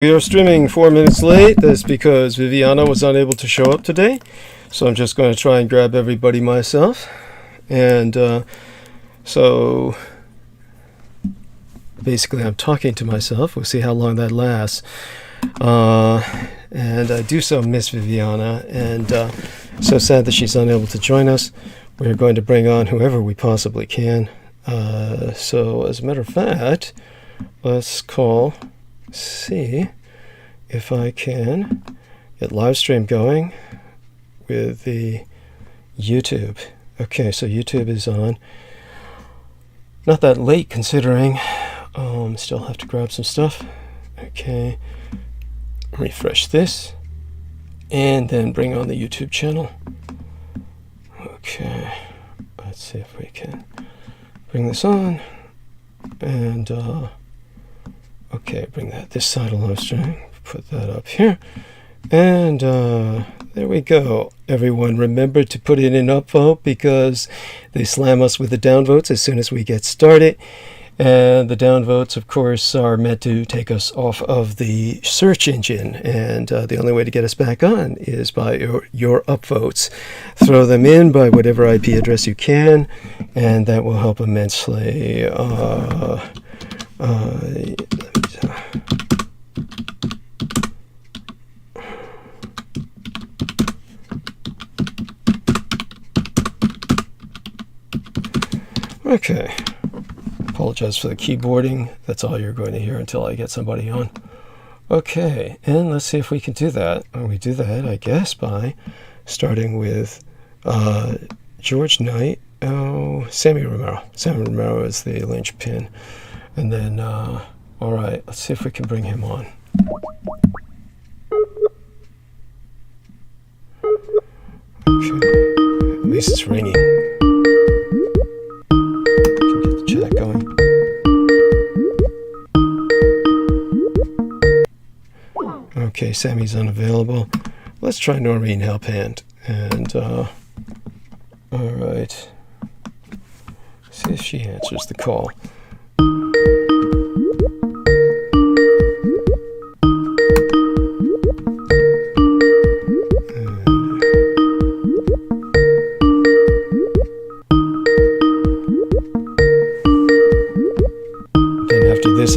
We are streaming 4 minutes late. That's because Viviana was unable to show up today. So I'm just going to try and grab everybody myself. And so basically I'm talking to myself. We'll see how long that lasts. And I do so miss Viviana. And so sad that she's unable to join us. We're going to bring on whoever we possibly can. So as a matter of fact, let's see if I can get live stream going with the YouTube. Okay, so YouTube is on. Not that late considering. Still have to grab some stuff. Okay, refresh this and then bring on the YouTube channel. Okay, let's see if we can bring this on and okay, bring that this side of live stream, put that up here, and there we go. Everyone, remember to put it in upvote because they slam us with the downvotes as soon as we get started. And the downvotes, of course, are meant to take us off of the search engine. And the only way to get us back on is by your upvotes. Throw them in by whatever IP address you can, and that will help immensely. Okay. Apologize for the keyboarding. That's all you're going to hear until I get somebody on. Okay, and let's see if we can do that. And we do that, I guess, by starting with George Knight. Oh, Sammy Romero. Sammy Romero is the linchpin. And then, all right, let's see if we can bring him on. Okay, at least it's ringing. Chat going. Okay, Sammy's unavailable. Let's try Noreen Helphand. And all right, see if she answers the call.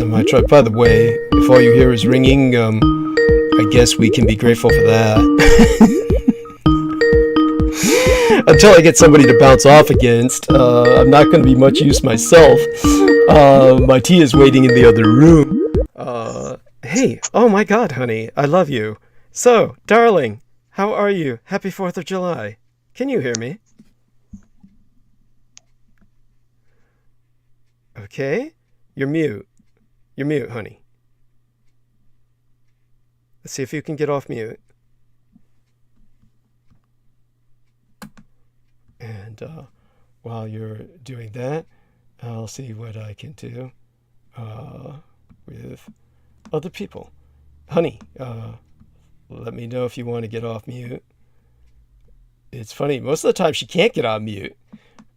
I might try. By the way, if all you hear is ringing, I guess we can be grateful for that. Until I get somebody to bounce off against, I'm not going to be much use myself. My tea is waiting in the other room. Hey, oh my God, honey, I love you. So, darling, how are you? Happy 4th of July. Can you hear me? Okay, you're mute. You're mute, honey. Let's see if you can get off mute. And while you're doing that, I'll see what I can do with other people. Honey, let me know if you want to get off mute. It's funny, most of the time she can't get on mute.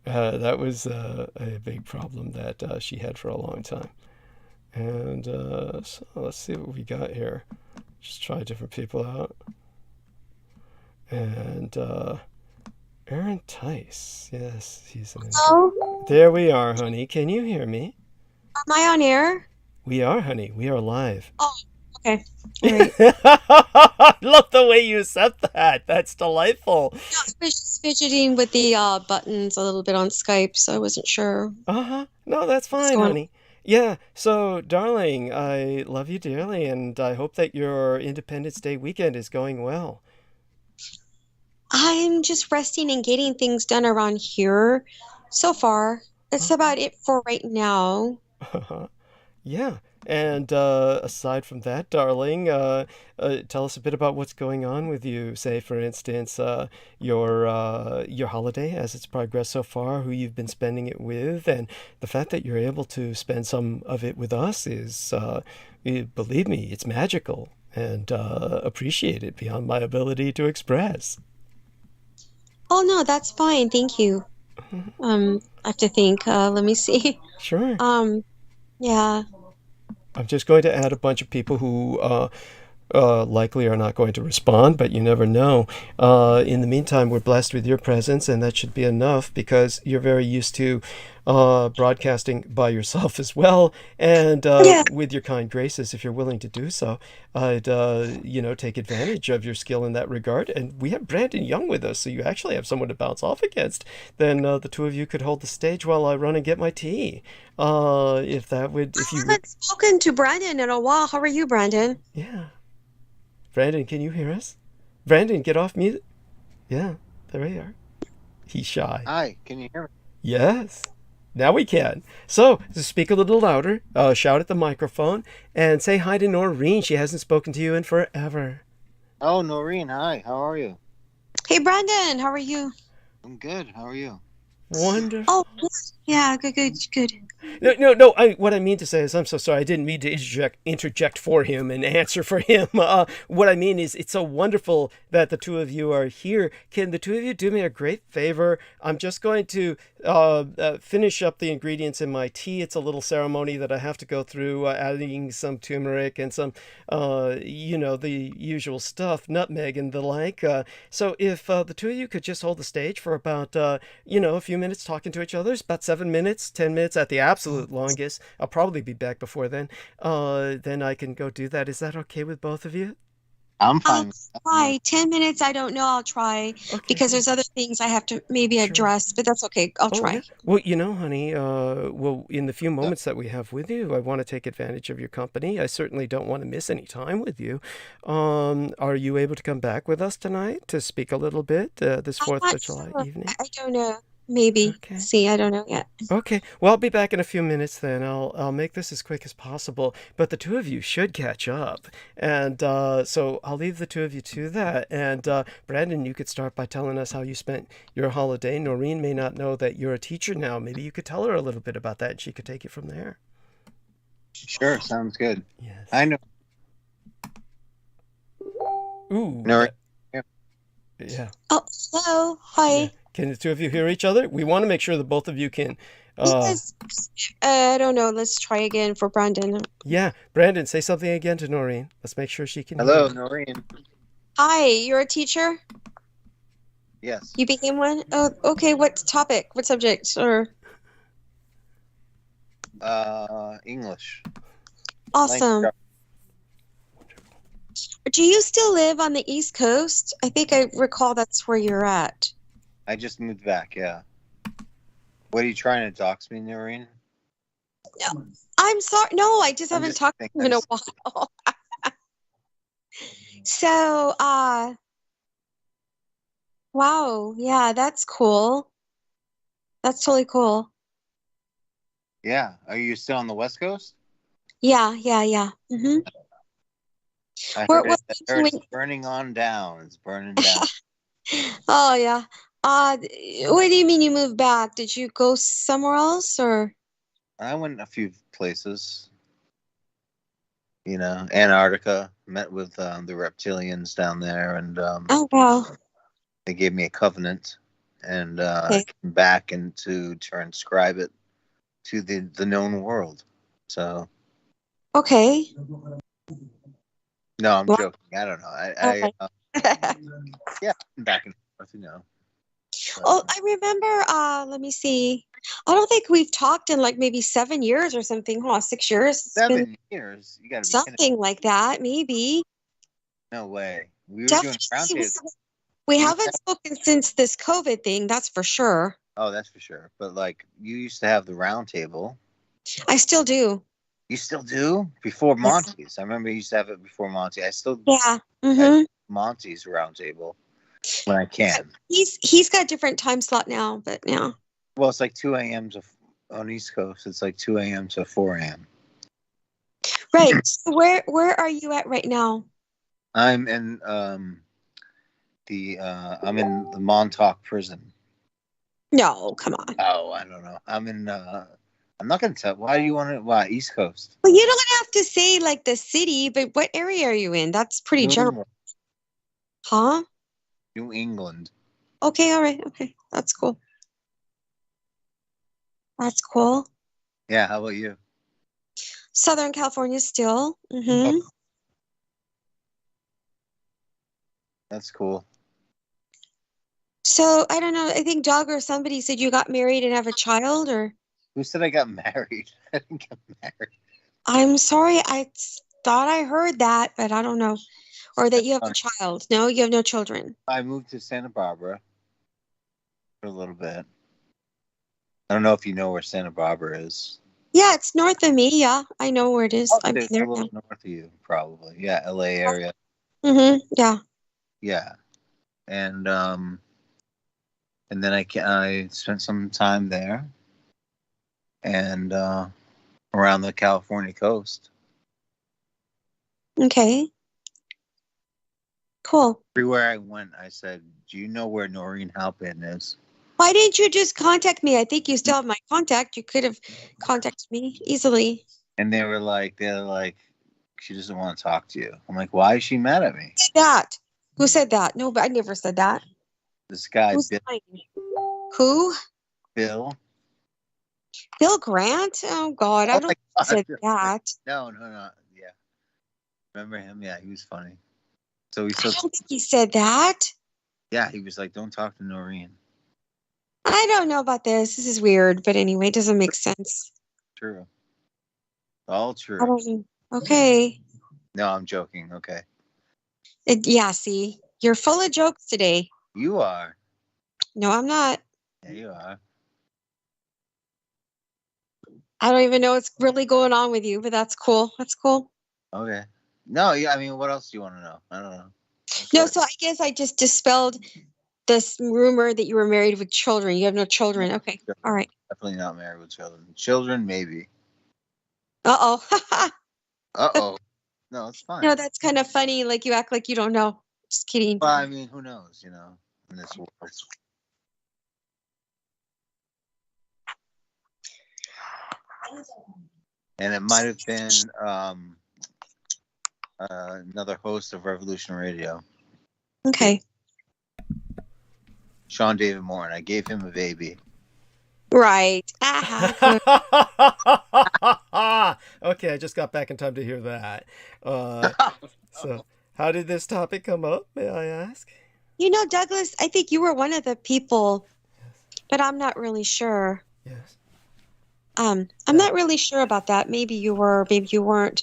That was a big problem that she had for a long time. And so let's see what we got here. Just try different people out. And Aaron Tice. Yes, he's an Hello? There we are, honey. Can you hear me? Am I on air? We are, honey. We are live. Oh, okay. All right. I love the way you said that. That's delightful. I was just fidgeting with the buttons a little bit on Skype, so I wasn't sure. Uh-huh. No, that's fine, honey. Yeah, so, darling, I love you dearly, and I hope that your Independence Day weekend is going well. I'm just resting and getting things done around here. So far, that's about it for right now. Yeah, and aside from that, darling, tell us a bit about what's going on with you. Say, for instance, your holiday as it's progressed so far, who you've been spending it with, and the fact that you're able to spend some of it with us is, believe me, it's magical and appreciated beyond my ability to express. Oh, no, that's fine. Thank you. I have to think. Let me see. Sure. Yeah. I'm just going to add a bunch of people who likely are not going to respond, but you never know. In the meantime, we're blessed with your presence, and that should be enough because you're very used to broadcasting by yourself as well, and Yeah. with your kind graces, if you're willing to do so, I'd take advantage of your skill in that regard. And we have Brandon Young with us, so you actually have someone to bounce off against. Then the two of you could hold the stage while I run and get my tea. If that would, if I you would, haven't spoken to Brandon in a while. How are you, Brandon? yeah. Brandon, can you hear us? Brandon, get off mute. Yeah, there we are. He's shy. Hi, can you hear me? Yes. Now we can. So, speak a little louder, shout at the microphone, and say hi to Noreen. She hasn't spoken to you in forever. Oh, Noreen, hi. How are you? Hey, Brandon, how are you? I'm good. How are you? Wonderful. Oh, yeah, good. No. What I mean to say is, I'm so sorry. I didn't mean to interject for him and answer for him. What I mean is, it's so wonderful that the two of you are here. Can the two of you do me a great favor? I'm just going to finish up the ingredients in my tea. It's a little ceremony that I have to go through, adding some turmeric and some, the usual stuff, nutmeg and the like. So if the two of you could just hold the stage for about, a few minutes talking to each other, it's about 7 minutes, 10 minutes at the absolute longest. I'll probably be back before then. Then I can go do that. Is that okay with both of you? I'm fine. I'll try. 10 minutes, I don't know. I'll try because there's other things I have to maybe address, but that's okay. I'll try. Yeah. Well, honey, in the few moments that we have with you, I want to take advantage of your company. I certainly don't want to miss any time with you. Are you able to come back with us tonight to speak a little bit this 4th of July evening? I don't know. Maybe. Okay. See, I don't know yet. Okay. Well, I'll be back in a few minutes then. I'll make this as quick as possible. But the two of you should catch up. And so I'll leave the two of you to that. And Brandon, you could start by telling us how you spent your holiday. Noreen may not know that you're a teacher now. Maybe you could tell her a little bit about that and she could take it from there. Sure, sounds good. Yes. I know. Ooh. Noreen. Yeah. Oh, hello. Hi. Yeah. Can the two of you hear each other? We want to make sure that both of you can. I don't know. Let's try again for Brandon. Yeah. Brandon, say something again to Noreen. Let's make sure she can Hello, hear. Noreen. Hi, you're a teacher? Yes. You became one? Oh, okay. What topic? What subject? Or English. awesome. Do you still live on the East Coast? I think I recall that's where you're at. I just moved back, yeah. What are you trying to dox me, Noreen? No, I'm sorry. No, I just haven't talked to you in a while. So, wow. Yeah, that's cool. That's totally cool. Yeah. Are you still on the West Coast? Yeah. Mm-hmm. I heard it's burning on down. It's burning down. Oh, yeah. What do you mean you moved back? Did you go somewhere else or? I went a few places. Antarctica, met with the reptilians down there, and Oh, wow. they gave me a covenant, and I came back and to transcribe it to the known world. So. Okay. No, I'm joking. I don't know. Yeah, back and forth, Oh, I remember, let me see. I don't think we've talked in like maybe 7 years or something, huh? 6 years? 7 years? You gotta be something kidding. like that, maybe. No way. We were doing roundtables. We haven't spoken since this COVID thing, that's for sure. Oh, that's for sure. But like, you used to have the round table. I still do. You still do? Before Monty's. I remember you used to have it before Monty. I still Monty's round table when I can. He's got a different time slot now, but yeah. Well, it's like 2 a.m. on East Coast. It's like 2 a.m. to 4 a.m. Right. So where are you at right now? I'm in I'm in the Montauk prison. No, come on. Oh, I don't know. I'm in I'm not gonna tell. Why do you want to? Why East Coast? Well, you don't have to say like the city, but what area are you in? That's pretty general. Huh? New England. Okay, all right. Okay, that's cool. That's cool. Yeah, how about you? Southern California still. Oh, that's cool. So I don't know. I think Doug or somebody said you got married and have a child, or Who said I got married? I didn't get married. I'm sorry, I thought I heard that, but I don't know. Or that you have a child. No, you have no children. I moved to Santa Barbara for a little bit. I don't know if you know where Santa Barbara is. Yeah, it's north of me. Yeah, I know where it is. Oh, I've been it's there. a little north of you, probably. Yeah, LA area. Yeah. Yeah, and then I spent some time there, and around the California coast. Okay. Cool. Everywhere I went, I said, "Do you know where Noreen Halpin is?" Why didn't you just contact me? I think you still have my contact. You could have contacted me easily. And they're like, she doesn't want to talk to you. I'm like, why is she mad at me? Who said that? Who said that? No, but I never said that. This guy, Who's Bill. Who? Bill. Bill Grant? Oh God, I don't think he said that. No. Yeah. Remember him? Yeah, he was funny. So he I don't think he said that. Yeah, he was like, don't talk to Noreen. I don't know about this. This is weird, but anyway, it doesn't make sense. True. All true. I don't know. Okay. No, I'm joking. Okay. Yeah, see, you're full of jokes today. You are. No, I'm not. Yeah, you are. I don't even know what's really going on with you, but that's cool. That's cool. Okay. No, yeah, I mean, what else do you want to know? I don't know. No, so I guess I just dispelled this rumor that you were married with children. You have no children. Okay. All right. Definitely not married with children. Children, maybe. Uh-oh. Uh-oh. No, it's fine. No, that's kind of funny. Like you act like you don't know. Just kidding. Well, I mean, who knows, in this world. And it might have been another host of Revolution Radio. Okay. Sean David Moore, and I gave him a baby. Right. Okay, I just got back in time to hear that. So, how did this topic come up, may I ask? Douglas, I think you were one of the people, but I'm not really sure. Yes. I'm not really sure about that. Maybe you were, maybe you weren't.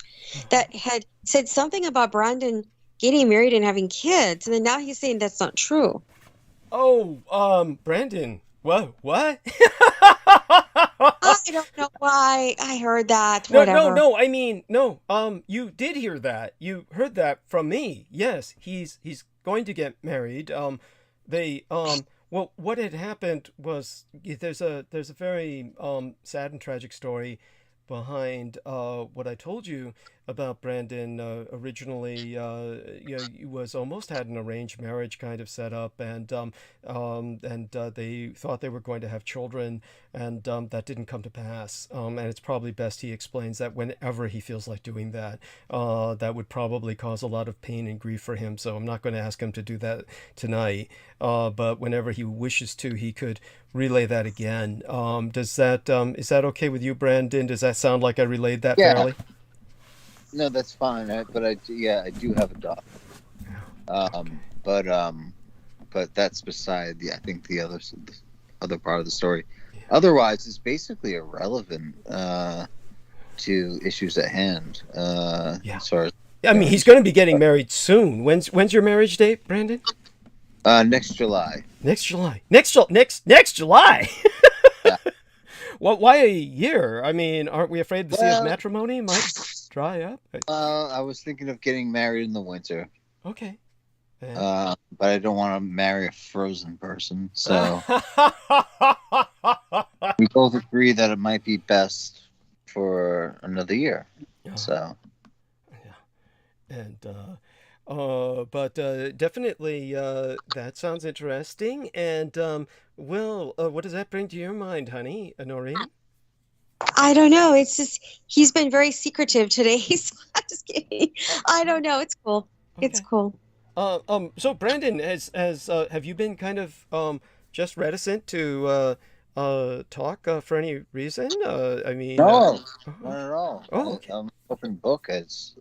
That had said something about Brandon getting married and having kids, and then now he's saying that's not true. Oh, Brandon. What? I don't know why I heard that. Whatever. No. I mean, no. You did hear that. You heard that from me. Yes, he's going to get married. Well, what had happened was there's a very sad and tragic story behind what I told you about Brandon. Originally, he was almost had an arranged marriage kind of set up, and they thought they were going to have children, and that didn't come to pass. And it's probably best he explains that whenever he feels like doing that. That would probably cause a lot of pain and grief for him. So I'm not going to ask him to do that tonight. But whenever he wishes to, he could relay that again. Is that okay with you, Brandon? Does that sound like I relayed that fairly? No, that's fine. I do have a dog. But that's beside I think the other part of the story. Yeah. Otherwise, it's basically irrelevant to issues at hand. As far as, I mean, he's going to be getting married soon. When's your marriage date, Brandon? Next July. Next July. Yeah. Well, why a year? I mean, aren't we afraid the sea of matrimony might dry up? I was thinking of getting married in the winter. Okay. But I don't want to marry a frozen person, so we both agree that it might be best for another year. So. Yeah. And but definitely that sounds interesting. And what does that bring to your mind, honey, Noreen? I don't know. It's just he's been very secretive today. So I'm just kidding. I don't know. It's cool. Okay. It's cool. So Brandon, have you been kind of just reticent to talk for any reason? I mean, No, uh not at all. oh, okay, I'm open book as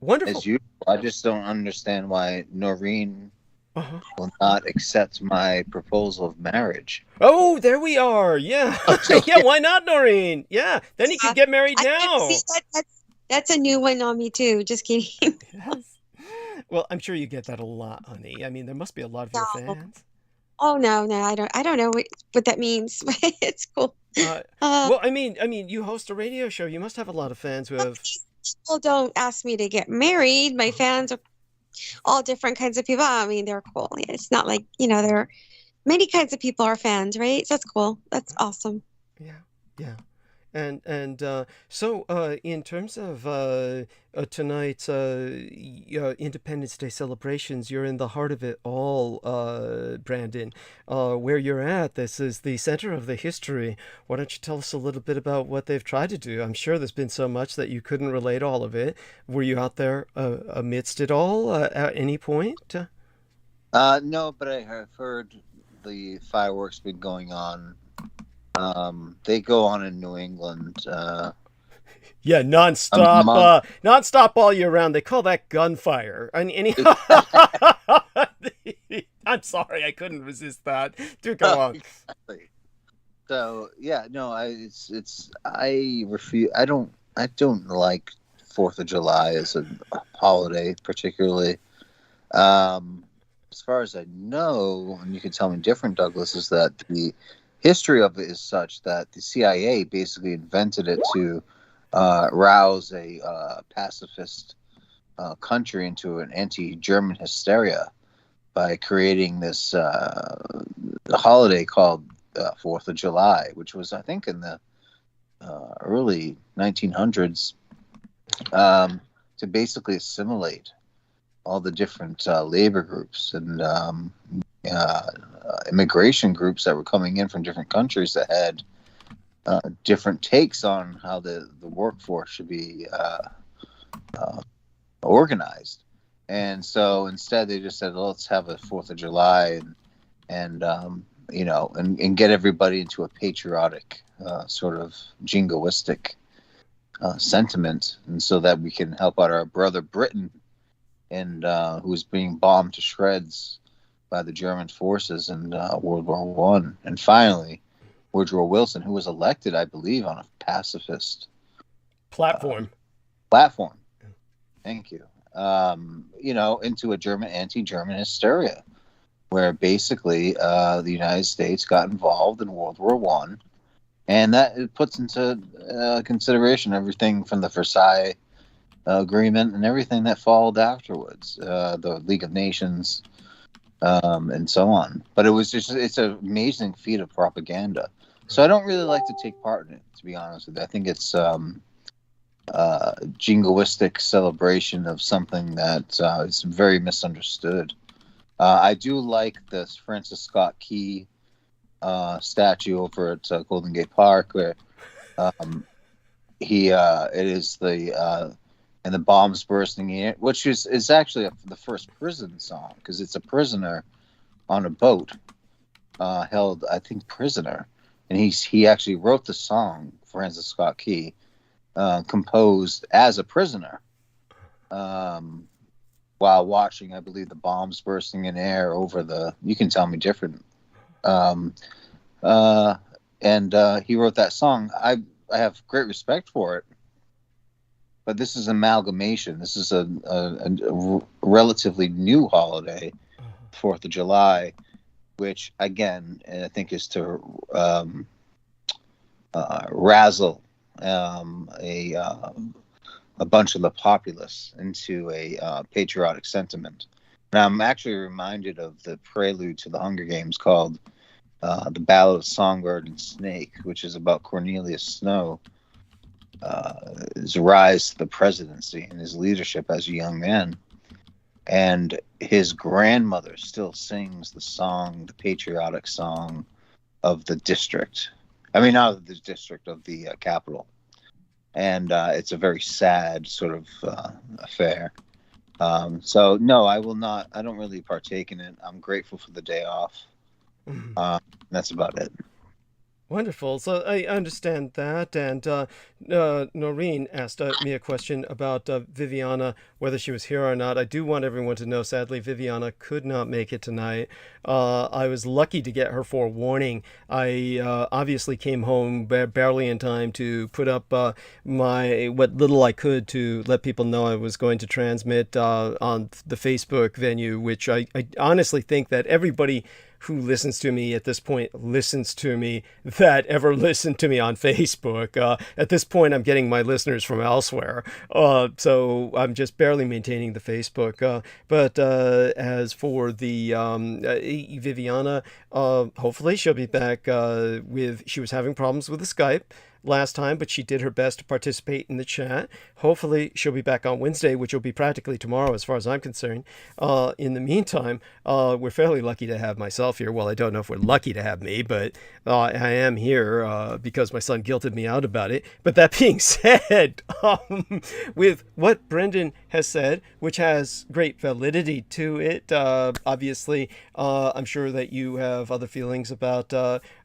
wonderful. usual. I just don't understand why Noreen Uh-huh. will not accept my proposal of marriage. Oh, there we are. Yeah, So, yeah. Why not, Noreen? Yeah, then you could get married I can see now. that's a new one on me too. Just kidding. Yes. Well, I'm sure you get that a lot, honey. I mean, there must be a lot of your No. fans. Oh no, I don't know what that means, but it's cool. Uh, Well, I mean, you host a radio show. You must have a lot of fans who have. People don't ask me to get married. My fans are all different kinds of people. I mean, they're cool. It's not like, there are many kinds of people are fans, right? So that's cool. That's awesome. Yeah, yeah. And so in terms of tonight's Independence Day celebrations, you're in the heart of it all, Brandon. Where you're at, this is the center of the history. Why don't you tell us a little bit about what they've tried to do? I'm sure there's been so much that you couldn't relate all of it. Were you out there amidst it all at any point? no, but I have heard the fireworks been going on. They go on in New England. Yeah, A nonstop, month. nonstop all year round. They call that gunfire. And anyhow, I'm sorry, I couldn't resist that. Do go on. Exactly. So yeah, no, I refuse. I don't like 4th of July as a holiday particularly. As far as I know, and you can tell me different, Douglas, is that the history of it is such that the CIA basically invented it to rouse a pacifist country into an anti-German hysteria by creating this holiday called 4th of July, which was, I think, in the early 1900s, to basically assimilate all the different labor groups and immigration groups that were coming in from different countries that had different takes on how the workforce should be organized. And so instead they just said, let's have a 4th of July and get everybody into a patriotic sort of jingoistic sentiment, and so that we can help out our brother Britain, and who was being bombed to shreds by the German forces in World War One. And finally, Woodrow Wilson, who was elected, I believe, on a pacifist Platform. platform. Thank you. Into a anti-German hysteria, where basically the United States got involved in World War One, and that it puts into consideration everything from the Versailles Agreement and everything that followed afterwards, the League of Nations, and so on. But it's an amazing feat of propaganda. So I don't really like to take part in it, to be honest with you. I think it's jingoistic celebration of something that is very misunderstood. I do like this Francis Scott Key statue over at Golden Gate Park, where it is the and the bombs bursting in it, which is actually the first prison song, because it's a prisoner on a boat held, I think, prisoner, and he actually wrote the song, Francis Scott Key, composed as a prisoner, while watching, I believe, the bombs bursting in air over the. You can tell me different. And he wrote that song. I have great respect for it. But this is amalgamation. This is a relatively new holiday, 4th of July, which, again, I think is to razzle a bunch of the populace into a patriotic sentiment. And I'm actually reminded of the prelude to the Hunger Games called The Ballad of Songbird and Snake, which is about Cornelius Snow, his rise to the presidency and his leadership as a young man. And his grandmother still sings the patriotic song of the district. I mean, not of the district, of the capital. And it's a very sad sort of affair. So, no, I will not. I don't really partake in it. I'm grateful for the day off. That's about it. Wonderful. So I understand that. And Noreen asked me a question about Viviana, whether she was here or not. I do want everyone to know, sadly, Viviana could not make it tonight. I was lucky to get her forewarning. I obviously came home barely in time to put up what little I could to let people know I was going to transmit on the Facebook venue, which I honestly think that everybody who listens to me at this point listens to me that ever listened to me on Facebook. At this point, I'm getting my listeners from elsewhere. So I'm just barely maintaining the Facebook. But as for the Viviana, hopefully she'll be back she was having problems with the Skype last time, but she did her best to participate in the chat. Hopefully she'll be back on Wednesday, which will be practically tomorrow as far as I'm concerned. In the meantime, we're fairly lucky to have myself here. Well, I don't know if we're lucky to have me, but I am here because my son guilted me out about it. But that being said, with what Brendan has said, which has great validity to it, obviously, I'm sure that you have other feelings about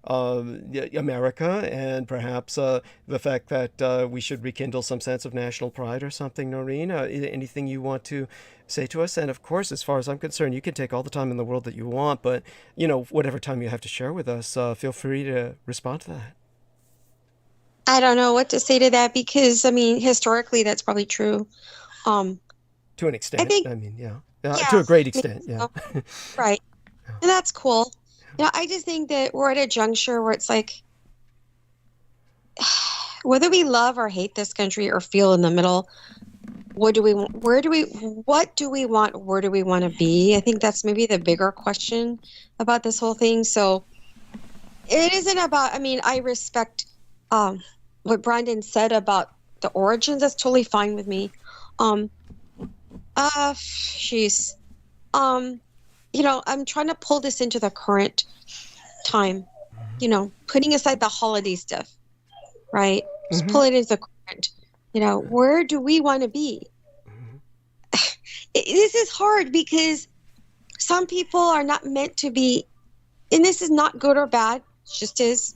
America and perhaps the fact that we should rekindle some sense of national pride or something. Noreen, anything you want to say to us? And of course, as far as I'm concerned, you can take all the time in the world that you want, but whatever time you have to share with us, feel free to respond to that. I don't know what to say to that because, I mean, historically, that's probably true. To an extent, yeah. To a great extent, yeah. Right. And that's cool. I just think that we're at a juncture where it's like, whether we love or hate this country or feel in the middle, what do we want? Where do we want to be? I think that's maybe the bigger question about this whole thing. So it isn't about, I respect what Brandon said about the origins. That's totally fine with me. I'm trying to pull this into the current time, putting aside the holiday stuff, right? Just pull it into the current, where do we want to be? This is hard because some people are not meant to be, and this is not good or bad, it just is.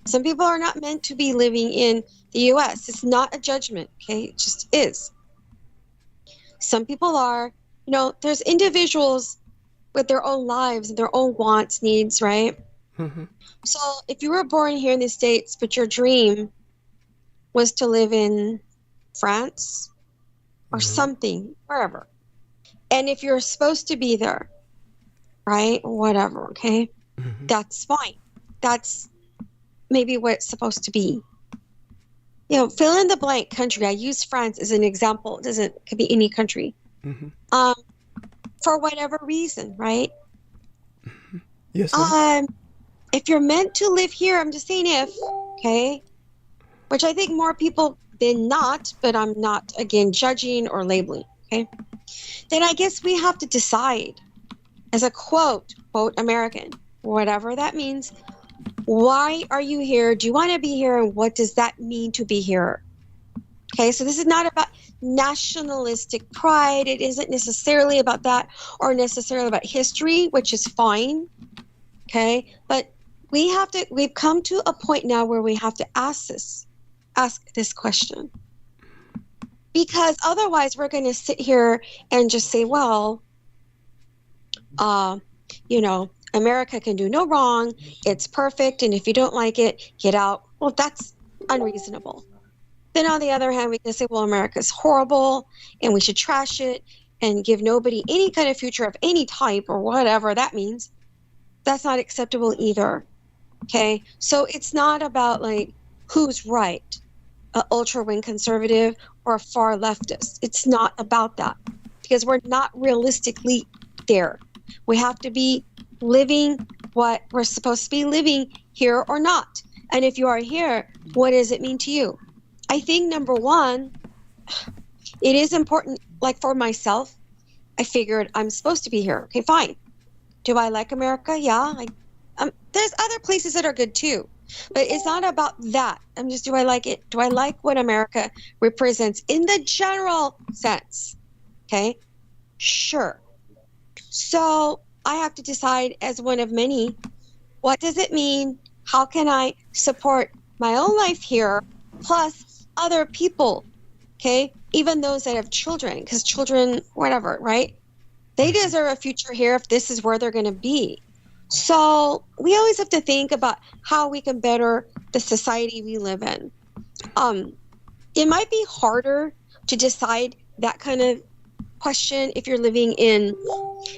Some people are not meant to be living in the U.S. It's not a judgment, okay? It just is. Some people are, there's individuals with their own lives and their own wants, needs, right? So if you were born here in the States, but your dream was to live in France or something, wherever, and if you're supposed to be there, right, whatever, okay, that's fine. That's maybe what it's supposed to be. Fill in the blank country. I use France as an example. It could be any country. For whatever reason, right? Yes. If you're meant to live here, I'm just saying if, okay, which I think more people than not, but I'm not, again, judging or labeling, okay, then I guess we have to decide as a quote American, whatever that means, why are you here? Do you want to be here? And what does that mean to be here? Okay, so this is not about nationalistic pride. It isn't necessarily about that or necessarily about history, which is fine. Okay, but we've come to a point now where we have to ask this question. Because otherwise we're going to sit here and just say, well, America can do no wrong. It's perfect. And if you don't like it, get out. Well, that's unreasonable. Then on the other hand, we can say, well, America's horrible and we should trash it and give nobody any kind of future of any type or whatever that means. That's not acceptable either. Okay. So it's not about like who's right, an ultra wing conservative or a far leftist. It's not about that because we're not realistically there. We have to be living what we're supposed to be living here or not. And if you are here, what does it mean to you? I think number one, it is important, like for myself, I figured I'm supposed to be here. Okay, fine. Do I like America? Yeah. There's other places that are good too, but it's not about that. Do I like it? Do I like what America represents in the general sense? Okay, sure. So I have to decide as one of many, what does it mean how can I support my own life here, plus other people, okay? Even those that have children, because children, whatever, right? They deserve a future here if this is where they're going to be. So we always have to think about how we can better the society we live in. It might be harder to decide that kind of question if you're living in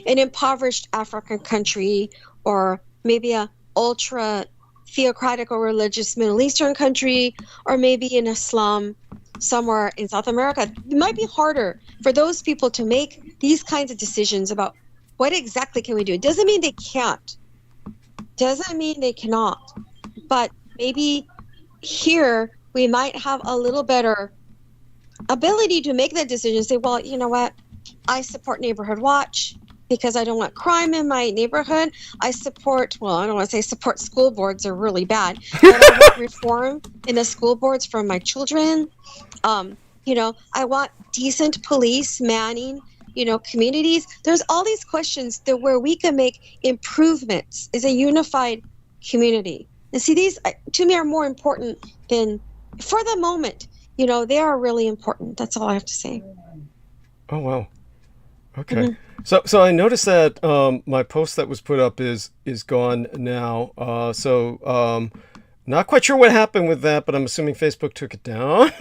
an impoverished African country, or maybe a ultra theocratic or religious Middle Eastern country, or maybe in a slum somewhere in South America. It might be harder for those people to make these kinds of decisions about what exactly can we do. It doesn't mean they can't. Doesn't mean they cannot. But maybe here we might have a little better ability to make that decision and say, well, you know what? I support Neighborhood Watch because I don't want crime in my neighborhood. I support, well, I don't want to say support school boards are really bad, but I want reform in the school boards for my children. You know, I want decent police manning, you know, communities. There's all these questions that where we can make improvements as a unified community. And see, these to me are more important than, for the moment, you know, they are really important. That's all I have to say. Oh, wow. Okay. So I noticed that my post that was put up is gone now. Not quite sure what happened with that, but I'm assuming Facebook took it down.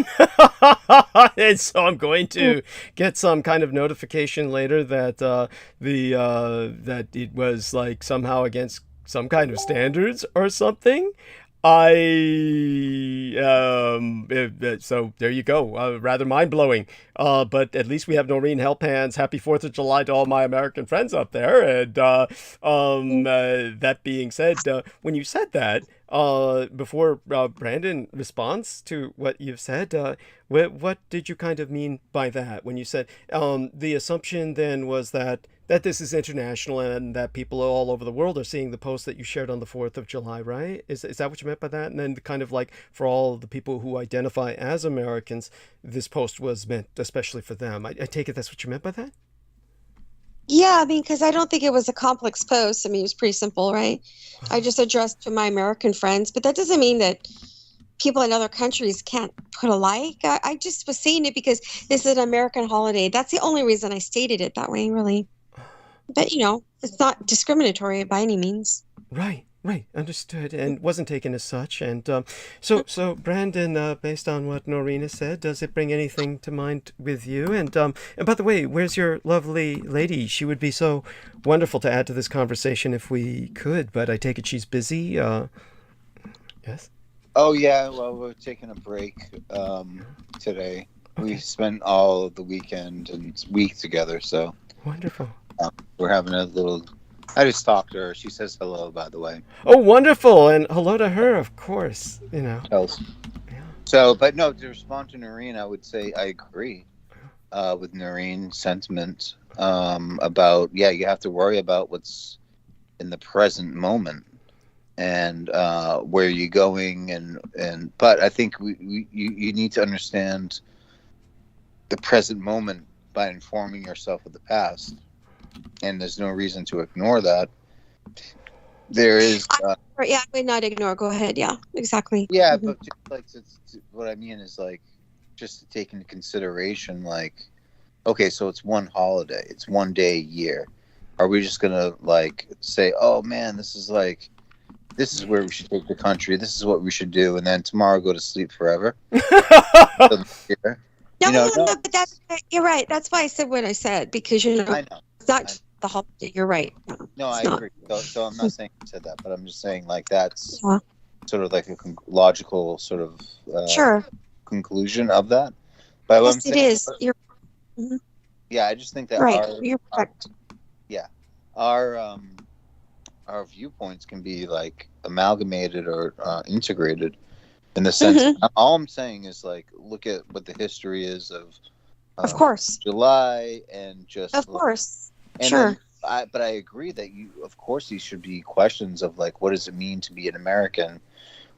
And so I'm going to get some kind of notification later that that it was like somehow against some kind of standards or something. So there you go. Rather mind-blowing. But at least we have Noreen Help Hands. Happy 4th of July to all my American friends up there. And that being said, when you said that, before Brandon responds to what you've said, what did you kind of mean by that? When you said the assumption then was that this is international and that people all over the world are seeing the post that you shared on the 4th of July, right? Is that what you meant by that? And then kind of like for all the people who identify as Americans, this post was meant especially for them. I take it that's what you meant by that? Yeah, I mean, because I don't think it was a complex post. I mean, it was pretty simple, right? I just addressed to my American friends, but that doesn't mean that people in other countries can't put a like. I just was saying it because this is an American holiday. That's the only reason I stated it that way, really. But, you know, it's not discriminatory by any means. Right. Understood. And wasn't taken as such. And so Brandon, based on what Noreen said, does it bring anything to mind with you? And by the way, where's your lovely lady? She would be so wonderful to add to this conversation if we could, but I take it she's busy. Yes? Oh, yeah. Well, we're taking a break today. Okay. We spent all of the weekend and week together, so. Wonderful. We're having a little... I just talked to her. She says hello, by the way. Oh, wonderful. And hello to her, of course, you know. Yeah. So, but no, to respond to Noreen, I would say I agree with Noreen's sentiment about, you have to worry about what's in the present moment and where you're going. But I think you need to understand the present moment by informing yourself of the past. And there's no reason to ignore that. There is... I would not ignore. Go ahead. Yeah, exactly. Yeah, but just like what I mean is like just to take into consideration, like, okay, so it's one holiday. It's one day a year. Are we just going to like say, oh, man, this is where we should take the country. This is what we should do. And then tomorrow go to sleep forever? No, but you're right. That's why I said what I said, because, you know, I know. It's not the holiday. You're right. No, I agree. So I'm not saying you said that, but I'm just saying like that's sort of like a logical sort of conclusion of that. But yes, it is. Yeah, I just think that you're correct. Our viewpoints can be like amalgamated or integrated in the sense. All I'm saying is like look at what the history is of course, July and just of course. And sure. But I agree that of course, these should be questions of like, what does it mean to be an American?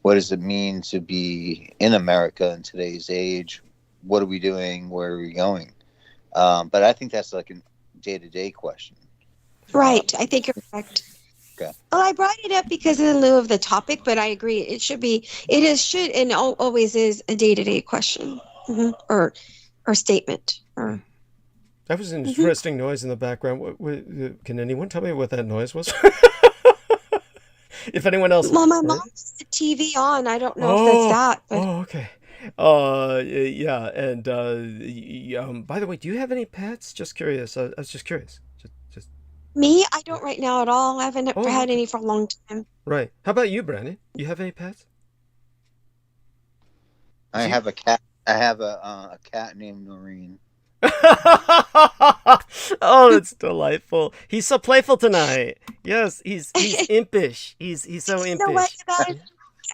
What does it mean to be in America in today's age? What are we doing? Where are we going? But I think that's like a day-to-day question. Right. I think you're correct. Okay. Well, I brought it up because in lieu of the topic, but I agree it should be. It is should and always is a day-to-day question or statement. Or that was an interesting noise in the background. Can anyone tell me what that noise was? If anyone else. Well, my mom's the TV on. I don't know if that's that. But... Oh, okay. Yeah, and by the way, do you have any pets? Just curious. I was just curious. Just. Me, I don't right now at all. I haven't had any for a long time. Right. How about you, Brandon? You have any pets? I have a cat. I have a cat named Noreen. Oh, that's delightful. He's so playful tonight. Yes, he's impish. He's so impish. You know what?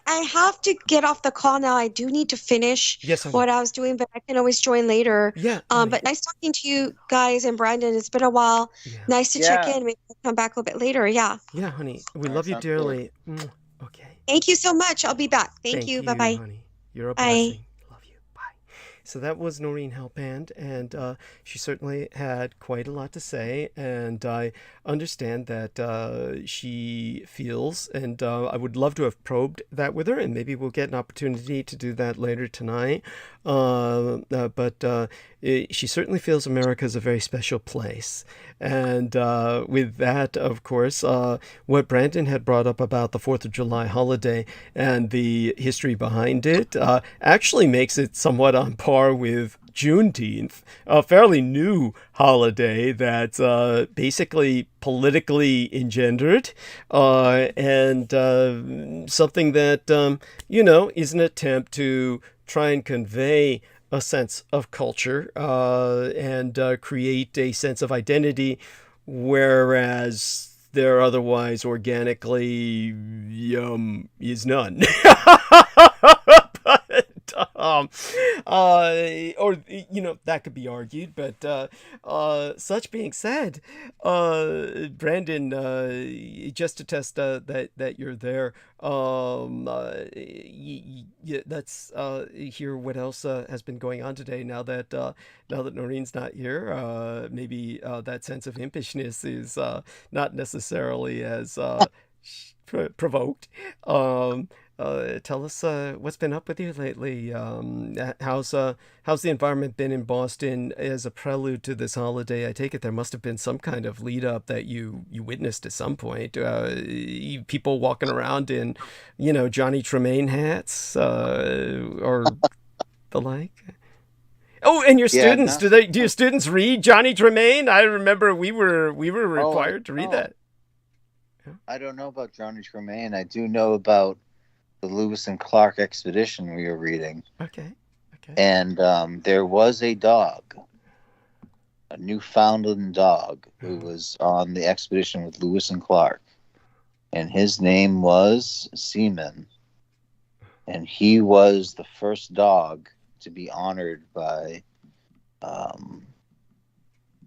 I have to get off the call now. I do need to finish what I was doing, but I can always join later. Yeah. But nice talking to you guys and Brandon. It's been a while. Yeah. Nice to check in. Maybe I'll come back a little bit later. Yeah. Yeah, honey. We love you dearly. Okay. Thank you so much. I'll be back. Thank you. Bye-bye. Honey. You're a blessing. Love you. Bye. So that was Noreen Halpand, and she certainly had quite a lot to say, and I understand that she feels, and I would love to have probed that with her, and maybe we'll get an opportunity to do that later tonight. But she certainly feels America is a very special place. And with that, of course, what Brandon had brought up about the 4th of July holiday and the history behind it actually makes it somewhat on par with Juneteenth, a fairly new holiday that's basically politically engendered and something that, is an attempt to try and convey a sense of culture and create a sense of identity, whereas there otherwise organically is none. Or that could be argued, but such being said, Brandon, just to test that you're there, let's hear what else has been going on today. Now that Noreen's not here, maybe that sense of impishness is not necessarily as provoked. Tell us what's been up with you lately. How's the environment been in Boston as a prelude to this holiday? I take it there must have been some kind of lead up that you witnessed at some point. People walking around in, Johnny Tremaine hats or the like. Oh, and your students, do your students read Johnny Tremaine? I remember we were required to read that. I don't know about Johnny Tremaine. I do know about the Lewis and Clark expedition we were reading. Okay. And there was a dog, a Newfoundland dog, who was on the expedition with Lewis and Clark. And his name was Seaman. And he was the first dog to be honored by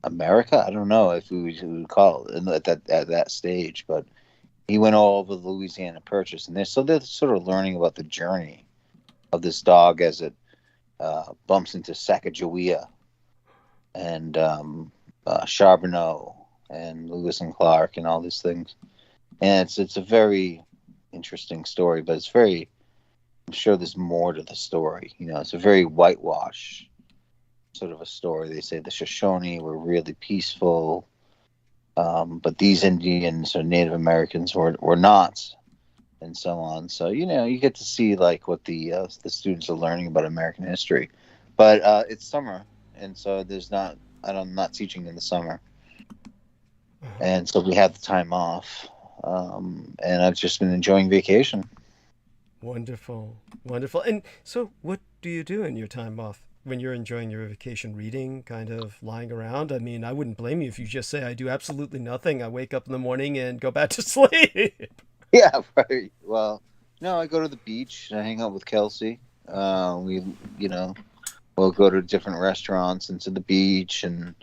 America. I don't know if we would call it at that stage, but he went all over the Louisiana Purchase, and they're sort of learning about the journey of this dog as it bumps into Sacagawea and Charbonneau and Lewis and Clark and all these things. And it's a very interesting story, but I'm sure there's more to the story. It's a very whitewash sort of a story. They say the Shoshone were really peaceful. But these Indians or Native Americans were not, and so on. So you get to see like what the students are learning about American history. But it's summer, and so I'm not teaching in the summer, and so we had the time off, and I've just been enjoying vacation. Wonderful. And so, what do you do in your time off? When you're enjoying your vacation, reading, kind of lying around? I mean, I wouldn't blame you if you just say, I do absolutely nothing. I wake up in the morning and go back to sleep. Yeah, right. Well, no, I go to the beach and I hang out with Kelsey. We'll go to different restaurants and to the beach and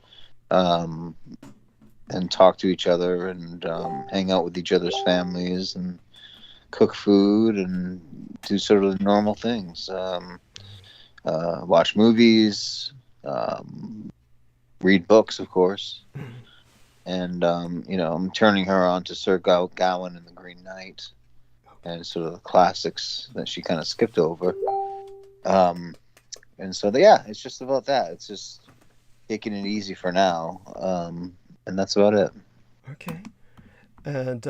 talk to each other and hang out with each other's families and cook food and do sort of the normal things. Watch movies, read books, of course. and I'm turning her on to Sir Gawain and the Green Knight, and sort of the classics that she kind of skipped over. And so it's just about that. It's just taking it easy for now, and that's about it. Okay. And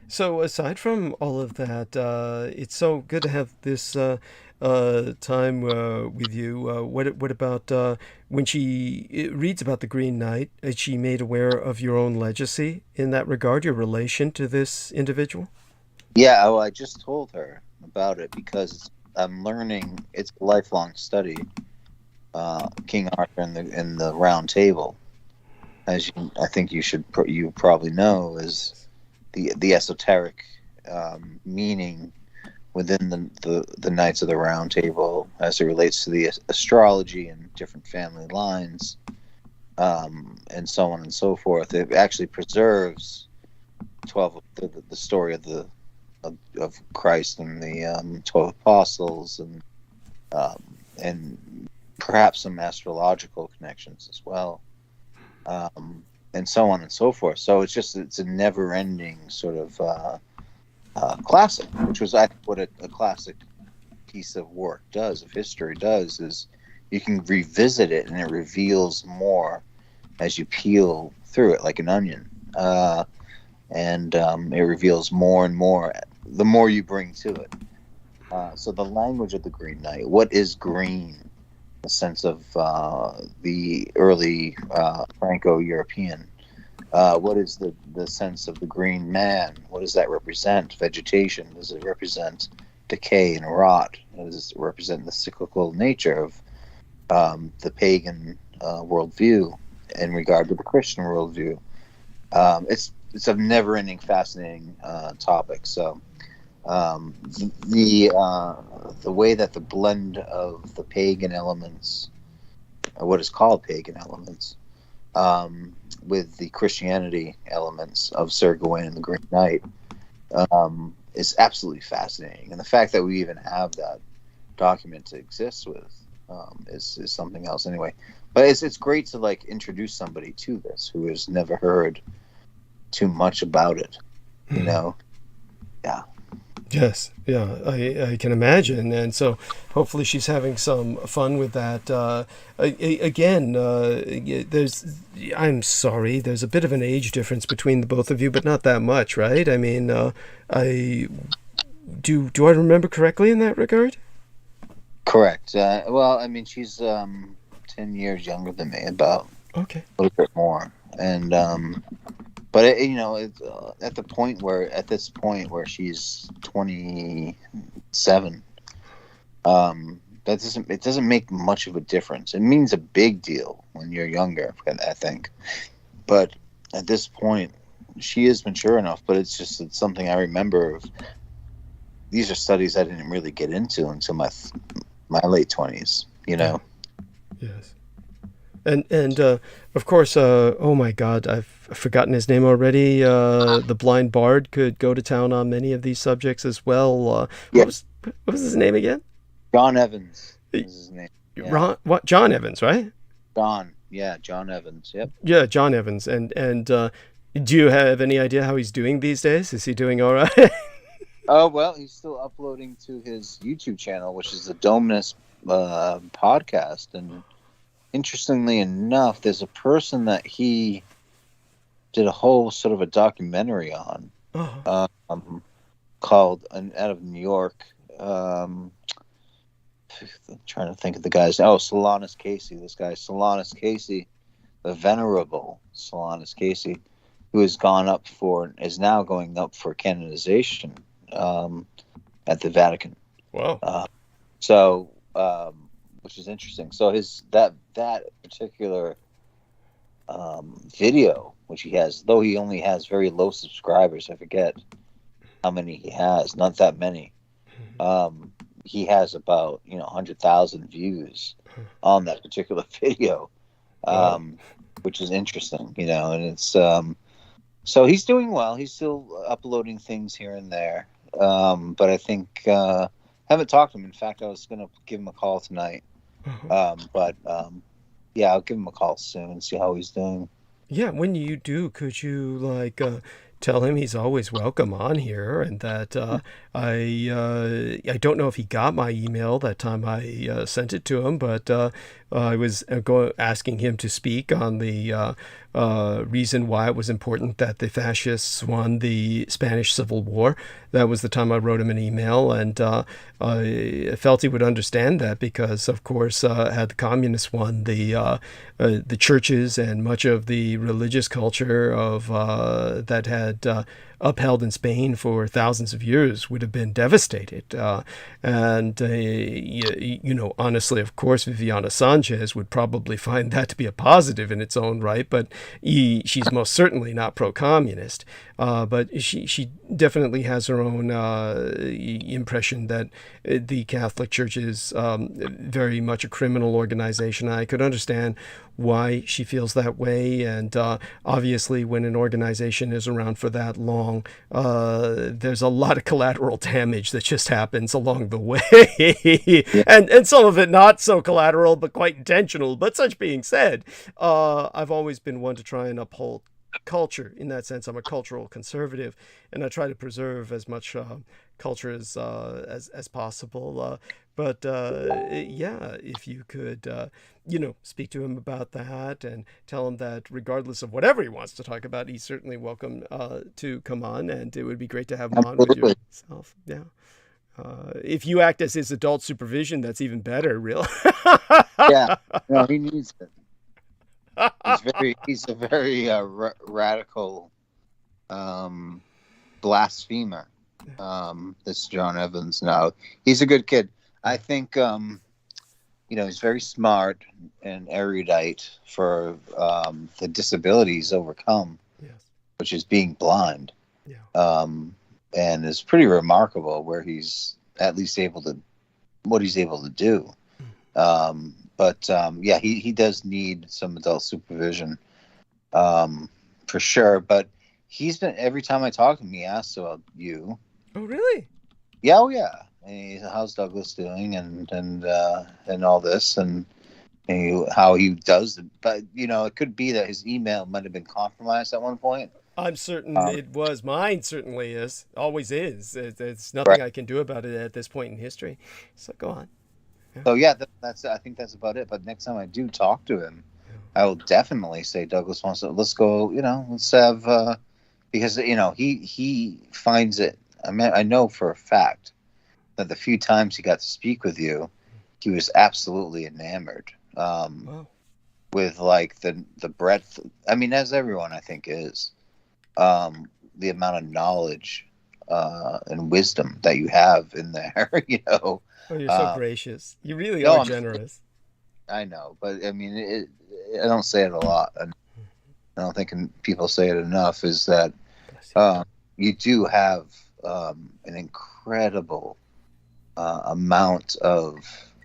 so aside from all of that, it's so good to have this time with you. What about when she reads about the Green Knight? Is she made aware of your own legacy in that regard, your relation to this individual? Yeah, I just told her about it because I'm learning. It's a lifelong study. King Arthur and the Round Table, as I think you probably know, is the esoteric meaning within the Knights of the Round Table as it relates to the astrology and different family lines, and so on and so forth. It actually preserves 12 the story of Christ and the 12 apostles, and perhaps some astrological connections as well, and so on and so forth. So it's a never-ending sort of classic, which was I think what a classic piece of work does, of history does, is you can revisit it and it reveals more as you peel through it like an onion, and it reveals more and more the more you bring to it. So the language of the Green Knight, what is green? The sense of the early Franco-European. What is the sense of the green man? What does that represent? Vegetation? Does it represent decay and rot? Does it represent the cyclical nature of the pagan worldview in regard to the Christian worldview? It's a never-ending, fascinating topic. So the way that the blend of the pagan elements, or what is called pagan elements, with the Christianity elements of Sir Gawain and the Green Knight, is absolutely fascinating. And the fact that we even have that document to exist with is something else anyway. But it's great to like introduce somebody to this who has never heard too much about it, you know? Yeah. Yes, yeah, I can imagine, and so hopefully she's having some fun with that. I'm sorry, there's a bit of an age difference between the both of you, but not that much, right? I mean, do I remember correctly in that regard? Correct. Well, I mean, she's 10 years younger than me, about Okay. a little bit more, and but it's at this point where she's 27, it doesn't make much of a difference. It means a big deal when you're younger, I think, but at this point she is mature enough. But it's something I remember. These are studies I didn't really get into until my late 20s. Yes. And of course, oh my God, I've forgotten his name already. The blind bard could go to town on many of these subjects as well. Yeah. What was his name again? John Evans is his name. Yeah. John Evans, right? John Evans. Yep. Yeah, John Evans. And do you have any idea how he's doing these days? Is he doing all right? Oh, well, he's still uploading to his YouTube channel, which is the Dominus podcast, and interestingly enough, there's a person that he did a whole sort of a documentary on, called out of New York. I'm trying to think of the guy's name. Oh, Solanus Casey. This guy, Solanus Casey, the venerable Solanus Casey, who is now going up for canonization at the Vatican. Wow. Which is interesting. So that particular video, which he has, though he only has very low subscribers, I forget how many he has, not that many. He has about 100,000 views on that particular video, which is interesting, and it's so he's doing well. He's still uploading things here and there, but I think I haven't talked to him. In fact, I was going to give him a call tonight. But I'll give him a call soon and see how he's doing. Yeah, when you do, could you like tell him he's always welcome on here, and that I don't know if he got my email that time I sent it to him, but I was asking him to speak on the reason why it was important that the fascists won the Spanish Civil War. That was the time I wrote him an email, and I felt he would understand that because, of course, had the communists won, the churches and much of the religious culture of that had upheld in Spain for thousands of years would have been devastated. Honestly, of course, Viviana Sanchez would probably find that to be a positive in its own right, but she's most certainly not pro-communist. But she definitely has her own impression that the Catholic Church is very much a criminal organization. I could understand why she feels that way, and obviously when an organization is around for that long, there's a lot of collateral damage that just happens along the way. Yeah. and some of it not so collateral but quite intentional. But such being said, I've always been one to try and uphold culture. In that sense, I'm a cultural conservative, and I try to preserve as much culture as possible. If you could, speak to him about that and tell him that regardless of whatever he wants to talk about, he's certainly welcome to come on, and it would be great to have him on with yourself. Yeah. If you act as his adult supervision, that's even better, really. Yeah, no, he needs it. He's a very radical blasphemer. This John Evans. No, he's a good kid. I think he's very smart and erudite for the disability he's overcome, Yes. which is being blind. Yeah. And it's pretty remarkable where he's at least what he's able to do. He does need some adult supervision, for sure. But he's been, every time I talk to him, he asks about you. Oh, really? Yeah, oh yeah. And how's Douglas doing, and all this, and how he does it. But it could be that his email might have been compromised at one point. I'm certain it was. Mine certainly is. Always is. There's nothing Right. I can do about it at this point in history. So go on. Yeah. So yeah, I think that's about it. But next time I do talk to him, I will definitely say Douglas wants to. Let's go. Let's have because he finds it. I mean, I know for a fact that the few times he got to speak with you, he was absolutely enamored. Wow. With like the breadth. I mean, as everyone I think is. The amount of knowledge and wisdom that you have in there, Oh, you're so gracious. You really are generous. I know, but I mean, I don't say it a lot, and I don't think people say it enough. Is that you do have an incredible amount of.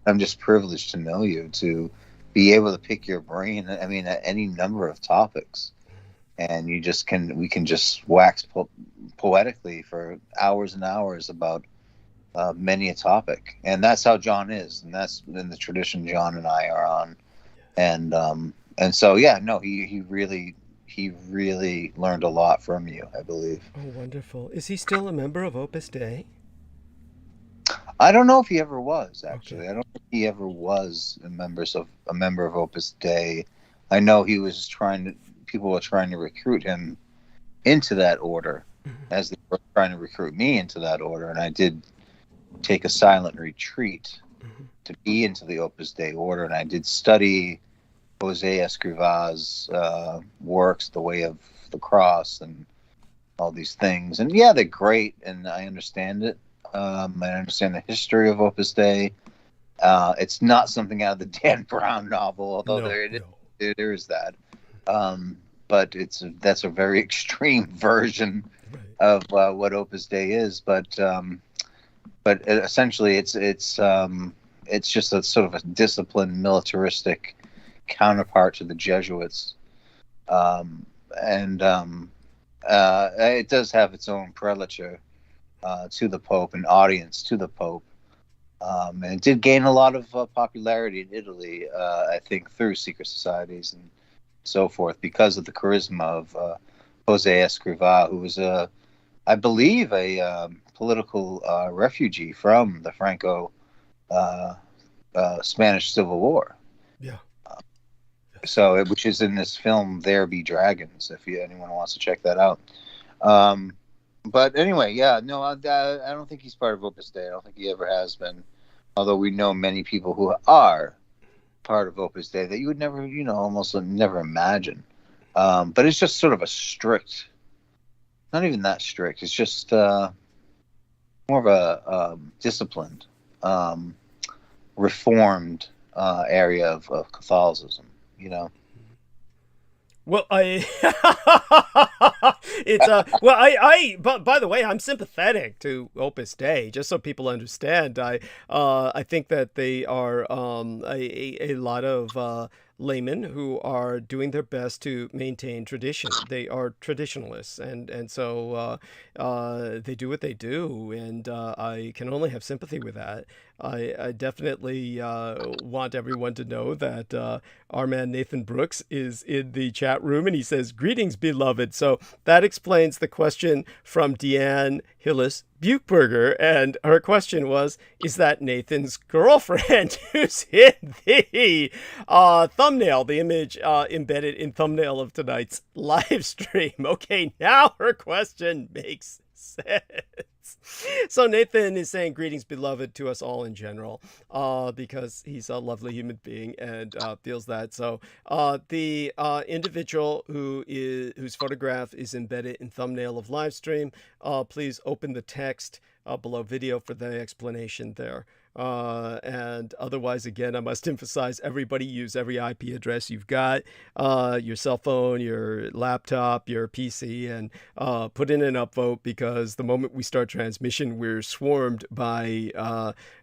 I'm just privileged to know you, to be able to pick your brain. I mean, at any number of topics. And we can just wax poetically for hours and hours about many a topic, and that's how John is, and that's in the tradition John and I are on, and so he really learned a lot from you, I believe. Oh, wonderful! Is he still a member of Opus Dei? I don't know if he ever was, actually. Okay. I don't think he ever was a member of Opus Dei. I know he was people were trying to recruit him into that order, as they were trying to recruit me into that order, and I did take a silent retreat to be into the Opus Dei order, and I did study Jose Escriva's works, The Way of the Cross, and all these things. And yeah, they're great, and I understand it. I understand the history of Opus Dei. It's not something out of the Dan Brown novel, although there is that. But that's a very extreme version of what Opus Dei is. But essentially, it's just a sort of a disciplined, militaristic counterpart to the Jesuits, and it does have its own prelature to the Pope, an audience to the Pope. And it did gain a lot of popularity in Italy, I think, through secret societies and so forth, because of the charisma of Jose Escrivá, who was I believe a political refugee from the Franco Spanish Civil War. Yeah. So, which is in this film, There Be Dragons, if anyone wants to check that out. But anyway, yeah, no, I don't think he's part of Opus Dei. I don't think he ever has been. Although we know many people who are part of Opus Dei that you would never, almost never imagine. But it's just sort of a strict, not even that strict. It's just more of a disciplined, reformed area of Catholicism. Well, but by the way, I'm sympathetic to Opus Dei, just so people understand. I think that they are a lot of laymen who are doing their best to maintain tradition. They are traditionalists, and so they do what they do, and I can only have sympathy with that. I definitely want everyone to know that our man Nathan Brooks is in the chat room, and he says, "Greetings, beloved." So that explains the question from Deanne Hillis Buchberger, and her question was, is that Nathan's girlfriend who's in the thumbnail, the image embedded in thumbnail of tonight's live stream? Okay, now her question makes sense. So Nathan is saying greetings, beloved, to us all in general, because he's a lovely human being and feels that. So the individual whose photograph is embedded in thumbnail of live stream, please open the text below video for the explanation there. And otherwise, again, I must emphasize, everybody use every IP address you've got, your cell phone, your laptop, your PC, and put in an upvote, because the moment we start transmission, we're swarmed by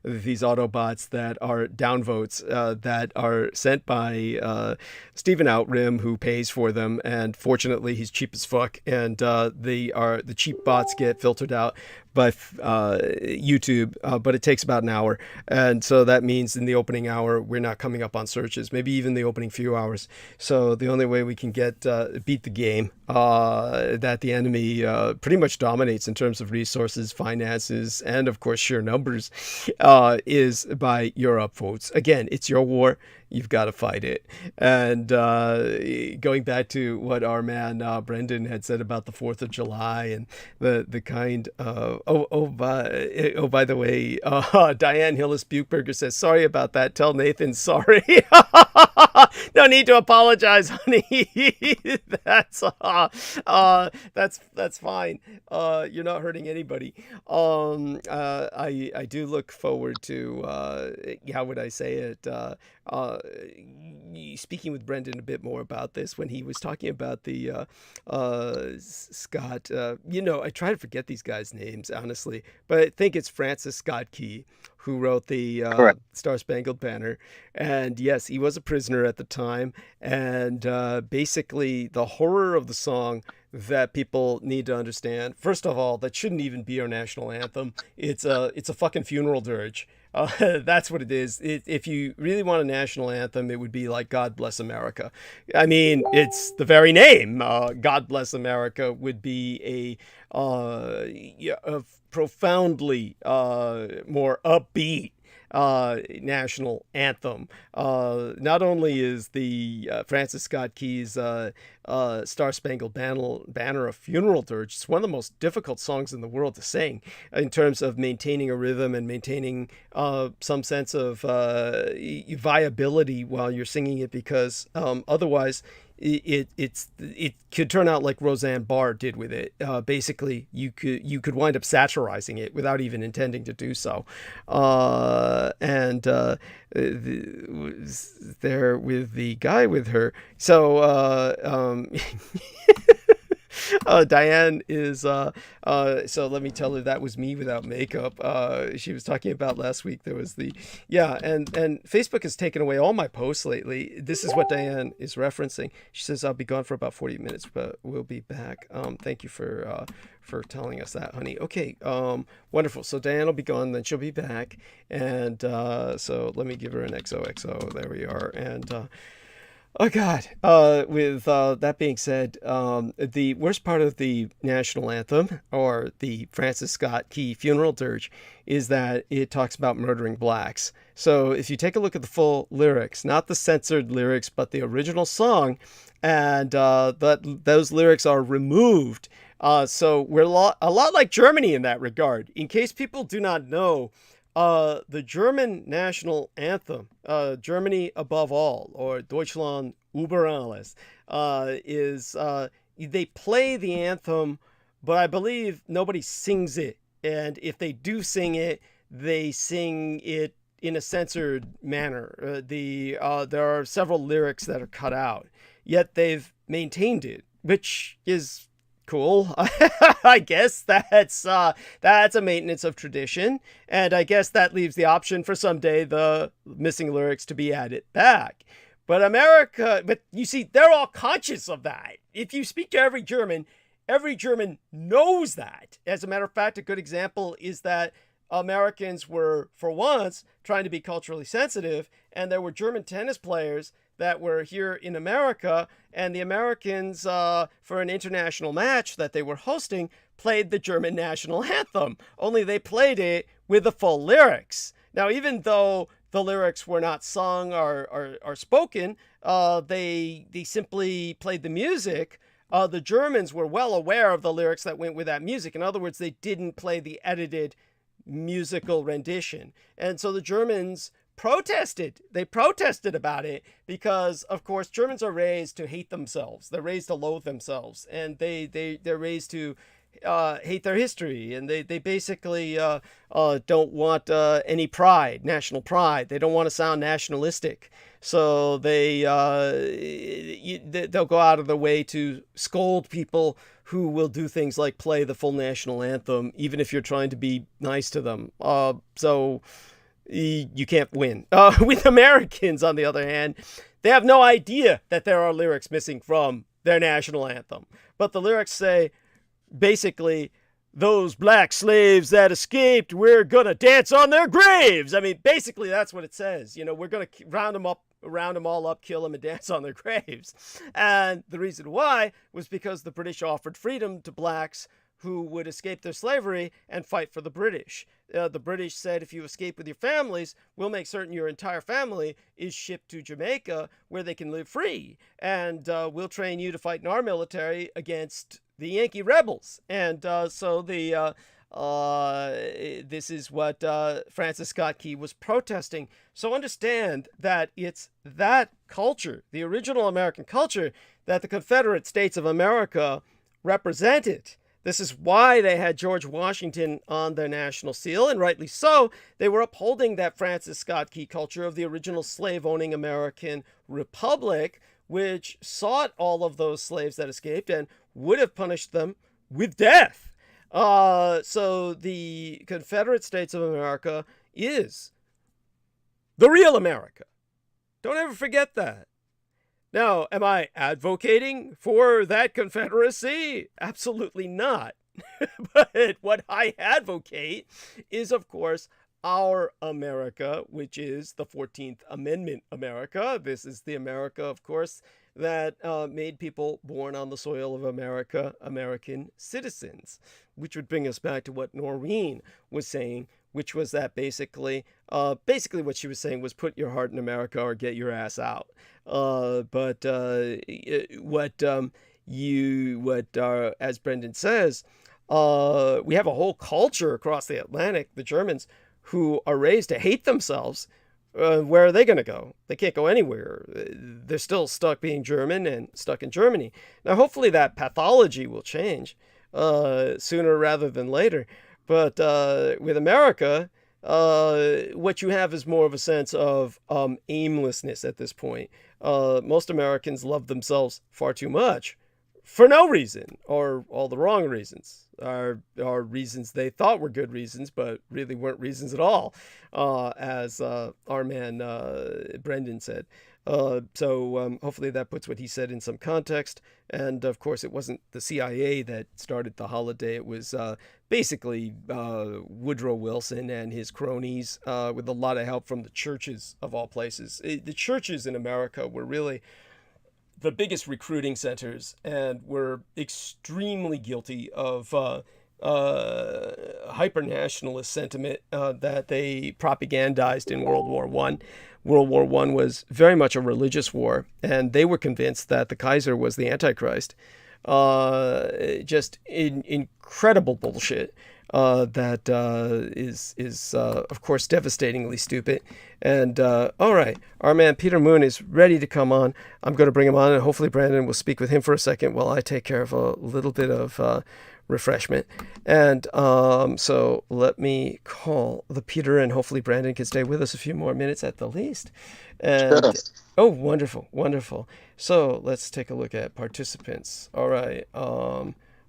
these Autobots that are downvotes that are sent by Stephen Outrim, who pays for them, and fortunately he's cheap as fuck, and the cheap bots get filtered out by YouTube, but it takes about an hour, and so that means in the opening hour we're not coming up on searches, maybe even the opening few hours. So the only way we can beat the game that the enemy pretty much dominates in terms of resources, finances, and of course sheer numbers, is by your upvotes. Again, it's your war. You've got to fight it. And going back to what our man Brendan had said about the 4th of July and the kind of by the way, Diane Hillis Buchberger says, sorry about that. Tell Nathan sorry. No need to apologize, honey. That's fine. You're not hurting anybody. I do look forward to how would I say it? Speaking with Brendan a bit more about this when he was talking about the Scott. I try to forget these guys' names, honestly, but I think it's Francis Scott Key who wrote the Star Spangled Banner. And yes, he was a prisoner at the time. And basically the horror of the song that people need to understand, first of all, that shouldn't even be our national anthem. It's a fucking funeral dirge. That's what it is. If you really want a national anthem, it would be like God Bless America. I mean, it's the very name. God Bless America would be a profoundly more upbeat national anthem. Not only is the Francis Scott Key's Star Spangled Banner a funeral dirge, it's one of the most difficult songs in the world to sing in terms of maintaining a rhythm and maintaining some sense of viability while you're singing it, because otherwise it could turn out like Roseanne Barr did with it. Basically, you could wind up satirizing it without even intending to do so. There with the guy with her. So Diane is so let me tell her that was me without makeup. She was talking about last week there was and Facebook has taken away all my posts lately. This is what Diane is referencing. She says, I'll be gone for about 40 minutes, but we'll be back. Thank you for telling us that, honey. Okay, wonderful. So Diane will be gone, then she'll be back, and so let me give her an XOXO. There we are. And Oh God. With that being said, the worst part of the national anthem, or the Francis Scott Key funeral dirge, is that it talks about murdering blacks. So if you take a look at the full lyrics, not the censored lyrics, but the original song, and those lyrics are removed. So we're a lot like Germany in that regard. In case people do not know, the German national anthem, Germany above all, or Deutschland über alles, is they play the anthem, but I believe nobody sings it. And if they do sing it, they sing it in a censored manner. There are several lyrics that are cut out, yet they've maintained it, which is cool. I guess that's a maintenance of tradition, and I guess that leaves the option for someday the missing lyrics to be added back. But you see, they're all conscious of that. If you speak to every German knows that. As a matter of fact, a good example is that Americans were, for once, trying to be culturally sensitive, and there were German tennis players that were here in America, and the Americans, for an international match that they were hosting, played the German national anthem, only they played it with the full lyrics. Now, even though the lyrics were not sung or spoken, they simply played the music. The Germans were well aware of the lyrics that went with that music. In other words, they didn't play the edited musical rendition. And so the Germans protested. They protested about it because, of course, Germans are raised to hate themselves. They're raised to loathe themselves, and they're raised to hate their history, and they basically don't want any pride, national pride. They don't want to sound nationalistic, so they'll go out of their way to scold people who will do things like play the full national anthem, even if you're trying to be nice to them. So you can't win. With Americans, on the other hand, they have no idea that there are lyrics missing from their national anthem. But the lyrics say, basically, those black slaves that escaped, we're going to dance on their graves. I mean, basically, that's what it says. You know, we're going to round them all up, kill them, and dance on their graves. And the reason why was because the British offered freedom to blacks who would escape their slavery and fight for the British. The British said, if you escape with your families, we'll make certain your entire family is shipped to Jamaica where they can live free. And we'll train you to fight in our military against the Yankee rebels. And so this is what Francis Scott Key was protesting. So understand that it's that culture, the original American culture, that the Confederate States of America represented. This is why they had George Washington on their national seal, and rightly so. They were upholding that Francis Scott Key culture of the original slave-owning American republic, which sought all of those slaves that escaped and would have punished them with death. So the Confederate States of America is the real America. Don't ever forget that. Now, am I advocating for that Confederacy? Absolutely not. But what I advocate is, of course, our America, which is the 14th Amendment America. This is the America, of course, that made people born on the soil of America American citizens, which would bring us back to what Noreen was saying, which was that basically what she was saying was put your heart in America or get your ass out. But as Brendan says, we have a whole culture across the Atlantic, the Germans, who are raised to hate themselves. Where are they going to go? They can't go anywhere. They're still stuck being German and stuck in Germany. Now, hopefully that pathology will change sooner rather than later. But with America, what you have is more of a sense of aimlessness at this point. Most Americans love themselves far too much for no reason, or all the wrong reasons. Are reasons they thought were good reasons, but really weren't reasons at all, as our man Brendan said. So hopefully that puts what he said in some context. And of course, it wasn't the CIA that started the holiday. It was basically Woodrow Wilson and his cronies, with a lot of help from the churches of all places. The churches in America were really the biggest recruiting centers and were extremely guilty of hyper-nationalist sentiment that they propagandized in World War I. World War I was very much a religious war, and they were convinced that the Kaiser was the Antichrist. Just incredible bullshit that is of course, devastatingly stupid. And all right, our man Peter Moon is ready to come on. I'm going to bring him on, and hopefully Brandon will speak with him for a second while I take care of a little bit of refreshment. And so let me call the Peter, and hopefully Brandon can stay with us a few more minutes at the least. And Sure. oh, wonderful, wonderful. So let's take a look at participants. All right.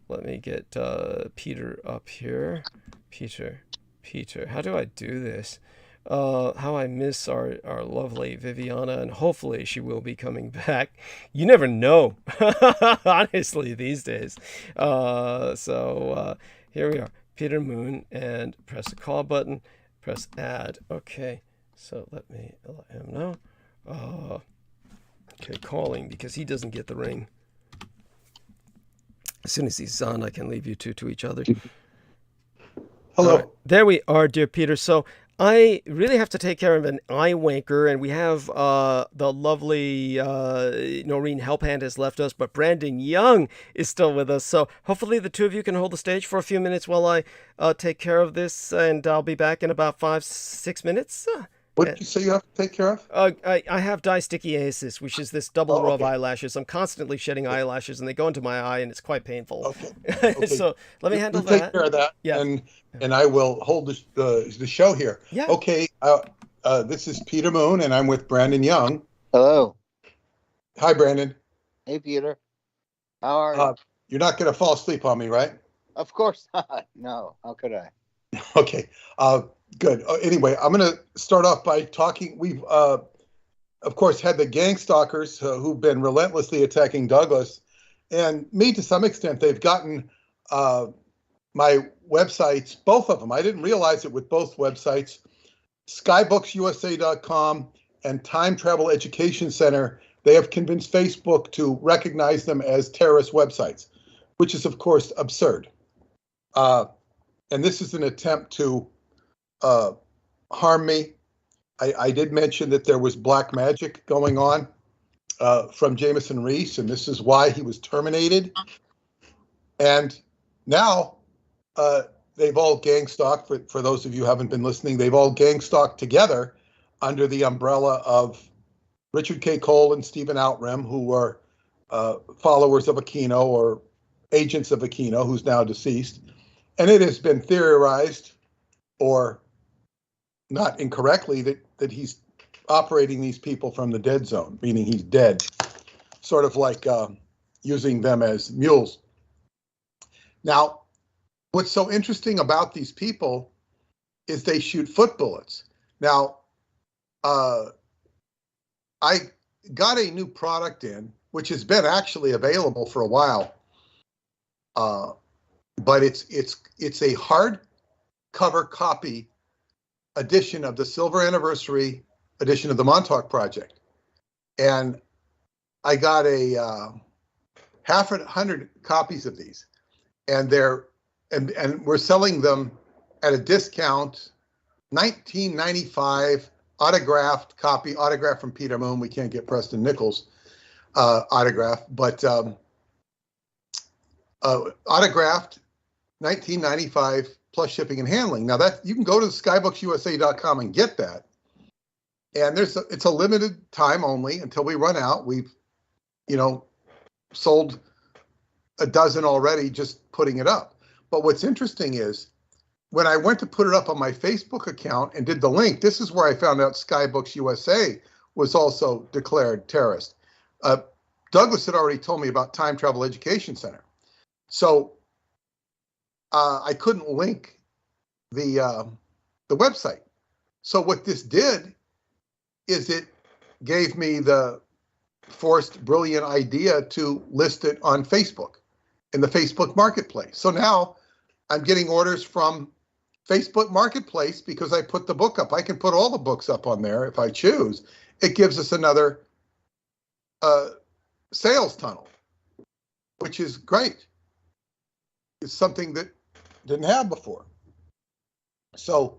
Let me get Peter up here. Peter. How do I do this? How I miss our lovely Viviana, and hopefully she will be coming back. You never know, honestly, these days. So here we are, Peter Moon, and press the call button, press add. Okay, so let me let him know. Okay, calling, because he doesn't get the ring. As soon as he's on, I can leave you two to each other. Hello. Right, there we are, dear Peter. So I really have to take care of an eye wanker, and we have the lovely Noreen Helphand has left us, but Brandon Young is still with us. So hopefully the two of you can hold the stage for a few minutes while I take care of this, and I'll be back in about 5-6 minutes. What did you say you have to take care of? I have distichiasis, which is this double row of eyelashes. I'm constantly shedding eyelashes, and they go into my eye, and it's quite painful. Okay. So let me handle We'll that. take care of that. Yeah. And I will hold the show here. Yeah. Okay. This is Peter Moon, and I'm with Brandon Young. Hello. Hi, Brandon. Hey, Peter. How are you? You're not going to fall asleep on me, right? Of course not. No. How could I? Okay. Good. Anyway, I'm going to start off by talking. We've, of course, had the gang stalkers who've been relentlessly attacking Douglas, and me to some extent. They've gotten my websites, both of them. I didn't realize it with both websites, skybooks.usa.com and Time Travel Education Center. They have convinced Facebook to recognize them as terrorist websites, which is, of course, absurd. And this is an attempt to harm me. I did mention that there was black magic going on from Jameson Reese, and this is why he was terminated. And now they've all gang stalked, for those of you who haven't been listening, they've all gang stalked together under the umbrella of Richard K. Cole and Stephen Outram, who were followers of Aquino or agents of Aquino, who's now deceased. And it has been theorized, or not incorrectly, that he's operating these people from the dead zone, meaning he's dead, sort of like using them as mules. Now, what's so interesting about these people is they shoot foot bullets. Now, I got a new product in, which has been actually available for a while, but it's a hardcover copy edition of the Silver Anniversary edition of the Montauk Project, and I got a 100 copies of these, and we're selling them at a discount, $19.95, autographed copy, autograph from Peter Moon. We can't get Preston Nichols autograph, but autographed, $19.95 plus shipping and handling. Now that you can go to skybooks.usa.com and get that. And it's a limited time only until we run out. We've, sold a dozen already just putting it up. But what's interesting is when I went to put it up on my Facebook account and did the link, this is where I found out Skybooks USA was also declared terrorist. Douglas had already told me about Time Travel Education Center. So I couldn't link the website. So what this did is it gave me the forced, brilliant idea to list it on Facebook in the Facebook Marketplace. So now I'm getting orders from Facebook Marketplace because I put the book up. I can put all the books up on there if I choose. It gives us another sales tunnel, which is great. It's something that didn't have before. So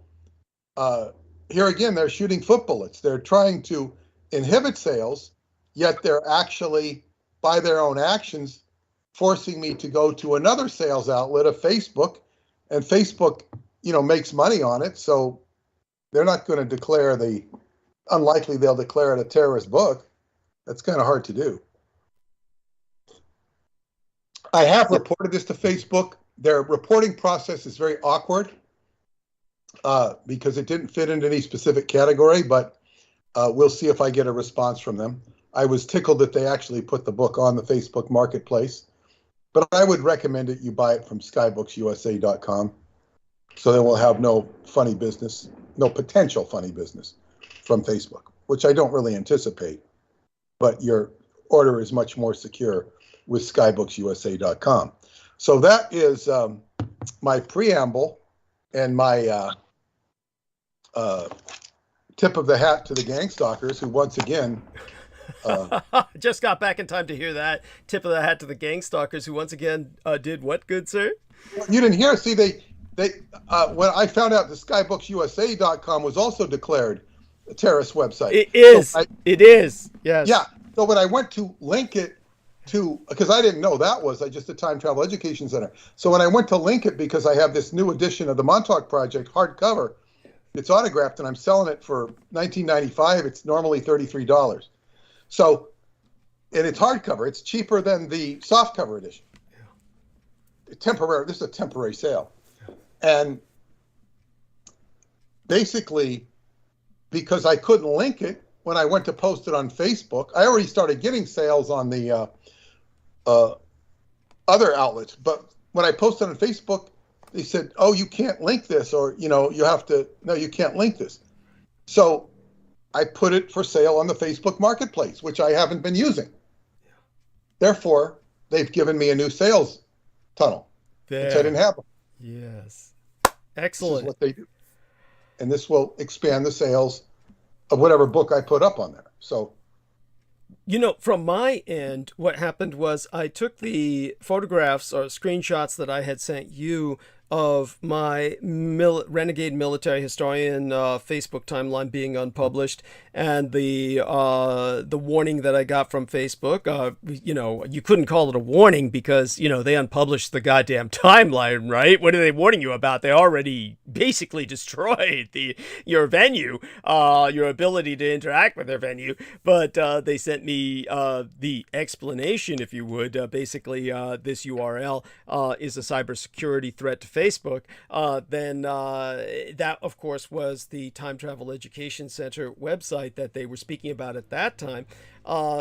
here again, they're shooting foot bullets. They're trying to inhibit sales, yet they're actually, by their own actions, forcing me to go to another sales outlet of Facebook, and Facebook, makes money on it. So they're not going to declare unlikely they'll declare it a terrorist book. That's kind of hard to do. I have reported this to Facebook. Their reporting process is very awkward because it didn't fit into any specific category, but we'll see if I get a response from them. I was tickled that they actually put the book on the Facebook marketplace, but I would recommend that you buy it from skybooks.usa.com, so they will have no funny business, no potential funny business from Facebook, which I don't really anticipate, but your order is much more secure with skybooks.usa.com. So that is my preamble and my tip of the hat to the gang stalkers, who once again just got back in time to hear that. Tip of the hat to the gang stalkers, who once again did what, good sir? You didn't hear. See, they when I found out the skybooks.usa.com was also declared a terrorist website. It is. It is. Yes. Yeah. So when I went to link it to, because I didn't know that was, I just a Time Travel Education Center. So when I went to link it, because I have this new edition of the Montauk Project hardcover, it's autographed and I'm selling it for $19.95. It's normally $33. So, and it's hardcover. It's cheaper than the softcover edition. Temporary. This is a temporary sale. And basically, because I couldn't link it when I went to post it on Facebook, I already started getting sales on the other outlets. But when I posted on Facebook, they said, oh, you can't link this, or, you have to, no, you can't link this. So I put it for sale on the Facebook marketplace, which I haven't been using. Therefore, they've given me a new sales tunnel, which I didn't have. Yes. Excellent. This is what they do. And this will expand the sales of whatever book I put up on there. So, from my end, what happened was I took the photographs or screenshots that I had sent you of my renegade military historian Facebook timeline being unpublished, and the warning that I got from Facebook. You couldn't call it a warning because they unpublished the goddamn timeline, right? What are they warning you about? They already basically destroyed your venue, your ability to interact with their venue. But they sent me the explanation, if you would. Basically, this URL is a cybersecurity threat to Facebook. Then that, of course, was the Time Travel Education Center website that they were speaking about at that time.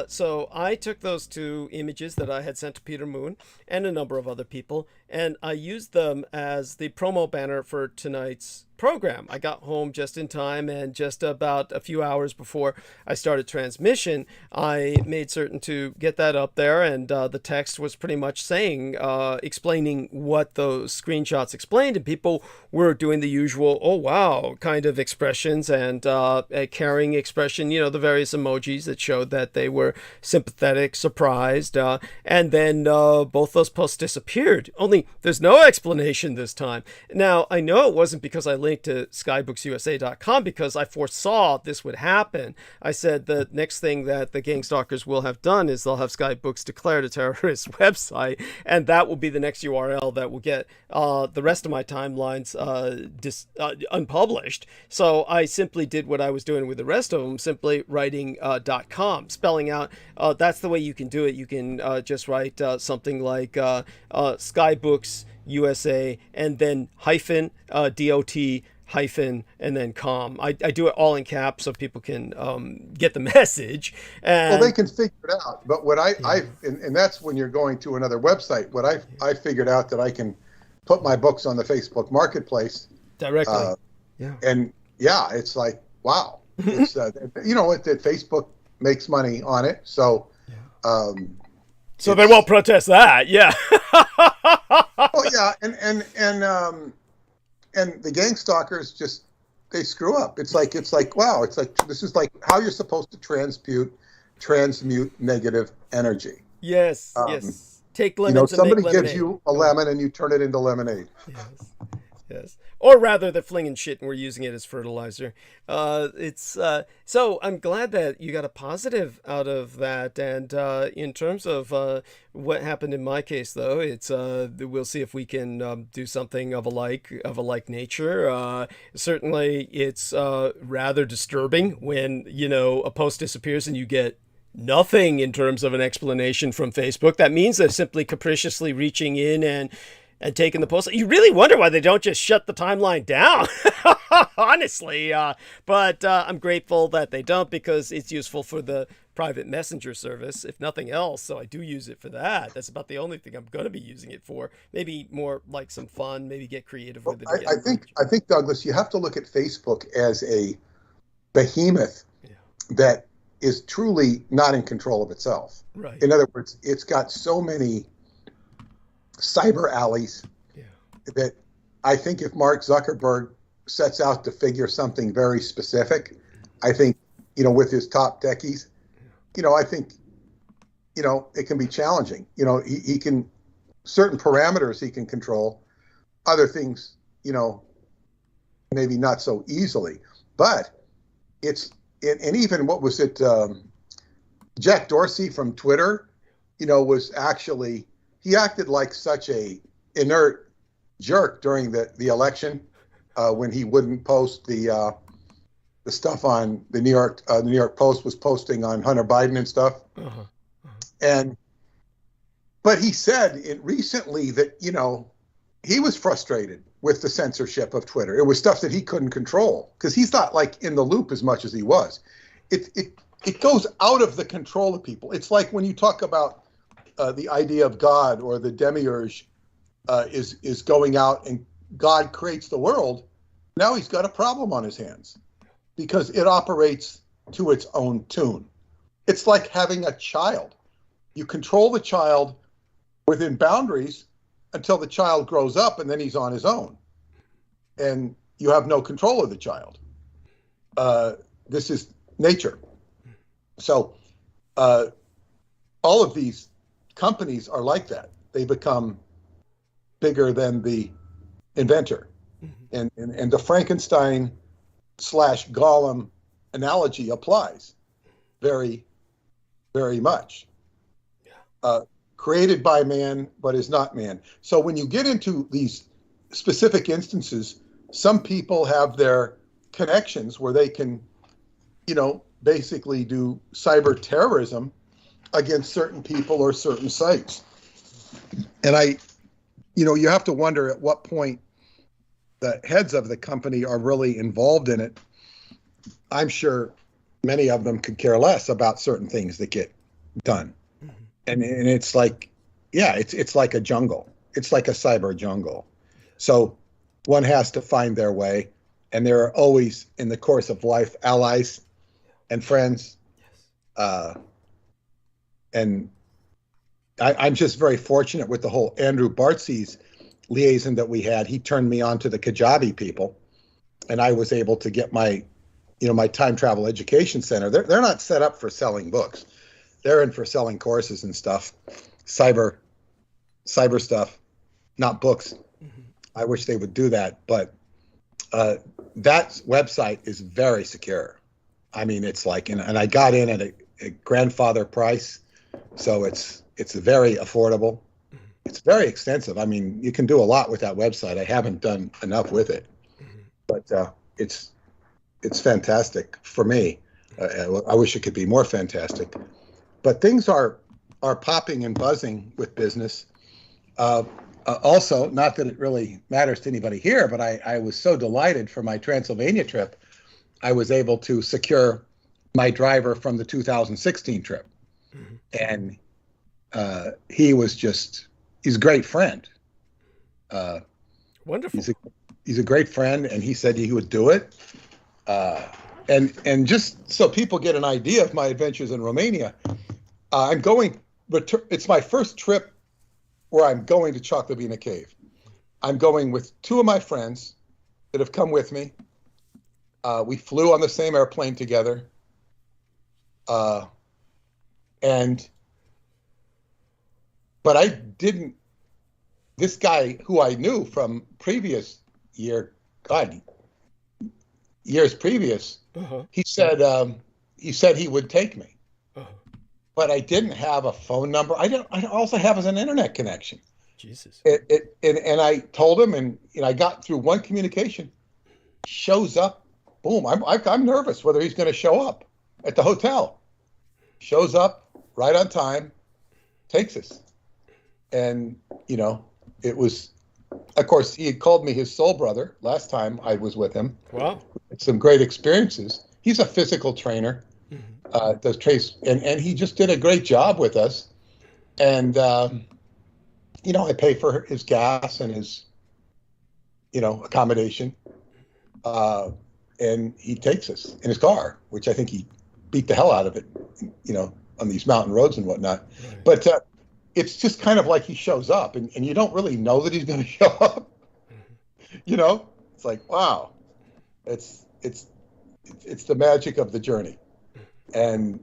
So I took those two images that I had sent to Peter Moon and a number of other people, and I used them as the promo banner for tonight's program. I got home just in time, and just about a few hours before I started transmission, I made certain to get that up there, and the text was pretty much saying, explaining what those screenshots explained, and people were doing the usual, oh wow, kind of expressions, and a carrying expression, the various emojis that showed that they were sympathetic, surprised, and then both those posts disappeared. Only there's no explanation this time. Now, I know it wasn't because I linked to skybooks.usa.com, because I foresaw this would happen. I said the next thing that the gang stalkers will have done is they'll have Skybooks declared a terrorist website, and that will be the next URL that will get the rest of my timelines unpublished. So I simply did what I was doing with the rest of them, simply writing .com, spelling out, that's the way you can do it. You can just write something like Skybooks USA and then hyphen DOT hyphen and then com. I do it all in caps so people can get the message. And, well, they can figure it out. But what and that's when you're going to another website. What I figured out that I can put my books on the Facebook marketplace directly. And yeah, it's like, wow. It's that Facebook makes money on it. So so they won't protest that. Yeah. Oh yeah, and the gang stalkers just, they screw up. It's like wow, it's like, this is like how you're supposed to transmute negative energy. Yes, Um, yes. Take lemons and make somebody lemonade. gives you a lemon and you turn it into lemonade. Yes, yes. Or rather, they're flinging shit and we're using it as fertilizer. So I'm glad that you got a positive out of that. And in terms of what happened in my case, though, it's we'll see if we can do something of a like nature. Certainly, it's rather disturbing when a post disappears and you get nothing in terms of an explanation from Facebook. That means they're simply capriciously reaching in and taking the post. You really wonder why they don't just shut the timeline down, honestly. But I'm grateful that they don't, because it's useful for the private messenger service, if nothing else. So I do use it for that. That's about the only thing I'm going to be using it for. Maybe more like some fun, maybe get creative with it. I think, Douglas, you have to look at Facebook as a behemoth that is truly not in control of itself. Right. In other words, it's got so many cyber alleys that I think if Mark Zuckerberg sets out to figure something very specific, I think, with his top techies, I think, it can be challenging. He can, certain parameters he can control, other things, maybe not so easily. But and even what was it, Jack Dorsey from Twitter, was actually, he acted like such a inert jerk during the election when he wouldn't post the stuff on the New York Post was posting on Hunter Biden and stuff. But he said recently that, he was frustrated with the censorship of Twitter. It was stuff that he couldn't control because he's not like in the loop as much as he was. It goes out of the control of people. It's like when you talk about the idea of God or the demiurge is going out and God creates the world. Now he's got a problem on his hands because it operates to its own tune. It's like having a child. You control the child within boundaries until the child grows up and then he's on his own. And you have no control of the child. This is nature. So all of these companies are like that. They become bigger than the inventor. And the Frankenstein / Golem analogy applies very, very much. Created by man, but is not man. So when you get into these specific instances, some people have their connections where they can, basically do cyber terrorism against certain people or certain sites. And you have to wonder at what point the heads of the company are really involved in it. I'm sure many of them could care less about certain things that get done. And it's like, it's like a jungle. It's like a cyber jungle. So one has to find their way. And there are always, in the course of life, allies and friends. And I'm just very fortunate with the whole Andrew Bartzi's liaison that we had. He turned me on to the Kajabi people. And I was able to get my time travel education center. They're not set up for selling books. They're in for selling courses and stuff, cyber stuff, not books. I wish they would do that, but that website is very secure. I mean, it's like, and I got in at a grandfather price, so it's very affordable. It's very extensive. I mean, you can do a lot with that website. I haven't done enough with it, but it's fantastic for me. I wish it could be more fantastic. But things are popping and buzzing with business. Also, not that it really matters to anybody here, but I was so delighted for my Transylvania trip. I was able to secure my driver from the 2016 trip. And he's a great friend. Wonderful. He's a great friend, and he said he would do it. And just so people get an idea of my adventures in Romania, it's my first trip where I'm going to Choclovina Cave. I'm going with two of my friends that have come with me. We flew on the same airplane together. And but I didn't. This guy who I knew from previous year, God, years previous, he said he would take me, but I didn't have a phone number. I also have as an internet connection. Jesus. And I told him, and I got through one communication. Shows up, boom. I'm nervous whether he's going to show up at the hotel. Shows up right on time, takes us, and it was. Of course, he had called me his soul brother last time I was with him. Wow. Some great experiences. He's a physical trainer, does trace, and he just did a great job with us. And, I pay for his gas and his, accommodation. And he takes us in his car, which I think he beat the hell out of it, on these mountain roads and whatnot. Right. But, it's just kind of like he shows up, and you don't really know that he's going to show up. It's like, wow, it's the magic of the journey, and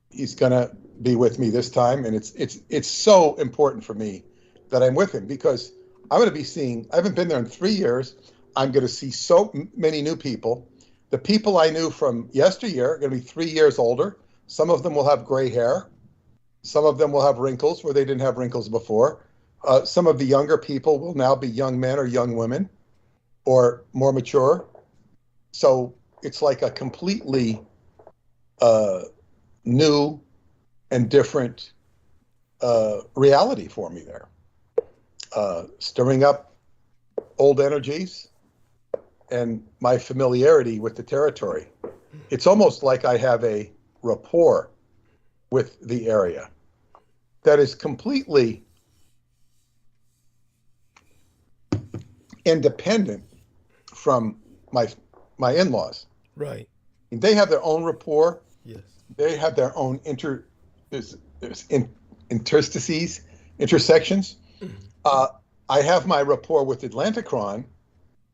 he's going to be with me this time, and it's so important for me that I'm with him, because I'm going to be seeing. I haven't been there in 3 years. I'm going to see so many new people. The people I knew from yesteryear are going to be 3 years older. Some of them will have gray hair. Some of them will have wrinkles where they didn't have wrinkles before. Some of the younger people will now be young men or young women or more mature. So it's like a completely new and different reality for me there. Stirring up old energies and my familiarity with the territory. It's almost like I have a rapport with the area that is completely independent from my in-laws. Right. And they have their own rapport. Yes. They have their own intersections. I have my rapport with LENA CRANE,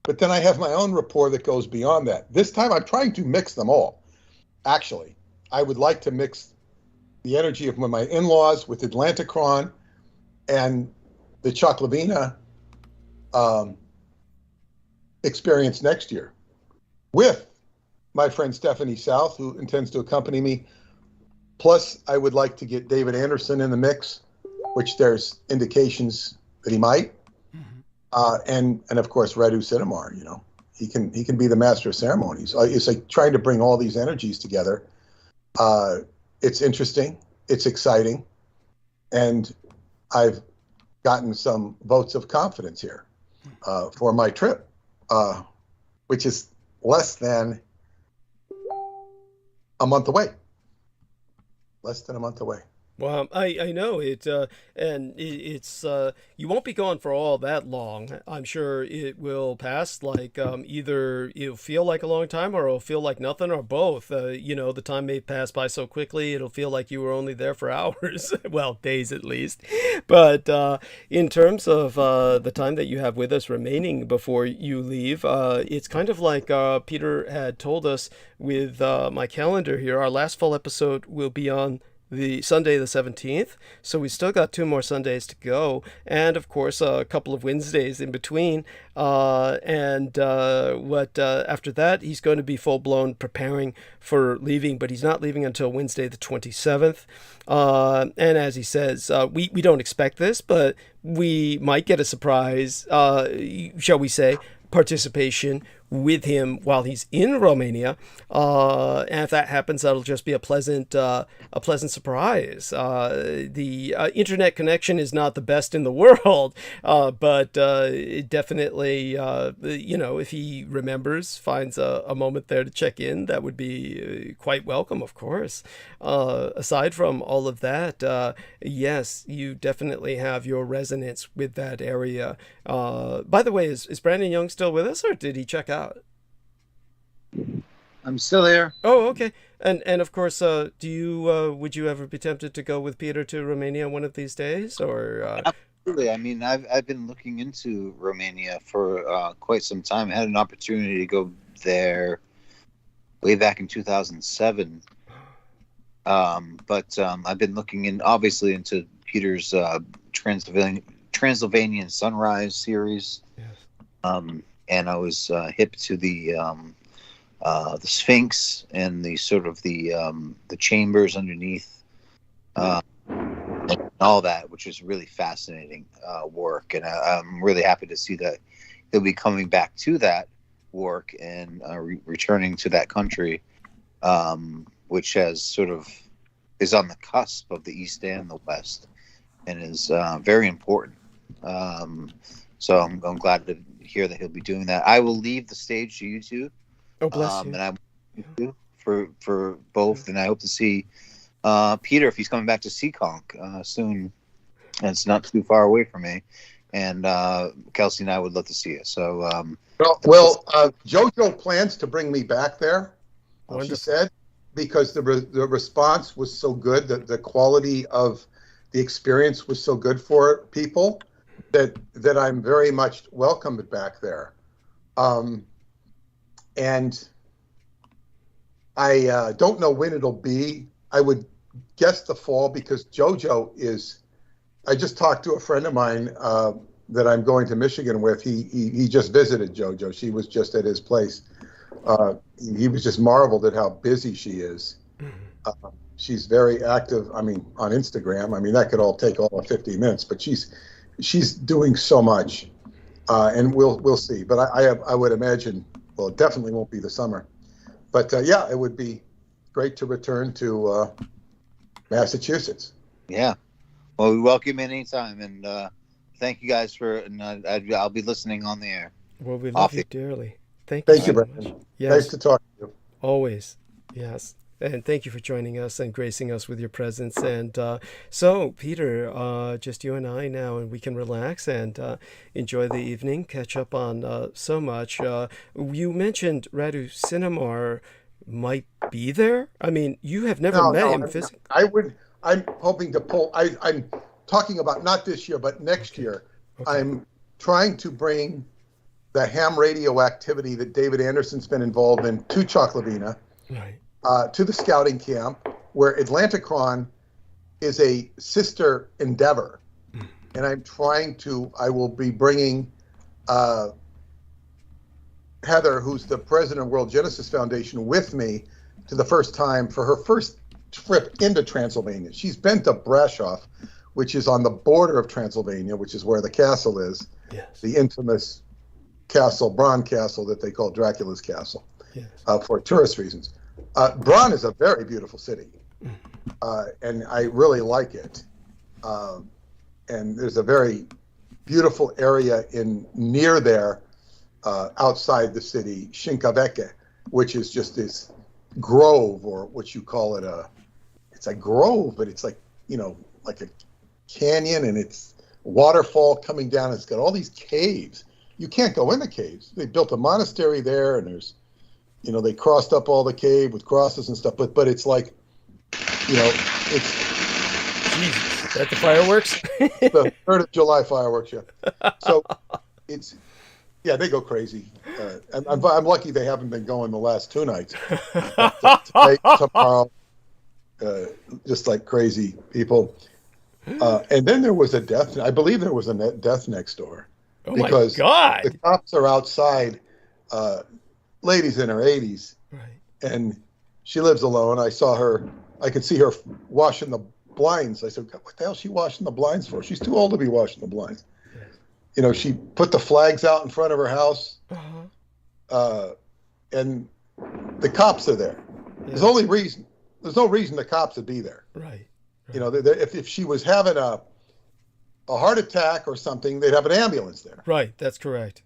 but then I have my own rapport that goes beyond that. This time I'm trying to mix them all. Actually, I would like to mix the energy of my in-laws with LENA CRANE and the Choclavina experience next year with my friend Stephanie South, who intends to accompany me. Plus, I would like to get David Anderson in the mix, which there's indications that he might. And of course, Radu Sidamar, he can be the master of ceremonies. It's like trying to bring all these energies together. It's interesting, it's exciting, and I've gotten some votes of confidence here for my trip, which is less than a month away. Less than a month away. Well, I know it, and it's you won't be gone for all that long. I'm sure it will pass like either it'll feel like a long time or it'll feel like nothing, or both. The time may pass by so quickly it'll feel like you were only there for hours, well, days at least. But in terms of the time that you have with us remaining before you leave, it's kind of like Peter had told us with my calendar here. Our last full episode will be on the Sunday the 17th, so we still got 2 more Sundays to go, and of course a couple of Wednesdays in between, and after that he's going to be full-blown preparing for leaving, but he's not leaving until Wednesday the 27th, and as he says, we don't expect this, but we might get a surprise, shall we say, participation with him while he's in Romania, and if that happens, that'll just be a pleasant surprise. The internet connection is not the best in the world, but it definitely, if he remembers, finds a moment there to check in, that would be quite welcome, of course. Aside from all of that, yes, you definitely have your resonance with that area. By the way, is Brandon Young still with us, or did he check out? I'm still here. Oh, okay. And of course, would you ever be tempted to go with Peter to Romania one of these days, or? Absolutely. I mean, I've been looking into Romania for quite some time. I had an opportunity to go there way back in 2007. But I've been looking obviously into Peter's Transylvanian Sunrise series. Yes. And I was hip to the Sphinx and the sort of the chambers underneath, and all that, which is really fascinating work. And I'm really happy to see that he'll be coming back to that work and returning to that country, which has sort of is on the cusp of the East and the West, and is very important. So I'm glad to hear that he'll be doing that. I will leave the stage to you two. Oh, bless you. And I will for both, and I hope to see Peter if he's coming back to Seekonk soon. And it's not too far away from me. And Kelsey and I would love to see it. So JoJo plans to bring me back there. She said, because the response was so good, that the quality of the experience was so good for people that I'm very much welcomed back there. And I don't know when it'll be. I would guess the fall, because JoJo is. I just talked to a friend of mine that I'm going to Michigan with. He just visited JoJo. She was just at his place. He was just marveled at how busy she is. She's very active. I mean, on Instagram. I mean, that could all take all of 50 minutes, but she's doing so much, and we'll see. But I would imagine, well, it definitely won't be the summer. But yeah, it would be great to return to Massachusetts. Yeah. Well, we welcome you anytime, and thank you guys for. And I'll be listening on the air. Well, we love you dearly. Thank you, so Brendan. much. Yes. Nice to talk to you. Always. Yes. And thank you for joining us and gracing us with your presence. And so, Peter, just you and I now, and we can relax and enjoy the evening, catch up on so much. You mentioned Radu Cinemar might be there. I mean, you have never met him physically. I'm hoping to pull. I'm talking about not this year, but next year. Okay. I'm trying to bring the ham radio activity that David Anderson's been involved in to Choclavina. Right. To the scouting camp, where Atlanticron is a sister endeavor. And I will be bringing Heather, who's the president of World Genesis Foundation, with me to the first time for her first trip into Transylvania. She's been to Brasov, which is on the border of Transylvania, which is where the castle is. Yes. The infamous castle, Bron Castle, that they call Dracula's castle. Yes. For tourist reasons. Bron is a very beautiful city, and I really like it. And there's a very beautiful area near there, outside the city, Shinkaveke, which is just this grove, or what you call it, it's a grove, but it's like, like a canyon, and it's waterfall coming down. It's got all these caves. You can't go in the caves. They built a monastery there, and there's, they crossed up all the cave with crosses and stuff, but it's like, it's... Jesus, that the fireworks? The 3rd of July fireworks, yeah. So it's, yeah, they go crazy. I'm lucky they haven't been going the last 2 nights. Today, tomorrow, just like crazy people. And then there was a death. I believe there was a death next door. Oh my God! The cops are outside. Lady's in her 80s, right? And she lives alone. I could see her washing the blinds. I said, what the hell is she washing the blinds for? She's too old to be washing the blinds. Yeah. She put the flags out in front of her house, and the cops are there. Yeah. There's no reason the cops would be there. Right. If she was having a heart attack or something, they'd have an ambulance there. Right, that's correct.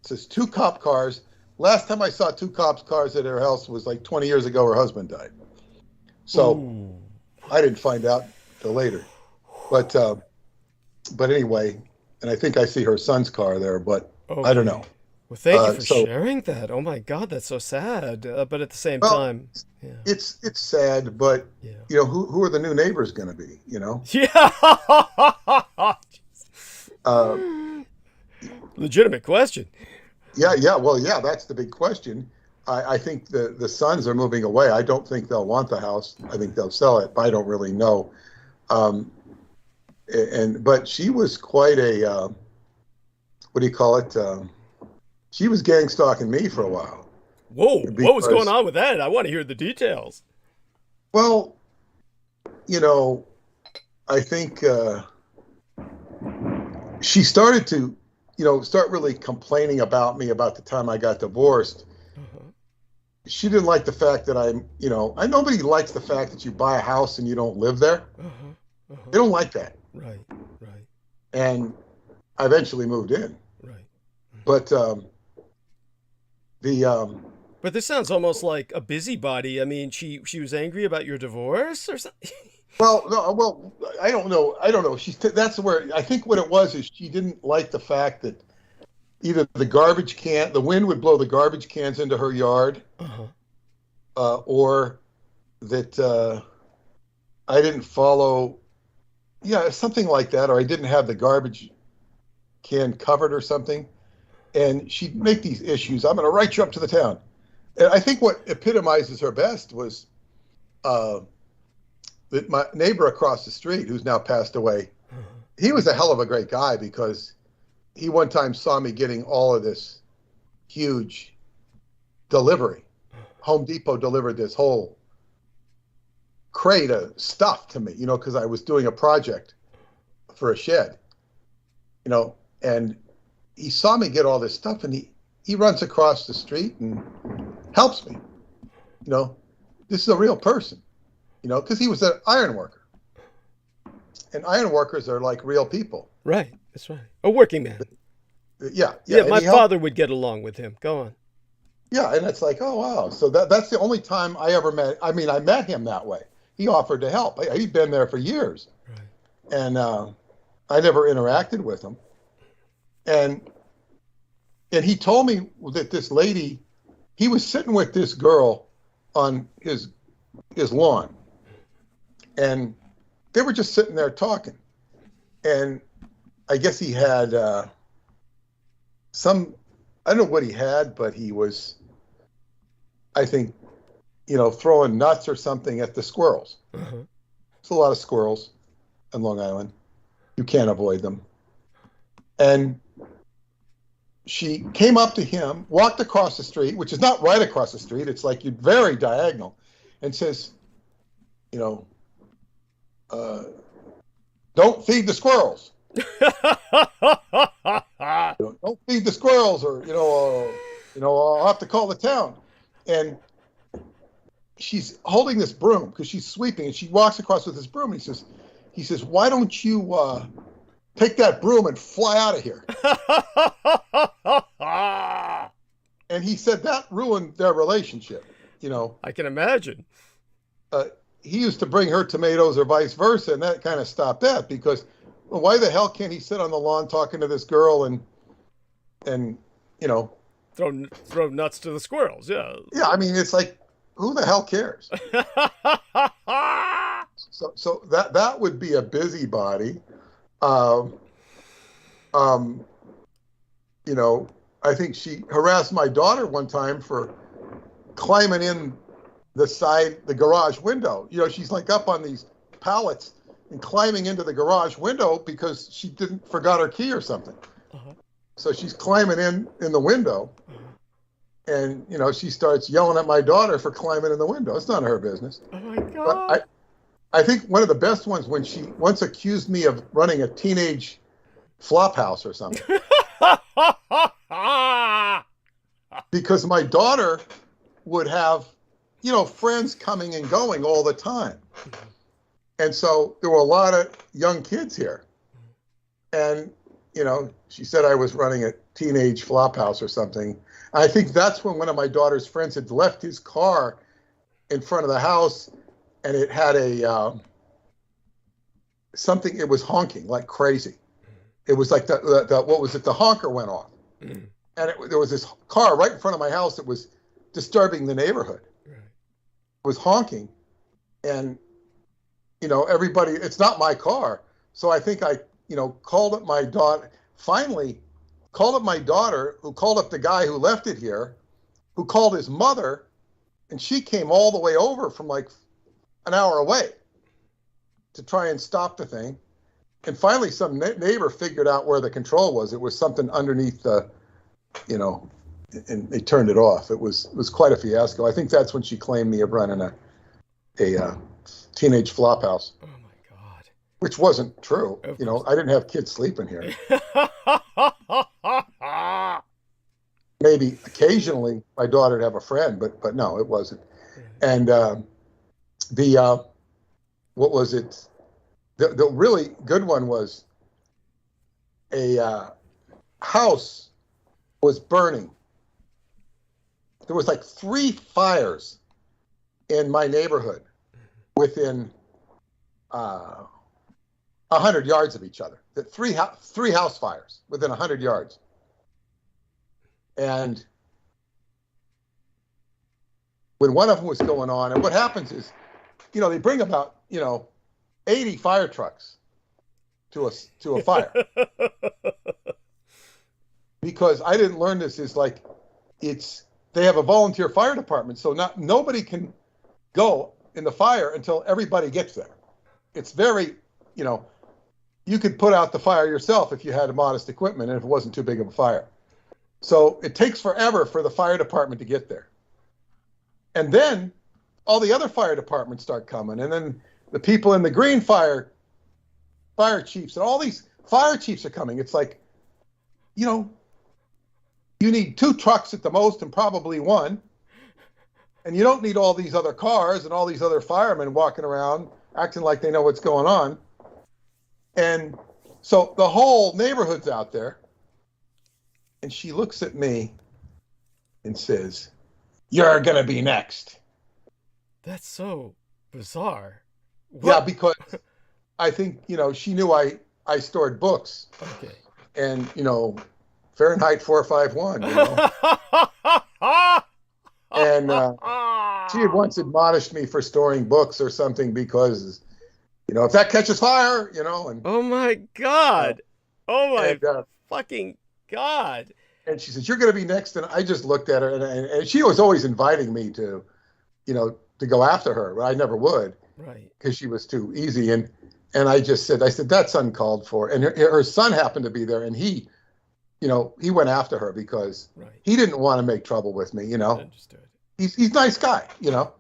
So it's 2 cop cars. Last time I saw 2 cops' cars at her house was like 20 years ago. Her husband died. So ooh. I didn't find out till later. But anyway, and I think I see her son's car there, but okay. I don't know. Well, thank you for sharing that. Oh my God, that's so sad. But at the same time, yeah. It's sad, but yeah. Who are the new neighbors going to be? Yeah. Legitimate question. Yeah. Well, yeah, that's the big question. I think the sons are moving away. I don't think they'll want the house. I think they'll sell it, but I don't really know. but she was quite a, what do you call it? She was gang stalking me for a while. Whoa, what was going on with that? I want to hear the details. Well, you know, I think she started to, you know, start really complaining about me about the time I got divorced. She didn't like the fact that I'm, you know, nobody likes the fact that you buy a house and you don't live there. They don't like that. Right. And I eventually moved in. Right. But but this sounds almost like a busybody. I mean, she was angry about your divorce or something. Well, no, well, I don't know. That's where I think what it was is she didn't like the fact that either the wind would blow the garbage cans into her yard, or that I didn't follow, something like that, or I didn't have the garbage can covered or something. And she'd make these issues. I'm going to write you up to the town. And I think what epitomizes her best was that my neighbor across the street, who's now passed away, he was a hell of a great guy, because he one time saw me getting all of this huge delivery. Home Depot delivered this whole crate of stuff to me, because I was doing a project for a shed, and he saw me get all this stuff, and he runs across the street and helps me. This is a real person, because he was an iron worker. And iron workers are like real people. Right, that's right. A working man. Yeah. My father would get along with him. Go on. Yeah, and it's like, oh, wow. So that's the only time I ever met. I mean, I met him that way. He offered to help. He'd been there for years. Right. And I never interacted with him. And he told me that this lady, he was sitting with this girl on his lawn. And they were just sitting there talking. And I guess he had I don't know what he had, but he was, I think, throwing nuts or something at the squirrels. There's a lot of squirrels in Long Island. You can't avoid them. And she came up to him, walked across the street, which is not right across the street. It's like you're very diagonal, and says, don't feed the squirrels. Don't feed the squirrels, or I'll have to call the town. And she's holding this broom because she's sweeping, and she walks across with this broom. And he says, why don't you take that broom and fly out of here? And he said that ruined their relationship. I can imagine. He used to bring her tomatoes or vice versa, and that kind of stopped that, because why the hell can't he sit on the lawn talking to this girl and throw nuts to the squirrels? Yeah. Yeah, I mean, it's like, who the hell cares? So that would be a busybody. I think she harassed my daughter one time for climbing in the garage window. She's like up on these pallets and climbing into the garage window because she forgot her key or something. So she's climbing in the window, and she starts yelling at my daughter for climbing in the window. It's none of her business. Oh my God. But I think one of the best ones, when she once accused me of running a teenage flop house or something. Because my daughter would have friends coming and going all the time. And so there were a lot of young kids here. And, she said I was running a teenage flop house or something. I think that's when one of my daughter's friends had left his car in front of the house, and it had it was honking like crazy. It was like the honker went off. And there was this car right in front of my house that was disturbing the neighborhood. It was honking, and everybody, it's not my car. So I think I called up my daughter, finally called up my daughter, who called up the guy who left it here, who called his mother, and she came all the way over from like an hour away to try and stop the thing. and finally some neighbor figured out where the control was. It was something underneath the, you know, and they turned it off. It was quite a fiasco. I think that's when she claimed me of running a teenage flop house. Oh my God. Which wasn't true. You know, I didn't have kids sleeping here. Maybe occasionally my daughter would have a friend, but no, it wasn't. And what was it? The really good one was a house was burning. There was like 3 fires in my neighborhood within 100 yards of each other. Three house fires within 100 yards. And when one of them was going on, and what happens is, you know, they bring about, you know, 80 fire trucks to a fire. Because I didn't learn this, is like, they have a volunteer fire department, so nobody can go in the fire until everybody gets there. It's very, you know, you could put out the fire yourself if you had modest equipment and if it wasn't too big of a fire. So it takes forever for the fire department to get there. And then all the other fire departments start coming, and then the people in the green fire chiefs, and all these fire chiefs are coming. It's like, you know, you need 2 trucks at the most and probably 1. And you don't need all these other cars and all these other firemen walking around acting like they know what's going on. And so the whole neighborhood's out there. And she looks at me and says, "You're going to be next." That's so bizarre. What? Yeah, because I think, you know, she knew I stored books. Okay. And, you know, Fahrenheit 451, you know. And she had once admonished me for storing books or something because, you know, if that catches fire, you know. And oh my God. Oh my fucking God. And she said, "You're going to be next." And I just looked at her, and she was always inviting me to, you know, to go after her, but I never would. Right. Because she was too easy. And I said, that's uncalled for. And her son happened to be there, and he, you know, he went after her because he didn't want to make trouble with me, you know. Understood. He's a nice guy, you know,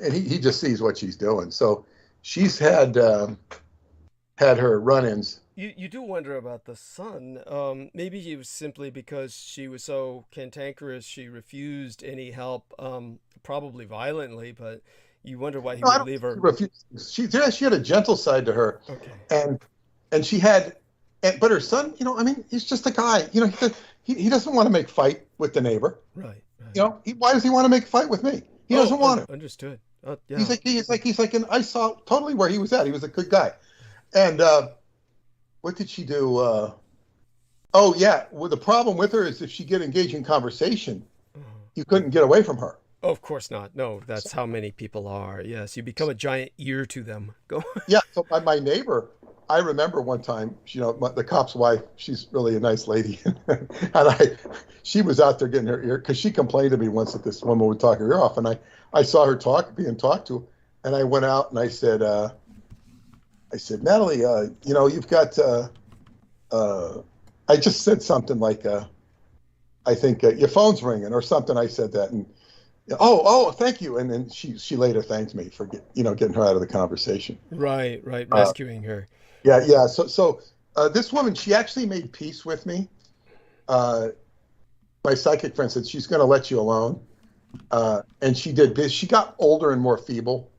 and he just sees what she's doing. So she's had her run-ins. You do wonder about the son. Maybe it was simply because she was so cantankerous, she refused any help, probably violently, but you wonder why he would leave her. She had a gentle side to her. Okay. And she had, but her son, you know, I mean, he's just a guy, you know, he doesn't want to make fight with the neighbor. Right. You know, why does he want to make a fight with me? He doesn't want to. Understood. Yeah. He's like, and I saw totally where he was at. He was a good guy. And what did she do? Oh yeah. Well, the problem with her is if she get engaged in conversation, you couldn't get away from her. Oh, of course not. No, that's how many people are. Yes, you become a giant ear to them. Go. Yeah. So my neighbor, I remember one time, you know, the cop's wife, she's really a nice lady. And she was out there getting her ear, because she complained to me once that this woman would talk her ear off. And I saw her being talked to. And I went out and I said, "Natalie, you know, you've got, I just said something like, I think your phone's ringing or something." I said that. And, oh, thank you. And then she later thanked me for, getting her out of the conversation. Right. Rescuing her. Yeah. So this woman, she actually made peace with me. My psychic friend said she's going to let you alone. And she did. She got older and more feeble.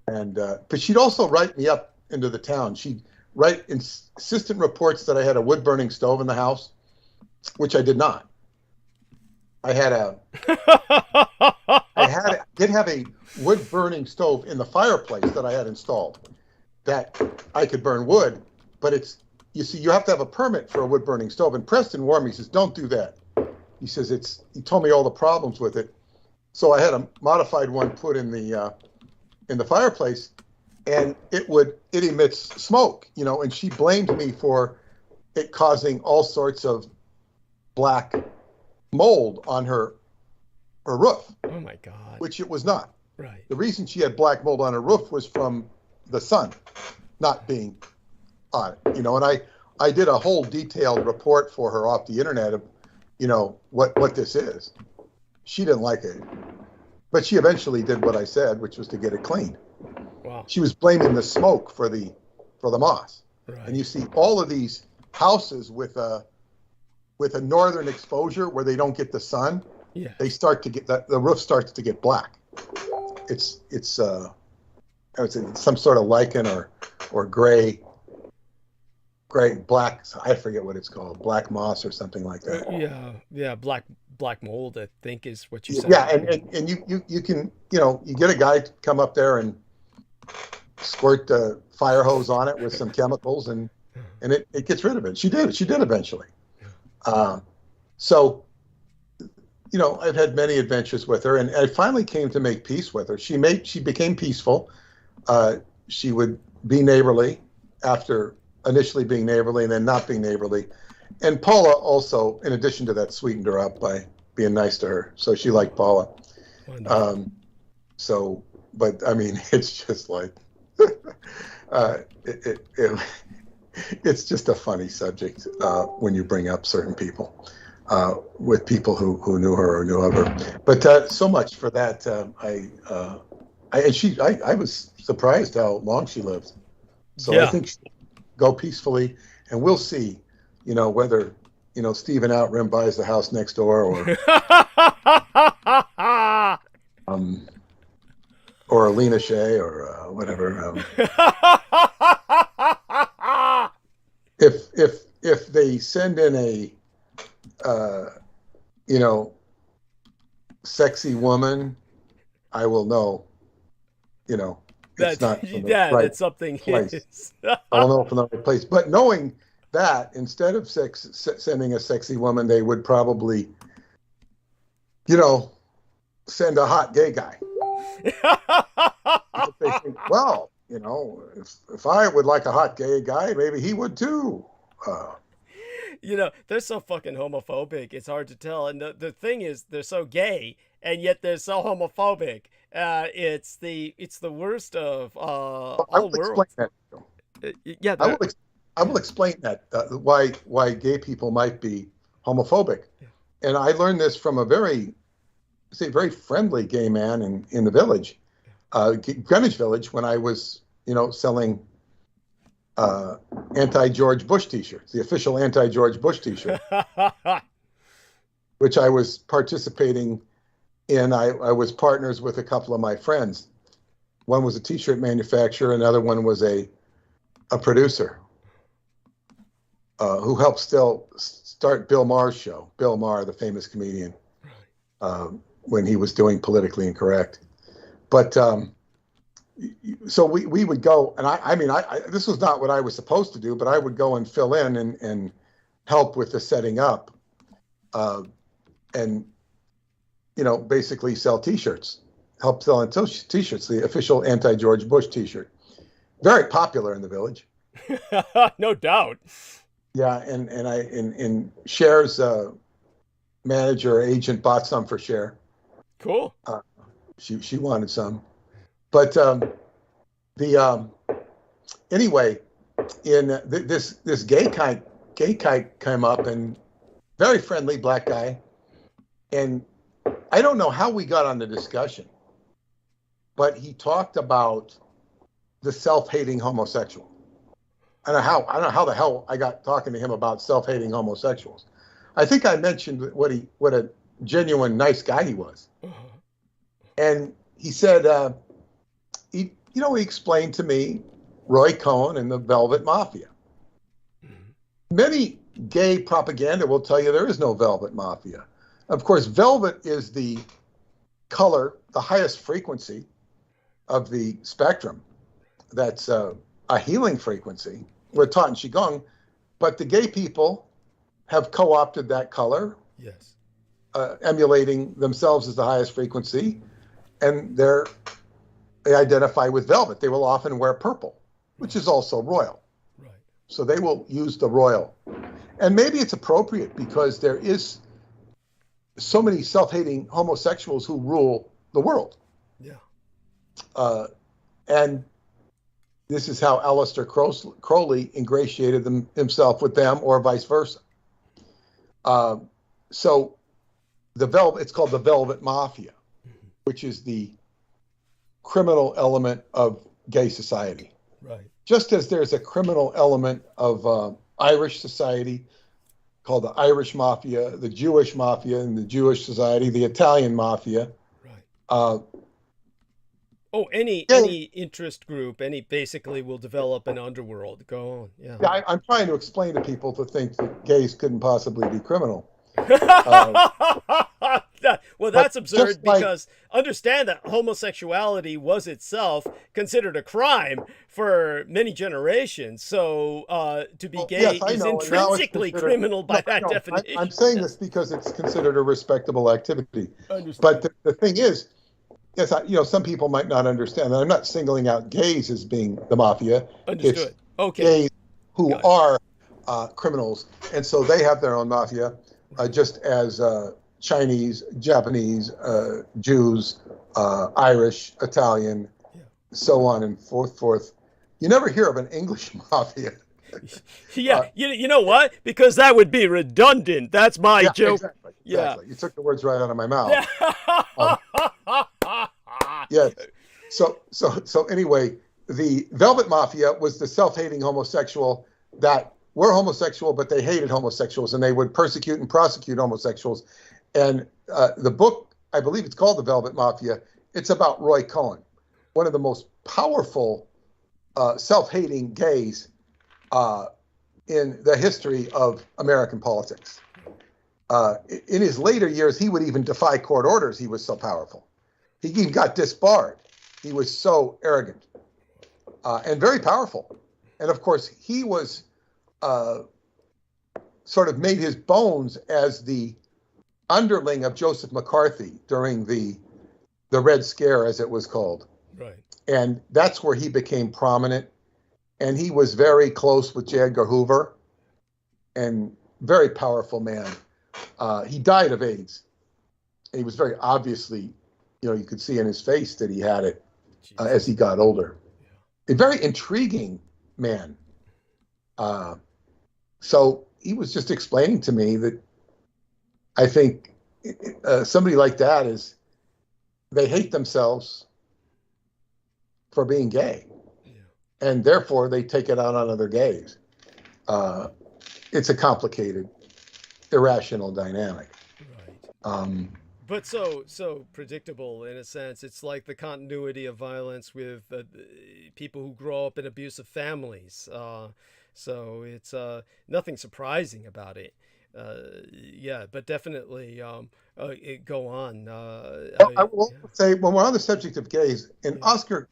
And but she'd also write me up into the town. She'd write insistent reports that I had a wood-burning stove in the house, which I did not. I did have a wood-burning stove in the fireplace that I had installed that I could burn wood, but you see, you have to have a permit for a wood-burning stove. And Preston warned me, he says, "Don't do that." He says, he told me all the problems with it. So I had a modified one put in the fireplace, and it emits smoke, you know, and she blamed me for it causing all sorts of black mold on her roof. Oh my God. Which it was not. Right. The reason she had black mold on her roof was from the sun not being on it, you know, and I did a whole detailed report for her off the internet of, you know, what this is. She didn't like it, but she eventually did what I said, which was to get it cleaned. Wow. She was blaming the smoke for the moss. Right. And you see all of these houses with a northern exposure where they don't get the sun. Yeah. They start to get the roof starts to get black. It's some sort of lichen or gray black, I forget what it's called, black moss or something like that. Yeah, black mold, I think is what you said. Yeah, and you can, you know, you get a guy to come up there and squirt the fire hose on it with some chemicals and it gets rid of it. She did eventually. So, you know, I've had many adventures with her, and I finally came to make peace with her. She became peaceful. She would be neighborly after initially being neighborly and then not being neighborly. And Paula also, in addition to that, sweetened her up by being nice to her. So she liked Paula. But I mean, it's just like, it's just a funny subject when you bring up certain people, with people who knew her or knew of her. But so much for that. I was surprised how long she lived. So yeah. I think she'll go peacefully, and we'll see, you know, whether, you know, Stephen Outram buys the house next door or LENA SHIEH or whatever. If they send in a you know, sexy woman, I will know, you know, it's not from the right that's something place. I'll know from the right place. But knowing that, instead of sending a sexy woman, they would probably, you know, send a hot gay guy. They think, well, you know, if I would like a hot gay guy, maybe he would too. You know, they're so fucking homophobic. It's hard to tell. And the thing is, they're so gay, and yet they're so homophobic. It's the worst of all worlds. Yeah, I will explain that why gay people might be homophobic. Yeah. And I learned this from a very friendly gay man in the village, Greenwich Village, when I was, you know, selling anti-George Bush t-shirts, the official anti-George Bush t-shirt, which I was participating in. I was partners with a couple of my friends. One was a t-shirt manufacturer, another one was a producer who helped still start Bill Maher's show. Bill Maher, the famous comedian, when he was doing Politically Incorrect. But so we would go, and I mean, this was not what I was supposed to do, but I would go and fill in and help with the setting up, and, you know, basically sell t-shirts, help selling t-shirts, the official anti-George Bush t-shirt. Very popular in the village. No doubt. Yeah, and Cher's manager, agent bought some for Cher. Cool. She wanted some. But anyway, in this gay guy came up, and very friendly black guy, and I don't know how we got on the discussion, but he talked about the self-hating homosexual. I don't know how the hell I got talking to him about self-hating homosexuals. I think I mentioned what a genuine nice guy he was, and he said. He explained to me Roy Cohn and the Velvet Mafia. Many gay propaganda will tell you there is no Velvet Mafia. Of course, velvet is the color, the highest frequency of the spectrum. That's a healing frequency. We're taught in Qigong, but the gay people have co-opted that color, yes, emulating themselves as the highest frequency, and they identify with velvet. They will often wear purple, which is also royal. Right. So they will use the royal. And maybe it's appropriate because there is so many self-hating homosexuals who rule the world. Yeah. And, this is how Aleister Crowley ingratiated himself with them, or vice versa. So it's called the Velvet Mafia, which is the criminal element of gay society. Right. Just as there's a criminal element of Irish society called the Irish Mafia, the Jewish Mafia in the Jewish society, the Italian Mafia. Right. Any interest group, basically will develop an underworld. Go on. Yeah. I'm trying to explain to people to think that gays couldn't possibly be criminal. Well, that's absurd, because understand that homosexuality was itself considered a crime for many generations. So to be gay is intrinsically criminal by that definition. I'm saying this because it's considered a respectable activity. But the thing is, yes, some people might not understand that. I'm not singling out gays as being the mafia. Understood. It's okay. Gays who are criminals, and so they have their own mafia, just as Chinese, Japanese, Jews, Irish, Italian, so on and forth. You never hear of an English mafia. Yeah, you know what? Because that would be redundant. That's my joke. Exactly. You took the words right out of my mouth. So anyway, the Velvet Mafia was the self-hating homosexual that were homosexual, but they hated homosexuals, and they would persecute and prosecute homosexuals. And the book, I believe it's called The Velvet Mafia, it's about Roy Cohn, one of the most powerful self-hating gays in the history of American politics. In his later years, he would even defy court orders. He was so powerful. He even got disbarred. He was so arrogant and very powerful. And of course, he was sort of made his bones as the underling of Joseph McCarthy during the Red Scare, as it was called. Right. And that's where he became prominent. And he was very close with J. Edgar Hoover, and very powerful man. He died of AIDS. He was very obviously, you could see in his face that he had it as he got older. A very intriguing man. So he was just explaining to me that I think somebody like that they hate themselves for being gay. And therefore, they take it out on other gays. It's a complicated, irrational dynamic. Right. But so predictable in a sense. It's like the continuity of violence with people who grow up in abusive families. So it's nothing surprising about it. But definitely go on. I will also say, when we're on the subject of gays, in Oscar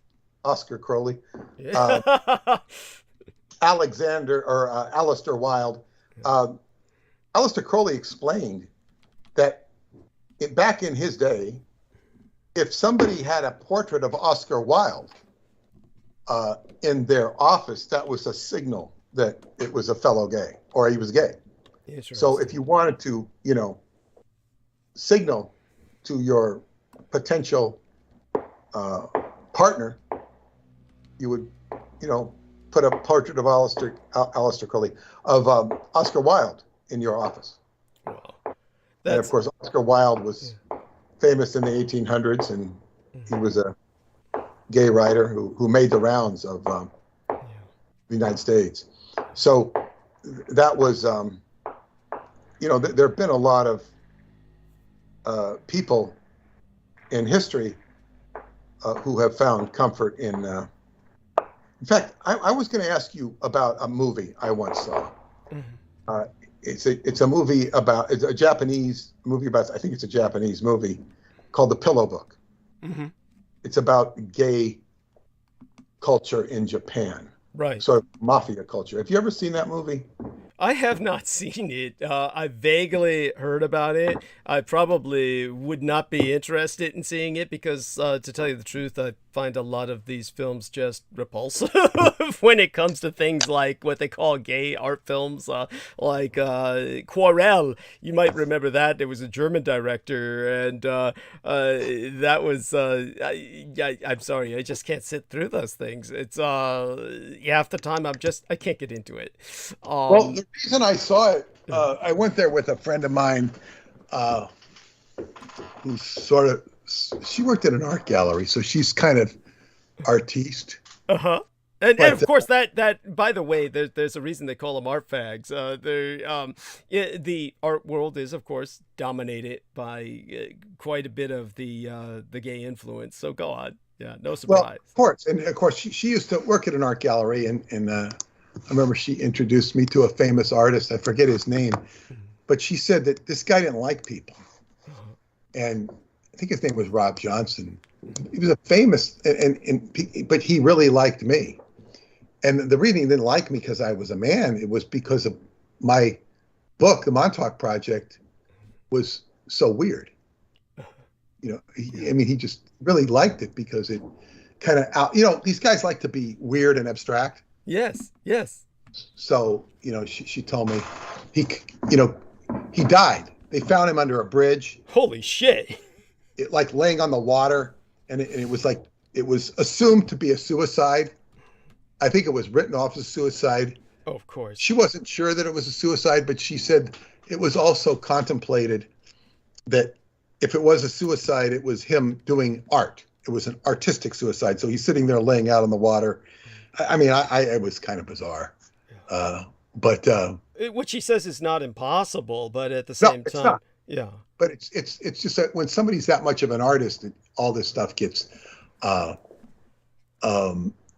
Crowley, Aleister Wilde, Aleister Crowley explained that back in his day, if somebody had a portrait of Oscar Wilde in their office, that was a signal that it was a fellow gay, or he was gay. So if you wanted to, signal to your potential partner, you would, put a portrait of Aleister Crowley, of Oscar Wilde in your office. Wow. And of course, Oscar Wilde was famous in the 1800s, and he was a gay writer who made the rounds of the United States. So that was, there have been a lot of people in history who have found comfort in fact, I was going to ask you about a movie I once saw. It's a movie about, it's a Japanese movie about, I think it's a Japanese movie called The Pillow Book. It's about gay culture in Japan. Right. Sort of mafia culture. Have you ever seen that movie? I have not seen it. I vaguely heard about it. I probably would not be interested in seeing it because, to tell you the truth, I find a lot of these films just repulsive when it comes to things like what they call gay art films, like Quarel. You might remember that. There was a German director, and that was I'm sorry, I just can't sit through those things. It's half the time I can't get into it. Well, the reason I saw it, I went there with a friend of mine who's she worked at an art gallery, so she's kind of artiste. And of course, that by the way, there's a reason they call them art fags. The art world is, of course, dominated by quite a bit of the gay influence. So go on. Yeah, no surprise. Well, of course. And of course, she used to work at an art gallery, and I remember she introduced me to a famous artist. I forget his name, but she said that this guy didn't like people. And I think his name was Rob Johnson. He was a famous, but he really liked me. And the reason he didn't like me because I was a man, it was because of my book, The Montauk Project, was so weird. He just really liked it because it kind of these guys like to be weird and abstract. Yes. So, she told me he died. They found him under a bridge. Holy shit. Like laying on the water. And it was like, it was assumed to be a suicide. I think it was written off as suicide. Oh, of course. She wasn't sure that it was a suicide, but she said it was also contemplated that if it was a suicide, it was him doing art. It was an artistic suicide. So he's sitting there laying out on the water. I mean, it was kind of bizarre. But which he says is not impossible, but at the same time, not. Yeah. But it's just that when somebody's that much of an artist, all this stuff gets.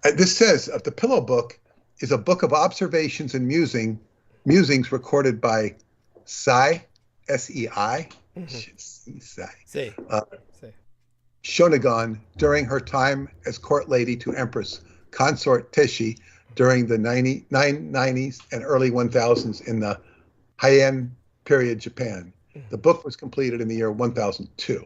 This says the Pillow Book is a book of observations and musings recorded by Sei, S-E-I, Shonagon during her time as court lady to Empress Consort Teshi during the 990s and early 1000s in the Heian period Japan. The book was completed in the year 1002.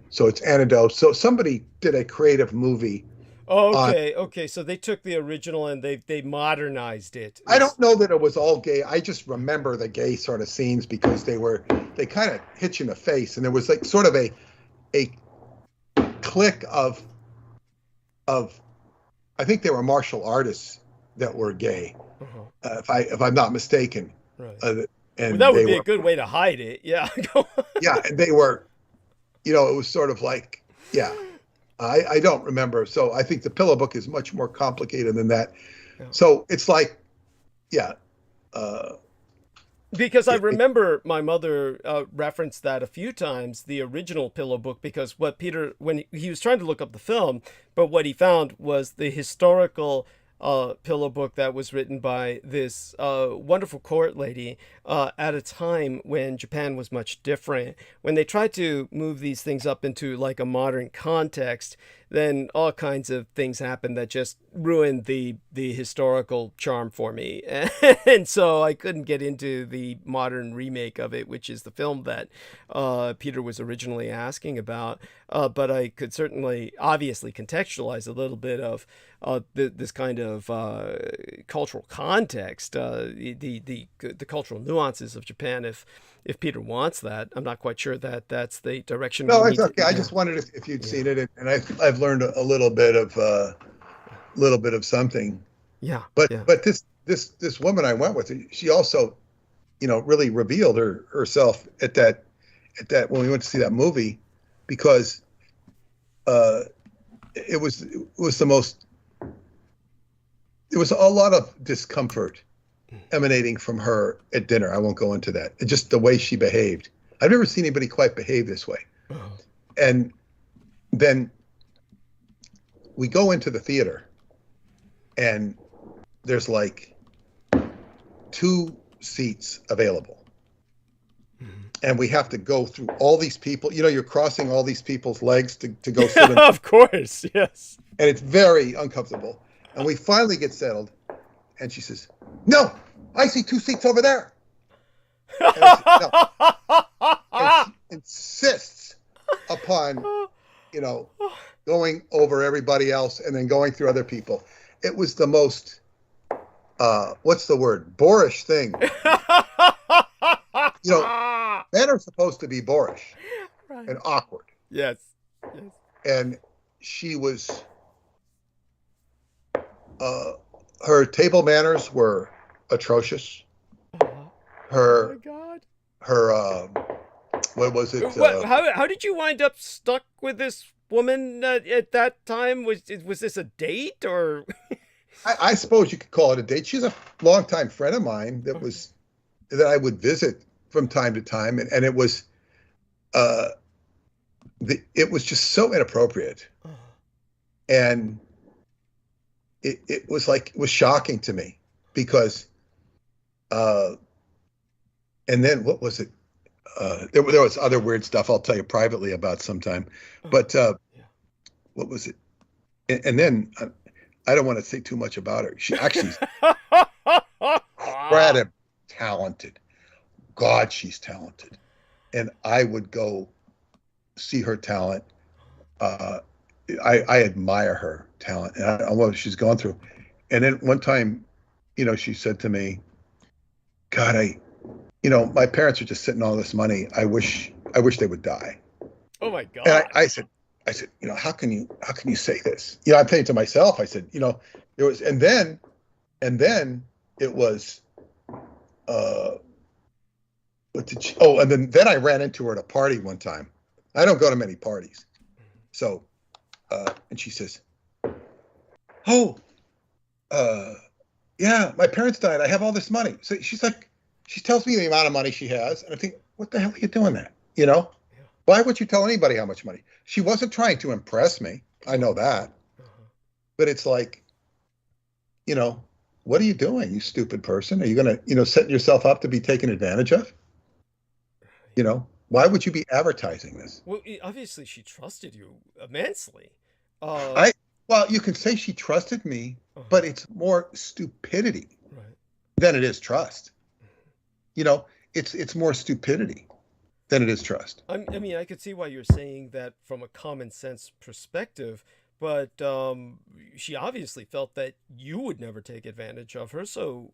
So it's anecdote. So somebody did a creative movie. Okay. So they took the original and they modernized it. I don't know that it was all gay. I just remember the gay sort of scenes because they kind of hit you in the face. And there was like sort of a clique of I think they were martial artists that were gay, if I'm not mistaken. Right. And that would be a good way to hide it. Yeah. Yeah, and they were, it was sort of like, yeah. I don't remember. So I think the Pillow Book is much more complicated than that. Yeah. So it's like, yeah. Because I remember my mother referenced that a few times, the original Pillow Book, because when he was trying to look up the film, but what he found was the historical Pillow Book that was written by this wonderful court lady at a time when Japan was much different. When they tried to move these things up into like a modern context, then all kinds of things happened that just ruined the historical charm for me. And so I couldn't get into the modern remake of it, which is the film that Peter was originally asking about. But I could certainly obviously contextualize a little bit of this kind of cultural context, the cultural nuances of Japan, if Peter wants that. I'm not quite sure that that's the direction. No, it's okay. I just wondered if you'd seen it, and I've learned a little bit of something. Yeah. But this woman I went with, she also, really revealed herself at that when we went to see that movie, because it was a lot of discomfort emanating from her at dinner. I won't go into that. Just the way she behaved. I've never seen anybody quite behave this way. Oh. And then we go into the theater and there's like 2 seats available. Mm-hmm. And we have to go through all these people. You're crossing all these people's legs to go sit in. Of course, yes. And it's very uncomfortable. And we finally get settled. And she says, "No, I see 2 seats over there." And she insists upon, going over everybody else and then going through other people. It was the most, what's the word? Boorish thing. You know, men are supposed to be boorish and awkward. Yes. And she was, her table manners were atrocious. Her, oh my God. Her, what was it? How did you wind up stuck with this woman at that time? Was this a date or? I suppose you could call it a date. She's a longtime friend of mine that I would visit from time to time, and it was, it was just so inappropriate, and it was like, it was shocking to me because, and then what was it? There was other weird stuff I'll tell you privately about sometime, but what was it? And then I don't want to say too much about her. She actually incredibly talented. God, she's talented. And I would go see her talent. I admire her talent and what she's gone through. And then one time, you know, she said to me, God, you know, my parents are just sitting on all this money. I wish they would die. Oh my God. And I said, you know, how can you say this? You know, I'm saying to myself, I said, you know, there was, and then it was, and then I ran into her at a party one time. I don't go to many parties. So, and she says, yeah, my parents died. I have all this money. So she's like, she tells me the amount of money she has. And I think, what the hell are you doing that? You know, why would you tell anybody how much money? She wasn't trying to impress me. I know that. But it's like, you know, what are you doing, you stupid person? Are you going to, you know, set yourself up to be taken advantage of? You know, why would you be advertising this? Well, obviously she trusted you immensely. Well, you can say she trusted me, but it's more stupidity than it is trust. You know, it's more stupidity than it is trust. I mean, I could see why you're saying that from a common sense perspective, but she obviously felt that you would never take advantage of her. So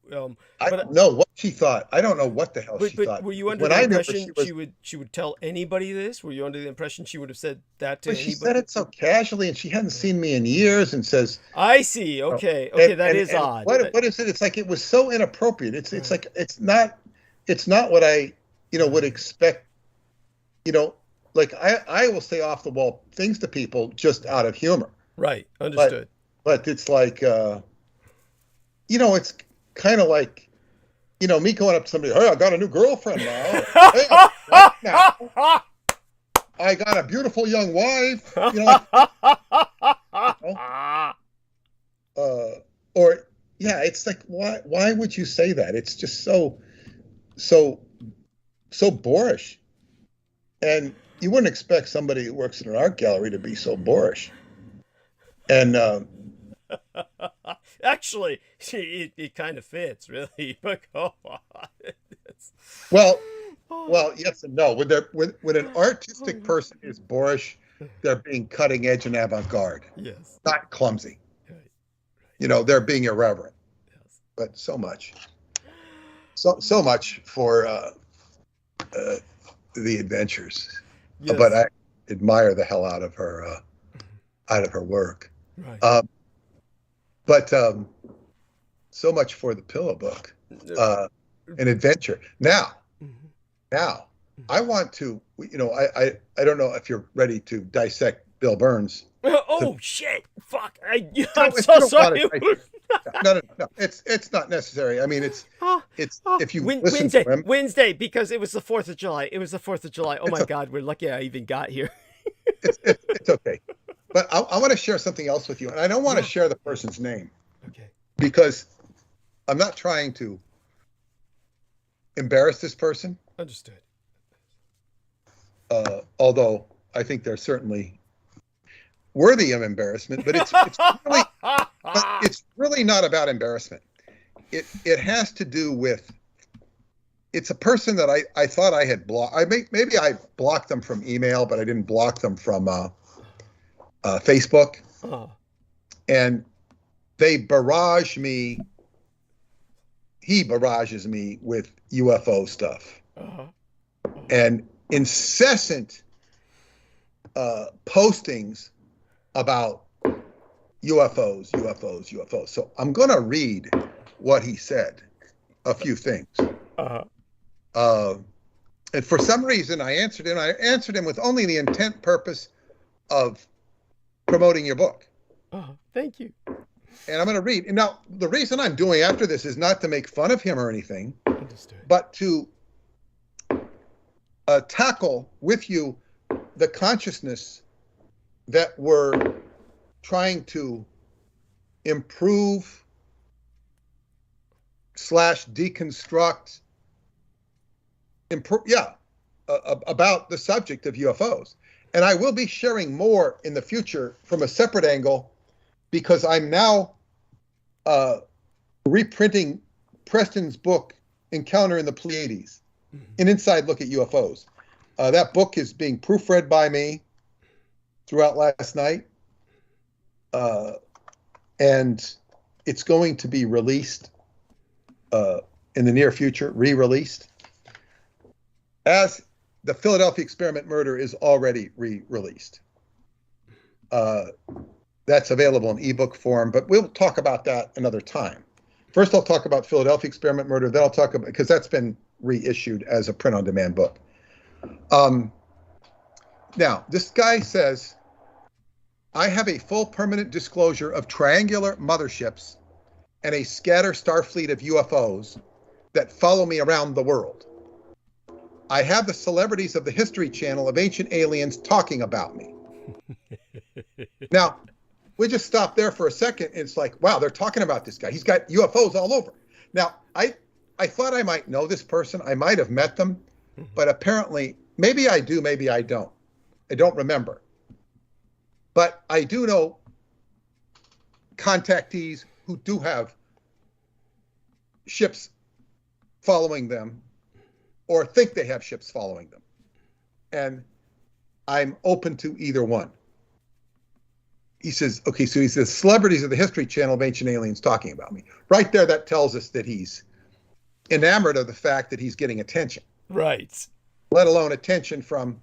I don't know what she thought. I don't know what the hell she thought. Were you under the impression she would tell anybody this? Were you under the impression she would have said that to anybody? She said it so casually, and she hadn't seen me in years, and says, "I see. Okay, okay, that is odd." What is it? It's like it was so inappropriate. It's like it's not what I would expect. You know, like I will say off the wall things to people just out of humor. Right. Understood. But it's like, it's kind of like, me going up to somebody, hey, I got a new girlfriend now. Hey, I got a beautiful young wife. It's like, why would you say that? It's just so boorish. And you wouldn't expect somebody who works in an art gallery to be so boorish. And actually, it kind of fits, really. But go on. Well, yes and no. When an artistic person is boorish, they're being cutting edge and avant-garde. Yes. Not clumsy. Right. They're being irreverent. Yes. But so much for the adventures. Yes. But I admire the hell out of her work. Right. But so much for the pillow book, an adventure. Now, I want to, I don't know if you're ready to dissect Bill Burns. Oh shit! Fuck! I'm so sorry. No. It's not necessary. I mean, it's if you listen to him. Wednesday, because it was the 4th of July. It was the 4th of July. Oh my God, we're lucky I even got here. It's okay. But I want to share something else with you, and I don't want to share the person's name. Okay. Because I'm not trying to embarrass this person. Understood. Although I think they're certainly worthy of embarrassment, but it's really not about embarrassment. It has to do with, it's a person that I thought I had blocked. Maybe I blocked them from email, but I didn't block them from Facebook, Uh, and they barrage me. He barrages me with UFO stuff uh, and incessant postings about UFOs. So I'm going to read what he said, a few things. And for some reason, I answered him. I answered him with only the intent purpose of promoting your book. Thank you. And I'm going to read. And now, the reason I'm doing after this is not to make fun of him or anything, Understood. but to tackle with you the consciousness that we're trying to improve / deconstruct, about the subject of UFOs. And I will be sharing more in the future from a separate angle, because I'm now reprinting Preston's book, Encounter in the Pleiades, an inside look at UFOs. That book is being proofread by me throughout last night. And it's going to be released in the near future, re-released. As the Philadelphia Experiment Murder is already re-released. That's available in ebook form, but we'll talk about that another time. First, I'll talk about Philadelphia Experiment Murder, then I'll talk about, because that's been reissued as a print-on-demand book. Now, this guy says, I have a full permanent disclosure of triangular motherships and a scatter star fleet of UFOs that follow me around the world. I have the celebrities of the History Channel of ancient aliens talking about me. Now, we just stop there for a second. And it's like, wow, they're talking about this guy. He's got UFOs all over. Now, I thought I might know this person. I might have met them, but apparently, maybe I do, maybe I don't. I don't remember. But I do know contactees who do have ships following them, or think they have ships following them. And I'm open to either one. He says, okay, so he says, celebrities of the History Channel of ancient aliens talking about me. Right there, that tells us that he's enamored of the fact that he's getting attention. Right. Let alone attention from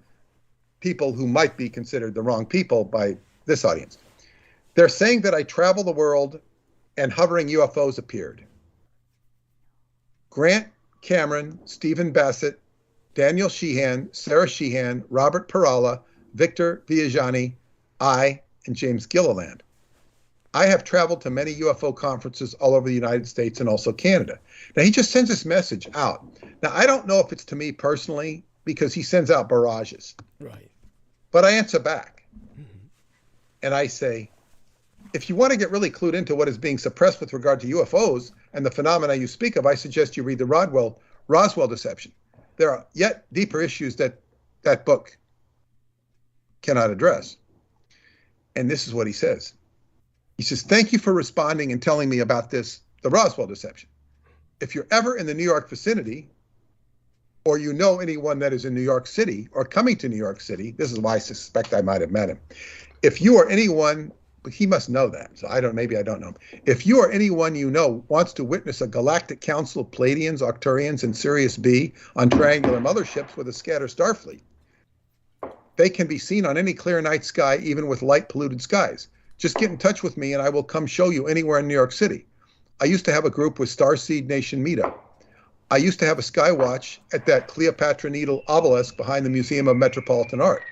people who might be considered the wrong people by this audience. They're saying that I travel the world and hovering UFOs appeared. Grant Cameron, Stephen Bassett, Daniel Sheehan, Sarah Sheehan, Robert Perala, Victor Villajani, and James Gilliland. I have traveled to many UFO conferences all over the United States and also Canada. Now, he just sends this message out. Now, I don't know if it's to me personally, because he sends out barrages. Right. But I answer back. And I say, if you want to get really clued into what is being suppressed with regard to UFOs and the phenomena you speak of, I suggest you read the Roswell deception. There are yet deeper issues that that book cannot address. And this is what he says. He says, thank you for responding and telling me about the Roswell deception. If you're ever in the New York vicinity, or you know anyone that is in New York City or coming to New York City, this is why I suspect I might have met him. If you or anyone, he must know that, so maybe I don't know him. If you or anyone you know wants to witness a galactic council of Pleiadians, Arcturians, and Sirius B on triangular motherships with a scatter star fleet, they can be seen on any clear night sky, even with light polluted skies. Just get in touch with me and I will come show you anywhere in New York City. I used to have a group with Starseed Nation meetup. I used to have a sky watch at that Cleopatra Needle obelisk behind the Museum of Metropolitan Art.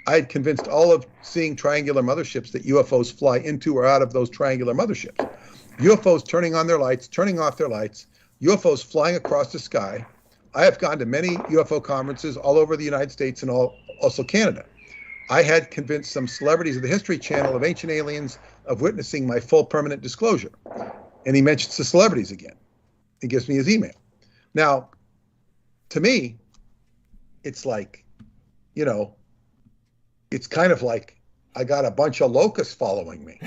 I had convinced all of seeing triangular motherships that UFOs fly into or out of those triangular motherships. UFOs turning on their lights, turning off their lights, UFOs flying across the sky. I have gone to many UFO conferences all over the United States and also Canada. I had convinced some celebrities of the History Channel of ancient aliens of witnessing my full permanent disclosure. And he mentions the celebrities again. He gives me his email. Now, to me, it's like, it's kind of like I got a bunch of locusts following me.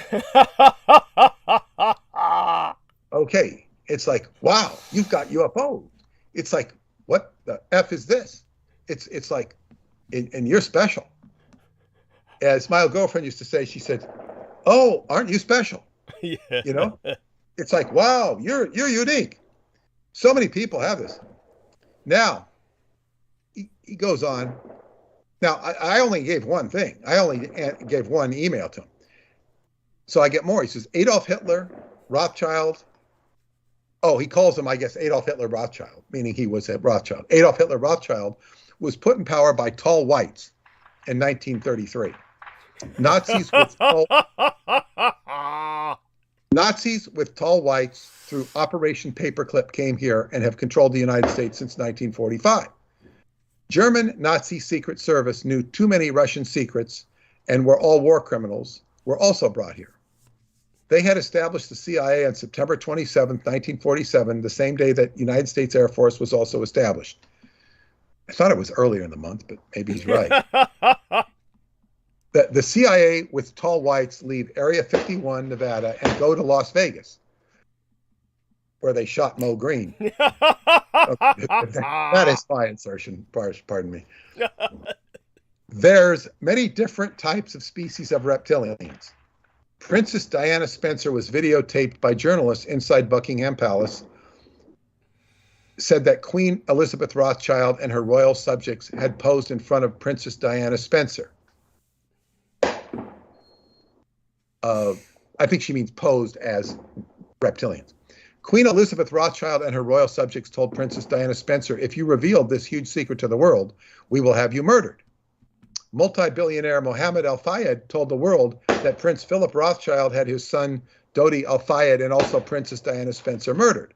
Okay. It's like, wow, you've got UFOs. It's like, what the F is this? It's like, and you're special. as my girlfriend used to say, she said, "Oh, aren't you special?" Yeah. You know, it's like, wow, you're unique. So many people have this. Now, he goes on. Now, I only gave one thing. I only gave one email to him. So I get more. He says, Adolf Hitler, Rothschild. Oh, he calls him, I guess, Adolf Hitler Rothschild, meaning he was a Rothschild. Adolf Hitler Rothschild was put in power by tall whites in 1933. Nazis with tall whites through Operation Paperclip came here and have controlled the United States since 1945. German Nazi Secret Service knew too many Russian secrets and were all war criminals, were also brought here. They had established the CIA on September 27, 1947, the same day that United States Air Force was also established. I thought it was earlier in the month, but maybe he's right. The CIA with tall whites leave Area 51, Nevada, and go to Las Vegas, where they shot Mo Green. That is my insertion, pardon me. There's many different types of species of reptilians. Princess Diana Spencer was videotaped by journalists inside Buckingham Palace, said that Queen Elizabeth Rothschild and her royal subjects had posed in front of Princess Diana Spencer. I think she means posed as reptilians. Queen Elizabeth Rothschild and her royal subjects told Princess Diana Spencer, if you revealed this huge secret to the world, we will have you murdered. Multi-billionaire Mohammed Al Fayed told the world that Prince Philip Rothschild had his son Dodi Al Fayed and also Princess Diana Spencer murdered.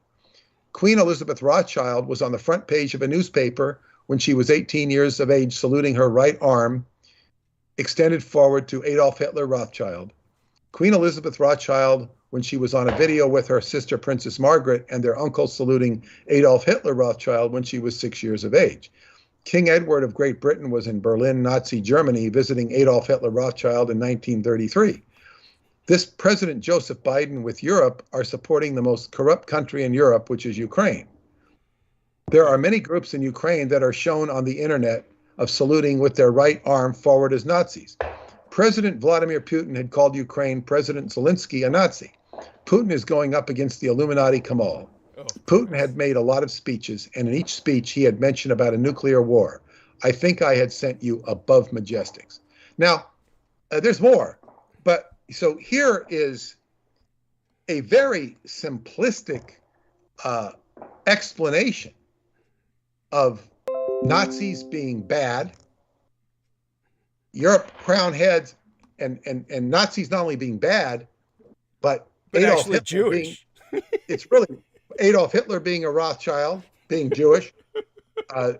Queen Elizabeth Rothschild was on the front page of a newspaper when she was 18 years of age, saluting her right arm extended forward to Adolf Hitler Rothschild. Queen Elizabeth Rothschild, when she was on a video with her sister Princess Margaret and their uncle saluting Adolf Hitler Rothschild when she was 6 years of age. King Edward of Great Britain was in Berlin, Nazi Germany, visiting Adolf Hitler Rothschild in 1933. This President Joseph Biden with Europe are supporting the most corrupt country in Europe, which is Ukraine. There are many groups in Ukraine that are shown on the internet of saluting with their right arm forward as Nazis. President Vladimir Putin had called Ukraine President Zelensky a Nazi. Putin is going up against the Illuminati cabal. Putin had made a lot of speeches, and in each speech he had mentioned about a nuclear war. I think I had sent you above majestics. Now, there's more, but so here is a very simplistic explanation of Nazis being bad, Europe crown heads, and Nazis not only being bad, but Adolf actually Hitler Jewish. It's really Adolf Hitler being a Rothschild, being Jewish, the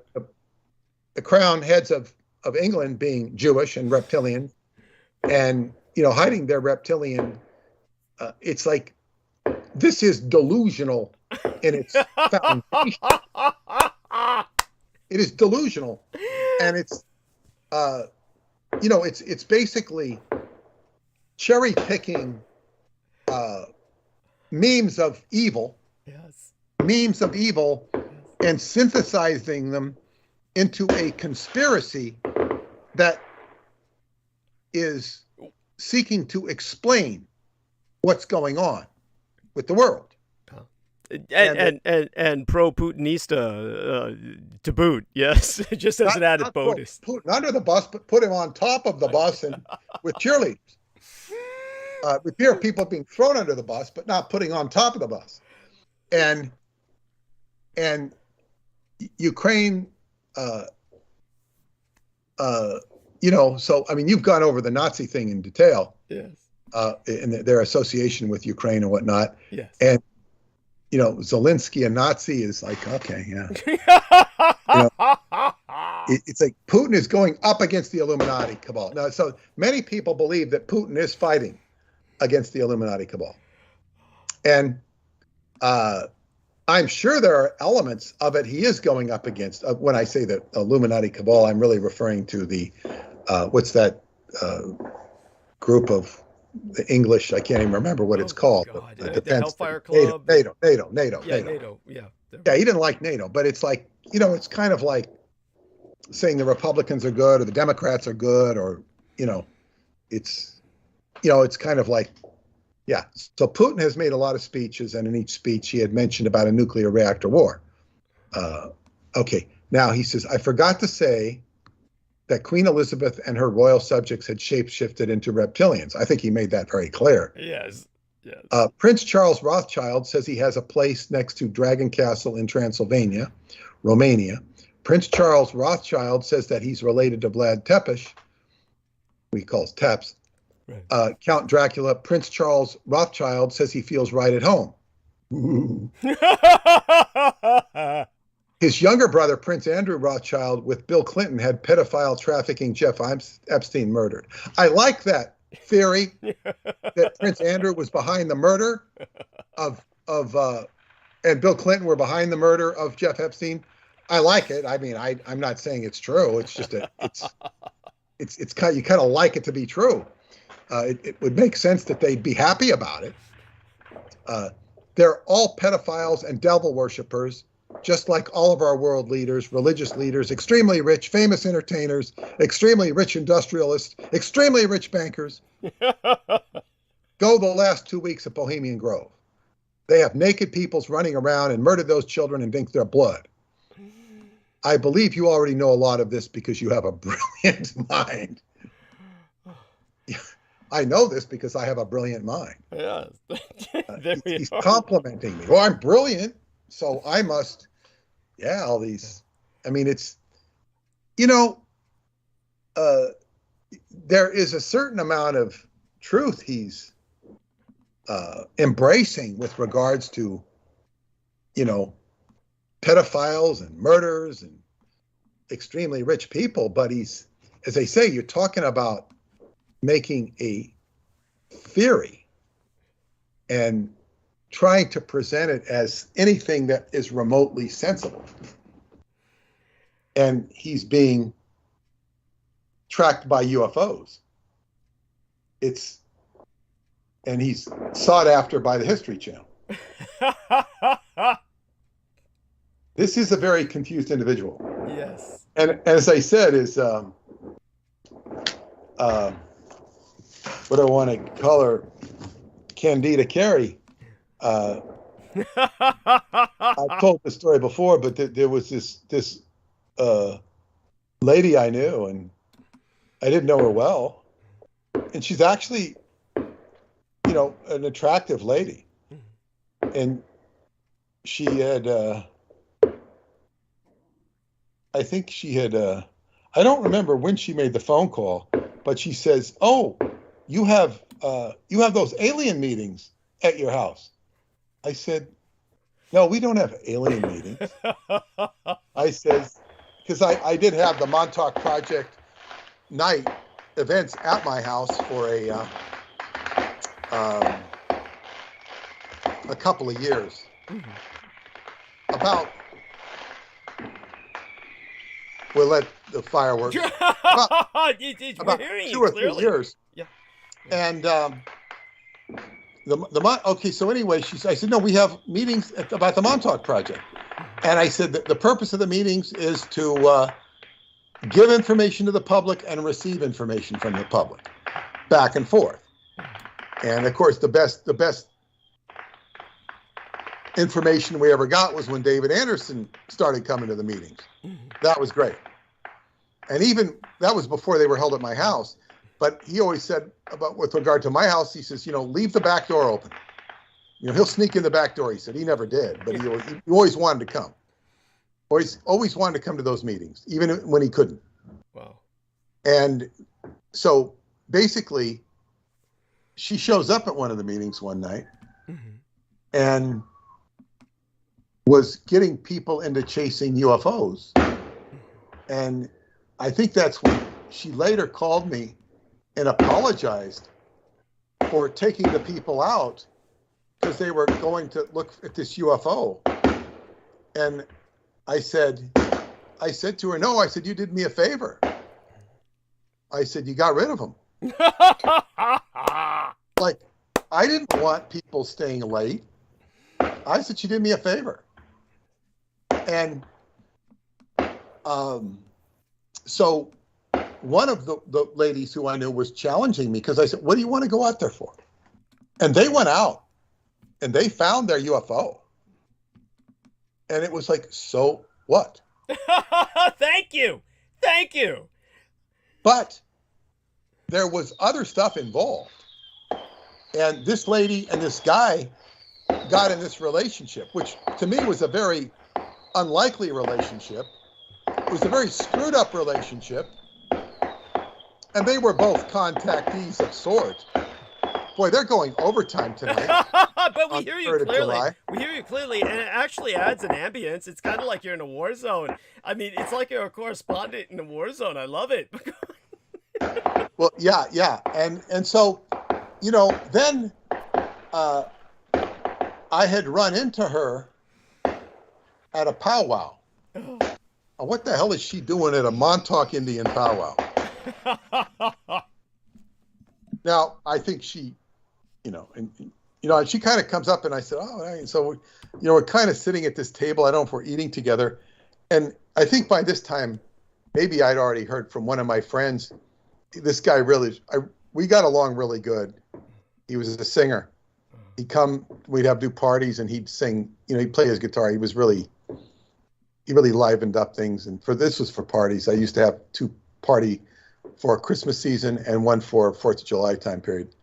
crown heads of England being Jewish and reptilian, and hiding their reptilian. It's like this is delusional in its foundation. It is delusional, and it's it's basically cherry picking memes of evil. Yes. Memes of evil, and synthesizing them into a conspiracy that is seeking to explain what's going on with the world. And pro-Putinista to boot, yes, just as an added bonus. Putin under the bus, but put him on top of the bus and with cheerleaders. We hear people being thrown under the bus, but not putting on top of the bus. And Ukraine, so, I mean, you've gone over the Nazi thing in detail. Yes. And their association with Ukraine and whatnot. Yes. And, Zelensky, a Nazi, is like, okay, yeah. It's like Putin is going up against the Illuminati cabal. Now, so many people believe that Putin is fighting against the Illuminati cabal. And I'm sure there are elements of it he is going up against. When I say the Illuminati cabal, I'm really referring to the, what's that group of the English, I can't even remember what it's called. The Hellfire Club. NATO. Yeah, NATO. Yeah. Yeah, he didn't like NATO, but it's like, it's kind of like saying the Republicans are good or the Democrats are good, or, it's, it's kind of like, yeah. So Putin has made a lot of speeches, and in each speech he had mentioned about a nuclear reactor war. Okay, now he says, I forgot to say that Queen Elizabeth and her royal subjects had shape-shifted into reptilians. I think he made that very clear. Yes. Yes. Prince Charles Rothschild says he has a place next to Dragon Castle in Transylvania, Romania. Prince Charles Rothschild says that he's related to Vlad Tepes, we call it Tepes. Right. Count Dracula. Prince Charles Rothschild says he feels right at home. His younger brother, Prince Andrew Rothschild, with Bill Clinton, had pedophile trafficking Jeff Epstein murdered. I like that theory that Prince Andrew was behind the murder of and Bill Clinton were behind the murder of Jeff Epstein. I like it. I mean, I'm not saying it's true. It's just it's kind, you kind of like it to be true. It would make sense that they'd be happy about it. They're all pedophiles and devil worshippers, just like all of our world leaders, religious leaders, extremely rich, famous entertainers, extremely rich industrialists, extremely rich bankers. Go the last 2 weeks at Bohemian Grove. They have naked peoples running around and murdered those children and drink their blood. I believe you already know a lot of this because you have a brilliant mind. I know this because I have a brilliant mind. Yeah. He's complimenting me. Oh, I'm brilliant, so I must, all these. I mean, it's, there is a certain amount of truth he's embracing with regards to, pedophiles and murders and extremely rich people. But he's, as they say, you're talking about making a theory and trying to present it as anything that is remotely sensible. And he's being tracked by UFOs. And he's sought after by the History Channel. This is a very confused individual. Yes. And as I said, is what I want to call her, Candida Carey. I've told the story before, but there was this lady I knew, and I didn't know her well, and she's actually, an attractive lady, and she had, I think she had, I don't remember when she made the phone call, but she says, "Oh, you have those alien meetings at your house." I said, "No, we don't have alien meetings." I says, because I did have the Montauk Project night events at my house for a couple of years. We'll let the fireworks. About 2 or 3 years. Yeah. And okay, so anyway, I said, "No, we have meetings about the Montauk Project." And I said that the purpose of the meetings is to give information to the public and receive information from the public, back and forth. And of course, the best information we ever got was when David Anderson started coming to the meetings. That was great. And even that was before they were held at my house. But he always said with regard to my house, he says, leave the back door open. He'll sneak in the back door. He said he never did, but he always wanted to come. Always wanted to come to those meetings, even when he couldn't. Wow. And so basically, she shows up at one of the meetings one night and was getting people into chasing UFOs. And I think that's when she later called me and apologized for taking the people out because they were going to look at this UFO. And I said to her, "No," I said, "you did me a favor." I said, "You got rid of them." Like, I didn't want people staying late. I said, "She did me a favor." And so one of the ladies who I knew was challenging me because I said, what do you want to go out there for? And they went out and they found their UFO. And it was like, so what? Thank you. Thank you. But there was other stuff involved. And this lady and this guy got in this relationship, which to me was a very unlikely relationship. It was a very screwed up relationship. And they were both contactees of sorts. Boy, they're going overtime tonight. But we hear you clearly. We hear you clearly, and it actually adds an ambience. It's kind of like you're in a war zone. I mean, it's like you're a correspondent in a war zone. I love it. Well, yeah. And so, you know, then I had run into her at a powwow. What the hell is she doing at a Montauk Indian powwow? Now, I think she, she kind of comes up and I said, oh, right. So, we're kind of sitting at this table. I don't know if we're eating together. And I think by this time, maybe I'd already heard from one of my friends, this guy we got along really good. He was a singer. We'd do parties and he'd sing, he'd play his guitar. He really livened up things. And this was for parties. I used to have 2 party for Christmas season and one for 4th of July time period,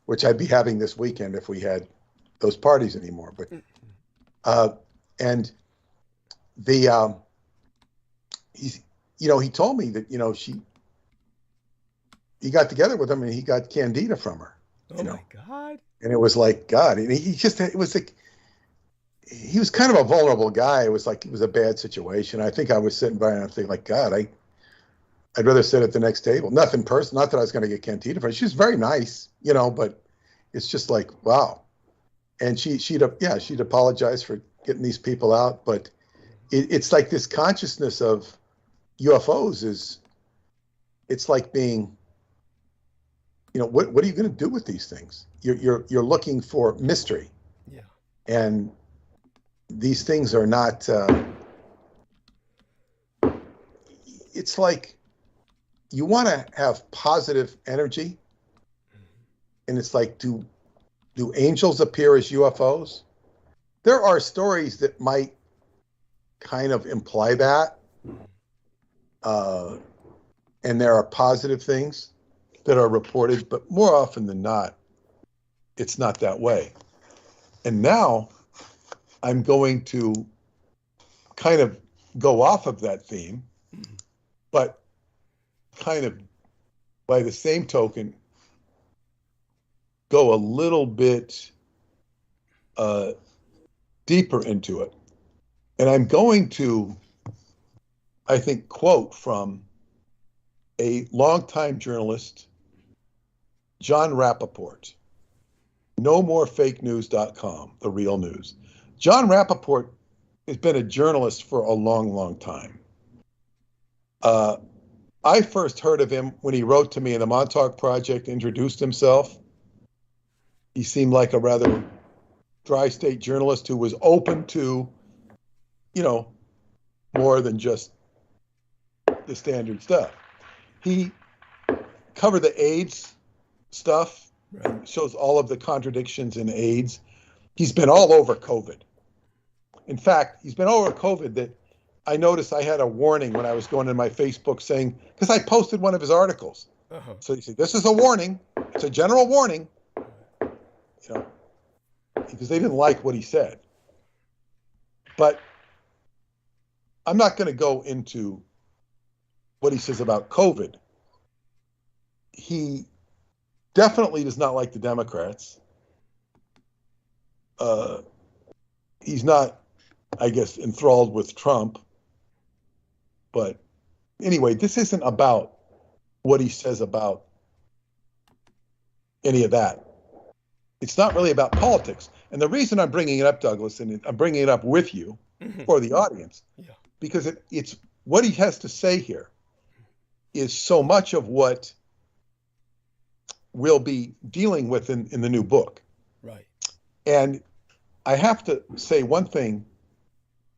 which I'd be having this weekend if we had those parties anymore. But, he told me that, he got together with him and he got candida from her. Oh my God. And it was like, God, and it was like, he was kind of a vulnerable guy. It was like, it was a bad situation. I think I was sitting by and I'm thinking like, God, I'd rather sit at the next table. Nothing personal, not that I was going to get candida from her. She's very nice, but it's just like, wow. And she'd apologize for getting these people out. But it's like this consciousness of UFOs it's like being, what are you going to do with these things? You're looking for mystery. Yeah. And these things are not, it's like you want to have positive energy. And it's like, do angels appear as UFOs? There are stories that might kind of imply that. And there are positive things that are reported, but more often than not, it's not that way. And now I'm going to kind of go off of that theme, but kind of by the same token, go a little bit deeper into it. And I'm going to, I think, quote from a longtime journalist, John Rappaport, NoMoreFakeNews.com, the real news. John Rappaport has been a journalist for a long, long time. I first heard of him when he wrote to me in the Montauk Project, introduced himself. He seemed like a rather tri-state journalist who was open to, more than just the standard stuff. He covered the AIDS stuff, right? Shows all of the contradictions in AIDS. He's been all over COVID. In fact, he's been all over COVID that I noticed I had a warning when I was going to my Facebook saying, because I posted one of his articles. Uh-huh. So he said, this is a warning. It's a general warning. Because they didn't like what he said. But I'm not going to go into what he says about COVID. He definitely does not like the Democrats. He's not, I guess, enthralled with Trump. But anyway, this isn't about what he says about any of that. It's not really about politics. And the reason I'm bringing it up, Douglas, and I'm bringing it up with you for the audience, because it's what he has to say here is so much of what we'll be dealing with in the new book. Right. And I have to say one thing.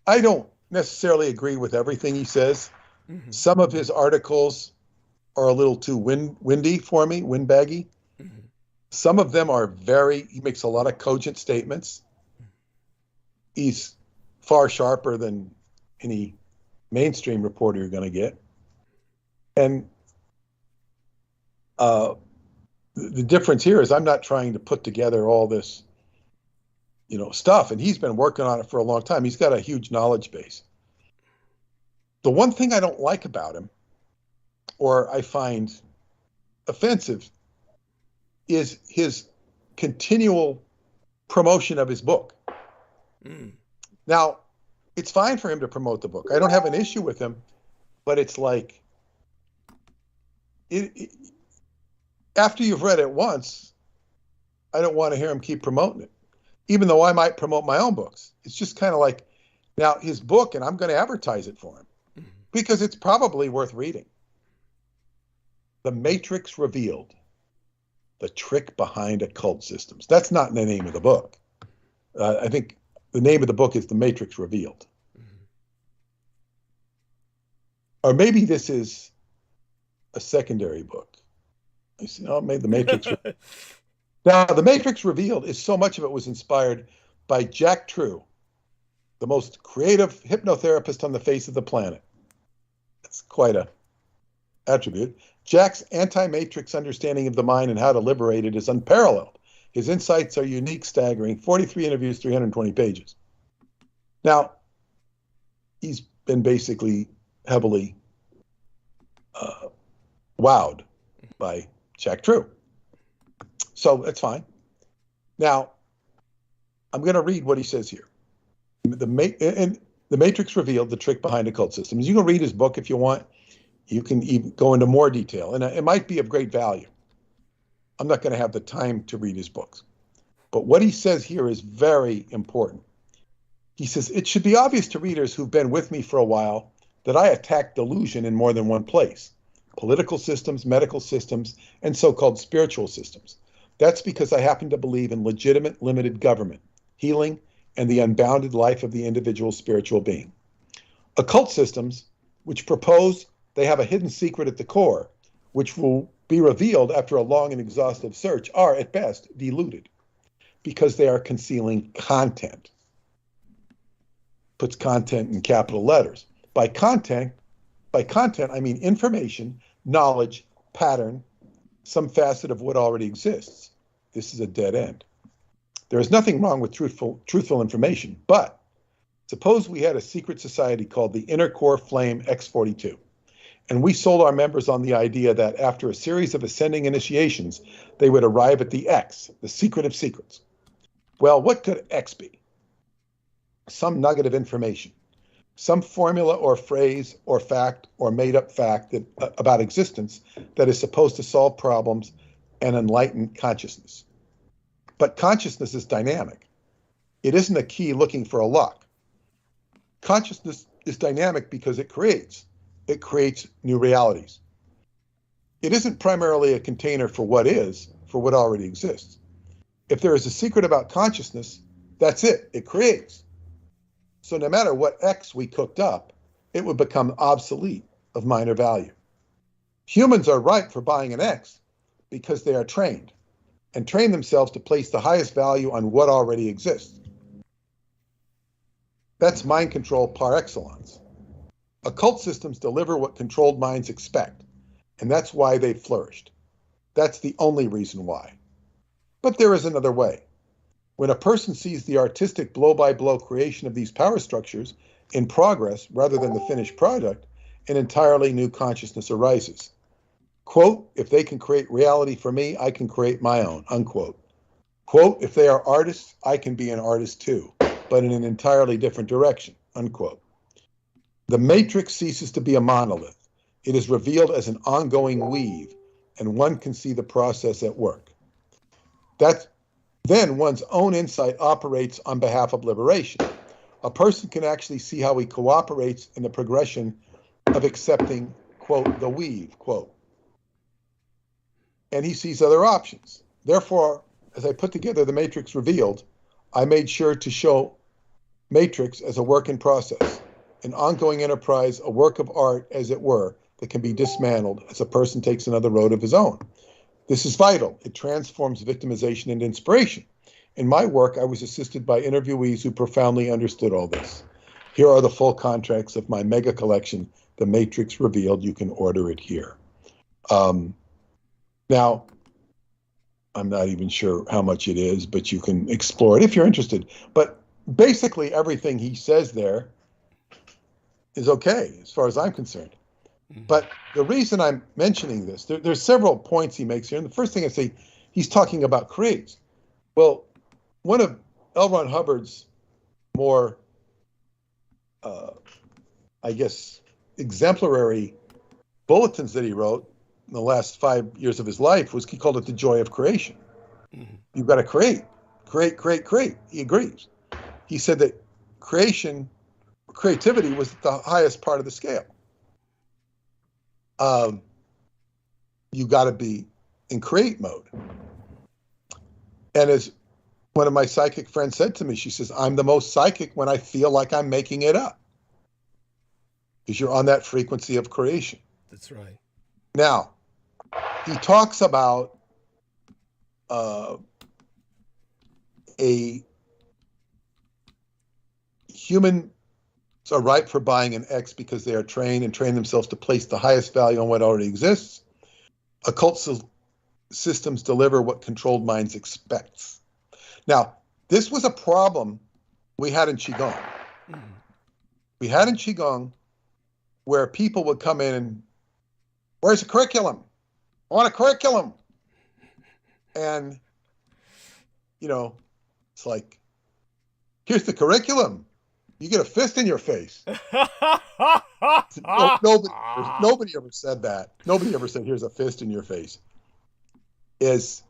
I don't necessarily agree with everything he says, Mm-hmm. Some of his articles are a little too windy for me, windbaggy. Mm-hmm. Some of them are he makes a lot of cogent statements. He's far sharper than any mainstream reporter you're going to get. And the difference here is I'm not trying to put together all this, stuff. And he's been working on it for a long time. He's got a huge knowledge base. The one thing I don't like about him, or I find offensive, is his continual promotion of his book. Mm. Now, it's fine for him to promote the book. I don't have an issue with him, but it's like, after you've read it once, I don't want to hear him keep promoting it, even though I might promote my own books. It's just kind of like, now his book, and I'm going to advertise it for him because it's probably worth reading. The Matrix Revealed, The Trick Behind Occult Systems. That's not the name of the book. I think the name of the book is The Matrix Revealed. Or maybe this is a secondary book. I see, maybe The Matrix. Now, The Matrix Revealed is so much of it was inspired by Jack True, the most creative hypnotherapist on the face of the planet. That's quite a attribute. Jack's anti-matrix understanding of the mind and how to liberate it is unparalleled. His insights are unique, staggering. 43 interviews, 320 pages. Now, he's been basically heavily wowed by Jack True. So that's fine. Now, I'm going to read what he says here. The Matrix Revealed, The Trick Behind Occult Systems. You can read his book if you want. You can even go into more detail, and it might be of great value. I'm not going to have the time to read his books. But what he says here is very important. He says, it should be obvious to readers who've been with me for a while that I attack delusion in more than one place. Political systems, medical systems, and so-called spiritual systems. That's because I happen to believe in legitimate, limited government, healing, and the unbounded life of the individual spiritual being. Occult systems, which propose they have a hidden secret at the core, which will be revealed after a long and exhaustive search, are at best deluded because they are concealing content. Puts content in capital letters. By content, I mean information, knowledge, pattern, some facet of what already exists. This is a dead end. There is nothing wrong with truthful information, but suppose we had a secret society called the Inner Core Flame X42, and we sold our members on the idea that after a series of ascending initiations, they would arrive at the X, the secret of secrets. Well, what could X be? Some nugget of information, some formula or phrase or fact or made-up fact about existence that is supposed to solve problems and enlighten consciousness. But consciousness is dynamic. It isn't a key looking for a lock. Consciousness is dynamic because it creates new realities. It isn't primarily a container for what is, for what already exists. If there is a secret about consciousness, that's it. It creates. So no matter what X we cooked up, it would become obsolete, of minor value. Humans are ripe for buying an X because they are trained and train themselves to place the highest value on what already exists. That's mind control par excellence. Occult systems deliver what controlled minds expect, and that's why they've flourished. That's the only reason why. But there is another way. When a person sees the artistic blow-by-blow creation of these power structures in progress rather than the finished product, an entirely new consciousness arises. Quote, if they can create reality for me, I can create my own, unquote. Quote, if they are artists, I can be an artist too, but in an entirely different direction, unquote. The matrix ceases to be a monolith. It is revealed as an ongoing weave, and one can see the process at work. Then one's own insight operates on behalf of liberation. A person can actually see how he cooperates in the progression of accepting, quote, the weave, quote. And he sees other options. Therefore, as I put together The Matrix Revealed, I made sure to show Matrix as a work in process, an ongoing enterprise, a work of art, as it were, that can be dismantled as a person takes another road of his own. This is vital. It transforms victimization into inspiration. In my work, I was assisted by interviewees who profoundly understood all this. Here are the full contracts of my mega collection, The Matrix Revealed. You can order it here. Now, I'm not even sure how much it is, but you can explore it if you're interested. But basically, everything he says there is okay, as far as I'm concerned. But the reason I'm mentioning this, there's several points he makes here. And the first thing I say, he's talking about creates. Well, one of L. Ron Hubbard's more, I guess, exemplary bulletins that he wrote in the last 5 years of his life was, he called it the joy of creation. You've got to create. He agrees. He said that creativity was the highest part of the scale. You got to be in create mode. And as one of my psychic friends said to me, she says, I'm the most psychic when I feel like I'm making it up. Because you're on that frequency of creation. That's right. Now, he talks about humans are ripe for buying an X because they are trained and train themselves to place the highest value on what already exists. Occult systems deliver what controlled minds expects. Now, this was a problem we had in Qigong. We had in Qigong where people would come in and, where's the curriculum? I want a curriculum. And, you know, it's like, here's the curriculum. You get a fist in your face. Nobody ever said that. Nobody ever said, here's a fist in your face. Is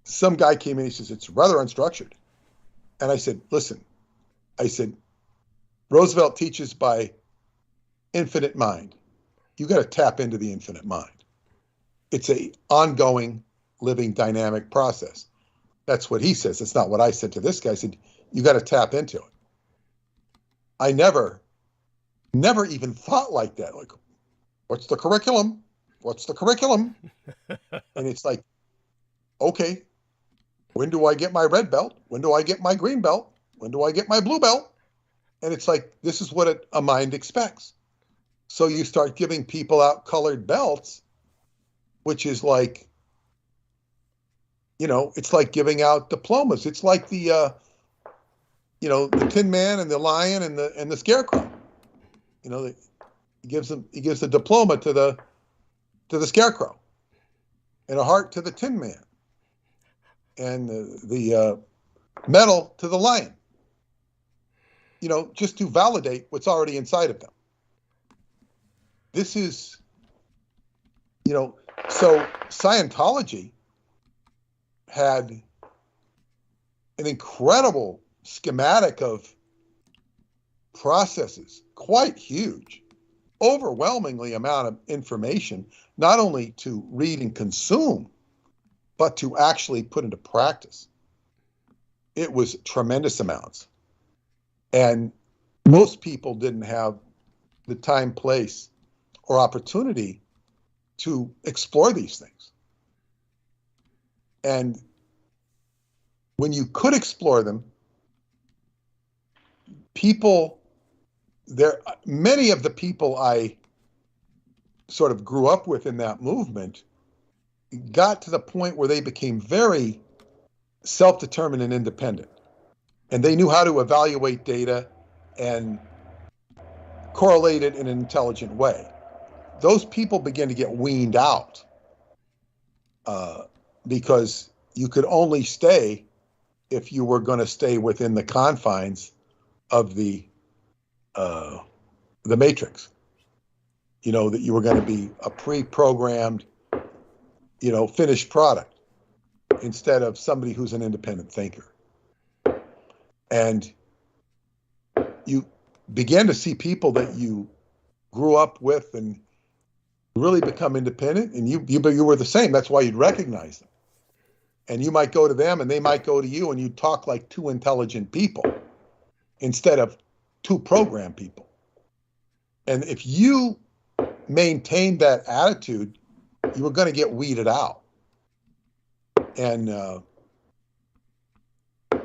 some guy came in, he says, it's rather unstructured. And I said, listen, Roosevelt teaches by infinite mind. You got to tap into the infinite mind. It's a ongoing, living, dynamic process. That's what he says. It's not what I said to this guy. I said, you got to tap into it. I never even thought like that. Like, what's the curriculum? What's the curriculum? And it's like, okay, when do I get my red belt? When do I get my green belt? When do I get my blue belt? And it's like, this is what a mind expects. So you start giving people out colored belts, which is like, you know, it's like giving out diplomas. It's like the, you know, the Tin Man and the Lion and the Scarecrow. You know, he gives the diploma to the Scarecrow, and a heart to the Tin Man, and the medal to the Lion. You know, just to validate what's already inside of them. This is, you know, so Scientology had an incredible schematic of processes, quite huge, overwhelmingly amount of information, not only to read and consume, but to actually put into practice. It was tremendous amounts. And most people didn't have the time, place, or opportunity to explore these things. And when you could explore them, many of the people I sort of grew up with in that movement got to the point where they became very self-determined and independent. And they knew how to evaluate data and correlate it in an intelligent way. Those people began to get weaned out because you could only stay if you were going to stay within the confines of the matrix. You know, that you were going to be a pre-programmed, you know, finished product instead of somebody who's an independent thinker. And you began to see people that you grew up with and really become independent, and you were the same. That's why you'd recognize them. And you might go to them and they might go to you, and you talk like two intelligent people instead of two programmed people. And if you maintained that attitude, you were going to get weeded out. And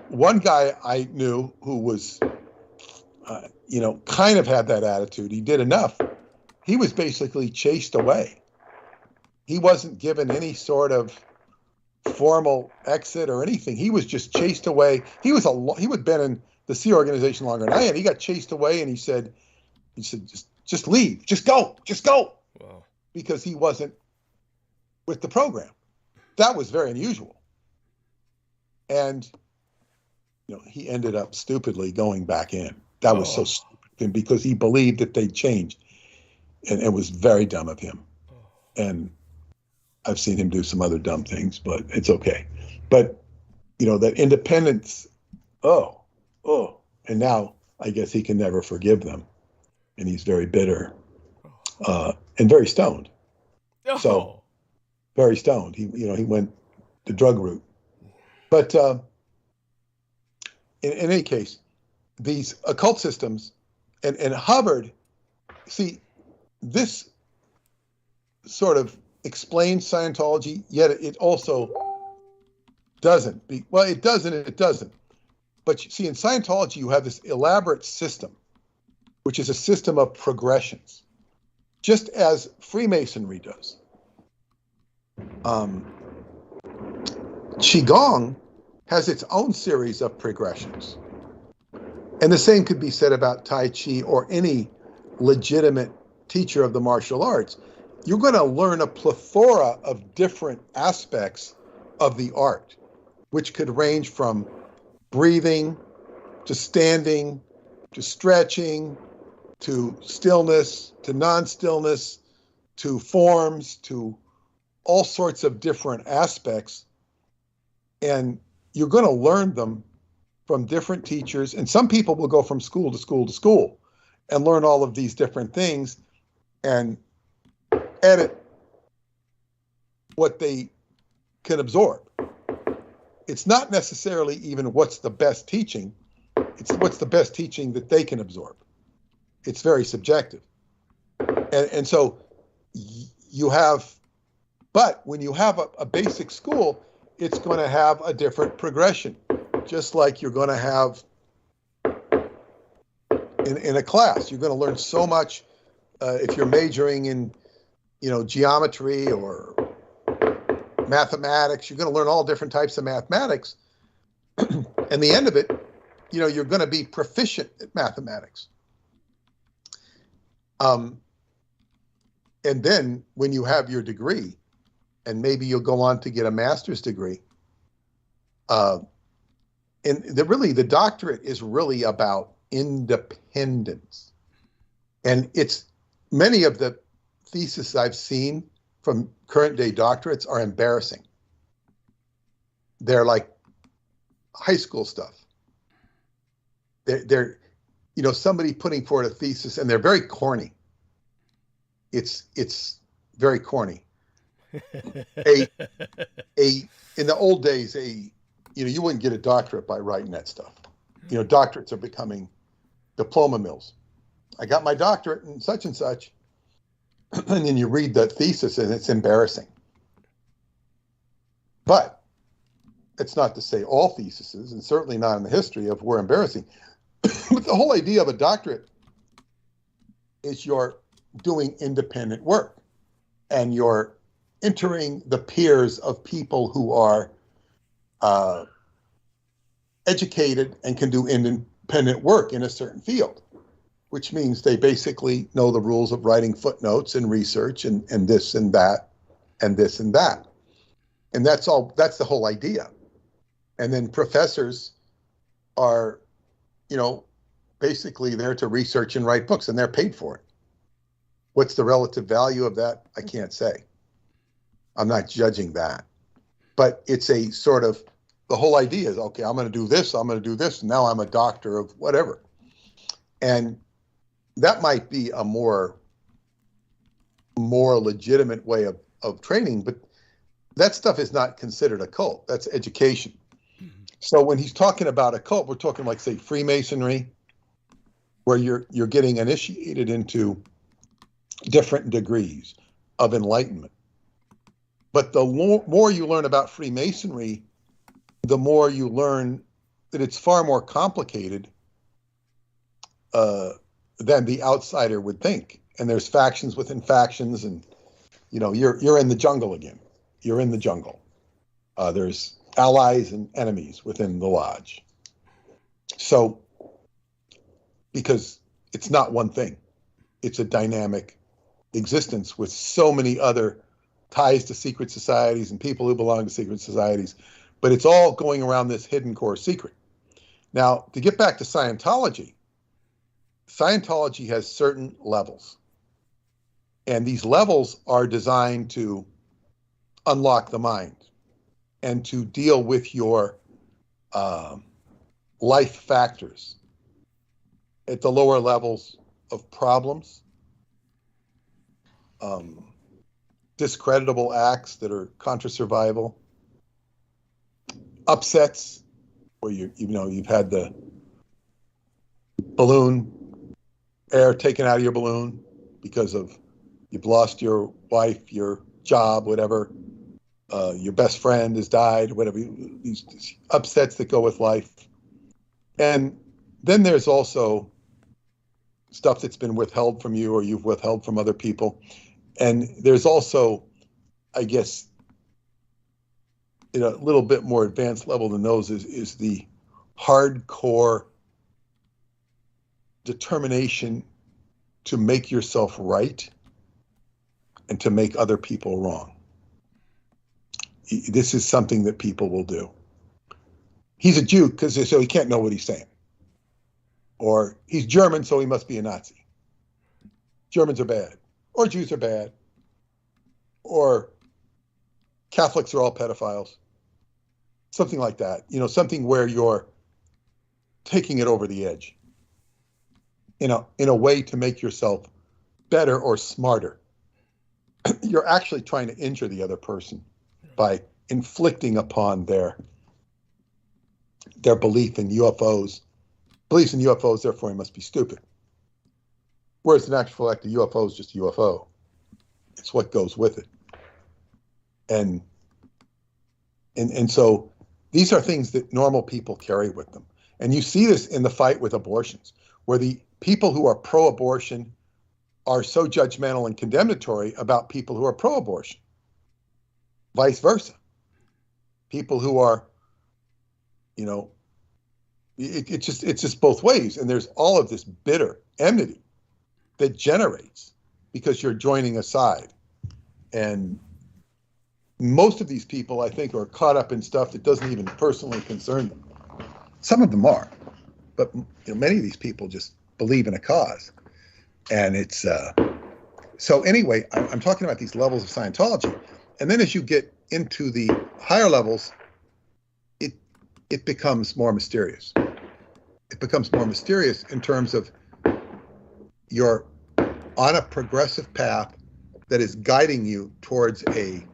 one guy I knew who was, kind of had that attitude. He did enough. He was basically chased away. He wasn't given any sort of formal exit or anything. He was just chased away. He had been in the Sea organization longer than I had. He got chased away, and he said, just leave, just go. Wow. Because he wasn't with the program. That was very unusual. And he ended up stupidly going back in. That was so stupid because he believed that they'd changed, and it was very dumb of him. And I've seen him do some other dumb things, but it's okay. But that independence. And now I guess he can never forgive them, and he's very bitter, and very stoned. So very stoned. He went the drug route. But in any case, these occult systems and Hubbard, see, this sort of explains Scientology, yet it also doesn't. It does and it doesn't. But you see, in Scientology, you have this elaborate system, which is a system of progressions, just as Freemasonry does. Qigong has its own series of progressions. And the same could be said about Tai Chi or any legitimate teacher of the martial arts. You're going to learn a plethora of different aspects of the art, which could range from breathing to standing to stretching to stillness to non-stillness to forms to all sorts of different aspects. And you're going to learn them from different teachers. And some people will go from school to school to school and learn all of these different things and edit what they can absorb. It's not necessarily even what's the best teaching. It's what's the best teaching that they can absorb. It's very subjective. And so you have, but when you have a basic school, it's going to have a different progression, just like you're going to have in a class. You're going to learn so much if you're majoring in, geometry or mathematics. You're going to learn all different types of mathematics. And the end of it, you're going to be proficient at mathematics. And then when you have your degree, and maybe you'll go on to get a master's degree. And the doctorate is really about independence. And it's many of the theses I've seen from current day doctorates are embarrassing. They're like high school stuff. They're somebody putting forward a thesis and they're very corny. It's very corny. In the old days, you wouldn't get a doctorate by writing that stuff. Doctorates are becoming diploma mills. I got my doctorate in such and such, and then you read the thesis and it's embarrassing. But it's not to say all theses, and certainly not in the history of were embarrassing. But the whole idea of a doctorate is you're doing independent work, and you're entering the peers of people who are educated and can do independent work in a certain field, which means they basically know the rules of writing footnotes and research and this and that and this and that. And that's the whole idea. And then professors are, basically there to research and write books, and they're paid for it. What's the relative value of that? I can't say. I'm not judging that. But it's a sort of, the whole idea is, okay, I'm going to do this, and now I'm a doctor of whatever. And that might be a more legitimate way of training, but that stuff is not considered a cult. That's education. So when he's talking about a cult, we're talking like, say, Freemasonry. where you're getting initiated into different degrees of enlightenment. But the more you learn about Freemasonry, the more you learn that it's far more complicated than the outsider would think. And there's factions within factions, and you're in the jungle again. You're in the jungle. There's allies and enemies within the lodge. So, because it's not one thing, it's a dynamic existence with so many other ties to secret societies and people who belong to secret societies, but it's all going around this hidden core secret. Now, to get back to Scientology, Scientology has certain levels, and these levels are designed to unlock the mind and to deal with your life factors at the lower levels of problems, discreditable acts that are contra survival, upsets where you've had the balloon air taken out of your balloon because of you've lost your wife, your job, whatever, your best friend has died, whatever, these upsets that go with life. And then there's also stuff that's been withheld from you or you've withheld from other people. And there's also, I guess, in a little bit more advanced level than those is the hardcore determination to make yourself right and to make other people wrong. This is something that people will do. He's a Jew so he can't know what he's saying. Or he's German, so he must be a Nazi. Germans are bad. Or Jews are bad. Or Catholics are all pedophiles. Something like that. Something where you're taking it over the edge. In a way to make yourself better or smarter. You're actually trying to injure the other person by inflicting upon their belief in UFOs. Believes in UFOs, therefore he must be stupid. Whereas in actual fact, the UFO is just a UFO. It's what goes with it. And so these are things that normal people carry with them. And you see this in the fight with abortions, where the people who are pro-abortion are so judgmental and condemnatory about people who are pro-abortion. Vice versa. People who are, it's just both ways. And there's all of this bitter enmity that generates because you're joining a side. And most of these people, I think, are caught up in stuff that doesn't even personally concern them. Some of them are, but many of these people just believe in a cause. And it's, so anyway, I'm talking about these levels of Scientology. And then as you get into the higher levels, it becomes more mysterious. It becomes more mysterious in terms of you're on a progressive path that is guiding you towards a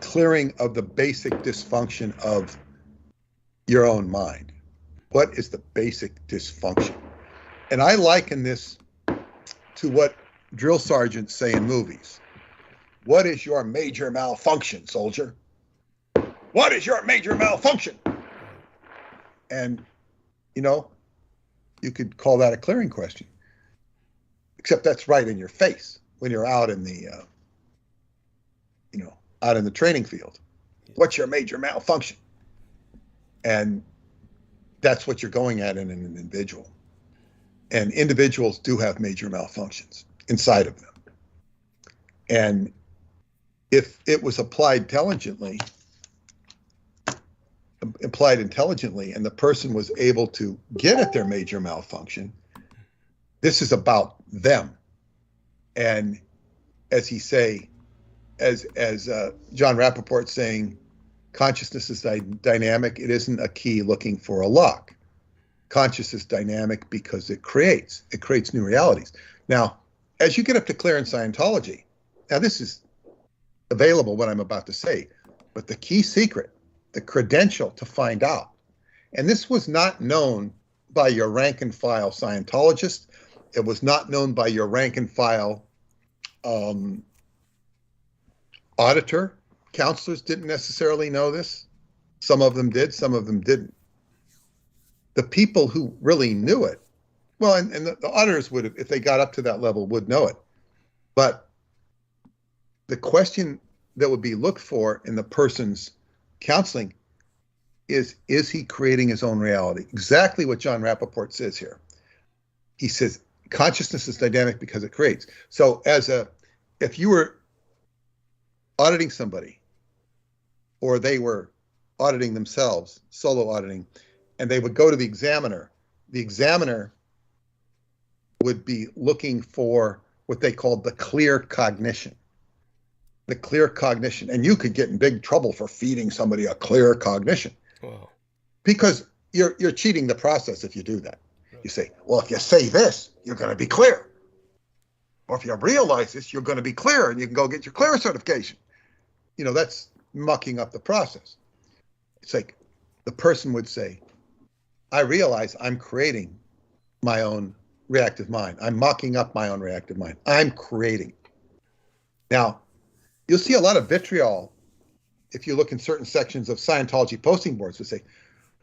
clearing of the basic dysfunction of your own mind. What is the basic dysfunction? And I liken this to what drill sergeants say in movies. What is your major malfunction, soldier? What is your major malfunction? And, you could call that a clearing question. Except that's right in your face when you're out in the, out in the training field. What's your major malfunction? And that's what you're going at in an individual. And individuals do have major malfunctions inside of them. And if it was applied intelligently, and the person was able to get at their major malfunction, this is about them. And as John Rappaport's saying, consciousness is dynamic. It isn't a key looking for a lock. Consciousness is dynamic because it creates new realities. Now, as you get up to clear in Scientology, now this is available, what I'm about to say, but the key secret, the credential to find out, and this was not known by your rank and file Scientologist. It was not known by your rank and file auditor. Counselors didn't necessarily know this. Some of them did, some of them didn't. The people who really knew it, well, and the auditors would have, if they got up to that level, would know it. But the question that would be looked for in the person's counseling is he creating his own reality? Exactly what John Rappaport says here. He says, consciousness is dynamic because it creates. So if you were auditing somebody, or they were auditing themselves, solo auditing, and they would go to the examiner would be looking for what they called the clear cognition. The clear cognition. And you could get in big trouble for feeding somebody a clear cognition. Wow. Because you're cheating the process if you do that. You say, well, if you say this, you're going to be clear. Or if you realize this, you're going to be clear, and you can go get your clear certification. You know, that's mucking up the process. It's like the person would say, I realize I'm creating my own reactive mind. I'm mucking up my own reactive mind. I'm creating. Now, you'll see a lot of vitriol if you look in certain sections of Scientology posting boards to say,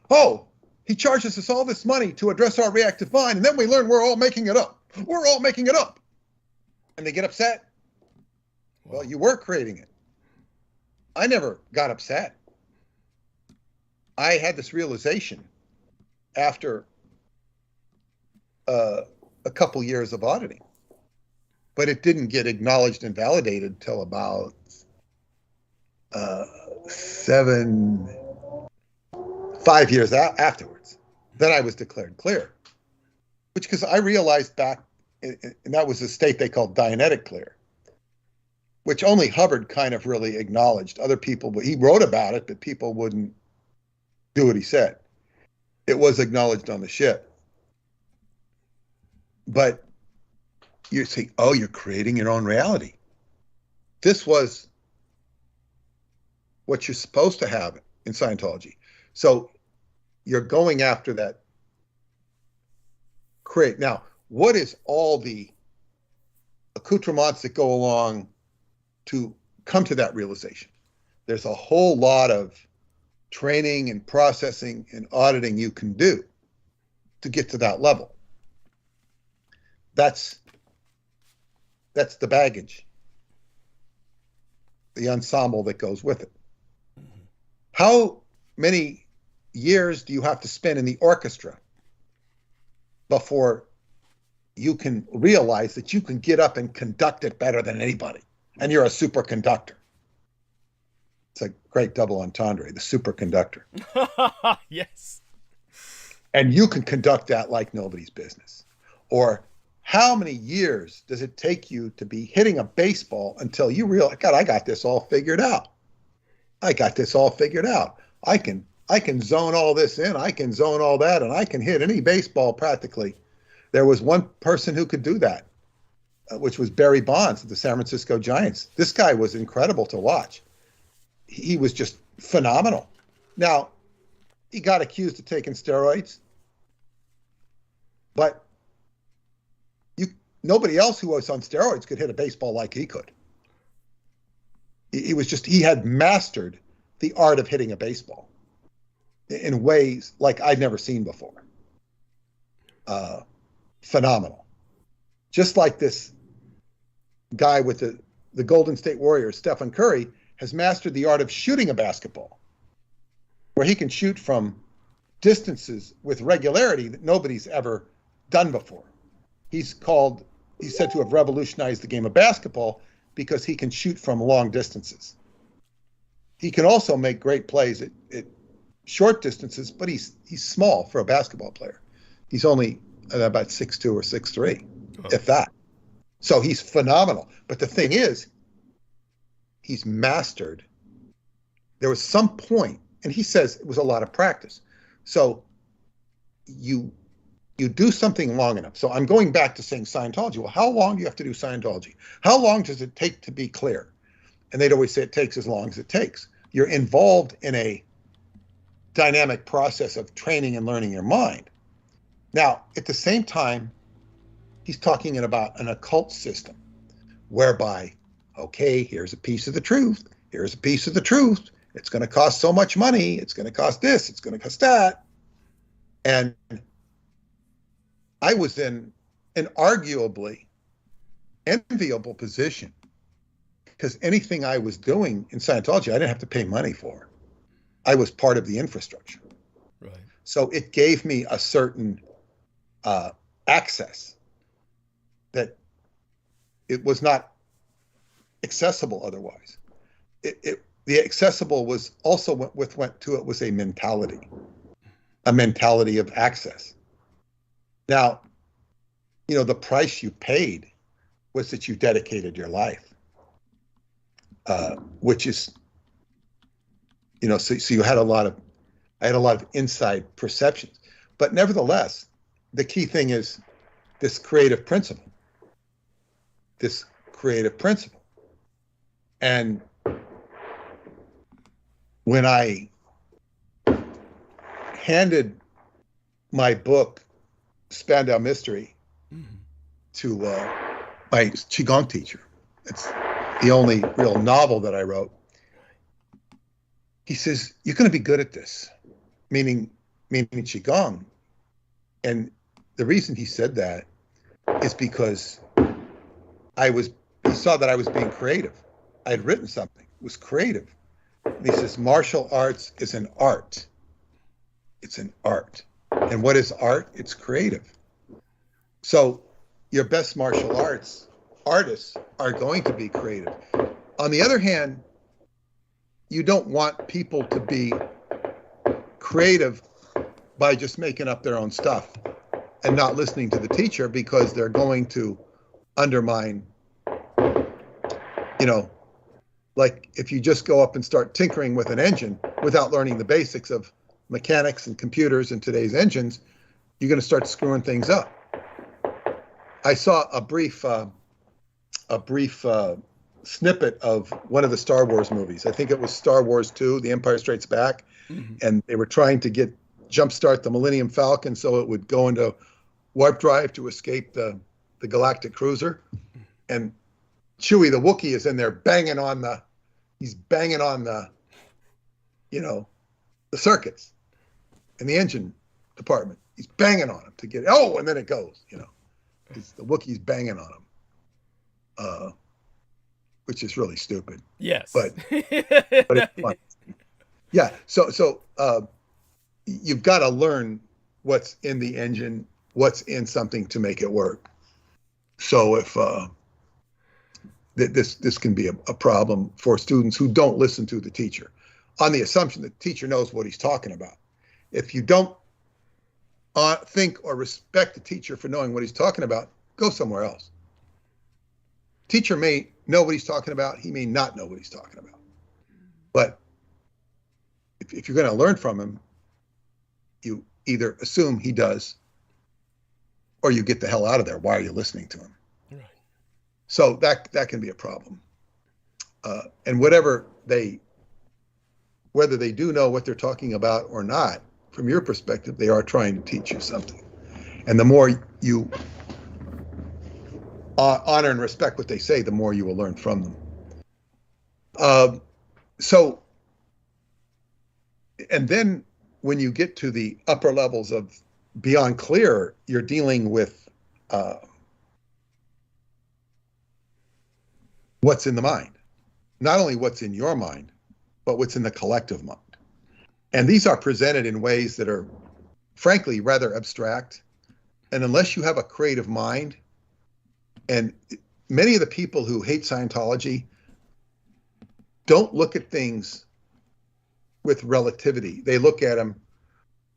oh, he charges us all this money to address our reactive mind, and then we learn we're all making it up. We're all making it up. And they get upset. Well, you were creating it. I never got upset. I had this realization after a couple years of auditing, but it didn't get acknowledged and validated till about 5 years afterwards. Then I was declared clear, which because I realized back, and that was a state they called Dianetic clear, which only Hubbard kind of really acknowledged. Other people, he wrote about it, but people wouldn't do what he said. It was acknowledged on the ship. But you say, oh, you're creating your own reality. This was what you're supposed to have in Scientology. So you're going after that create. Now, what is all the accoutrements that go along to come to that realization? There's a whole lot of training and processing and auditing you can do to get to that level. That's the baggage, the ensemble that goes with it. How many years do you have to spend in the orchestra before you can realize that you can get up and conduct it better than anybody, and you're a superconductor? It's a great double entendre, the superconductor. Yes. And you can conduct that like nobody's business. Or how many years does it take you to be hitting a baseball until you realize, God, I got this all figured out. I got this all figured out. I can zone all this in, I can zone all that, and I can hit any baseball practically. There was one person who could do that, which was Barry Bonds of the San Francisco Giants. This guy was incredible to watch. He was just phenomenal. Now, he got accused of taking steroids, but nobody else who was on steroids could hit a baseball like he could. He had mastered the art of hitting a baseball in ways like I'd never seen before. Phenomenal. Just like this guy with the Golden State Warriors, Stephen Curry, has mastered the art of shooting a basketball, where he can shoot from distances with regularity that nobody's ever done before. He's said to have revolutionized the game of basketball because he can shoot from long distances. He can also make great plays at short distances, but he's small for a basketball player. He's only about 6'2" or 6'3", if that. So he's phenomenal. But the thing is, he's mastered. There was some point, and he says it was a lot of practice. So you do something long enough. So I'm going back to saying Scientology. Well, how long do you have to do Scientology? How long does it take to be clear? And they'd always say it takes as long as it takes. You're involved in a dynamic process of training and learning your mind. Now, at the same time, he's talking about an occult system whereby, okay, here's a piece of the truth. Here's a piece of the truth. It's going to cost so much money. It's going to cost this. It's going to cost that. And I was in an arguably enviable position because anything I was doing in Scientology, I didn't have to pay money for. I was part of the infrastructure. Right. So it gave me a certain access that it was not accessible otherwise. The accessible was also went to it was a mentality of access. Now, you know, the price you paid was that you dedicated your life, which is, you know, so you had I had a lot of inside perceptions, but nevertheless, the key thing is this creative principle. And when I handed my book, Spandau Mystery, to my Qigong teacher, it's the only real novel that I wrote, he says, "You're going to be good at this," meaning Qigong. And the reason he said that is because he saw that I was being creative. I had written something, it was creative. And he says, martial arts is an art. It's an art. And what is art? It's creative. So your best martial arts artists are going to be creative. On the other hand, you don't want people to be creative by just making up their own stuff and not listening to the teacher, because they're going to undermine, you know, like if you just go up and start tinkering with an engine without learning the basics of mechanics and computers and today's engines, you're going to start screwing things up. I saw a brief snippet of one of the Star Wars movies. I think it was Star Wars 2, The Empire Strikes Back. And they were trying to jumpstart the Millennium Falcon so it would go into warp drive to escape the galactic cruiser. And Chewie, the Wookiee, is in there banging on the, you know, the circuits in the engine department. He's banging on them to get, and then it goes, you know. The Wookiee's banging on him, which is really stupid. Yes. But it's fun. Yeah. So you've got to learn what's in the engine, what's in something to make it work. So if this can be a problem for students who don't listen to the teacher on the assumption that the teacher knows what he's talking about. If you don't think or respect the teacher for knowing what he's talking about, go somewhere else. Teacher may know what he's talking about. He may not know what he's talking about. But if you're going to learn from him, you either assume he does, or you get the hell out of there. Why are you listening to him? Right. So that can be a problem. And whether they do know what they're talking about or not, from your perspective, they are trying to teach you something. And the more you honor and respect what they say, the more you will learn from them. And then when you get to the upper levels of beyond clear, you're dealing with what's in the mind. Not only what's in your mind, but what's in the collective mind. And these are presented in ways that are, frankly, rather abstract. And unless you have a creative mind, and many of the people who hate Scientology don't look at things with relativity. They look at them,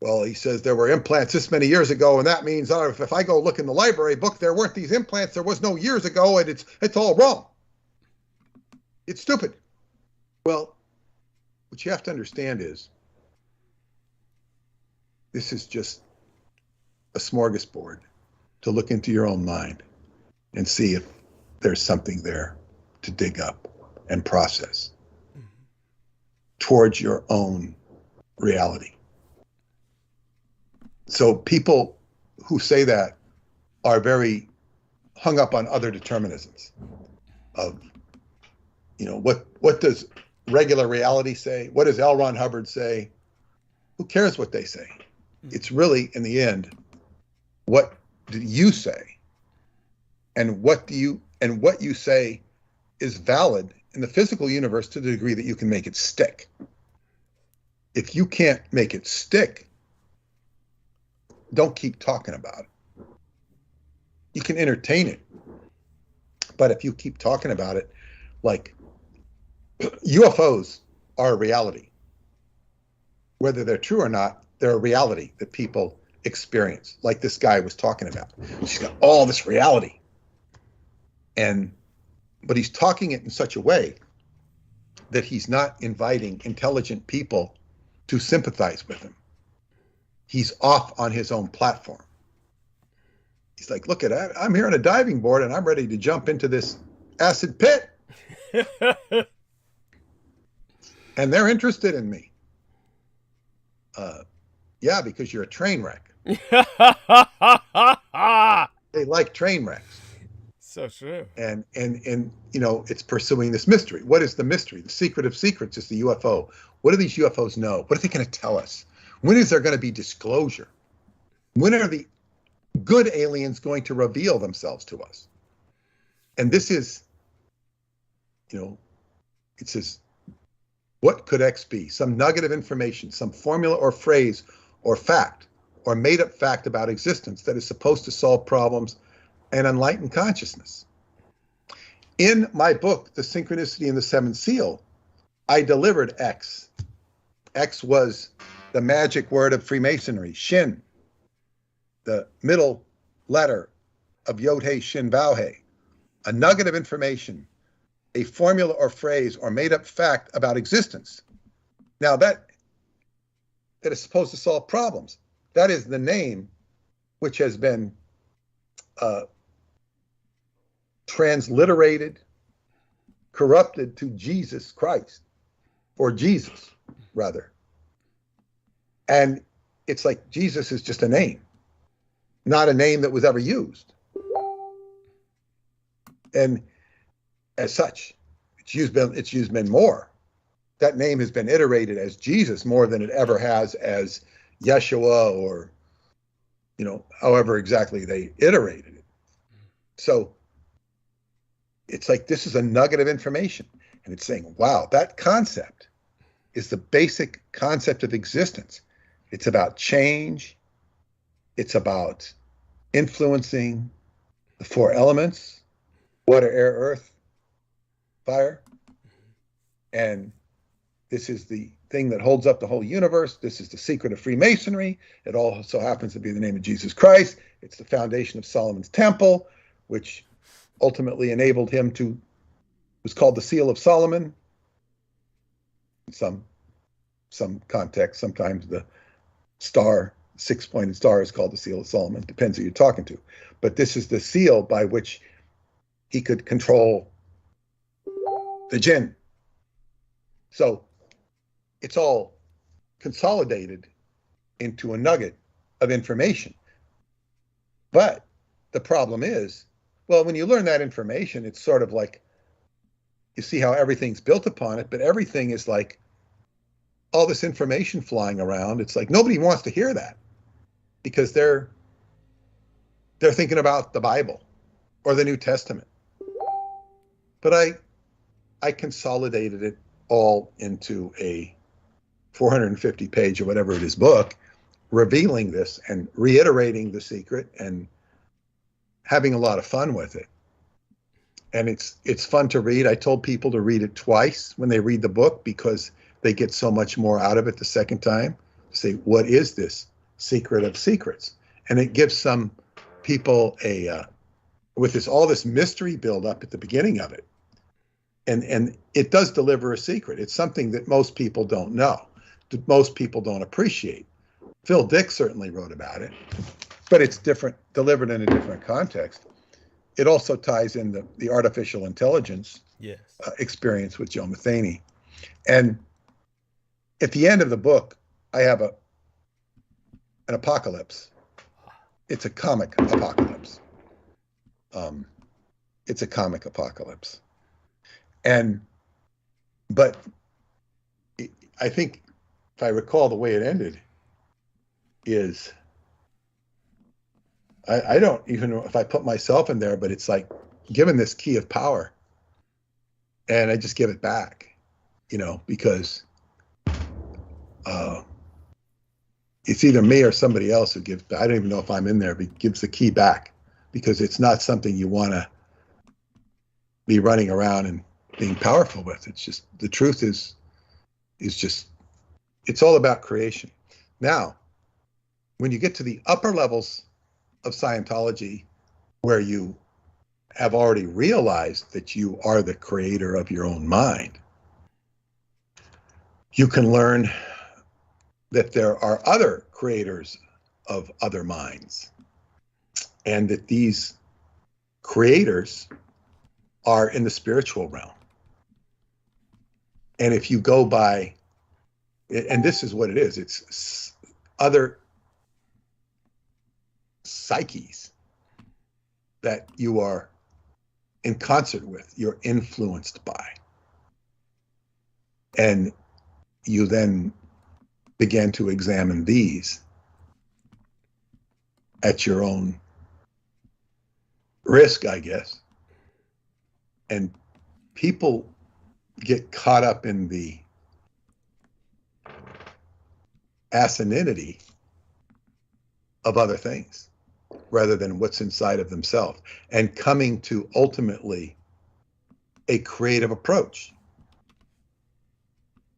well, he says there were implants this many years ago, and that means if I go look in the library book, there weren't these implants, there was no years ago, and it's all wrong. It's stupid. Well, what you have to understand is this is just a smorgasbord to look into your own mind and see if there's something there to dig up and process towards your own reality. So people who say that are very hung up on other determinisms of, you know, what does regular reality say? What does L. Ron Hubbard say? Who cares what they say? It's really, in the end, what do you say? And what you say is valid in the physical universe to the degree that you can make it stick. If you can't make it stick, don't keep talking about it. You can entertain it, but if you keep talking about it, like UFOs are a reality. Whether they're true or not, they're a reality that people experience, like this guy was talking about. She's got all this reality. But he's talking it in such a way that he's not inviting intelligent people to sympathize with him. He's off on his own platform. He's like, look at that. I'm here on a diving board and I'm ready to jump into this acid pit. And they're interested in me. Yeah, because you're a train wreck. They like train wrecks. So true. And you know, it's pursuing this mystery. What is the mystery? The secret of secrets is the UFO. What do these UFOs know? What are they going to tell us? When is there going to be disclosure? When are the good aliens going to reveal themselves to us? And this is, you know, it says, what could X be? Some nugget of information, some formula or phrase or fact or made up fact about existence that is supposed to solve problems and enlighten consciousness. In my book, The Synchronicity and the Seventh Seal, I delivered X. X was the magic word of Freemasonry, Shin, the middle letter of Yod-Heh, Shin, Vav-Heh, a nugget of information, a formula or phrase or made up fact about existence. Now that is supposed to solve problems. That is the name which has been transliterated, corrupted to Jesus Christ, or Jesus, rather. And it's like Jesus is just a name, not a name that was ever used. And as such, it's used been more. That name has been iterated as Jesus more than it ever has as Yeshua, or, you know, however exactly they iterated it. So it's like, this is a nugget of information. And it's saying, wow, that concept is the basic concept of existence. It's about change. It's about influencing the four elements: water, air, earth, fire. And this is the thing that holds up the whole universe. This is the secret of Freemasonry. It also happens to be the name of Jesus Christ. It's the foundation of Solomon's temple, which ultimately enabled him to, was called the Seal of Solomon. In some context, sometimes the star, six-pointed star, is called the Seal of Solomon. Depends who you're talking to. But this is the seal by which he could control the jinn. So it's all consolidated into a nugget of information. But the problem is, well, when you learn that information, it's sort of like, you see how everything's built upon it, but everything is like all this information flying around. It's like nobody wants to hear that because they're thinking about the Bible or the New Testament. But I consolidated it all into a 450 page or whatever it is book, revealing this and reiterating the secret and having a lot of fun with it. And it's fun to read. I told people to read it twice when they read the book because they get so much more out of it the second time. Say, what is this secret of secrets? And it gives some people with all this mystery build up at the beginning of it. And it does deliver a secret. It's something that most people don't know, that most people don't appreciate. Phil Dick certainly wrote about it, but it's different, delivered in a different context. It also ties in the artificial intelligence experience with Joe Matheny. And at the end of the book, I have an apocalypse. it's a comic apocalypse. It's a comic apocalypse. But I think, if I recall, the way it ended is, I don't even know if I put myself in there, but it's like given this key of power and I just give it back, because it's either me or somebody else who gives, I don't even know if I'm in there, but gives the key back, because it's not something you want to be running around and being powerful with. It's just, the truth is just, it's all about creation. Now, when you get to the upper levels of Scientology, where you have already realized that you are the creator of your own mind, you can learn that there are other creators of other minds, and that these creators are in the spiritual realm. And if you go by, and this is what it is, it's other psyches that you are in concert with, you're influenced by. And you then began to examine these at your own risk, I guess. And people get caught up in the asininity of other things rather than what's inside of themselves, and coming to ultimately a creative approach.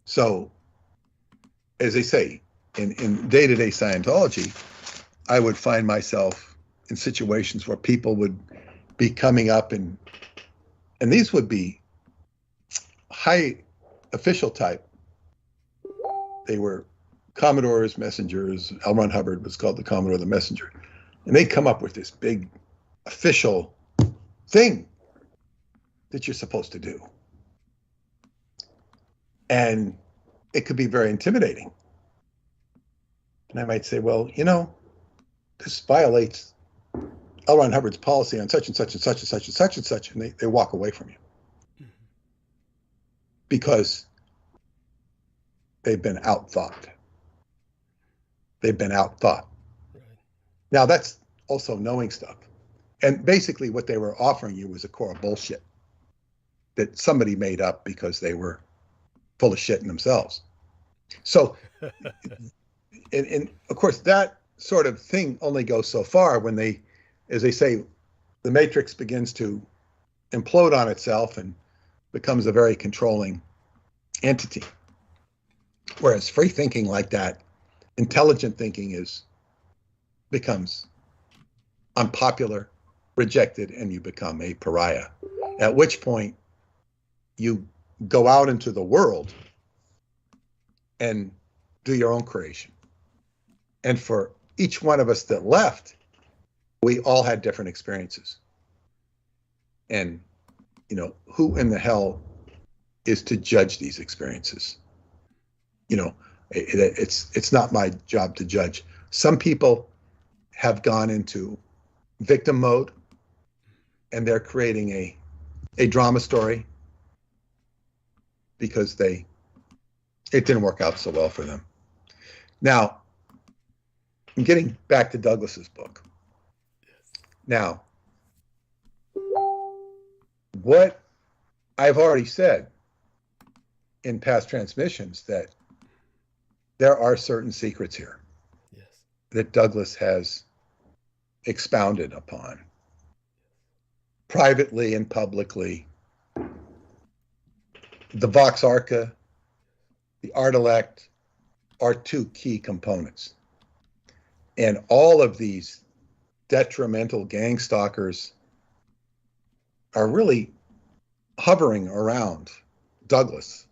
So, as they say, in day-to-day Scientology, I would find myself in situations where people would be coming up, and these would be high official type. They were Commodores, messengers. L. Ron Hubbard was called the Commodore, the messenger. And they come up with this big official thing that you're supposed to do. And it could be very intimidating. And I might say, well, this violates L. Ron Hubbard's policy on such and such and such and such and such and such, and they walk away from you. Because they've been outthought. They've been outthought. Right. Now, that's also knowing stuff. And basically what they were offering you was a core of bullshit that somebody made up because they were full of shit in themselves. So, and of course, that sort of thing only goes so far when they, as they say, the matrix begins to implode on itself and becomes a very controlling entity. Whereas free thinking like that, intelligent thinking becomes unpopular, rejected, and you become a pariah. At which point you go out into the world and do your own creation. And for each one of us that left, we all had different experiences. And, who in the hell is to judge these experiences? It's not my job to judge. Some people have gone into victim mode and they're creating a drama story because it didn't work out so well for them. Now, I'm getting back to Douglas's book. Now, what I've already said in past transmissions, that there are certain secrets here that Douglas has expounded upon, privately and publicly. The Vox Arca, the Art Elect are two key components. And all of these detrimental gang stalkers are really hovering around Douglas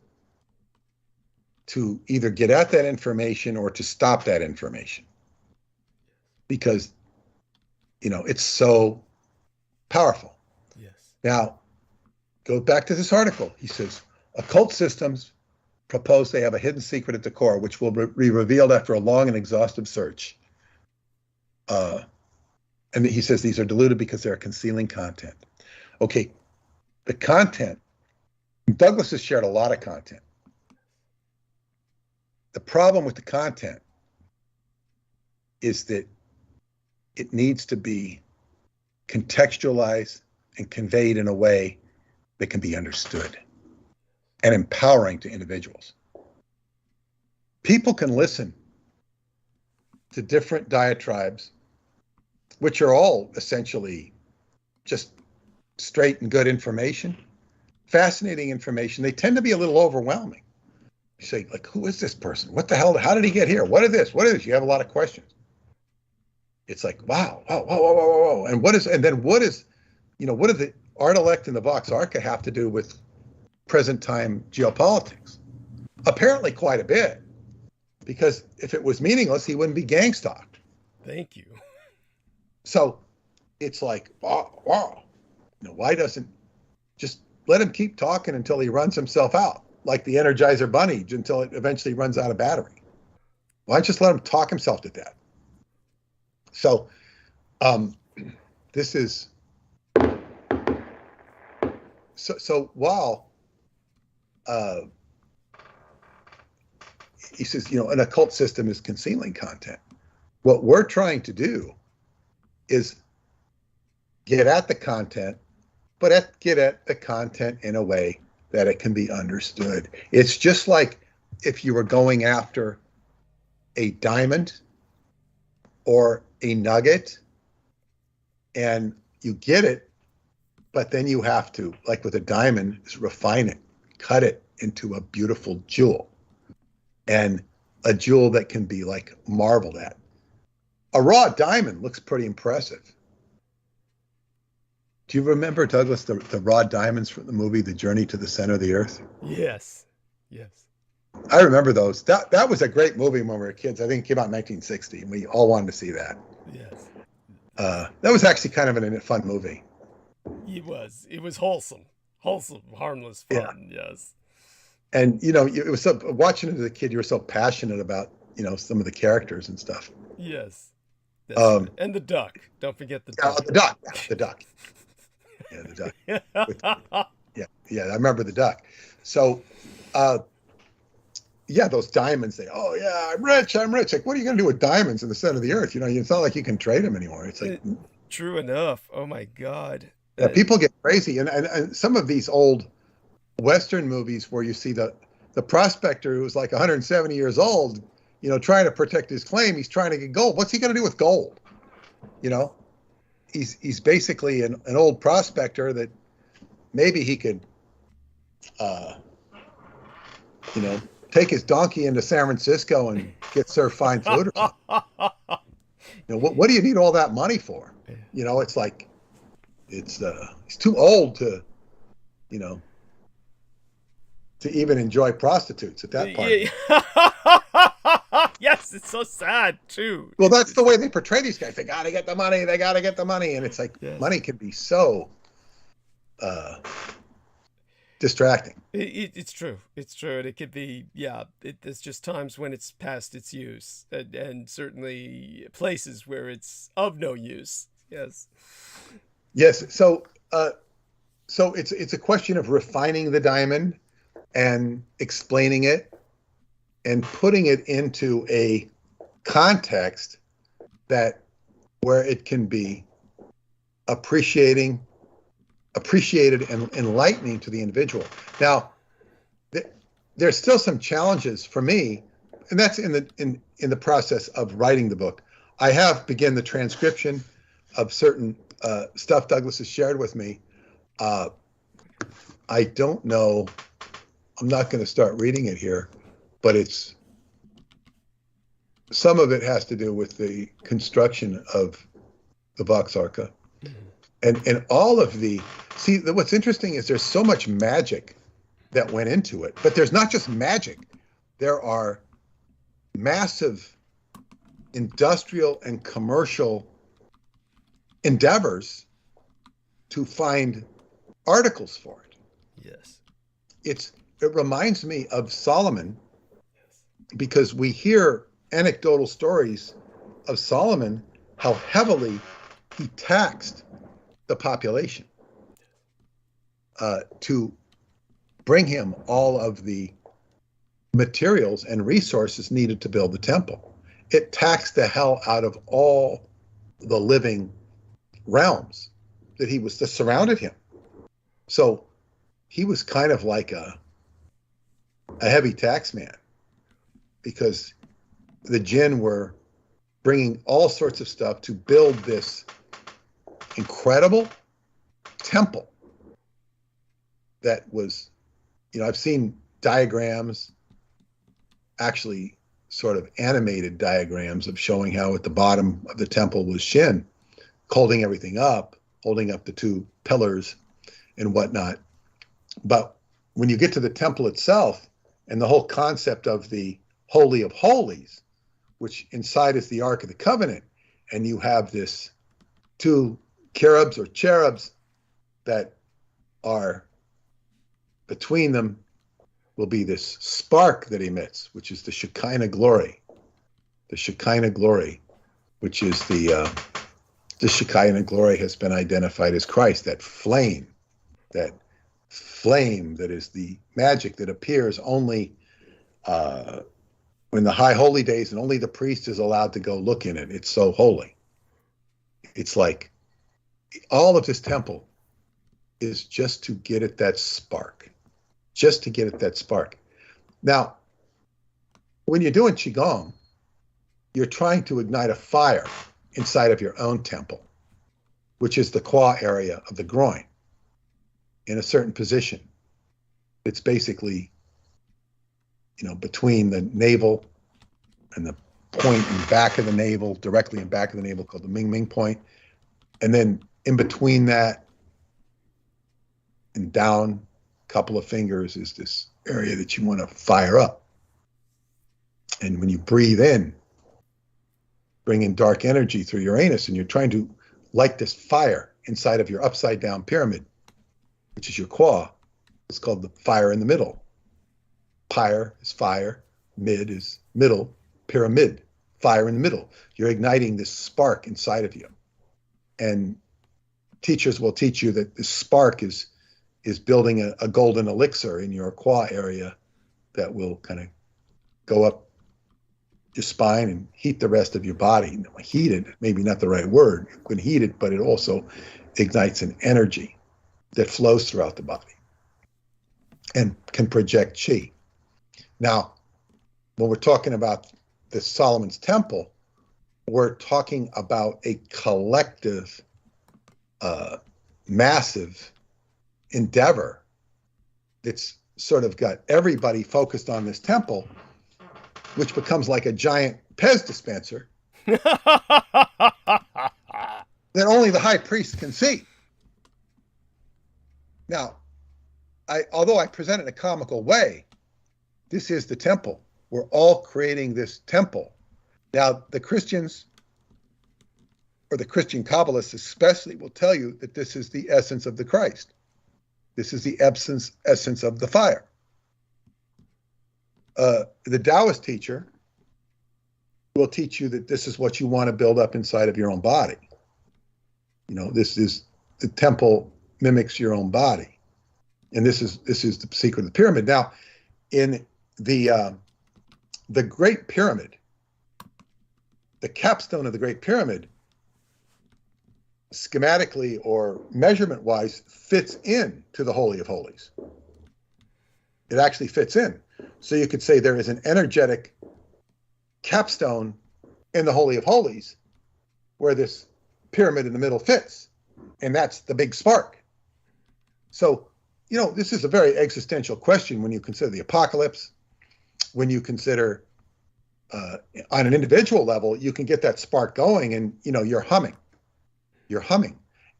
to either get at that information or to stop that information. Because, it's so powerful. Yes. Now, go back to this article. He says, occult systems propose they have a hidden secret at the core, which will be revealed after a long and exhaustive search. And he says these are diluted because they're concealing content. Okay, the content, Douglas has shared a lot of content. The problem with the content is that it needs to be contextualized and conveyed in a way that can be understood and empowering to individuals. People can listen to different diatribes, which are all essentially just straight and good information, fascinating information. They tend to be a little overwhelming. You say, like, who is this person? What the hell? How did he get here? What is this? What is this? You have a lot of questions. It's like, wow, whoa, whoa, whoa, whoa, whoa. And what is, and then what is, you know, what do the art elect and the Vox Arca have to do with present time geopolitics? Apparently quite a bit, because if it was meaningless, he wouldn't be gang stalked. Thank you. So it's like, wow, wow. You know, why doesn't just let him keep talking until he runs himself out, like the Energizer Bunny, until it eventually runs out of battery? Why just let him talk himself to death? So this is, so while he says, you know, an occult system is concealing content, what we're trying to do is get at the content, but get at the content in a way that it can be understood. It's just like if you were going after a diamond or a nugget and you get it, but then you have to, like with a diamond, is refine it, cut it into a beautiful jewel, and a jewel that can be like marveled at. A raw diamond looks pretty impressive. Do you remember, Douglas, the raw diamonds from the movie The Journey to the Center of the Earth? Yes. Yes. I remember those. That was a great movie when we were kids. I think it came out in 1960, and we all wanted to see that. Yes. That was actually kind of a fun movie. It was. It was wholesome, harmless fun. Yeah. Yes. And you know, it was so, watching it as a kid, you were so passionate about, you know, some of the characters and stuff. Yes. Right. And the duck. Don't forget the duck. The duck. Yeah, the duck. Yeah, the duck. Yeah, I remember the duck. So, yeah, those diamonds. Oh yeah, I'm rich. Like, what are you going to do with diamonds in the center of the earth? You know, it's not like you can trade them anymore. It's like, true enough. Oh my God. Yeah, people get crazy, and some of these old Western movies where you see the prospector who's like 170 years old, you know, trying to protect his claim. He's trying to get gold. What's he going to do with gold? You know, he's basically an old prospector that maybe he could, you know, take his donkey into San Francisco and get served fine food or something. You know, what do you need all that money for? You know, it's like, he's too old to, you know, to even enjoy prostitutes at that point. Yes, it's so sad too. Well, that's the way they portray these guys. They gotta get the money. They gotta get the money, and it's like, yes, money can be so distracting. It's true. It's true, and it could be. Yeah, there's just times when it's past its use, and certainly places where it's of no use. Yes. Yes. So it's a question of refining the diamond and explaining it and putting it into a context where it can be appreciated and enlightening to the individual. Now, there's still some challenges for me, and that's in the process of writing the book. I have begun the transcription of certain stuff Douglas has shared with me. I don't know. I'm not going to start reading it here, but some of it has to do with the construction of the Vox Arca. And all of what's interesting is there's so much magic that went into it, but there's not just magic. There are massive industrial and commercial endeavors to find articles for it. Yes. It reminds me of Solomon, because we hear anecdotal stories of Solomon, how heavily he taxed the population to bring him all of the materials and resources needed to build the temple. It taxed the hell out of all the living realms that surrounded him. So he was kind of like a heavy tax man, because the jinn were bringing all sorts of stuff to build this incredible temple that was, I've seen diagrams, actually sort of animated diagrams of showing how at the bottom of the temple was Shin holding everything up, holding up the two pillars and whatnot. But when you get to the temple itself and the whole concept of the Holy of Holies, which inside is the Ark of the Covenant, and you have this two cherubs or cherubs that are between them will be this spark that emits, which is the Shekinah glory. The Shekinah glory, which is the Shekinah glory has been identified as Christ, that flame that is the magic that appears only when the high holy days, and only the priest is allowed to go look in it. It's so holy. It's like all of this temple is just to get at that spark, Now, when you're doing Qigong, you're trying to ignite a fire inside of your own temple, which is the qua area of the groin, in a certain position. It's basically, between the navel and the point in back of the navel, directly in back of the navel, called the Ming Ming point. And then in between that and down a couple of fingers is this area that you want to fire up. And when you breathe in, bring in dark energy through your anus, and you're trying to light this fire inside of your upside down pyramid, which is your qua. It's called the fire in the middle. Pyre is fire, mid is middle, pyramid, fire in the middle. You're igniting this spark inside of you. And teachers will teach you that this spark is building a golden elixir in your qua area that will kind of go up your spine and heat the rest of your body. Heated, maybe not the right word. You can heat it, but it also ignites an energy that flows throughout the body and can project chi. Now, when we're talking about the Solomon's Temple, we're talking about a collective, massive endeavor that's sort of got everybody focused on this temple, which becomes like a giant Pez dispenser that only the high priest can see. Now, although I present it in a comical way, this is the temple. We're all creating this temple. Now, the Christians, or the Christian Kabbalists especially, will tell you that this is the essence of the Christ. This is the essence of the fire. The Taoist teacher will teach you that this is what you want to build up inside of your own body. This is the temple mimics your own body, and this is the secret of the pyramid. Now, in the Great Pyramid, the capstone of the Great Pyramid, schematically or measurement-wise, fits in to the Holy of Holies. It actually fits in. So you could say there is an energetic capstone in the Holy of Holies where this pyramid in the middle fits, and that's the big spark. So, this is a very existential question when you consider the apocalypse, when you consider on an individual level, you can get that spark going and, you're humming.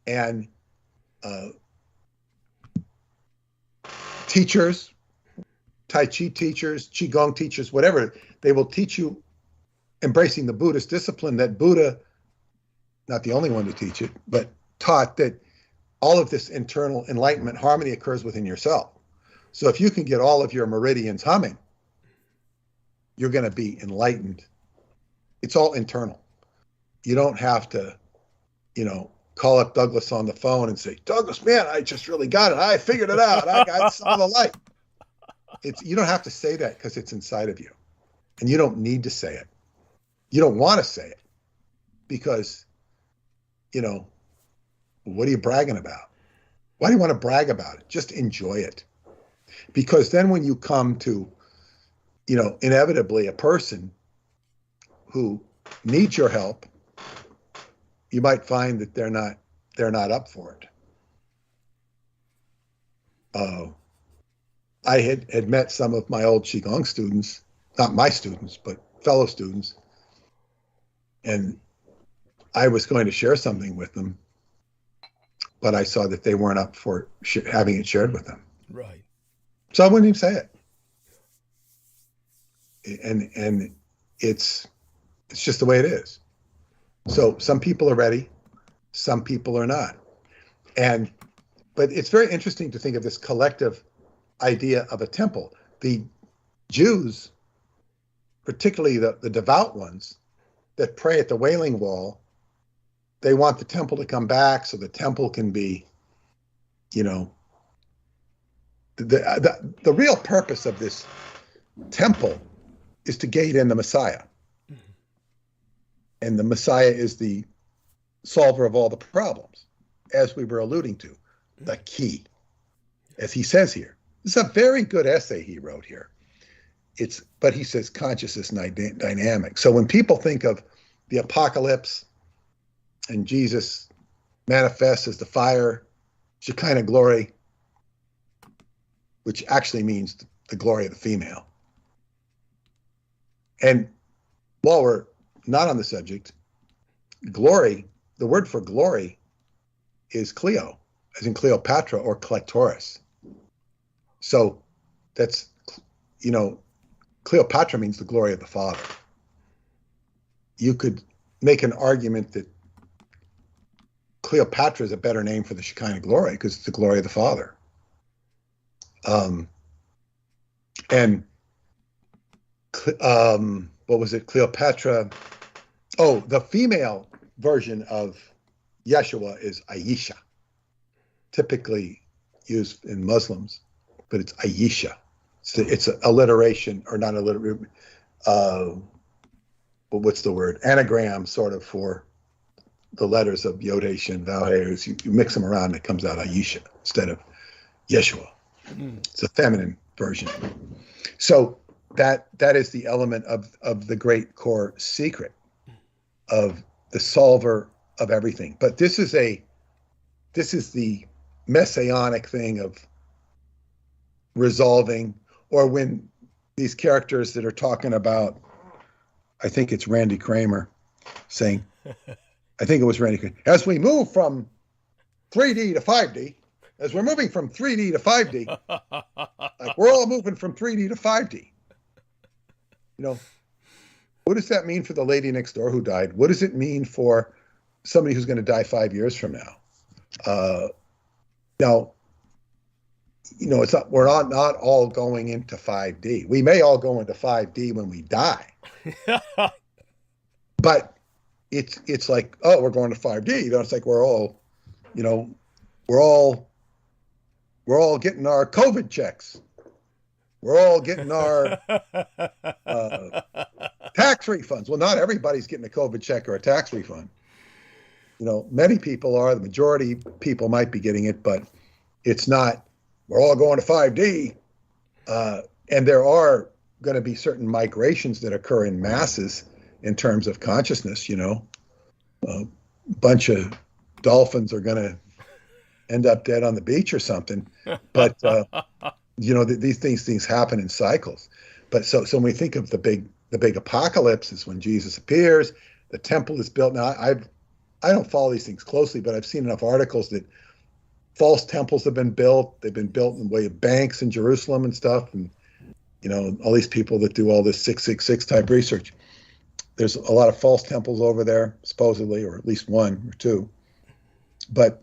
And teachers, Tai Chi teachers, Qigong teachers, whatever, they will teach you, embracing the Buddhist discipline, that Buddha, not the only one to teach it, but taught that all of this internal enlightenment harmony occurs within yourself. So if you can get all of your meridians humming, you're going to be enlightened. It's all internal. You don't have to call up Douglas on the phone and say, Douglas, man, I just really got it. I figured it out. I saw the light. You don't have to say that because it's inside of you. And you don't need to say it. You don't want to say it because, what are you bragging about? Why do you want to brag about it? Just enjoy it. Because then when you come to, inevitably a person who needs your help, you might find that they're not up for it. I had met some of my old Qigong students, not my students, but fellow students, and I was going to share something with them, but I saw that they weren't up for having it shared with them. Right. So I wouldn't even say it. And it's just the way it is. So some people are ready, some people are not. But it's very interesting to think of this collective idea of a temple. The Jews, particularly the devout ones that pray at the Wailing Wall, they want the temple to come back so the temple can be, the real purpose of this temple is to gate in the Messiah. And the Messiah is the solver of all the problems, as we were alluding to, the key, as he says here. This is a very good essay he wrote here. But he says consciousness dynamic. So when people think of the apocalypse and Jesus manifests as the fire, Shekinah glory, which actually means the glory of the female. And while we're not on the subject, glory, the word for glory is Cleo, as in Cleopatra or Clitoris. So that's, Cleopatra means the glory of the Father. You could make an argument that Cleopatra is a better name for the Shekinah glory because it's the glory of the Father. What was it? Cleopatra. Oh, the female version of Yeshua is Aisha, typically used in Muslims, but it's Aisha. It's an alliteration, or not alliteration. What's the word? Anagram, sort of, for the letters of Yod He Shin Vav He. You mix them around, and it comes out Aisha instead of Yeshua. It's a feminine version. So that is the element of the great core secret of the solver of everything. But this is the messianic thing of resolving, or when these characters that are talking about, I think it's Randy Kramer saying, I think it was Randy Kramer, as we move from 3D to 5D, as we're moving from 3D to 5D, like we're all moving from 3D to 5D. What does that mean for the lady next door who died? What does it mean for somebody who's going to die 5 years from now? Now, it's not, we're not all going into 5D. We may all go into 5D when we die. But it's like, oh, we're going to 5D. It's like we're all getting our COVID checks. We're all getting our tax refunds. Well, not everybody's getting a COVID check or a tax refund. Many people are. The majority of people might be getting it, but it's not, we're all going to 5D. And there are going to be certain migrations that occur in masses in terms of consciousness. A bunch of dolphins are going to end up dead on the beach or something. But, these things happen in cycles. But so when we think of the big apocalypse is when Jesus appears, the temple is built. Now, I don't follow these things closely, but I've seen enough articles that false temples have been built. They've been built in the way of banks in Jerusalem and stuff. And, all these people that do all this 666 type research. There's a lot of false temples over there, supposedly, or at least one or two. But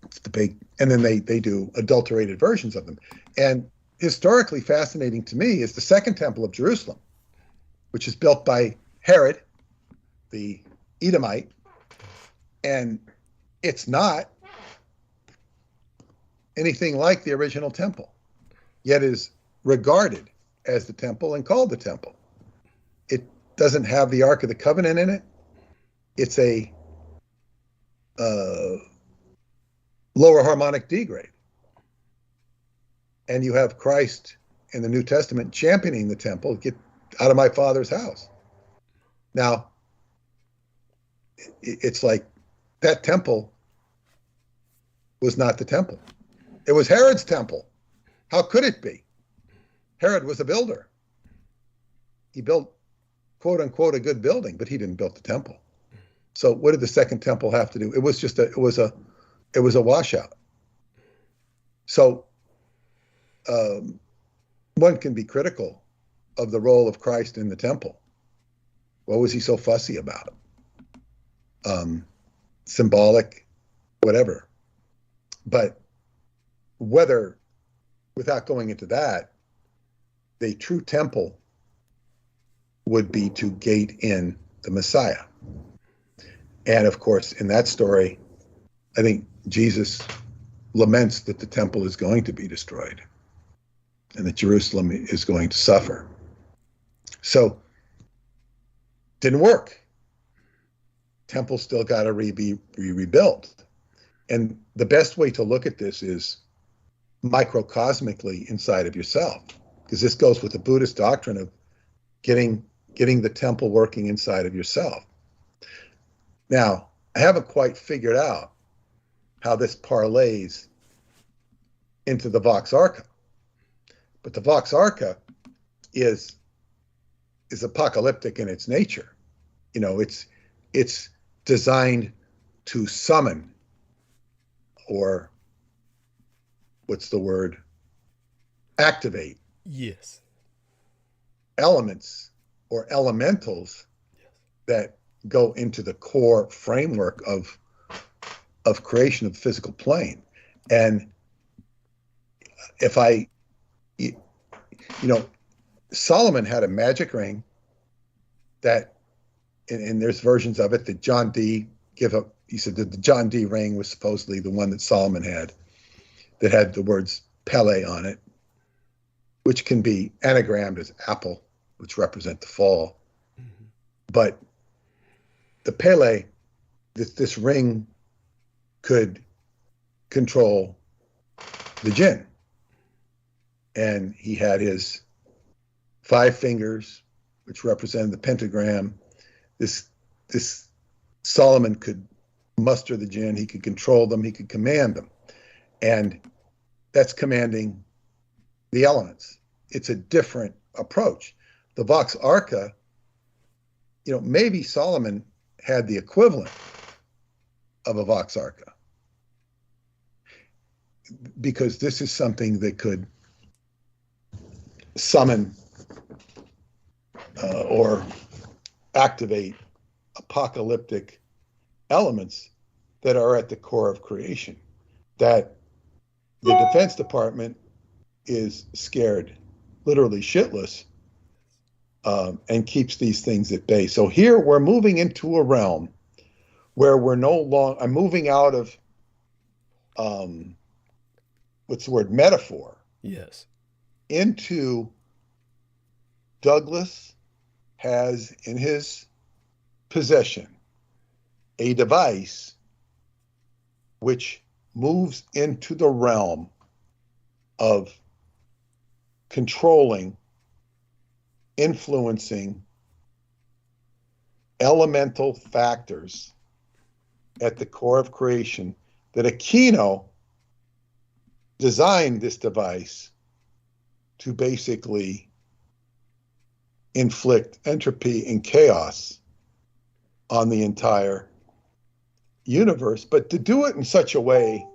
it's the big, and then they do adulterated versions of them. And historically fascinating to me is the Second Temple of Jerusalem, which is built by Herod, the Edomite, And it's not anything like the original temple, yet is regarded as the temple and called the temple. It doesn't have the Ark of the Covenant in it. It's a lower harmonic D grade. And you have Christ in the New Testament championing the temple, get out of my Father's house. Now, it's like that temple was not the temple. It was Herod's temple. How could it be? Herod was a builder. He built, quote unquote, a good building, but he didn't build the temple. So what did the second temple have to do? It was just it was a washout. So one can be critical of the role of Christ in the temple. What was he so fussy about it? Symbolic, whatever. But whether, without going into that, the true temple would be to gate in the Messiah. And of course, in that story, I think Jesus laments that the temple is going to be destroyed and that Jerusalem is going to suffer. So, didn't work. Temple still got to be rebuilt. And the best way to look at this is microcosmically inside of yourself, because this goes with the Buddhist doctrine of getting the temple working inside of yourself. Now, I haven't quite figured out how this parlays into the Vox Arca, but the Vox Arca is apocalyptic in its nature. You know, it's designed to summon, or what's the word? Activate. Yes. Elements or elementals that go into the core framework of creation of the physical plane. And if Solomon had a magic ring that, and there's versions of it that John Dee give up. He said that the John Dee ring was supposedly the one that Solomon had, that had the words Pele on it, which can be anagrammed as apple, which represent the fall. Mm-hmm. But the Pele, this ring could control the jinn. And he had his 5 fingers, which represented the pentagram. This Solomon could muster the jinn, he could control them, he could command them. And that's commanding the elements. It's a different approach. The Vox Arca, maybe Solomon had the equivalent of a Vox Arca, because this is something that could summon or activate apocalyptic elements that are at the core of creation, that the Defense Department is scared, literally shitless, and keeps these things at bay. So here we're moving into a realm where we're no longer, I'm moving out of, metaphor. Yes. Into Douglas has in his possession a device which moves into the realm of controlling, influencing elemental factors at the core of creation, that Aquino designed this device to basically inflict entropy and chaos on the entire universe, but to do it in such a way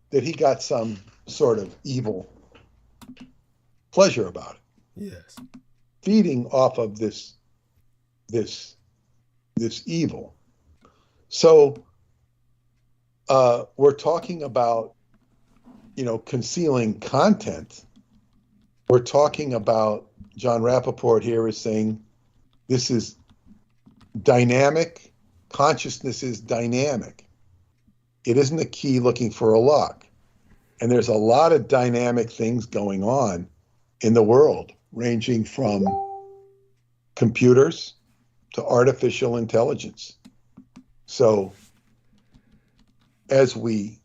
that he got some sort of evil pleasure about it. Yes. Feeding off of this evil. So we're talking about, concealing content. We're talking about, John Rappaport here is saying this is dynamic consciousness is dynamic. It isn't a key looking for a lock. And there's a lot of dynamic things going on in the world, ranging from computers to artificial intelligence. So as we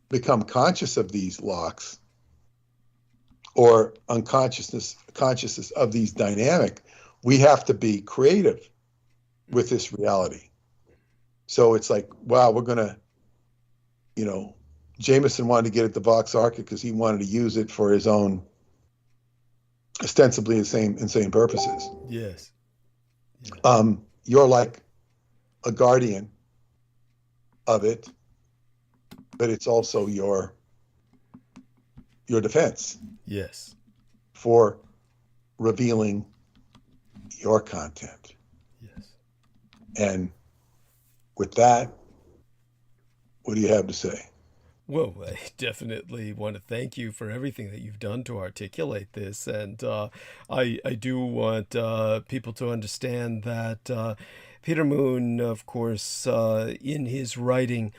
become conscious of these locks, or consciousness of these dynamic, we have to be creative with this reality. So it's like, wow, we're gonna, Jameson wanted to get at the Vox Arca because he wanted to use it for his own, ostensibly insane purposes. Yes. Yeah. You're like a guardian of it, but it's also your defense. Yes. For revealing your content. Yes. And with that, what do you have to say? Well, I definitely want to thank you for everything that you've done to articulate this. And I do want people to understand that Peter Moon, of course, in his writing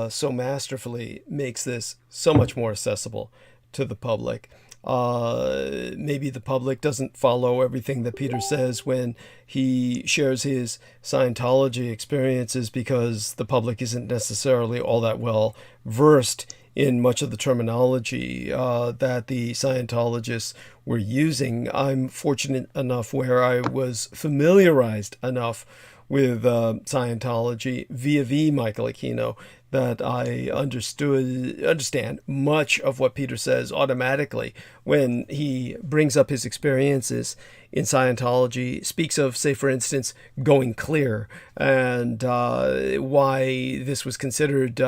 so masterfully makes this so much more accessible to the public. Maybe the public doesn't follow everything that Peter says when he shares his Scientology experiences because the public isn't necessarily all that well versed in much of the terminology that the Scientologists were using. I'm fortunate enough where I was familiarized enough with Scientology via Michael Aquino that I understand much of what Peter says automatically when he brings up his experiences in Scientology, speaks of, say, for instance, going clear, and why this was considered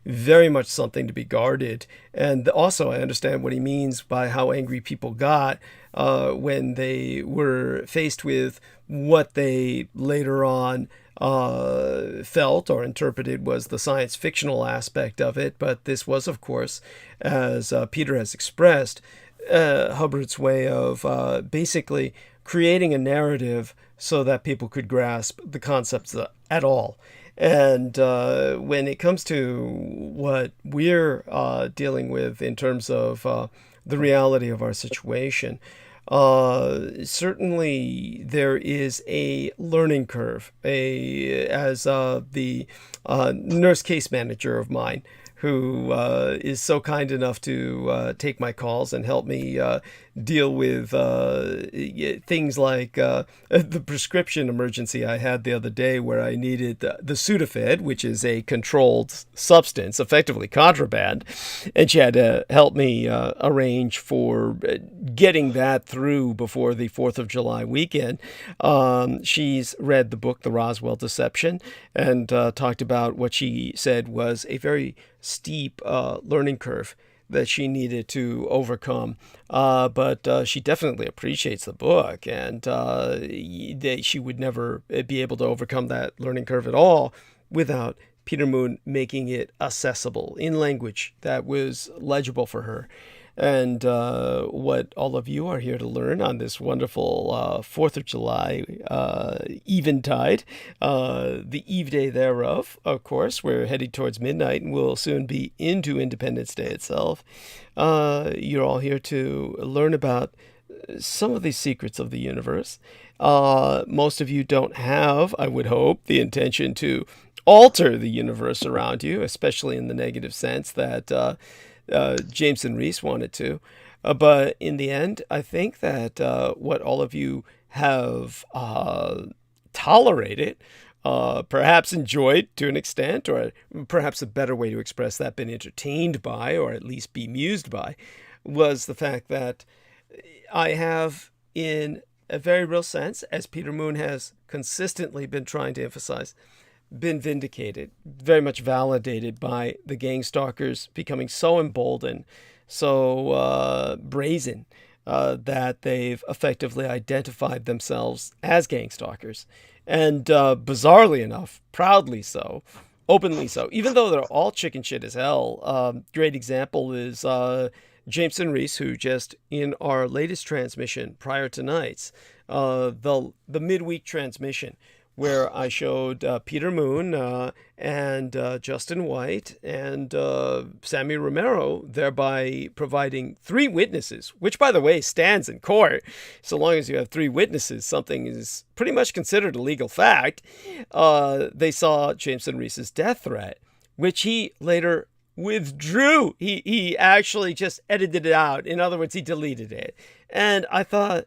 very much something to be guarded. And also I understand what he means by how angry people got when they were faced with what they later on felt or interpreted was the science fictional aspect of it. But this was, of course, as Peter has expressed, Hubbard's way of basically creating a narrative so that people could grasp the concepts at all. And when it comes to what we're dealing with in terms of the reality of our situation, certainly there is a learning curve. As the nurse case manager of mine, who is so kind enough to take my calls and help me deal with things like the prescription emergency I had the other day, where I needed the Sudafed, which is a controlled substance, effectively contraband, and she had to help me arrange for getting that through before the 4th of July weekend. She's read the book, The Roswell Deception, and talked about what she said was a very steep learning curve that she needed to overcome. But she definitely appreciates the book, and she would never be able to overcome that learning curve at all without Peter Moon making it accessible in language that was legible for her. And what all of you are here to learn on this wonderful 4th of July eventide, the eve day thereof, of course, we're heading towards midnight and we'll soon be into Independence Day itself. You're all here to learn about some of these secrets of the universe. Most of you don't have, I would hope, the intention to alter the universe around you, especially in the negative sense that Jameson Reese wanted to. But in the end, I think that what all of you have tolerated, perhaps enjoyed to an extent, or perhaps a better way to express that, been entertained by, or at least bemused by, was the fact that I have, in a very real sense, as Peter Moon has consistently been trying to emphasize, been vindicated, very much validated by the gang stalkers becoming so emboldened, so brazen, that they've effectively identified themselves as gang stalkers. And bizarrely enough, proudly so, openly so, even though they're all chicken shit as hell. Great example is Jameson Reese, who just in our latest transmission prior to tonight's, the midweek transmission, where I showed Peter Moon and Justin White and Sammy Romero, thereby providing 3 witnesses, which, by the way, stands in court. So long as you have 3 witnesses, something is pretty much considered a legal fact. They saw Jameson Reese's death threat, which he later withdrew. He actually just edited it out. In other words, he deleted it. And I thought,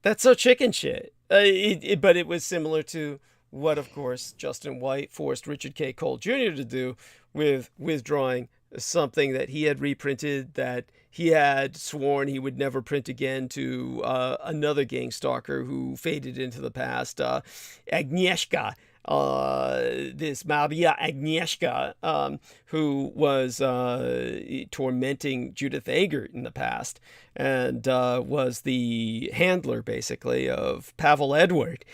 that's so chicken shit. But it was similar to what, of course, Justin White forced Richard K. Cole Jr. to do with withdrawing something that he had reprinted that he had sworn he would never print again to another gang stalker who faded into the past, Agnieszka. This Maria Agnieszka, who was tormenting Judith Agert in the past, and was the handler, basically, of Pavel Edward.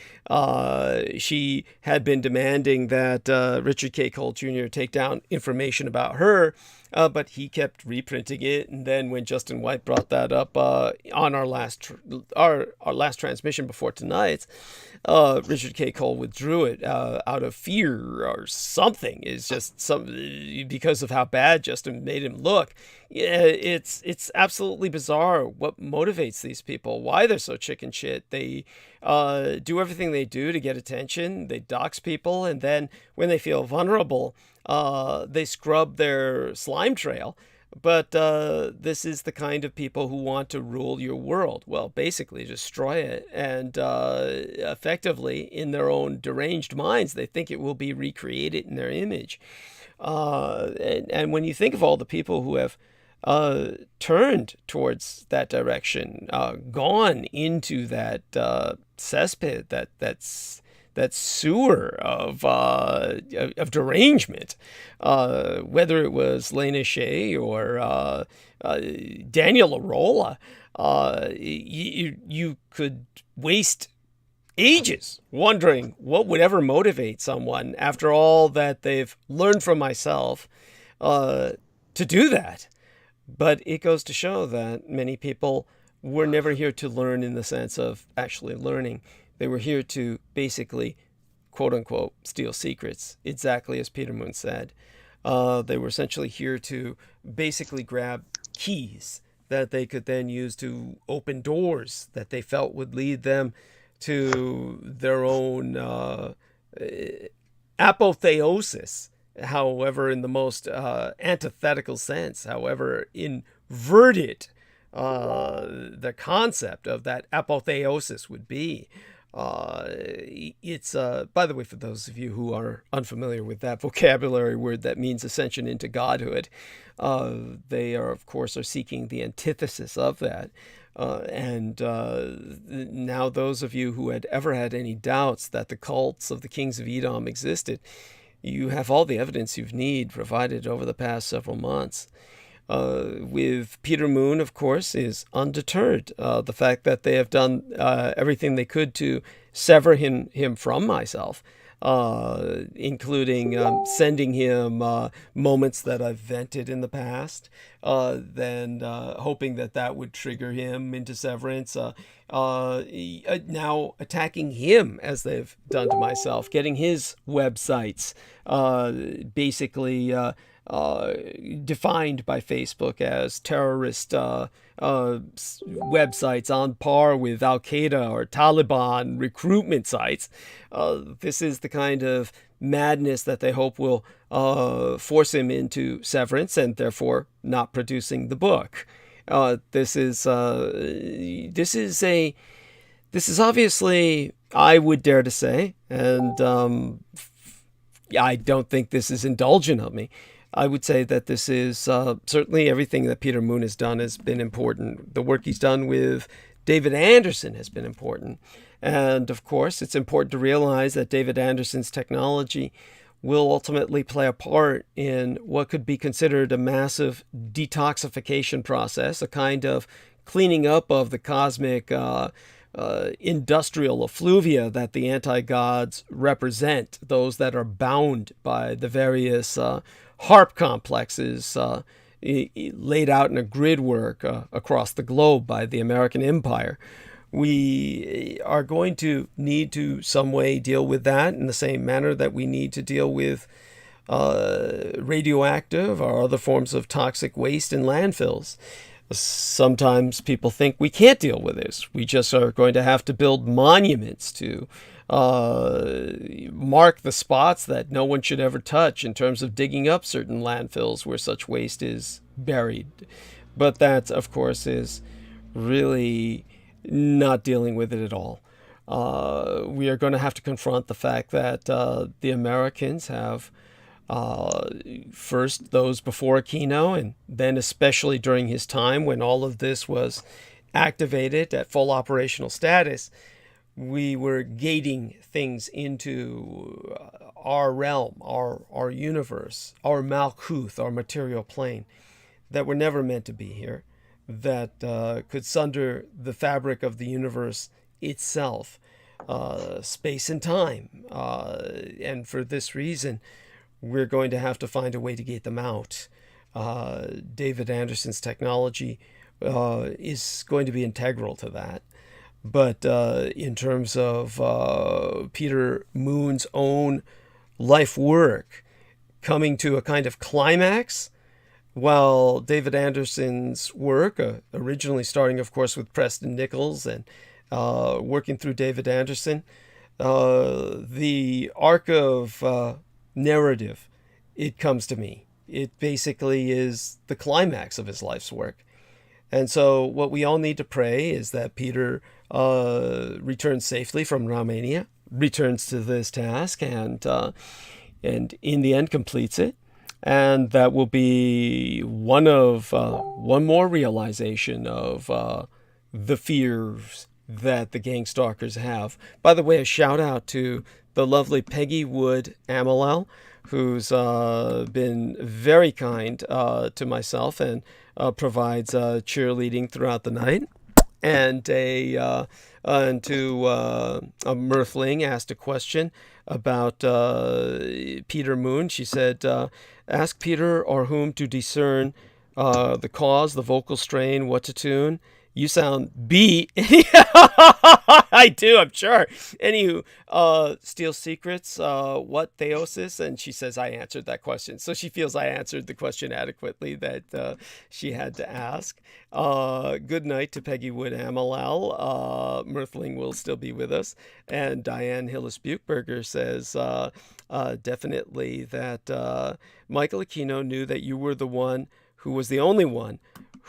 She had been demanding that Richard K. Cole Jr. take down information about her, but he kept reprinting it. And then when Justin White brought that up on our last transmission before tonight's, Richard K. Cole withdrew it out of fear or something. It's just because of how bad Justin made him look. Yeah, it's absolutely bizarre what motivates these people, why they're so chicken shit. They do everything they do to get attention. They dox people, and then when they feel vulnerable, they scrub their slime trail. But this is the kind of people who want to rule your world. Well, basically destroy it. And effectively, in their own deranged minds, they think it will be recreated in their image. And when you think of all the people who have turned towards that direction, gone into that cesspit, that sewer of derangement, whether it was LENA SHIEH or Daniel Arola, you could waste ages wondering what would ever motivate someone after all that they've learned from myself to do that. But it goes to show that many people were never here to learn in the sense of actually learning. They were here to basically, quote unquote, steal secrets, exactly as Peter Moon said. They were essentially here to basically grab keys that they could then use to open doors that they felt would lead them to their own apotheosis, however, in the most antithetical sense, however inverted the concept of that apotheosis would be. It's by the way, for those of you who are unfamiliar with that vocabulary word that means ascension into godhood, they are, of course, are seeking the antithesis of that. And now those of you who had ever had any doubts that the cults of the kings of Edom existed, you have all the evidence you need provided over the past several months. With Peter Moon, of course, is undeterred. The fact that they have done everything they could to sever him from myself, including sending him moments that I've vented in the past, then hoping that would trigger him into severance. Now attacking him as they've done to myself, getting his websites basically defined by Facebook as terrorist websites on par with Al-Qaeda or Taliban recruitment sites. This is the kind of madness that they hope will force him into severance and therefore not producing the book. This is obviously, I would dare to say, and I don't think this is indulgent of me, I would say that this is certainly everything that Peter Moon has done has been important. The work he's done with David Anderson has been important. And of course, it's important to realize that David Anderson's technology will ultimately play a part in what could be considered a massive detoxification process, a kind of cleaning up of the cosmic industrial effluvia that the anti-gods represent, those that are bound by the various HARP complexes laid out in a grid work across the globe by the American Empire, We are going to need to some way deal with that in the same manner that we need to deal with radioactive or other forms of toxic waste in landfills. Sometimes people think we can't deal with this. We just are going to have to build monuments to mark the spots that no one should ever touch in terms of digging up certain landfills where such waste is buried. But that, of course, is really not dealing with it at all. We are going to have to confront the fact that the Americans have first those before Aquino, and then especially during his time when all of this was activated at full operational status, we were gating things into our realm, our universe, our Malkuth, our material plane, that were never meant to be here, that could sunder the fabric of the universe itself, space and time. And for this reason, we're going to have to find a way to get them out. David Anderson's technology is going to be integral to that. But in terms of Peter Moon's own life work coming to a kind of climax, while David Anderson's work, originally starting, of course, with Preston Nichols and working through David Anderson, the arc of narrative, it comes to me. It basically is the climax of his life's work. And so what we all need to pray is that Peter returns safely from Romania, returns to this task, and in the end completes it. And that will be one more realization of the fears that the gang stalkers have. By the way, a shout out to the lovely Peggy Wood Amalel, who's been very kind to myself and provides cheerleading throughout the night. And to a Mirthling asked a question about Peter Moon. She said, ask Peter or whom to discern the cause, the vocal strain, what to tune. You sound B. I do, I'm sure. Anywho, Steel Secrets, what theosis? And she says I answered that question. So she feels I answered the question adequately that she had to ask. Good night to Peggy Wood Amalal. Mirthling will still be with us. And Diane Hillis-Buchberger says definitely that Michael Aquino knew that you were the one who was the only one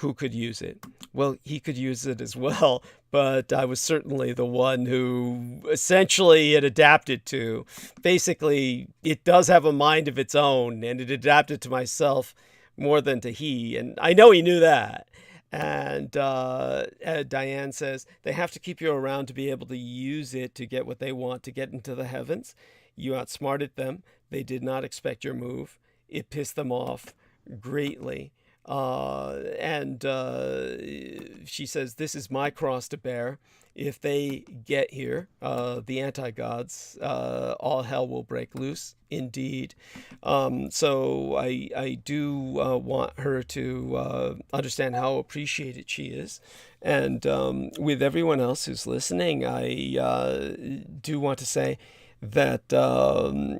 who could use it. Well, he could use it as well, but I was certainly the one who essentially it adapted to. Basically, it does have a mind of its own, and it adapted to myself more than to he, and I know he knew that. And Diane says, they have to keep you around to be able to use it to get what they want, to get into the heavens. You outsmarted them. They did not expect your move. It pissed them off greatly. And she says, this is my cross to bear. If they get here, the anti-gods, all hell will break loose, indeed. So I do want her to understand how appreciated she is. And with everyone else who's listening, I do want to say that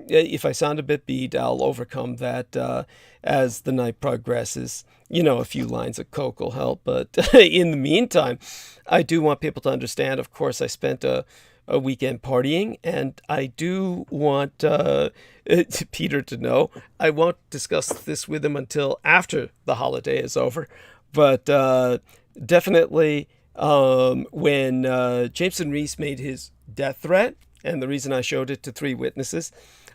if I sound a bit beat, I'll overcome that as the night progresses. You know, a few lines of coke will help. But in the meantime, I do want people to understand, of course, I spent a weekend partying, and I do want Peter to know I won't discuss this with him until after the holiday is over. But definitely when Jameson Reese made his death threat, and the reason I showed it to 3 witnesses,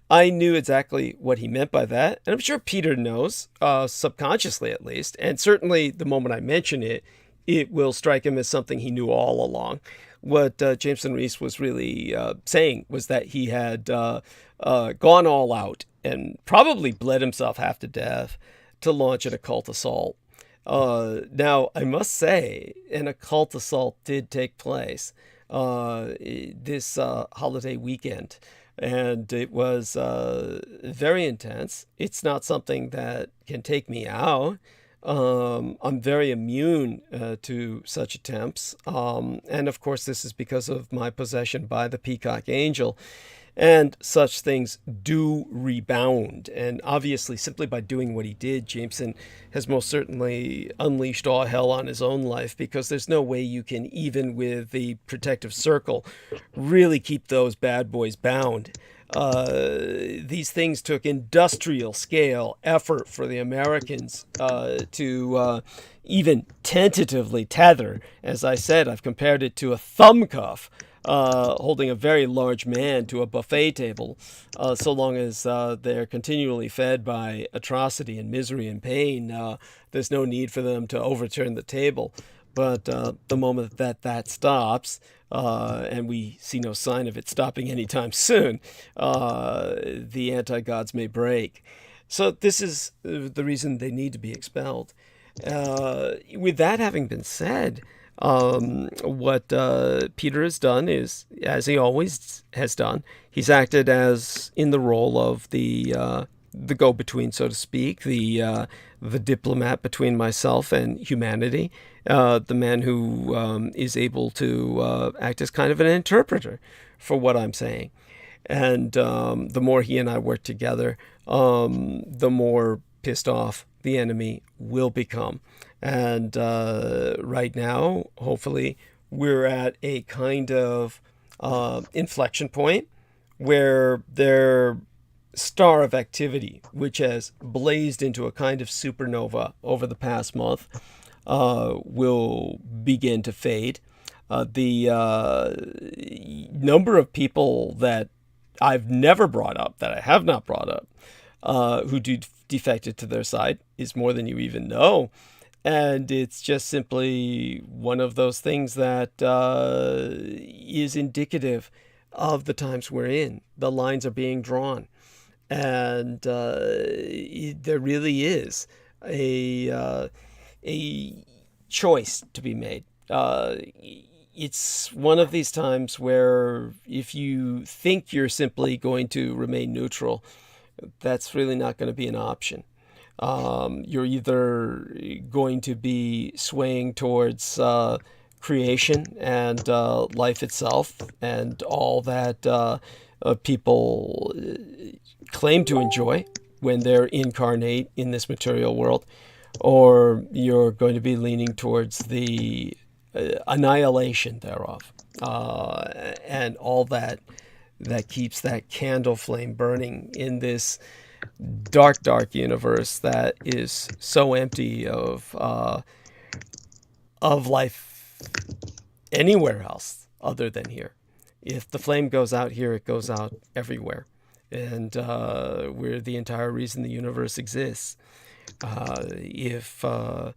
I knew exactly what he meant by that. And I'm sure Peter knows, subconsciously at least. And certainly the moment I mention it, it will strike him as something he knew all along. What Jameson Reese was really saying was that he had gone all out and probably bled himself half to death to launch an occult assault. Now, I must say, an occult assault did take place this holiday weekend, and it was very intense. It's not something that can take me out. I'm very immune to such attempts. And of course, this is because of my possession by the Peacock Angel. And such things do rebound. And obviously, simply by doing what he did, Jameson has most certainly unleashed all hell on his own life, because there's no way you can, even with the protective circle, really keep those bad boys bound. These things took industrial scale effort for the Americans to even tentatively tether. As I said, I've compared it to a thumb cuff holding a very large man to a buffet table, so long as they're continually fed by atrocity and misery and pain. There's no need for them to overturn the table. But the moment that stops, and we see no sign of it stopping anytime soon, the anti-gods may break. So this is the reason they need to be expelled. With that having been said, what Peter has done is, as he always has done, he's acted as in the role of the go-between, so to speak, the diplomat between myself and humanity, the man who is able to act as kind of an interpreter for what I'm saying. And the more he and I work together, the more pissed off the enemy will become. And right now, hopefully, we're at a kind of inflection point where their star of activity, which has blazed into a kind of supernova over the past month, will begin to fade. The number of people that I've never brought up, that I have not brought up, who defected to their side is more than you even know. And it's just simply one of those things that is indicative of the times we're in. The lines are being drawn. And there really is a choice to be made. It's one of these times where if you think you're simply going to remain neutral, that's really not going to be an option. You're either going to be swaying towards creation and life itself and all that people claim to enjoy when they're incarnate in this material world, or you're going to be leaning towards the annihilation thereof, and all that keeps that candle flame burning in this dark universe that is so empty of life anywhere else other than here. If the flame goes out here, it goes out everywhere. And we're the entire reason the universe exists. If our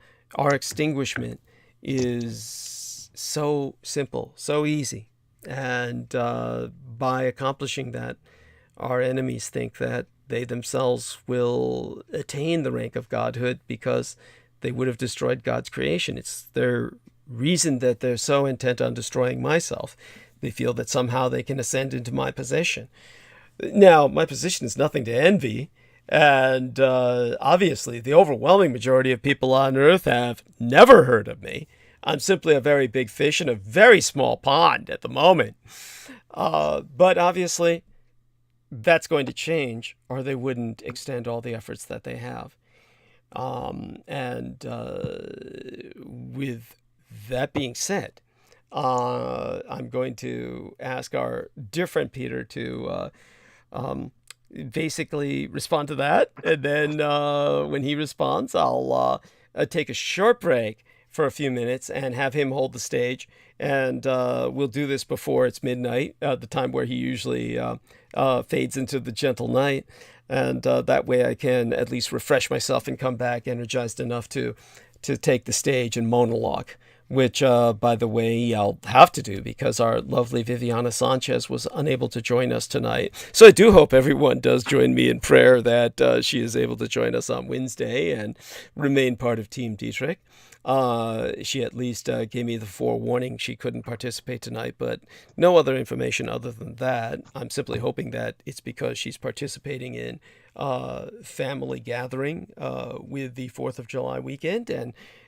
extinguishment is so simple, so easy, and by accomplishing that, our enemies think that they themselves will attain the rank of godhood because they would have destroyed God's creation. It's their reason that they're so intent on destroying myself. They feel that somehow they can ascend into my possession. Now, my position is nothing to envy, and obviously the overwhelming majority of people on Earth have never heard of me. I'm simply a very big fish in a very small pond at the moment. But obviously, that's going to change, or they wouldn't extend all the efforts that they have. With that being said, I'm going to ask our dear friend Peter to basically respond to that. And then when he responds, I'll take a short break for a few minutes and have him hold the stage. And we'll do this before it's midnight, the time where he usually fades into the gentle night. And that way I can at least refresh myself and come back energized enough to take the stage and monologue which, by the way, I'll have to do because our lovely Viviana Sanchez was unable to join us tonight. So I do hope everyone does join me in prayer that she is able to join us on Wednesday and remain part of Team Dietrich. She at least gave me the forewarning she couldn't participate tonight, but no other information other than that. I'm simply hoping that it's because she's participating in family gathering with the 4th of July weekend,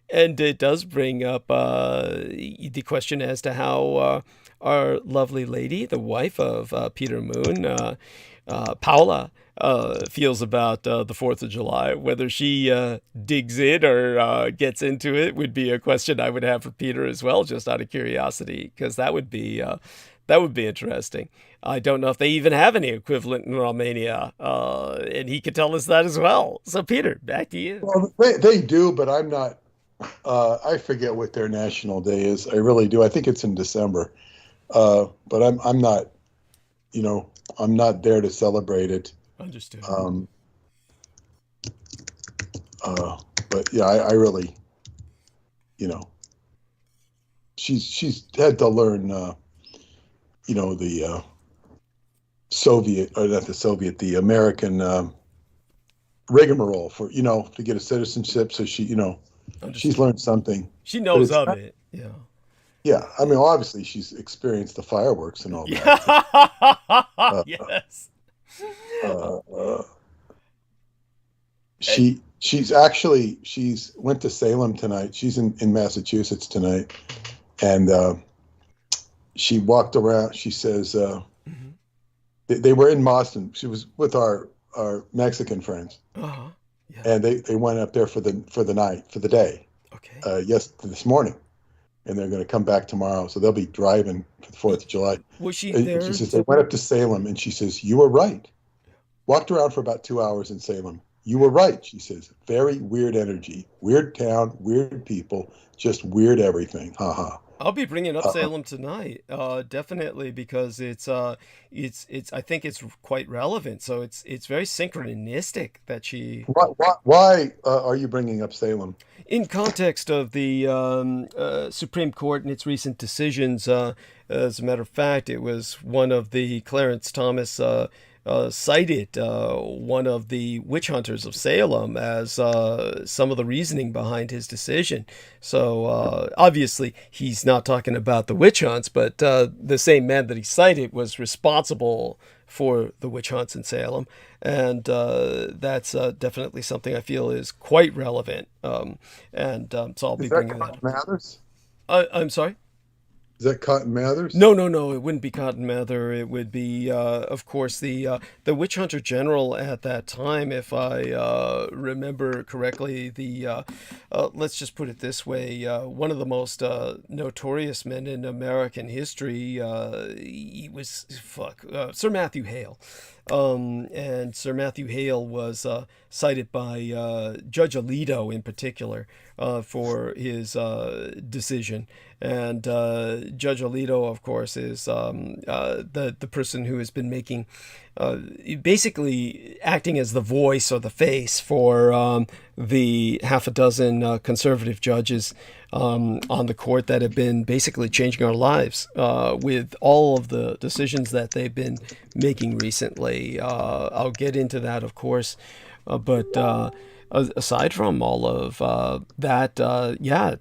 and it does bring up the question as to how our lovely lady, the wife of Peter Moon, Paula, feels about the 4th of July. Whether she digs it or gets into it would be a question I would have for Peter as well, just out of curiosity, because that would be interesting. I don't know if they even have any equivalent in Romania, and he could tell us that as well. So, Peter, back to you. Well, they do, but I'm not. I forget what their national day is. I really do. I think it's in December, but I'm not. I'm not there to celebrate it. Understood. But yeah, I really, she's had to learn, the Soviet, or not the Soviet, the American rigmarole for, to get a citizenship. So she's learned something. She knows of it. Yeah. Yeah, I mean, obviously she's experienced the fireworks and all that. Yes. She's went to Salem tonight. She's in Massachusetts tonight, and she walked around. She says they were in Boston. She was with our Mexican friends, Yeah. and they went up there for the day. Okay. This morning. And they're going to come back tomorrow. So they'll be driving for the 4th of July. Was she there? She says, they went up to Salem, and she says, you were right. Walked around for about 2 hours in Salem. You were right, she says. Very weird energy. Weird town, weird people, just weird everything. Ha. I'll be bringing up Salem tonight, definitely, because it's I think it's quite relevant. So it's very synchronistic that she. Why are you bringing up Salem? In context of the Supreme Court and its recent decisions, as a matter of fact, it was one of the Clarence Thomas cited one of the witch hunters of Salem as some of the reasoning behind his decision. So obviously he's not talking about the witch hunts, but the same man that he cited was responsible for the witch hunts in Salem. And that's definitely something I feel is quite relevant. So I'll be bringing that up. Mathers? I'm sorry? Is that Cotton Mathers? No. It wouldn't be Cotton Mather. It would be, of course, the witch hunter general at that time, if I remember correctly. Let's just put it this way: one of the most notorious men in American history. He was Sir Matthew Hale. And Sir Matthew Hale was cited by Judge Alito in particular for his decision. And Judge Alito, of course, is the person who has been making, basically acting as the voice or the face for the half a dozen conservative judges on the court that have been basically changing our lives with all of the decisions that they've been making recently. I'll get into that, of course, but aside from all of that,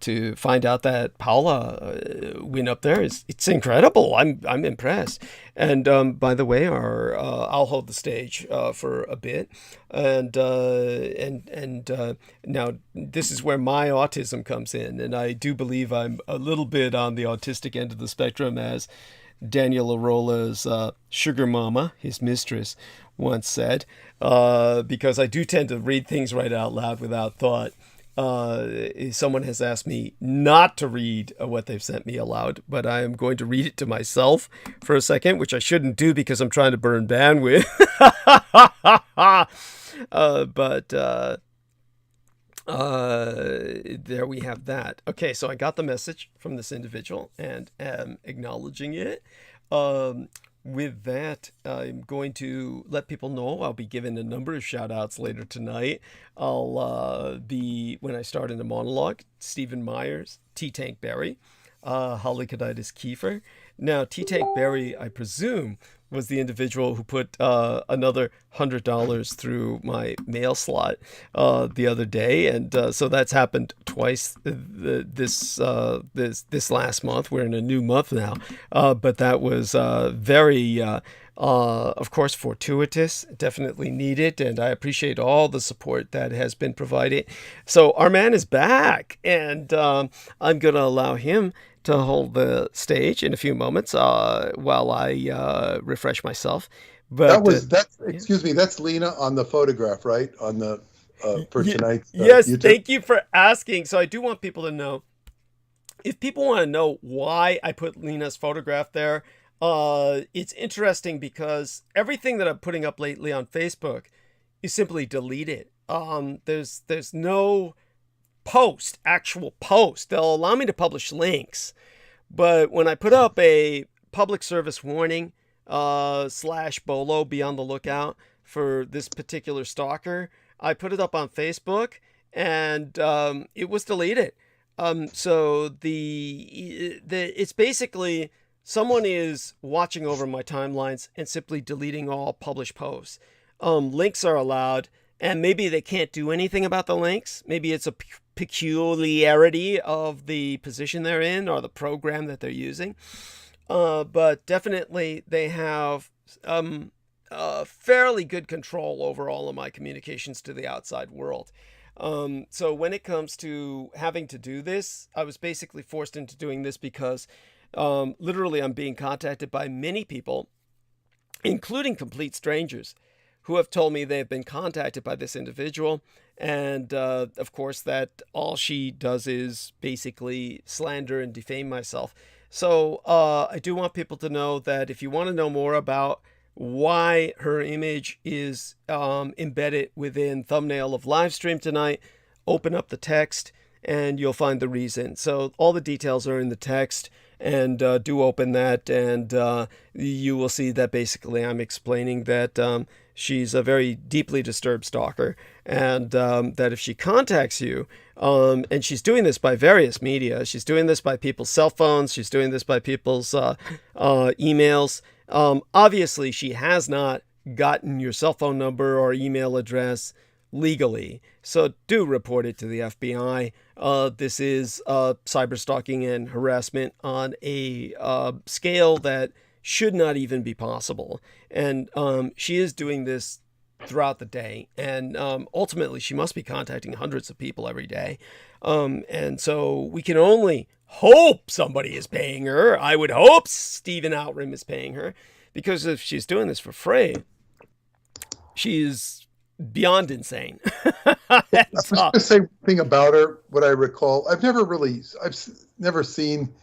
to find out that Paula went up there it's incredible. I'm impressed. And by the way, I'll hold the stage for a bit, and now this is where my autism comes in, and I do believe I'm a little bit on the autistic end of the spectrum, as Daniel Arola's sugar mama, his mistress, once said, because I do tend to read things right out loud without thought. Someone has asked me not to read what they've sent me aloud, but I am going to read it to myself for a second, which I shouldn't do because I'm trying to burn bandwidth. There we have that. Okay, so I got the message from this individual and am acknowledging it. with that, I'm going to let people know I'll be giving a number of shout outs later tonight. I'll be, when I start in a monologue, Stephen Myers, T-Tank Berry, Halicoditis Kiefer. Now, T-Tank Berry, I presume, was the individual who put another $100 through my mail slot the other day, and so that's happened twice this last month. We're in a new month now, but that was very, of course, fortuitous, definitely needed, and I appreciate all the support that has been provided. So our man is back, and I'm going to allow him to hold the stage in a few moments while I refresh myself. But excuse me, that's Lena on the photograph, right? On the for tonight's yes, YouTube? Thank you for asking. So I do want people to know, if people want to know why I put Lena's photograph there, it's interesting because everything that I'm putting up lately on Facebook is simply deleted. There's no actual post. They'll allow me to publish links, but when I put up a public service warning / BOLO, be on the lookout for this particular stalker, I put it up on Facebook, and it was deleted. So it's basically someone is watching over my timelines and simply deleting all published posts. Links are allowed, and maybe they can't do anything about the links. Maybe it's a peculiarity of the position they're in or the program that they're using. But definitely they have fairly good control over all of my communications to the outside world. So when it comes to having to do this, I was basically forced into doing this because literally I'm being contacted by many people, including complete strangers, who have told me they've been contacted by this individual. And of course, that all she does is basically slander and defame myself. So I do want people to know that if you want to know more about why her image is embedded within thumbnail of Livestream tonight, open up the text and you'll find the reason. So all the details are in the text, and do open that, and you will see that basically I'm explaining that she's a very deeply disturbed stalker, and that if she contacts you, and she's doing this by various media, she's doing this by people's cell phones, she's doing this by people's emails. Obviously, she has not gotten your cell phone number or email address legally, so do report it to the FBI. This is cyber stalking and harassment on a scale that should not even be possible. And she is doing this throughout the day, and ultimately she must be contacting hundreds of people every day. And so we can only hope somebody is paying her. I would hope Stephen Outram is paying her, because if she's doing this for free, she's beyond insane. I was going to say one thing about her. What I recall, I've never seen.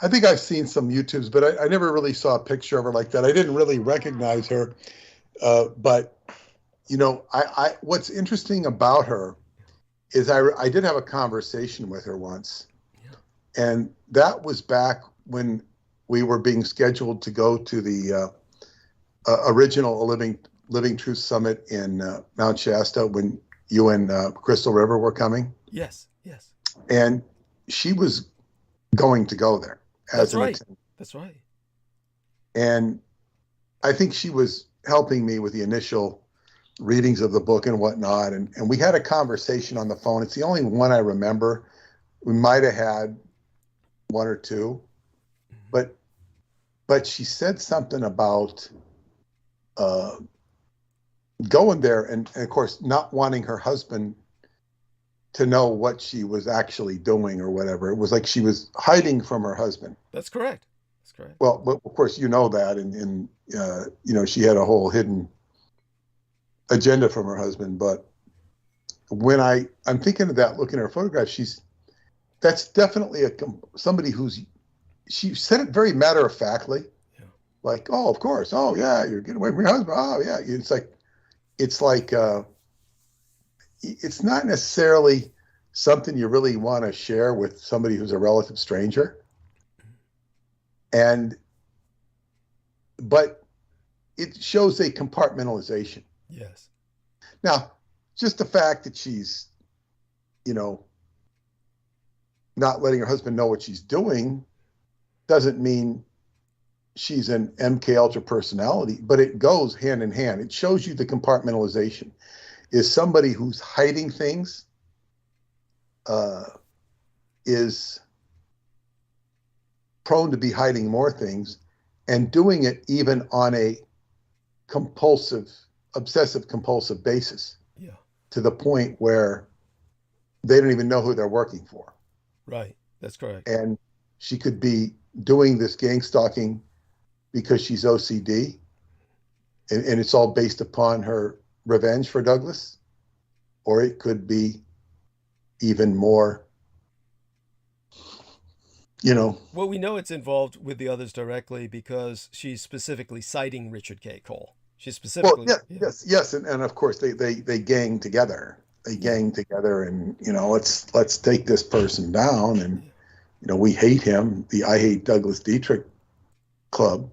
I think I've seen some YouTubes, but I never really saw a picture of her like that. I didn't really recognize her. But you know, I what's interesting about her is I did have a conversation with her once, and that was back when we were being scheduled to go to the original Living Truth Summit in Mount Shasta, when you and Crystal River were coming. Yes, yes. And she was going to go there as an attendant. That's right. And I think she was helping me with the initial readings of the book and whatnot. And we had a conversation on the phone. It's the only one I remember. We might have had one or two, but she said something about going there and of course not wanting her husband to know what she was actually doing or whatever. It was like she was hiding from her husband. That's correct. That's correct. Well, but of course you know that, and you know, she had a whole hidden agenda from her husband. But when I'm thinking of that, looking at her photograph, that's definitely somebody she said it very matter of factly, like, oh, of course, oh yeah, you're getting away from your husband, oh yeah. It's like it's not necessarily something you really want to share with somebody who's a relative stranger. But it shows a compartmentalization. Yes. Now, just the fact that she's, not letting her husband know what she's doing doesn't mean she's an MK Ultra personality, but it goes hand in hand. It shows you the compartmentalization. Is somebody who's hiding things, is prone to be hiding more things, and doing it even on a obsessive compulsive basis. Yeah. To the point where they don't even know who they're working for. Right. That's correct. And she could be doing this gang stalking because she's OCD, and it's all based upon her revenge for Douglas, or it could be even more, Well, we know it's involved with the others directly because she's specifically citing Richard K. Cole. She's specifically. Well, yes, and of course they gang together. They gang together, and let's take this person down, and we hate him. The I Hate Douglas Dietrich club,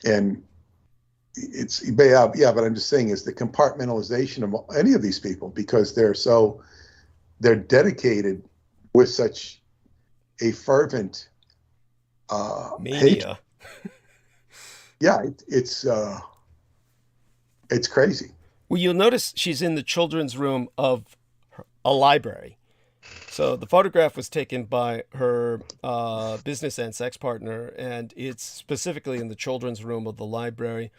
and but I'm just saying is the compartmentalization of any of these people, because they're dedicated with such a fervent mania. Yeah, it's crazy. Well, you'll notice she's in the children's room of a library. So the photograph was taken by her business and sex partner, and it's specifically in the children's room of the library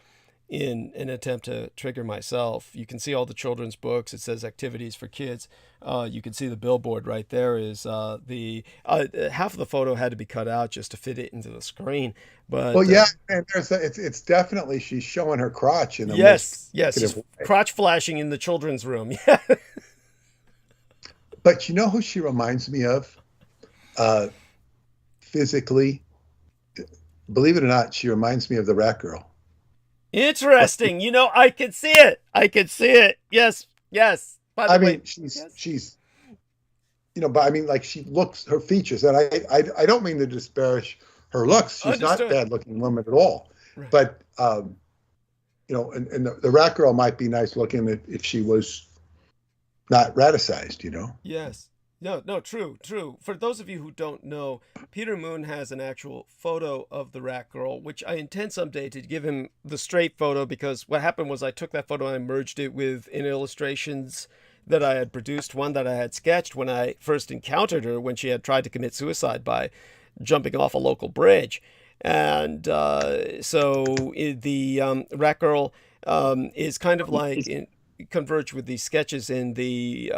in an attempt to trigger myself. You can see all the children's books. It says activities for kids. You can see the billboard right there is half of the photo had to be cut out just to fit it into the screen. But and it's definitely, she's showing her crotch in a yes, she's crotch flashing in the children's room. Yeah. But you know who she reminds me of? Physically, believe it or not, she reminds me of the Rat Girl. Interesting. I can see it. Yes. By the way, she's, but I mean, like, she looks, her features, and I don't mean to disparage her looks. She's not a bad looking woman at all. Right. But, and the Rat Girl might be nice looking if she was not raticized, Yes. No, true. For those of you who don't know, Peter Moon has an actual photo of the Rat Girl, which I intend someday to give him the straight photo, because what happened was I took that photo and I merged it with illustrations that I had produced, one that I had sketched when I first encountered her when she had tried to commit suicide by jumping off a local bridge. And so the Rat Girl is kind of like converge with these sketches in the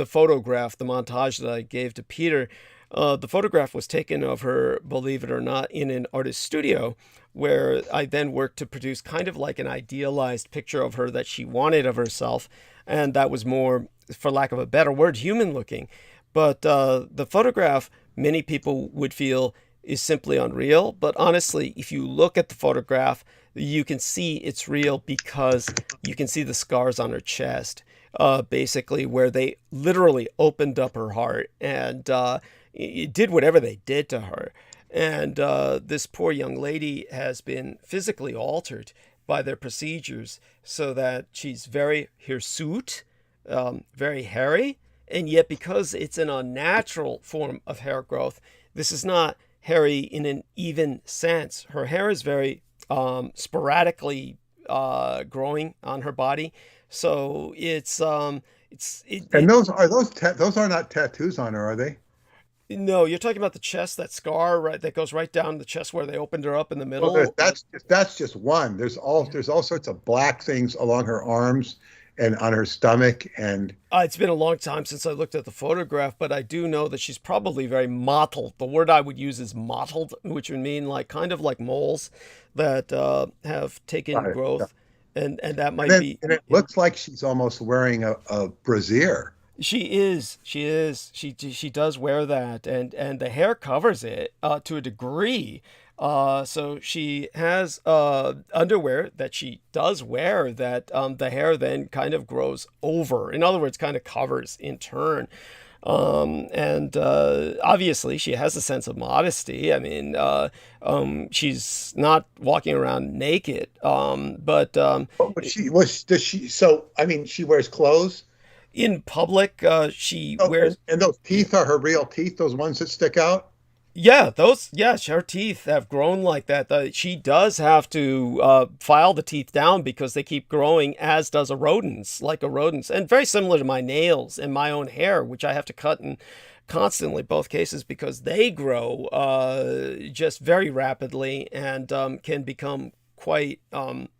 photograph, the montage that I gave to Peter. The photograph was taken of her, believe it or not, in an artist's studio, where I then worked to produce kind of like an idealized picture of her that she wanted of herself, and that was more, for lack of a better word, human looking. But the photograph, many people would feel, is simply unreal. But honestly, if you look at the photograph, you can see it's real because you can see the scars on her chest, basically, where they literally opened up her heart and it did whatever they did to her. And this poor young lady has been physically altered by their procedures so that she's very hirsute, very hairy, and yet because it's an unnatural form of hair growth, this is not hairy in an even sense. Her hair is very sporadically growing on her body, so it's. And those are not tattoos on her, are they? No, you're talking about the chest, that scar, right? That goes right down the chest where they opened her up in the middle. Well, that's just one. There's all sorts of black things along her arms and on her stomach, and it's been a long time since I looked at the photograph, but I do know that she's probably very mottled. The word I would use is mottled, which would mean like kind of like moles that have taken growth, and that might be. And it looks like she's almost wearing a brassiere. She is. She does wear that, and the hair covers it to a degree. So she has underwear that she does wear that the hair then kind of grows over. In other words, kind of covers in turn. And obviously she has a sense of modesty. I mean, she's not walking around naked, but does she? So I mean, she wears clothes in public. She oh, wears, and those teeth are her real teeth, those ones that stick out. yeah, her teeth have grown like that. She does have to file the teeth down because they keep growing, as does like a rodent's. And very similar to my nails and my own hair, which I have to cut in constantly, both cases, because they grow just very rapidly and can become quite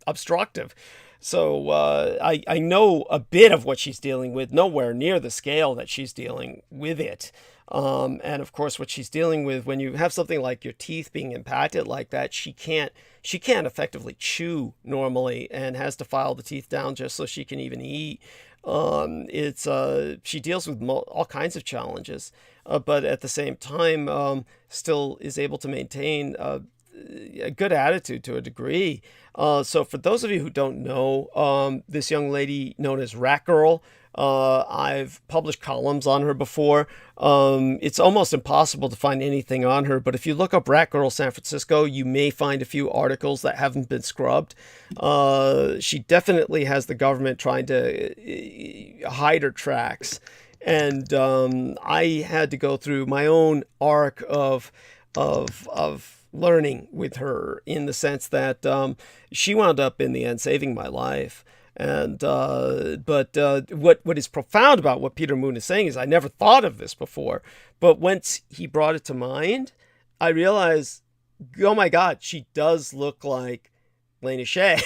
obstructive. So I know a bit of what she's dealing with, nowhere near the scale that she's dealing with it. And of course, what she's dealing with when you have something like your teeth being impacted like that, she can't effectively chew normally and has to file the teeth down just so she can even eat. She deals with all kinds of challenges, but at the same time, still is able to maintain a good attitude to a degree. So for those of you who don't know, this young lady known as Rat Girl, I've published columns on her before. It's almost impossible to find anything on her, but if you look up Rat Girl San Francisco, you may find a few articles that haven't been scrubbed. She definitely has the government trying to hide her tracks. And I had to go through my own arc of learning with her, in the sense that she wound up in the end saving my life. And but what is profound about what Peter Moon is saying is, I never thought of this before, but once he brought it to mind, I realized, oh my God, she does look like LENA SHIEH.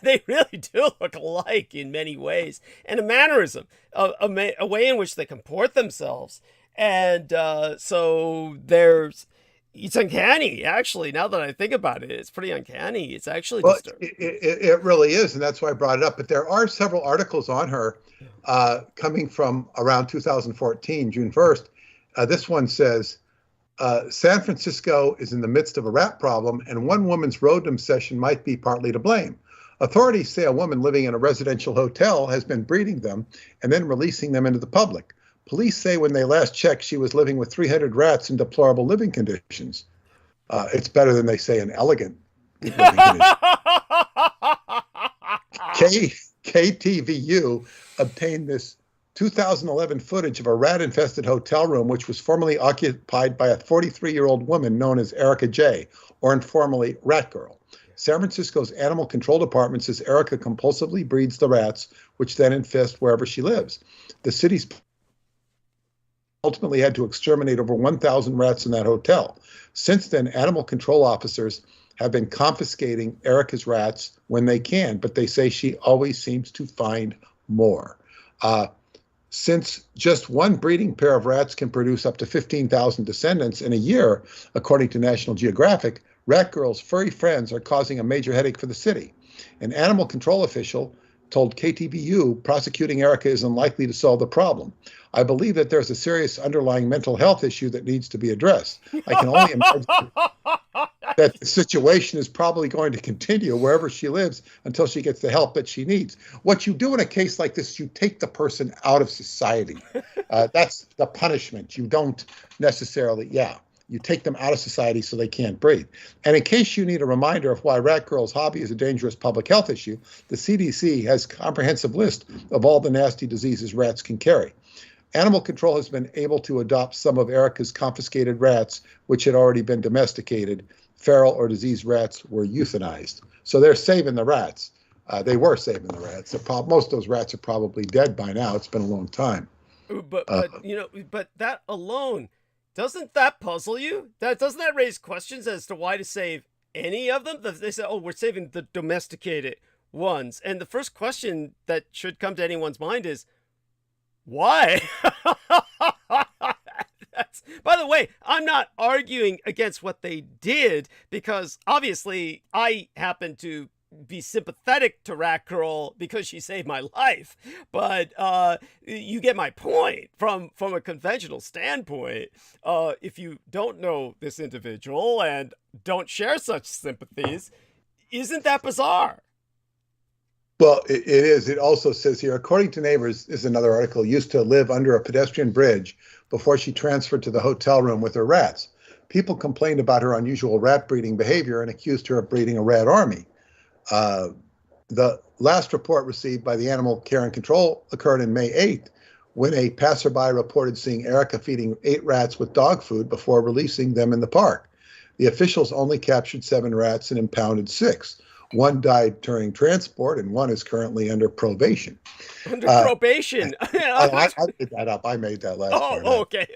They really do look alike in many ways, and a mannerism, a way in which they comport themselves. And so it's uncanny, actually. Now that I think about it, it's pretty uncanny. It's actually disturbing. It really is, and that's why I brought it up. But there are several articles on her coming from around 2014, June 1st. This one says, San Francisco is in the midst of a rat problem, and one woman's road obsession might be partly to blame. Authorities say a woman living in a residential hotel has been breeding them and then releasing them into the public. Police say when they last checked, she was living with 300 rats in deplorable living conditions. It's better than they say in elegant living conditions. KTVU obtained this 2011 footage of a rat-infested hotel room, which was formerly occupied by a 43-year-old woman known as Erica J., or informally Rat Girl. San Francisco's Animal Control Department says Erica compulsively breeds the rats, which then infest wherever she lives. The city's ultimately had to exterminate over 1,000 rats in that hotel. Since then, animal control officers have been confiscating Erica's rats when they can, but they say she always seems to find more. Since just one breeding pair of rats can produce up to 15,000 descendants in a year, according to National Geographic, Rat Girl's furry friends are causing a major headache for the city. An animal control official told KTVU prosecuting Erica is unlikely to solve the problem. I believe that there's a serious underlying mental health issue that needs to be addressed. I can only imagine that the situation is probably going to continue wherever she lives until she gets the help that she needs. What you do in a case like this, you take the person out of society. That's the punishment. You don't necessarily, you take them out of society so they can't breathe. And in case you need a reminder of why Rat Girl's hobby is a dangerous public health issue, the CDC has a comprehensive list of all the nasty diseases rats can carry. Animal control has been able to adopt some of Erica's confiscated rats, which had already been domesticated. Feral or diseased rats were euthanized. So they're saving the rats. They were saving the rats. Most of those rats are probably dead by now. It's been a long time. But that alone, doesn't that puzzle you? Doesn't that raise questions as to why to save any of them? They say, oh, we're saving the domesticated ones. And the first question that should come to anyone's mind is, why? By the way, I'm not arguing against what they did, because obviously I happen to be sympathetic to Rat Girl because she saved my life. But you get my point from a conventional standpoint. If you don't know this individual and don't share such sympathies, isn't that bizarre? Well, it is. It also says here, according to neighbors, is another article, used to live under a pedestrian bridge before she transferred to the hotel room with her rats. People complained about her unusual rat breeding behavior and accused her of breeding a rat army. The last report received by the Animal Care and Control occurred in May 8th, when a passerby reported seeing Erica feeding 8 rats with dog food before releasing them in the park. The officials only captured 7 rats and impounded 6. 1 died during transport, and 1 is currently under probation. Under probation? I made that up. I made that last part. Okay.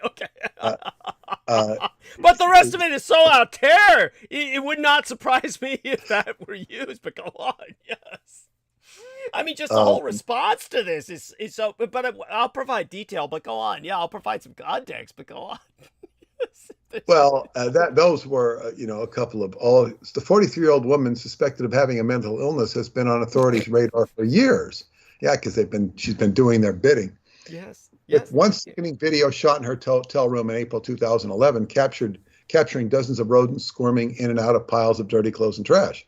But the rest of it is so out there. It would not surprise me if that were used, but go on, yes. I mean, just the whole response to this is so, but I'll provide detail, but go on. Yeah, I'll provide some context, but go on. Well, those were, a couple of the 43-year-old woman suspected of having a mental illness has been on authorities' radar for years. Yeah, because she's been doing their bidding. Yes. One sickening video shot in her hotel room in April 2011 capturing dozens of rodents squirming in and out of piles of dirty clothes and trash.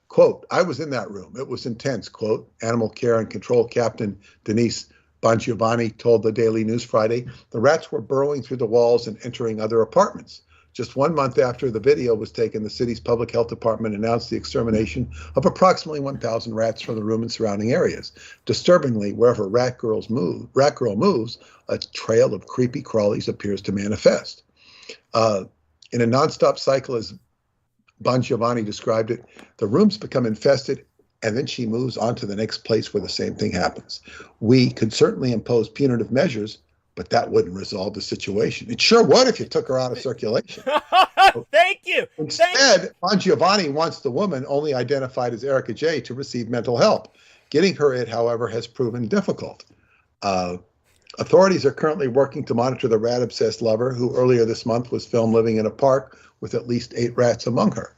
Quote, I was in that room. It was intense, quote, Animal Care and Control Captain Denise Bongiovanni told the Daily News Friday. The rats were burrowing through the walls and entering other apartments. Just 1 month after the video was taken, the city's public health department announced the extermination of approximately 1,000 rats from the room and surrounding areas. Disturbingly, wherever Rat Girl moves, a trail of creepy crawlies appears to manifest. In a nonstop cycle, as Bongiovanni described it, the rooms become infested, and then she moves on to the next place where the same thing happens. We could certainly impose punitive measures, but that wouldn't resolve the situation. It sure would if you took her out of circulation. Thank you. Instead, Bongiovanni wants the woman, only identified as Erica J., to receive mental help. Getting her it, however, has proven difficult. Authorities are currently working to monitor the rat-obsessed lover, who earlier this month was filmed living in a park with at least 8 rats among her.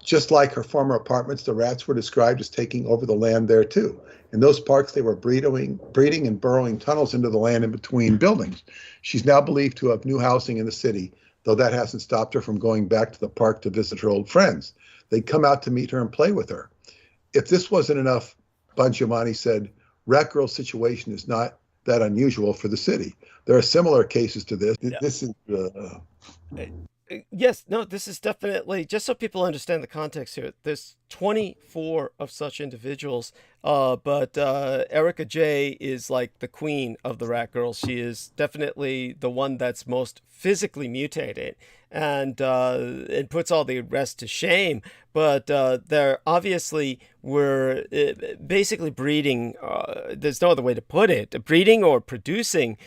Just like her former apartments, the rats were described as taking over the land there too. In those parks, they were breeding and burrowing tunnels into the land in between buildings. She's now believed to have new housing in the city, though that hasn't stopped her from going back to the park to visit her old friends. They'd come out to meet her and play with her. If this wasn't enough, Bongiovanni said, Rat Girl's situation is not that unusual for the city. There are similar cases to this. Yeah. This is Yes, no, this is definitely, just so people understand the context here, there's 24 of such individuals, but Erica J is like the queen of the rat girls. She is definitely the one that's most physically mutated and puts all the rest to shame. But there obviously were basically breeding, there's no other way to put it, breeding or producing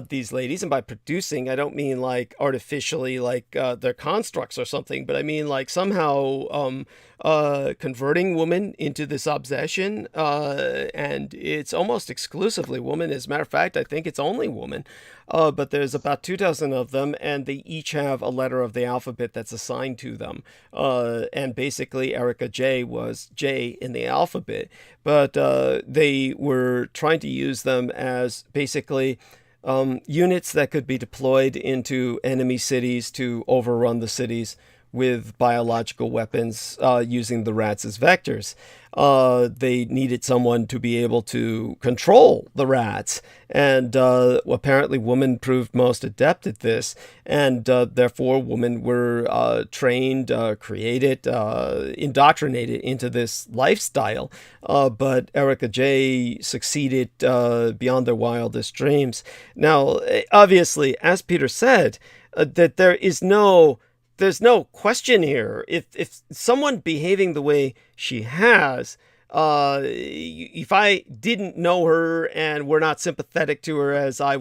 these ladies. And by producing, I don't mean like artificially, like they're constructs or something, but I mean like somehow converting women into this obsession. And it's almost exclusively women. As a matter of fact, I think it's only women. But there's about 24 of them, and they each have a letter of the alphabet that's assigned to them. And basically, Erica J was J in the alphabet. But they were trying to use them as basically units that could be deployed into enemy cities to overrun the cities with biological weapons using the rats as vectors. They needed someone to be able to control the rats, and apparently women proved most adept at this, and therefore women were trained, created, indoctrinated into this lifestyle. But Erica J succeeded beyond their wildest dreams. Now, obviously, as Peter said, that there's no question here. If someone behaving the way she has, if I didn't know her and were not sympathetic to her as I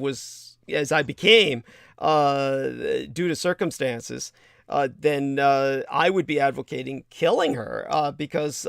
became due to circumstances, then I would be advocating killing her because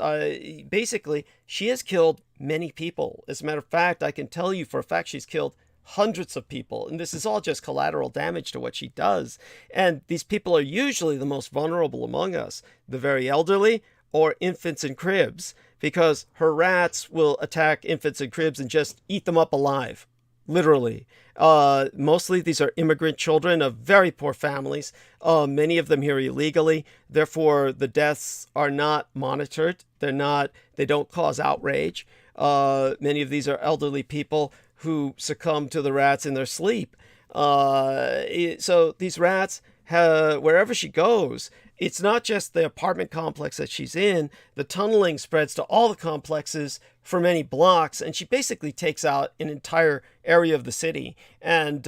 basically she has killed many people. As a matter of fact, I can tell you for a fact she's killed hundreds of people, and this is all just collateral damage to what she does. And these people are usually the most vulnerable among us, the very elderly or infants in cribs, because her rats will attack infants in cribs and just eat them up alive. literally. Mostly these are immigrant children of very poor families, many of them here illegally. Therefore, the deaths are not monitored. They don't cause outrage. Many of these are elderly people who succumb to the rats in their sleep. So these rats, wherever she goes, it's not just the apartment complex that she's in. The tunneling spreads to all the complexes for many blocks, and she basically takes out an entire area of the city. And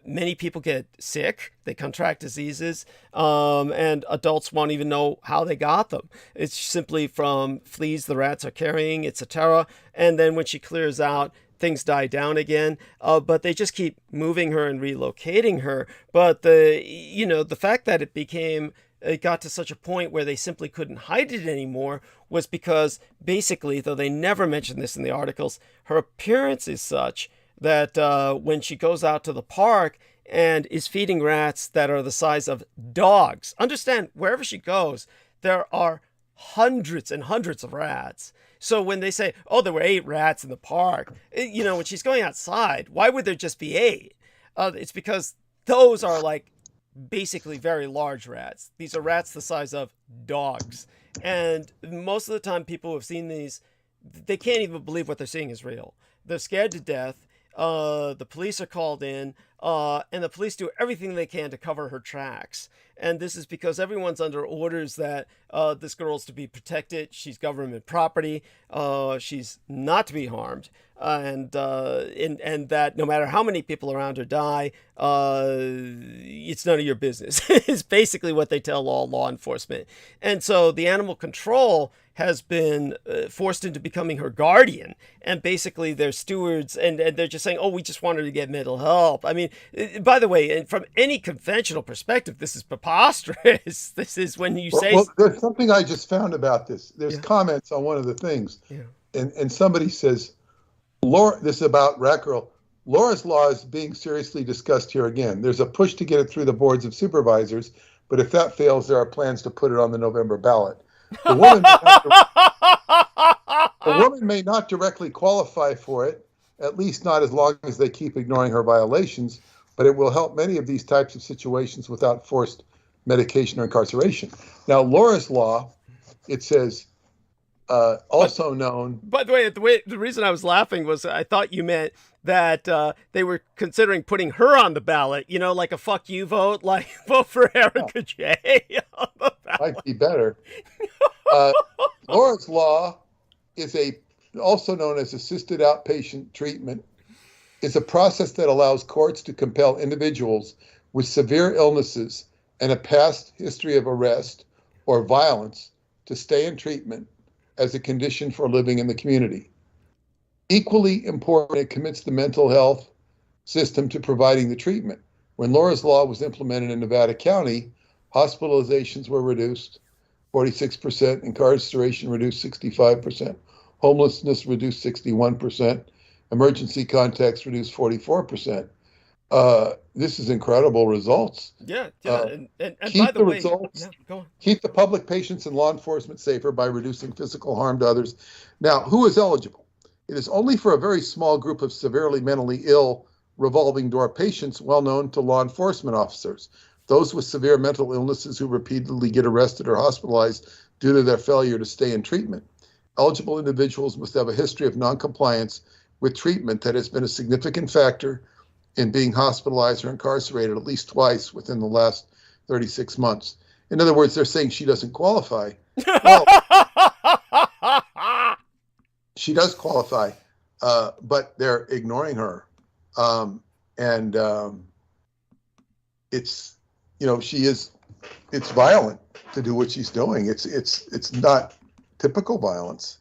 many people get sick. They contract diseases, and adults won't even know how they got them. It's simply from fleas the rats are carrying, etc. And then when she clears out, things die down again, but they just keep moving her and relocating her. But the fact that it got to such a point where they simply couldn't hide it anymore was because basically, though they never mentioned this in the articles, her appearance is such that when she goes out to the park and is feeding rats that are the size of dogs, understand, wherever she goes, there are hundreds and hundreds of rats. So when they say, oh, there were 8 rats in the park, when she's going outside, why would there just be 8? It's because those are like basically very large rats. These are rats the size of dogs. And most of the time people who have seen these, they can't even believe what they're seeing is real. They're scared to death. The police are called in, and the police do everything they can to cover her tracks. And this is because everyone's under orders that this girl's to be protected. She's government property. She's not to be harmed. And that no matter how many people around her die, it's none of your business. It's basically what they tell all law enforcement. And so the animal control has been forced into becoming her guardian. And basically they're stewards, and they're just saying, oh, we just want her to get mental help. I mean, by the way, and from any conventional perspective, this is preposterous. This is when you say... Well, there's something I just found about this. There's comments on one of the things. Yeah. And somebody says, Laura, this is about Rat Girl. Laura's law is being seriously discussed here again. There's a push to get it through the boards of supervisors, but if that fails, there are plans to put it on the November ballot. The woman may not directly qualify for it, at least not as long as they keep ignoring her violations, but it will help many of these types of situations without forced medication or incarceration. Now, Laura's law, it says, also known... By the way, the reason I was laughing was I thought you meant that they were considering putting her on the ballot, like a fuck you vote, like vote for Erica J. on the ballot. Might be better. Laura's law is also known as assisted outpatient treatment. It's a process that allows courts to compel individuals with severe illnesses and a past history of arrest or violence to stay in treatment as a condition for living in the community. Equally important, it commits the mental health system to providing the treatment. When Laura's law was implemented in Nevada County, hospitalizations were reduced 46%, incarceration reduced 65%, homelessness reduced 61%, emergency contacts reduced 44%. This is incredible results. Yeah. And keep by the way, results, go on. Keep the public, patients, and law enforcement safer by reducing physical harm to others. Now, who is eligible? It is only for a very small group of severely mentally ill revolving door patients well known to law enforcement officers. Those with severe mental illnesses who repeatedly get arrested or hospitalized due to their failure to stay in treatment. Eligible individuals must have a history of noncompliance with treatment that has been a significant factor in being hospitalized or incarcerated at least twice within the last 36 months. In other words, they're saying she doesn't qualify. Well, she does qualify, but they're ignoring her. It's, it's violent to do what she's doing. It's not typical violence.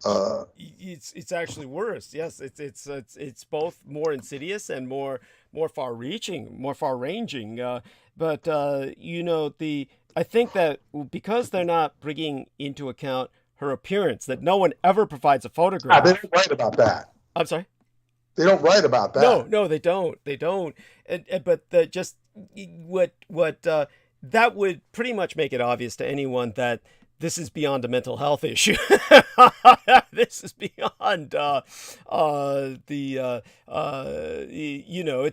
It's actually worse. Yes, it's both more insidious and more far-reaching, more far-ranging. But I think that because they're not bringing into account her appearance, that no one ever provides a photograph. They don't write about that. I'm sorry? They don't write about that. No, they don't. But that would pretty much make it obvious to anyone that this is beyond a mental health issue. This is beyond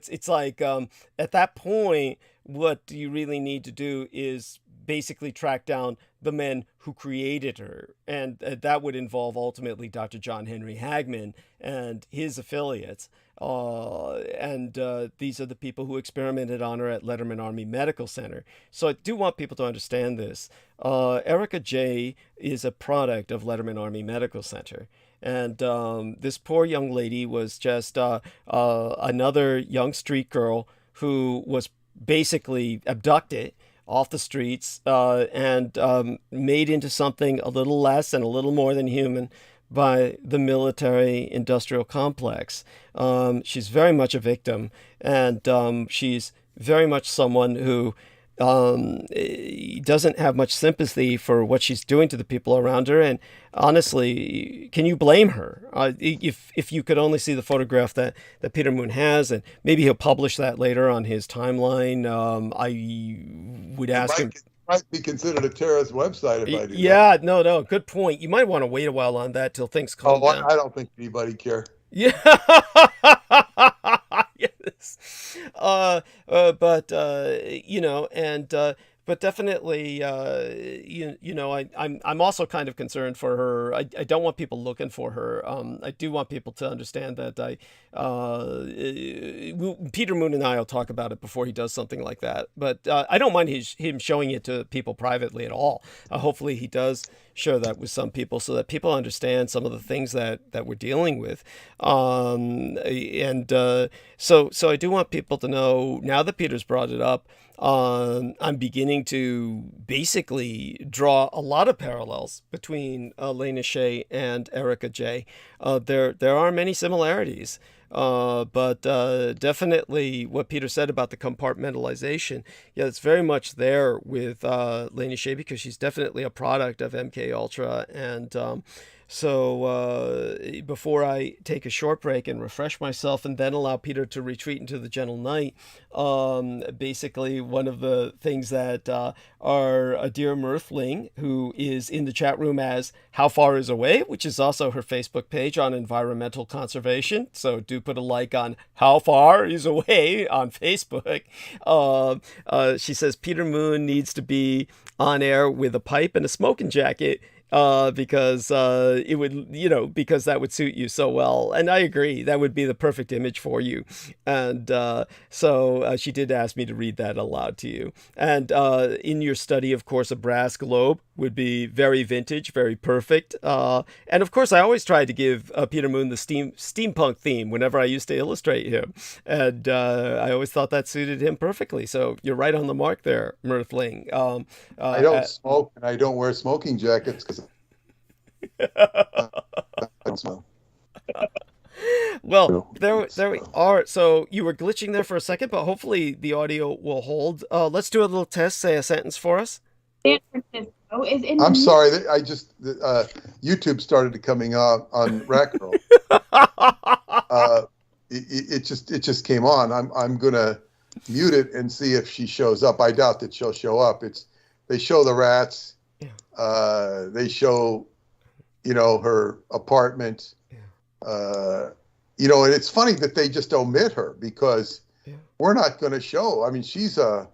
it's like at that point, what you really need to do is basically track down the men who created her. And that would involve ultimately Dr. John Henry Hagman and his affiliates. These are the people who experimented on her at Letterman Army Medical Center. So I do want people to understand this. Erica J is a product of Letterman Army Medical Center. And this poor young lady was just another young street girl who was basically abducted off the streets and made into something a little less and a little more than human by the military-industrial complex. She's very much a victim, and she's very much someone who doesn't have much sympathy for what she's doing to the people around her. And honestly, can you blame her? If you could only see the photograph that Peter Moon has, and maybe he'll publish that later on his timeline, I would ask him. It might be considered a terrorist website if I do Yeah, that. no, good point. You might want to wait a while on that till things calm down. I don't think anybody care. Yeah. Yes. But definitely, I'm also kind of concerned for her. I don't want people looking for her. I do want people to understand that Peter Moon and I will talk about it before he does something like that. But I don't mind him showing it to people privately at all. Hopefully he does share that with some people so that people understand some of the things that we're dealing with. So I do want people to know, now that Peter's brought it up, I'm beginning to basically draw a lot of parallels between LENA SHIEH and Erica J. There are many similarities, but definitely what Peter said about the compartmentalization, yeah, it's very much there with LENA SHIEH, because she's definitely a product of MK Ultra. And so before I take a short break and refresh myself and then allow Peter to retreat into the gentle night, basically one of the things that our dear Mirthling, who is in the chat room as How Far Is Away, which is also her Facebook page on environmental conservation, so do put a like on How Far Is Away on Facebook. She says Peter Moon needs to be on air with a pipe and a smoking jacket, because it would, because that would suit you so well. And I agree, that would be the perfect image for you. And so she did ask me to read that aloud to you. And in your study, of course, a brass globe would be very vintage, very perfect. And of course, I always tried to give Peter Moon the steampunk theme whenever I used to illustrate him. And I always thought that suited him perfectly. So you're right on the mark there, Mirthling. I don't smoke, and I don't wear smoking jackets because I don't smoke. Well, there we are. So you were glitching there for a second, but hopefully the audio will hold. Let's do a little test. Say a sentence for us. I'm sorry. I just YouTube started coming out on Rackroll. It just came on. I'm gonna mute it and see if she shows up. I doubt that she'll show up. They show the rats. Yeah. They show, her apartment. Yeah. And it's funny that they just omit her, because we're not going to show. I mean, she's a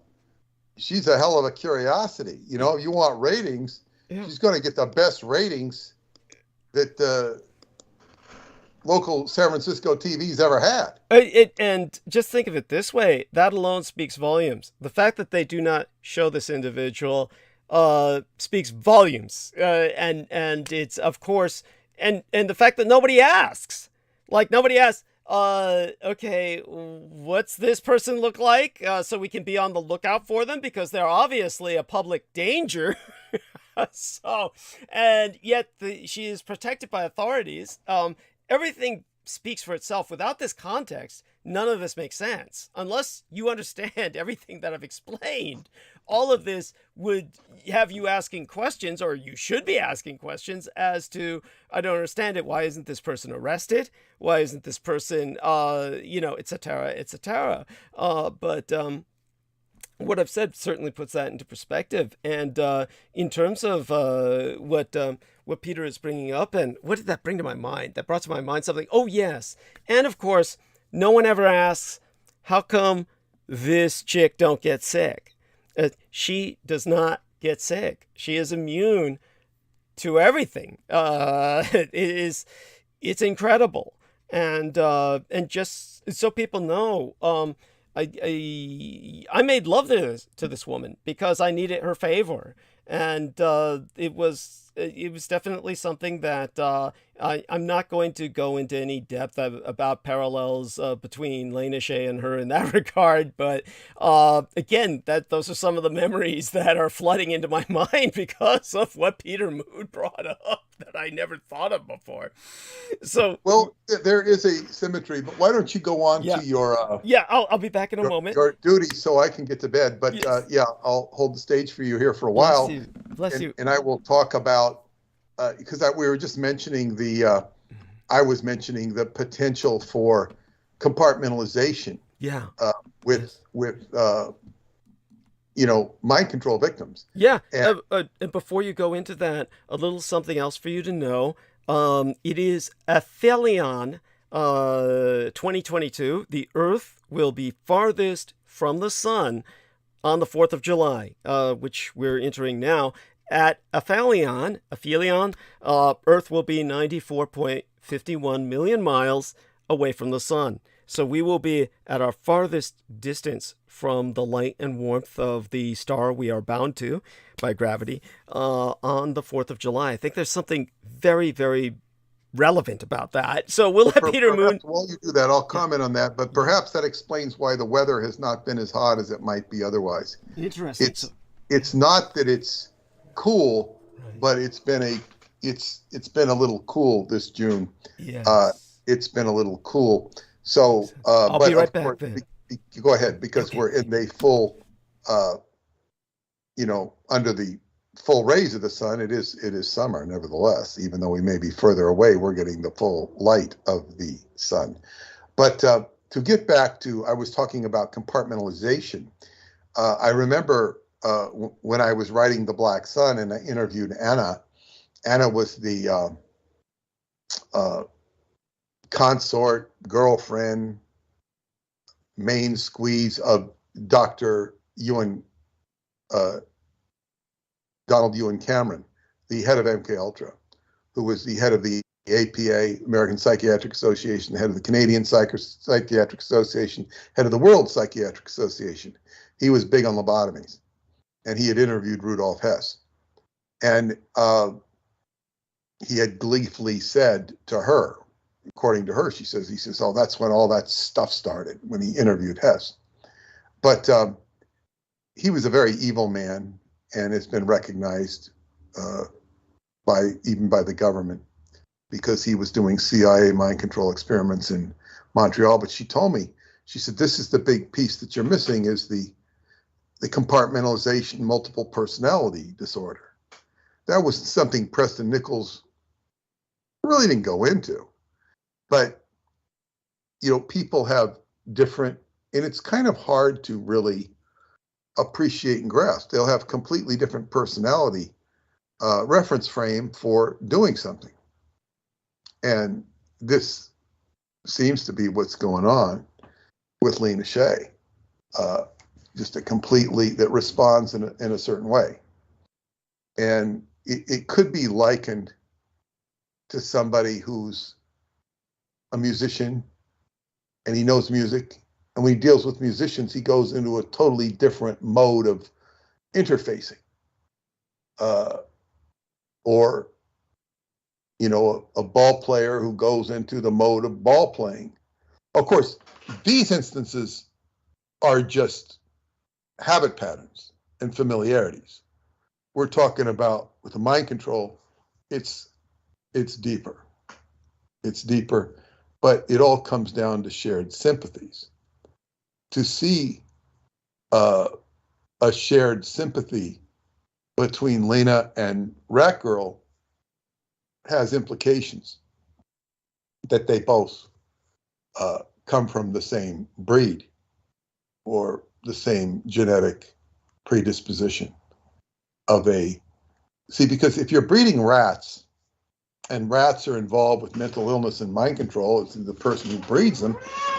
hell of a curiosity. You want ratings. Yeah. She's going to get the best ratings that local San Francisco TV's ever had. And just think of it this way. That alone speaks volumes. The fact that they do not show this individual speaks volumes. And it's, of course, and the fact that nobody asks. Like, nobody asks, okay, what's this person look like? So we can be on the lookout for them, because they're obviously a public danger. So, and yet she is protected by authorities. Everything speaks for itself. Without this context, none of this makes sense. Unless you understand everything that I've explained, all of this would have you asking questions, or you should be asking questions as to, I don't understand it. Why isn't this person arrested? Why isn't this person, et cetera, et cetera? But what I've said certainly puts that into perspective. And in terms of what Peter is bringing up, and what did that bring to my mind? That brought to my mind something. Oh, yes. And of course, no one ever asks, how come this chick don't get sick? She does not get sick. She is immune to everything. It's incredible. And just so people know, I made love to this woman because I needed her favor, and it was definitely something that I'm not going to go into any depth about parallels between Lena Shieh and her in that regard, but again, those are some of the memories that are flooding into my mind because of what Peter Moon brought up that I never thought of before. So, well, there is a symmetry, but why don't you go on to your I'll be back in a moment. Your duty, so I can get to bed. But yes. I'll hold the stage for you here for a while. Bless you. And I will talk about because we were just mentioning I was mentioning the potential for compartmentalization. Yeah. With mind control victims. Yeah. And before you go into that, a little something else for you to know. It is aphelion 2022. The Earth will be farthest from the sun on the 4th of July, which we're entering now. At aphelion, Earth will be 94.51 million miles away from the sun. So we will be at our farthest distance from the light and warmth of the star we are bound to by gravity on the 4th of July. I think there's something very, very relevant about that. So we'll let Peter Moon... While you do that, I'll comment on that, but perhaps that explains why the weather has not been as hot as it might be otherwise. Interesting. It's not that it's cool, right, but it's been a little cool this June. Yes. It's been a little cool. So I'll be right back then. Go ahead, because we're in the full under the full rays of the sun. It is summer nevertheless, even though we may be further away, we're getting the full light of the sun. But to get back to, I was talking about compartmentalization. I remember when I was writing The Black Sun and I interviewed Anna. Anna was the consort, girlfriend, main squeeze of Dr. Donald Ewan Cameron, the head of MKUltra, who was the head of the APA, American Psychiatric Association, the head of the Canadian Psychiatric Association, head of the World Psychiatric Association. He was big on lobotomies, and he had interviewed Rudolf Hess. And he had gleefully said to her, according to her, he says, oh, that's when all that stuff started, when he interviewed Hess. But he was a very evil man, and it's been recognized even by the government, because he was doing CIA mind control experiments in Montreal. But she told me, she said, this is the big piece that you're missing, is the compartmentalization, multiple personality disorder. That was something Preston Nichols really didn't go into. But, people have different, and it's kind of hard to really appreciate and grasp. They'll have completely different personality reference frame for doing something. And this seems to be what's going on with Lena Shieh. Just that responds in a certain way. And it could be likened to somebody who's a musician and he knows music. And when he deals with musicians, he goes into a totally different mode of interfacing. Or, a ball player who goes into the mode of ball playing. Of course, these instances are just habit patterns and familiarities. We're talking about, with the mind control, it's deeper. It's deeper, but it all comes down to shared sympathies. To see a shared sympathy between Lena and Rat Girl has implications that they both come from the same breed, or the same genetic predisposition of because if you're breeding rats, and rats are involved with mental illness and mind control, it's the person who breeds them,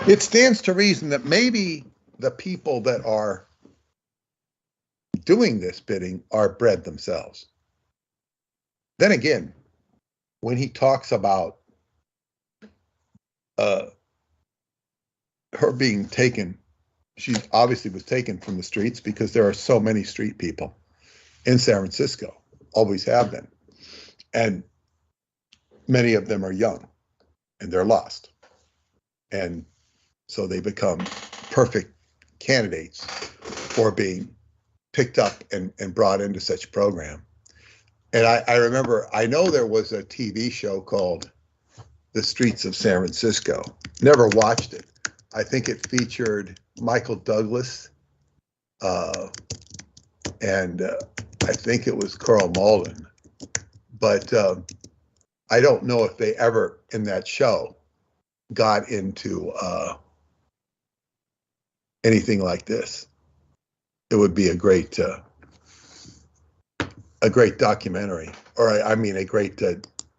it stands to reason that maybe the people that are doing this bidding are bred themselves. Then again, when he talks about her being taken, she obviously was taken from the streets because there are so many street people in San Francisco, always have been. And many of them are young and they're lost. And so they become perfect candidates for being picked up and brought into such a program. And I remember, I know there was a TV show called The Streets of San Francisco. Never watched it. I think it featured Michael Douglas, and I think it was Carl Malden. But I don't know if they ever, in that show, got into anything like this. It would be a great documentary, or I mean a great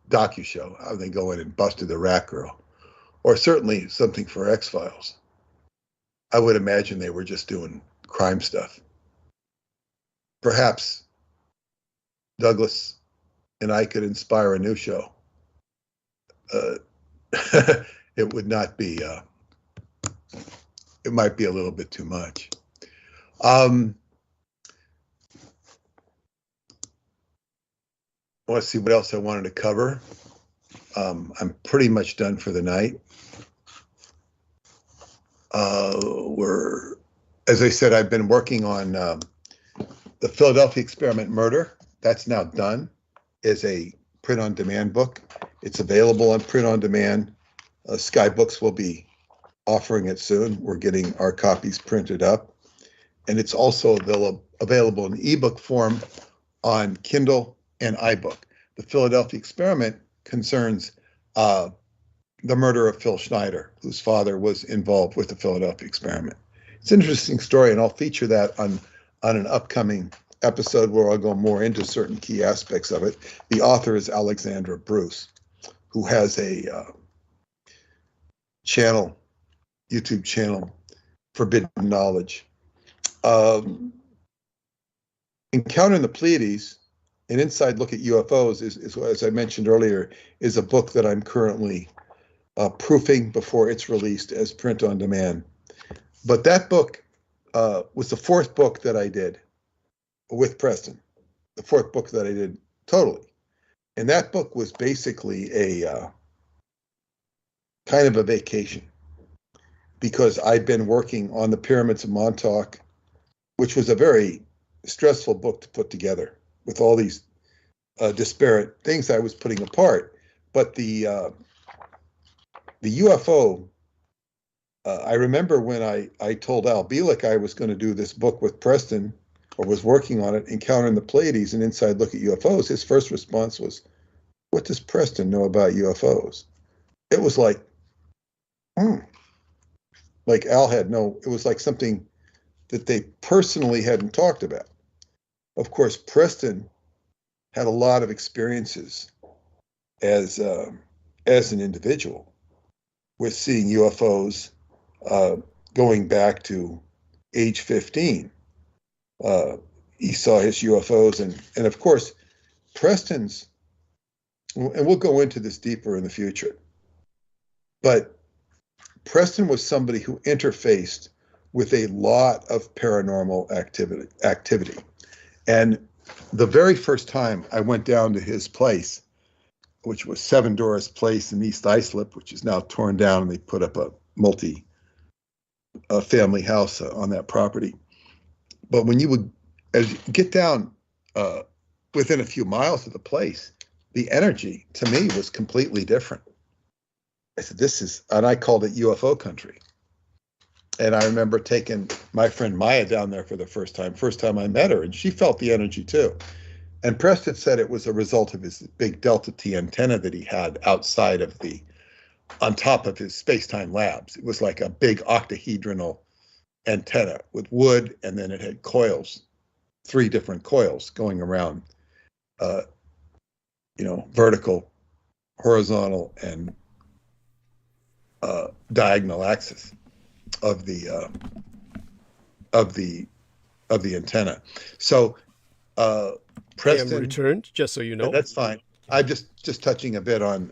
docu-show, how they go in and busted the rat girl, or certainly something for X-Files. I would imagine they were just doing crime stuff. Perhaps Douglas and I could inspire a new show. It would not be, it might be a little bit too much. Let's see what else I wanted to cover. I'm pretty much done for the night. As I said, I've been working on the Philadelphia Experiment Murder. That's now done as a print-on-demand book. It's available on print-on-demand. Skybooks will be offering it soon. We're getting our copies printed up. And it's also available in ebook form on Kindle and iBook. The Philadelphia Experiment concerns the murder of Phil Schneider, whose father was involved with the Philadelphia Experiment. It's an interesting story, and I'll feature that on an upcoming episode where I'll go more into certain key aspects of it. The author is Alexandra Bruce, who has a YouTube channel, Forbidden Knowledge. Encountering the Pleiades, an inside look at UFOs, is, as I mentioned earlier, is a book that I'm currently proofing before it's released as print on demand. But that book was the fourth book that I did with Preston, the fourth book that I did totally. And that book was basically a kind of a vacation, because I'd been working on the Pyramids of Montauk, which was a very stressful book to put together with all these disparate things I was putting apart. But the UFO, I remember when I told Al Bielek I was going to do this book with Preston, or was working on it, Encountering the Pleiades, an inside look at UFOs, his first response was, "What does Preston know about UFOs?" It was like, like Al had no, it was like something that they personally hadn't talked about. Of course, Preston had a lot of experiences as an individual with seeing UFOs going back to age 15. He saw his UFOs, and of course, Preston's, and we'll go into this deeper in the future, but Preston was somebody who interfaced with a lot of paranormal activity. And the very first time I went down to his place, which was Seven Doris Place in East Islip, which is now torn down, and they put up a multi-family house on that property. But when you would, as you get down within a few miles of the place, the energy to me was completely different. I said, this is, and I called it UFO country. And I remember taking my friend Maya down there for the first time I met her, and she felt the energy too. And Preston said it was a result of his big Delta T antenna that he had outside of on top of his space-time labs. It was like a big octahedral antenna with wood, and then it had coils, 3 different coils going around, vertical, horizontal, and diagonal axis of the antenna. So Preston, I am returned, just so you know. That's fine. I'm just touching a bit on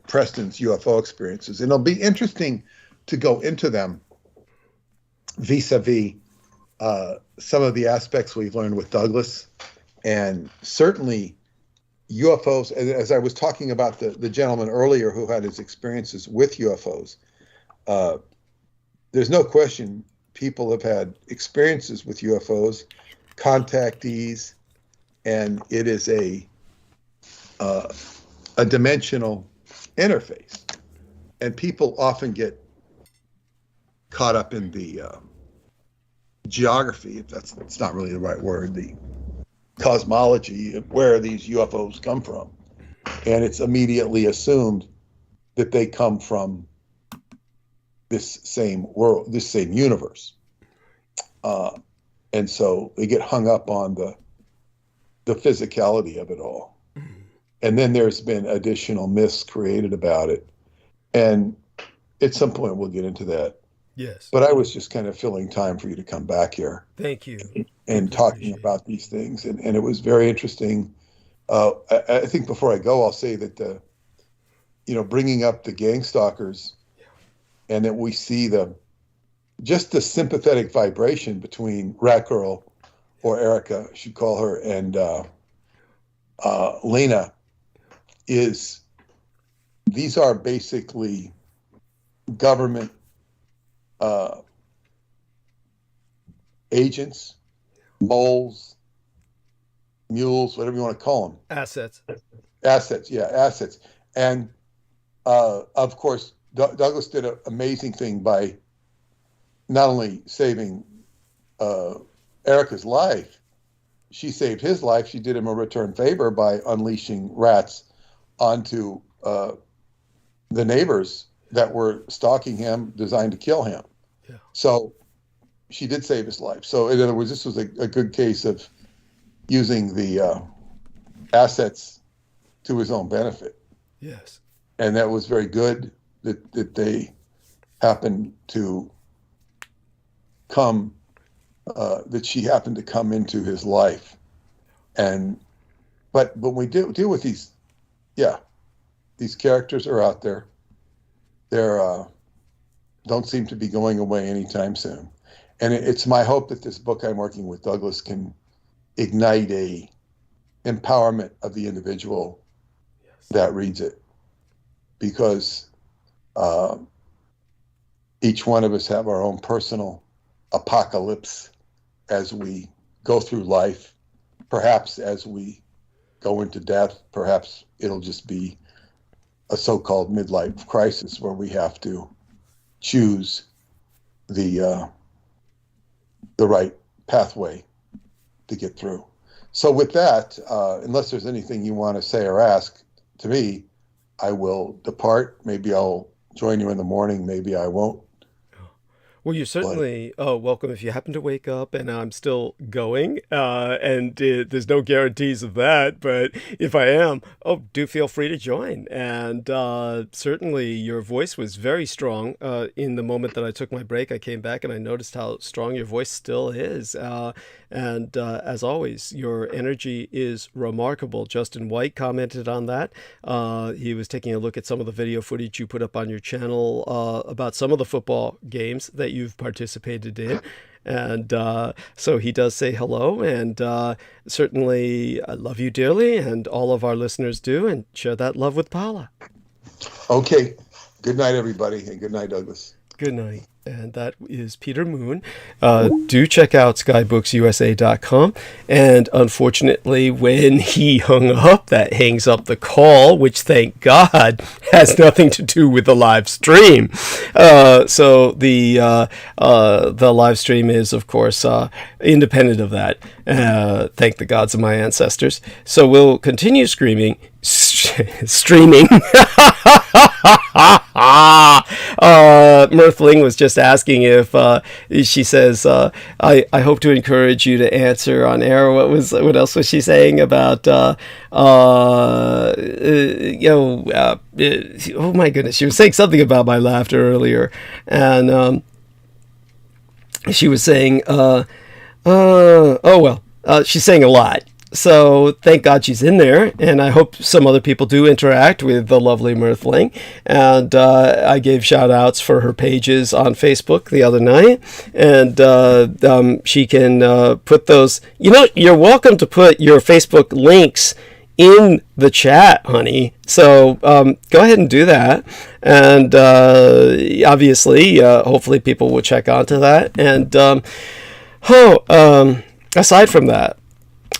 Preston's UFO experiences, and it'll be interesting to go into them vis-a-vis some of the aspects we've learned with Douglas, and certainly UFOs. As I was talking about the gentleman earlier who had his experiences with UFOs, there's no question people have had experiences with UFOs, contactees, and it is a dimensional interface. And people often get caught up in the geography, if it's not really the right word, the cosmology of where these UFOs come from. And it's immediately assumed that they come from this same world, this same universe. And so they get hung up on the physicality of it all. And then there's been additional myths created about it. And at some point we'll get into that. Yes. But I was just kind of filling time for you to come back here. Thank you. And talking about these things. And it was very interesting. I think before I go, I'll say that bringing up the gang stalkers, and that we see just the sympathetic vibration between Rat Girl, or Erica, I should call her, and Lena, these are basically government agents, moles, mules, whatever you want to call them. Assets. Assets. And of course, Douglas did an amazing thing by not only saving Erica's life, she saved his life. She did him a return favor by unleashing rats onto the neighbors that were stalking him, designed to kill him. Yeah. So she did save his life. So in other words, this was a good case of using the assets to his own benefit. Yes. And that was very good that they happened to come, that she happened to come into his life. But when we deal with these, these characters are out there. They're don't seem to be going away anytime soon. And it's my hope that this book I'm working with Douglas can ignite a empowerment of the individual that reads it, because each one of us have our own personal apocalypse as we go through life. Perhaps as we go into death, perhaps it'll just be a so-called midlife crisis where we have to choose the right pathway to get through. So with that, unless there's anything you want to say or ask to me, I will depart. Maybe I'll join you in the morning. Maybe I won't. Well, you're certainly welcome if you happen to wake up and I'm still going, and there's no guarantees of that, but if I am, do feel free to join. And certainly your voice was very strong in the moment that I took my break. I came back and I noticed how strong your voice still is. And as always, your energy is remarkable. Justin White commented on that. He was taking a look at some of the video footage you put up on your channel about some of the football games that you've participated in. And so he does say hello, and certainly I love you dearly, and all of our listeners do, and share that love with Paula. Okay. Good night, everybody, and good night, Douglas. Good night. And that is Peter Moon. Do check out skybooksusa.com. And unfortunately, when he hung up, that hangs up the call, which, thank God, has nothing to do with the live stream. So the live stream is, of course, independent of that. Thank the gods of my ancestors. So we'll continue streaming. Mirthling was just asking if she says, I hope to encourage you to answer on air. What else was she saying about oh my goodness, she was saying something about my laughter earlier, and she was saying she's saying a lot. So thank God she's in there, and I hope some other people do interact with the lovely Mirthling. And I gave shout outs for her pages on Facebook the other night, and she can put those. You're welcome to put your Facebook links in the chat, honey. So go ahead and do that, and obviously, hopefully, people will check onto that. And aside from that,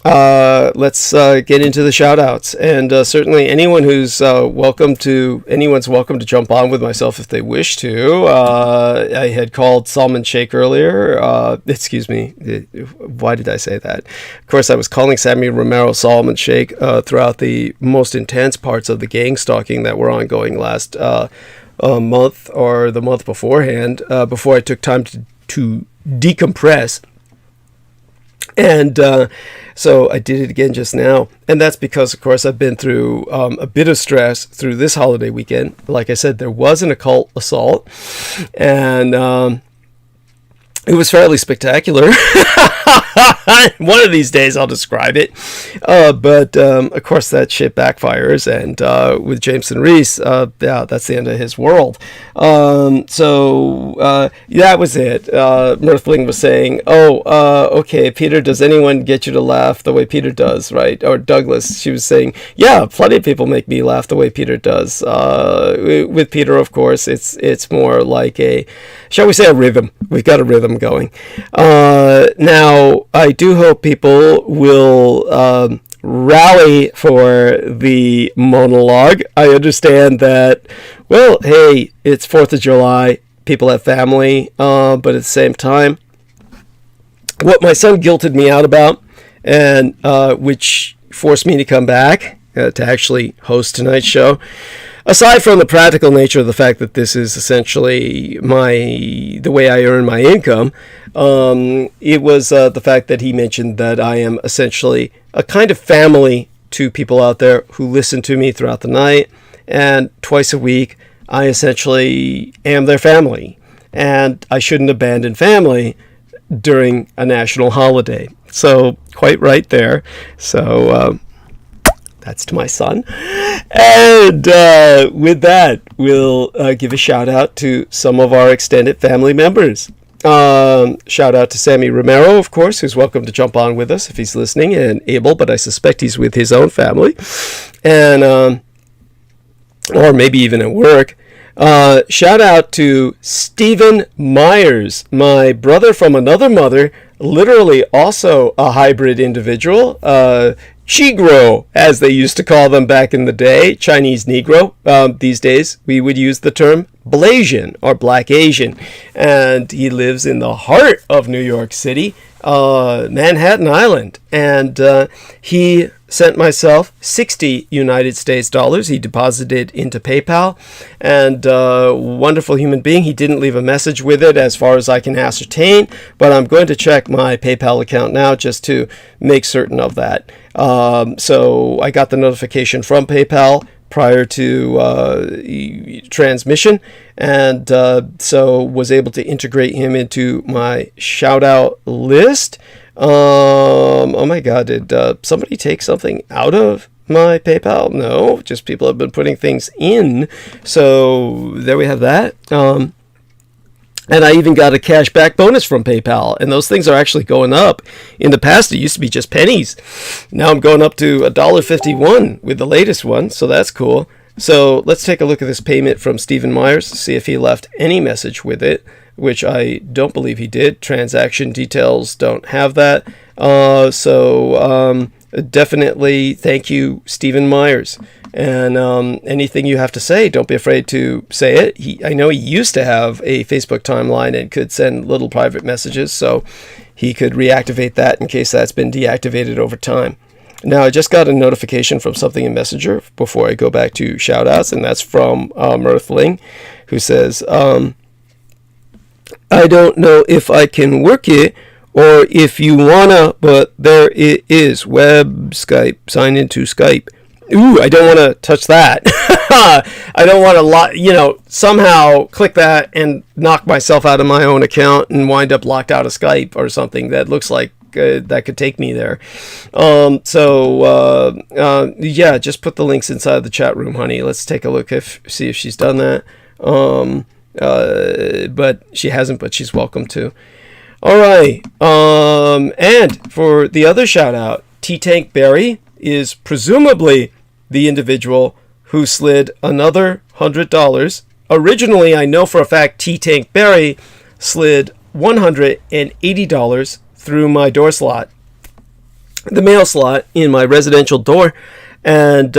let's get into the shout outs, and certainly anyone's welcome to jump on with myself if they wish to. I had called Salman Sheikh earlier. Excuse me, why did I say that? Of course, I was calling Sammy Romero Salman Sheikh throughout the most intense parts of the gang stalking that were ongoing last month or the month beforehand, before I took time to decompress. And so I did it again just now. And that's because, of course, I've been through a bit of stress through this holiday weekend. Like I said, there was an occult assault, and it was fairly spectacular. One of these days I'll describe it. But of course, that shit backfires. And with Jameson Reese, that's the end of his world. So that was it. Mirthling was saying, okay, Peter, does anyone get you to laugh the way Peter does, right? Or Douglas, she was saying, yeah, plenty of people make me laugh the way Peter does. With Peter, of course, it's more like shall we say, a rhythm. We've got a rhythm going. Now, I do hope people will rally for the monologue. I understand that, well, hey, it's 4th of July. People have family, but at the same time, what my son guilted me out about, and which forced me to come back to actually host tonight's show, aside from the practical nature of the fact that this is essentially the way I earn my income, it was the fact that he mentioned that I am essentially a kind of family to people out there who listen to me throughout the night, and twice a week I essentially am their family, and I shouldn't abandon family during a national holiday. So quite right there. So that's to my son. And with that, we'll give a shout out to some of our extended family members. Shout out to Sammy Romero, of course, who's welcome to jump on with us if he's listening and able, but I suspect he's with his own family, and or maybe even at work. Shout out to Stephen Myers, my brother from another mother, literally also a hybrid individual, Chigro, as they used to call them back in the day, Chinese Negro. These days, we would use the term Blasian or Black Asian. And he lives in the heart of New York City, Manhattan Island. And he sent myself 60 United States dollars. He deposited into PayPal. And wonderful human being. He didn't leave a message with it as far as I can ascertain. But I'm going to check my PayPal account now just to make certain of that. So I got the notification from PayPal prior to transmission, and so was able to integrate him into my shout out list. Oh my God, did somebody take something out of my PayPal? No, just people have been putting things in. So there we have that. And I even got a cashback bonus from PayPal. And those things are actually going up. In the past, it used to be just pennies. Now I'm going up to $1.51 with the latest one. So that's cool. So let's take a look at this payment from Stephen Myers to see if he left any message with it, which I don't believe he did. Transaction details don't have that. So definitely thank you, Stephen Myers. And anything you have to say, don't be afraid to say it. I know he used to have a Facebook timeline and could send little private messages, so he could reactivate that in case that's been deactivated over time. Now, I just got a notification from something in Messenger before I go back to shoutouts, and that's from Mirthling, who says, I don't know if I can work it or if you wanna, but there it is. Web Skype. Sign into Skype. Ooh, I don't want to touch that. I don't want to, somehow click that and knock myself out of my own account and wind up locked out of Skype or something that looks like that could take me there. Yeah, just put the links inside the chat room, honey. Let's take a look, see if she's done that. But she hasn't, but she's welcome to. All right. And for the other shout out, T-Tank Barry is presumably the individual who slid another $100. Originally, I know for a fact T-Tank Barry slid $180 through my door slot, the mail slot in my residential door, and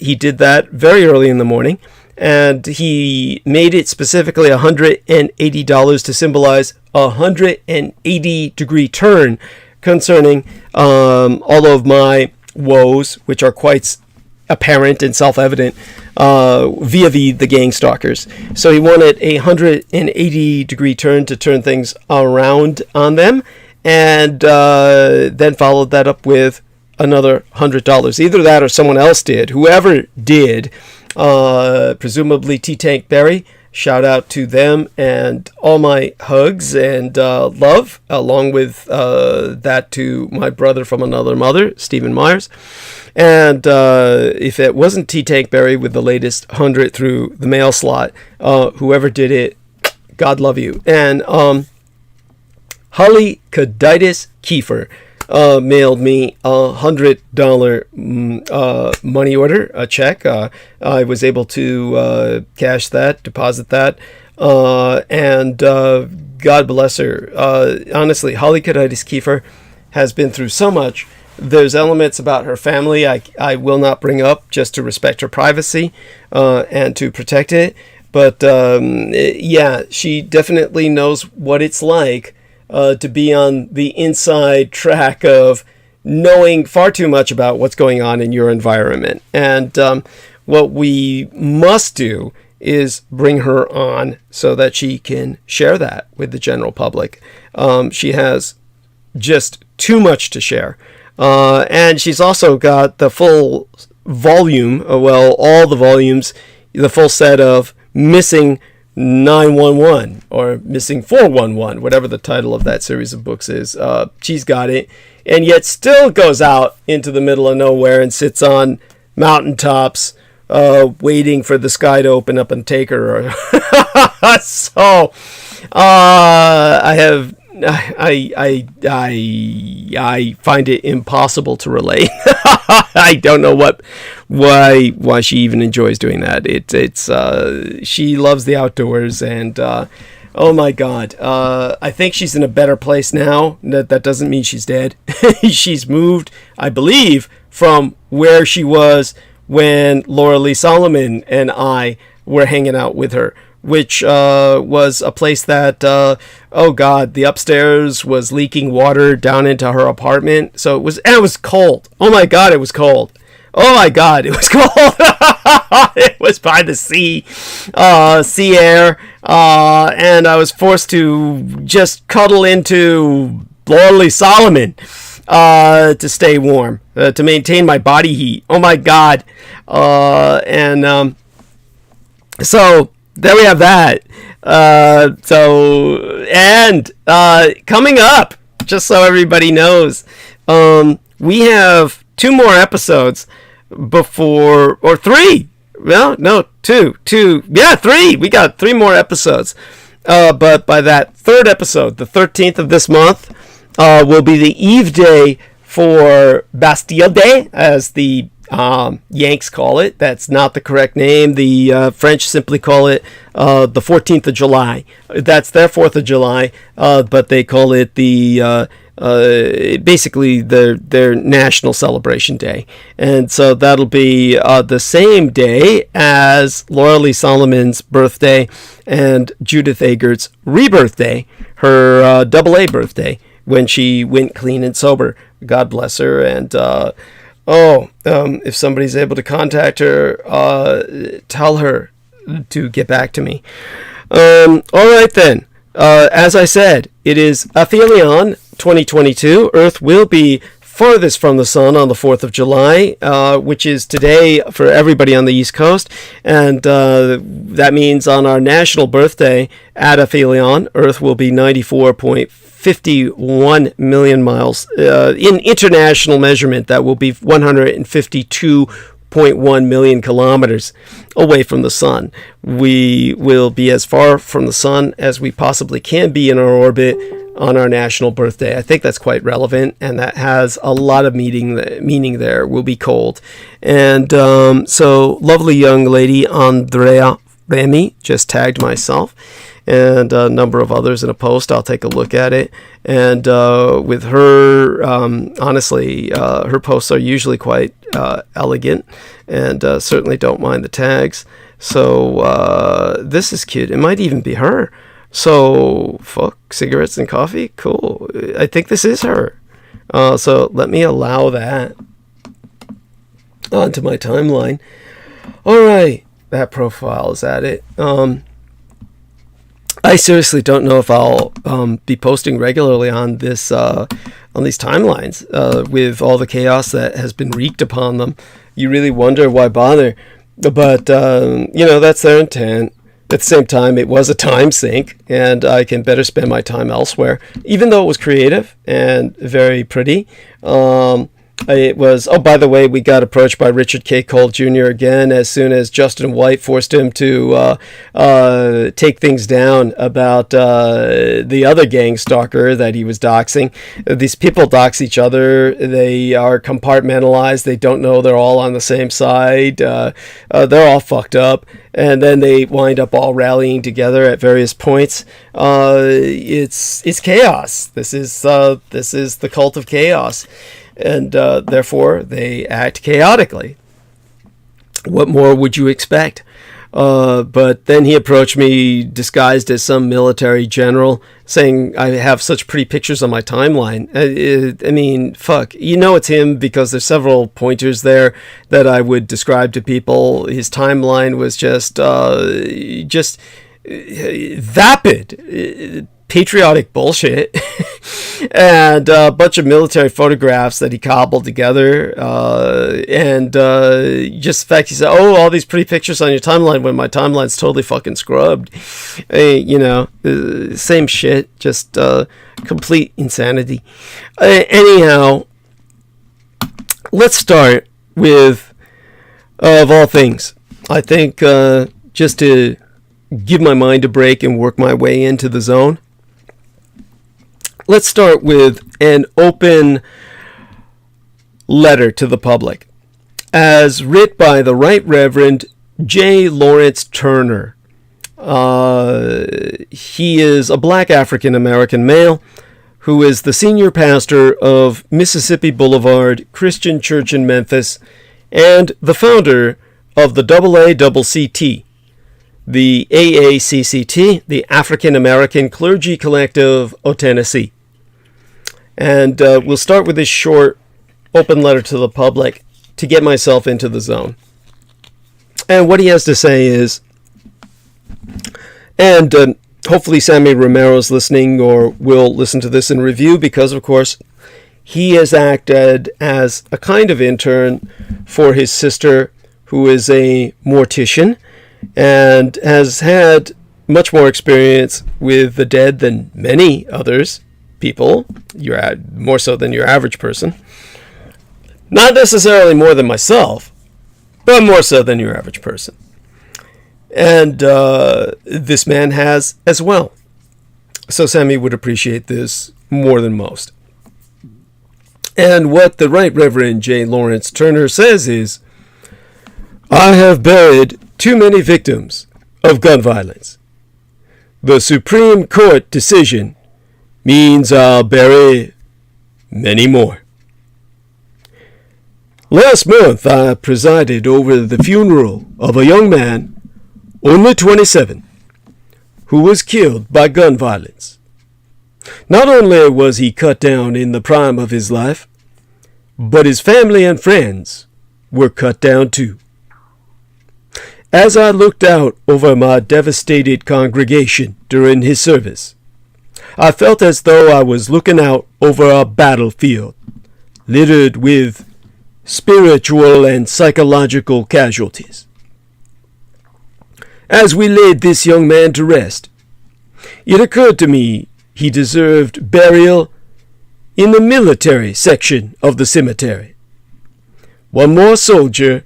he did that very early in the morning, and he made it specifically $180 to symbolize a 180-degree turn concerning all of my woes, which are quite apparent and self-evident via the gang stalkers. So he wanted a 180-degree turn to turn things around on them, and then followed that up with another $100. Either that or someone else did. Whoever did, presumably T-Tank Barry, shout out to them and all my hugs and love, along with that to my brother from another mother, Stephen Myers. And if it wasn't T-Tank Barry with the latest 100 through the mail slot, whoever did it, God love you. And Holly Caditis Kiefer mailed me $100 money order, a check. I was able to cash that, deposit that, and God bless her. Honestly, Holly Caditis Kiefer has been through so much. There's elements about her family I will not bring up just to respect her privacy and to protect it. But yeah, she definitely knows what it's like to be on the inside track of knowing far too much about what's going on in your environment. And what we must do is bring her on so that she can share that with the general public. She has just too much to share. And she's also got the full volume, all the volumes, the full set of Missing 911 or Missing 411, whatever the title of that series of books is. She's got it, and yet still goes out into the middle of nowhere and sits on mountaintops waiting for the sky to open up and take her. So I find it impossible to relate. I don't know why she even enjoys doing that. It's she loves the outdoors, and oh my God, I think she's in a better place now. That doesn't mean she's dead. She's moved, I believe, from where she was when Laura Lee Solomon and I were hanging out with her, which was a place that, oh God, the upstairs was leaking water down into her apartment. So it was cold. Oh my God, it was cold. Oh my God, it was cold. It was by the sea, sea air, and I was forced to just cuddle into Laura Lee Solomon to stay warm, to maintain my body heat. Oh my God. So there we have that. Coming up, just so everybody knows, we have 2 more episodes before, or 3. Well, no, 2. Yeah, 3. We got 3 more episodes. But by that 3rd episode, the 13th of this month, will be the eve day for Bastille Day, as the Yanks call it. That's not the correct name. The French simply call it the 14th of July. That's their 4th of July, but they call it the basically their national celebration day. And so that'll be the same day as Laura Lee Solomon's birthday and Judith Agert's rebirth day, her AA birthday, when she went clean and sober. God bless her. And if somebody's able to contact her, tell her to get back to me. All right then. as I said, it is Aphelion 2022. Earth will be farthest from the sun on the 4th of July, which is today for everybody on the East Coast. And that means on our national birthday at Aphelion, Earth will be 94.51 million miles. In international measurement, that will be 152.1 million kilometers away from the sun. We will be as far from the sun as we possibly can be in our orbit on our national birthday. I think that's quite relevant, and that has a lot of meaning there. Will be cold. And so lovely young lady Andrea Remy just tagged myself and a number of others in a post. I'll take a look at it. And with her, honestly, her posts are usually quite elegant, and certainly don't mind the tags. So this is cute. It might even be her. So, fuck, cigarettes and coffee? Cool. I think this is her. So let me allow that onto my timeline. All right, that profile is at it. I seriously don't know if I'll be posting regularly on this on these timelines with all the chaos that has been wreaked upon them. You really wonder why bother, but that's their intent. At the same time, it was a time sink, and I can better spend my time elsewhere, even though it was creative and very pretty. It was, oh, by the way, we got approached by Richard K. Cole Jr. again as soon as Justin White forced him to take things down about the other gang stalker that he was doxing. These people dox each other. They are compartmentalized. They don't know they're all on the same side. They're all fucked up. And then they wind up all rallying together at various points. It's chaos. This is the cult of chaos. And therefore, they act chaotically. What more would you expect? But then he approached me disguised as some military general, saying I have such pretty pictures on my timeline. I mean, fuck. You know it's him because there's several pointers there that I would describe to people. His timeline was just vapid. Patriotic bullshit and a bunch of military photographs that he cobbled together, and just the fact he said, oh, all these pretty pictures on your timeline when my timeline's totally fucking scrubbed. Same shit, just complete insanity. Anyhow, let's start with, of all things, I think just to give my mind a break and work my way into the zone, let's start with an open letter to the public, as writ by the Right Reverend J. Lawrence Turner. He is a black African-American male who is the senior pastor of Mississippi Boulevard Christian Church in Memphis and the founder of the AACCT, the AACCT, the African-American Clergy Collective of Tennessee. And we'll start with this short open letter to the public to get myself into the zone. And what he has to say is, and hopefully Sammy Romero's listening or will listen to this in review because, of course, he has acted as a kind of intern for his sister, who is a mortician and has had much more experience with the dead than many others. People, more so than your average person. Not necessarily more than myself, but more so than your average person. And this man has as well. So Sammy would appreciate this more than most. And what the Right Reverend J. Lawrence Turner says is, I have buried too many victims of gun violence. The Supreme Court decision means I'll bury many more. Last month, I presided over the funeral of a young man, only 27, who was killed by gun violence. Not only was he cut down in the prime of his life, but his family and friends were cut down too. As I looked out over my devastated congregation during his service, I felt as though I was looking out over a battlefield, littered with spiritual and psychological casualties. As we laid this young man to rest, it occurred to me he deserved burial in the military section of the cemetery. One more soldier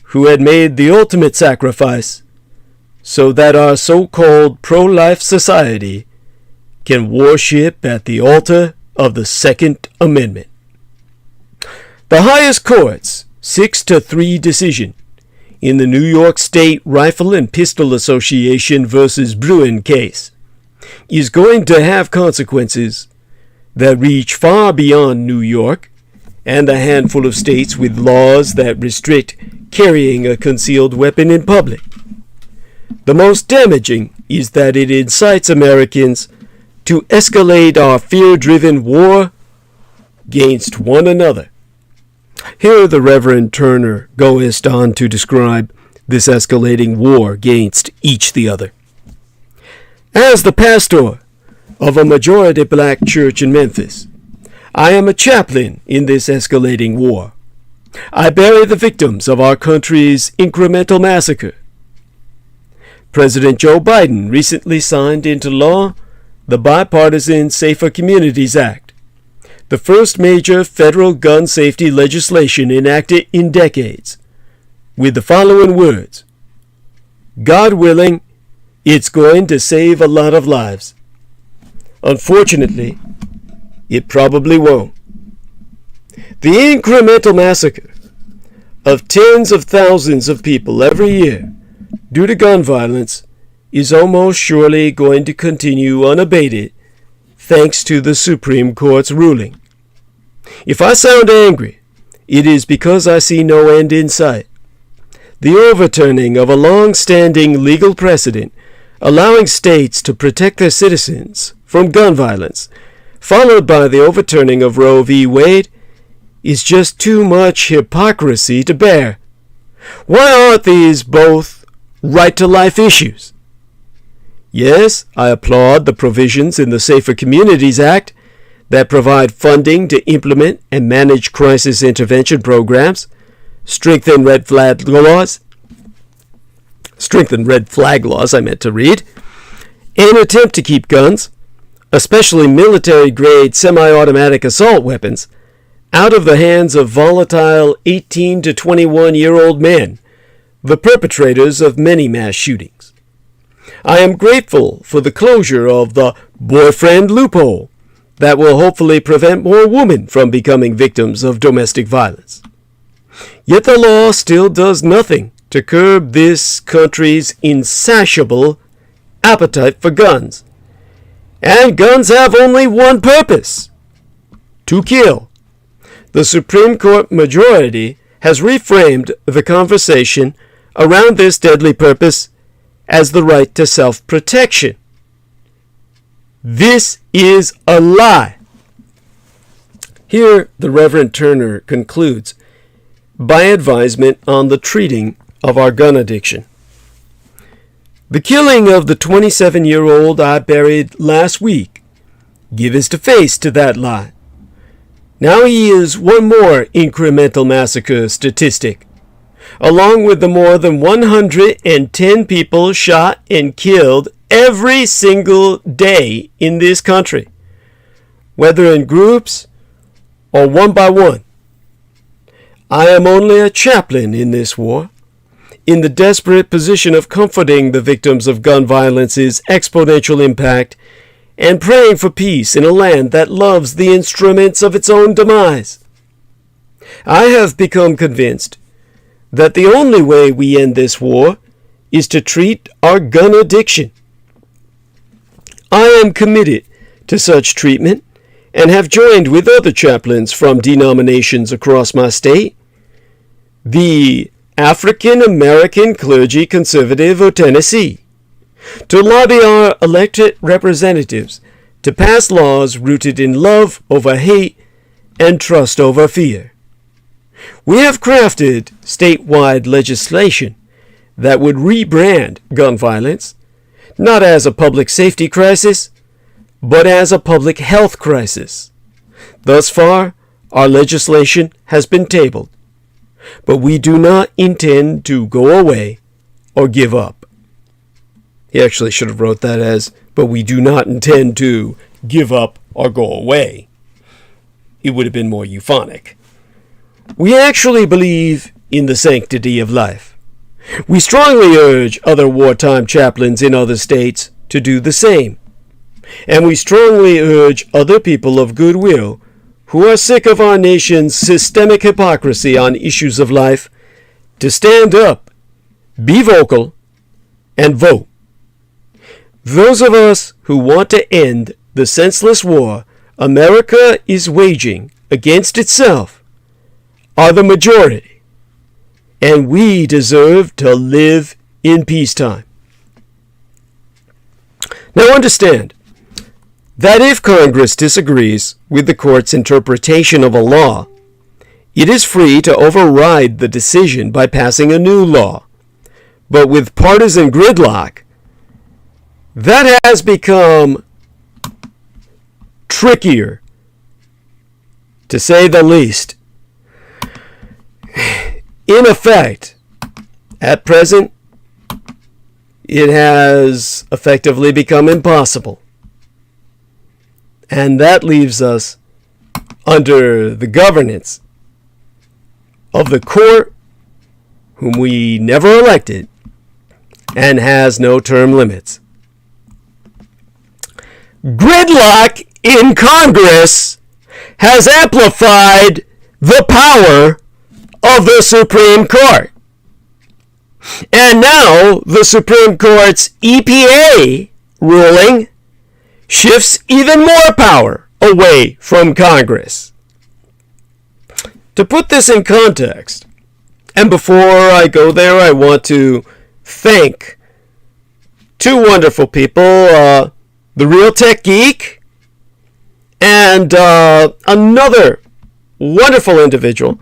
who had made the ultimate sacrifice so that our so-called pro-life society can worship at the altar of the Second Amendment. The highest court's 6-3 decision in the New York State Rifle and Pistol Association versus Bruin case is going to have consequences that reach far beyond New York and a handful of states with laws that restrict carrying a concealed weapon in public. The most damaging is that it incites Americans to escalate our fear-driven war against one another. Here the Reverend Turner goes on to describe this escalating war against each the other. As the pastor of a majority black church in Memphis, I am a chaplain in this escalating war. I bury the victims of our country's incremental massacre. President Joe Biden recently signed into law the bipartisan Safer Communities Act, the first major federal gun safety legislation enacted in decades, with the following words: God willing, it's going to save a lot of lives. Unfortunately, it probably won't. The incremental massacre of tens of thousands of people every year due to gun violence is almost surely going to continue unabated thanks to the Supreme Court's ruling. If I sound angry, it is because I see no end in sight. The overturning of a long-standing legal precedent allowing states to protect their citizens from gun violence, followed by the overturning of Roe v. Wade, is just too much hypocrisy to bear. Why aren't these both right-to-life issues? Yes, I applaud the provisions in the Safer Communities Act that provide funding to implement and manage crisis intervention programs, strengthen red flag laws, and attempt to keep guns, especially military-grade semi-automatic assault weapons, out of the hands of volatile 18 to 21-year-old men, the perpetrators of many mass shootings. I am grateful for the closure of the boyfriend loophole that will hopefully prevent more women from becoming victims of domestic violence. Yet the law still does nothing to curb this country's insatiable appetite for guns. And guns have only one purpose: to kill. The Supreme Court majority has reframed the conversation around this deadly purpose as the right to self-protection. This is a lie. Here the Reverend Turner concludes by advisement on the treating of our gun addiction. The killing of the 27-year-old I buried last week gives the face to that lie. Now he is one more incremental massacre statistic, along with the more than 110 people shot and killed every single day in this country, whether in groups or one by one. I am only a chaplain in this war, in the desperate position of comforting the victims of gun violence's exponential impact and praying for peace in a land that loves the instruments of its own demise. I have become convinced that the only way we end this war is to treat our gun addiction. I am committed to such treatment and have joined with other chaplains from denominations across my state, the African-American Clergy Conservative of Tennessee, to lobby our elected representatives to pass laws rooted in love over hate and trust over fear. We have crafted statewide legislation that would rebrand gun violence not as a public safety crisis, but as a public health crisis. Thus far, our legislation has been tabled, but we do not intend to go away or give up. He actually should have wrote that as, but we do not intend to give up or go away. It would have been more euphonic. We actually believe in the sanctity of life. We strongly urge other wartime chaplains in other states to do the same. And we strongly urge other people of goodwill who are sick of our nation's systemic hypocrisy on issues of life to stand up, be vocal, and vote. Those of us who want to end the senseless war America is waging against itself are the majority, and we deserve to live in peacetime. Now understand that if Congress disagrees with the court's interpretation of a law, it is free to override the decision by passing a new law. But with partisan gridlock, that has become trickier, to say the least. In effect, at present, it has effectively become impossible. And that leaves us under the governance of the court, whom we never elected, and has no term limits. Gridlock in Congress has amplified the power of the Supreme Court. And now the Supreme Court's EPA ruling shifts even more power away from Congress. To put this in context, and before I go there, I want to thank two wonderful people, the Real Tech Geek and another wonderful individual,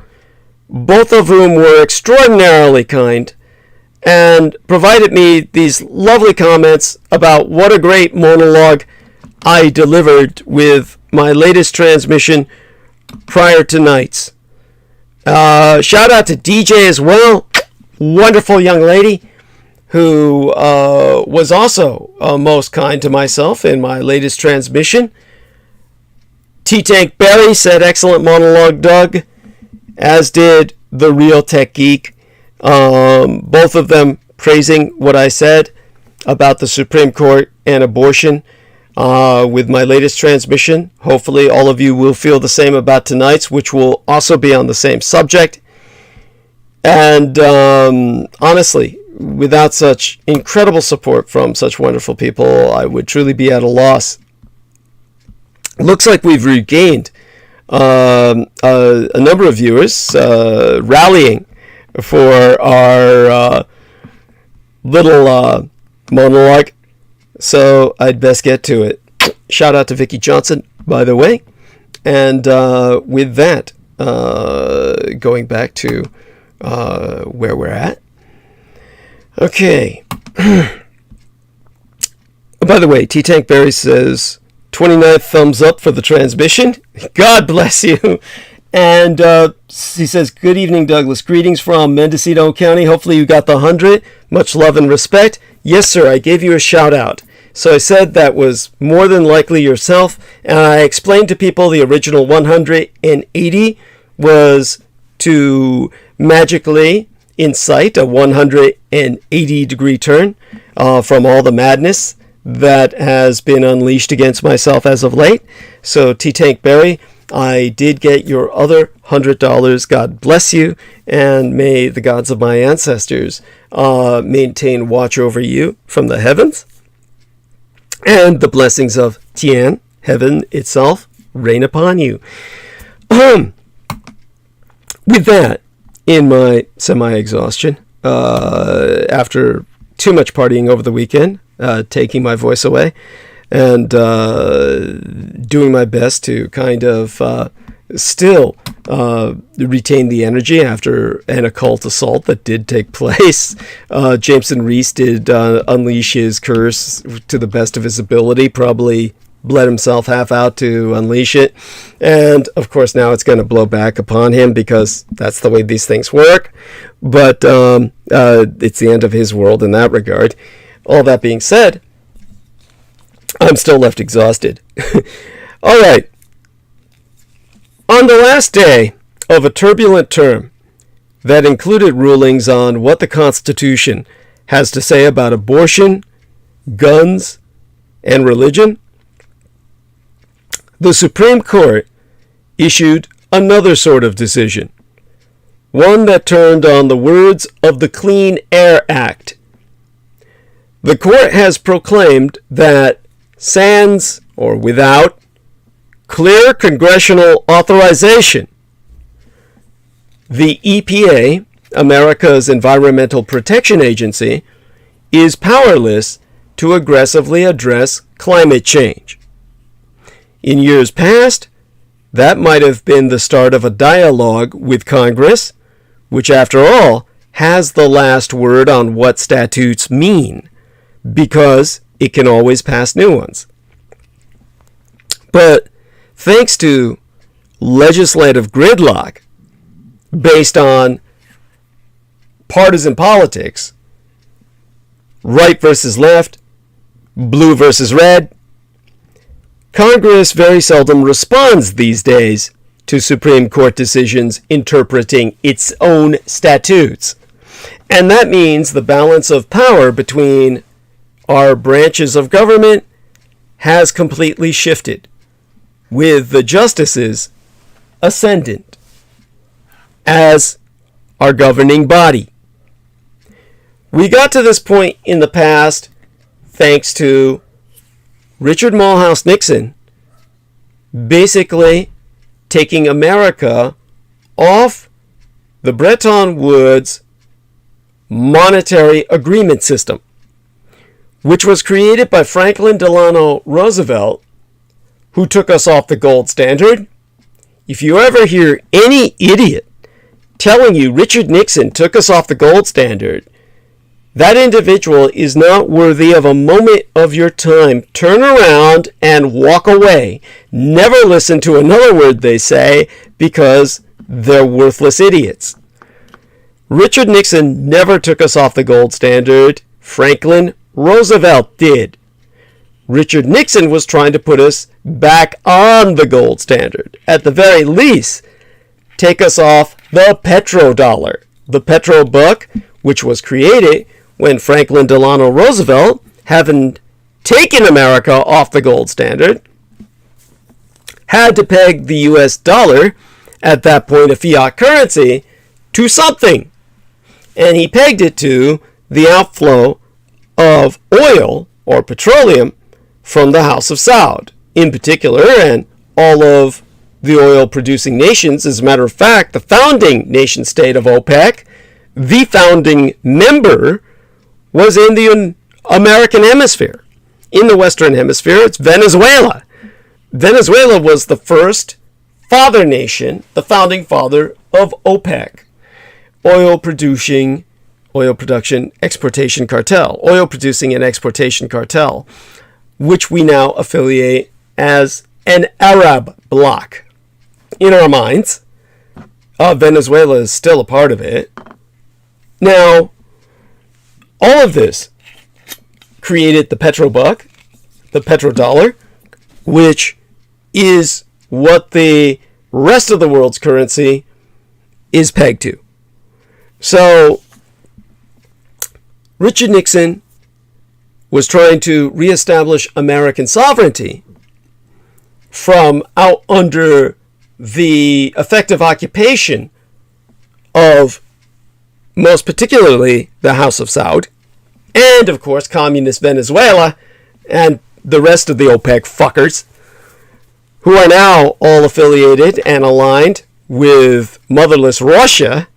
both of whom were extraordinarily kind and provided me these lovely comments about what a great monologue I delivered with my latest transmission prior to night's. Shout out to DJ as well, wonderful young lady who was also most kind to myself in my latest transmission. T-Tank Barry said, excellent monologue, Doug, as did the Real Tech Geek. Both of them praising what I said about the Supreme Court and abortion with my latest transmission. Hopefully all of you will feel the same about tonight's, which will also be on the same subject. And honestly, without such incredible support from such wonderful people, I would truly be at a loss. Looks like we've regained a number of viewers rallying for our little monologue, so I'd best get to it. Shout out to Vicky Johnson, by the way. And with that, going back to where we're at. Okay. By the way, T-Tank Barry says 29th thumbs up for the transmission. God bless you. And he says, good evening, Douglas. Greetings from Mendocino County. Hopefully you got the 100. Much love and respect. Yes, sir, I gave you a shout out. So I said that was more than likely yourself. And I explained to people the original 180 was to magically incite a 180-degree turn from all the madness that has been unleashed against myself as of late. So T-Tank Barry, I did get your other $100. God bless you, and may the gods of my ancestors maintain watch over you from the heavens, and the blessings of Tian, heaven itself, rain upon you. With that, in my semi-exhaustion, after too much partying over the weekend, taking my voice away, and doing my best to kind of still retain the energy after an occult assault that did take place. Jameson Reese did unleash his curse to the best of his ability, probably bled himself half out to unleash it. And, of course, now it's going to blow back upon him because that's the way these things work. But it's the end of his world in that regard. All that being said, I'm still left exhausted. All right. On the last day of a turbulent term that included rulings on what the Constitution has to say about abortion, guns, and religion, the Supreme Court issued another sort of decision, one that turned on the words of the Clean Air Act. The court has proclaimed that sans, or without, clear congressional authorization, the EPA, America's Environmental Protection Agency, is powerless to aggressively address climate change. In years past, that might have been the start of a dialogue with Congress, which, after all, has the last word on what statutes mean, because it can always pass new ones. But thanks to legislative gridlock based on partisan politics, right versus left, blue versus red, Congress very seldom responds these days to Supreme Court decisions interpreting its own statutes. And that means the balance of power between our branches of government has completely shifted, with the justices ascendant as our governing body. We got to this point in the past thanks to Richard Mulhouse Nixon basically taking America off the Bretton Woods monetary agreement system, which was created by Franklin Delano Roosevelt, who took us off the gold standard. If you ever hear any idiot telling you Richard Nixon took us off the gold standard, that individual is not worthy of a moment of your time. Turn around and walk away. Never listen to another word they say, because they're worthless idiots. Richard Nixon never took us off the gold standard. Franklin Roosevelt did. Richard Nixon was trying to put us back on the gold standard. At the very least, take us off the petrodollar. The petrobuck, which was created when Franklin Delano Roosevelt, having taken America off the gold standard, had to peg the US dollar, at that point a fiat currency, to something. And he pegged it to the outflow of oil or petroleum from the House of Saud in particular, and all of the oil producing nations. As a matter of fact, the founding nation state of OPEC, the founding member, was in the American hemisphere. In the Western hemisphere, it's Venezuela. Venezuela was the first father nation, the founding father of OPEC, oil production exportation cartel, oil producing and exportation cartel, which we now affiliate as an Arab bloc. In our minds, Venezuela is still a part of it. Now, all of this created the petrobuck, the petrodollar, which is what the rest of the world's currency is pegged to. So, Richard Nixon was trying to reestablish American sovereignty from out under the effective occupation of, most particularly, the House of Saud, and, of course, communist Venezuela, and the rest of the OPEC fuckers, who are now all affiliated and aligned with motherless Russia.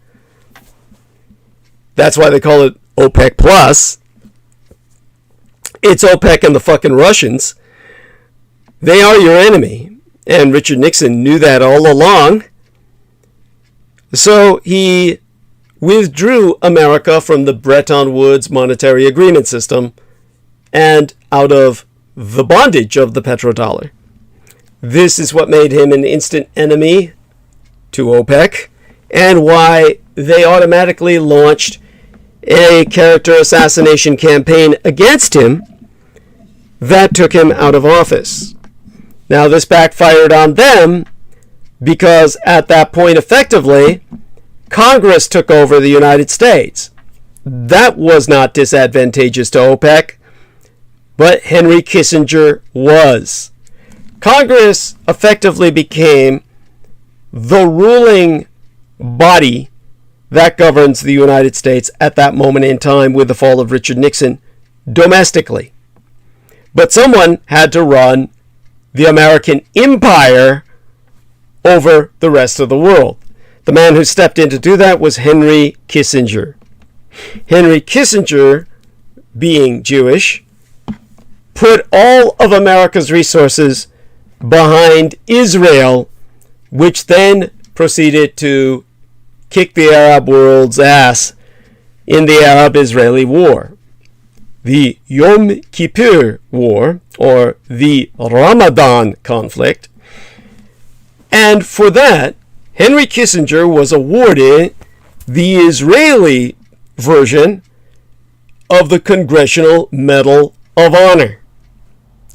That's why they call it OPEC Plus. It's OPEC and the fucking Russians. They are your enemy. And Richard Nixon knew that all along. So he withdrew America from the Bretton Woods monetary agreement system and out of the bondage of the petrodollar. This is what made him an instant enemy to OPEC, and why they automatically launched a character assassination campaign against him that took him out of office. Now, this backfired on them because at that point, effectively, Congress took over the United States. That was not disadvantageous to OPEC, but Henry Kissinger was. Congress effectively became the ruling body that governs the United States at that moment in time with the fall of Richard Nixon domestically. But someone had to run the American empire over the rest of the world. The man who stepped in to do that was Henry Kissinger. Henry Kissinger, being Jewish, put all of America's resources behind Israel, which then proceeded to kick the Arab world's ass in the Arab-Israeli War. The Yom Kippur War, or the Ramadan conflict. And for that, Henry Kissinger was awarded the Israeli version of the Congressional Medal of Honor.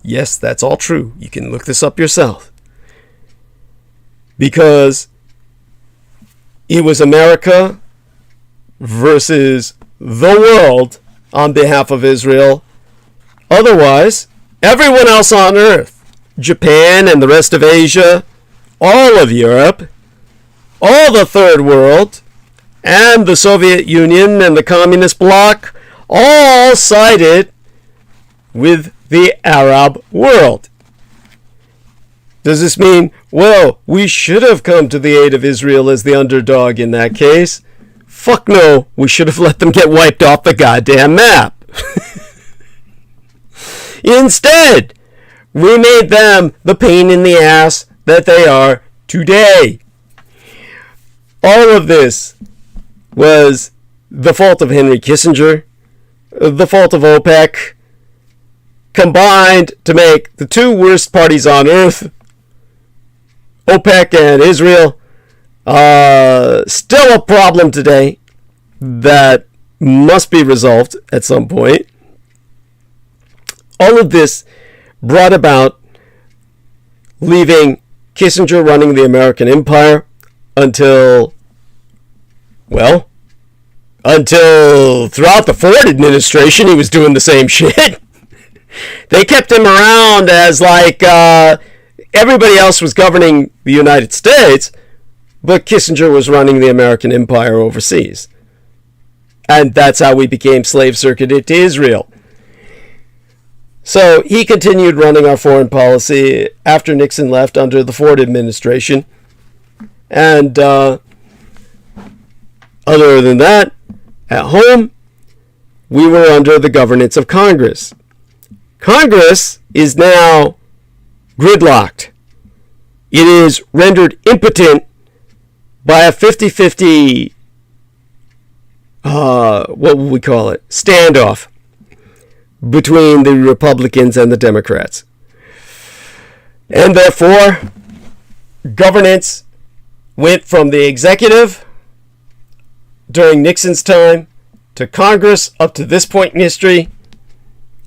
Yes, that's all true. You can look this up yourself. Because it was America versus the world on behalf of Israel. Otherwise, everyone else on earth, Japan and the rest of Asia, all of Europe, all the third world, and the Soviet Union and the communist bloc, all sided with the Arab world. Does this mean, well, we should have come to the aid of Israel as the underdog in that case? Fuck no, we should have let them get wiped off the goddamn map. Instead, we made them the pain in the ass that they are today. All of this was the fault of Henry Kissinger, the fault of OPEC, combined to make the two worst parties on earth, OPEC and Israel, still a problem today that must be resolved at some point. All of this brought about leaving Kissinger running the American empire until throughout the Ford administration he was doing the same shit. They kept him around as like everybody else was governing the United States, but Kissinger was running the American empire overseas. And that's how we became slave circuited to Israel. So he continued running our foreign policy after Nixon left under the Ford administration. And other than that, at home, we were under the governance of Congress. Congress is now gridlocked. It is rendered impotent by a 50-50, what would we call it, standoff between the Republicans and the Democrats. And therefore, governance went from the executive during Nixon's time to Congress up to this point in history,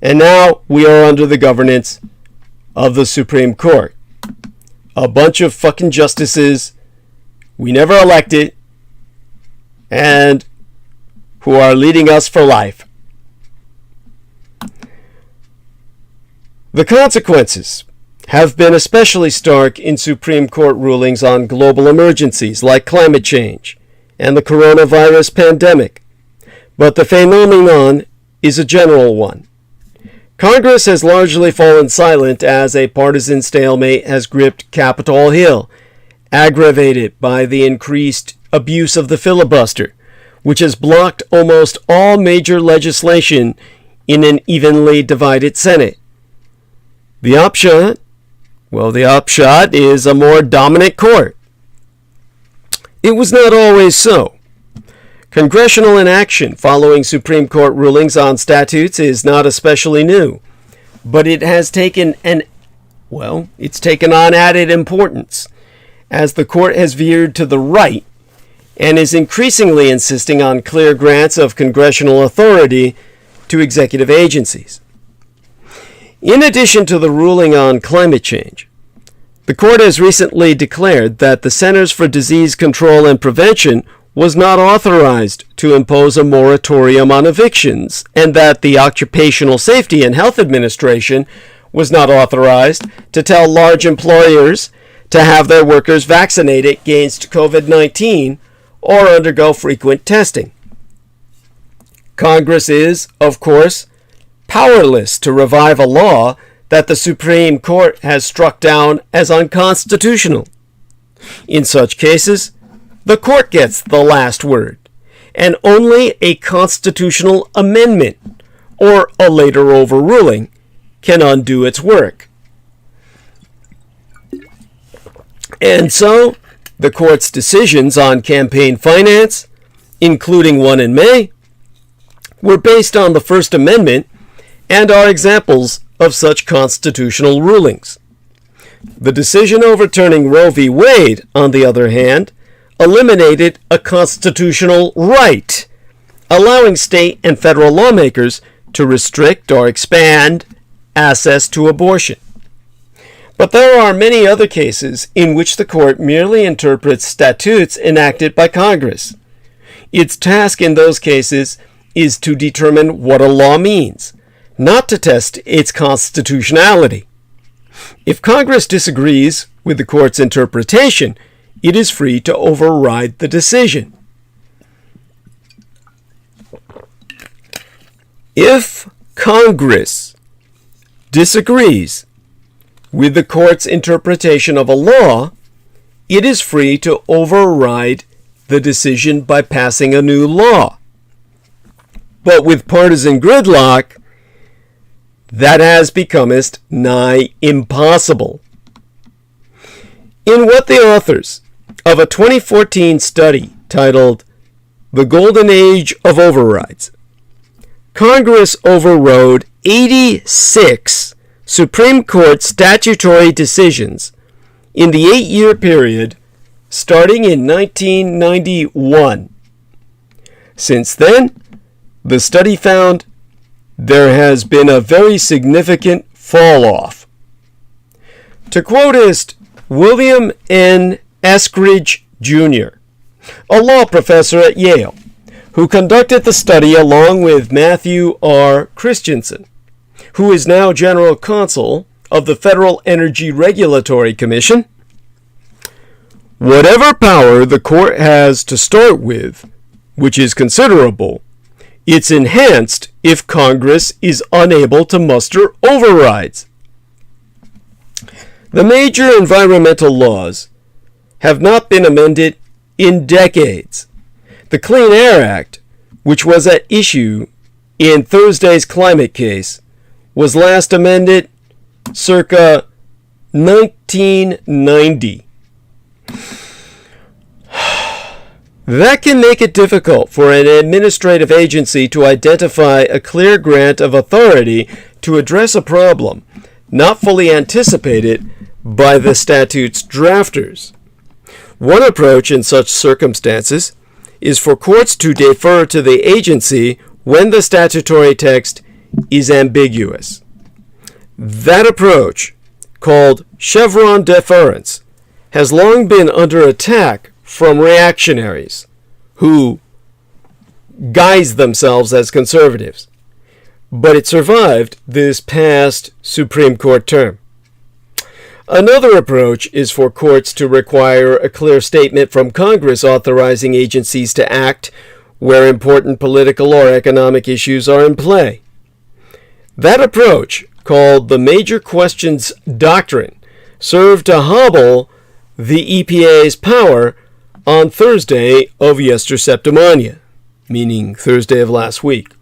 and now we are under the governance of the Supreme Court. A bunch of fucking justices we never elected and who are leading us for life. The consequences have been especially stark in Supreme Court rulings on global emergencies like climate change and the coronavirus pandemic, but the phenomenon is a general one. Congress has largely fallen silent as a partisan stalemate has gripped Capitol Hill, aggravated by the increased abuse of the filibuster, which has blocked almost all major legislation in an evenly divided Senate. The upshot is a more dominant court. It was not always so. Congressional inaction following Supreme Court rulings on statutes is not especially new, but it has taken it's taken on added importance as the court has veered to the right and is increasingly insisting on clear grants of congressional authority to executive agencies. In addition to the ruling on climate change, the court has recently declared that the Centers for Disease Control and Prevention was not authorized to impose a moratorium on evictions, and that the Occupational Safety and Health Administration was not authorized to tell large employers to have their workers vaccinated against COVID-19 or undergo frequent testing. Congress is, of course, powerless to revive a law that the Supreme Court has struck down as unconstitutional. In such cases, the court gets the last word, and only a constitutional amendment or a later overruling can undo its work. And so, the court's decisions on campaign finance, including one in May, were based on the First Amendment and are examples of such constitutional rulings. The decision overturning Roe v. Wade, on the other hand, eliminated a constitutional right, allowing state and federal lawmakers to restrict or expand access to abortion. But there are many other cases in which the court merely interprets statutes enacted by Congress. Its task in those cases is to determine what a law means, not to test its constitutionality. If Congress disagrees with the court's interpretation, it is free to override the decision. If Congress disagrees with the court's interpretation of a law, it is free to override the decision by passing a new law. But with partisan gridlock, that has become nigh impossible. In what the authors of a 2014 study titled The Golden Age of Overrides, Congress overrode 86 Supreme Court statutory decisions in the 8-year period starting in 1991. Since then, the study found there has been a very significant fall-off. To quote William N. Eskridge, Jr., a law professor at Yale, who conducted the study along with Matthew R. Christensen, who is now General Counsel of the Federal Energy Regulatory Commission, whatever power the court has to start with, which is considerable, it's enhanced if Congress is unable to muster overrides. The major environmental laws have not been amended in decades. The Clean Air Act, which was at issue in Thursday's climate case, was last amended circa 1990. That can make it difficult for an administrative agency to identify a clear grant of authority to address a problem not fully anticipated by the statute's drafters. One approach in such circumstances is for courts to defer to the agency when the statutory text is ambiguous. That approach, called Chevron deference, has long been under attack from reactionaries who guise themselves as conservatives, but it survived this past Supreme Court term. Another approach is for courts to require a clear statement from Congress authorizing agencies to act where important political or economic issues are in play. That approach, called the Major Questions Doctrine, served to hobble the EPA's power on Thursday of Yester Septimania, meaning Thursday of last week.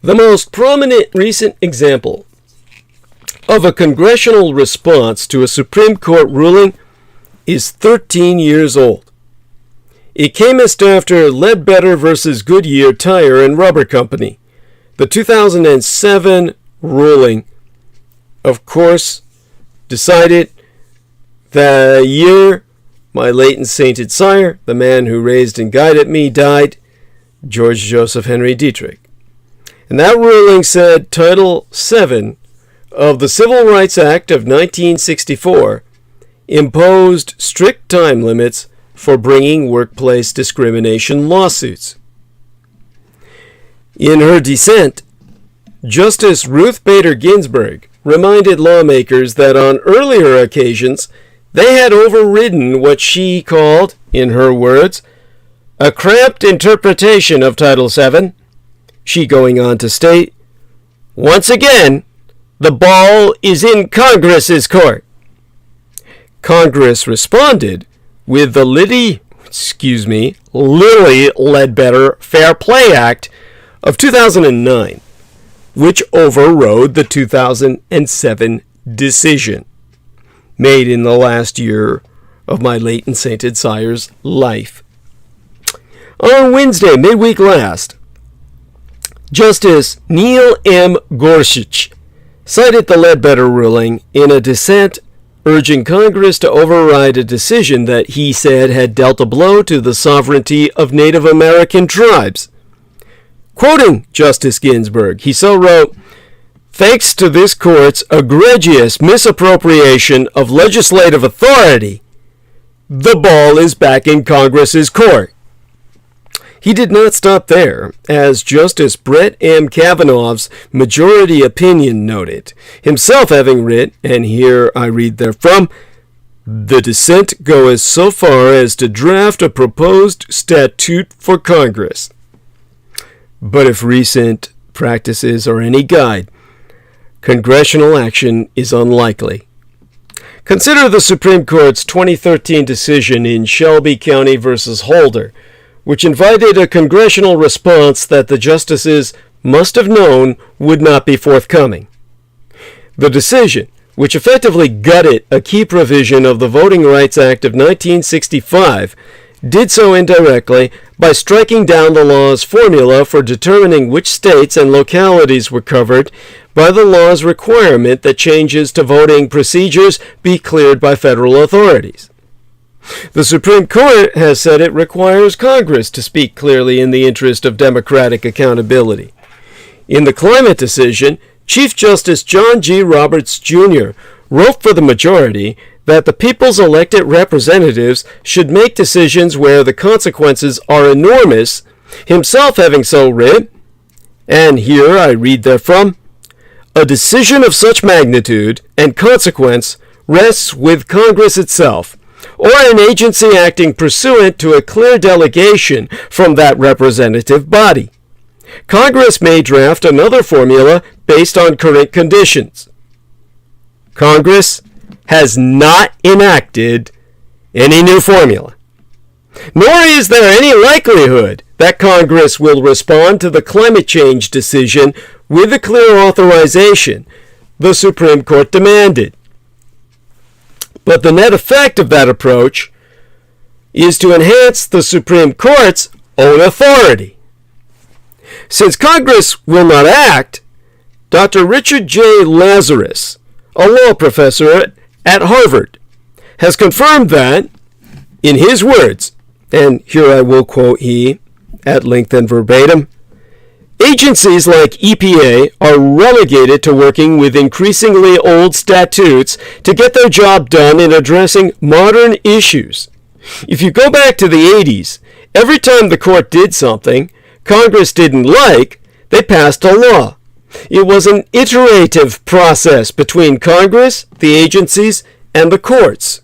The most prominent recent example of a congressional response to a Supreme Court ruling is 13 years old. It came just after Ledbetter versus Goodyear Tire and Rubber Company, The 2007 ruling, of course, decided the year my late and sainted sire, the man who raised and guided me, died, George Joseph Henry Dietrich. And that ruling said Title VII of the Civil Rights Act of 1964 imposed strict time limits for bringing workplace discrimination lawsuits. In her dissent, Justice Ruth Bader Ginsburg reminded lawmakers that on earlier occasions they had overridden what she called, in her words, a cramped interpretation of Title VII, she going on to state, once again, the ball is in Congress's court. Congress responded with the Lilly Ledbetter Fair Play Act of 2009, which overrode the 2007 decision made in the last year of my late and sainted sire's life. On Wednesday, midweek last, Justice Neil M. Gorsuch cited the Ledbetter ruling in a dissent urging Congress to override a decision that he said had dealt a blow to the sovereignty of Native American tribes. Quoting Justice Ginsburg, he so wrote, "Thanks to this court's egregious misappropriation of legislative authority, the ball is back in Congress's court." He did not stop there, as Justice Brett M. Kavanaugh's majority opinion noted, himself having writ, and here I read therefrom, "The dissent goes so far as to draft a proposed statute for Congress." But if recent practices are any guide, congressional action is unlikely. Consider the Supreme Court's 2013 decision in Shelby County v. Holder, which invited a congressional response that the justices must have known would not be forthcoming. The decision, which effectively gutted a key provision of the Voting Rights Act of 1965, did so indirectly by striking down the law's formula for determining which states and localities were covered by the law's requirement that changes to voting procedures be cleared by federal authorities. The Supreme Court has said it requires Congress to speak clearly in the interest of democratic accountability. In the climate decision, Chief Justice John G. Roberts, Jr. wrote for the majority that the people's elected representatives should make decisions where the consequences are enormous, himself having so writ, and here I read therefrom, "A decision of such magnitude and consequence rests with Congress itself, or an agency acting pursuant to a clear delegation from that representative body. Congress may draft another formula based on current conditions." Congress has not enacted any new formula, nor is there any likelihood that Congress will respond to the climate change decision with the clear authorization the Supreme Court demanded. But the net effect of that approach is to enhance the Supreme Court's own authority. Since Congress will not act, Dr. Richard J. Lazarus, a law professor at Harvard, has confirmed that, in his words, and here I will quote he at length and verbatim, "Agencies like EPA are relegated to working with increasingly old statutes to get their job done in addressing modern issues. If you go back to the 80s, every time the court did something Congress didn't like, they passed a law. It was an iterative process between Congress, the agencies, and the courts.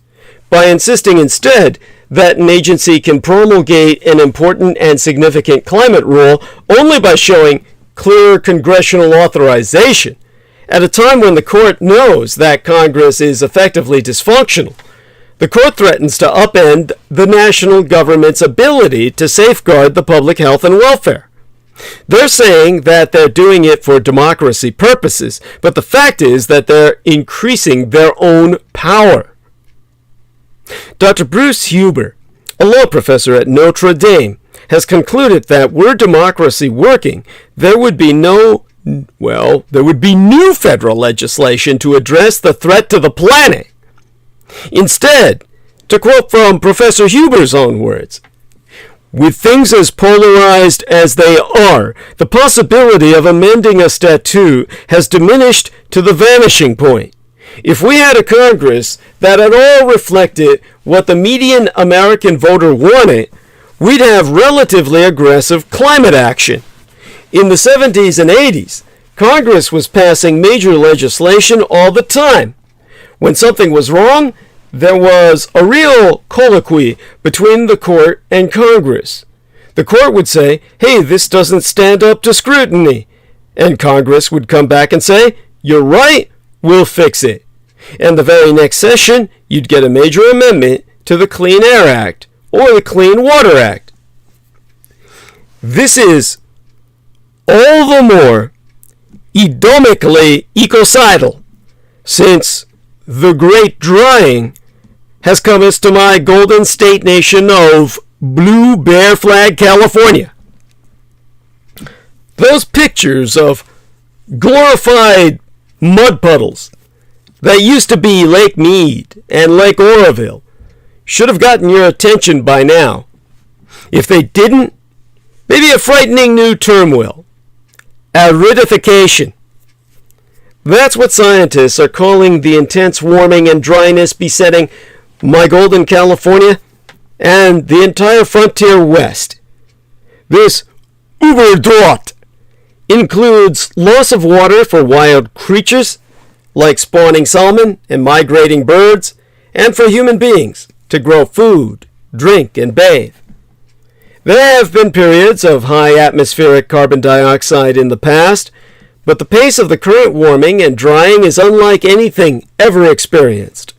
By insisting instead that an agency can promulgate an important and significant climate rule only by showing clear congressional authorization, at a time when the court knows that Congress is effectively dysfunctional, the court threatens to upend the national government's ability to safeguard the public health and welfare. They're saying that they're doing it for democracy purposes, but the fact is that they're increasing their own power." Dr. Bruce Huber, a law professor at Notre Dame, has concluded that were democracy working, there would be new federal legislation to address the threat to the planet. Instead, to quote from Professor Huber's own words, "With things as polarized as they are, the possibility of amending a statute has diminished to the vanishing point. If we had a Congress that at all reflected what the median American voter wanted, we'd have relatively aggressive climate action. In the 70s and 80s, Congress was passing major legislation all the time. When something was wrong, there was a real colloquy between the court and Congress. The court would say, 'Hey, this doesn't stand up to scrutiny.' And Congress would come back and say, 'You're right, we'll fix it.' And the very next session, you'd get a major amendment to the Clean Air Act or the Clean Water Act. This is all the more edomically ecocidal, since the great drying has come us to my golden state nation of Blue Bear Flag, California. Those pictures of glorified mud puddles that used to be Lake Mead and Lake Oroville should have gotten your attention by now. If they didn't, maybe a frightening new term will. Aridification. That's what scientists are calling the intense warming and dryness besetting my golden California and the entire frontier west. This Überdrought includes loss of water for wild creatures like spawning salmon and migrating birds, and for human beings to grow food, drink, and bathe. There have been periods of high atmospheric carbon dioxide in the past, but the pace of the current warming and drying is unlike anything ever experienced.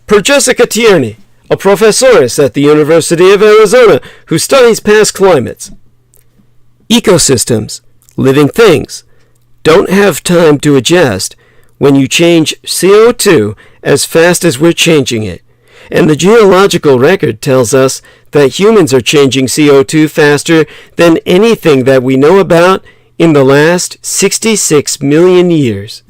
Per Jessica Tierney, a professoress at the University of Arizona who studies past climates, ecosystems, living things, don't have time to adjust when you change CO2 as fast as we're changing it. And the geological record tells us that humans are changing CO2 faster than anything that we know about in the last 66 million years.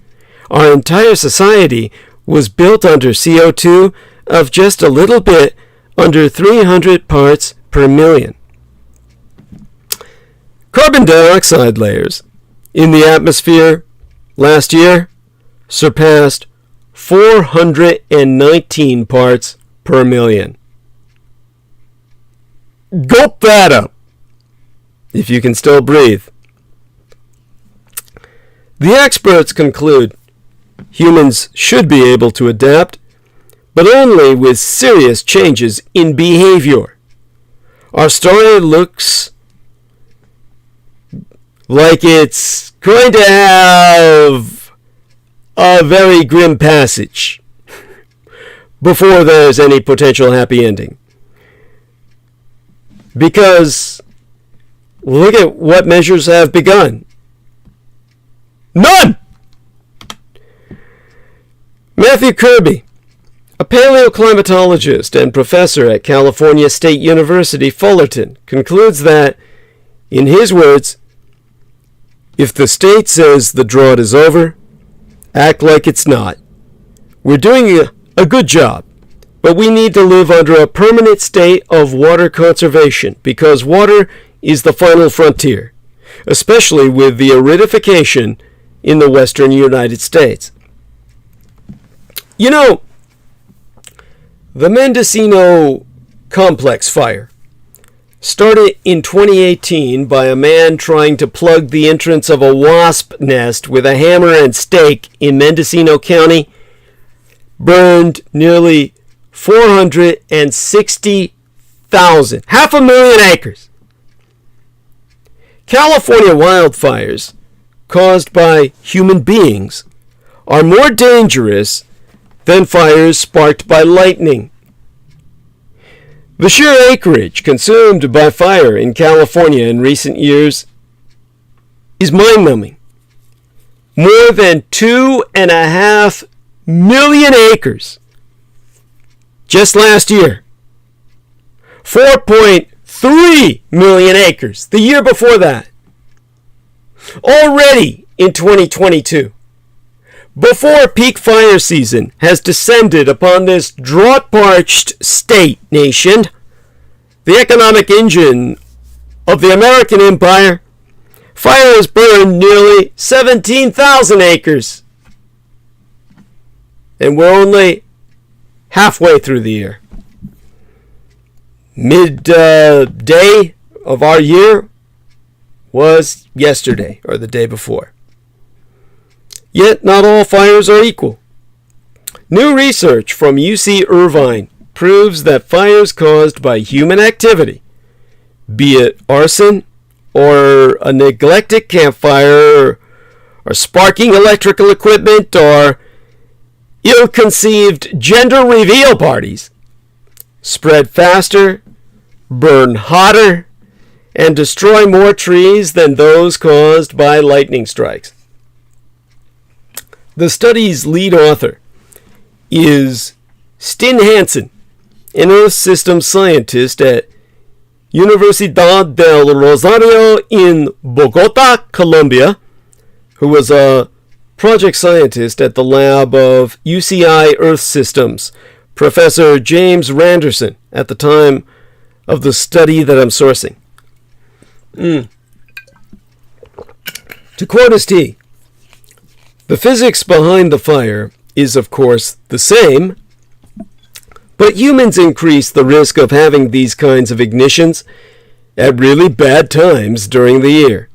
Our entire society was built under CO2 of just a little bit under 300 parts per million. Carbon dioxide layers in the atmosphere last year surpassed 419 parts per million. Gulp that up, if you can still breathe. The experts conclude humans should be able to adapt, but only with serious changes in behavior. Our story looks like it's going to have a very grim passage before there's any potential happy ending. Because look at what measures have begun. None! Matthew Kirby, a paleoclimatologist and professor at California State University, Fullerton, concludes that, in his words, if the state says the drought is over, act like it's not. We're doing a good job, but we need to live under a permanent state of water conservation because water is the final frontier, especially with the aridification in the western United States. You know, the Mendocino Complex fire started in 2018 by a man trying to plug the entrance of a wasp nest with a hammer and stake in Mendocino County, burned nearly 460,000, 500,000 acres. California wildfires caused by human beings are more dangerous than fires sparked by lightning. The sheer acreage consumed by fire in California in recent years is mind-numbing. More than 2.5 million acres just last year. 4.3 3 million acres the year before that. Already in 2022, before peak fire season has descended upon this drought-parched state nation, the economic engine of the American empire, fire has burned nearly 17,000 acres. And we're only halfway through the year. Midday of our year was yesterday or the day before. Yet not all fires are equal. New research from UC Irvine proves that fires caused by human activity, be it arson or a neglected campfire or sparking electrical equipment or ill-conceived gender reveal parties, spread faster, burn hotter, and destroy more trees than those caused by lightning strikes. The study's lead author is Sten Hansen, an Earth Systems scientist at Universidad del Rosario in Bogota, Colombia, who was a project scientist at the lab of UCI Earth Systems, Professor James Randerson, at the time of the study that I'm sourcing. To quote St, the physics behind the fire is, of course, the same, but humans increase the risk of having these kinds of ignitions at really bad times during the year.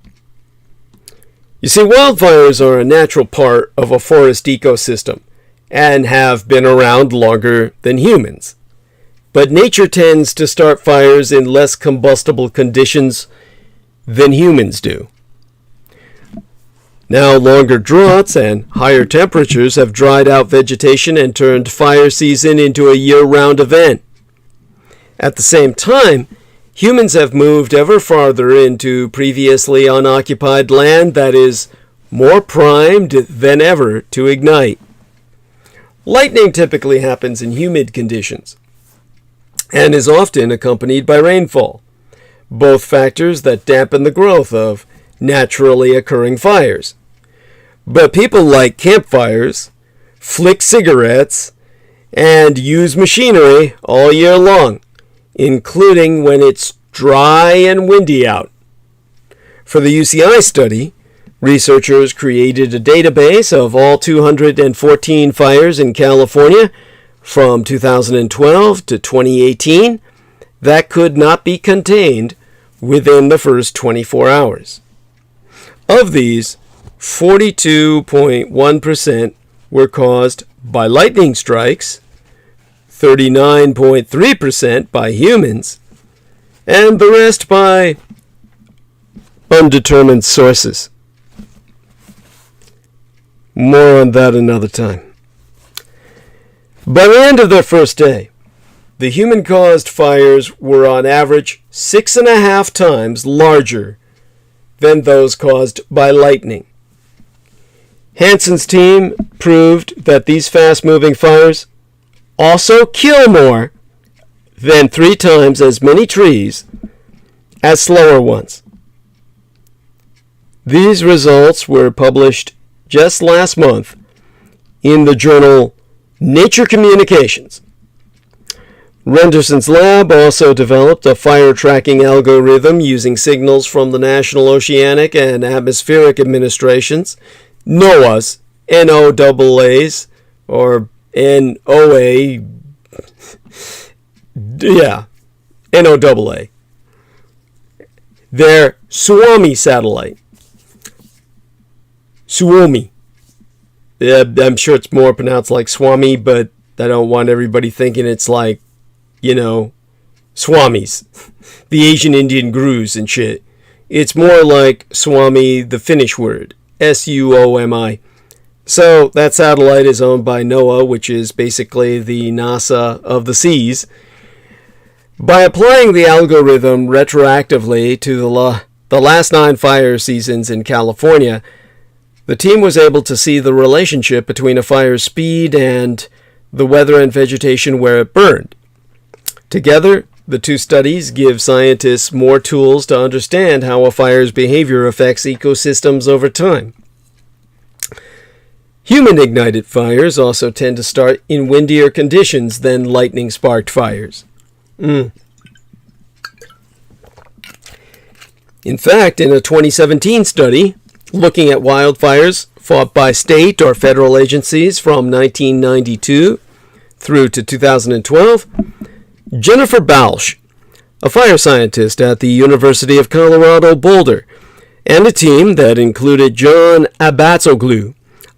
You see, wildfires are a natural part of a forest ecosystem and have been around longer than humans. But nature tends to start fires in less combustible conditions than humans do. Now, longer droughts and higher temperatures have dried out vegetation and turned fire season into a year-round event. At the same time, humans have moved ever farther into previously unoccupied land that is more primed than ever to ignite. Lightning typically happens in humid conditions and is often accompanied by rainfall, both factors that dampen the growth of naturally occurring fires. But people light campfires, flick cigarettes, and use machinery all year long, including when it's dry and windy out. For the UCI study, researchers created a database of all 214 fires in California from 2012 to 2018 that could not be contained within the first 24 hours. Of these, 42.1% were caused by lightning strikes, 39.3% by humans, and the rest by undetermined sources. More on that another time. By the end of their first day, the human-caused fires were on average 6.5 times larger than those caused by lightning. Hansen's team proved that these fast-moving fires also kill more than 3 times as many trees as slower ones. These results were published just last month in the journal Nature Communications. Renderson's lab also developed a fire tracking algorithm using signals from the National Oceanic and Atmospheric Administrations, NOAA's, NOAA's, or NOAA, NOAA, their Suomi satellite. Suomi. I'm sure it's more pronounced like Swami, but I don't want everybody thinking it's like, Swamis. The Asian Indian gurus and shit. It's more like Swami, the Finnish word. Suomi. So that satellite is owned by NOAA, which is basically the NASA of the seas. By applying the algorithm retroactively to the last 9 fire seasons in California, the team was able to see the relationship between a fire's speed and the weather and vegetation where it burned. Together, The two studies give scientists more tools to understand how a fire's behavior affects ecosystems over time. Human-ignited fires also tend to start in windier conditions than lightning-sparked fires. In fact, in a 2017 study looking at wildfires fought by state or federal agencies from 1992 through to 2012, Jennifer Balch, a fire scientist at the University of Colorado Boulder, and a team that included John Abatzoglu,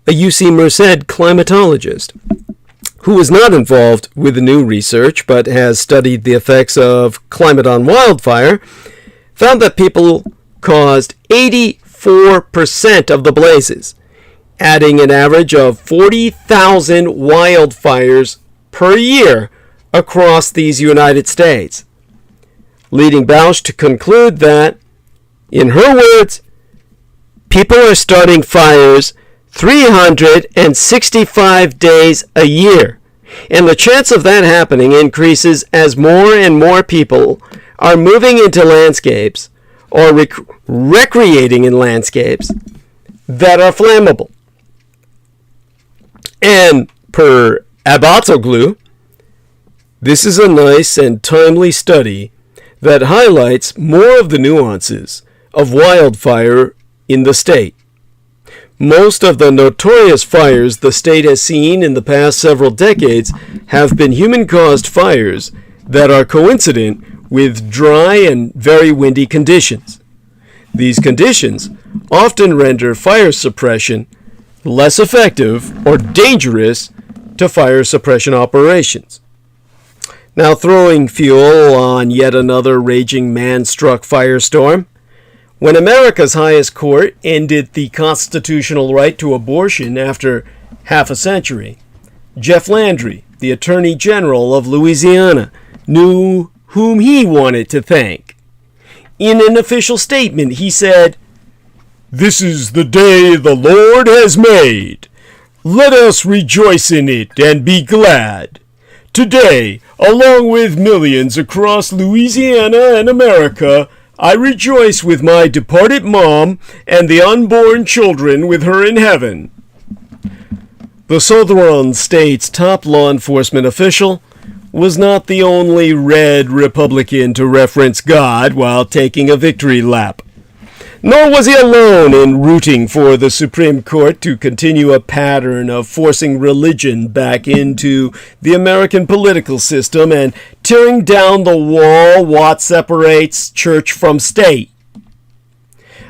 a UC Merced climatologist, who was not involved with the new research but has studied the effects of climate on wildfire, found that people caused 84% of the blazes, adding an average of 40,000 wildfires per year across these United States, leading Balch to conclude that, in her words, people are starting fires 365 days a year, and the chance of that happening increases as more and more people are moving into landscapes or recreating in landscapes that are flammable. And per Abatzoglu, this is a nice and timely study that highlights more of the nuances of wildfire in the state. Most of the notorious fires the state has seen in the past several decades have been human-caused fires that are coincident with dry and very windy conditions. These conditions often render fire suppression less effective or dangerous to fire suppression operations. Now, throwing fuel on yet another raging man-struck firestorm, when America's highest court ended the constitutional right to abortion after half a century, Jeff Landry, the Attorney General of Louisiana, knew whom he wanted to thank. In an official statement, he said, "This is the day the Lord has made. Let us rejoice in it and be glad. Today, along with millions across Louisiana and America, I rejoice with my departed mom and the unborn children with her in heaven." The Southern state's top law enforcement official was not the only red Republican to reference God while taking a victory lap. Nor was he alone in rooting for the Supreme Court to continue a pattern of forcing religion back into the American political system and tearing down the wall what separates church from state.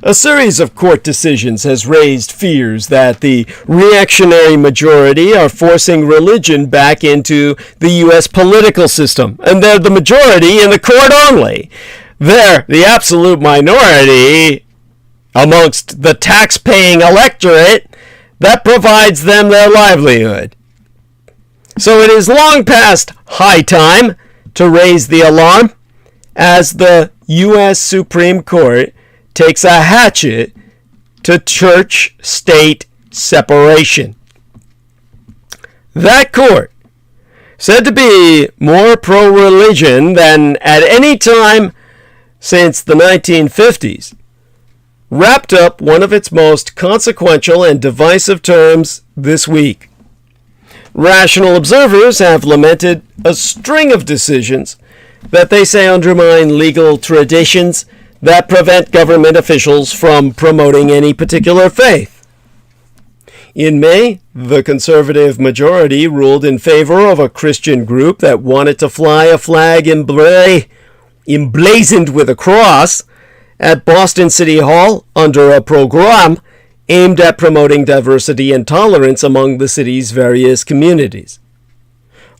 A series of court decisions has raised fears that the reactionary majority are forcing religion back into the U.S. political system, and they're the majority in the court only. They're the absolute minority amongst the tax-paying electorate that provides them their livelihood. So it is long past high time to raise the alarm as the U.S. Supreme Court takes a hatchet to church-state separation. That court, said to be more pro-religion than at any time since the 1950s, wrapped up one of its most consequential and divisive terms this week. Rational observers have lamented a string of decisions that they say undermine legal traditions that prevent government officials from promoting any particular faith. In May, the conservative majority ruled in favor of a Christian group that wanted to fly a flag emblazoned with a cross at Boston City Hall under a program aimed at promoting diversity and tolerance among the city's various communities.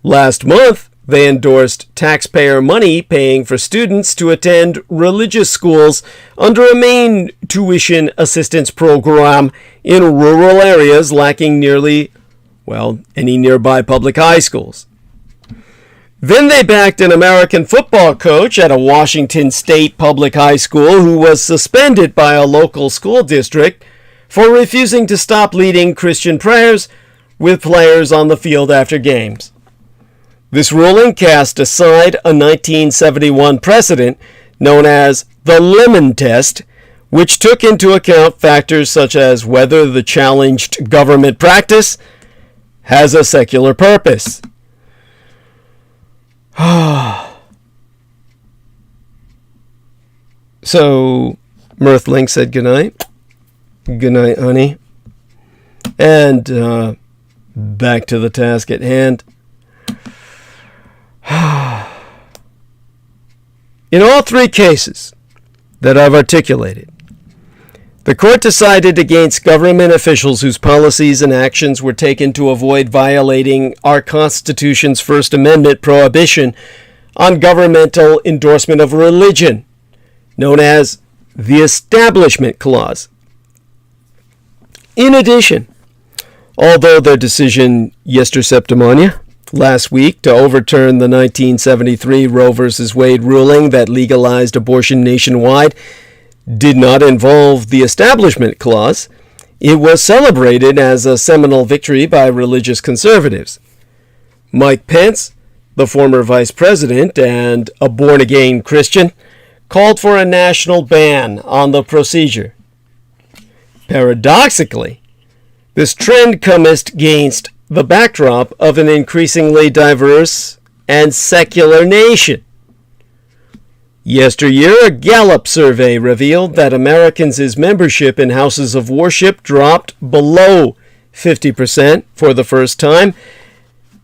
Last month, they endorsed taxpayer money paying for students to attend religious schools under a main tuition assistance program in rural areas lacking any nearby public high schools. Then they backed an American football coach at a Washington State public high school who was suspended by a local school district for refusing to stop leading Christian prayers with players on the field after games. This ruling cast aside a 1971 precedent known as the Lemon Test, which took into account factors such as whether the challenged government practice has a secular purpose. So, Mirthling said goodnight. Good night, honey. And back to the task at hand. In all three cases that I've articulated, the court decided against government officials whose policies and actions were taken to avoid violating our Constitution's First Amendment prohibition on governmental endorsement of religion, known as the Establishment Clause. In addition, although their decision yesterday last week to overturn the 1973 Roe v. Wade ruling that legalized abortion nationwide did not involve the Establishment Clause, it was celebrated as a seminal victory by religious conservatives. Mike Pence, the former vice president and a born-again Christian, called for a national ban on the procedure. Paradoxically, this trend comes against the backdrop of an increasingly diverse and secular nation. Yesteryear, a Gallup survey revealed that Americans' membership in houses of worship dropped below 50% for the first time,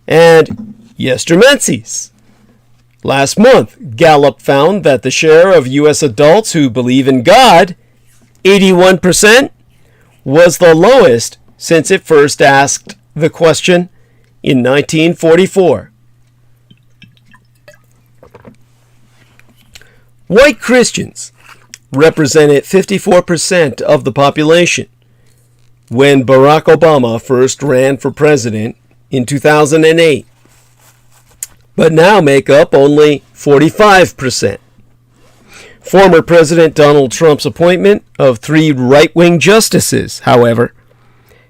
and yestermenses. Last month, Gallup found that the share of U.S. adults who believe in God, 81%, was the lowest since it first asked the question in 1944. White Christians represented 54% of the population when Barack Obama first ran for president in 2008, but now make up only 45%. Former President Donald Trump's appointment of 3 right-wing justices, however,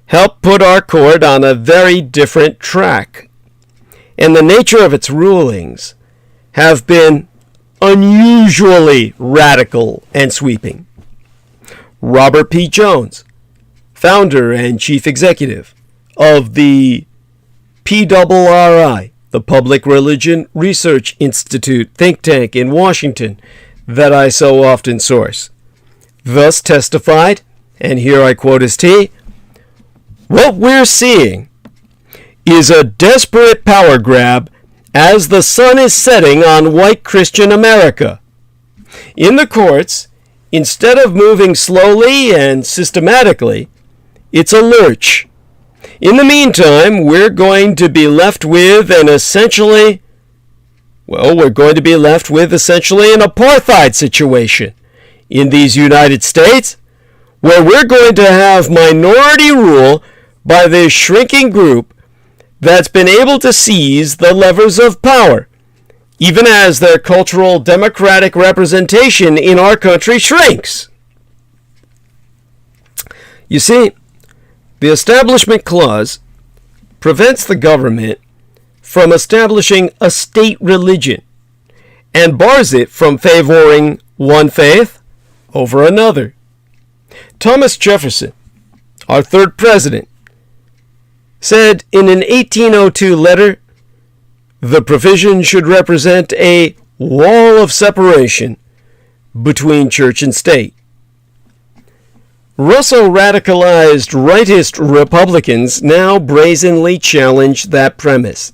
helped put our court on a very different track, and the nature of its rulings have been unusually radical and sweeping. Robert P. Jones, founder and chief executive of the PRRI, the Public Religion Research Institute think tank in Washington that I so often source, thus testified, and here I quote his T, "What we're seeing is a desperate power grab as the sun is setting on white Christian America. In the courts, instead of moving slowly and systematically, it's a lurch. In the meantime, we're going to be left with an essentially an apartheid situation in these United States, where we're going to have minority rule by this shrinking group that's been able to seize the levers of power, even as their cultural democratic representation in our country shrinks." You see, the Establishment Clause prevents the government from establishing a state religion and bars it from favoring one faith over another. Thomas Jefferson, our third president, said in an 1802 letter, "The provision should represent a wall of separation between church and state." Russo-radicalized rightist Republicans now brazenly challenge that premise.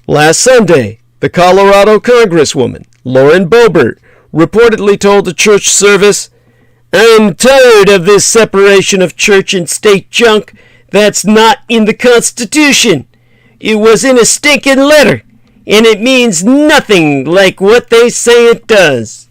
Last Sunday, the Colorado Congresswoman, Lauren Boebert, reportedly told a church service, "I'm tired of this separation of church and state junk that's not in the Constitution. It was in a stinking letter, and it means nothing like what they say it does."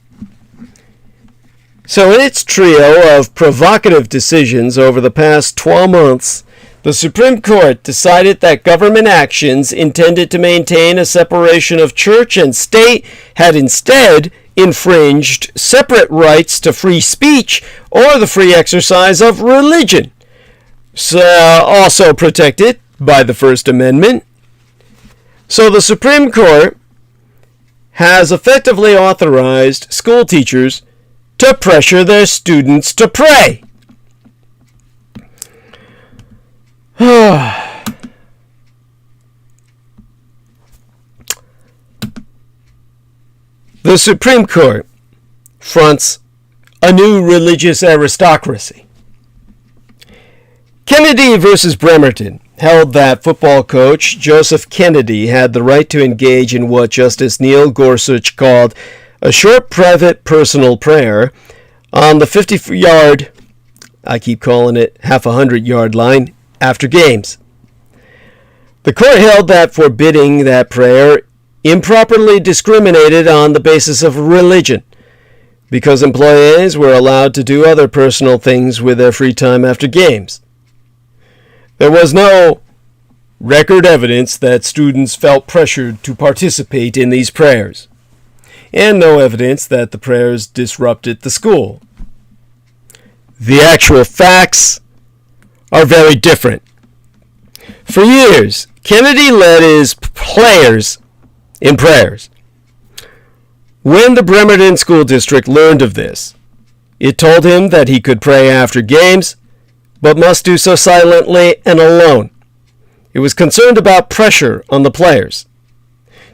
So in its trio of provocative decisions over the past 12 months, the Supreme Court decided that government actions intended to maintain a separation of church and state had instead infringed separate rights to free speech or the free exercise of religion, also protected by the First Amendment. So the Supreme Court has effectively authorized school teachers to pressure their students to pray. The Supreme Court fronts a new religious aristocracy. Kennedy versus Bremerton held that football coach Joseph Kennedy had the right to engage in what Justice Neil Gorsuch called a short private personal prayer on the 50-yard, I keep calling it half a 100-yard line, after games. The court held that forbidding that prayer improperly discriminated on the basis of religion, because employees were allowed to do other personal things with their free time after games. There was no record evidence that students felt pressured to participate in these prayers, and no evidence that the prayers disrupted the school. The actual facts are very different. For years, Kennedy led his players in prayers. When the Bremerton School District learned of this, it told him that he could pray after games, but must do so silently and alone. It was concerned about pressure on the players.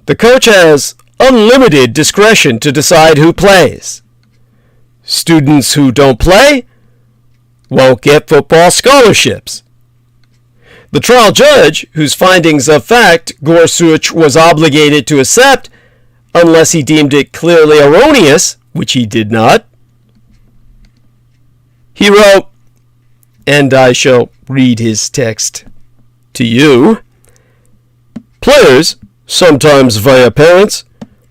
The coach has unlimited discretion to decide who plays. Students who don't play won't get football scholarships. The trial judge, whose findings of fact Gorsuch was obligated to accept, unless he deemed it clearly erroneous, which he did not, he wrote, and I shall read his text to you. Players, sometimes via parents,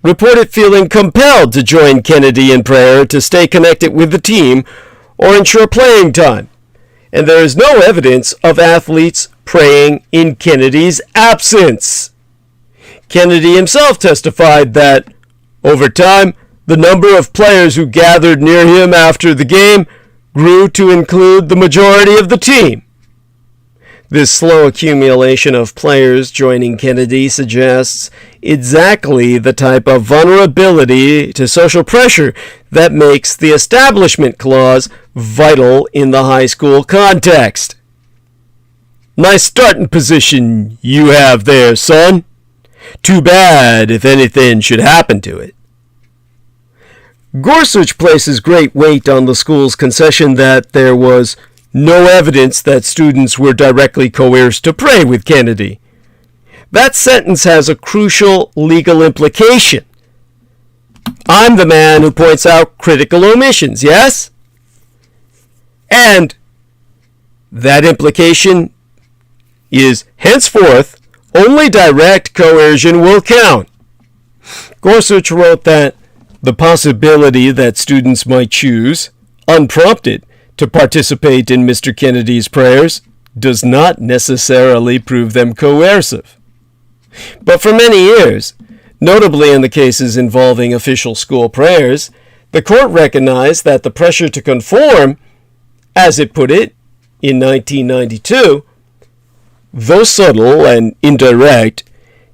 reported feeling compelled to join Kennedy in prayer to stay connected with the team or ensure playing time, and there is no evidence of athletes praying in Kennedy's absence. Kennedy himself testified that, over time, the number of players who gathered near him after the game grew to include the majority of the team. This slow accumulation of players joining Kennedy suggests exactly the type of vulnerability to social pressure that makes the Establishment Clause vital in the high school context. Nice starting position you have there, son. Too bad if anything should happen to it. Gorsuch places great weight on the school's concession that there was no evidence that students were directly coerced to pray with Kennedy. That sentence has a crucial legal implication. I'm the man who points out critical omissions, yes? And that implication is henceforth only direct coercion will count. Gorsuch wrote that the possibility that students might choose, unprompted, to participate in Mr. Kennedy's prayers does not necessarily prove them coercive. But for many years, notably in the cases involving official school prayers, the court recognized that the pressure to conform, as it put it in 1992, though subtle and indirect,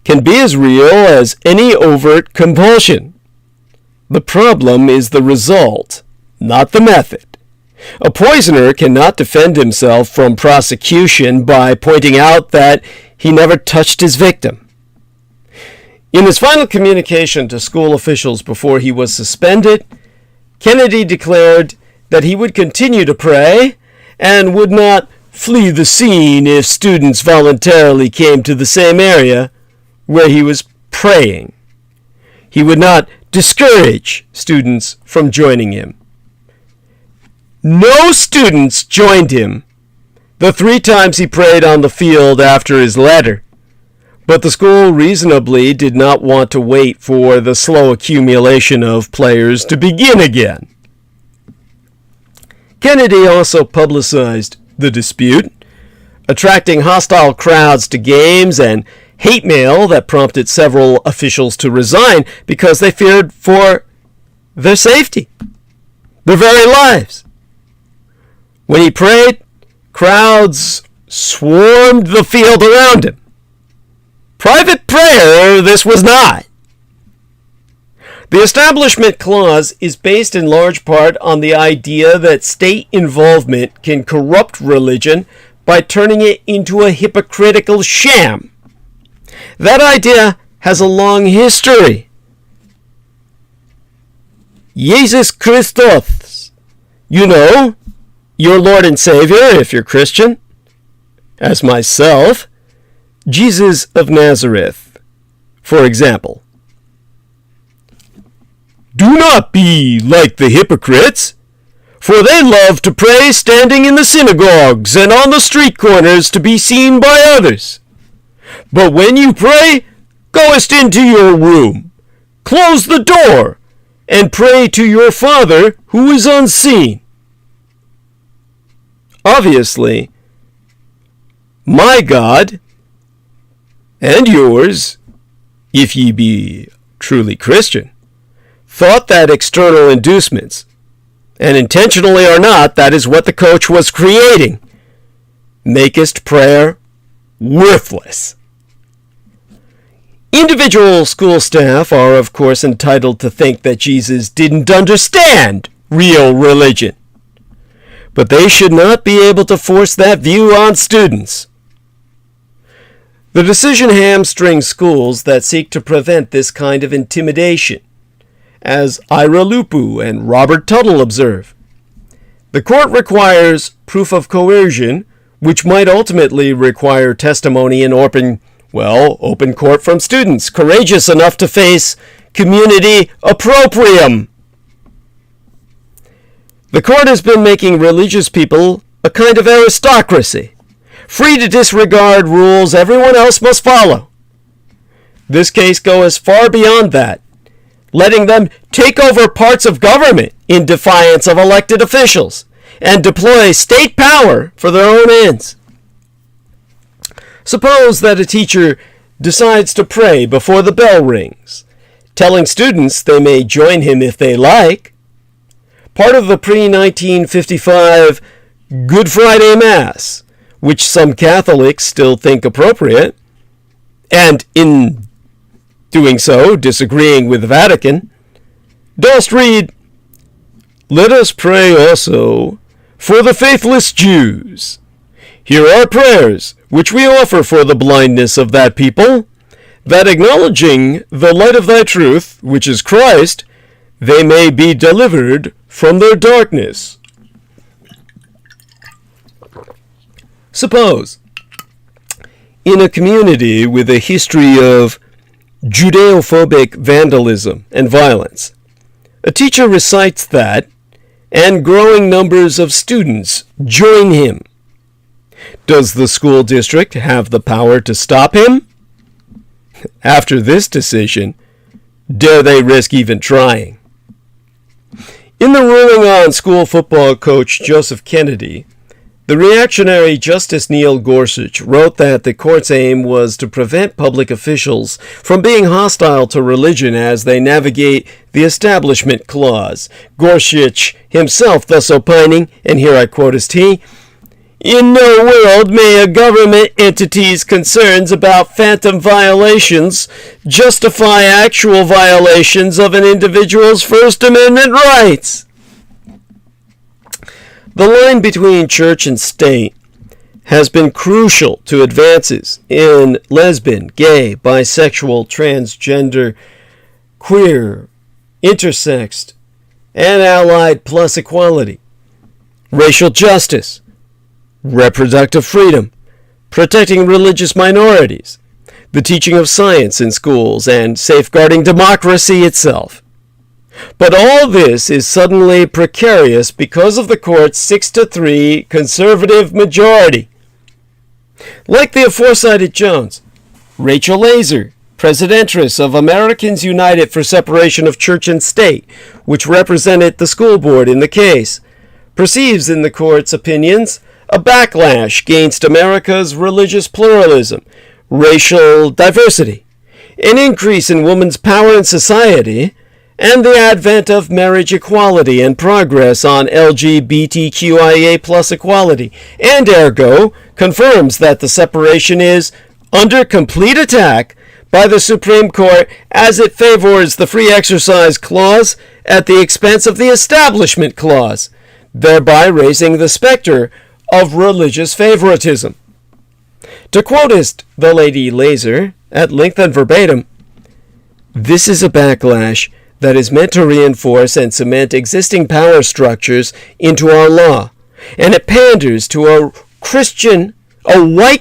can be as real as any overt compulsion. The problem is the result, not the method. A poisoner cannot defend himself from prosecution by pointing out that he never touched his victim. In his final communication to school officials before he was suspended, Kennedy declared that he would continue to pray and would not flee the scene if students voluntarily came to the same area where he was praying. He would not discourage students from joining him. No students joined him the 3 times he prayed on the field after his letter, but the school reasonably did not want to wait for the slow accumulation of players to begin again. Kennedy also publicized the dispute, attracting hostile crowds to games and hate mail that prompted several officials to resign because they feared for their safety, their very lives. When he prayed, crowds swarmed the field around him. Private prayer, this was not. The Establishment Clause is based in large part on the idea that state involvement can corrupt religion by turning it into a hypocritical sham. That idea has a long history. Jesus Christos, you know, your Lord and Savior if you're Christian, as myself, Jesus of Nazareth, for example. Do not be like the hypocrites, for they love to pray standing in the synagogues and on the street corners to be seen by others. But when you pray, goest into your room, close the door, and pray to your Father who is unseen. Obviously, my God, and yours, if ye be truly Christian, thought that external inducements, and intentionally or not, that is what the coach was creating, makest prayer worthless. Individual school staff are, of course, entitled to think that Jesus didn't understand real religion, but they should not be able to force that view on students. The decision hamstrings schools that seek to prevent this kind of intimidation, as Ira Lupu and Robert Tuttle observe. The court requires proof of coercion, which might ultimately require testimony in open court from students courageous enough to face community opprobrium. The court has been making religious people a kind of aristocracy, free to disregard rules everyone else must follow. This case goes far beyond that, letting them take over parts of government in defiance of elected officials and deploy state power for their own ends. Suppose that a teacher decides to pray before the bell rings, telling students they may join him if they like. Part of the pre-1955 Good Friday Mass, which some Catholics still think appropriate, and in doing so, disagreeing with the Vatican, dost read, "Let us pray also for the faithless Jews. Here are prayers which we offer for the blindness of that people, that acknowledging the light of thy truth, which is Christ, they may be delivered from their darkness." Suppose, in a community with a history of Judeophobic vandalism and violence, a teacher recites that, and growing numbers of students join him. Does the school district have the power to stop him? After this decision, dare they risk even trying? In the ruling on school football coach Joseph Kennedy, the reactionary Justice Neil Gorsuch wrote that the court's aim was to prevent public officials from being hostile to religion as they navigate the Establishment Clause. Gorsuch himself thus opining, and here I quote as T, "In no world may a government entity's concerns about phantom violations justify actual violations of an individual's First Amendment rights." The line between church and state has been crucial to advances in lesbian, gay, bisexual, transgender, queer, intersex, and allied plus equality, racial justice, reproductive freedom, protecting religious minorities, the teaching of science in schools, and safeguarding democracy itself. But all this is suddenly precarious because of the court's 6-3 conservative majority. Like the aforementioned Jones, Rachel Laser, Presidentress of Americans United for Separation of Church and State, which represented the school board in the case, perceives in the court's opinions a backlash against America's religious pluralism, racial diversity, an increase in women's power in society, and the advent of marriage equality and progress on LGBTQIA plus equality, and ergo confirms that the separation is under complete attack by the Supreme Court as it favors the Free Exercise Clause at the expense of the Establishment Clause, thereby raising the specter of religious favoritism. To quote the Lady Laser, at length and verbatim, "This is a backlash that is meant to reinforce and cement existing power structures into our law, and it panders to a white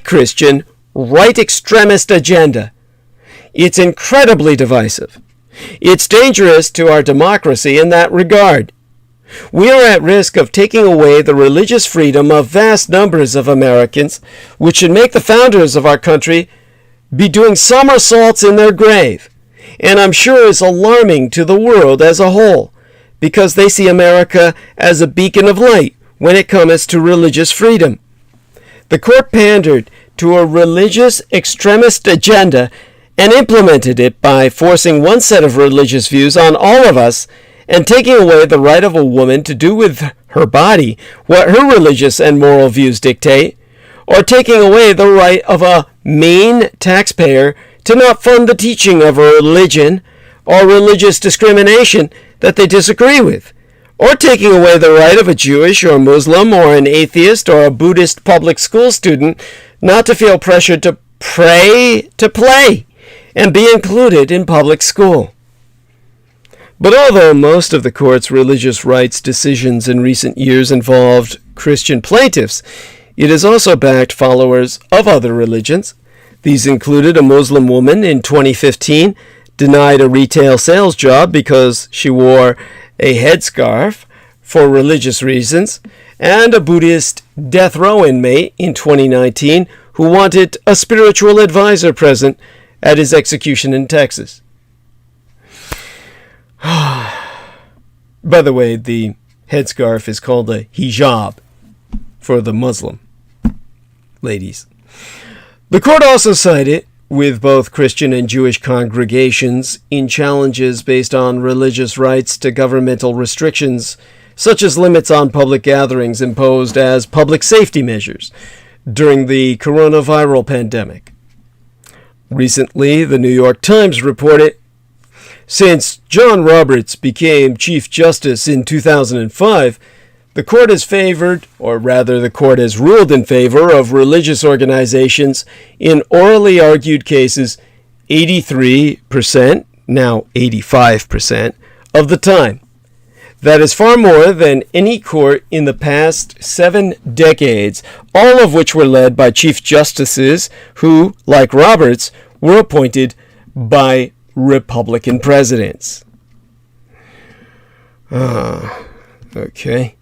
Christian, right extremist agenda. It's incredibly divisive. It's dangerous to our democracy in that regard. We are at risk of taking away the religious freedom of vast numbers of Americans, which should make the founders of our country be doing somersaults in their grave, and I'm sure is alarming to the world as a whole, because they see America as a beacon of light when it comes to religious freedom. The court pandered to a religious extremist agenda and implemented it by forcing one set of religious views on all of us and taking away the right of a woman to do with her body what her religious and moral views dictate, or taking away the right of a Maine taxpayer to not fund the teaching of a religion or religious discrimination that they disagree with, or taking away the right of a Jewish or Muslim or an atheist or a Buddhist public school student not to feel pressured to pray to play and be included in public school. But although most of the court's religious rights decisions in recent years involved Christian plaintiffs, it has also backed followers of other religions. These included a Muslim woman in 2015 denied a retail sales job because she wore a headscarf for religious reasons, and a Buddhist death row inmate in 2019 who wanted a spiritual advisor present at his execution in Texas. By the way, the headscarf is called a hijab for the Muslim ladies. The court also sided with both Christian and Jewish congregations in challenges based on religious rights to governmental restrictions, such as limits on public gatherings imposed as public safety measures during the coronavirus pandemic. Recently, the New York Times reported, since John Roberts became Chief Justice in 2005, the court has favored, or rather the court has ruled in favor of religious organizations in orally argued cases 83%, now 85%, of the time. That is far more than any court in the past 7 decades, all of which were led by Chief Justices who, like Roberts, were appointed by Republican presidents. Okay.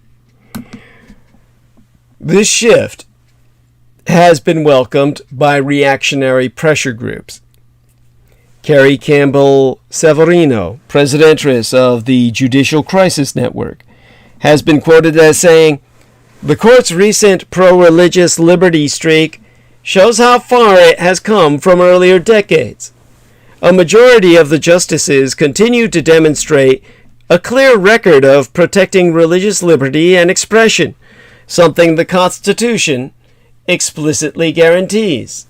This shift has been welcomed by reactionary pressure groups. Carrie Campbell Severino, presidentess of the Judicial Crisis Network, has been quoted as saying, "The court's recent pro-religious liberty streak shows how far it has come from earlier decades. A majority of the justices continue to demonstrate a clear record of protecting religious liberty and expression, something the Constitution explicitly guarantees."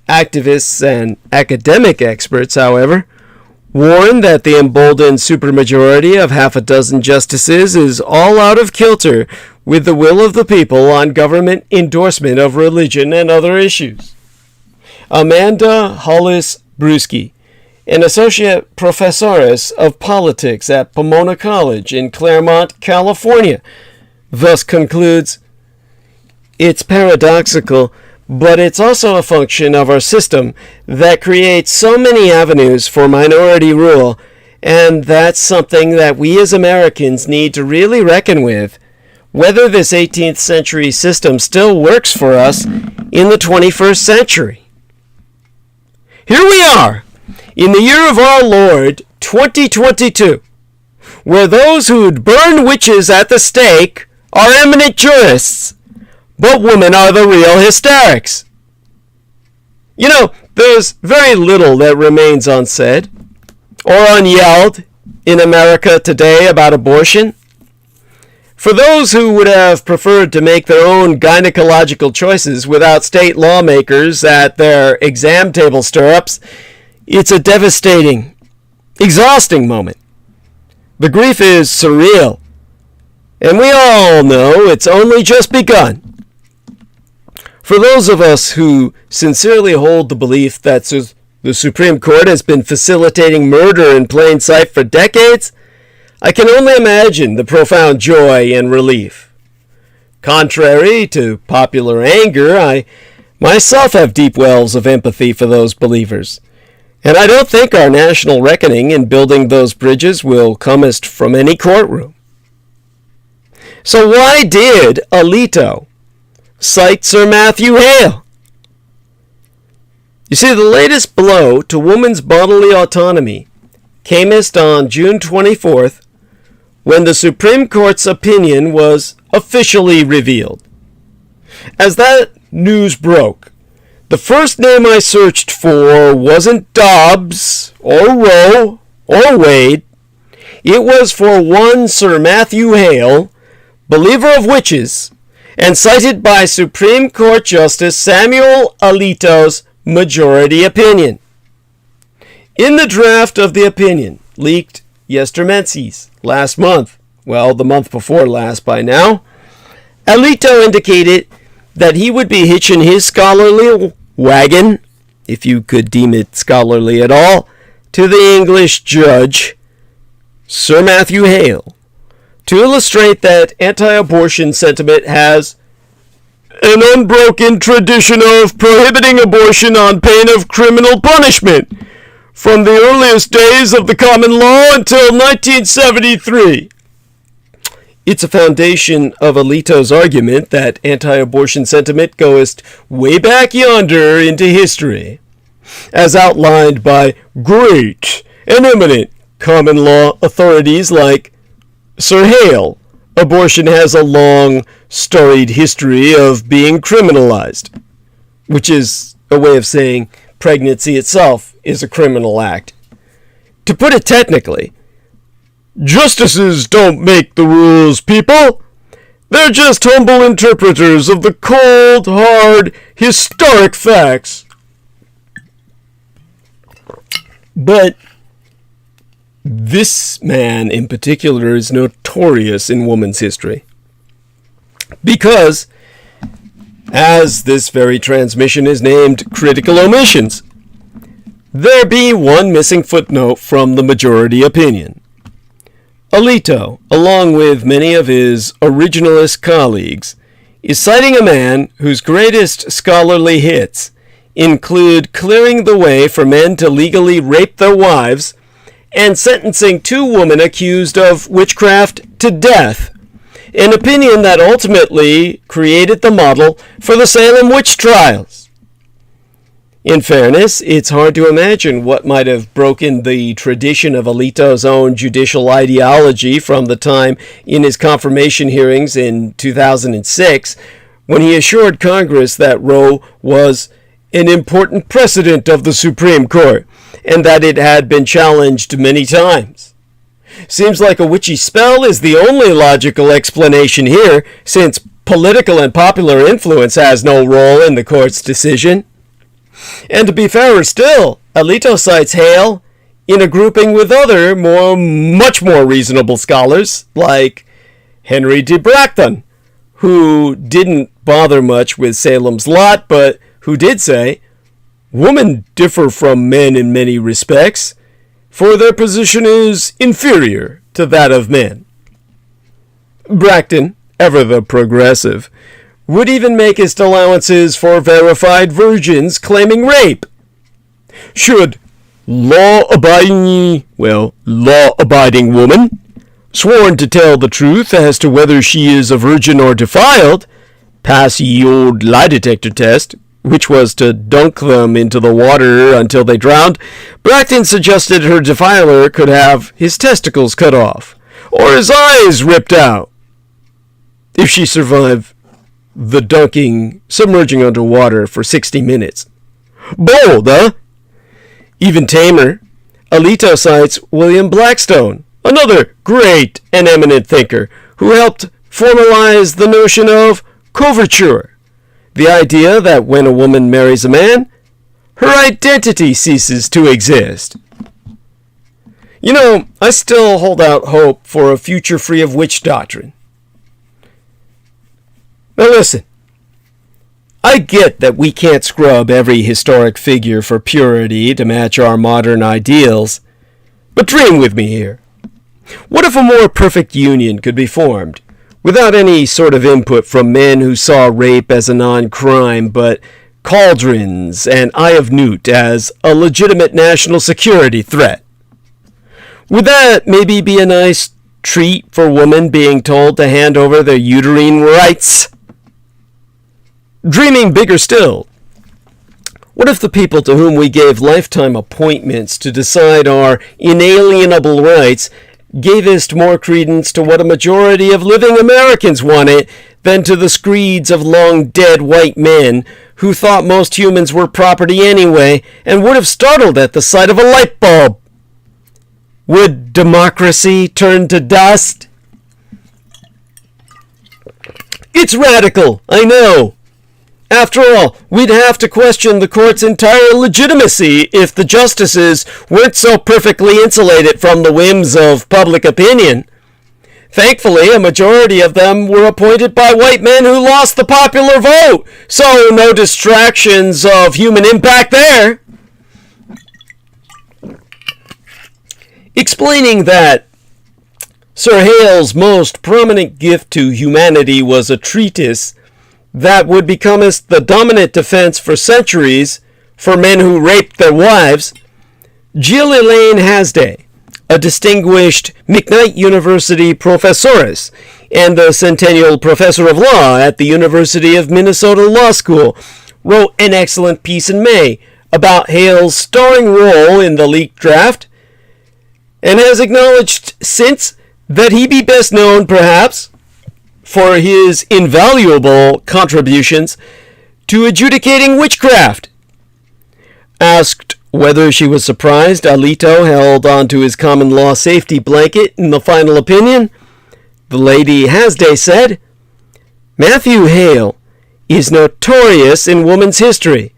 Activists and academic experts, however, warn that the emboldened supermajority of half a dozen justices is all out of kilter with the will of the people on government endorsement of religion and other issues. Amanda Hollis Bruschi, an associate professoress of politics at Pomona College in Claremont, California, thus concludes, "It's paradoxical, but it's also a function of our system that creates so many avenues for minority rule, and that's something that we as Americans need to really reckon with, whether this 18th century system still works for us in the 21st century." Here we are, in the year of our Lord, 2022, where those who'd burn witches at the stake are eminent jurists, but women are the real hysterics. You know, there's very little that remains unsaid or unyelled in America today about abortion. For those who would have preferred to make their own gynecological choices without state lawmakers at their exam table stirrups, it's a devastating, exhausting moment. The grief is surreal, and we all know it's only just begun. For those of us who sincerely hold the belief that the Supreme Court has been facilitating murder in plain sight for decades, I can only imagine the profound joy and relief. Contrary to popular anger, I myself have deep wells of empathy for those believers, and I don't think our national reckoning in building those bridges will comest from any courtroom. So why did Alito cite Sir Matthew Hale? You see, the latest blow to women's bodily autonomy camest on June 24th, when the Supreme Court's opinion was officially revealed. As that news broke, the first name I searched for wasn't Dobbs, or Roe, or Wade. It was for one Sir Matthew Hale, believer of witches, and cited by Supreme Court Justice Samuel Alito's majority opinion. In the draft of the opinion, leaked yestermenses, last month, well, the month before last by now, Alito indicated that he would be hitching his scholarly wagon, if you could deem it scholarly at all, to the English judge, Sir Matthew Hale, to illustrate that anti-abortion sentiment has an unbroken tradition of prohibiting abortion on pain of criminal punishment from the earliest days of the common law until 1973. It's a foundation of Alito's argument that anti-abortion sentiment goes way back yonder into history, as outlined by great and eminent common law authorities like Sir Hale. Abortion has a long, storied history of being criminalized, which is a way of saying pregnancy itself is a criminal act. To put it technically, justices don't make the rules, people. They're just humble interpreters of the cold, hard, historic facts. But this man in particular is notorious in women's history, because, as this very transmission is named Critical Omissions, there be one missing footnote from the majority opinion. Alito, along with many of his originalist colleagues, is citing a man whose greatest scholarly hits include clearing the way for men to legally rape their wives and sentencing 2 women accused of witchcraft to death, an opinion that ultimately created the model for the Salem witch trials. In fairness, it's hard to imagine what might have broken the tradition of Alito's own judicial ideology from the time in his confirmation hearings in 2006, when he assured Congress that Roe was an important precedent of the Supreme Court, and that it had been challenged many times. Seems like a witchy spell is the only logical explanation here, since political and popular influence has no role in the court's decision. And to be fairer still, Alito cites Hale in a grouping with other, much more reasonable scholars, like Henry de Bracton, who didn't bother much with Salem's Lot, but who did say, "Women differ from men in many respects, for their position is inferior to that of men." Bracton, ever the progressive, would even make his allowances for verified virgins claiming rape. Should law-abiding woman, sworn to tell the truth as to whether she is a virgin or defiled, pass ye old lie detector test, which was to dunk them into the water until they drowned, Bracton suggested her defiler could have his testicles cut off, or his eyes ripped out, if she survived the submerging underwater for 60 minutes. Bold, huh? Even tamer, Alito cites William Blackstone, another great and eminent thinker who helped formalized the notion of coverture, the idea that when a woman marries a man, her identity ceases to exist. You know, I still hold out hope for a future free of witch doctrine. Now listen, I get that we can't scrub every historic figure for purity to match our modern ideals, but dream with me here. What if a more perfect union could be formed, without any sort of input from men who saw rape as a non-crime, but cauldrons and Eye of Newt as a legitimate national security threat? Would that maybe be a nice treat for women being told to hand over their uterine rights? Dreaming bigger still, what if the people to whom we gave lifetime appointments to decide our inalienable rights gavest more credence to what a majority of living Americans wanted than to the screeds of long-dead white men who thought most humans were property anyway and would have startled at the sight of a light bulb? Would democracy turn to dust? It's radical, I know. After all, we'd have to question the court's entire legitimacy if the justices weren't so perfectly insulated from the whims of public opinion. Thankfully, a majority of them were appointed by white men who lost the popular vote, so no distractions of human impact there. Explaining that Sir Hale's most prominent gift to humanity was a treatise that would become the dominant defense for centuries for men who raped their wives, Jill Elaine Hasday, a distinguished McKnight University professoress and the Centennial Professor of Law at the University of Minnesota Law School, wrote an excellent piece in May about Hale's starring role in the leaked draft, and has acknowledged since that he be best known, perhaps, for his invaluable contributions to adjudicating witchcraft. Asked whether she was surprised Alito held onto his common law safety blanket in the final opinion, the Lady Hasday said, "Matthew Hale is notorious in women's history.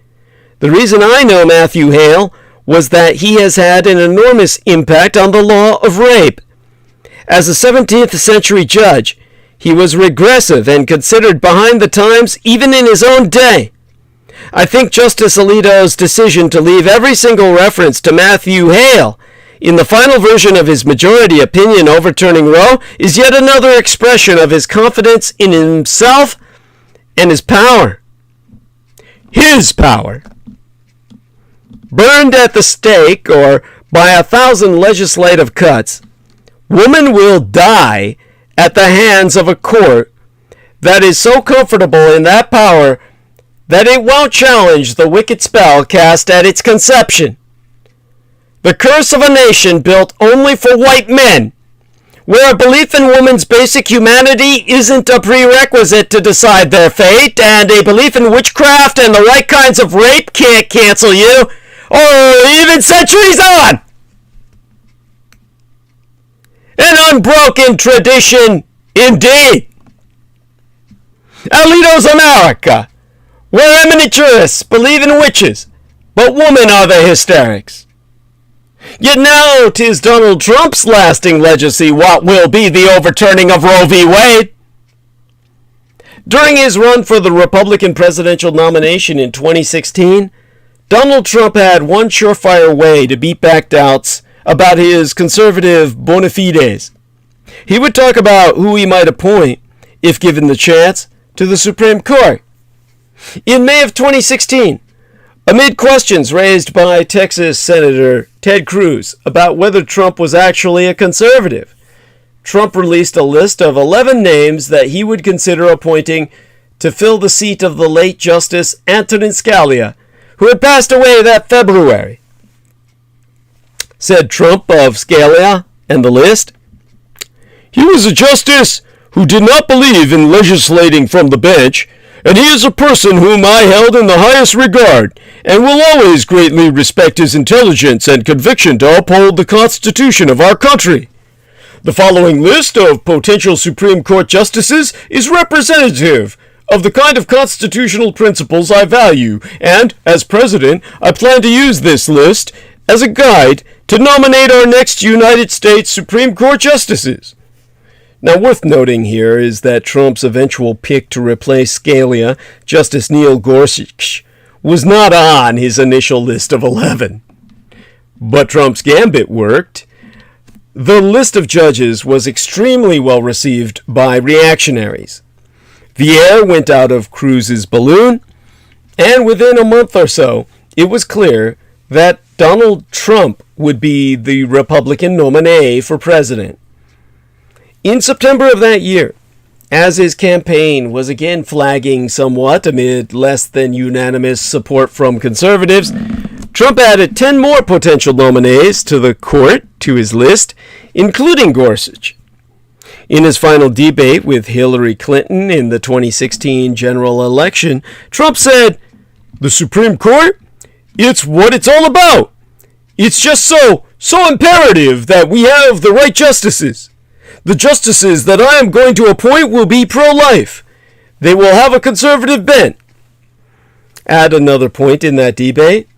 The reason I know Matthew Hale was that he has had an enormous impact on the law of rape. As a 17th century judge, he was regressive and considered behind the times even in his own day. I think Justice Alito's decision to leave every single reference to Matthew Hale in the final version of his majority opinion overturning Roe is yet another expression of his confidence in himself and his power. His power. Burned at the stake or by 1,000 legislative cuts, woman will die at the hands of a court that is so comfortable in that power that it won't challenge the wicked spell cast at its conception. The curse of a nation built only for white men, where a belief in woman's basic humanity isn't a prerequisite to decide their fate, and a belief in witchcraft and the right kinds of rape can't cancel you, or even centuries on. An unbroken tradition, indeed. Alito's America, where eminent jurists believe in witches, but women are the hysterics. Yet now 'tis Donald Trump's lasting legacy what will be the overturning of Roe v. Wade. During his run for the Republican presidential nomination in 2016, Donald Trump had one surefire way to beat back doubts about his conservative bona fides. He would talk about who he might appoint, if given the chance, to the Supreme Court. In May of 2016, amid questions raised by Texas Senator Ted Cruz about whether Trump was actually a conservative, Trump released a list of 11 names that he would consider appointing to fill the seat of the late Justice Antonin Scalia, who had passed away that February. Said Trump of Scalia and the list, "He was a justice who did not believe in legislating from the bench, and he is a person whom I held in the highest regard, and will always greatly respect his intelligence and conviction to uphold the Constitution of our country. The following list of potential Supreme Court justices is representative of the kind of constitutional principles I value, and, as president, I plan to use this list as a guide to nominate our next United States Supreme Court justices. Now, worth noting here is that Trump's eventual pick to replace Scalia, Justice Neil Gorsuch, was not on his initial list of 11. But Trump's gambit worked. The list of judges was extremely well received by reactionaries. The air went out of Cruz's balloon, and within a month or so, it was clear that Donald Trump would be the Republican nominee for president. In September of that year, as his campaign was again flagging somewhat amid less than unanimous support from conservatives, Trump added 10 more potential nominees to the court to his list, including Gorsuch. In his final debate with Hillary Clinton in the 2016 general election, Trump said, "The Supreme Court? It's what it's all about. It's just so imperative that we have the right justices. The justices that I am going to appoint will be pro-life. They will have a conservative bent." At another point in that debate,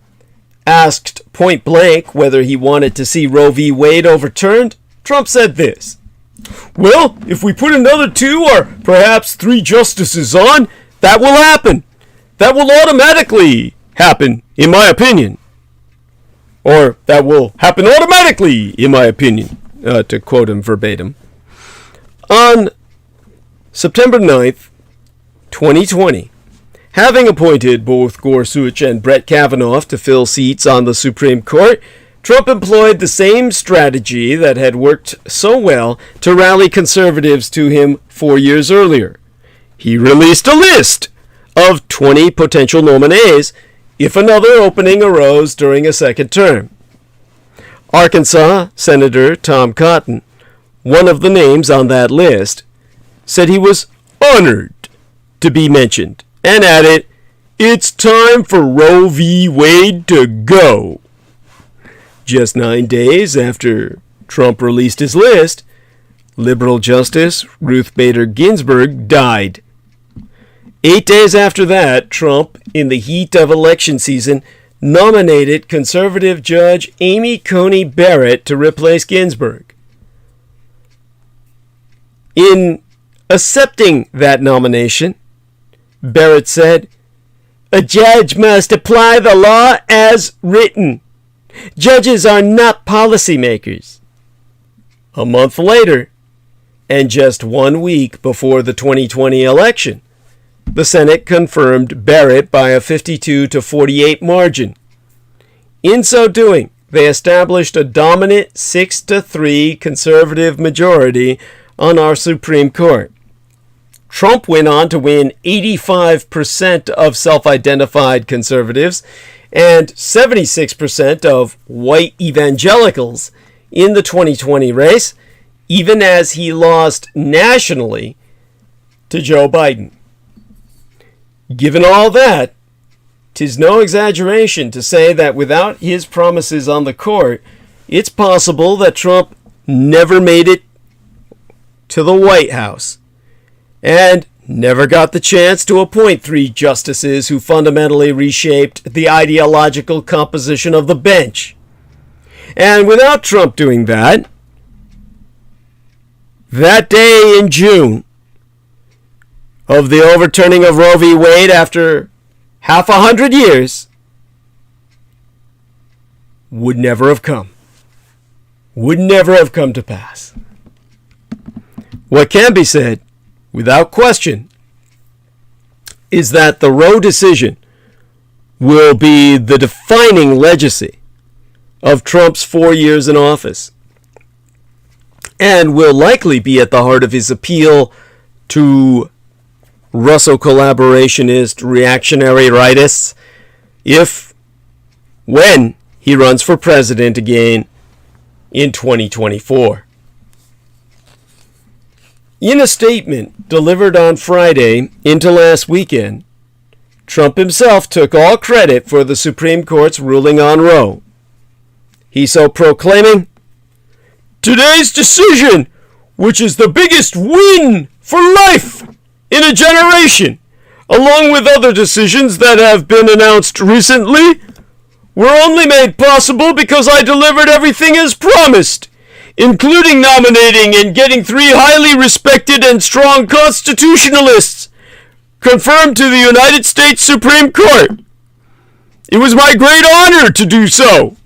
asked point blank whether he wanted to see Roe v. Wade overturned, Trump said this, "Well, if we put another 2 or perhaps 3 justices on, that will happen. That will automatically happen, in my opinion." Or, "that will happen automatically, in my opinion," to quote him verbatim. On September 9th, 2020, having appointed both Gorsuch and Brett Kavanaugh to fill seats on the Supreme Court, Trump employed the same strategy that had worked so well to rally conservatives to him 4 years earlier. He released a list of 20 potential nominees if another opening arose during a second term. Arkansas Senator Tom Cotton, one of the names on that list, said he was honored to be mentioned and added, "It's time for Roe v. Wade to go." Just 9 days after Trump released his list, liberal Justice Ruth Bader Ginsburg died. 8 days after that, Trump, in the heat of election season, nominated conservative Judge Amy Coney Barrett to replace Ginsburg. In accepting that nomination, Barrett said, "A judge must apply the law as written. Judges are not policymakers." A month later, and just 1 week before the 2020 election, the Senate confirmed Barrett by a 52-48 margin. In so doing, they established a dominant 6-3 conservative majority on our Supreme Court. Trump went on to win 85% of self-identified conservatives and 76% of white evangelicals in the 2020 race, even as he lost nationally to Joe Biden. Given all that, 'tis no exaggeration to say that without his promises on the court, it's possible that Trump never made it to the White House and never got the chance to appoint 3 justices who fundamentally reshaped the ideological composition of the bench. And without Trump doing that day in June of the overturning of Roe v. Wade after half 100 years would never have come. Would never have come to pass. What can be said, without question, is that the Roe decision will be the defining legacy of Trump's 4 years in office, and will likely be at the heart of his appeal to Russo collaborationist reactionary rightists when he runs for president again in 2024. In a statement delivered on Friday into last weekend, Trump himself took all credit for the Supreme Court's ruling on Roe. He so proclaiming, "Today's decision which is the biggest win for life in a generation, along with other decisions that have been announced recently, were only made possible because I delivered everything as promised, including nominating and getting 3 highly respected and strong constitutionalists confirmed to the United States Supreme Court. It was my great honor to do so.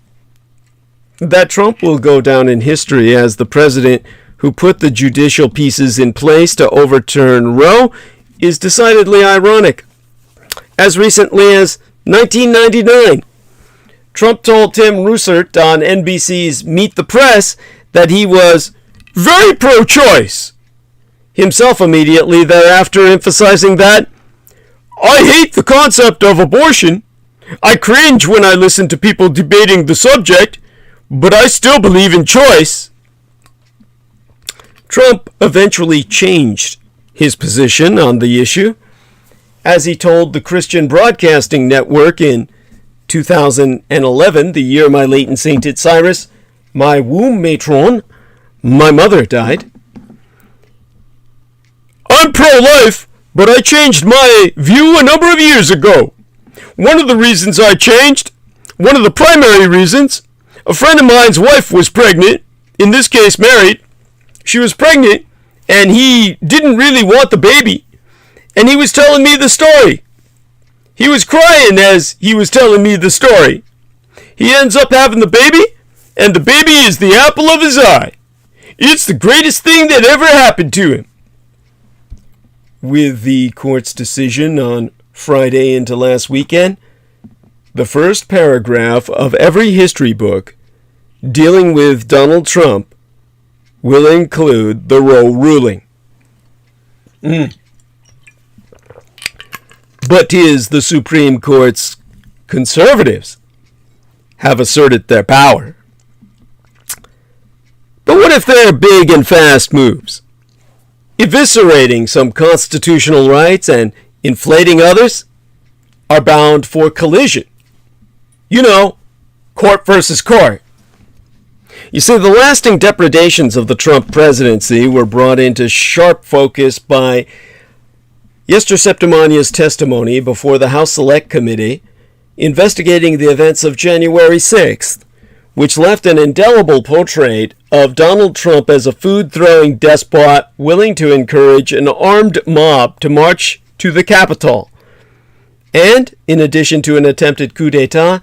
That Trump will go down in history as the president who put the judicial pieces in place to overturn Roe is decidedly ironic. As recently as 1999, Trump told Tim Russert on NBC's Meet the Press that he was very pro-choice, himself immediately thereafter emphasizing that, "I hate the concept of abortion. I cringe when I listen to people debating the subject, but I still believe in choice." Trump eventually changed his position on the issue, as he told the Christian Broadcasting Network in 2011, the year my latent sainted Cyrus, my womb matron, my mother died. "I'm pro-life, but I changed my view a number of years ago. One of the reasons I changed, one of the primary reasons, a friend of mine's wife was pregnant, in this case married. She was pregnant, and he didn't really want the baby, and he was telling me the story. He was crying as he was telling me the story. He ends up having the baby, and the baby is the apple of his eye. It's the greatest thing that ever happened to him." With the court's decision on Friday into last weekend, the first paragraph of every history book dealing with Donald Trump will include the Roe ruling. But 'tis the Supreme Court's conservatives have asserted their power. But what if their big and fast moves, eviscerating some constitutional rights and inflating others, are bound for collision? You know, court versus court. You see, the lasting depredations of the Trump presidency were brought into sharp focus by Yester Septimania's testimony before the House Select Committee investigating the events of January 6th, which left an indelible portrait of Donald Trump as a food-throwing despot willing to encourage an armed mob to march to the Capitol. And, in addition to an attempted coup d'etat,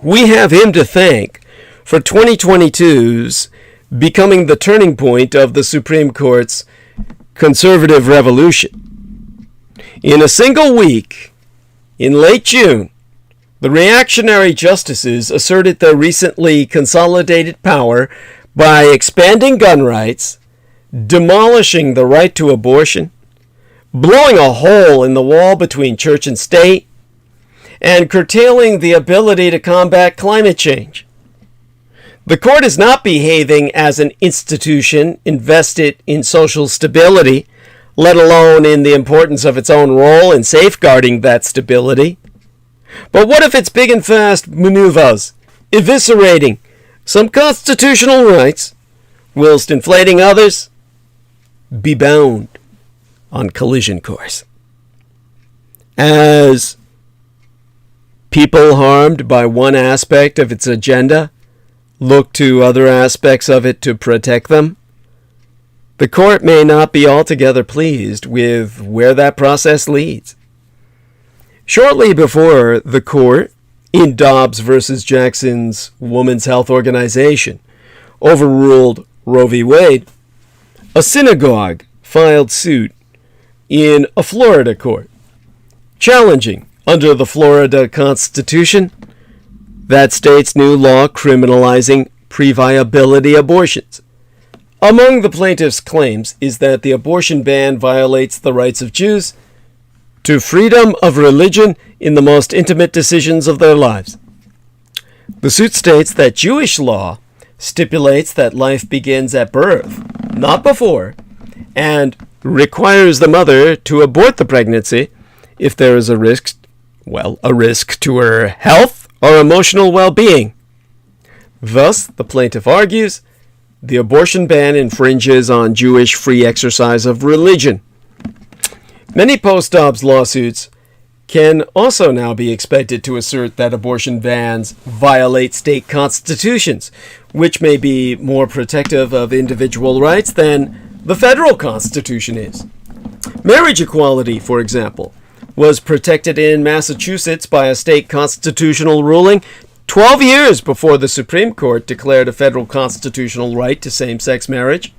we have him to thank for 2022's becoming the turning point of the Supreme Court's conservative revolution. In a single week, in late June, the reactionary justices asserted their recently consolidated power by expanding gun rights, demolishing the right to abortion, blowing a hole in the wall between church and state, and curtailing the ability to combat climate change. The court is not behaving as an institution invested in social stability, let alone in the importance of its own role in safeguarding that stability. But what if its big and fast maneuvers, eviscerating some constitutional rights, whilst inflating others, be bound on collision course? As people harmed by one aspect of its agenda look to other aspects of it to protect them, the court may not be altogether pleased with where that process leads. Shortly before the court, in Dobbs versus Jackson's Women's Health Organization, overruled Roe v. Wade, a synagogue filed suit in a Florida court, challenging, under the Florida Constitution, that state's new law criminalizing pre-viability abortions. Among the plaintiff's claims is that the abortion ban violates the rights of Jews to freedom of religion in the most intimate decisions of their lives. The suit states that Jewish law stipulates that life begins at birth, not before, and requires the mother to abort the pregnancy if there is a risk to her health or emotional well-being. Thus, the plaintiff argues, the abortion ban infringes on Jewish free exercise of religion. Many post-Dobbs lawsuits can also now be expected to assert that abortion bans violate state constitutions, which may be more protective of individual rights than the federal constitution is. Marriage equality, for example, was protected in Massachusetts by a state constitutional ruling 12 years before the Supreme Court declared a federal constitutional right to same-sex marriage.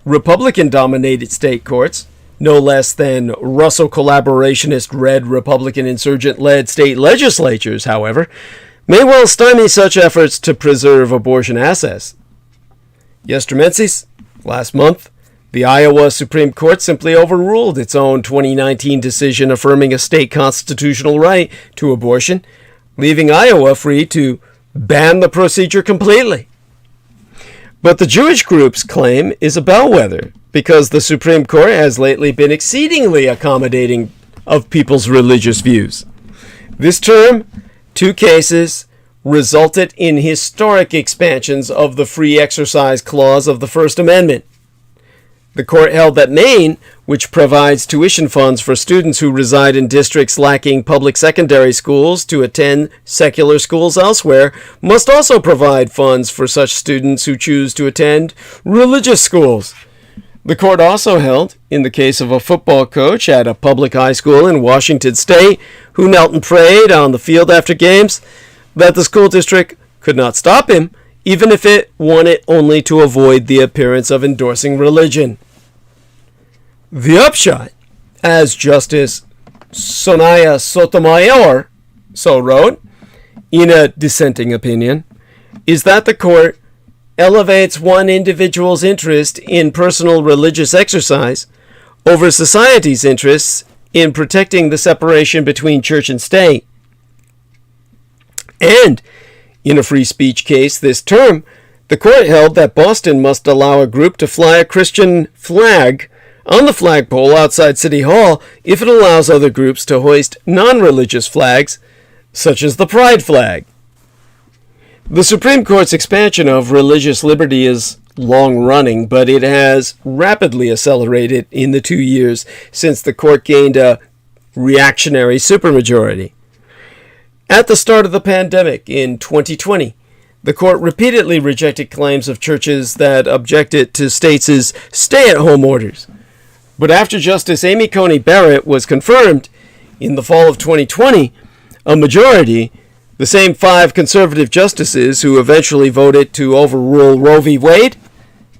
Republican-dominated state courts, no less than Russo collaborationist red Republican insurgent-led state legislatures, however, may well stymie such efforts to preserve abortion access. Yestermensis, last month, the Iowa Supreme Court simply overruled its own 2019 decision affirming a state constitutional right to abortion, leaving Iowa free to ban the procedure completely. But the Jewish group's claim is a bellwether, because the Supreme Court has lately been exceedingly accommodating of people's religious views. This term, 2 cases, resulted in historic expansions of the free exercise clause of the First Amendment. The court held that Maine, which provides tuition funds for students who reside in districts lacking public secondary schools to attend secular schools elsewhere, must also provide funds for such students who choose to attend religious schools. The court also held, in the case of a football coach at a public high school in Washington State who knelt and prayed on the field after games, that the school district could not stop him, even if it wanted only to avoid the appearance of endorsing religion. The upshot, as Justice Sonia Sotomayor so wrote, in a dissenting opinion, is that the court elevates one individual's interest in personal religious exercise over society's interests in protecting the separation between church and state. And, in a free speech case this term, the court held that Boston must allow a group to fly a Christian flag on the flagpole outside City Hall if it allows other groups to hoist non-religious flags, such as the Pride flag. The Supreme Court's expansion of religious liberty is long-running, but it has rapidly accelerated in the 2 years since the court gained a reactionary supermajority. At the start of the pandemic in 2020, the court repeatedly rejected claims of churches that objected to states' stay-at-home orders. But after Justice Amy Coney Barrett was confirmed in the fall of 2020, a majority, the same 5 conservative justices who eventually voted to overrule Roe v. Wade,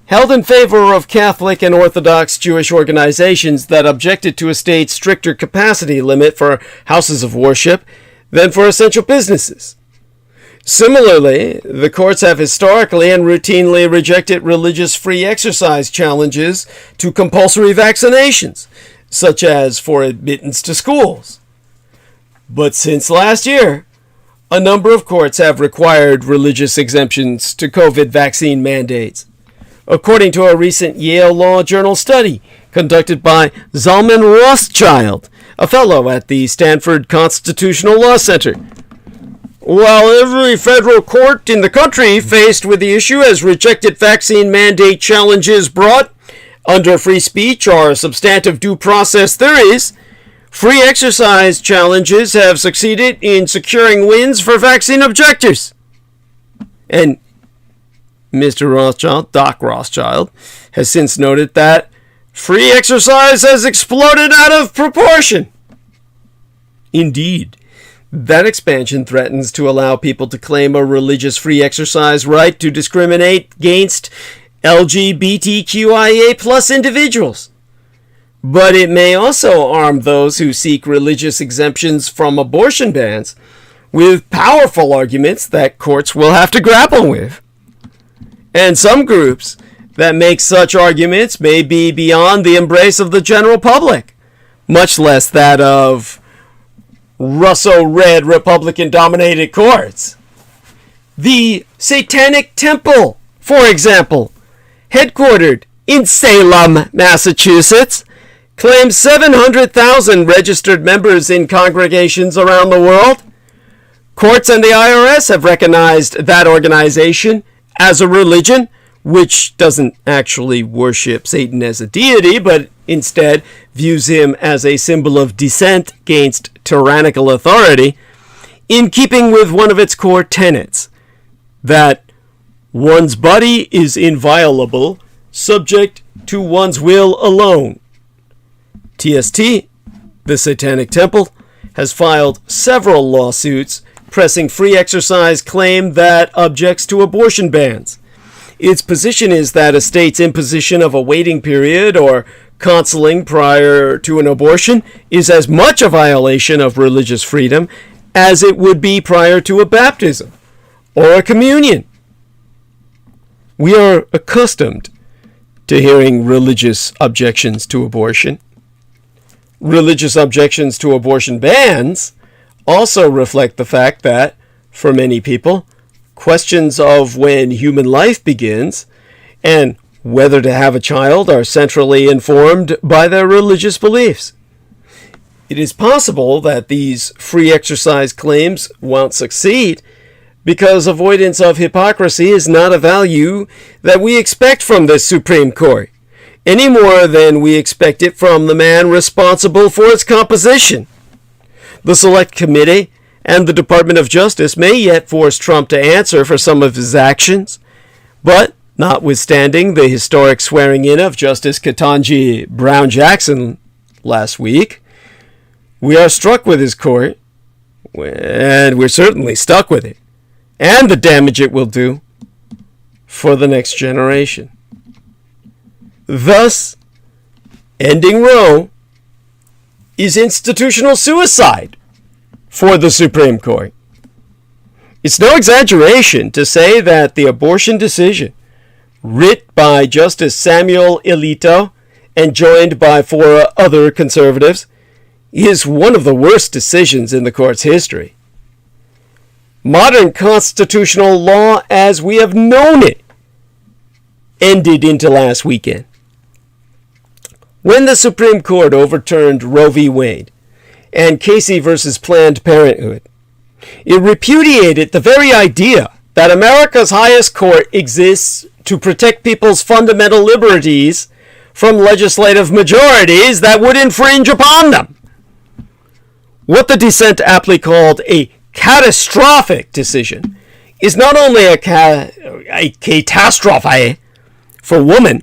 held in favor of Catholic and Orthodox Jewish organizations that objected to a state's stricter capacity limit for houses of worship than for essential businesses. Similarly, the courts have historically and routinely rejected religious free exercise challenges to compulsory vaccinations, such as for admittance to schools. But since last year, a number of courts have required religious exemptions to COVID vaccine mandates, according to a recent Yale Law Journal study conducted by Zalman Rothschild, a fellow at the Stanford Constitutional Law Center. While every federal court in the country faced with the issue has rejected vaccine mandate challenges brought under free speech or substantive due process theories, free exercise challenges have succeeded in securing wins for vaccine objectors. And Mr. Rothschild, Doc Rothschild, has since noted that free exercise has exploded out of proportion. Indeed, that expansion threatens to allow people to claim a religious free exercise right to discriminate against LGBTQIA plus individuals. But it may also arm those who seek religious exemptions from abortion bans with powerful arguments that courts will have to grapple with. And some groups that make such arguments may be beyond the embrace of the general public, much less that of Russo-red Republican-dominated courts. The Satanic Temple, for example, headquartered in Salem, Massachusetts, claims 700,000 registered members in congregations around the world. Courts and the IRS have recognized that organization as a religion which doesn't actually worship Satan as a deity, but instead views him as a symbol of dissent against tyrannical authority, in keeping with one of its core tenets, that one's body is inviolable, subject to one's will alone. TST, the Satanic Temple, has filed several lawsuits pressing free exercise claim that objects to abortion bans. Its position is that a state's imposition of a waiting period or counseling prior to an abortion is as much a violation of religious freedom as it would be prior to a baptism or a communion. We are accustomed to hearing religious objections to abortion. Religious objections to abortion bans also reflect the fact that, for many people, questions of when human life begins and whether to have a child are centrally informed by their religious beliefs. It is possible that these free exercise claims won't succeed because avoidance of hypocrisy is not a value that we expect from this Supreme Court, any more than we expect it from the man responsible for its composition. The Select Committee and the Department of Justice may yet force Trump to answer for some of his actions, but notwithstanding the historic swearing-in of Justice Ketanji Brown Jackson last week, we are struck with his court, and we're certainly stuck with it, and the damage it will do for the next generation. Thus, ending Roe is institutional suicide for the Supreme Court. It's no exaggeration to say that the abortion decision, writ by Justice Samuel Alito and joined by 4 other conservatives, is one of the worst decisions in the court's history. Modern constitutional law as we have known it ended into last weekend, when the Supreme Court overturned Roe v. Wade and Casey versus Planned Parenthood. It repudiated the very idea that America's highest court exists to protect people's fundamental liberties from legislative majorities that would infringe upon them. What the dissent aptly called a catastrophic decision is not only a catastrophe for women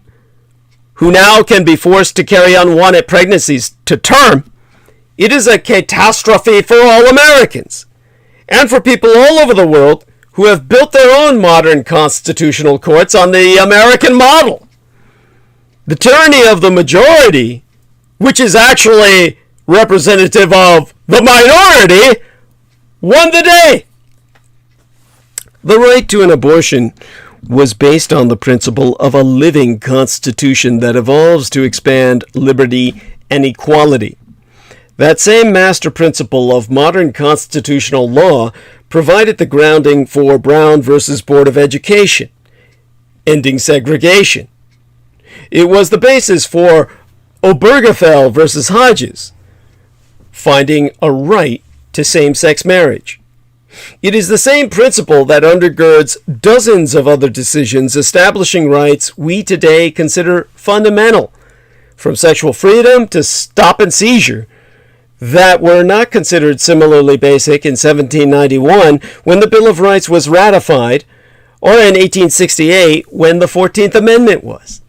who now can be forced to carry unwanted pregnancies to term, it is a catastrophe for all Americans and for people all over the world who have built their own modern constitutional courts on the American model. The tyranny of the majority, which is actually representative of the minority, won the day. The right to an abortion was based on the principle of a living constitution that evolves to expand liberty and equality. That same master principle of modern constitutional law provided the grounding for Brown versus Board of Education, ending segregation. It was the basis for Obergefell versus Hodges, finding a right to same-sex marriage. It is the same principle that undergirds dozens of other decisions establishing rights we today consider fundamental, from sexual freedom to stop and seizure, that were not considered similarly basic in 1791 when the Bill of Rights was ratified, or in 1868 when the 14th Amendment was.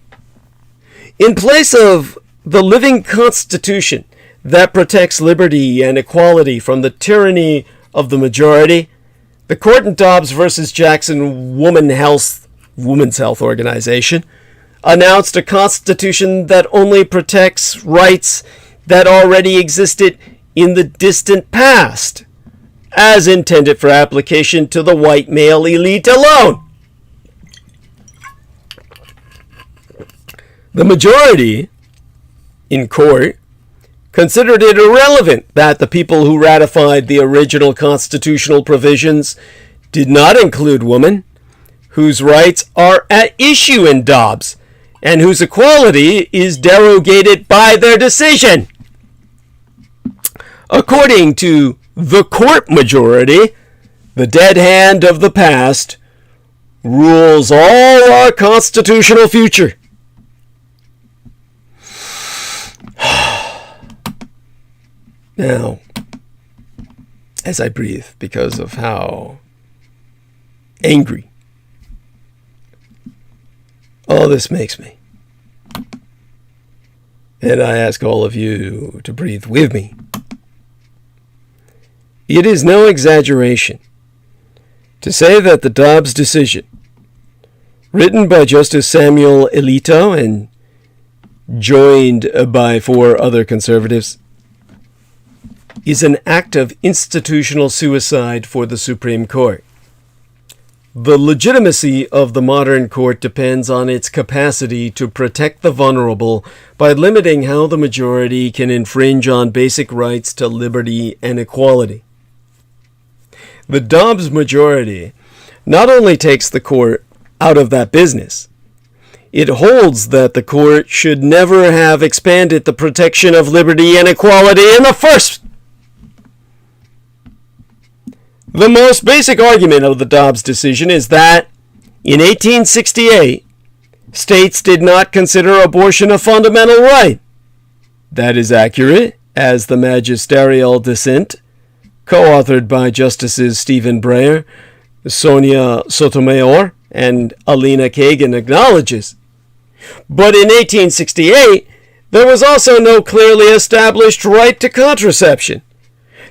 In place of the living Constitution that protects liberty and equality from the tyranny of the majority, the court in Dobbs versus Jackson Women's Health Organization announced a constitution that only protects rights that already existed in the distant past, as intended for application to the white male elite alone. The majority in court considered it irrelevant that the people who ratified the original constitutional provisions did not include women, whose rights are at issue in Dobbs, and whose equality is derogated by their decision. According to the court majority, the dead hand of the past rules all our constitutional future. Now, as I breathe because of how angry all this makes me, and I ask all of you to breathe with me, it is no exaggeration to say that the Dobbs decision, written by Justice Samuel Alito and joined by 4 other conservatives, is an act of institutional suicide for the Supreme Court. The legitimacy of the modern court depends on its capacity to protect the vulnerable by limiting how the majority can infringe on basic rights to liberty and equality. The Dobbs majority not only takes the court out of that business, it holds that the court should never have expanded the protection of liberty and equality in the first. The most basic argument of the Dobbs decision is that, in 1868, states did not consider abortion a fundamental right. That is accurate, as the magisterial dissent, co-authored by Justices Stephen Breyer, Sonia Sotomayor, and Alina Kagan, acknowledges. But in 1868, there was also no clearly established right to contraception.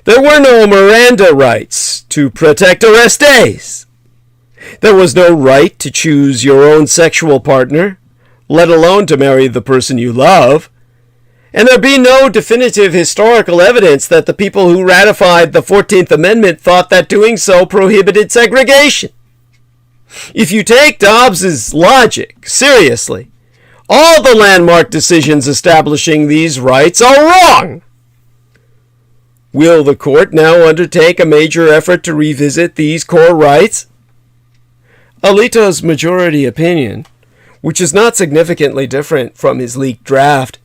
There were no Miranda rights to protect arrestees. There was no right to choose your own sexual partner, let alone to marry the person you love. And there be no definitive historical evidence that the people who ratified the 14th Amendment thought that doing so prohibited segregation. If you take Dobbs's logic seriously, all the landmark decisions establishing these rights are wrong. Will the court now undertake a major effort to revisit these core rights? Alito's majority opinion, which is not significantly different from his leaked draft,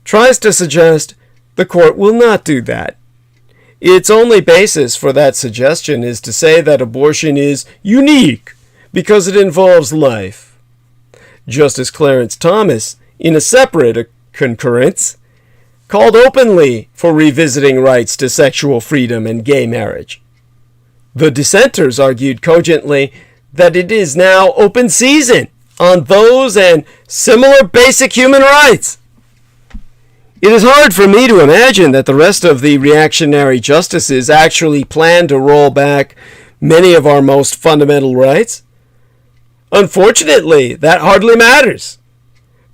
tries to suggest the court will not do that. Its only basis for that suggestion is to say that abortion is unique because it involves life. Justice Clarence Thomas, in a separate concurrence, called openly for revisiting rights to sexual freedom and gay marriage. The dissenters argued cogently that it is now open season on those and similar basic human rights. It is hard for me to imagine that the rest of the reactionary justices actually plan to roll back many of our most fundamental rights. Unfortunately, that hardly matters.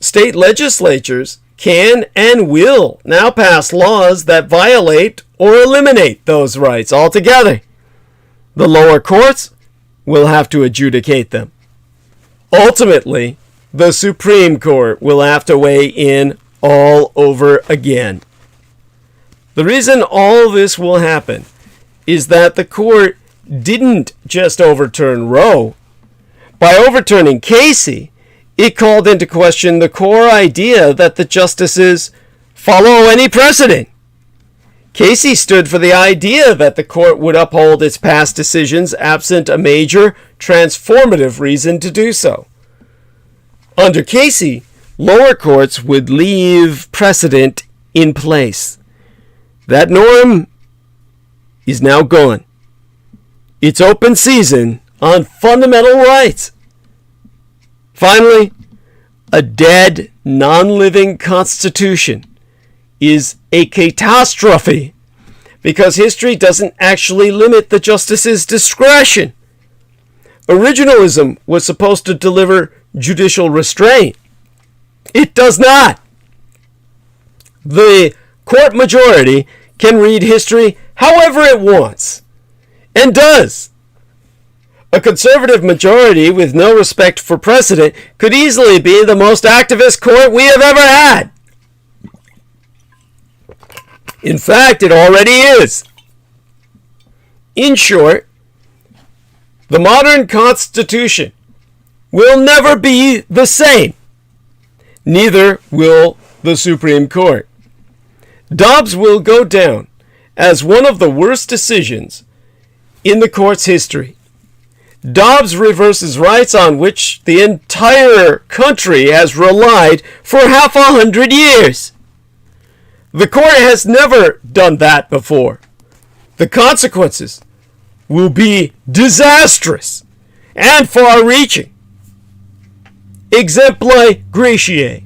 State legislatures can and will now pass laws that violate or eliminate those rights altogether. The lower courts will have to adjudicate them. Ultimately, the Supreme Court will have to weigh in all over again. The reason all this will happen is that the court didn't just overturn Roe. By overturning Casey, it called into question the core idea that the justices follow any precedent. Casey stood for the idea that the court would uphold its past decisions absent a major, transformative reason to do so. Under Casey, lower courts would leave precedent in place. That norm is now gone. It's open season on fundamental rights. Finally, a dead, non-living constitution is a catastrophe because history doesn't actually limit the justice's discretion. Originalism was supposed to deliver judicial restraint. It does not. The court majority can read history however it wants, and does. A conservative majority with no respect for precedent could easily be the most activist court we have ever had. In fact, it already is. In short, the modern Constitution will never be the same. Neither will the Supreme Court. Dobbs will go down as one of the worst decisions in the court's history. Dobbs reverses rights on which the entire country has relied for 100 years. The court has never done that before. The consequences will be disastrous and far-reaching. Exempli gratiae.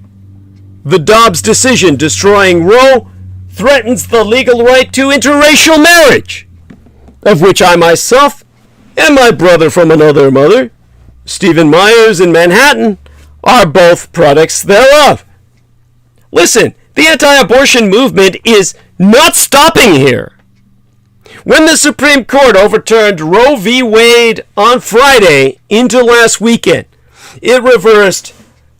The Dobbs decision destroying Roe threatens the legal right to interracial marriage, of which I myself and my brother from another mother, Stephen Myers in Manhattan, are both products thereof. Listen, the anti-abortion movement is not stopping here. When the Supreme Court overturned Roe v. Wade on Friday into last weekend, it reversed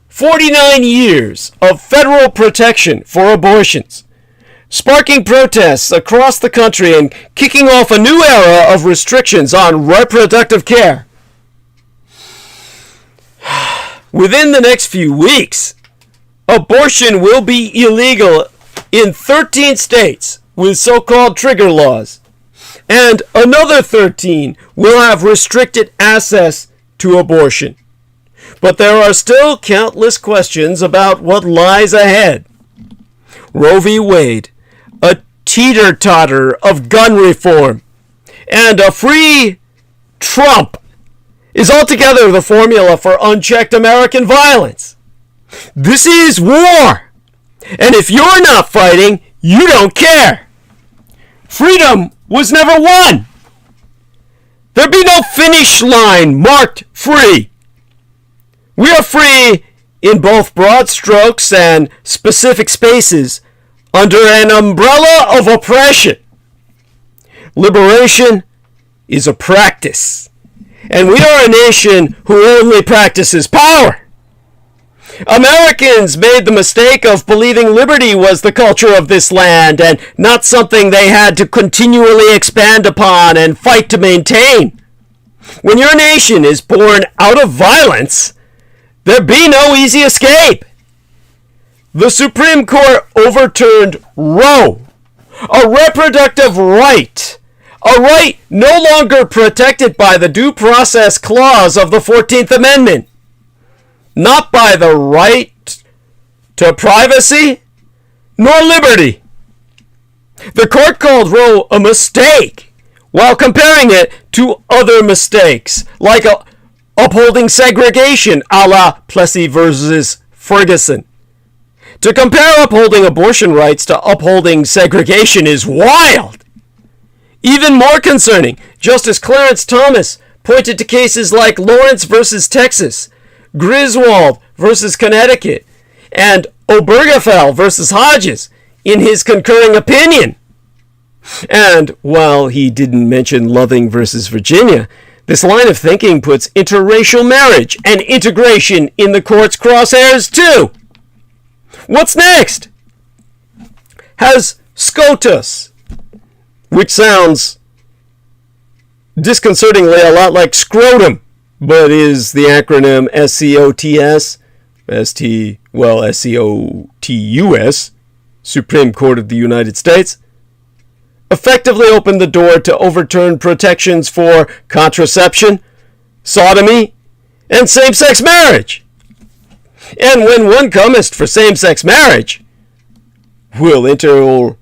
49 years of federal protection for abortions, sparking protests across the country and kicking off a new era of restrictions on reproductive care. Within the next few weeks, abortion will be illegal in 13 states with so-called trigger laws, and another 13 will have restricted access to abortion. But there are still countless questions about what lies ahead. Roe v. Wade, a teeter-totter of gun reform, and a free Trump is altogether the formula for unchecked American violence. This is war, and if you're not fighting, you don't care. Freedom was never won. There be no finish line marked free. We are free in both broad strokes and specific spaces under an umbrella of oppression. Liberation is a practice, and we are a nation who only practices power. Americans made the mistake of believing liberty was the culture of this land and not something they had to continually expand upon and fight to maintain. When your nation is born out of violence, there be no easy escape. The Supreme Court overturned Roe, a reproductive right, a right no longer protected by the Due Process Clause of the 14th Amendment, not by the right to privacy nor liberty. The court called Roe a mistake while comparing it to other mistakes, like upholding segregation a la Plessy versus Ferguson. To compare upholding abortion rights to upholding segregation is wild. Even more concerning, Justice Clarence Thomas pointed to cases like Lawrence versus Texas, Griswold versus Connecticut, and Obergefell versus Hodges in his concurring opinion. And while he didn't mention Loving versus Virginia, this line of thinking puts interracial marriage and integration in the court's crosshairs too. What's next? Has SCOTUS, which sounds disconcertingly a lot like scrotum, but is the acronym SCOTS, SCOTUS, Supreme Court of the United States, effectively opened the door to overturn protections for contraception, sodomy, and same-sex marriage. And when one comest for same-sex marriage, will interracial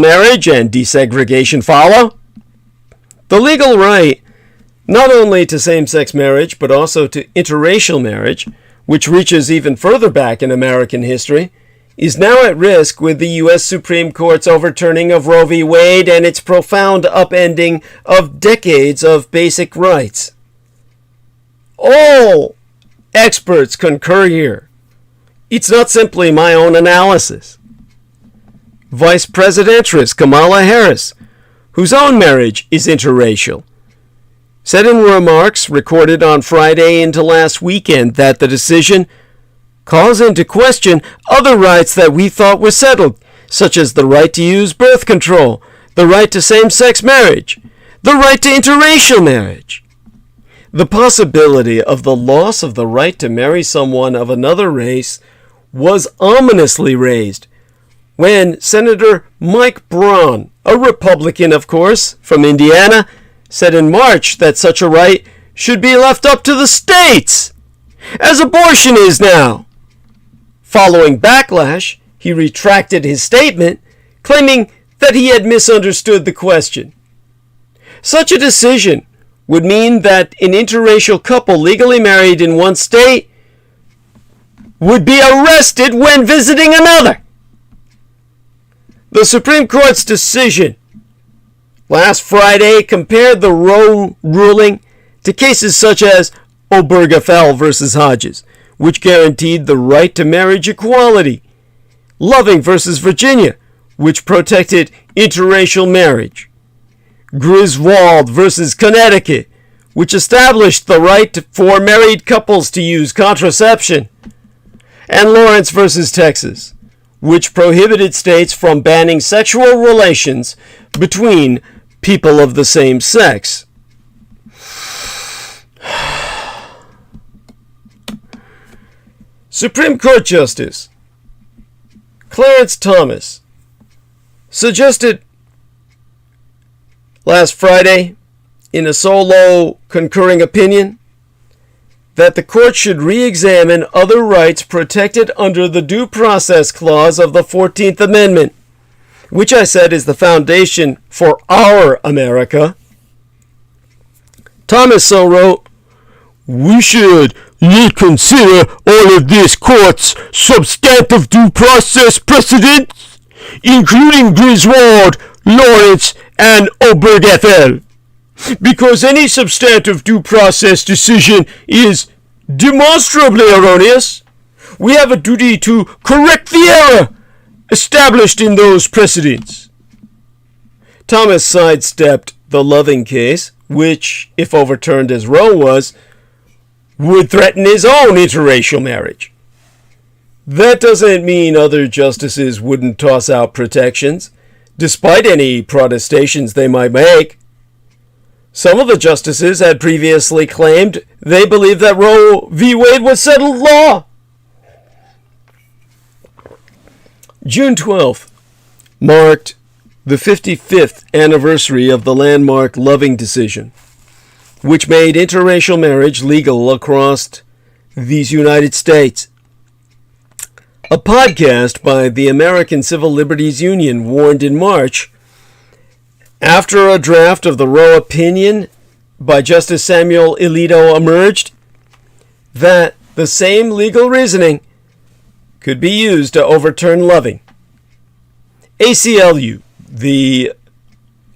marriage and desegregation follow? The legal right, not only to same-sex marriage, but also to interracial marriage, which reaches even further back in American history, is now at risk with the U.S. Supreme Court's overturning of Roe v. Wade and its profound upending of decades of basic rights. All experts concur here. It's not simply my own analysis. Vice Presidentress Kamala Harris, whose own marriage is interracial, said in remarks recorded on Friday into last weekend that the decision calls into question other rights that we thought were settled, such as the right to use birth control, the right to same-sex marriage, the right to interracial marriage. The possibility of the loss of the right to marry someone of another race was ominously raised when Senator Mike Braun, a Republican of course, from Indiana, said in March that such a right should be left up to the states, as abortion is now. Following backlash, he retracted his statement, claiming that he had misunderstood the question. Such a decision would mean that an interracial couple legally married in one state would be arrested when visiting another. The Supreme Court's decision last Friday compared the Roe ruling to cases such as Obergefell versus Hodges, which guaranteed the right to marriage equality, Loving versus Virginia, which protected interracial marriage, Griswold versus Connecticut, which established the right for married couples to use contraception, and Lawrence versus Texas, which prohibited states from banning sexual relations between people of the same sex. Supreme Court Justice Clarence Thomas suggested last Friday in a solo concurring opinion that the court should re-examine other rights protected under the Due Process Clause of the 14th Amendment, which I said is the foundation for our America. Thomas so wrote, "We should reconsider all of this court's substantive due process precedents, including Griswold, Lawrence, and Obergefell, because any substantive due process decision is demonstrably erroneous. We have a duty to correct the error established in those precedents." Thomas sidestepped the Loving case, which, if overturned as Roe was, would threaten his own interracial marriage. That doesn't mean other justices wouldn't toss out protections, despite any protestations they might make. Some of the justices had previously claimed they believed that Roe v. Wade was settled law. June 12th marked the 55th anniversary of the landmark Loving decision, which made interracial marriage legal across these United States. A podcast by the American Civil Liberties Union warned in March, after a draft of the Roe opinion by Justice Samuel Alito emerged, that the same legal reasoning could be used to overturn Loving. ACLU, the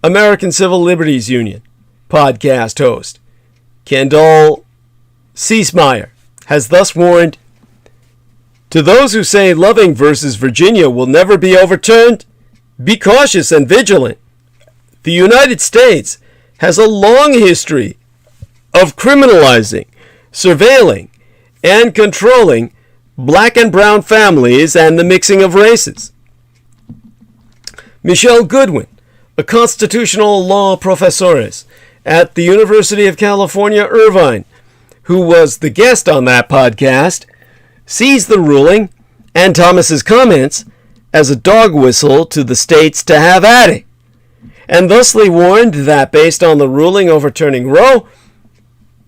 American Civil Liberties Union podcast host, Kendall Ciesmeyer, has thus warned, "To those who say Loving versus Virginia will never be overturned, be cautious and vigilant. The United States has a long history of criminalizing, surveilling, and controlling black and brown families and the mixing of races." Michelle Goodwin, a constitutional law professores at the University of California, Irvine, who was the guest on that podcast, sees the ruling and Thomas's comments as a dog whistle to the states to have at it, and thusly warned that based on the ruling overturning Roe,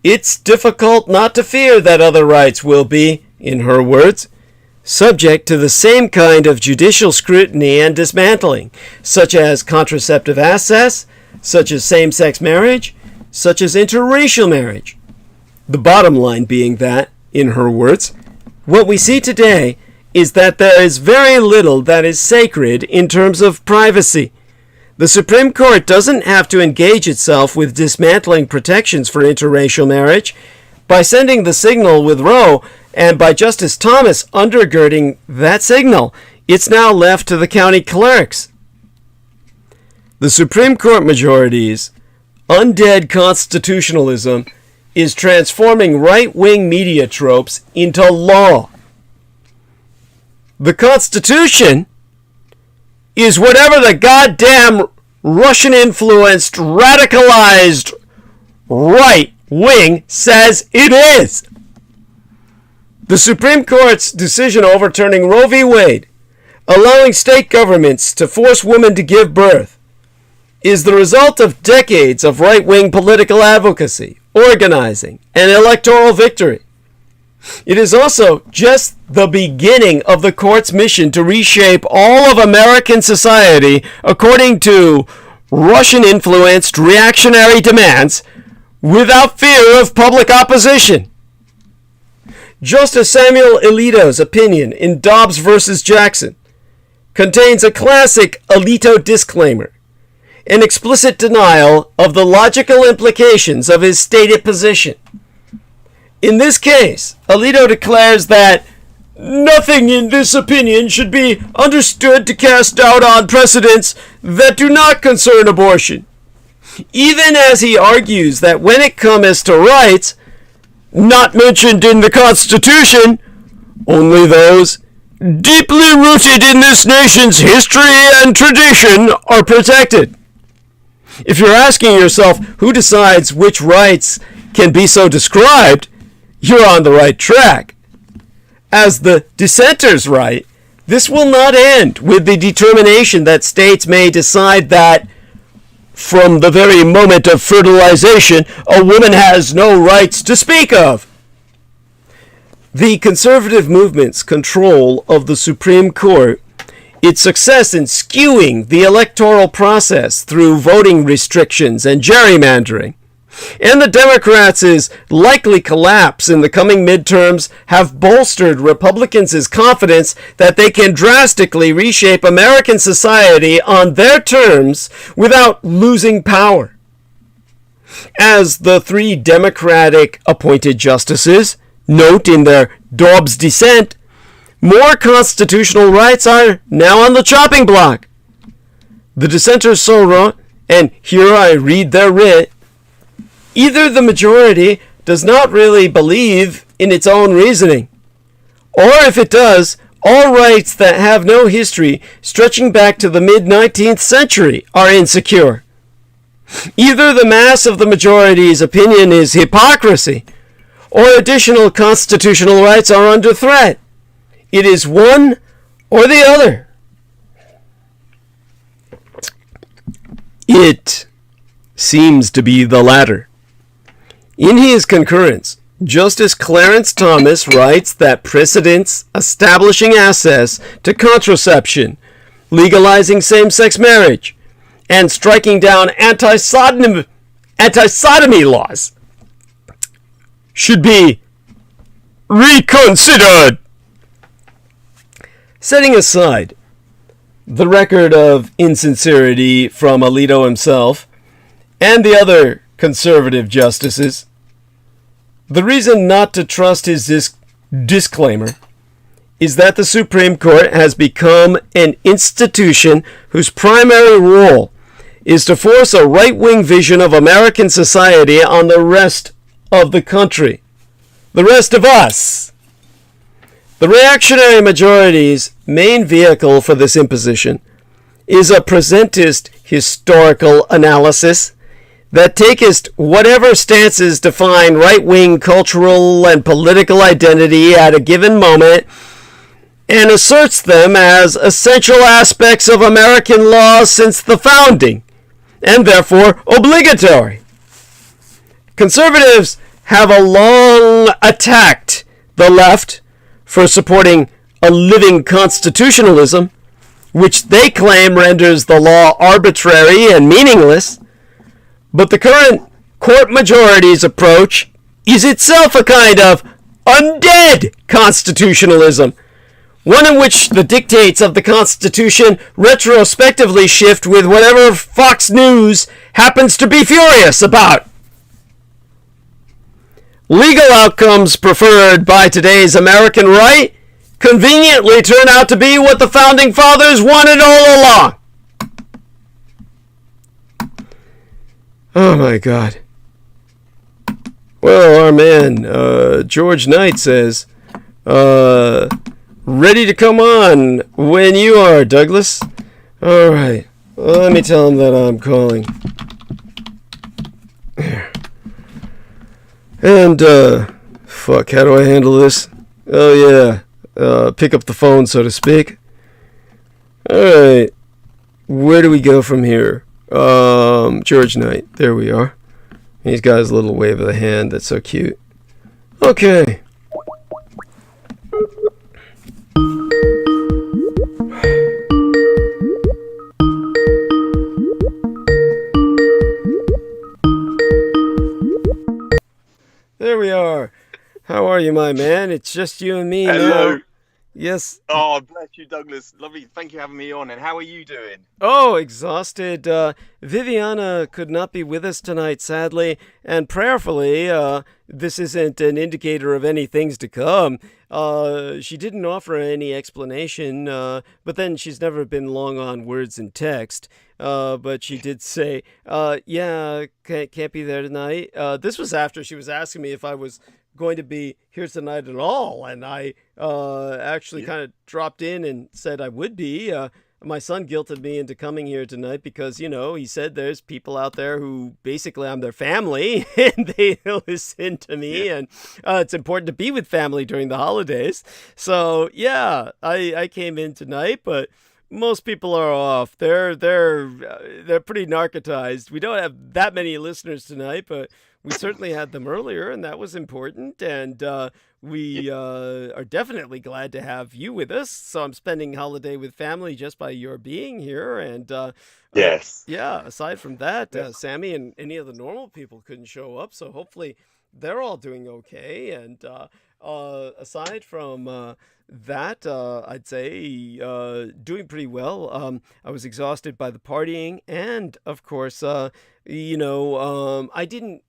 it's difficult not to fear that other rights will be, in her words, subject to the same kind of judicial scrutiny and dismantling, such as contraceptive access, such as same-sex marriage, such as interracial marriage. The bottom line being that, in her words, what we see today is that there is very little that is sacred in terms of privacy. The Supreme Court doesn't have to engage itself with dismantling protections for interracial marriage by sending the signal with Roe, and by Justice Thomas undergirding that signal, it's now left to the county clerks. The Supreme Court majority's undead constitutionalism is transforming right-wing media tropes into law. The Constitution is whatever the goddamn Russian-influenced, radicalized right-wing says it is. The Supreme Court's decision overturning Roe v. Wade, allowing state governments to force women to give birth, is the result of decades of right-wing political advocacy, organizing, and electoral victory. It is also just the beginning of the court's mission to reshape all of American society according to Russian-influenced reactionary demands without fear of public opposition. Justice Samuel Alito's opinion in Dobbs v. Jackson contains a classic Alito disclaimer, an explicit denial of the logical implications of his stated position. In this case, Alito declares that nothing in this opinion should be understood to cast doubt on precedents that do not concern abortion, even as he argues that when it comes to rights not mentioned in the Constitution, only those deeply rooted in this nation's history and tradition are protected. If you're asking yourself who decides which rights can be so described, you're on the right track. As the dissenters write, this will not end with the determination that states may decide that from the very moment of fertilization, a woman has no rights to speak of. The conservative movement's control of the Supreme Court, its success in skewing the electoral process through voting restrictions and gerrymandering, and the Democrats' likely collapse in the coming midterms have bolstered Republicans' confidence that they can drastically reshape American society on their terms without losing power. As the 3 Democratic-appointed justices note in their Dobbs dissent, more constitutional rights are now on the chopping block. The dissenters so wrote, and here I read their writ, either the majority does not really believe in its own reasoning, or if it does, all rights that have no history stretching back to the mid-19th century are insecure. Either the mass of the majority's opinion is hypocrisy, or additional constitutional rights are under threat. It is one or the other. It seems to be the latter. In his concurrence, Justice Clarence Thomas writes that precedents establishing access to contraception, legalizing same-sex marriage, and striking down anti-sodomy laws should be reconsidered. Setting aside the record of insincerity from Alito himself and the other conservative justices, the reason not to trust his disclaimer is that the Supreme Court has become an institution whose primary role is to force a right-wing vision of American society on the rest of the country, the rest of us. The reactionary majority's main vehicle for this imposition is a presentist historical analysis that takest whatever stances define right-wing cultural and political identity at a given moment and asserts them as essential aspects of American law since the founding, and therefore obligatory. Conservatives have long attacked the left for supporting a living constitutionalism, which they claim renders the law arbitrary and meaningless. But the current court majority's approach is itself a kind of undead constitutionalism, one in which the dictates of the Constitution retrospectively shift with whatever Fox News happens to be furious about. Legal outcomes preferred by today's American right conveniently turn out to be what the Founding Fathers wanted all along. Oh my God. Well, our man, George Knight says, ready to come on when you are, Douglas. All right. Well, let me tell him that I'm calling. And, fuck, how do I handle this? Oh, yeah. Pick up the phone, so to speak. All right. Where do we go from here? George Knight. There we are. He's got his little wave of the hand. That's so cute. Okay. There we are. How are you, my man? It's just you and me Hello. now. Yes. Oh, bless you, Douglas. Lovely. Thank you for having me on. And how are you doing? Oh, exhausted. Viviana could not be with us tonight, sadly, and prayerfully, this isn't an indicator of any things to come. She didn't offer any explanation, but then she's never been long on words in text. But she did say, yeah, can't be there tonight. This was after she was asking me if I was going to be here tonight at all, and I actually kind of dropped in and said I would be. My son guilted me into coming here tonight because, you know, he said there's people out there who basically I'm their family and they listen to me, and it's important to be with family during the holidays. So yeah, I came in tonight, but most people are off. They're pretty narcotized. We don't have that many listeners tonight, but we certainly had them earlier, and that was important. And we are definitely glad to have you with us. So I'm spending holiday with family just by your being here. And Yes. yeah, aside from that, Sammy and any of the normal people couldn't show up. So hopefully they're all doing okay. And aside from that, I'd say doing pretty well. I was exhausted by the partying, and of course, you know, I didn't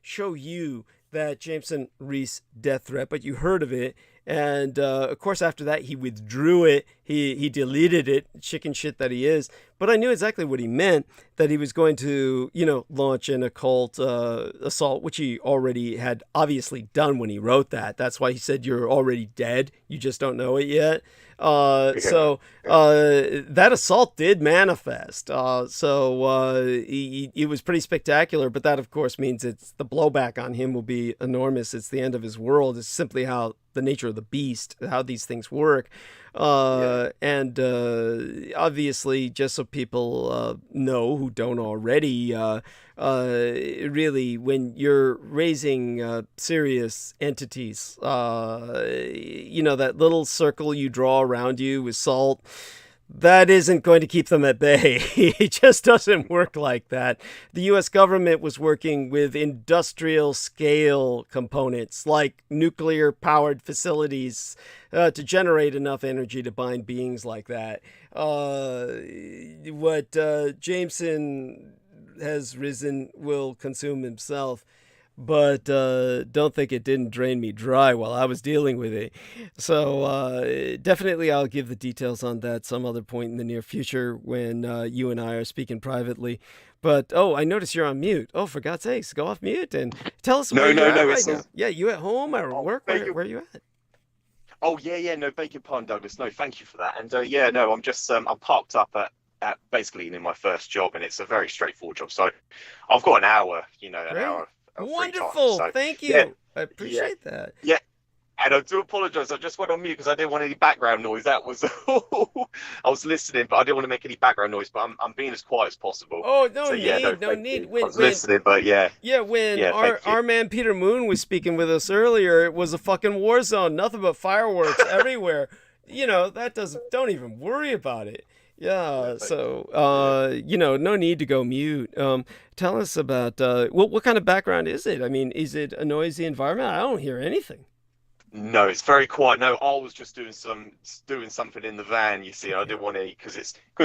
show you that Jameson Reese death threat, but you heard of it. And of course, after that, he withdrew it. He deleted it, chicken shit that he is. But I knew exactly what he meant, that he was going to, you know, launch an occult assault, which he already had obviously done when he wrote that. That's why he said you're already dead. You just don't know it yet. So that assault did manifest. It was pretty spectacular, but that of course means the blowback on him will be enormous. It's the end of his world. It's simply how the nature of the beast, how these things work. And obviously, just so people know who don't already, really, when you're raising serious entities, you know, that little circle you draw around you with salt, that isn't going to keep them at bay. It just doesn't work like that. The U.S. government was working with industrial scale components like nuclear powered facilities to generate enough energy to bind beings like that. What Jameson has risen will consume himself. But don't think it didn't drain me dry while I was dealing with it. So definitely I'll give the details on that some other point in the near future when you and I are speaking privately. But, oh, I notice you're on mute. Oh, for God's sakes, go off mute and tell us where you're at right now. Yeah, you at home or work? Where are you at? Oh, yeah, no, beg your pardon, Douglas. No, thank you for that. And yeah, no, I'm just, I'm parked up at basically in my first job, and it's a very straightforward job. So I've got an hour, you know, an hour. Wonderful. So, thank you. Yeah, I appreciate that. Yeah. And I do apologize. I just went on mute because I didn't want any background noise. That was I was listening, but I didn't want to make any background noise. But I'm being as quiet as possible. Oh, no so, need. I was listening, but yeah. Yeah, when our man Peter Moon was speaking with us earlier, it was a fucking war zone. Nothing but fireworks everywhere. You know, don't even worry about it. Yeah, so, you know, no need to go mute. Tell us about, what kind of background is it? I mean, is it a noisy environment? I don't hear anything. No, it's very quiet. No, I was just doing something in the van, you see. I didn't want any, because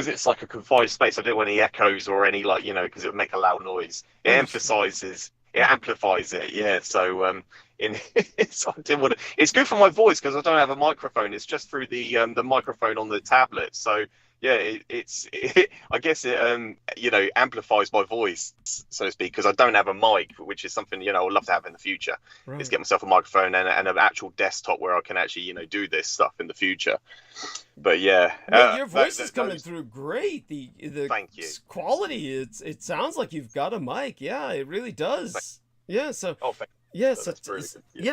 it's like a confined space, I didn't want any echoes or any, like, you know, because it would make a loud noise. It amplifies it, yeah. So, so I didn't want to, it's good for my voice because I don't have a microphone. It's just through the microphone on the tablet. So, yeah, I guess it you know, amplifies my voice, so to speak, because I don't have a mic, which is something, you know, I'd love to have in the future. Right. Is get myself a microphone and an actual desktop where I can actually, you know, do this stuff in the future. But yeah, well, your voice is coming through great. The thank you. Quality, it sounds like you've got a mic. Yeah, it really does. Yeah, so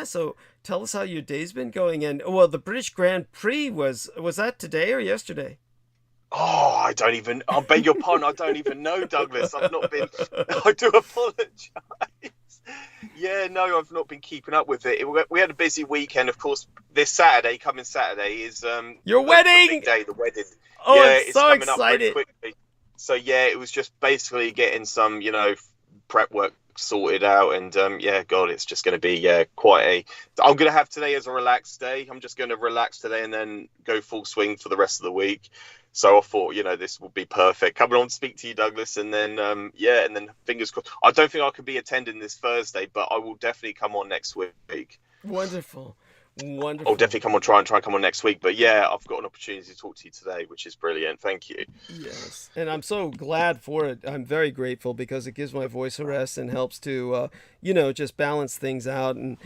so tell us how your day's been going. And well, the British Grand Prix was that today or yesterday? Oh, I beg your pardon, I don't even know, Douglas. I've not been, I do apologise. Yeah, no, I've not been keeping up with it. We had a busy weekend, of course. This coming Saturday, is your the wedding! big day, the wedding. Oh, yeah, I'm it's so coming excited. up really quickly. So, yeah, it was just basically getting some, prep work sorted out. And, God, it's just going to be, I'm going to have today as a relaxed day. I'm just going to relax today and then go full swing for the rest of the week. So I thought, this would be perfect. Coming on to speak to you, Douglas, and then, and then fingers crossed. I don't think I could be attending this Thursday, but I will definitely come on next week. Wonderful. I'll definitely try and come on next week. But yeah, I've got an opportunity to talk to you today, which is brilliant. Thank you. Yes, and I'm so glad for it. I'm very grateful because it gives my voice a rest and helps to, just balance things out and,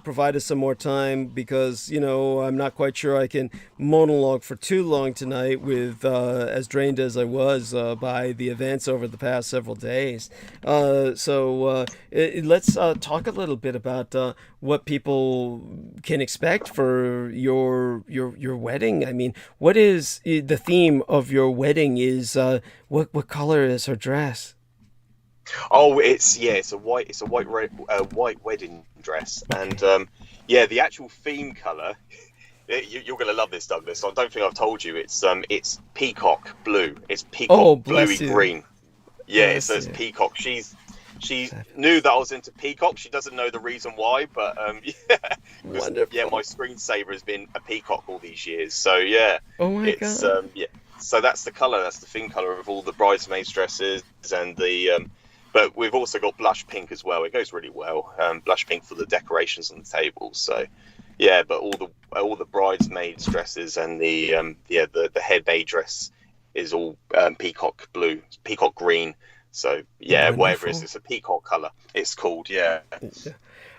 provide us some more time because, I'm not quite sure I can monologue for too long tonight with as drained as I was by the events over the past several days. Let's talk a little bit about what people can expect for your wedding. I mean, what is the theme of your wedding? Is what color is her dress? Oh, it's a white wedding dress, and the actual theme color. You're gonna love this, Douglas. I don't think I've told you. It's peacock blue. It's peacock bluey green. Yeah, so it's peacock. She knew that I was into peacock. She doesn't know the reason why, but Wonderful. Yeah, my screensaver has been a peacock all these years. So yeah, oh my god. So that's the color. That's the theme color of all the bridesmaids' dresses, and the but we've also got blush pink as well. It goes really well. Blush pink for the decorations on the table. So yeah, but all the bridesmaids' dresses and the head maid dress is all peacock blue, peacock green. So yeah, wonderful. Whatever it is, it's a peacock color. It's called, yeah.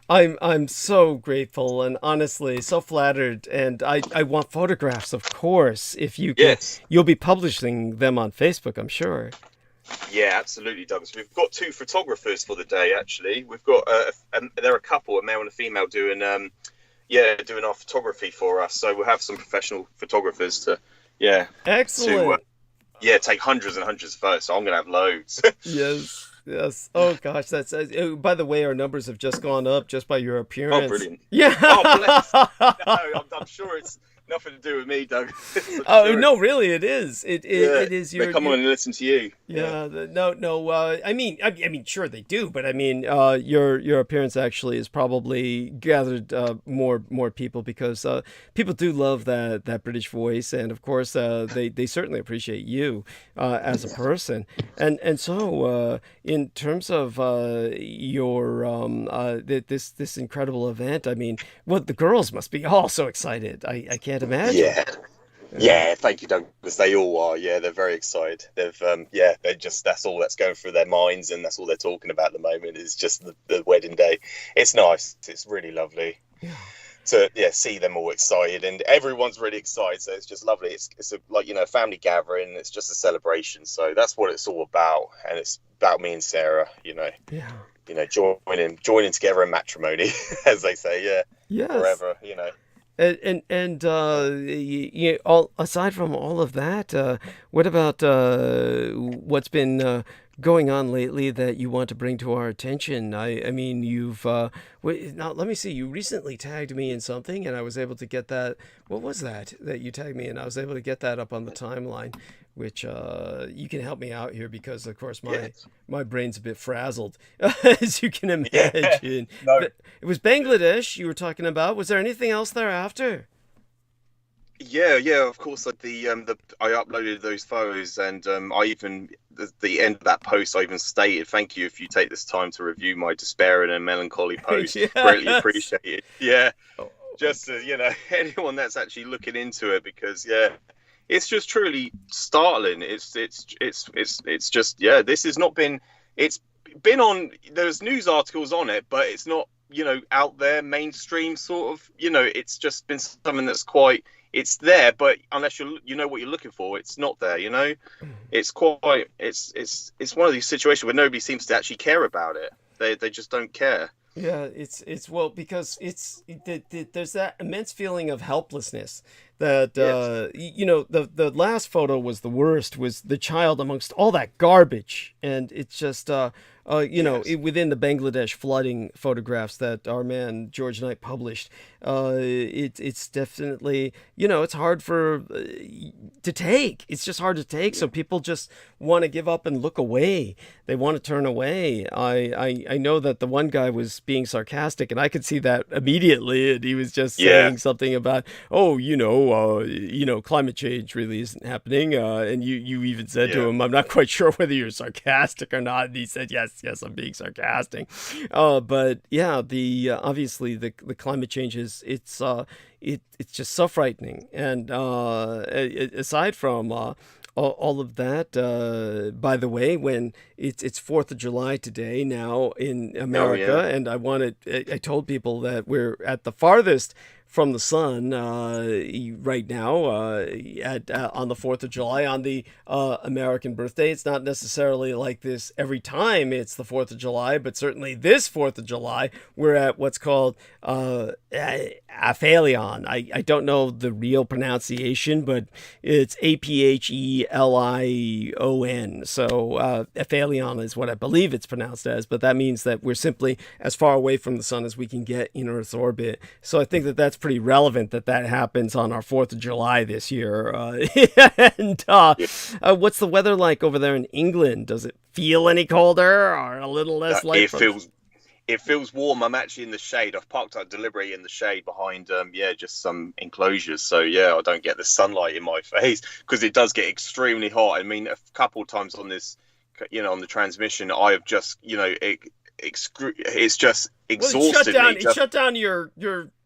I'm so grateful and honestly so flattered, and I want photographs, of course. If you can, Yes. You'll be publishing them on Facebook, I'm sure. Yeah, absolutely, Douglas. We've got 2 photographers for the day. Actually, we've got they're a couple, a male and a female, doing our photography for us. So we'll have some professional photographers to Excellent. Take hundreds and hundreds of photos. So I'm gonna have loads. Yes. Oh gosh, that's. By the way, our numbers have just gone up just by your appearance. Oh, brilliant. Yeah. Oh, bless. No, I'm sure it's nothing to do with me, Doug. No, really, it is. It is your. They come on and listen to you. Yeah. No. I mean, sure they do, but I mean, your appearance actually has probably gathered more people because people do love that British voice, and of course, they certainly appreciate you as a person, and so in terms of your this incredible event, I mean, the girls must be all so excited. I can't imagine. Yeah, thank you, Douglas. They all are. Yeah, they're very excited. They've, they're just, that's all that's going through their minds, and that's all they're talking about at the moment is just the wedding day. It's nice. It's really lovely to see them all excited, and everyone's really excited. So it's just lovely. It's a family gathering. It's just a celebration. So that's what it's all about, and it's about me and Sarah. Joining together in matrimony, as they say. Yeah, forever. And all aside from all of that, what about what's been going on lately that you want to bring to our attention? I mean, you've now let me see. You recently tagged me in something, and I was able to get that. What was that you tagged me in? I was able to get that up on the timeline, which you can help me out here because, of course, my brain's a bit frazzled, as you can imagine. No. But it was Bangladesh you were talking about. Was there anything else thereafter? Yeah, of course. Like I uploaded those photos, and I even the end of that post, I even stated, "Thank you if you take this time to review my despairing and melancholy post. Yes. Greatly appreciated." Yeah, just anyone that's actually looking into it, because it's just truly startling. It's just this has not been. It's been on. There's news articles on it, but it's not out there mainstream sort of. It's just been something that's quite. It's there, but unless you know what you're looking for, it's not there. It's quite. It's one of these situations where nobody seems to actually care about it. They just don't care. Yeah, it's well, because there's that immense feeling of helplessness that Yes. the last photo was the worst, was the child amongst all that garbage, and it's just Yes. within the Bangladesh flooding photographs that our man George Knight published, it's definitely, it's hard to take. It's just hard to take. So people just want to give up and look away. They want to turn away. I know that the one guy was being sarcastic, and I could see that immediately. And he was just Yeah. saying something about, oh, climate change really isn't happening. And you even said to Yeah. him, I'm not quite sure whether you're sarcastic or not. And he said, yes, I'm being sarcastic. But yeah, the obviously the climate change it's just so frightening. And aside from all of that, by the way, when it's 4th of July today now in Oh America, yeah. and I told people that we're at the farthest from the sun right now at on the 4th of July, on the American birthday. It's not necessarily like this every time it's the 4th of July, but certainly this 4th of July, we're at what's called aphelion. I don't know the real pronunciation, but it's APHELION. So aphelion is what I believe it's pronounced as, but that means that we're simply as far away from the sun as we can get in Earth's orbit. So I think that that's pretty relevant that happens on our 4th of July this year. And what's the weather like over there in England? Does it feel any colder or a little less light? It feels warm. I'm actually in the shade. I've parked up deliberately in the shade behind just some enclosures. So yeah, I don't get the sunlight in my face, because it does get extremely hot. I mean, a couple of times on this, on the transmission, I have just it's just exhausted me. It shut down your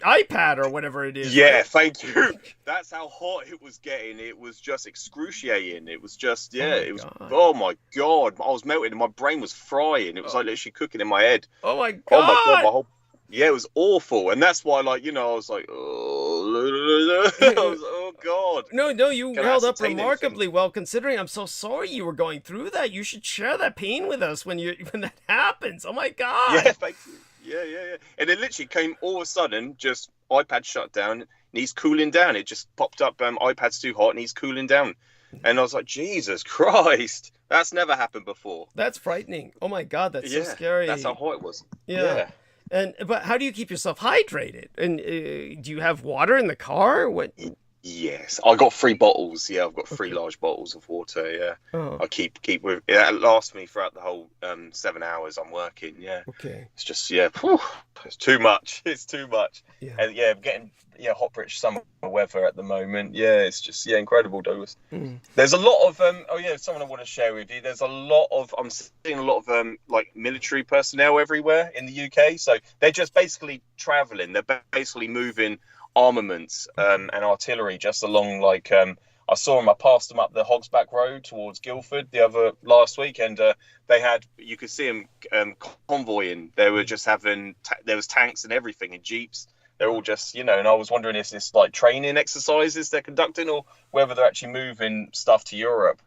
iPad or whatever it is. Yeah, right? thank you. That's how hot it was getting. It was just excruciating. It was just, oh my God. I was melting and my brain was frying. It was like literally cooking in my head. Oh my God. Oh my God, it was awful. And that's why, I was like, oh, oh God. No, you held up remarkably well, considering. I'm so sorry you were going through that. You should share that pain with us when that happens. Oh my God. Yeah, thank you. Yeah. And it literally came all of a sudden, just iPad shut down and he's cooling down. It just popped up, iPad's too hot and he's cooling down. And I was like, Jesus Christ, that's never happened before. That's frightening. Oh my God, that's so scary. That's how hot it was. Yeah. But how do you keep yourself hydrated? And do you have water in the car? What? Yes, I got 3 bottles. Yeah, I've got 3 large bottles of water. Yeah, I keep with it. It lasts me throughout the whole 7 hours I'm working. Yeah. Okay. It's just it's too much. It's too much. Yeah. And I'm getting hot British summer weather at the moment. Yeah, it's just incredible, Douglas. There's a lot of something I want to share with you. There's a lot of I'm seeing a lot of like military personnel everywhere in the UK. So they're just basically traveling. They're basically moving armaments and artillery just along, I saw them. I passed them up the Hogsback Road towards Guildford last week, and you could see them convoying. They were just having there was tanks and everything and jeeps. They're all just and I was wondering if it's like training exercises they're conducting, or whether they're actually moving stuff to Europe,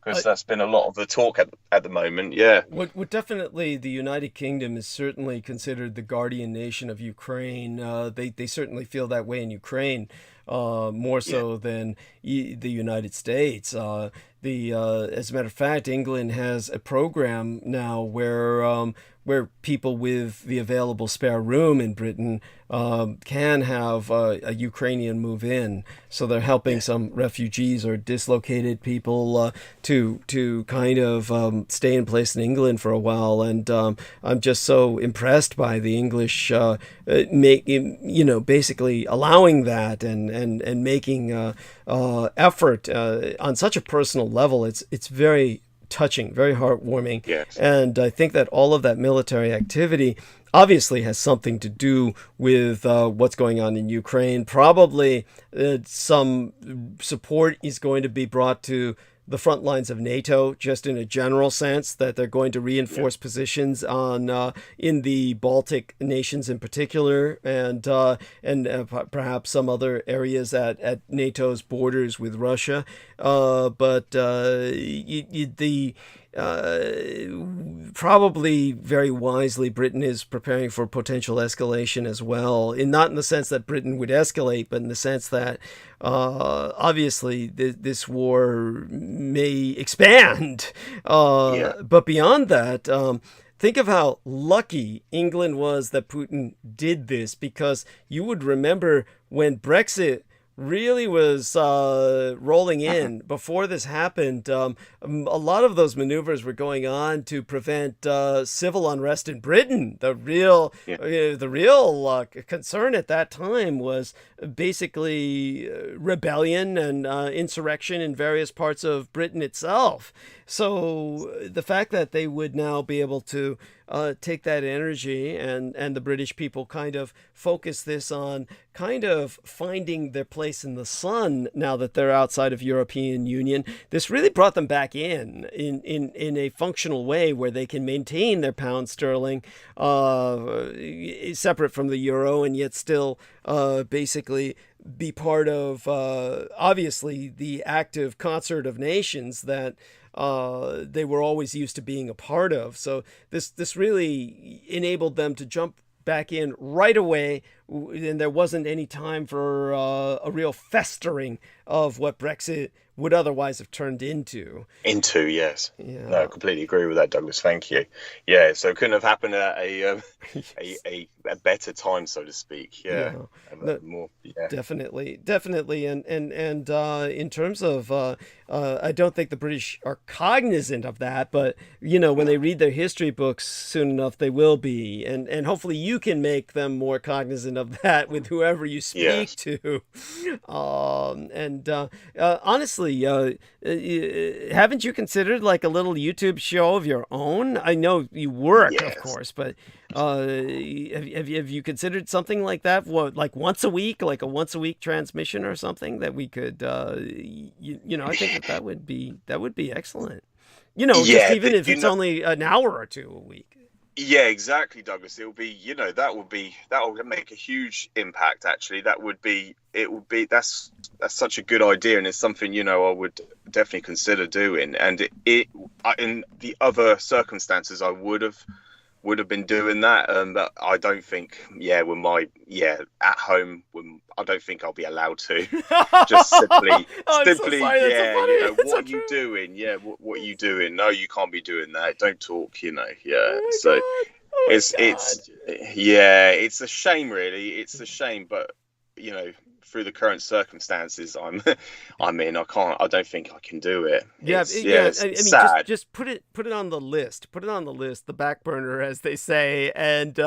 because that's been a lot of the talk at the moment. Yeah. What definitely, the United Kingdom is certainly considered the guardian nation of Ukraine. They certainly feel that way in Ukraine, more so than the United States. As a matter of fact, England has a program now where people with the available spare room in Britain can have a Ukrainian move in. So they're helping some refugees or dislocated people to kind of stay in place in England for a while. And I'm just so impressed by the English basically allowing that and making effort on such a personal level. It's very touching, very heartwarming. Yes. And I think that all of that military activity obviously has something to do with what's going on in Ukraine. Probably some support is going to be brought to the front lines of NATO, just in a general sense, that they're going to reinforce positions in the Baltic nations in particular, and perhaps some other areas at NATO's borders with Russia. but probably very wisely, Britain is preparing for potential escalation as well. Not in the sense that Britain would escalate, but in the sense that obviously this war may expand. But beyond that, think of how lucky England was that Putin did this, because you would remember when Brexit really was rolling in before this happened. A lot of those maneuvers were going on to prevent civil unrest in Britain. The real concern at that time was basically rebellion and insurrection in various parts of Britain itself. So the fact that they would now be able to take that energy and the British people kind of focus this on kind of finding their place in the sun now that they're outside of European Union, this really brought them back in a functional way where they can maintain their pound sterling separate from the euro, and yet still basically be part of obviously the active concert of nations that they were always used to being a part of. So this really enabled them to jump back in right away, and there wasn't any time for a real festering of what Brexit would otherwise have turned into. Yes. Yeah. No, I completely agree with that, Douglas. Thank you. Yeah, so it couldn't have happened at a better time, so to speak. Yeah. More. Yeah. Definitely. And in terms of, I don't think the British are cognizant of that, but when they read their history books soon enough, they will be, and hopefully you can make them more cognizant of that with whoever you speak to. Honestly, haven't you considered like a little YouTube show of your own? I know you work, of course, but have you considered something like that? What, like once a week, like a once a week transmission or something that we could, I think that would be excellent. Just even if it's only an hour or two a week. Yeah, exactly, Douglas. It will be, that will make a huge impact. Actually, that's such a good idea, and it's something I would definitely consider doing. And in the other circumstances, I would have been doing that. But I don't think, at home, I don't think I'll be allowed to. Just simply, what are you doing? Yeah, what are you doing? No, you can't be doing that. Don't talk. It's a shame, really. It's a shame, but through the current circumstances I'm in, I don't think I can do it. It's sad. Just put it on the list. Put it on the list, the back burner, as they say, and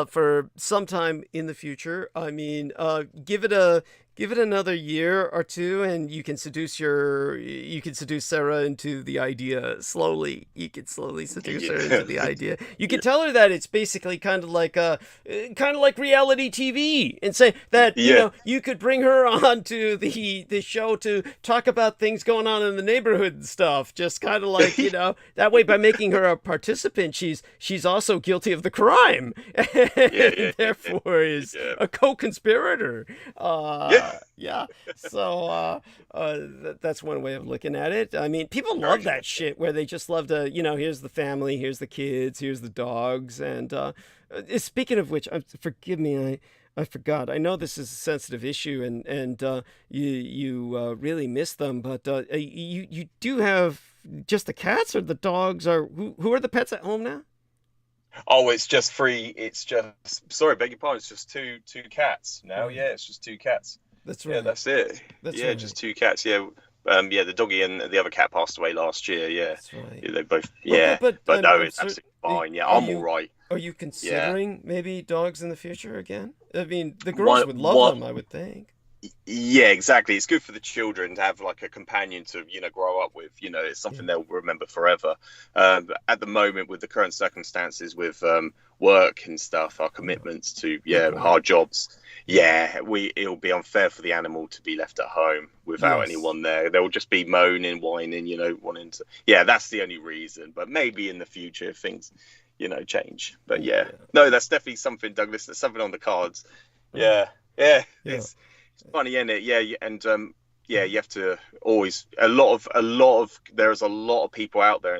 for some time in the future. I mean, give it another year or two, and you can seduce Sarah into the idea slowly. You can slowly seduce her into the idea. You can tell her that it's basically kind of like reality TV, and say that you could bring her on to the show to talk about things going on in the neighborhood and stuff. Just kind of like that way, by making her a participant, she's also guilty of the crime, and therefore is a co-conspirator. So that's one way of looking at it. I mean, people love that shit where they just love to, here's the family, here's the kids, here's the dogs. And speaking of which, forgive me, I forgot. I know this is a sensitive issue, and you really miss them, but you do have just the cats, or the dogs, or who are the pets at home now? Oh, it's just free. It's just, sorry, beg your pardon. It's just two cats now. Yeah, it's just two cats. That's right. Yeah, that's it. Right. Just two cats. Yeah. The doggy and the other cat passed away last year. Yeah. That's right. Yeah, they both. Yeah. But no, it's absolutely fine. Yeah, I'm all right. Are you considering maybe dogs in the future again? I mean, the girls would love them, I would think. Yeah, exactly. It's good for the children to have like a companion to grow up with. It's something they'll remember forever. At the moment, with the current circumstances with work and stuff, our commitments to hard jobs, it'll be unfair for the animal to be left at home without anyone there. They'll just be moaning, whining, wanting to. Yeah, that's the only reason. But maybe in the future, if things change. But no, that's definitely something, Douglas. That's something on the cards. Yeah. It's funny, isn't it? Yeah, and yeah, you have to always there's a lot of people out there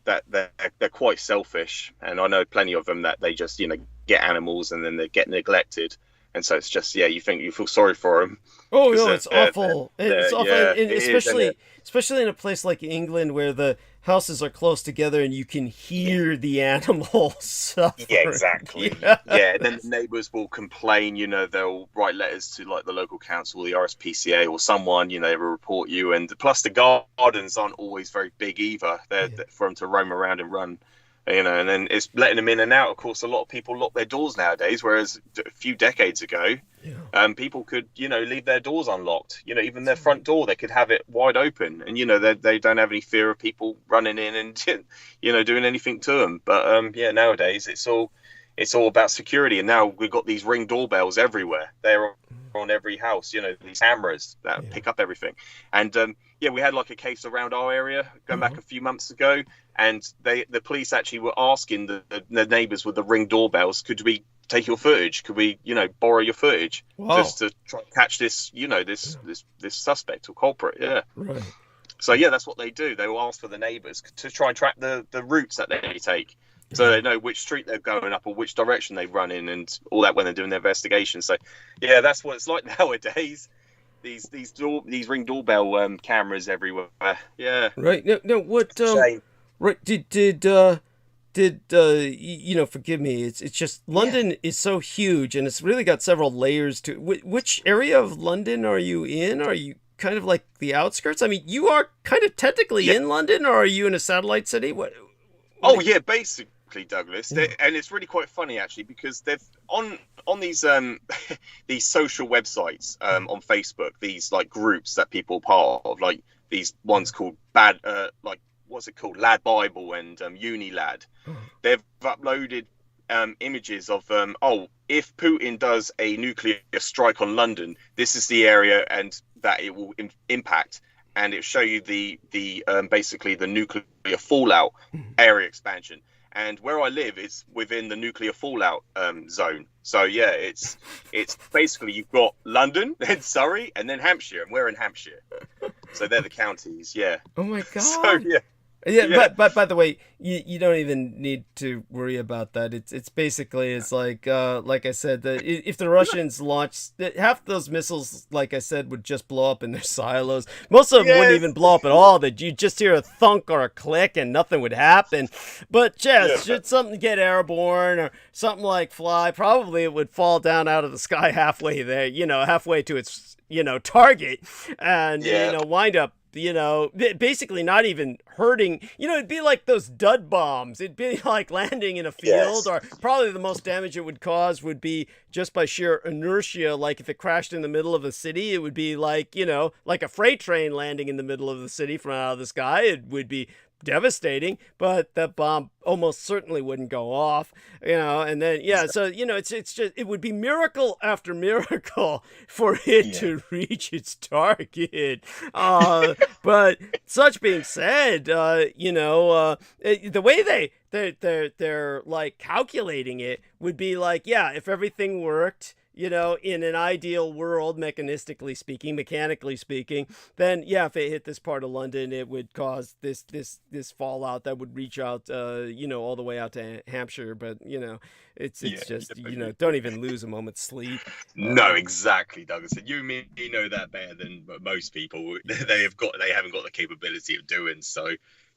that they're quite selfish, and I know plenty of them that they just, you know, get animals and then they get neglected, and so it's just, yeah, you feel sorry for them. Oh no, it's awful. It's awful, yeah, and especially in a place like England where the houses are close together and you can hear the animals suffering. Yeah, exactly. Yeah. Yeah, and then the neighbours will complain. You know, they'll write letters to like the local council, the RSPCA, or someone. You know, they will report you. And plus, the gardens aren't always very big either. They're for them to roam around and run. You know, and then it's letting them in and out. Of course, a lot of people lock their doors nowadays, whereas a few decades ago, people could, you know, leave their doors unlocked. You know, even their front door, they could have it wide open, and you know, they don't have any fear of people running in and, you know, doing anything to them. But yeah, nowadays it's all about security, and now we've got these Ring doorbells everywhere. They're on every house. You know, these cameras that pick up everything, and yeah, we had like a case around our area going back a few months ago, and the police actually were asking the neighbours with the Ring doorbells, could we take your footage? Could we, you know, borrow your footage just to try and catch this, you know, this suspect or culprit? Yeah. Right. So yeah, that's what they do. They will ask for the neighbours to try and track the routes that they take, so they know which street they're going up or which direction they run in and all that when they're doing their investigation. So yeah, that's what it's like nowadays. These Ring doorbell cameras everywhere. Yeah. Right. No. What? Right. Did you know? Forgive me. It's just London is so huge, and it's really got several layers to it. Which area of London are you in? Are you kind of like the outskirts? I mean, you are kind of technically in London, or are you in a satellite city? What yeah, basically, Douglas. And it's really quite funny actually, because they've on these these social websites on Facebook, these like groups that people are part of, like these ones called like what's it called, Lad Bible and Uni Lad. They've uploaded images of if Putin does a nuclear strike on London, this is the area and that it will impact, and it'll show you the basically the nuclear fallout area expansion. And where I live is within the nuclear fallout zone. So yeah, it's basically you've got London, then Surrey, and then Hampshire, and we're in Hampshire. So they're the counties. Yeah. Oh my God. So yeah. Yeah, but by the way, you don't even need to worry about that. It's basically, it's like I said, that if the Russians launch half those missiles, like I said, would just blow up in their silos. Most of them wouldn't even blow up at all. That you just hear a thunk or a click and nothing would happen. But should something get airborne or something like fly, probably it would fall down out of the sky halfway there, you know, halfway to its, you know, target, and you know, wind up, you know, basically not even hurting. You know, it'd be like those dud bombs. It'd be like landing in a field, or probably the most damage it would cause would be just by sheer inertia. Like if it crashed in the middle of a city, it would be like, you know, like a freight train landing in the middle of the city from out of the sky. It would be devastating, but that bomb almost certainly wouldn't go off, you know. And then so you know, it's just, it would be miracle after miracle for it to reach its target. But such being said, you know, the way they're like calculating it would be like, if everything worked, you know, in an ideal world, mechanistically speaking, mechanically speaking, then if it hit this part of London, it would cause this fallout that would reach out, you know, all the way out to Hampshire. But you know, it's just, you know, don't even lose a moment's sleep. No, exactly, Douglas. You and me know that better than most people. They haven't got the capability of doing so.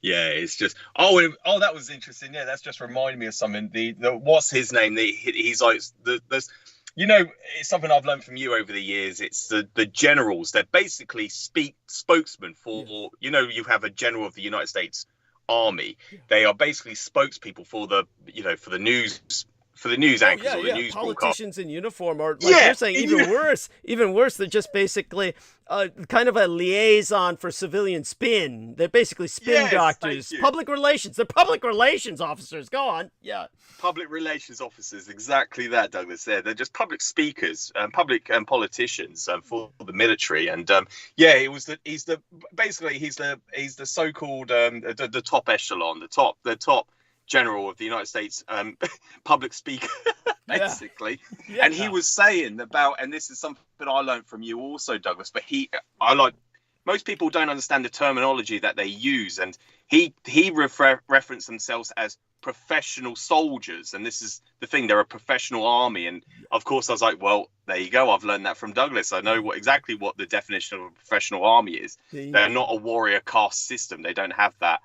Yeah, it's just that was interesting. Yeah, that's just reminded me of something. The what's his name? He's like there's. You know, it's something I've learned from you over the years. It's the generals. They're basically spokesmen for, you know, you have a general of the United States Army. They are basically spokespeople for the, you know, for the news anchors or the news politicians in uniform, or like you're saying, even worse. They're just basically kind of a liaison for civilian spin. They're basically spin doctors, public relations. They're public relations officers. Go on. Yeah. Public relations officers, exactly that, Douglas. They're just public speakers, public politicians for the military, and he's the so-called the top echelon, the top general of the United States public speaker. basically. Yeah. And he was saying about, and this is something I learned from you also, Douglas, but most people don't understand the terminology that they use, and he referenced themselves as professional soldiers, and this is the thing, they're a professional army. And of course I was like, well, there you go, I've learned that from Douglas. I know exactly what the definition of a professional army is. They're not a warrior caste system. They don't have that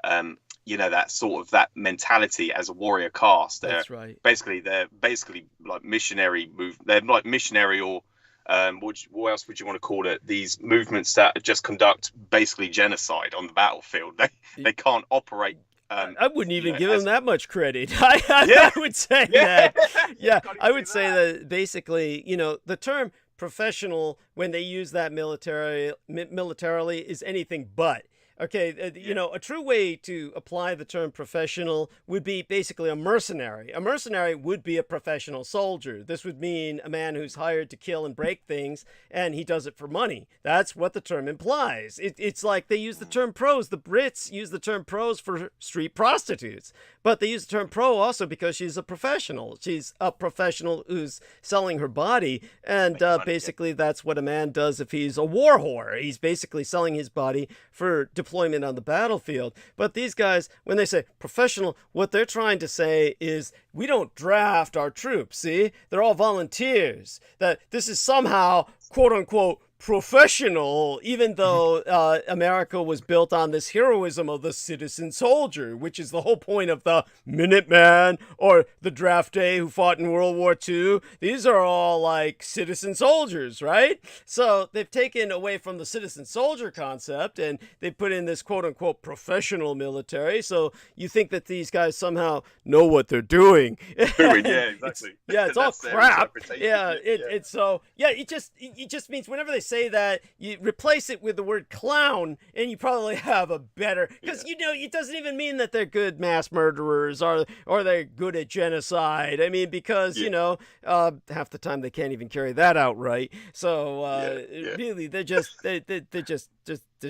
that sort of that mentality as a warrior caste. That's right. They're basically like missionary they're like missionary, or what else would you want to call it? These movements that just conduct basically genocide on the battlefield. They can't operate. I wouldn't even give them that much credit. I would say that. Yeah, I would say that basically, the term professional, when they use that militarily, is anything but. Okay, a true way to apply the term professional would be basically a mercenary. A mercenary would be a professional soldier. This would mean a man who's hired to kill and break things, and he does it for money. That's what the term implies. It's like they use the term pros. The Brits use the term pros for street prostitutes, but they use the term pro also because she's a professional. She's a professional who's selling her body, and basically that's what a man does if he's a war whore. He's basically selling his body for deployment on the battlefield. But these guys, when they say professional, what they're trying to say is we don't draft our troops. See, they're all volunteers. That this is somehow, quote unquote, professional, even though America was built on this heroism of the citizen soldier, which is the whole point of the Minuteman or the draftee who fought in World War II. These are all like citizen soldiers, right? So they've taken away from the citizen soldier concept and they put in this quote unquote professional military. So you think that these guys somehow know what they're doing. Yeah, exactly. It's all crap. It just means whenever they say that, you replace it with the word clown and you probably have a better, because it doesn't even mean that they're good mass murderers or they're good at genocide. I mean, because half the time they can't even carry that out right. So really they're just they're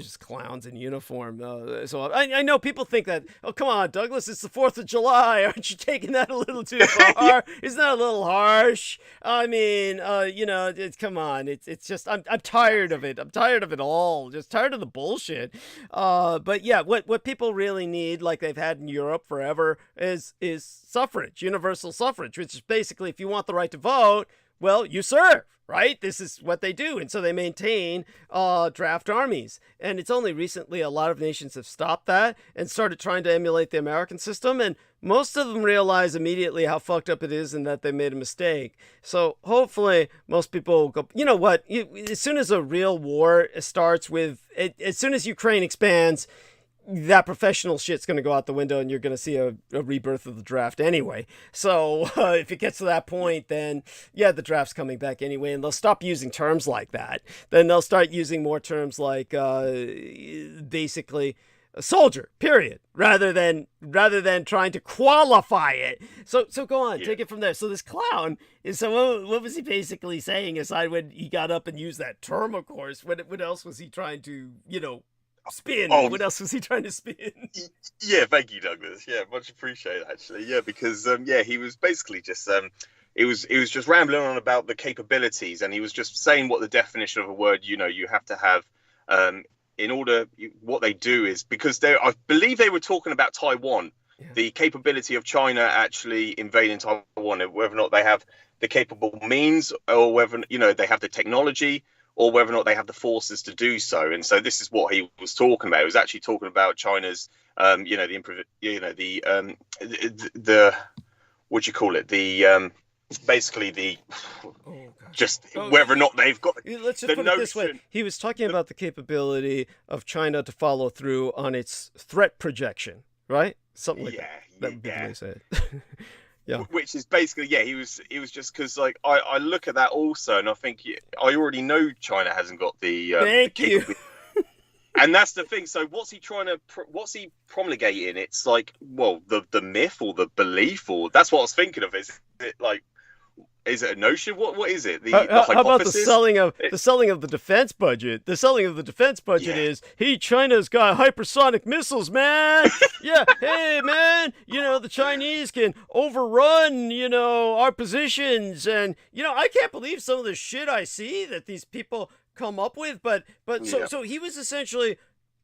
just clowns in uniform. So I know people think that, oh, come on, Douglas, it's the 4th of July. Aren't you taking that a little too far? Isn't that a little harsh? I mean, come on. It's just, I'm tired of it. I'm tired of it all. Just tired of the bullshit. But yeah, what people really need, like they've had in Europe forever, is suffrage, universal suffrage, which is basically, if you want the right to vote, well, you serve. Right? This is what they do. And so they maintain draft armies. And it's only recently a lot of nations have stopped that and started trying to emulate the American system. And most of them realize immediately how fucked up it is and that they made a mistake. So hopefully most people will go, you know what? As soon as a real war starts as soon as Ukraine expands, that professional shit's going to go out the window and you're going to see a rebirth of the draft anyway. So if it gets to that point, then the draft's coming back anyway, and they'll stop using terms like that. Then they'll start using more terms like basically a soldier, period, rather than trying to qualify it. So go on, take it from there. So this clown what was he basically saying aside when he got up and used that term, of course? What else was he trying to, spin? What else was he trying to spin? Yeah, thank you, Douglas. Yeah, much appreciated, actually. Yeah, because he was basically just he was just rambling on about the capabilities, and he was just saying what the definition of a word you have to have in order. What they do is, because I believe they were talking about Taiwan, the capability of China actually invading Taiwan, and whether or not they have the capable means, or whether they have the technology, or whether or not they have the forces to do so. And so this is what he was talking about. He was actually talking about China's, basically the, whether or not they've got. Let's just put it this way. He was talking about the capability of China to follow through on its threat projection, right? Something like that. That would be the way to say it. Yeah. Which is basically, he was just because, like, I look at that also, and I think I already know China hasn't got the. Thank you. And that's the thing. So what's he promulgating? It's like, well, the myth or the belief, or that's what I was thinking of. Is it like, is it a notion? What is it? The How about the hypothesis? selling of the defense budget? The selling of the defense budget is, hey, China's got hypersonic missiles, man. Yeah, hey, man, the Chinese can overrun, our positions, and I can't believe some of the shit I see that these people come up with. But so he was essentially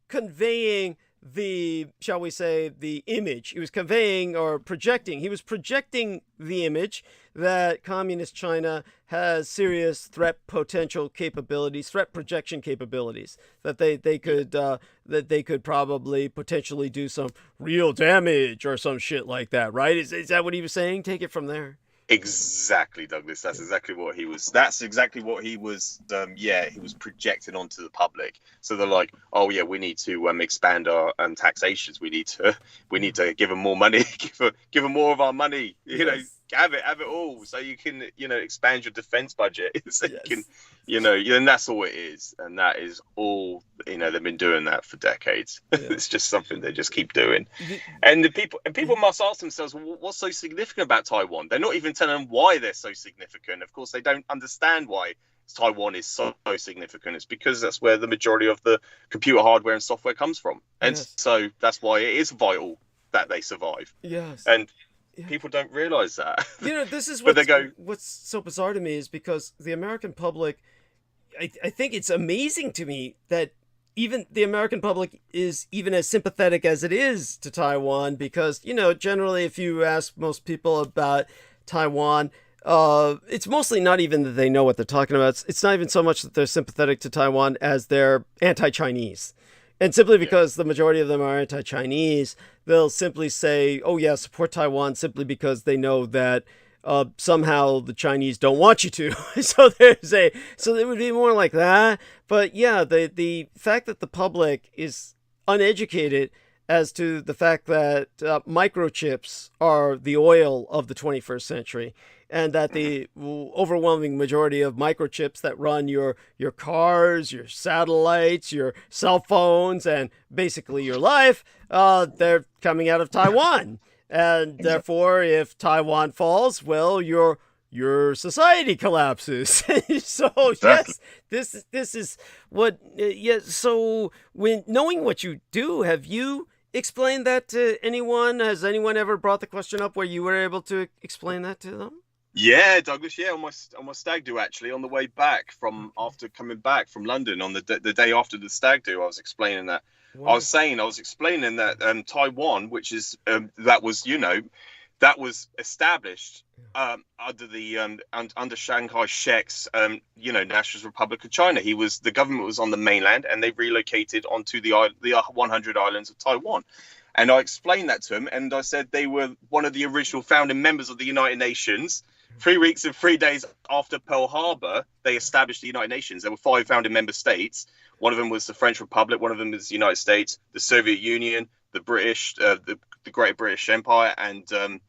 conveying the, shall we say, the image. He was conveying or projecting. He was projecting the image that communist China has serious threat potential capabilities, threat projection capabilities, that they could probably potentially do some real damage or some shit like that, right? Is that what he was saying? Take it from there. Exactly, Douglas. That's exactly what he was. That's exactly what he was. He was projecting onto the public. So they're like, "Oh yeah, we need to expand our taxations. We need to give them more money. give them more of our money. Have it all, so you can expand your defense budget. So you can, and that's all it is. And that is all. They've been doing that for decades. Yeah. It's just something they just keep doing. And people must ask themselves, well, what's so significant about Taiwan? They're not even telling them why they're so significant. Of course, they don't understand why Taiwan is so significant. It's because that's where the majority of the computer hardware and software comes from, and so that's why it is vital that they survive. Yes. And people don't realize that. This is what's so bizarre to me is because the American public, I think it's amazing to me that even the American public is even as sympathetic as it is to Taiwan, because, generally if you ask most people about Taiwan, it's mostly not even that they know what they're talking about. It's not even so much that they're sympathetic to Taiwan as they're anti-Chinese. And simply because the majority of them are anti-Chinese, they'll simply say, oh yeah, support Taiwan, simply because they know that somehow the Chinese don't want you to. So it would be more like that. But yeah, the fact that the public is uneducated as to the fact that microchips are the oil of the 21st century, and that the overwhelming majority of microchips that run your cars, your satellites, your cell phones, and basically your life, they're coming out of Taiwan. And therefore, if Taiwan falls, well, your society collapses. So yes, this is what. So when knowing what you do, have you explained that to anyone? Has anyone ever brought the question up where you were able to explain that to them? Yeah, Douglas. Yeah, on my stag do, actually, on the way back after coming back from London on the day after the stag do, I was explaining that. Wow. I was explaining that Taiwan, which is that was established under the under Shanghai Sheikh's National Republic of China. The government was on the mainland, and they relocated onto the 100 islands of Taiwan. And I explained that to him, and I said they were one of the original founding members of the United Nations. 3 weeks and 3 days after Pearl Harbor, they established the United Nations. There were 5 founding member states. One of them was the French Republic. One of them was the United States, the Soviet Union, the British, the Great British Empire, and the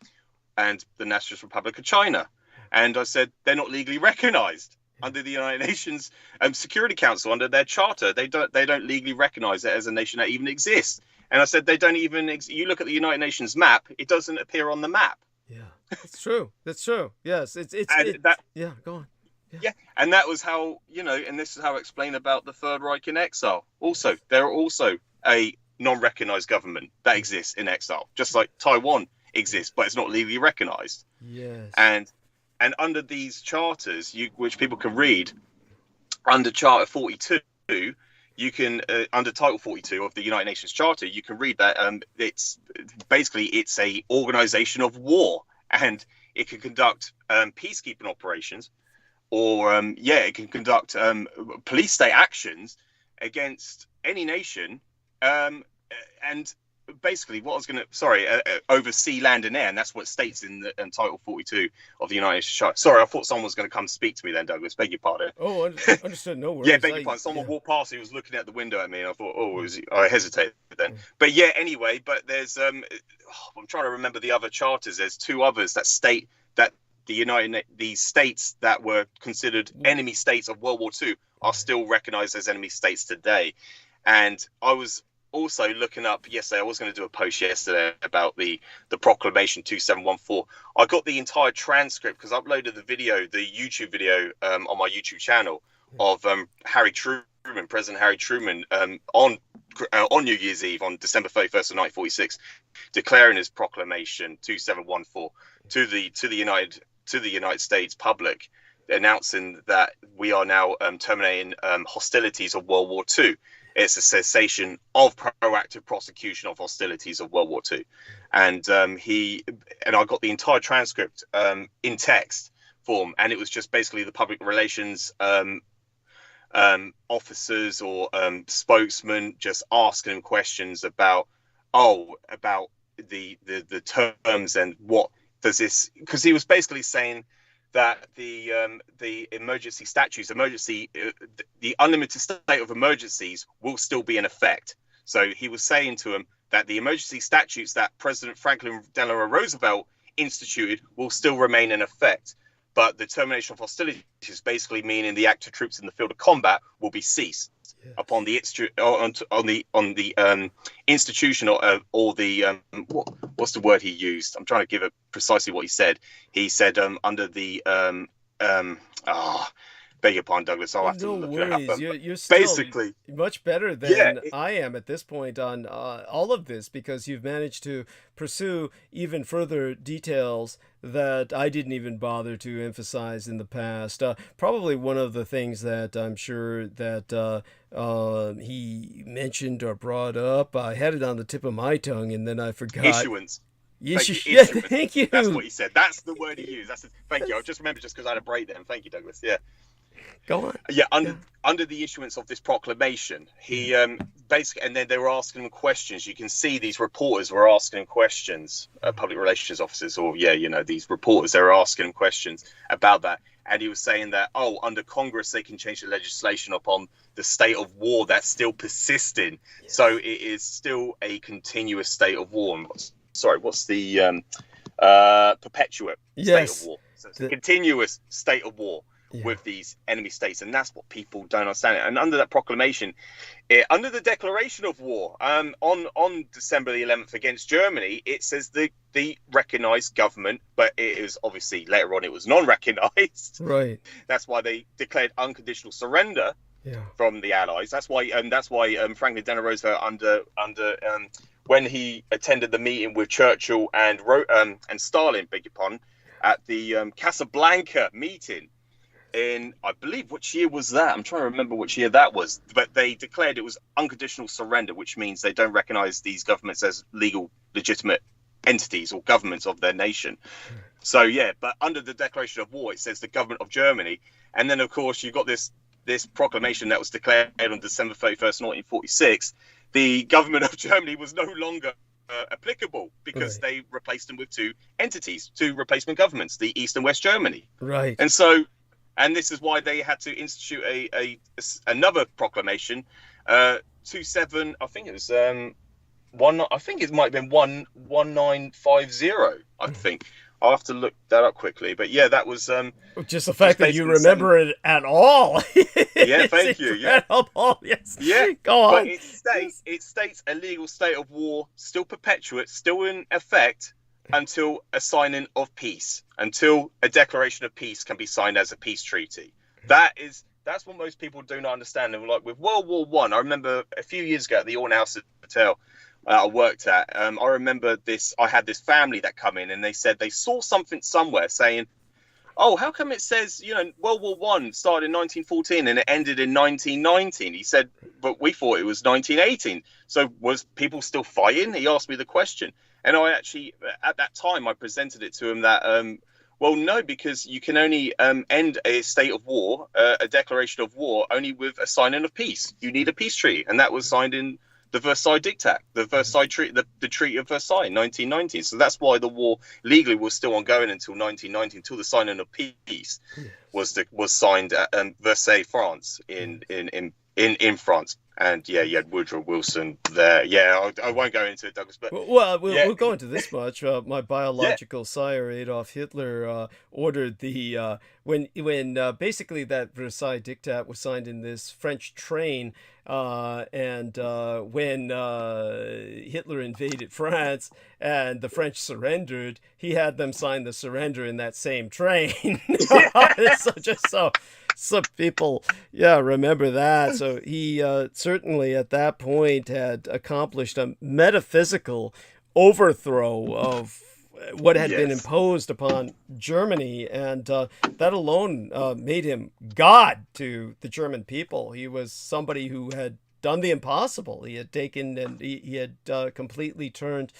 National Republic of China. And I said they're not legally recognized under the United Nations Security Council, under their charter. They don't legally recognize it as a nation that even exists. And I said they don't even. You look at the United Nations map; it doesn't appear on the map. Yeah, that's true. That's true. Yes, it's yeah. Go on. Yeah, and that was how, and this is how I explain about the Third Reich in exile. Also, there are also a non-recognized government that exists in exile, just like Taiwan exists, but it's not legally recognized. Yes. And under these charters, which people can read, under Charter 42, you can under Title 42 of the United Nations Charter, you can read that it's a organization of war, and it can conduct peacekeeping operations, or it can conduct police state actions against any nation, and basically what I was going to over sea, land, and air, and that's what it states in the Title 42 of the United Nations Charter. Sorry, I thought someone was going to come speak to me then, Douglas. Beg your pardon. Oh, understood. No worries. Yeah, beg your pardon. Someone walked past. He was looking at the window at me, and I thought, I hesitated then. But yeah, anyway, but there's I'm trying to remember the other charters. There's 2 others that state that these states that were considered enemy states of World War II are still recognized as enemy states today. And I was also looking up yesterday, I was going to do a post yesterday about the Proclamation 2714. I got the entire transcript because I uploaded the YouTube video on my YouTube channel of Harry Truman, President Harry Truman, on New Year's Eve on December 31st of 1946, declaring his Proclamation 2714 to the United States public, announcing that we are now terminating hostilities of World War II. It's a cessation of proactive prosecution of hostilities of World War II. And I got the entire transcript in text form, and it was just basically the public relations officers or spokesmen just asking him questions about the terms and what does this, because he was basically saying that the emergency statutes, the unlimited state of emergencies will still be in effect. So he was saying to him that the emergency statutes that President Franklin Delano Roosevelt instituted will still remain in effect. But the termination of hostilities is basically meaning the active troops in the field of combat will be ceased upon the institution or the what's the word he used? I'm trying to give it precisely what he said. He said under the beg your pardon, Douglas. I'll have to look it up. You're still basically much better than I am at this point on all of this, because you've managed to pursue even further details that I didn't even bother to emphasize in the past. Probably one of the things that I'm sure that he mentioned or brought up, I had it on the tip of my tongue and then I forgot. Issuance. Thank you. That's what he said. That's the word he used. Thank you. I just remembered just because I had a break then. Thank you, Douglas. Yeah. Go on. Yeah, under the issuance of this proclamation, he basically, and then they were asking him questions. You can see these reporters were asking him questions, public relations officers, or these reporters, they were asking him questions about that. And he was saying that, under Congress, they can change the legislation upon the state of war that's still persisting. Yes. So it is still a continuous state of war. What's the perpetuate state of war? So it's a continuous state of war. Yeah. With these enemy states, and that's what people don't understand. And under that proclamation, under the declaration of war, on December the 11th against Germany, it says the recognized government, but it is obviously later on it was non-recognized. Right. That's why they declared unconditional surrender from the Allies. That's why Franklin Delano Roosevelt under when he attended the meeting with Churchill and Stalin, beg your pardon, at the Casablanca meeting. In, I believe, which year was that? I'm trying to remember which year that was. But they declared it was unconditional surrender, which means they don't recognize these governments as legal, legitimate entities or governments of their nation. So, but under the declaration of war, it says the government of Germany. And then, of course, you've got this proclamation that was declared on December 31st, 1946. The government of Germany was no longer applicable because they replaced them with two replacement governments, the East and West Germany. Right. And so... And this is why they had to institute another proclamation, 27. I think it was I think it might have been 1950. I think I'll have to look that up quickly. But that was just the fact that you remember it at all. Yeah, thank you. Incredible. Yes. Yeah. Go on. But it states a legal state of war still perpetuate, still in effect, until a signing of peace, until a declaration of peace can be signed as a peace treaty. That's what most people do not understand. And like with World War I remember a few years ago at the Ornhouse Hotel I worked at, I remember I had this family that come in and they said they saw something somewhere saying, how come it says, World War I started in 1914 and it ended in 1919? He said, but we thought it was 1918. So was people still fighting? He asked me the question. And I actually, at that time, I presented it to him that, no, because you can only end a state of war, a declaration of war, only with a signing of peace. You need a peace treaty. And that was signed in the Versailles Diktat, the Versailles Treaty, the Treaty of Versailles, 1919. So that's why the war legally was still ongoing until 1919, until the signing of peace was signed at Versailles, France, in France. And yeah, you had Woodrow Wilson there. Yeah, I won't go into it, Douglas. But we'll go into this much. My biological sire Adolf Hitler ordered the when basically that Versailles Diktat was signed in this French train, and when Hitler invaded France and the French surrendered, he had them sign the surrender in that same train. So some people, remember that. So he certainly at that point had accomplished a metaphysical overthrow of what had been imposed upon Germany, and that alone made him God to the German people. He was somebody who had done the impossible. He had taken and he had completely turned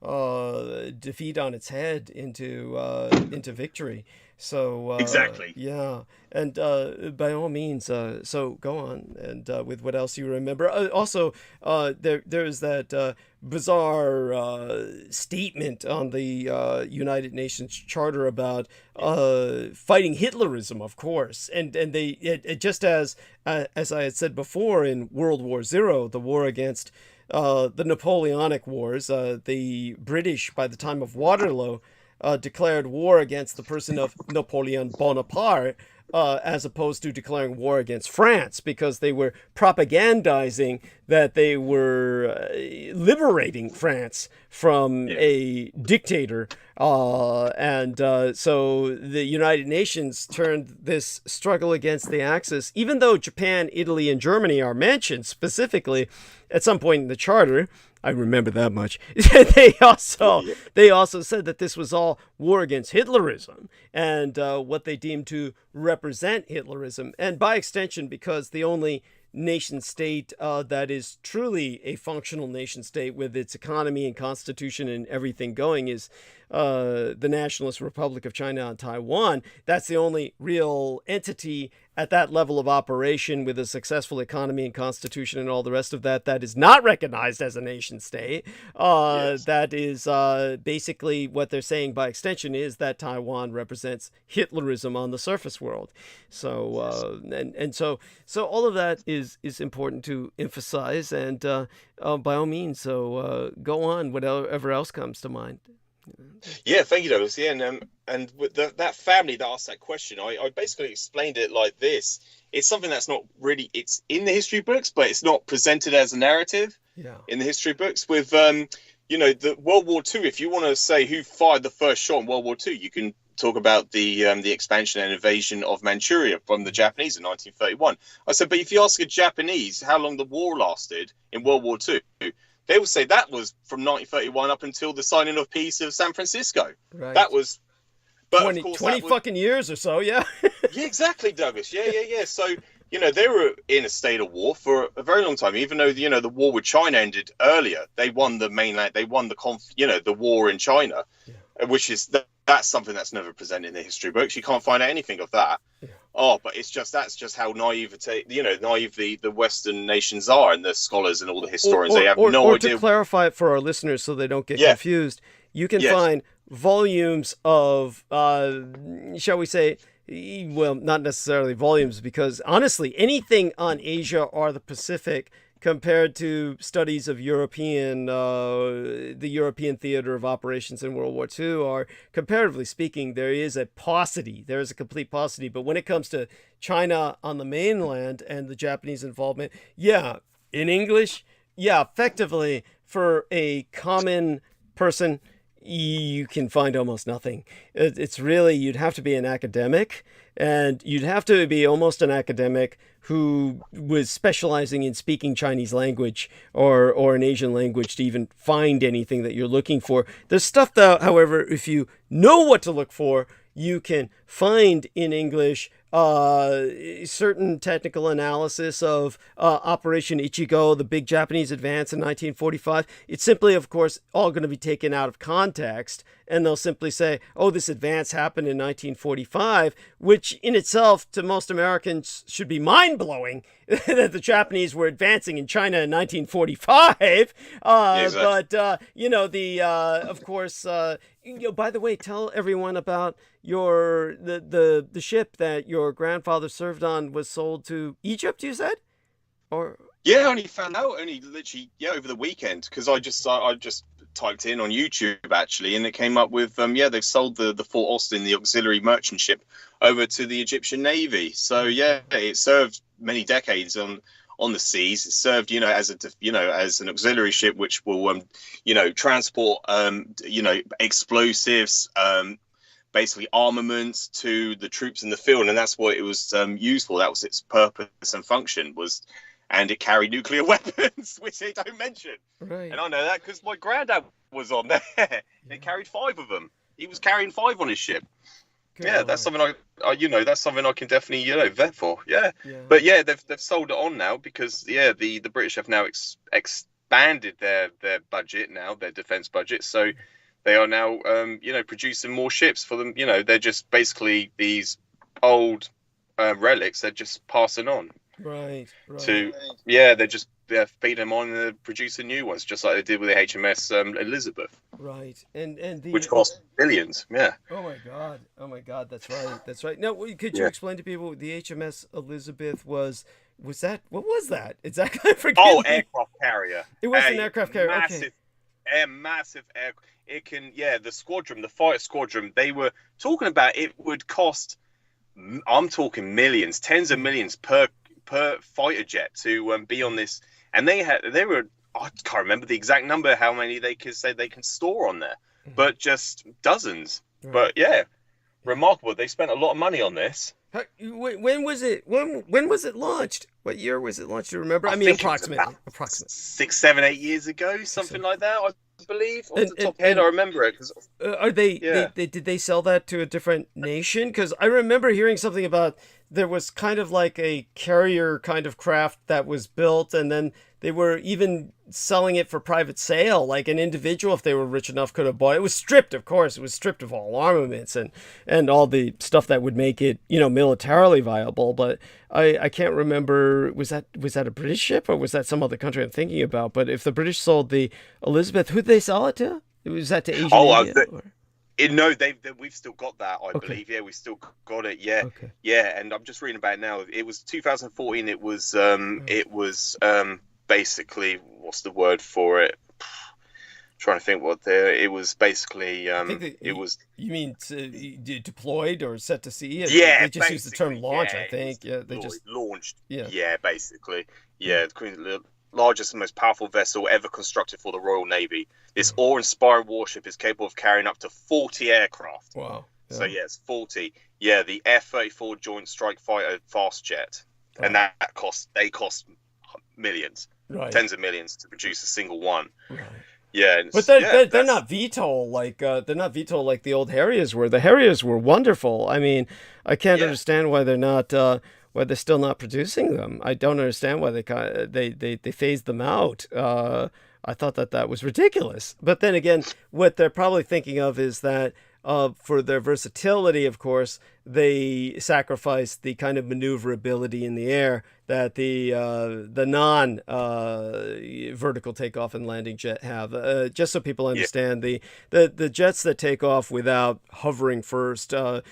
defeat on its head into victory. So exactly. Yeah, and by all means, so go on, and with what else you remember. Also, there's that bizarre statement on the United Nations Charter about fighting Hitlerism, of course, and they just as I had said before in World War Zero, the war against the Napoleonic Wars, the British by the time of Waterloo declared war against the person of Napoleon Bonaparte, as opposed to declaring war against France, because they were propagandizing that they were liberating France from a dictator. And so the United Nations turned this struggle against the Axis, even though Japan, Italy, and Germany are mentioned specifically at some point in the Charter. I remember that much. They also said that this was all war against Hitlerism and what they deemed to represent Hitlerism. And by extension, because the only nation state that is truly a functional nation state with its economy and constitution and everything going is the Nationalist Republic of China and Taiwan. That's the only real entity at that level of operation with a successful economy and constitution and all the rest of that is not recognized as a nation state. That is basically what they're saying by extension is that Taiwan represents Hitlerism on the surface world. So so all of that is important to emphasize, and by all means, so go on, whatever else comes to mind. Yeah, thank you, Douglas. Yeah, and with that family that asked that question, I basically explained it like this. It's something that's not really, it's in the history books, but it's not presented as a narrative in the history books. With, the World War II, if you want to say who fired the first shot in World War II, you can talk about the expansion and invasion of Manchuria from the Japanese in 1931. I said, but if you ask a Japanese how long the war lasted in World War II, they will say that was from 1931 up until the signing of peace of San Francisco. Right. That was, but 20, of course, 20 fucking years or so, yeah. Yeah, exactly, Douglas. Yeah. So, they were in a state of war for a very long time. Even though, the war with China ended earlier, they won the mainland, they won the war in China, which is, that's something that's never presented in the history books. You can't find out anything of that. Yeah. Oh, but that's just how naive the Western nations are, and the scholars and all the historians. They have no idea. To clarify it for our listeners so they don't get confused, you can find volumes of, shall we say, well, not necessarily volumes, because honestly, anything on Asia or the Pacific compared to studies of the European theater of operations in World War II are, comparatively speaking, there is a paucity. There is a complete paucity. But when it comes to China on the mainland and the Japanese involvement, in English, effectively, for a common person, you can find almost nothing. It's really, you'd have to be an academic, and you'd have to be almost an academic who was specializing in speaking Chinese language or an Asian language to even find anything that you're looking for. There's stuff that, however, if you know what to look for, you can find in English certain technical analysis of Operation Ichigo, the big Japanese advance in 1945. It's simply, of course, all going to be taken out of context, and they'll simply say, oh, this advance happened in 1945, which in itself, to most Americans, should be mind-blowing that the Japanese were advancing in China in 1945. But, of course, by the way, tell everyone about the ship that your grandfather served on was sold to Egypt, you said? Or Yeah, I only found out literally over the weekend, because I just typed in on YouTube actually, and it came up with they've sold the Fort Austin, the auxiliary merchant ship, over to the Egyptian Navy. So yeah, it served many decades on the seas. It served as an auxiliary ship which will transport explosives, basically armaments to the troops in the field, and that's what it was used for. That was its purpose and function, and it carried nuclear weapons, which they don't mention. Right. And I know that because my granddad was on there. It carried 5 of them. He was carrying 5 on his ship. Good Yeah, Lord. that's something that's something I can definitely vet for. Yeah. But yeah, they've sold it on now, because the British have now expanded their budget now, their defense budget. So they are now producing more ships for them. They're just basically these old relics. They're just passing on. Right. They're feeding them on and they're producing new ones, just like they did with the HMS Elizabeth. Right. And which cost billions. Yeah. Oh my God, that's right. Now, could you explain to people, the HMS Elizabeth was that, what was that exactly? I forget. Oh, aircraft carrier. It was an aircraft carrier. Massive air. It can, the squadron, the fighter squadron, they were talking about it would cost, I'm talking millions, tens of millions per fighter jet to be on this. And they were, I can't remember the exact number, how many they could say they can store on there, but just dozens. Right. But yeah, remarkable. They spent a lot of money on this. When was it? When was it launched? What year was it launched? Do you remember? I mean, approximately. 6, 7, 8 years ago, something like that. I believe off the top head, I remember it. Are they? Did they sell that to a different nation? Because I remember hearing something about there was kind of like a carrier kind of craft that was built, and then they were even selling it for private sale. Like an individual, if they were rich enough, could have bought it. It was stripped, of course. It was stripped of all armaments and all the stuff that would make it, militarily viable. But I can't remember, was that a British ship, or was that some other country I'm thinking about? But if the British sold the Elizabeth, who'd they sell it to? Was that to Asia? No, we've still got that, I believe. Yeah, we still got it. Yeah, yeah. And I'm just reading about it now. It was 2014. It was basically, what's the word for it? Trying to think it was basically. It was. You mean deployed or set to sea? Yeah, they just used the term launch. I think. Yeah, they just launched. Yeah, basically. Yeah, the largest and most powerful vessel ever constructed for the Royal Navy. This awe-inspiring warship is capable of carrying up to 40 aircraft. Wow. Yeah. So, it's 40. Yeah, the F-34 Joint Strike Fighter fast jet. Oh. And they cost millions. Right. Tens of millions to produce a single one. Right. Yeah, but they're not VTOL like the old Harriers were. The Harriers were wonderful. I mean, I can't understand why they're not why they're still not producing them. I don't understand why they phased them out. I thought that was ridiculous. But then again, what they're probably thinking of is that for their versatility, of course, they sacrificed the kind of maneuverability in the air that the non vertical takeoff and landing jet have. Just so people understand, the jets that take off without hovering first, those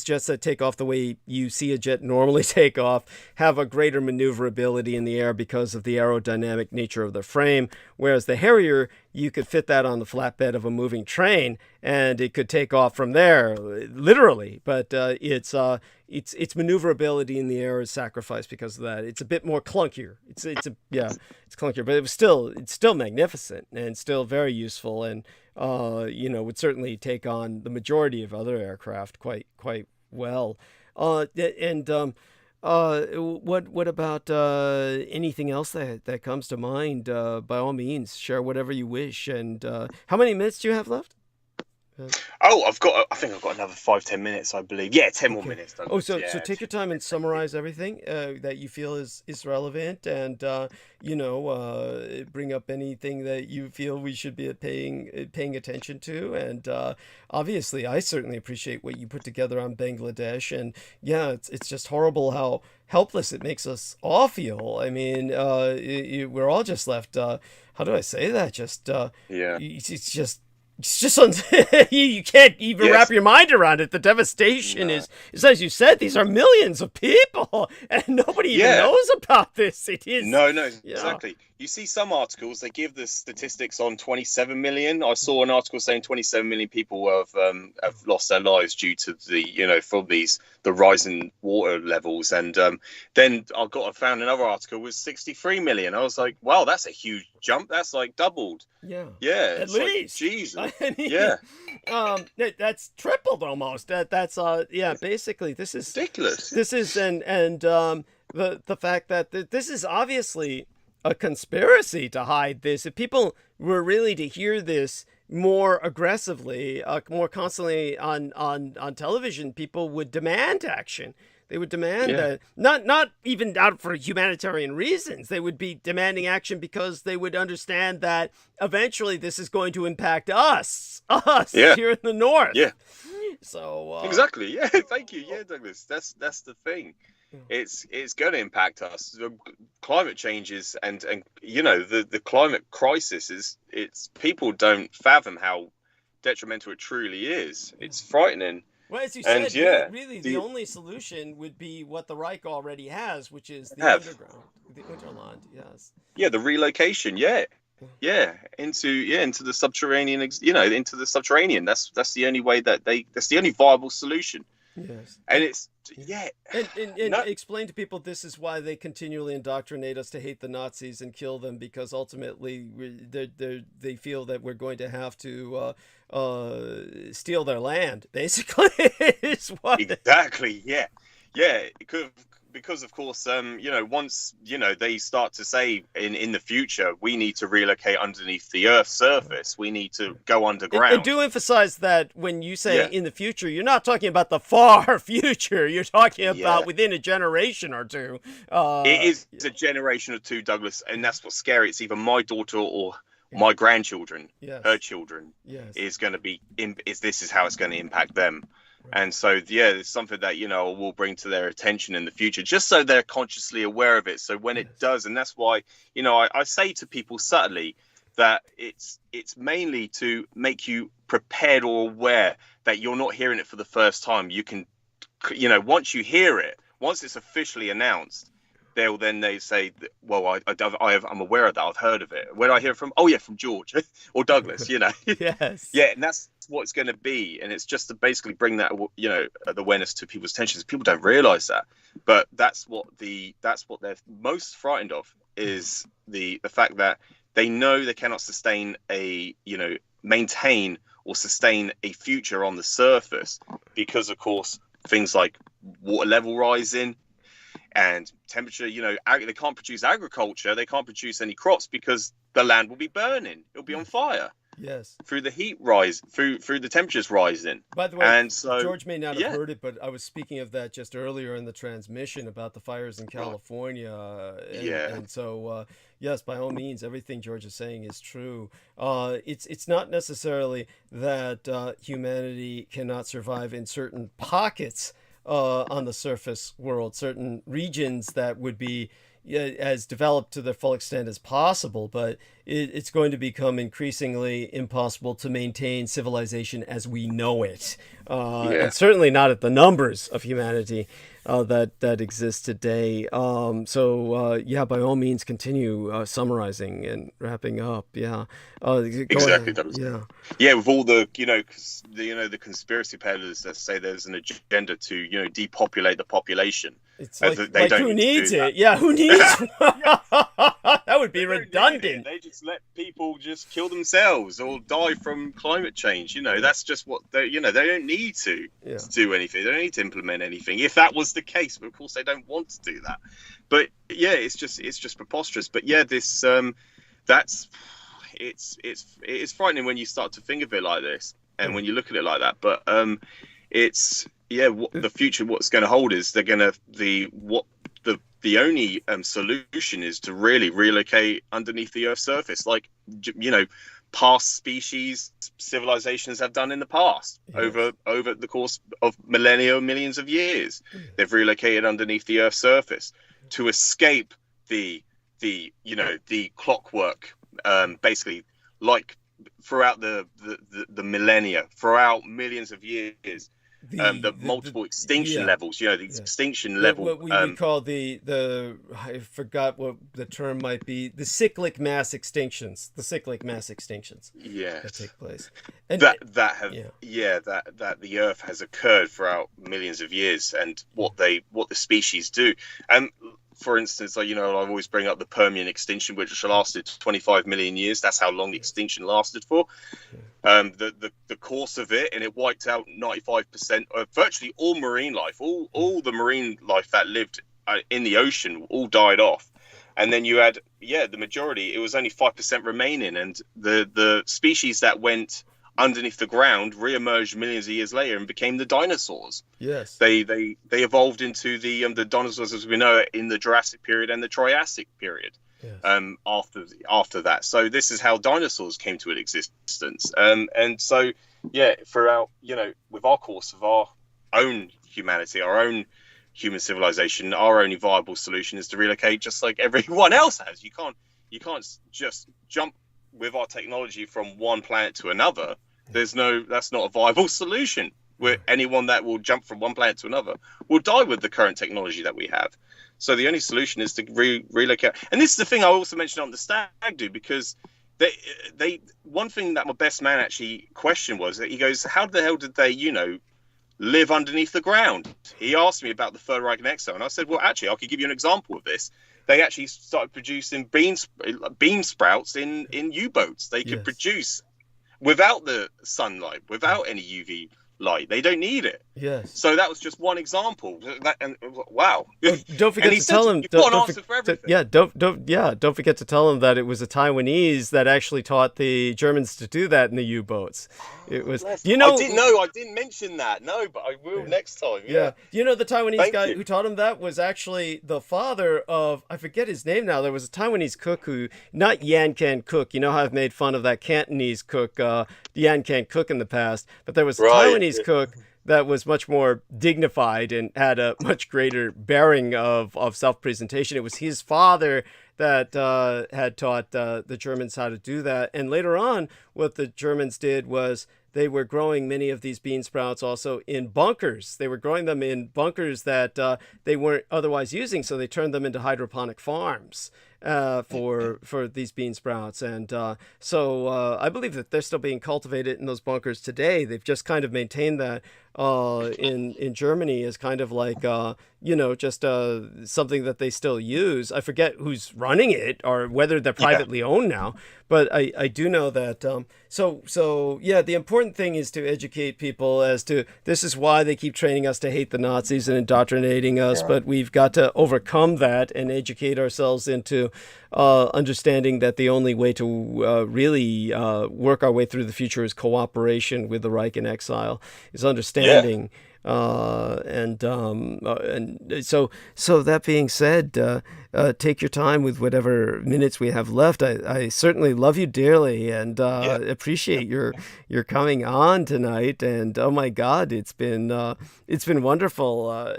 jets that take off the way you see a jet normally take off have a greater maneuverability in the air because of the aerodynamic nature of the frame, whereas the Harrier, you could fit that on the flatbed of a moving train and it could take off from there, literally. But its maneuverability in the air is sacrificed because of that. It's a bit more clunkier. It's clunkier, but it's still magnificent and still very useful, and would certainly take on the majority of other aircraft quite well. What about anything else that comes to mind? By all means, share whatever you wish. And how many minutes do you have left? I think I've got another 5-10 minutes, I believe. Yeah, 10 more minutes. So take your time and summarize everything that you feel is relevant, and bring up anything that you feel we should be paying attention to. And obviously, I certainly appreciate what you put together on Bangladesh. And it's just horrible how helpless it makes us all feel. I mean, we're all just left. How do I say that? It's just it's just you can't even wrap your mind around it. The devastation is as you said, these are millions of people, and nobody even knows about this. It is no, exactly. You see some articles, they give the statistics on 27 million. I saw an article saying 27 million people have lost their lives due to the, from the rising water levels. And then I found another article with 63 million. I was like, wow, that's a huge jump. That's like doubled. Yeah. At least. Like, Jesus. I mean, that's tripled almost. That's basically this is ridiculous. This is and the fact that this is obviously a conspiracy to hide this. If people were really to hear this more aggressively, more constantly on television, people would demand action. They would demand that, not even out for humanitarian reasons. They would be demanding action because they would understand that eventually this is going to impact us here in the North. Yeah. So exactly. Yeah. Thank you. Yeah, Douglas. That's the thing. It's going to impact us. The climate changes and the climate crisis it's people don't fathom how detrimental it truly is. It's frightening. Well, as you said, really the only solution would be what the Reich already has, which is the underground, the Unterland. Yes. Yeah, the relocation. Into the subterranean. Into the subterranean. That's the only way that's the only viable solution. Yes. And it's and explain to people this is why they continually indoctrinate us to hate the Nazis and kill them, because ultimately they feel that we're going to have to steal their land, basically. Is what exactly. Because of course, once they start to say in the future we need to relocate underneath the Earth's surface, we need to go underground. And do emphasize that when you say in the future, you're not talking about the far future. You're talking about within a generation or two. It is a generation or two, Douglas, and that's what's scary. It's either my daughter or my grandchildren, her children, is going to be. This is how it's going to impact them. And so, it's something that, we'll bring to their attention in the future, just so they're consciously aware of it. So when it does, and that's why, I say to people subtly that it's mainly to make you prepared or aware that you're not hearing it for the first time. You can, once you hear it, once it's officially announced, they say, well, I'm aware of that. I've heard of it. When I hear from George or Douglas, Yes. Yeah, and that's what it's going to be. And it's just to basically bring that, the awareness to people's attention. People don't realize that, but that's what they're most frightened of, is the fact that they know they cannot maintain or sustain a future on the surface because, of course, things like water level rising and temperature, they can't produce agriculture. They can't produce any crops because the land will be burning. It'll be on fire. Yes. Through the heat rise, through the temperatures rising. By the way, and so, George may not have heard it, but I was speaking of that just earlier in the transmission about the fires in California. And so, yes, by all means, everything George is saying is true. It's not necessarily that humanity cannot survive in certain pockets on the surface world, certain regions that would be as developed to their full extent as possible, but it's going to become increasingly impossible to maintain civilization as we know it, and certainly not at the numbers of humanity that exist today. By all means, continue summarizing and wrapping up. Exactly. With all the the conspiracy peddlers that say there's an agenda to depopulate the population. It's like who needs it? Yeah, who needs that would be redundant. They just let people just kill themselves or die from climate change. That's just what they don't need to do anything. They don't need to implement anything. If that was the case, but of course they don't want to do that. But it's just preposterous. But this it's frightening when you start to think of it like this and when you look at it like that. But what the future, what's going to hold is the only solution is to really relocate underneath the Earth's surface, like past species, civilizations have done in the past. Over the course of millennia, millions of years, they've relocated underneath the Earth's surface to escape the clockwork, basically like throughout the millennia, throughout millions of years. The multiple extinction levels, the extinction level. What we would call the I forgot what the term might be, the cyclic mass extinctions. The cyclic mass extinctions. That take place. And that the Earth has occurred throughout millions of years, and what the species do. And for instance, I always bring up the Permian extinction, which lasted 25 million years. That's how long the extinction lasted for. The course of it, and it wiped out 95% of virtually all marine life. All the marine life that lived in the ocean all died off. And then you had, the majority, it was only 5% remaining. And the species that went underneath the ground re-emerged millions of years later and became the dinosaurs. Yes. They evolved into the dinosaurs as we know it in the Jurassic period and the Triassic period. Yes. After that. So this is how dinosaurs came to existence. And so, throughout, with our course of our own humanity, our own human civilization, our only viable solution is to relocate just like everyone else has. You can't just jump with our technology from one planet to another. That's not a viable solution. Where anyone that will jump from one planet to another will die with the current technology that we have. So the only solution is to relocate. And this is the thing I also mentioned on the stag do, because they one thing that my best man actually questioned was that he goes, how the hell did they, live underneath the ground? He asked me about the Third Reich and Exile, and I said, well, actually, I could give you an example of this. They actually started producing beam sprouts in U-boats. They could produce without the sunlight, without any UV light. They don't need it. Yes. So that was just one example. Wow. Don't forget to tell him. Don't forget to tell him that it was the Taiwanese that actually taught the Germans to do that in the U-boats. It was. I didn't mention that. No, but I will next time. Yeah. The Taiwanese guy who taught him that was actually the father of, I forget his name now. There was a Taiwanese cook who, not Yan Can Cook. You know how I've made fun of that Cantonese cook, Yan Can Cook in the past, but there was a Taiwanese cook that was much more dignified and had a much greater bearing of self-presentation. It was his father that had taught the Germans how to do that. And later on, what the Germans did was they were growing many of these bean sprouts also in bunkers. They were growing them in bunkers that they weren't otherwise using, so they turned them into hydroponic farms for these bean sprouts. And so I believe that they're still being cultivated in those bunkers today. They've just kind of maintained that in Germany as kind of like just something that they still use. I forget who's running it or whether they're privately owned now, but I do know that the important thing is to educate people as to this is why they keep training us to hate the Nazis and indoctrinating us, but we've got to overcome that and educate ourselves into understanding that the only way to really work our way through the future is cooperation with the Reich in exile, is understanding. And so that being said, take your time with whatever minutes we have left. I certainly love you dearly and appreciate your coming on tonight. And oh my God, it's been wonderful.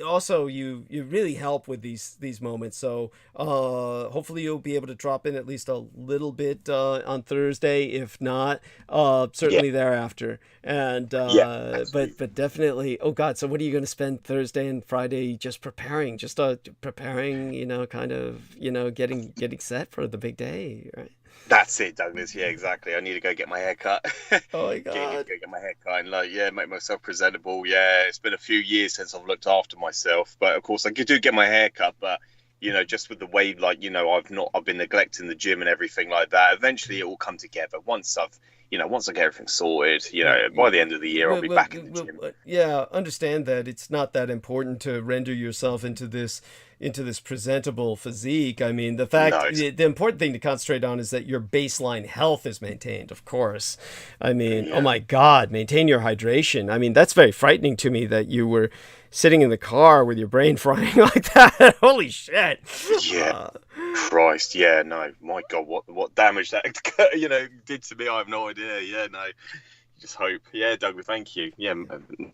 Also, you really help with these moments. So hopefully you'll be able to drop in at least a little bit on Thursday, if not certainly thereafter. And but definitely. Oh God, so what are you going to spend Thursday and Friday just preparing? Just preparing, kind of, getting set for the big day, right? That's it, Douglas. Yeah, exactly. I need to go get my hair cut. Oh my God. Go get my hair cut and make myself presentable. Yeah, it's been a few years since I've looked after myself, but of course I do get my hair cut, but just with the way, I've been neglecting the gym and everything like that. Eventually it will come together once I get everything sorted, by the end of the year, I'll be back in the gym. Yeah, understand that it's not that important to render yourself into this presentable physique. I mean, the important thing to concentrate on is that your baseline health is maintained, of course. I mean, oh my God, maintain your hydration. I mean, that's very frightening to me that you were sitting in the car with your brain frying like that. Holy shit. Yeah. Christ. Yeah, no. My God, what damage that, did to me, I have no idea. Yeah, no. Just hope. Yeah, Douglas, thank you. Yeah,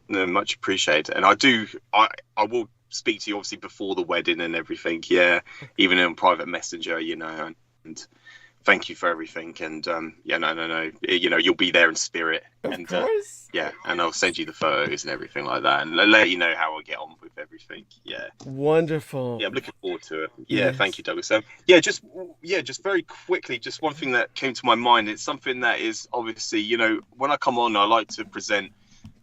no, much appreciated. And I will speak to you obviously before the wedding and everything. Yeah, even in private messenger, and thank you for everything. And no, you'll be there in spirit. Of course. And I'll send you the photos and everything like that, and let you know how I get on with everything. Wonderful. I'm looking forward to it. Yes. Thank you, Douglas. Just very quickly, just one thing that came to my mind. It's something that is obviously, when I come on, I like to present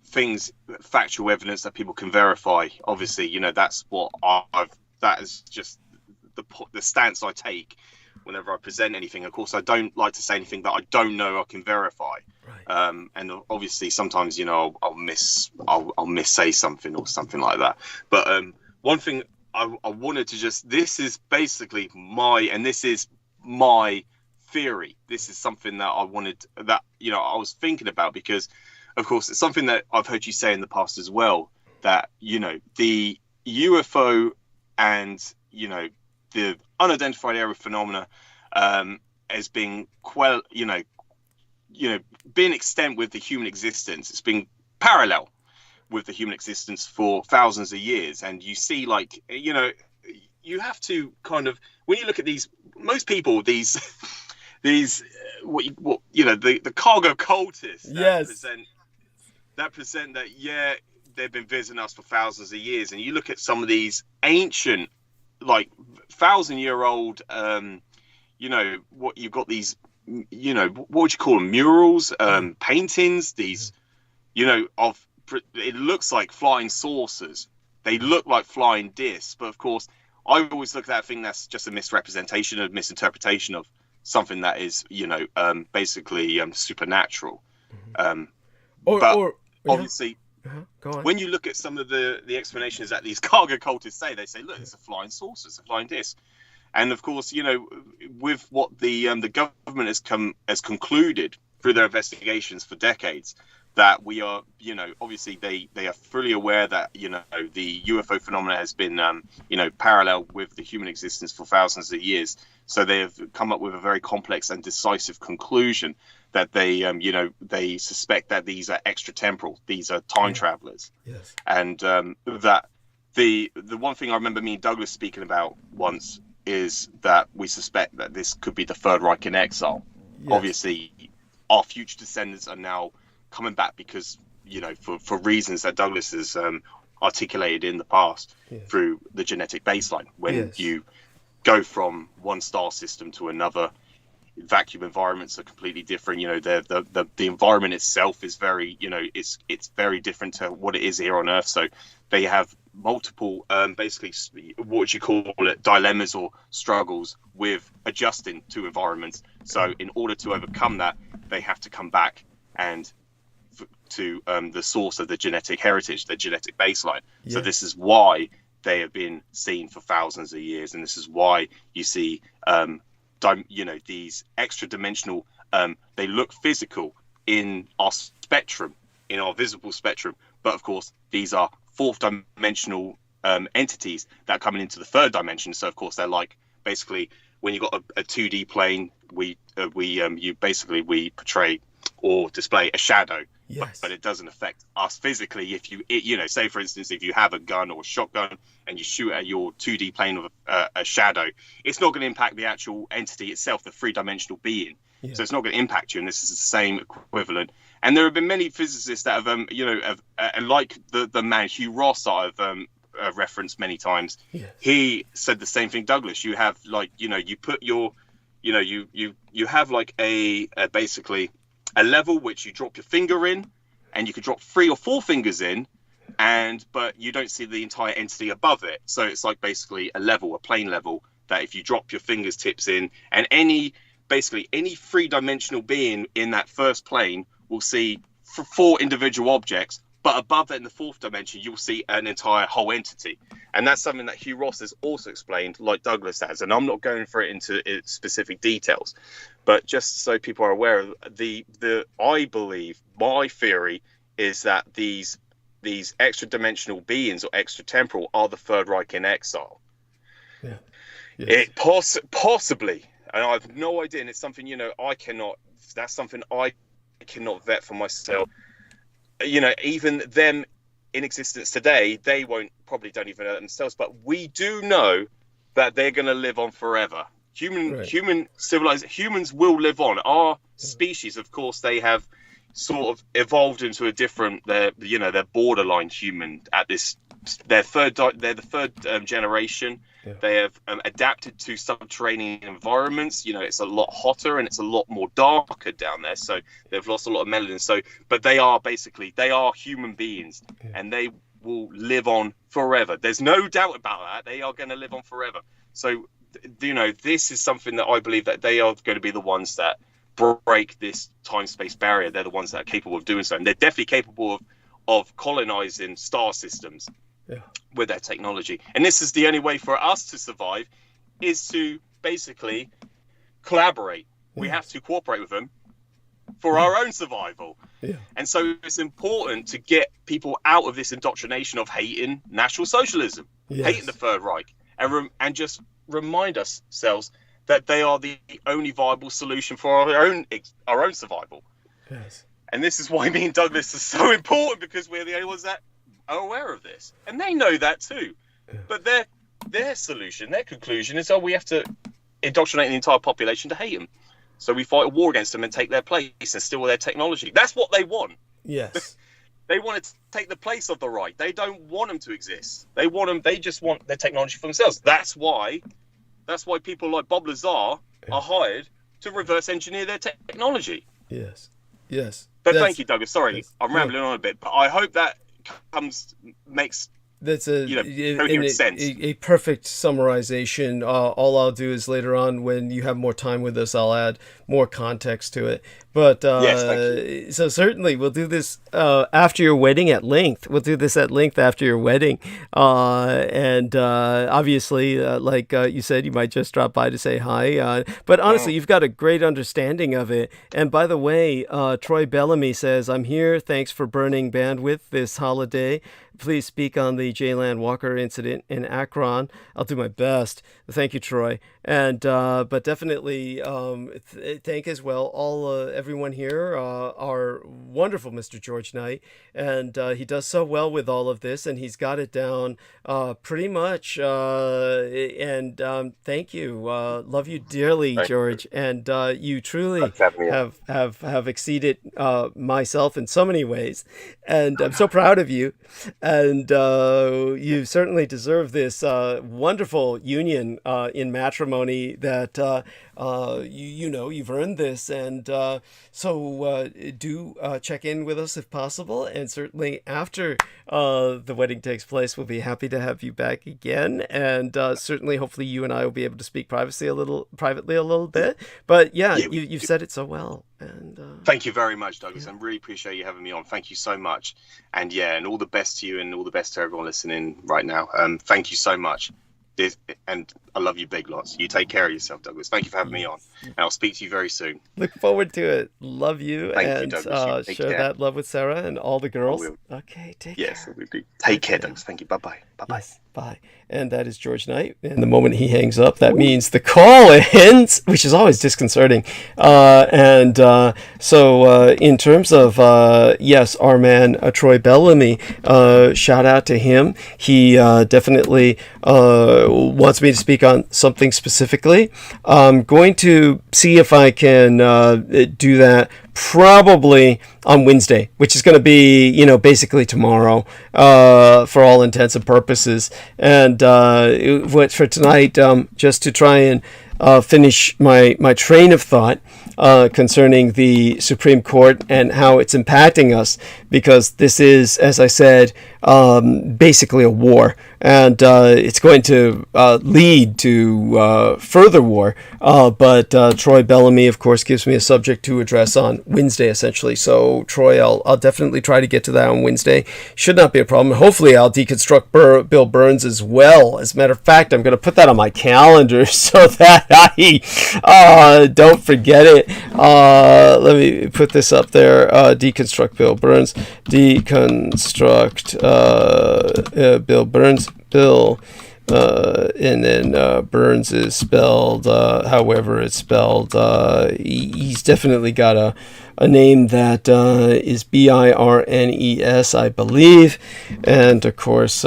things, factual evidence that people can verify. Obviously, that's what that is just the stance I take whenever I present anything. Of course, I don't like to say anything that I don't know I can verify. Right. And obviously, sometimes I'll say something or something like that. But one thing I wanted to this is basically my theory. This is something that I wanted I was thinking about, because, of course, it's something that I've heard you say in the past as well, that the UFO and the unidentified aerial phenomena as being being extent with the human existence. It's been parallel with the human existence for thousands of years. And you see, you have to kind of, when you look at most people, the cargo cultists that present that they've been visiting us for thousands of years. And you look at some of these ancient, 1,000-year-old, what you've got these, what would you call them? Murals, paintings, these, it looks like flying saucers. They look like flying discs. But of course, I always look at that thing that's just a misrepresentation, a misinterpretation of something that is, basically supernatural. Obviously, go on. When you look at some of the explanations that these cargo cultists say, they say, look, it's a flying saucer, it's a flying disc. And of course, with what the government has concluded through their investigations for decades, that we are, obviously they are fully aware that, the UFO phenomena has been, parallel with the human existence for thousands of years. So they have come up with a very complex and decisive conclusion that they suspect that these are extratemporal, these are time travelers. Yes. And that the one thing I remember me and Douglas speaking about once is that we suspect that this could be the Third Reich in exile. Yes. Obviously, our future descendants are now coming back because, for reasons that Douglas has articulated in the past through the genetic baseline. When you go from one star system to another, vacuum environments are completely different. The environment itself is very, it's very different to what it is here on Earth. So they have multiple, basically, what would you call it, dilemmas or struggles with adjusting to environments. So in order to overcome that, they have to come back and to the source of the genetic heritage, the genetic baseline. So this is why they have been seen for thousands of years, and this is why you see these extra dimensional, they look physical in our spectrum, in our visible spectrum, but of course these are fourth dimensional entities that are coming into the third dimension. So of course they're like, basically, when you've got a 2D plane, we portray or display a shadow. Yes. But it doesn't affect us physically. If you say, for instance, if you have a gun or a shotgun and you shoot at your 2D plane of a shadow, it's not going to impact the actual entity itself, the three-dimensional being. So it's not going to impact you, and this is the same equivalent. And there have been many physicists that have, like the man Hugh Ross I've referenced many times. Yes. He said the same thing, Douglas. You have you put your, you have like a basically a level which you drop your finger in, and you could drop 3 or 4 fingers in, but you don't see the entire entity above it. So it's like basically a level, a plane level, that if you drop your fingers tips in, and any three-dimensional being in that first plane will see 4 individual objects, but above that in the 4th dimension, you'll see an entire whole entity. And that's something that Hugh Ross has also explained, like Douglas has. And I'm not going for it into its specific details, but just so people are aware, I believe, my theory is that these extra-dimensional beings or extra-temporal are the Third Reich in exile. Yeah. Yes. It possibly, and I have no idea, and it's something, that's something I cannot vet for myself. Even them in existence today, they don't even know themselves, but we do know that they're going to live on forever. Human civilized humans will live on. Our species, of course, they have sort of evolved into a different. They're borderline human at this. They're the third generation. Yeah. They have adapted to subterranean environments. It's a lot hotter and it's a lot more darker down there. So they've lost a lot of melanin. So, but they are human beings, and they will live on forever. There's no doubt about that. They are going to live on forever. So, this is something that I believe that they are going to be the ones that break this time-space barrier. They're the ones that are capable of doing so, and they're definitely capable of colonizing star systems. Yeah. With their technology. And this is the only way for us to survive, is to basically collaborate. We have to cooperate with them for our own survival. Yeah. And so it's important to get people out of this indoctrination of hating National Socialism, hating the Third Reich, and just remind ourselves that they are the only viable solution for our own survival. Yes. And this is why me and Douglas are so important, because we're the only ones that are aware of this, and they know that too. But their solution, their conclusion is, we have to indoctrinate the entire population to hate them, so we fight a war against them and take their place and steal their technology. That's what they want. Yes. They want to take the place of the right. They don't want them to exist. They just want their technology for themselves. That's why people like Bob Lazar are hired to reverse engineer their technology. Yes. But thank you, Douglas. Sorry, I'm rambling on a bit, but I hope that makes that's sense. A perfect summarization. All I'll do is later on, when you have more time with us, I'll add more context to it. But yes, thank you. So certainly we'll do this after your wedding at length. We'll do this at length after your wedding. And obviously, like you said, you might just drop by to say hi. But honestly, you've got a great understanding of it. And by the way, Troy Bellamy says, I'm here. Thanks for burning bandwidth this holiday. Please speak on the Jaylan Walker incident in Akron. I'll do my best. Thank you, Troy. And but definitely thank as well all everyone here, our wonderful Mr. George Knight, and he does so well with all of this, and he's got it down pretty much. And thank you, love you dearly, George, and you truly have exceeded myself in so many ways, and I'm so proud of you. And you certainly deserve this wonderful union in matrimony that you've earned this. And so do check in with us if possible. And certainly after the wedding takes place, we'll be happy to have you back again. And certainly, hopefully, you and I will be able to speak privately a little bit. But you've said it so well. And thank you very much, Douglas. I really appreciate you having me on. Thank you so much. And and all the best to you, and all the best to everyone listening right now. Thank you so much. And I love you big lots. You take care of yourself, Douglas. Thank you for having me on. And I'll speak to you very soon. Look forward to it. Love you. Thank you, Douglas. Share that love with Sarah and all the girls. Okay, take care. Yes, take care, Douglas. Thank you. Bye-bye. Bye-bye. Yes, bye. And that is George Knight. And the moment he hangs up, that means the call ends, which is always disconcerting. So in terms of, our man, Troy Bellamy, shout out to him. He definitely wants me to speak on something specifically. I'm going to see if I can do that probably on Wednesday, which is going to be, basically tomorrow, for all intents and purposes. And for tonight, just to try and finish my train of thought concerning the Supreme Court and how it's impacting us, because this is, as I said, basically a war, and it's going to lead to further war. But Troy Bellamy, of course, gives me a subject to address on Wednesday, essentially. So, Troy, I'll definitely try to get to that on Wednesday. Should not be a problem. Hopefully, I'll deconstruct Bill Burns as well. As a matter of fact, I'm going to put that on my calendar so that I don't forget it. Let me put this up there. Deconstruct Bill Burns. Deconstruct Bill Burns. Bill. And then Burns is spelled however it's spelled. He's definitely got a name that is Birnes, I believe. And of course,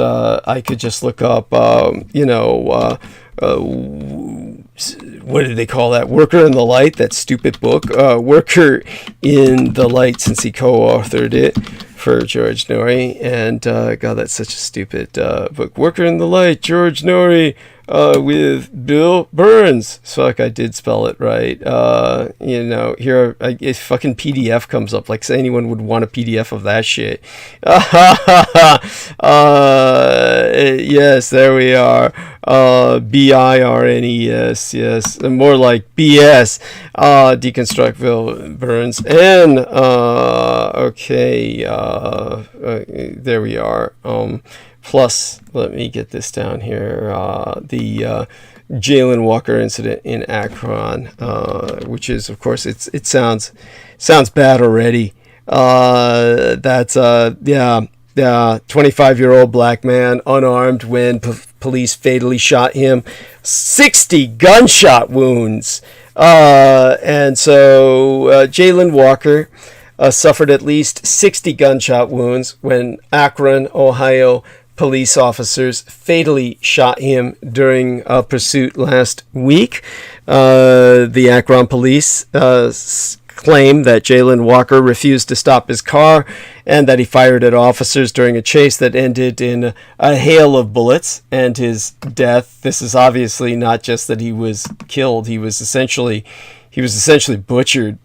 what did they call that? Worker in the Light, that stupid book. Worker in the Light, since he co-authored it for George Norrie. And God, that's such a stupid book. Worker in the Light, George Norrie, with Bill Burns. Fuck, I did spell it right. Here a fucking PDF comes up. Like anyone would want a PDF of that shit. Yes, there we are. BIRNES, yes, more like BS. Deconstruct Bill Burns. And there we are. Plus, let me get this down here. The Jalen Walker incident in Akron, which is, of course, it sounds bad already. That's 25-year-old black man, unarmed, when police fatally shot him. 60 gunshot wounds. And so Jalen Walker suffered at least 60 gunshot wounds when Akron, Ohio police officers fatally shot him during a pursuit last week. The Akron police claim that Jalen Walker refused to stop his car and that he fired at officers during a chase that ended in a hail of bullets and his death. This is obviously not just that he was killed. He was essentially butchered.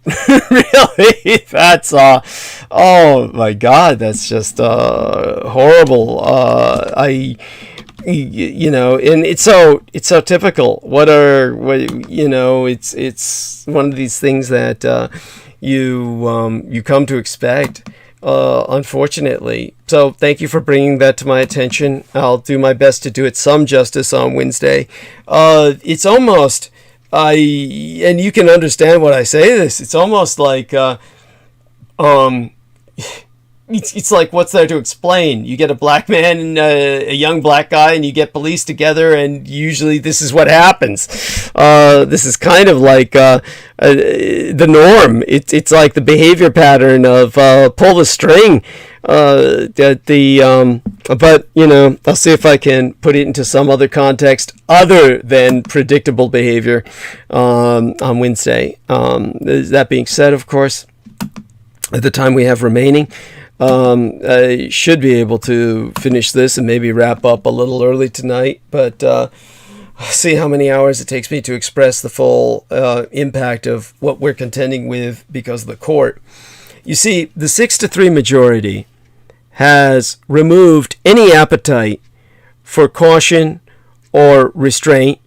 Really? That's oh my God, that's just horrible. And it's so typical. It's one of these things that you come to expect, unfortunately. So thank you for bringing that to my attention. I'll do my best to do it some justice on Wednesday. It's almost, and you can understand what I say this, it's almost like it's like, what's there to explain? You get a black man and a young black guy, and you get police together, and usually this is what happens. This is kind of like the norm. It's like the behavior pattern of pull the string. But I'll see if I can put it into some other context other than predictable behavior on Wednesday. That being said, of course, at the time we have remaining, I should be able to finish this and maybe wrap up a little early tonight, but see how many hours it takes me to express the full impact of what we're contending with because of the court. You see, the 6-3 majority has removed any appetite for caution or restraint,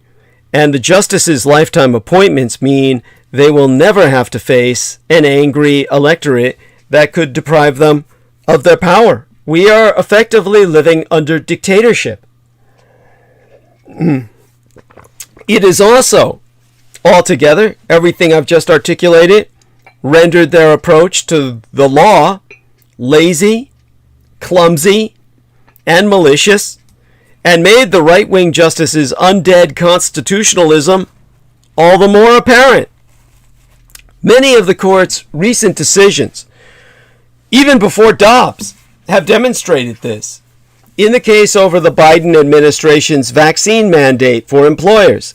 and the justices' lifetime appointments mean they will never have to face an angry electorate that could deprive them of their power. We are effectively living under dictatorship. It is also, altogether, everything I've just articulated, rendered their approach to the law lazy, clumsy, and malicious, and made the right-wing justices' undead constitutionalism all the more apparent. Many of the court's recent decisions, even before Dobbs, have demonstrated this. In the case over the Biden administration's vaccine mandate for employers,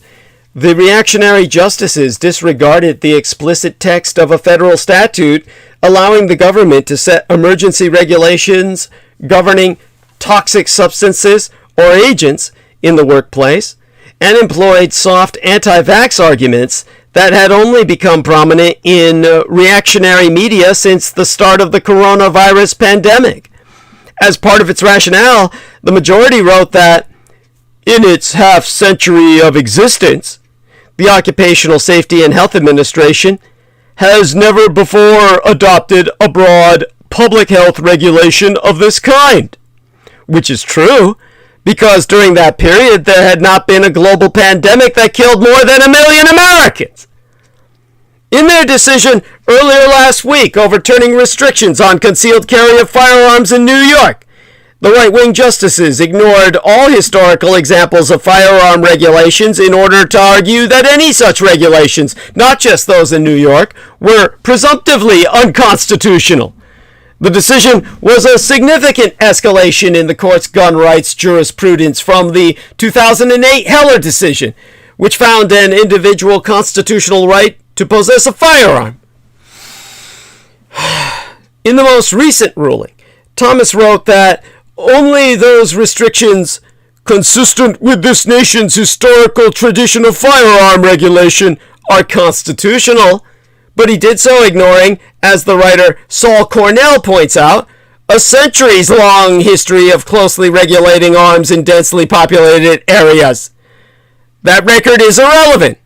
the reactionary justices disregarded the explicit text of a federal statute allowing the government to set emergency regulations governing toxic substances or agents in the workplace, and employed soft anti-vax arguments that had only become prominent in reactionary media since the start of the coronavirus pandemic. As part of its rationale, the majority wrote that, in its half-century of existence, the Occupational Safety and Health Administration has never before adopted a broad public health regulation of this kind. Which is true, because during that period there had not been a global pandemic that killed more than 1 million Americans. In their decision earlier last week overturning restrictions on concealed carry of firearms in New York, the right-wing justices ignored all historical examples of firearm regulations in order to argue that any such regulations, not just those in New York, were presumptively unconstitutional. The decision was a significant escalation in the court's gun rights jurisprudence from the 2008 Heller decision, which found an individual constitutional right to possess a firearm. In the most recent ruling, Thomas wrote that only those restrictions consistent with this nation's historical tradition of firearm regulation are constitutional, but he did so ignoring, as the writer Saul Cornell points out, a centuries-long history of closely regulating arms in densely populated areas. That record is irrelevant.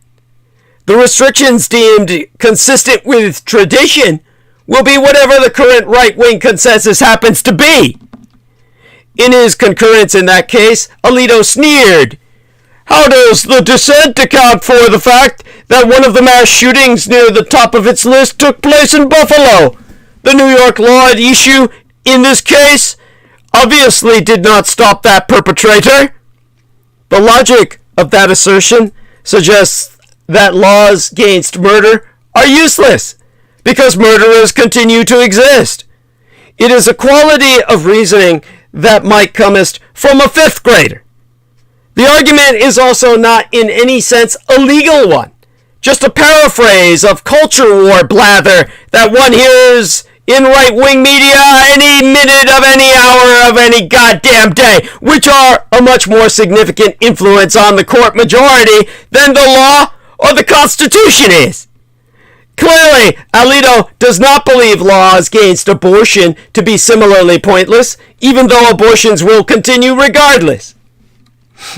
The restrictions deemed consistent with tradition will be whatever the current right-wing consensus happens to be. In his concurrence in that case, Alito sneered, "How does the dissent account for the fact that one of the mass shootings near the top of its list took place in Buffalo? The New York law at issue in this case obviously did not stop that perpetrator." The logic of that assertion suggests that laws against murder are useless because murderers continue to exist. It is a quality of reasoning that might comest from a fifth grader. The argument is also not in any sense a legal one, just a paraphrase of culture war blather that one hears in right-wing media any minute of any hour of any goddamn day, which are a much more significant influence on the court majority than the law or the Constitution is. Clearly, Alito does not believe laws against abortion to be similarly pointless, even though abortions will continue regardless.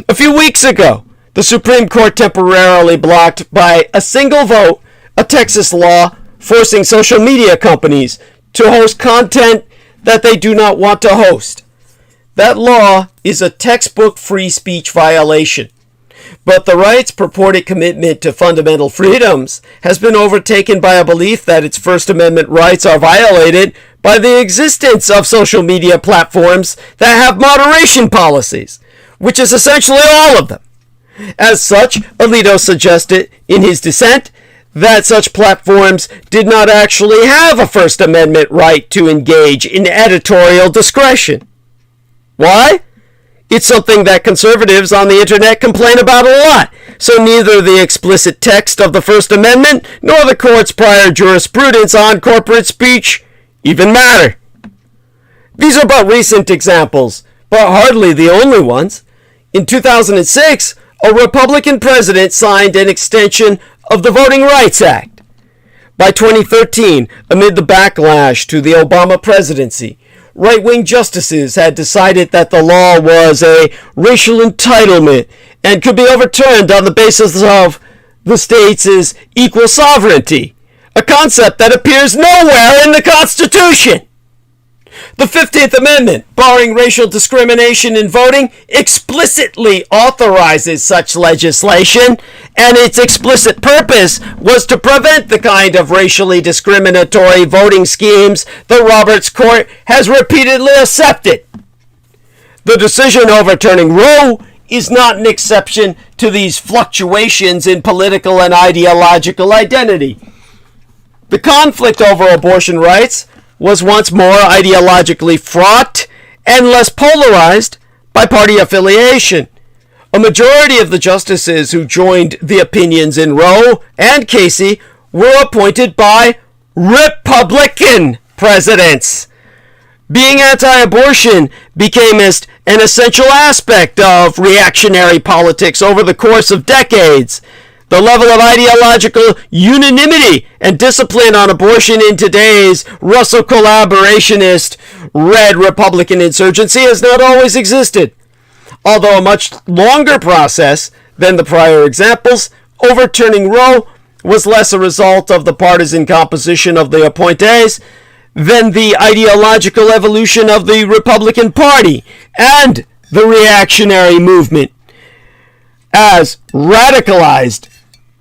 A few weeks ago, the Supreme Court temporarily blocked by a single vote a Texas law forcing social media companies to host content that they do not want to host. That law is a textbook free speech violation. But the right's purported commitment to fundamental freedoms has been overtaken by a belief that its First Amendment rights are violated by the existence of social media platforms that have moderation policies, which is essentially all of them. As such, Alito suggested in his dissent that such platforms did not actually have a First Amendment right to engage in editorial discretion. Why? It's something that conservatives on the internet complain about a lot, so neither the explicit text of the First Amendment nor the court's prior jurisprudence on corporate speech even matter. These are but recent examples, but hardly the only ones. In 2006, a Republican president signed an extension of the Voting Rights Act. By 2013, amid the backlash to the Obama presidency, right-wing justices had decided that the law was a racial entitlement and could be overturned on the basis of the states' equal sovereignty, a concept that appears nowhere in the Constitution. The 15th Amendment, barring racial discrimination in voting, explicitly authorizes such legislation, and its explicit purpose was to prevent the kind of racially discriminatory voting schemes the Roberts Court has repeatedly accepted. The decision overturning Roe is not an exception to these fluctuations in political and ideological identity. The conflict over abortion rights was once more ideologically fraught and less polarized by party affiliation. A majority of the justices who joined the opinions in Roe and Casey were appointed by Republican presidents. Being anti-abortion became an essential aspect of reactionary politics over the course of decades. The level of ideological unanimity and discipline on abortion in today's Russell collaborationist red Republican insurgency has not always existed. Although a much longer process than the prior examples, overturning Roe was less a result of the partisan composition of the appointees than the ideological evolution of the Republican Party and the reactionary movement, as radicalized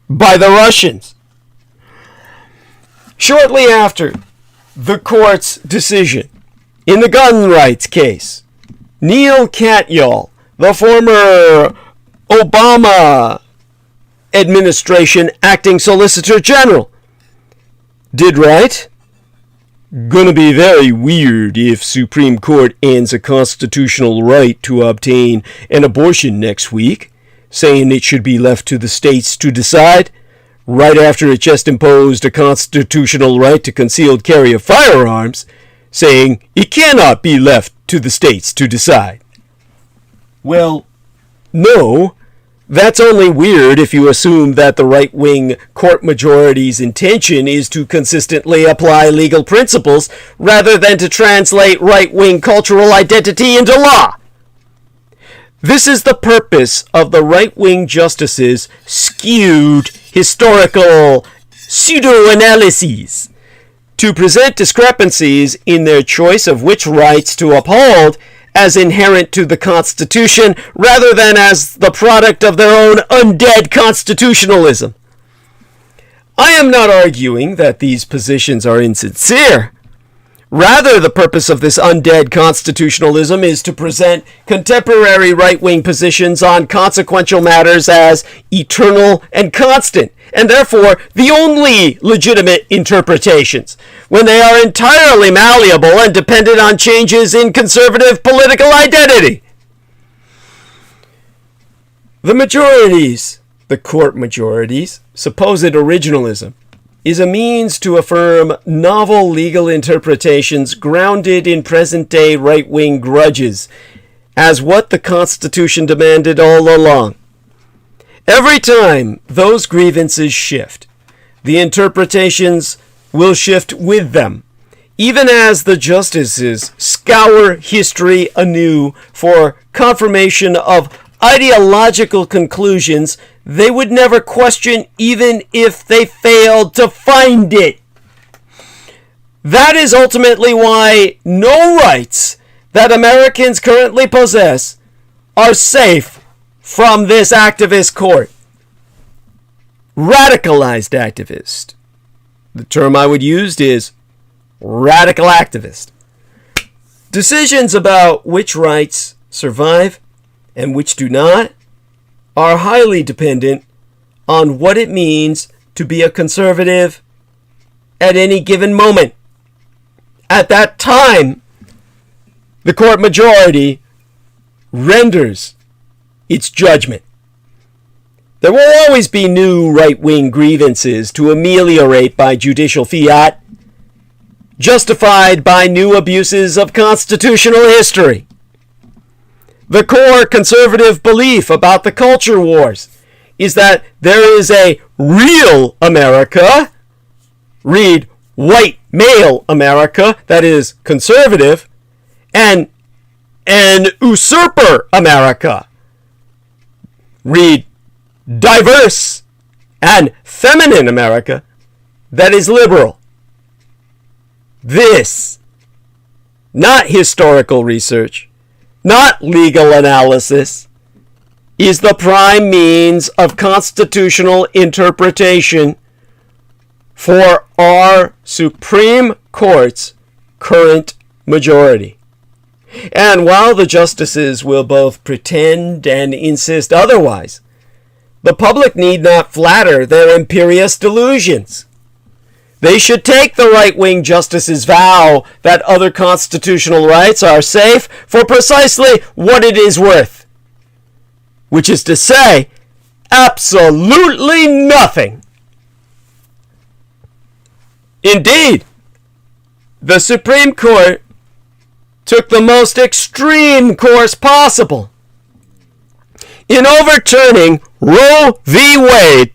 by the Russians. Shortly after the court's decision in the gun rights case, Neil Katyal, the former Obama administration acting Solicitor General, did right. Gonna be very weird if Supreme Court ends a constitutional right to obtain an abortion next week, saying it should be left to the states to decide, right after it just imposed a constitutional right to concealed carry of firearms, saying it cannot be left to the states to decide. Well, no, that's only weird if you assume that the right-wing court majority's intention is to consistently apply legal principles rather than to translate right-wing cultural identity into law. This is the purpose of the right-wing justices' skewed historical pseudo-analyses, to present discrepancies in their choice of which rights to uphold as inherent to the Constitution rather than as the product of their own undead constitutionalism. I am not arguing that these positions are insincere. Rather, the purpose of this undead constitutionalism is to present contemporary right-wing positions on consequential matters as eternal and constant, and therefore the only legitimate interpretations, when they are entirely malleable and dependent on changes in conservative political identity. The court majorities' supposed originalism is a means to affirm novel legal interpretations grounded in present-day right-wing grudges, as what the Constitution demanded all along. Every time those grievances shift, the interpretations will shift with them, even as the justices scour history anew for confirmation of ideological conclusions they would never question even if they failed to find it. That is ultimately why no rights that Americans currently possess are safe from this activist court. Radicalized activist. The term I would use is radical activist. Decisions about which rights survive and which do not are highly dependent on what it means to be a conservative at any given moment. At that time, the court majority renders its judgment. There will always be new right-wing grievances to ameliorate by judicial fiat, justified by new abuses of constitutional history. The core conservative belief about the culture wars is that there is a real America, read white male America, that is conservative, and an usurper America, read diverse and feminine America, that is liberal. This, not historical research, not legal analysis, is the prime means of constitutional interpretation for our Supreme Court's current majority. And while the justices will both pretend and insist otherwise, the public need not flatter their imperious delusions. They should take the right-wing justices' vow that other constitutional rights are safe for precisely what it is worth, which is to say, absolutely nothing. Indeed, the Supreme Court took the most extreme course possible in overturning Roe v. Wade.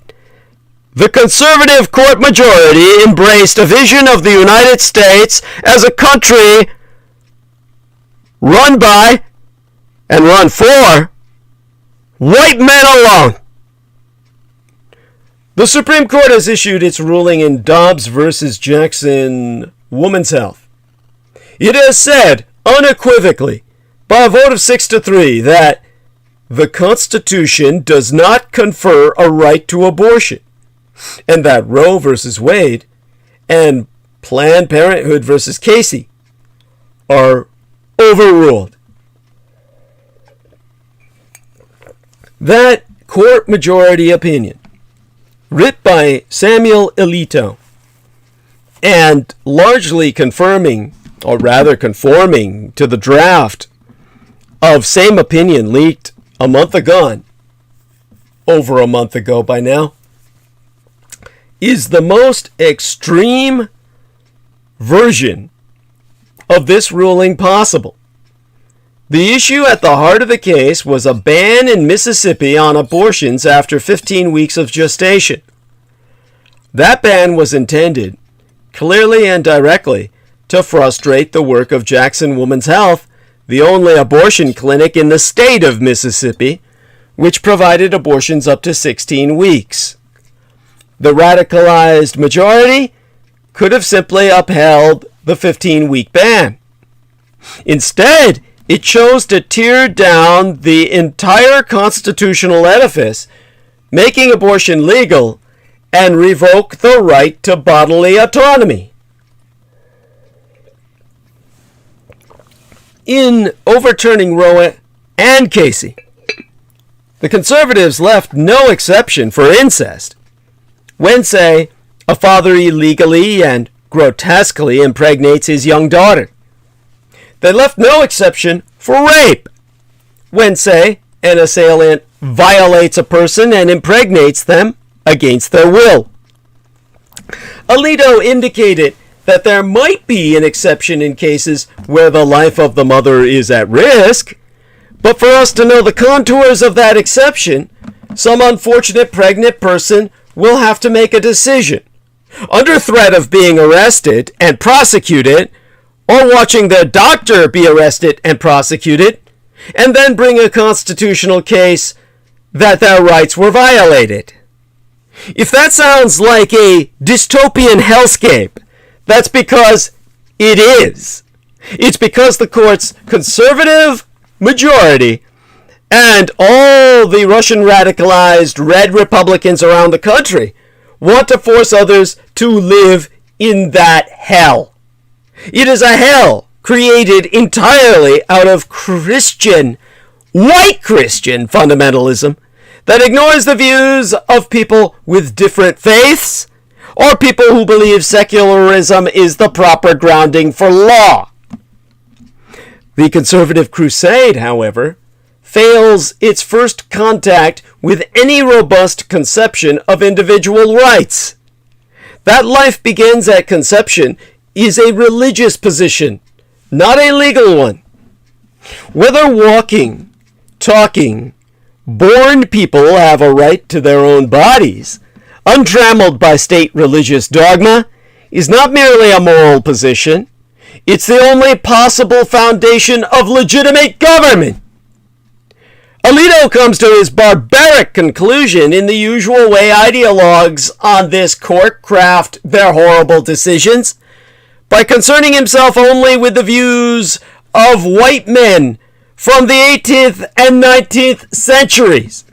The conservative court majority embraced a vision of the United States as a country run by and run for white men alone. The Supreme Court has issued its ruling in Dobbs versus Jackson Women's Health. It has said unequivocally, by a vote of 6-3, that the Constitution does not confer a right to abortion, and that Roe versus Wade and Planned Parenthood versus Casey are overruled. That court majority opinion, writ by Samuel Alito, and largely confirming, or rather conforming to the draft of same opinion leaked a month ago, over a month ago by now, is the most extreme version of this ruling possible. The issue at the heart of the case was a ban in Mississippi on abortions after 15 weeks of gestation. That ban was intended, clearly and directly, to frustrate the work of Jackson Women's Health, the only abortion clinic in the state of Mississippi, which provided abortions up to 16 weeks. The radicalized majority could have simply upheld the 15-week ban. Instead, it chose to tear down the entire constitutional edifice, making abortion legal, and revoke the right to bodily autonomy. In overturning Roe and Casey, the conservatives left no exception for incest. When, say, a father illegally and grotesquely impregnates his young daughter. They left no exception for rape. When, say, an assailant violates a person and impregnates them against their will. Alito indicated that there might be an exception in cases where the life of the mother is at risk, but for us to know the contours of that exception, some unfortunate pregnant person will have to make a decision, under threat of being arrested and prosecuted, or watching their doctor be arrested and prosecuted, and then bring a constitutional case that their rights were violated. If that sounds like a dystopian hellscape, that's because it is. It's because the court's conservative majority and all the Russian radicalized red Republicans around the country want to force others to live in that hell. It is a hell created entirely out of Christian, white Christian fundamentalism that ignores the views of people with different faiths or people who believe secularism is the proper grounding for law. The conservative crusade, however, fails its first contact with any robust conception of individual rights. That life begins at conception is a religious position, not a legal one. Whether walking, talking, born people have a right to their own bodies, untrammeled by state religious dogma, is not merely a moral position, it's the only possible foundation of legitimate government. Alito comes to his barbaric conclusion in the usual way ideologues on this court craft their horrible decisions, by concerning himself only with the views of white men from the 18th and 19th centuries.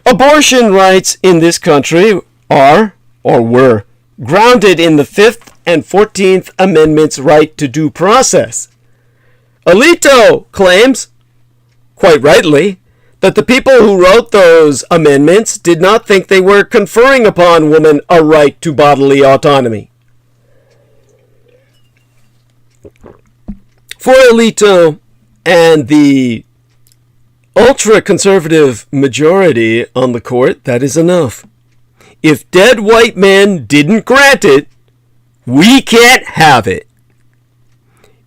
Abortion rights in this country are, or were, grounded in the 5th and 14th Amendments' right to due process. Alito claims, quite rightly, that the people who wrote those amendments did not think they were conferring upon women a right to bodily autonomy. For Alito and the ultra-conservative majority on the court, that is enough. If dead white men didn't grant it, we can't have it.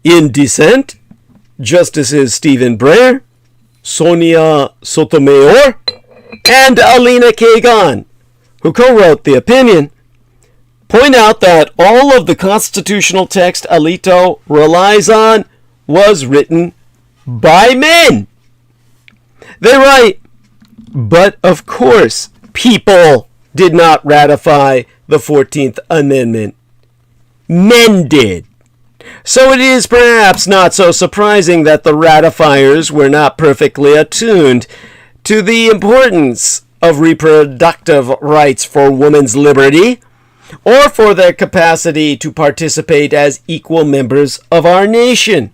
In dissent, Justices Stephen Breyer, Sonia Sotomayor, and Alina Kagan, who co-wrote the opinion, point out that all of the constitutional text Alito relies on was written by men. They write, but of course, people did not ratify the 14th Amendment. Men did. So it is perhaps not so surprising that the ratifiers were not perfectly attuned to the importance of reproductive rights for women's liberty, or for their capacity to participate as equal members of our nation.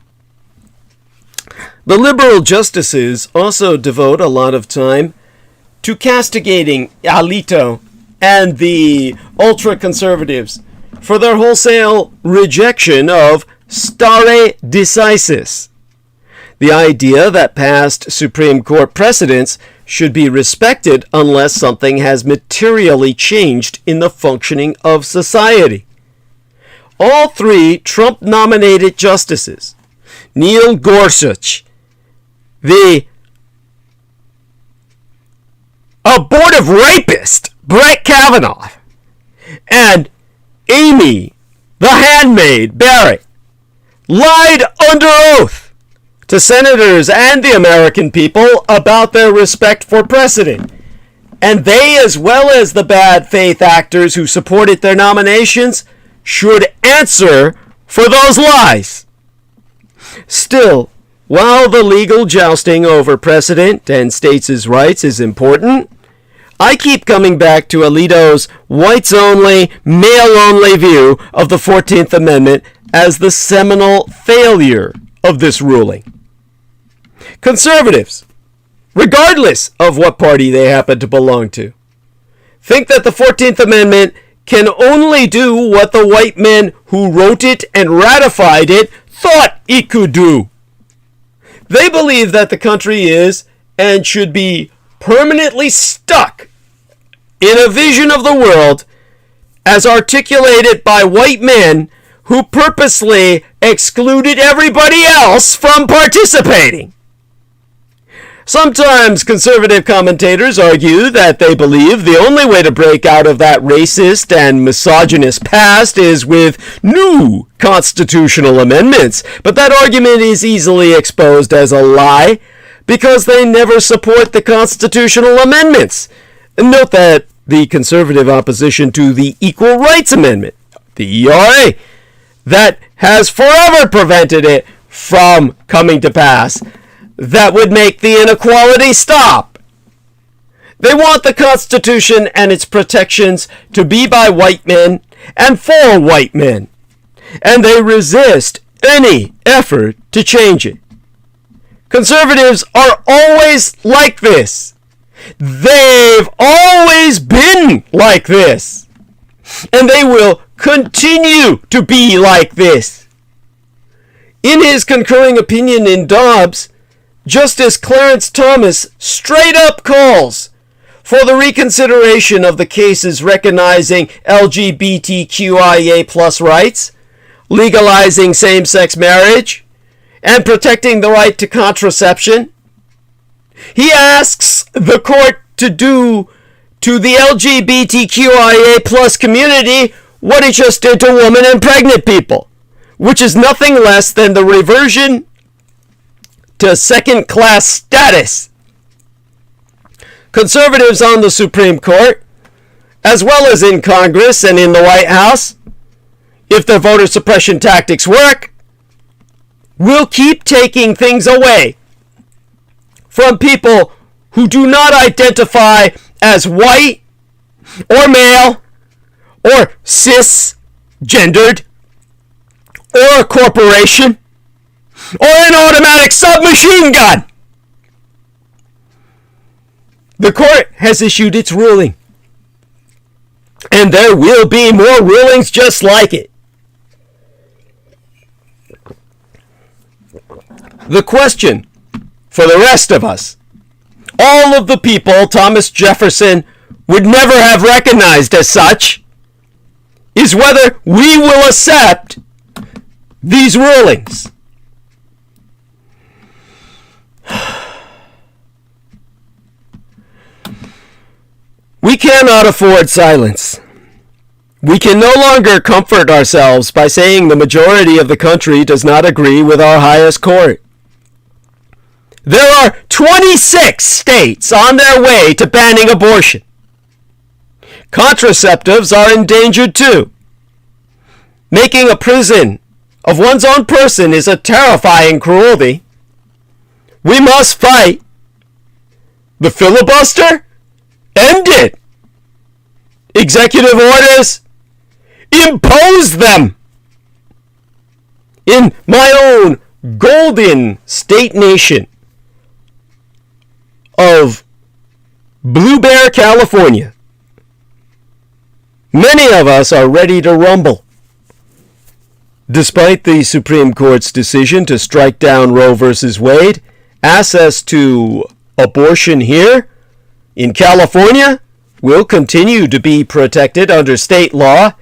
The liberal justices also devote a lot of time to castigating Alito and the ultra-conservatives for their wholesale rejection of stare decisis, the idea that past Supreme Court precedents should be respected unless something has materially changed in the functioning of society. All three Trump-nominated justices, Neil Gorsuch, the abortive rapist Brett Kavanaugh, and Amy, the handmaid Barrett, lied under oath to senators and the American people about their respect for precedent. And they, as well as the bad faith actors who supported their nominations, should answer for those lies. Still, while the legal jousting over precedent and states' rights is important, I keep coming back to Alito's whites-only, male-only view of the 14th Amendment as the seminal failure of this ruling. Conservatives, regardless of what party they happen to belong to, think that the 14th Amendment can only do what the white men who wrote it and ratified it thought it could do. They believe that the country is and should be permanently stuck in a vision of the world as articulated by white men who purposely excluded everybody else from participating. Sometimes conservative commentators argue that they believe the only way to break out of that racist and misogynist past is with new constitutional amendments, but that argument is easily exposed as a lie because they never support the constitutional amendments. Note that the conservative opposition to the Equal Rights Amendment, the ERA, that has forever prevented it from coming to pass, that would make the inequality stop. They want the Constitution and its protections to be by white men and for white men, and they resist any effort to change it. Conservatives are always like this. They've always been like this, and they will continue to be like this. In his concurring opinion in Dobbs, Justice Clarence Thomas straight up calls for the reconsideration of the cases recognizing LGBTQIA+ rights, legalizing same-sex marriage, and protecting the right to contraception. He asks the court to do to the LGBTQIA+ community what it just did to women and pregnant people, which is nothing less than the reversion to second-class status. Conservatives on the Supreme Court, as well as in Congress and in the White House, if their voter suppression tactics work, will keep taking things away from people who do not identify as white or male or cisgendered or a corporation or an automatic submachine gun. The court has issued its ruling, and there will be more rulings just like it. The question for the rest of us, all of the people Thomas Jefferson would never have recognized as such, is whether we will accept these rulings. We cannot afford silence. We can no longer comfort ourselves by saying the majority of the country does not agree with our highest court. There are 26 states on their way to banning abortion. Contraceptives are endangered too. Making a prison of one's own person is a terrifying cruelty. We must fight. The filibuster? End it. Executive orders? Impose them. In my own golden state nation of Blue Bear, California, many of us are ready to rumble. Despite the Supreme Court's decision to strike down Roe v. Wade, access to abortion here In California, will continue to be protected under state law,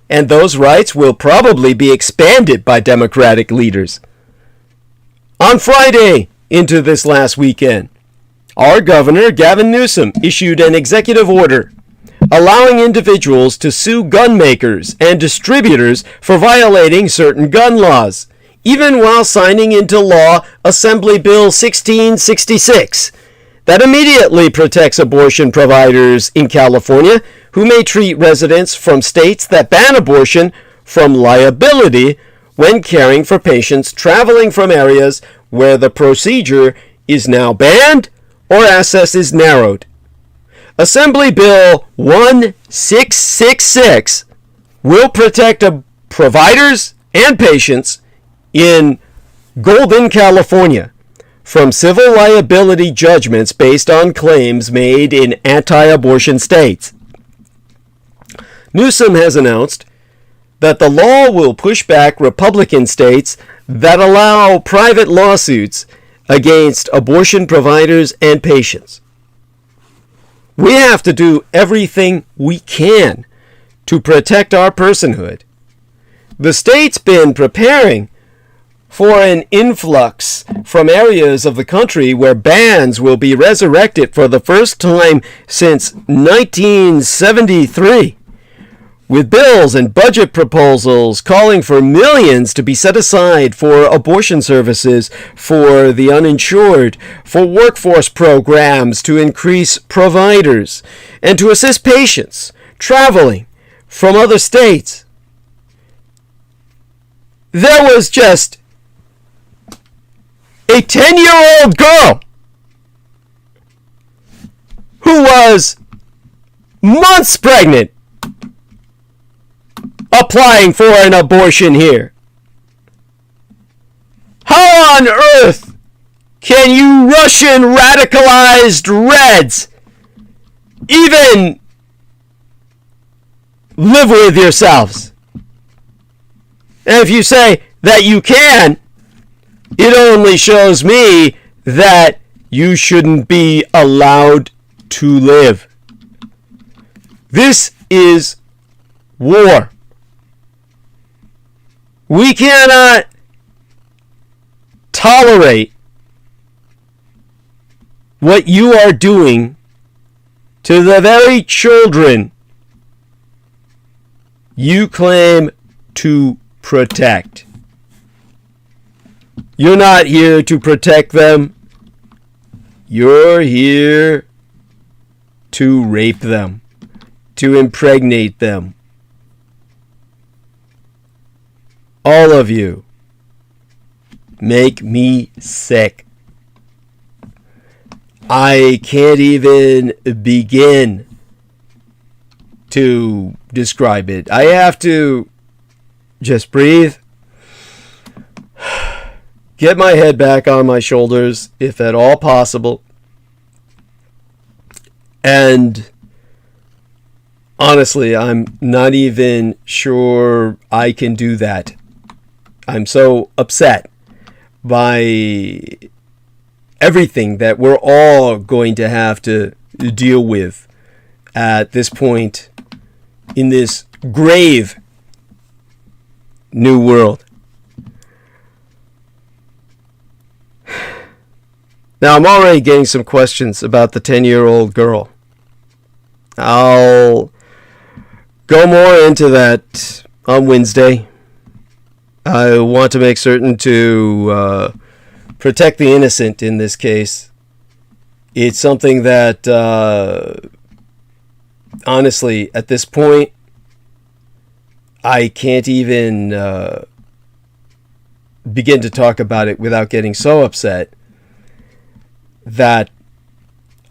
and those rights will probably be expanded by Democratic leaders. On Friday, into this last weekend, our Governor, Gavin Newsom, issued an executive order allowing individuals to sue gun makers and distributors for violating certain gun laws, even while signing into law Assembly Bill 1666, that immediately protects abortion providers in California who may treat residents from states that ban abortion from liability when caring for patients traveling from areas where the procedure is now banned or access is narrowed. Assembly Bill 1666 will protect providers and patients in Golden, California, from civil liability judgments based on claims made in anti-abortion states. Newsom has announced that the law will push back Republican states that allow private lawsuits against abortion providers and patients. We have to do everything we can to protect our personhood. The state's been preparing for an influx from areas of the country where bans will be resurrected for the first time since 1973, with bills and budget proposals calling for millions to be set aside for abortion services for the uninsured, for workforce programs to increase providers, and to assist patients traveling from other states. There was just a 10-year-old girl who was months pregnant applying for an abortion here. How on earth can you Russian radicalized Reds even live with yourselves? And if you say that you can, it only shows me that you shouldn't be allowed to live. This is war. We cannot tolerate what you are doing to the very children you claim to protect. You're not here to protect them. You're here to rape them, to impregnate them. All of you make me sick. I can't even begin to describe it. I have to just breathe, get my head back on my shoulders, if at all possible. And honestly, I'm not even sure I can do that. I'm so upset by everything that we're all going to have to deal with at this point in this grave new world. Now, I'm already getting some questions about the 10-year-old girl. I'll go more into that on Wednesday. I want to make certain to protect the innocent in this case. It's something that, honestly, at this point, I can't even begin to talk about it without getting so upset that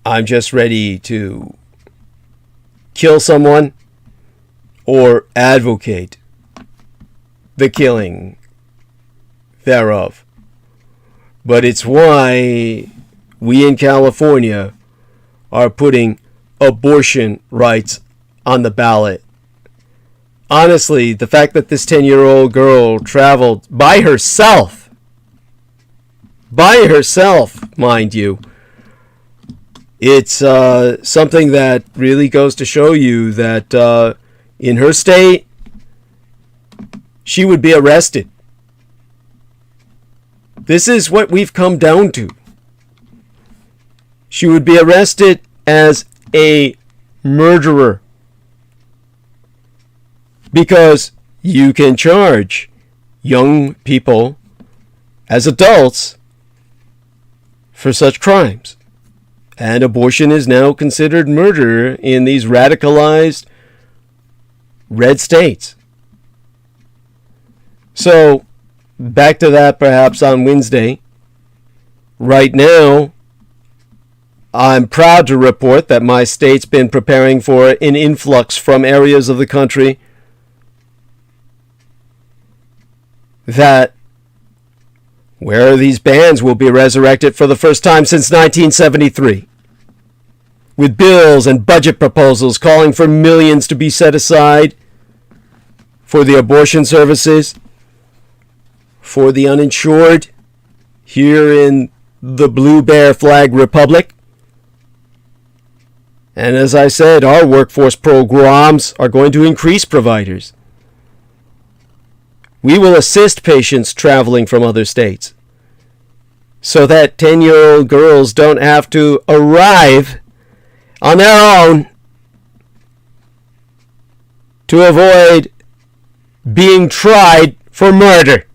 I'm just ready to kill someone or advocate the killing thereof. But it's why we in California are putting abortion rights on the ballot. Honestly, the fact that this 10-year-old girl traveled by herself, mind you, It's something that really goes to show you that in her state, she would be arrested. This is what we've come down to. She would be arrested as a murderer. Because you can charge young people as adults for such crimes. And abortion is now considered murder in these radicalized red states. So, back to that perhaps on Wednesday. Right now, I'm proud to report that my state's been preparing for an influx from areas of the country that where these bans will be resurrected for the first time since 1973, with bills and budget proposals calling for millions to be set aside for the abortion services, for the uninsured here in the Blue Bear Flag Republic. And as I said, our workforce programs are going to increase providers. We will assist patients traveling from other states so that 10-year-old girls don't have to arrive on their own to avoid being tried for murder.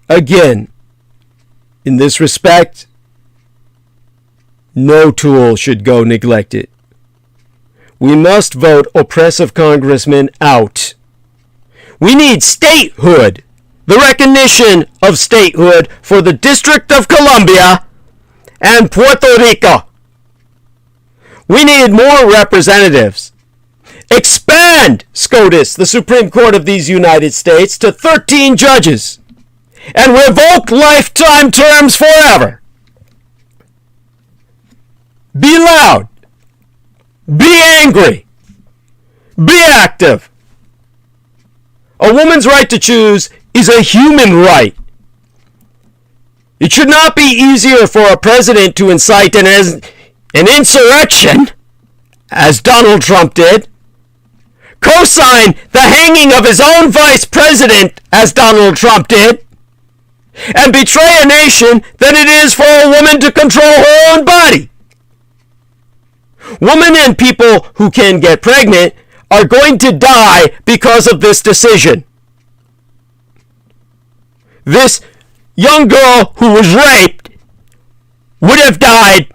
Again, in this respect, no tool should go neglected. We must vote oppressive congressmen out. We need statehood, the recognition of statehood for the District of Columbia and Puerto Rico. We need more representatives. Expand SCOTUS, the Supreme Court of these United States, to 13 judges and revoke lifetime terms forever. Be loud. Be angry. Be active. A woman's right to choose is a human right. It should not be easier for a president to incite an insurrection, as Donald Trump did, co-sign the hanging of his own vice president, as Donald Trump did, and betray a nation than it is for a woman to control her own body. Women and people who can get pregnant are going to die because of this decision. This young girl who was raped would have died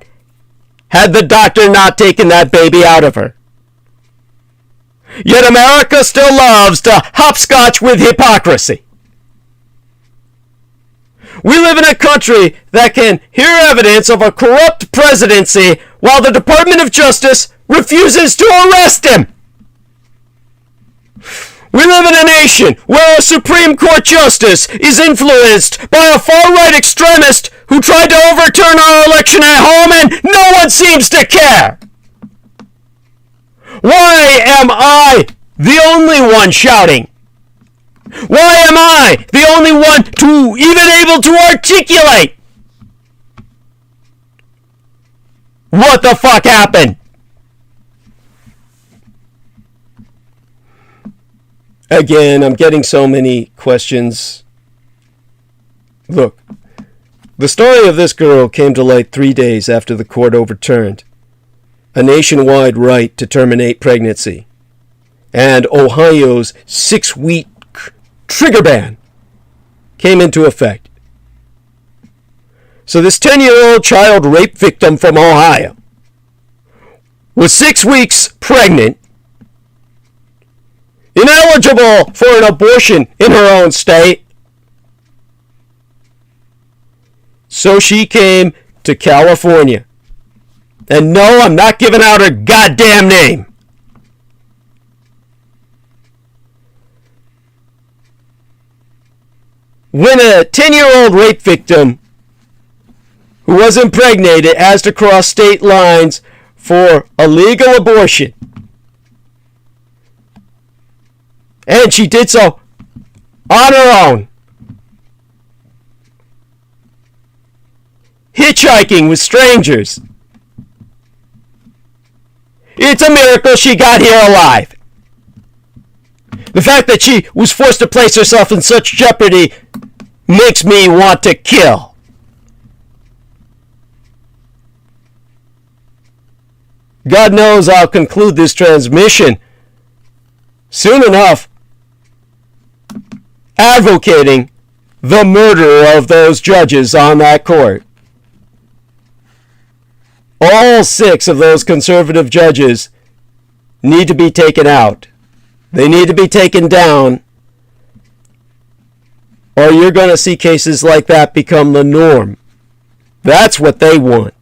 had the doctor not taken that baby out of her. Yet America still loves to hopscotch with hypocrisy. We live in a country that can hear evidence of a corrupt presidency while the Department of Justice refuses to arrest him. We live in a nation where a Supreme Court justice is influenced by a far-right extremist who tried to overturn our election at home and no one seems to care. Why am I the only one shouting? Why am I the only one to even able to articulate? What the fuck happened? Again, I'm getting so many questions. Look, the story of this girl came to light 3 days after the court overturned a nationwide right to terminate pregnancy and Ohio's 6-week trigger ban came into effect. So this 10-year-old child rape victim from Ohio was 6 weeks pregnant, ineligible for an abortion in her own state. So she came to California. And no, I'm not giving out her goddamn name. When a 10-year-old rape victim who was impregnated has to cross state lines for a legal abortion, and she did so on her own, hitchhiking with strangers. It's a miracle she got here alive. The fact that she was forced to place herself in such jeopardy makes me want to kill. God knows I'll conclude this transmission soon enough advocating the murder of those judges on that court. All 6 of those conservative judges need to be taken out. They need to be taken down, or you're going to see cases like that become the norm. That's what they want.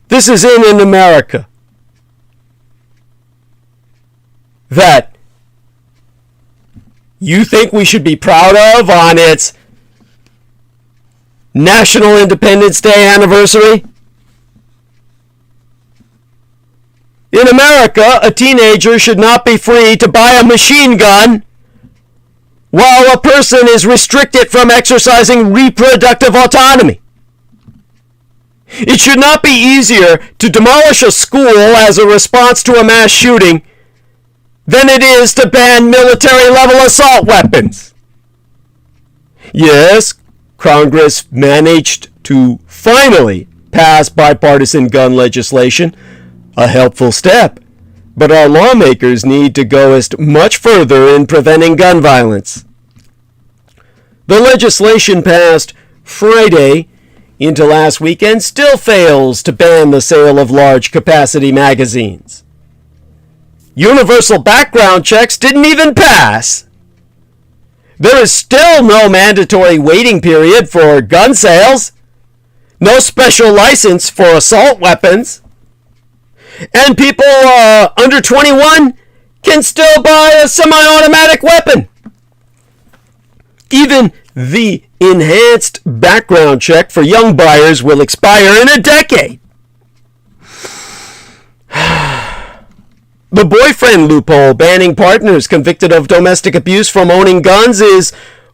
This is in America that you think we should be proud of on its National Independence Day anniversary? In America, a teenager should not be free to buy a machine gun while a person is restricted from exercising reproductive autonomy. It should not be easier to demolish a school as a response to a mass shooting than it is to ban military-level assault weapons. Yes, Congress managed to finally pass bipartisan gun legislation, a helpful step, but our lawmakers need to go much further in preventing gun violence. The legislation passed Friday into last weekend still fails to ban the sale of large-capacity magazines. Universal background checks didn't even pass. There is still no mandatory waiting period for gun sales, no special license for assault weapons, and people under 21 can still buy a semi-automatic weapon. Even the enhanced background check for young buyers will expire in a decade. The boyfriend loophole banning partners convicted of domestic abuse from owning guns is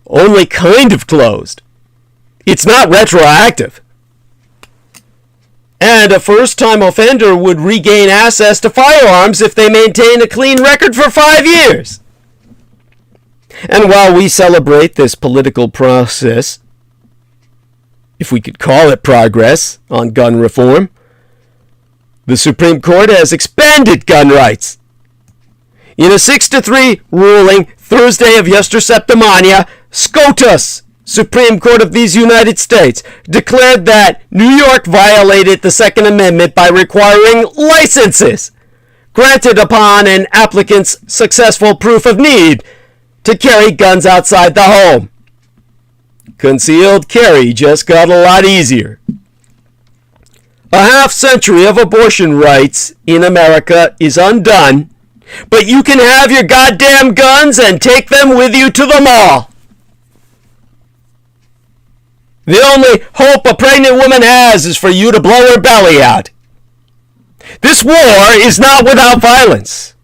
only kind of closed. It's not retroactive. And a first-time offender would regain access to firearms if they maintain a clean record for 5 years. And while we celebrate this political process, if we could call it progress, on gun reform, the Supreme Court has expanded gun rights. In a 6-3 ruling Thursday of Yester Septimania, SCOTUS, Supreme Court of these United States, declared that New York violated the Second Amendment by requiring licenses granted upon an applicant's successful proof of need to carry guns outside the home. Concealed carry just got a lot easier. A half-century of abortion rights in America is undone, but you can have your goddamn guns and take them with you to the mall. The only hope a pregnant woman has is for you to blow her belly out. This war is not without violence.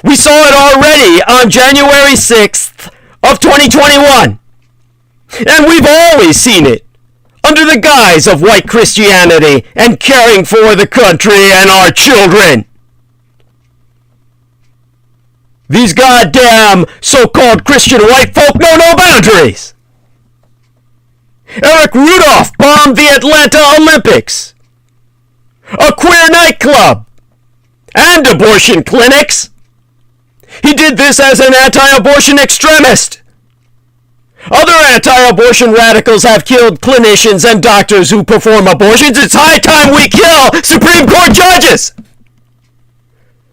We saw it already on January 6th of 2021. And we've always seen it under the guise of white Christianity and caring for the country and our children. These goddamn so-called Christian white folk know no boundaries. Eric Rudolph bombed the Atlanta Olympics, a queer nightclub, and abortion clinics. He did this as an anti-abortion extremist. Other anti-abortion radicals have killed clinicians and doctors who perform abortions. It's high time we kill Supreme Court judges,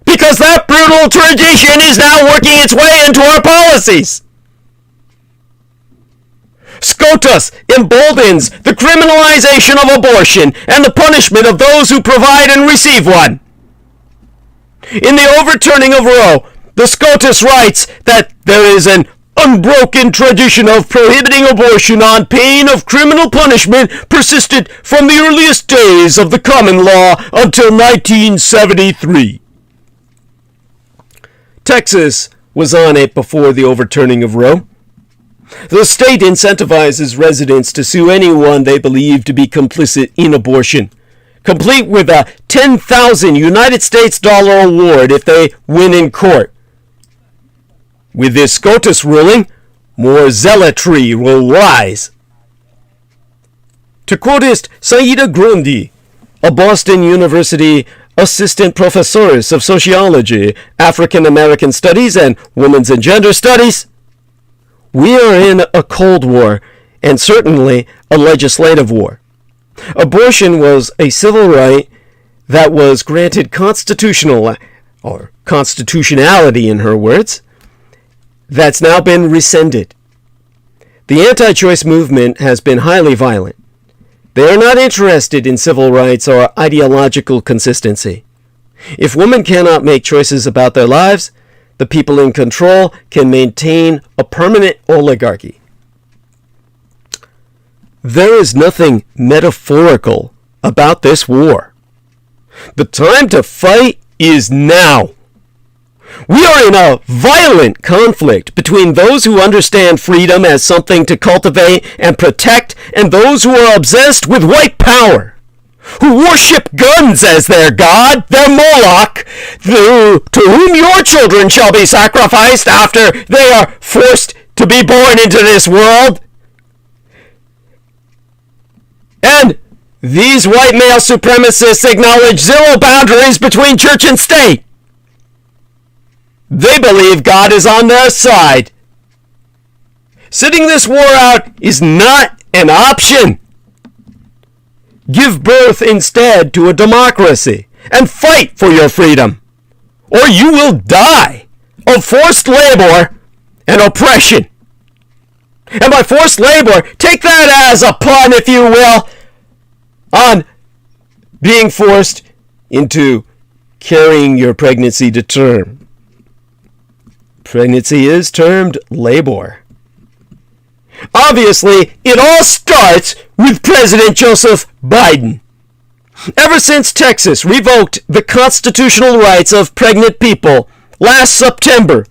because that brutal tradition is now working its way into our policies. SCOTUS emboldens the criminalization of abortion and the punishment of those who provide and receive one. In the overturning of Roe, the SCOTUS writes that there is an unbroken tradition of prohibiting abortion on pain of criminal punishment persisted from the earliest days of the common law until 1973. Texas was on it before the overturning of Roe. The state incentivizes residents to sue anyone they believe to be complicit in abortion, complete with a 10,000 United States dollar award if they win in court. With this SCOTUS ruling, more zealotry will rise. To quotist Saida Grundy, a Boston University assistant professor of sociology, African-American studies, and women's and gender studies, we are in a Cold War, and certainly a legislative war. Abortion was a civil right that was granted constitutionality in her words, that's now been rescinded. The anti-choice movement has been highly violent. They are not interested in civil rights or ideological consistency. If women cannot make choices about their lives, the people in control can maintain a permanent oligarchy. There is nothing metaphorical about this war. The time to fight is now. We are in a violent conflict between those who understand freedom as something to cultivate and protect and those who are obsessed with white power, who worship guns as their god, their Moloch, to whom your children shall be sacrificed after they are forced to be born into this world. And these white male supremacists acknowledge zero boundaries between church and state. They believe God is on their side. Sitting this war out is not an option. Give birth instead to a democracy and fight for your freedom, or you will die of forced labor and oppression. And by forced labor, take that as a pun, if you will, on being forced into carrying your pregnancy to term. Pregnancy is termed labor. Obviously, it all starts with President Joseph Biden. Ever since Texas revoked the constitutional rights of pregnant people last September,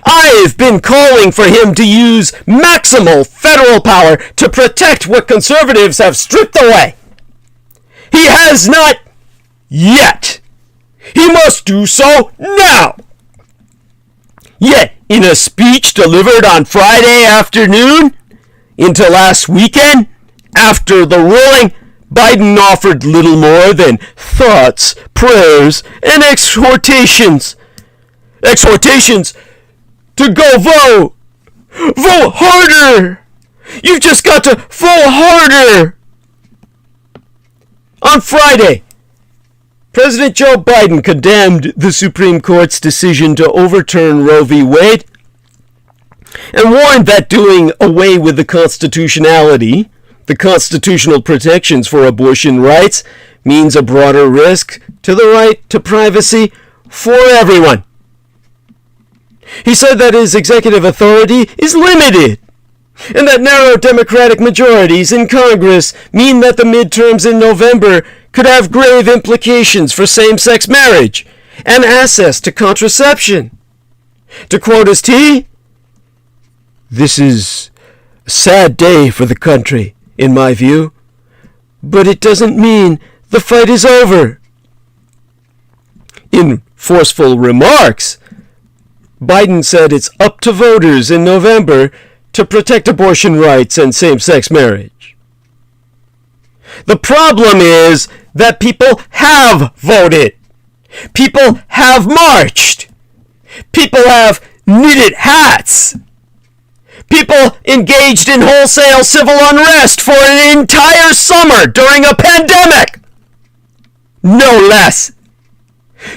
I've been calling for him to use maximal federal power to protect what conservatives have stripped away. He has not yet. He must do so now. Yet, in a speech delivered on Friday afternoon into last weekend, after the ruling, Biden offered little more than thoughts, prayers, and exhortations. Exhortations to go vote. Vote harder. You've just got to vote harder. On Friday, President Joe Biden condemned the Supreme Court's decision to overturn Roe v. Wade and warned that doing away with the constitutionality, the constitutional protections for abortion rights, means a broader risk to the right to privacy for everyone. He said that his executive authority is limited, and that narrow Democratic majorities in Congress mean that the midterms in November could have grave implications for same-sex marriage and access to contraception. To quote his T, "This is a sad day for the country, in my view, but it doesn't mean the fight is over." In forceful remarks, Biden said it's up to voters in November to protect abortion rights and same-sex marriage. The problem is that people have voted. People have marched. People have knitted hats. People engaged in wholesale civil unrest for an entire summer during a pandemic. No less.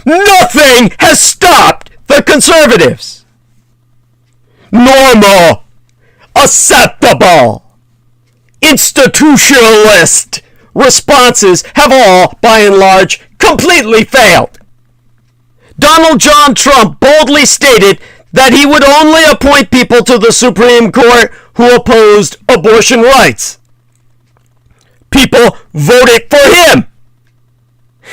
Nothing has stopped the conservatives. Normal, acceptable, institutionalist responses have all, by and large, completely failed. Donald John Trump boldly stated that he would only appoint people to the Supreme Court who opposed abortion rights. People voted for him.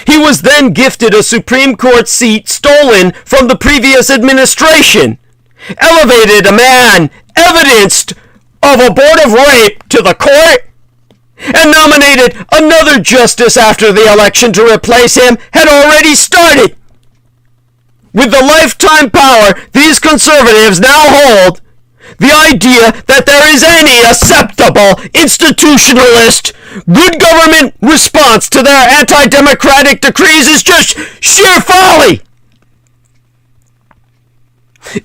He was then gifted a Supreme Court seat stolen from the previous administration, elevated a man evidenced of abortive rape to the court and nominated another justice after the election to replace him had already started. With the lifetime power these conservatives now hold, the idea that there is any acceptable institutionalist good government response to their anti-democratic decrees is just sheer folly.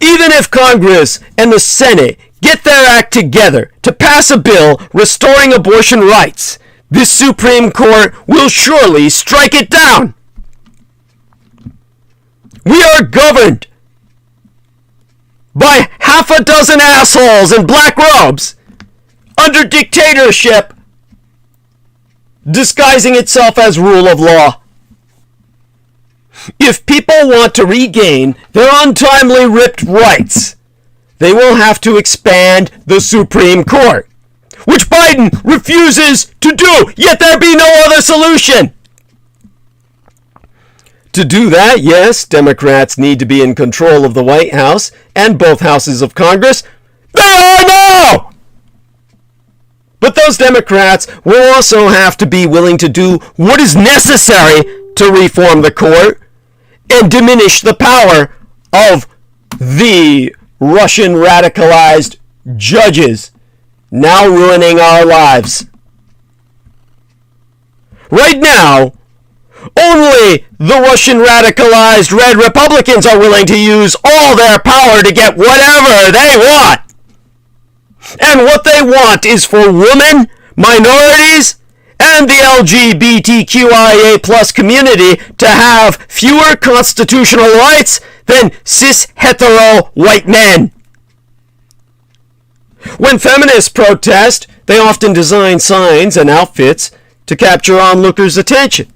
Even if Congress and the Senate get their act together to pass a bill restoring abortion rights, this Supreme Court will surely strike it down. We are governed by half a dozen assholes in black robes under dictatorship disguising itself as rule of law. If people want to regain their untimely ripped rights, they will have to expand the Supreme Court, which Biden refuses to do, yet there be no other solution. To do that, yes, Democrats need to be in control of the White House and both houses of Congress. They are now! But those Democrats will also have to be willing to do what is necessary to reform the court and diminish the power of the Russian radicalized judges now ruining our lives. Right now, only the Russian radicalized red Republicans are willing to use all their power to get whatever they want. And what they want is for women, minorities, and the LGBTQIA plus community to have fewer constitutional rights than cis hetero white men. When feminists protest, they often design signs and outfits to capture onlookers' attention.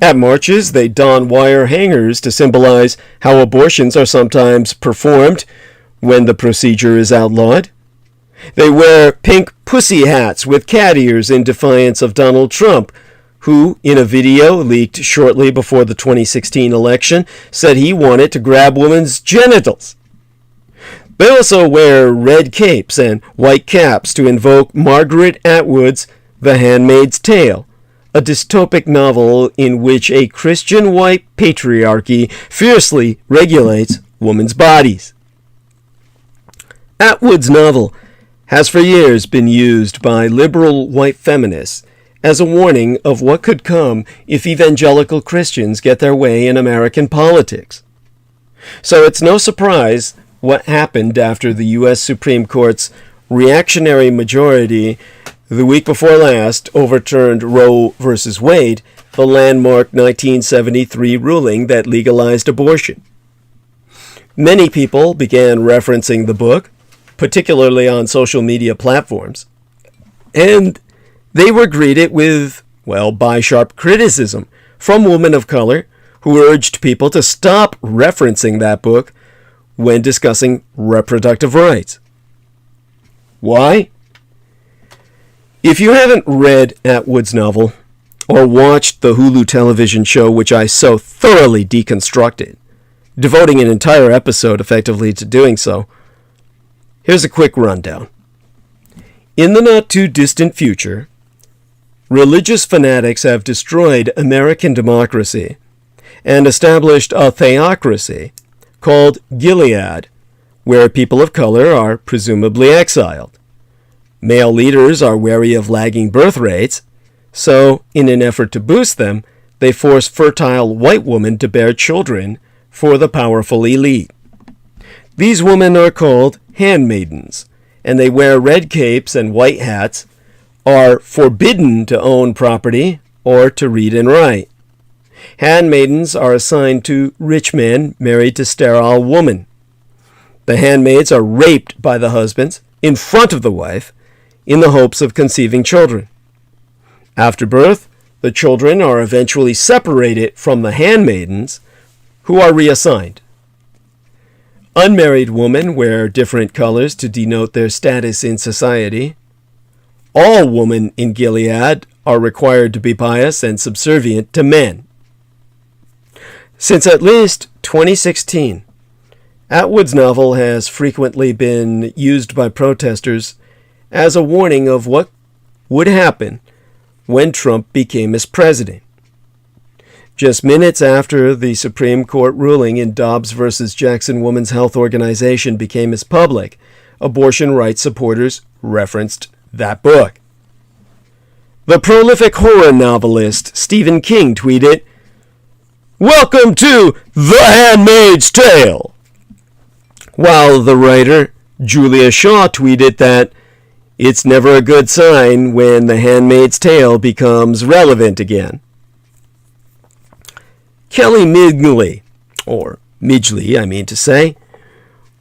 At marches, they don wire hangers to symbolize how abortions are sometimes performed when the procedure is outlawed. They wear pink pussy hats with cat ears in defiance of Donald Trump, who, in a video leaked shortly before the 2016 election, said he wanted to grab women's genitals. They also wear red capes and white caps to invoke Margaret Atwood's The Handmaid's Tale, a dystopic novel in which a Christian white patriarchy fiercely regulates women's bodies. Atwood's novel has for years been used by liberal white feminists as a warning of what could come if evangelical Christians get their way in American politics. So it's no surprise what happened after the U.S. Supreme Court's reactionary majority the week before last overturned Roe v. Wade, the landmark 1973 ruling that legalized abortion. Many people began referencing the book, particularly on social media platforms, and they were greeted with, by sharp criticism from women of color who urged people to stop referencing that book when discussing reproductive rights. Why? If you haven't read Atwood's novel or watched the Hulu television show, which I so thoroughly deconstructed, devoting an entire episode effectively to doing so, here's a quick rundown. In the not-too-distant future, religious fanatics have destroyed American democracy and established a theocracy called Gilead, where people of color are presumably exiled. Male leaders are wary of lagging birth rates, so in an effort to boost them, they force fertile white women to bear children for the powerful elite. These women are called handmaidens, and they wear red capes and white hats, are forbidden to own property or to read and write. Handmaidens are assigned to rich men married to sterile women. The handmaids are raped by the husbands in front of the wife in the hopes of conceiving children. After birth, the children are eventually separated from the handmaidens, who are reassigned. Unmarried women wear different colors to denote their status in society. All women in Gilead are required to be pious and subservient to men. Since at least 2016, Atwood's novel has frequently been used by protesters as a warning of what would happen when Trump became his president. Just minutes after the Supreme Court ruling in Dobbs versus Jackson Women's Health Organization became as public, abortion rights supporters referenced that book. The prolific horror novelist Stephen King tweeted, "Welcome to The Handmaid's Tale," while the writer Julia Shaw tweeted that it's never a good sign when The Handmaid's Tale becomes relevant again. Kelly Midgley, or Midgley, I mean to say,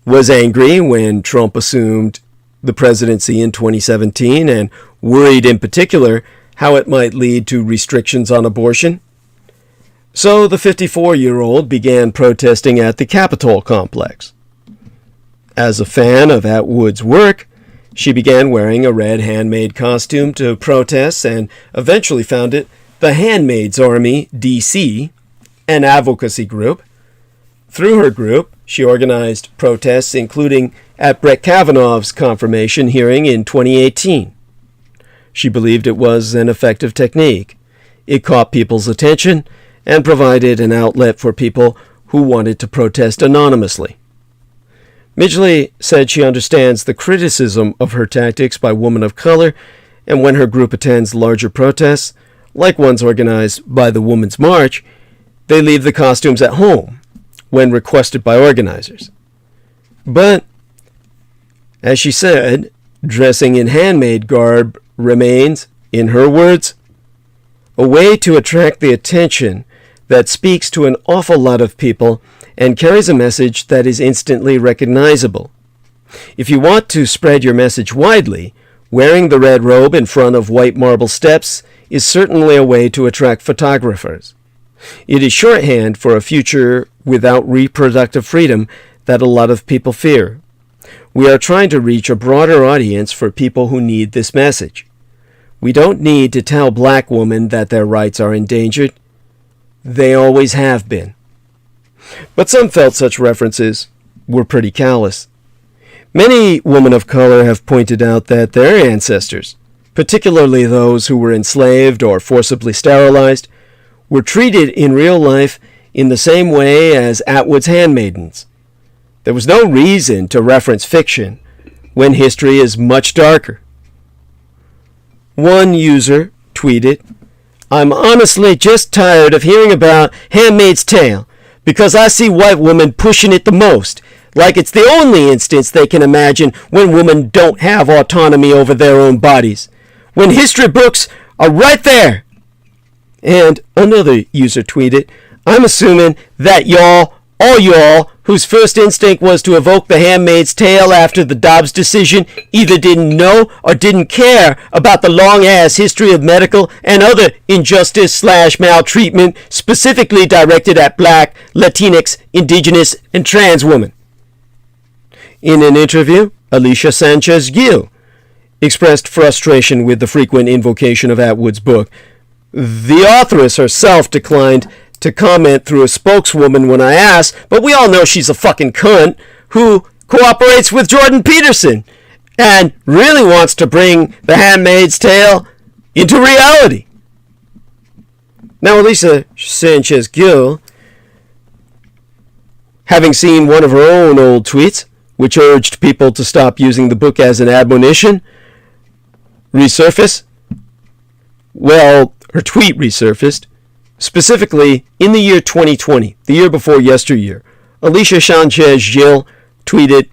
was angry when Trump assumed the presidency in 2017 and worried in particular how it might lead to restrictions on abortion. So the 54-year-old began protesting at the Capitol complex. As a fan of Atwood's work, she began wearing a red handmaid costume to protest and eventually founded the Handmaid's Army DC, an advocacy group. Through her group, she organized protests, including at Brett Kavanaugh's confirmation hearing in 2018. She believed it was an effective technique. It caught people's attention and provided an outlet for people who wanted to protest anonymously. Midgley said she understands the criticism of her tactics by women of color, and when her group attends larger protests, like ones organized by the Women's March, they leave the costumes at home when requested by organizers. But, as she said, dressing in handmaid garb remains, in her words, a way to attract the attention that speaks to an awful lot of people and carries a message that is instantly recognizable. If you want to spread your message widely, wearing the red robe in front of white marble steps is certainly a way to attract photographers. It is shorthand for a future without reproductive freedom that a lot of people fear. We are trying to reach a broader audience for people who need this message. We don't need to tell black women that their rights are endangered. They always have been. But some felt such references were pretty callous. Many women of color have pointed out that their ancestors, particularly those who were enslaved or forcibly sterilized, were treated in real life in the same way as Atwood's handmaidens. There was no reason to reference fiction when history is much darker. One user tweeted, "I'm honestly just tired of hearing about Handmaid's Tale because I see white women pushing it the most, like it's the only instance they can imagine when women don't have autonomy over their own bodies, when history books are right there." And another user tweeted, "I'm assuming that all y'all, whose first instinct was to evoke The Handmaid's Tale after the Dobbs decision, either didn't know or didn't care about the long-ass history of medical and other injustice/maltreatment specifically directed at black, Latinx, indigenous, and trans women." In an interview, Alicia Sanchez-Gil expressed frustration with the frequent invocation of Atwood's book. The authoress herself declined to comment through a spokeswoman when I asked, but we all know she's a fucking cunt who cooperates with Jordan Peterson and really wants to bring The Handmaid's Tale into reality. Now, Alicia Sanchez-Gil, having seen one of her own old tweets, which urged people to stop using the book as an admonition, her tweet resurfaced. Specifically, in the year 2020, the year before yesteryear, Alicia Sanchez-Gil tweeted,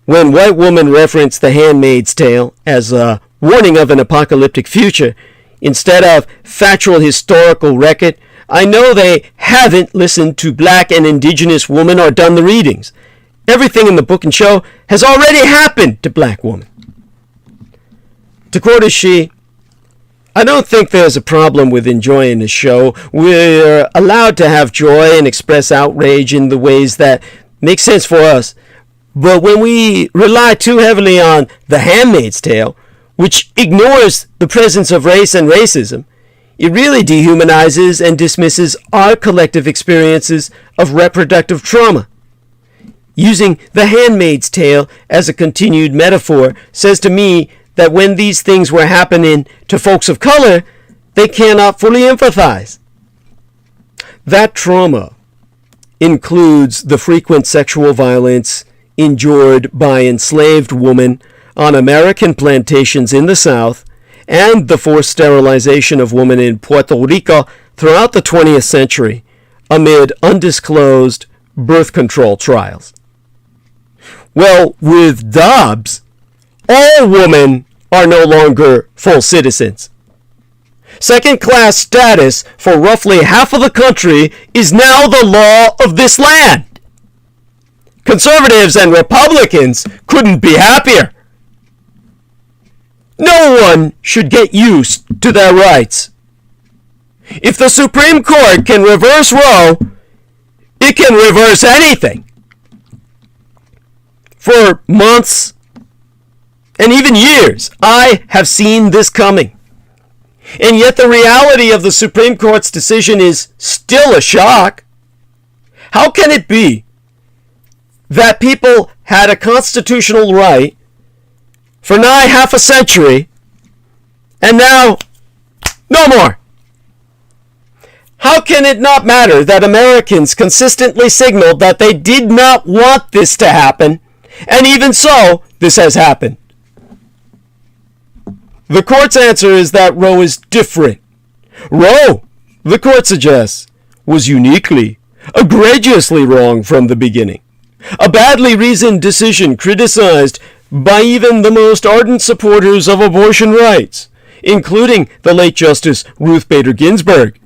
"When white women reference The Handmaid's Tale as a warning of an apocalyptic future, instead of factual historical record, I know they haven't listened to black and indigenous women or done the readings. Everything in the book and show has already happened to black women." To quote as she, "I don't think there's a problem with enjoying the show. We're allowed to have joy and express outrage in the ways that make sense for us. But when we rely too heavily on The Handmaid's Tale, which ignores the presence of race and racism, it really dehumanizes and dismisses our collective experiences of reproductive trauma. using The Handmaid's Tale as a continued metaphor, says to me that when these things were happening to folks of color, they cannot fully empathize. That trauma includes the frequent sexual violence endured by enslaved women on American plantations in the South and the forced sterilization of women in Puerto Rico throughout the 20th century amid undisclosed birth control trials. Well, with Dobbs, all women are no longer full citizens. Second-class status for roughly half of the country is now the law of this land. Conservatives and Republicans couldn't be happier. No one should get used to their rights. If the Supreme Court can reverse Roe, it can reverse anything. For months and even years, I have seen this coming. And yet the reality of the Supreme Court's decision is still a shock. How can it be that people had a constitutional right for nigh half a century and now no more? How can it not matter that Americans consistently signaled that they did not want this to happen, and even so, this has happened? The court's answer is that Roe is different. Roe, the court suggests, was uniquely, egregiously wrong from the beginning. A badly reasoned decision criticized by even the most ardent supporters of abortion rights, including the late Justice Ruth Bader Ginsburg.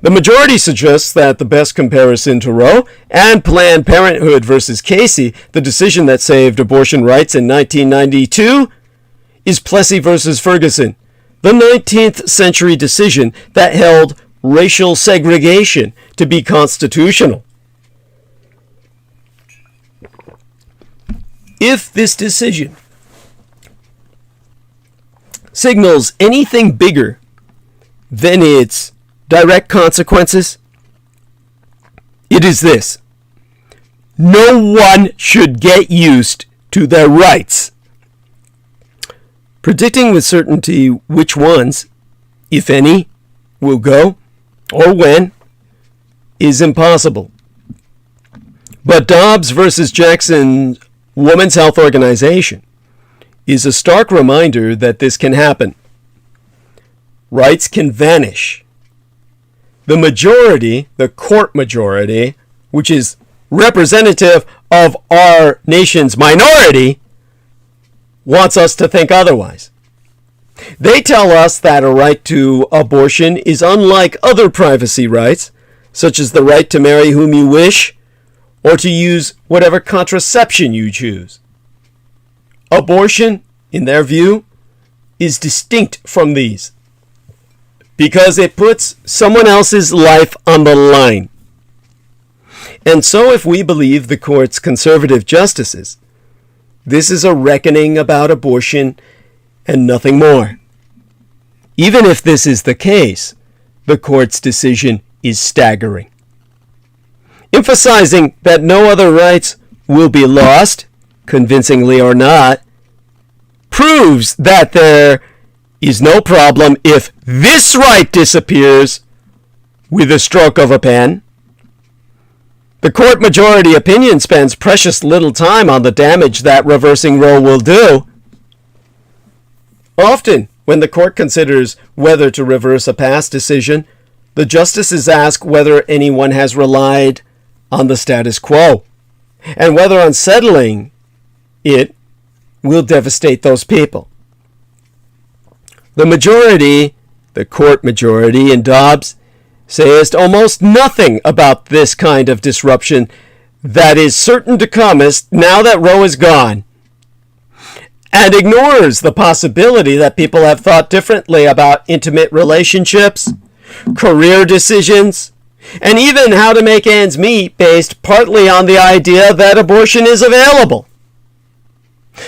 The majority suggests that the best comparison to Roe and Planned Parenthood versus Casey, the decision that saved abortion rights in 1992, is Plessy versus Ferguson, the 19th century decision that held racial segregation to be constitutional. If this decision signals anything bigger than its direct consequences, it is this: no one should get used to their rights. Predicting with certainty which ones, if any, will go, or when, is impossible. But Dobbs versus Jackson Women's Health Organization is a stark reminder that this can happen. Rights can vanish. The majority, the court majority, which is representative of our nation's minority, wants us to think otherwise. They tell us that a right to abortion is unlike other privacy rights, such as the right to marry whom you wish or to use whatever contraception you choose. Abortion, in their view, is distinct from these because it puts someone else's life on the line. And so if we believe the court's conservative justices, this is a reckoning about abortion and nothing more. Even if this is the case, the court's decision is staggering. Emphasizing that no other rights will be lost, convincingly or not, proves that there is no problem if this right disappears with a stroke of a pen. The court majority opinion spends precious little time on the damage that reversing Roe will do. Often, when the court considers whether to reverse a past decision, the justices ask whether anyone has relied on the status quo, and whether unsettling it will devastate those people. The majority, the court majority in Dobbs, says almost nothing about this kind of disruption that is certain to come now that Roe is gone, and ignores the possibility that people have thought differently about intimate relationships, career decisions, and even how to make ends meet based partly on the idea that abortion is available.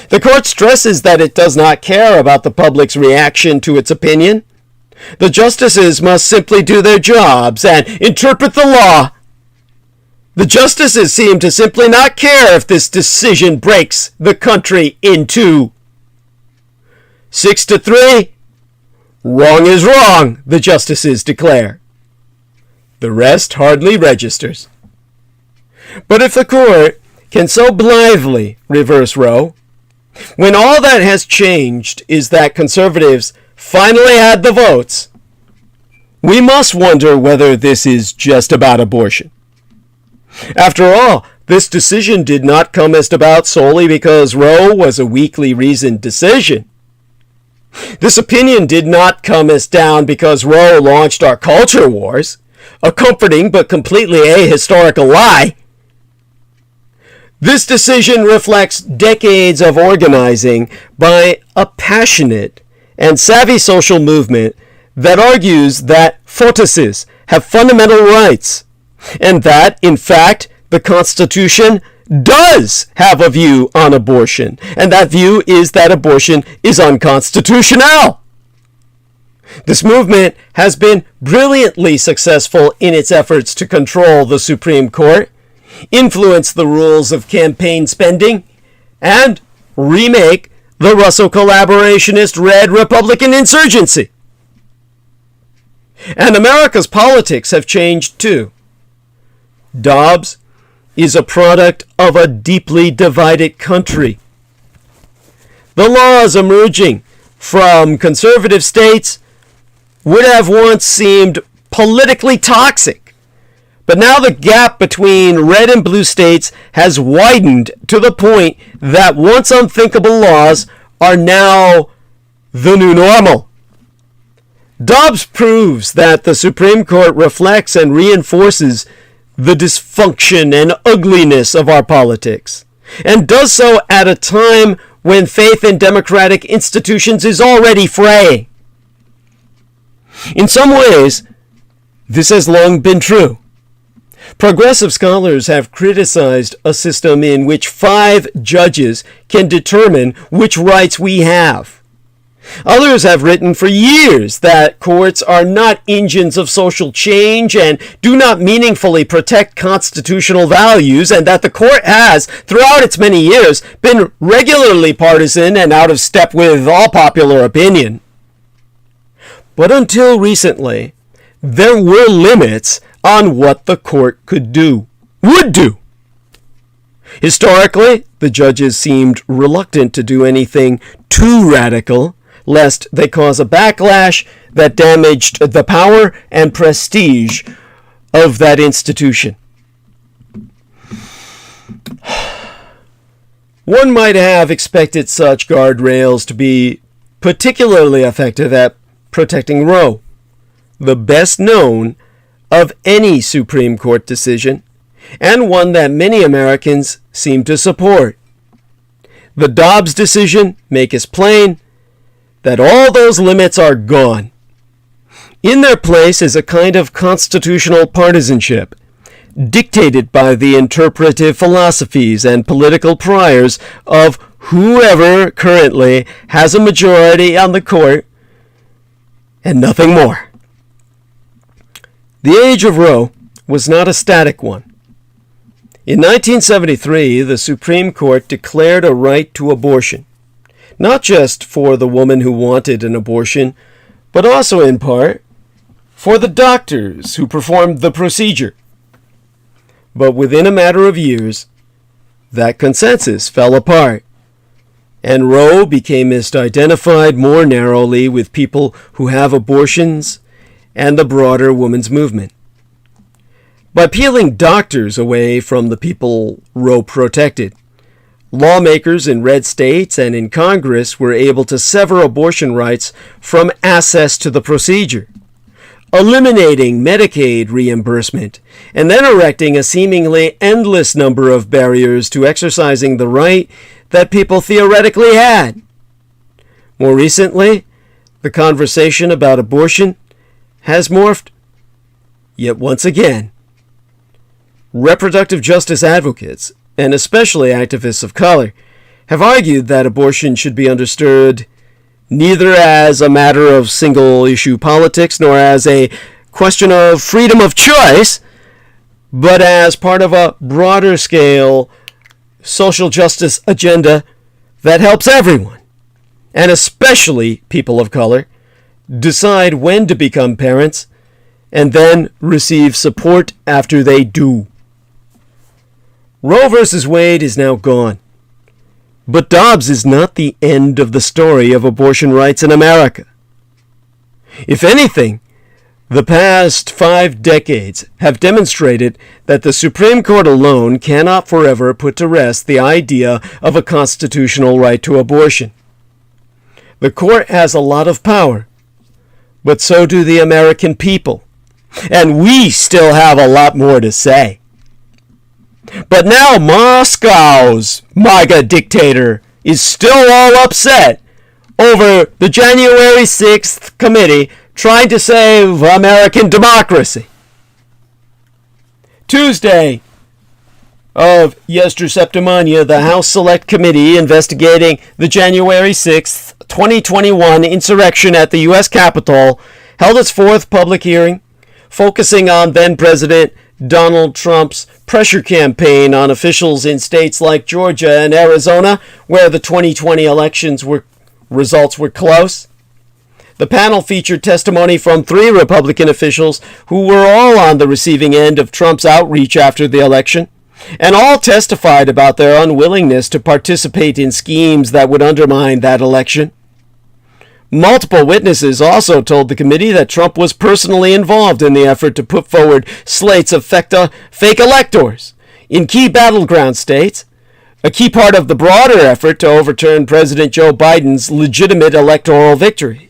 The court stresses that it does not care about the public's reaction to its opinion. The justices must simply do their jobs and interpret the law. The justices seem to simply not care if this decision breaks the country in two. 6-3, wrong is wrong, the justices declare. The rest hardly registers. But if the court can so blithely reverse Roe, when all that has changed is that conservatives finally had the votes, we must wonder whether this is just about abortion. After all, this decision did not come about solely because Roe was a weakly reasoned decision. This opinion did not come down because Roe launched our culture wars, a comforting but completely ahistorical lie. This decision reflects decades of organizing by a passionate and savvy social movement that argues that PHÉTUSES have fundamental rights, and that, in fact, the Constitution does have a view on abortion, and that view is that abortion is unconstitutional. This movement has been brilliantly successful in its efforts to control the Supreme Court, influence the rules of campaign spending, and remake the Russo collaborationist Red Republican insurgency. And America's politics have changed too. Dobbs is a product of a deeply divided country. The laws emerging from conservative states would have once seemed politically toxic, but now the gap between red and blue states has widened to the point that once unthinkable laws are now the new normal. Dobbs proves that the Supreme Court reflects and reinforces the dysfunction and ugliness of our politics, and does so at a time when faith in democratic institutions is already fraying. In some ways, this has long been true. Progressive scholars have criticized a system in which 5 judges can determine which rights we have. Others have written for years that courts are not engines of social change and do not meaningfully protect constitutional values, and that the court has, throughout its many years, been regularly partisan and out of step with all popular opinion. But until recently, there were limits on what the court would do. Historically, the judges seemed reluctant to do anything too radical, lest they cause a backlash that damaged the power and prestige of that institution. One might have expected such guardrails to be particularly effective at protecting Roe, the best known of any Supreme Court decision, and one that many Americans seem to support. The Dobbs decision makes it plain that all those limits are gone. In their place is a kind of constitutional partisanship, dictated by the interpretive philosophies and political priors of whoever currently has a majority on the court, and nothing more. The age of Roe was not a static one. In 1973, the Supreme Court declared a right to abortion, not just for the woman who wanted an abortion, but also in part for the doctors who performed the procedure. But within a matter of years, that consensus fell apart, and Roe became misidentified more narrowly with people who have abortions and the broader women's movement. By peeling doctors away from the people Roe protected, lawmakers in red states and in Congress were able to sever abortion rights from access to the procedure, eliminating Medicaid reimbursement, and then erecting a seemingly endless number of barriers to exercising the right that people theoretically had. More recently, the conversation about abortion has morphed yet once again. Reproductive justice advocates, and especially activists of color, have argued that abortion should be understood neither as a matter of single-issue politics nor as a question of freedom of choice, but as part of a broader scale social justice agenda that helps everyone, and especially people of color, decide when to become parents and then receive support after they do. Roe v. Wade is now gone, but Dobbs is not the end of the story of abortion rights in America. If anything, the past 5 decades have demonstrated that the Supreme Court alone cannot forever put to rest the idea of a constitutional right to abortion. The court has a lot of power, but so do the American people, and we still have a lot more to say. But now Moscow's MAGA dictator is still all upset over the January 6th committee trying to save American democracy. Tuesday of Yesterceptimania, the House Select Committee investigating the January 6th, 2021 insurrection at the U.S. Capitol held its 4th public hearing, focusing on then-President Donald Trump's pressure campaign on officials in states like Georgia and Arizona, where the 2020 elections results were close. The panel featured testimony from 3 Republican officials who were all on the receiving end of Trump's outreach after the election, and all testified about their unwillingness to participate in schemes that would undermine that election. Multiple witnesses also told the committee that Trump was personally involved in the effort to put forward slates of fake electors in key battleground states, a key part of the broader effort to overturn President Joe Biden's legitimate electoral victory.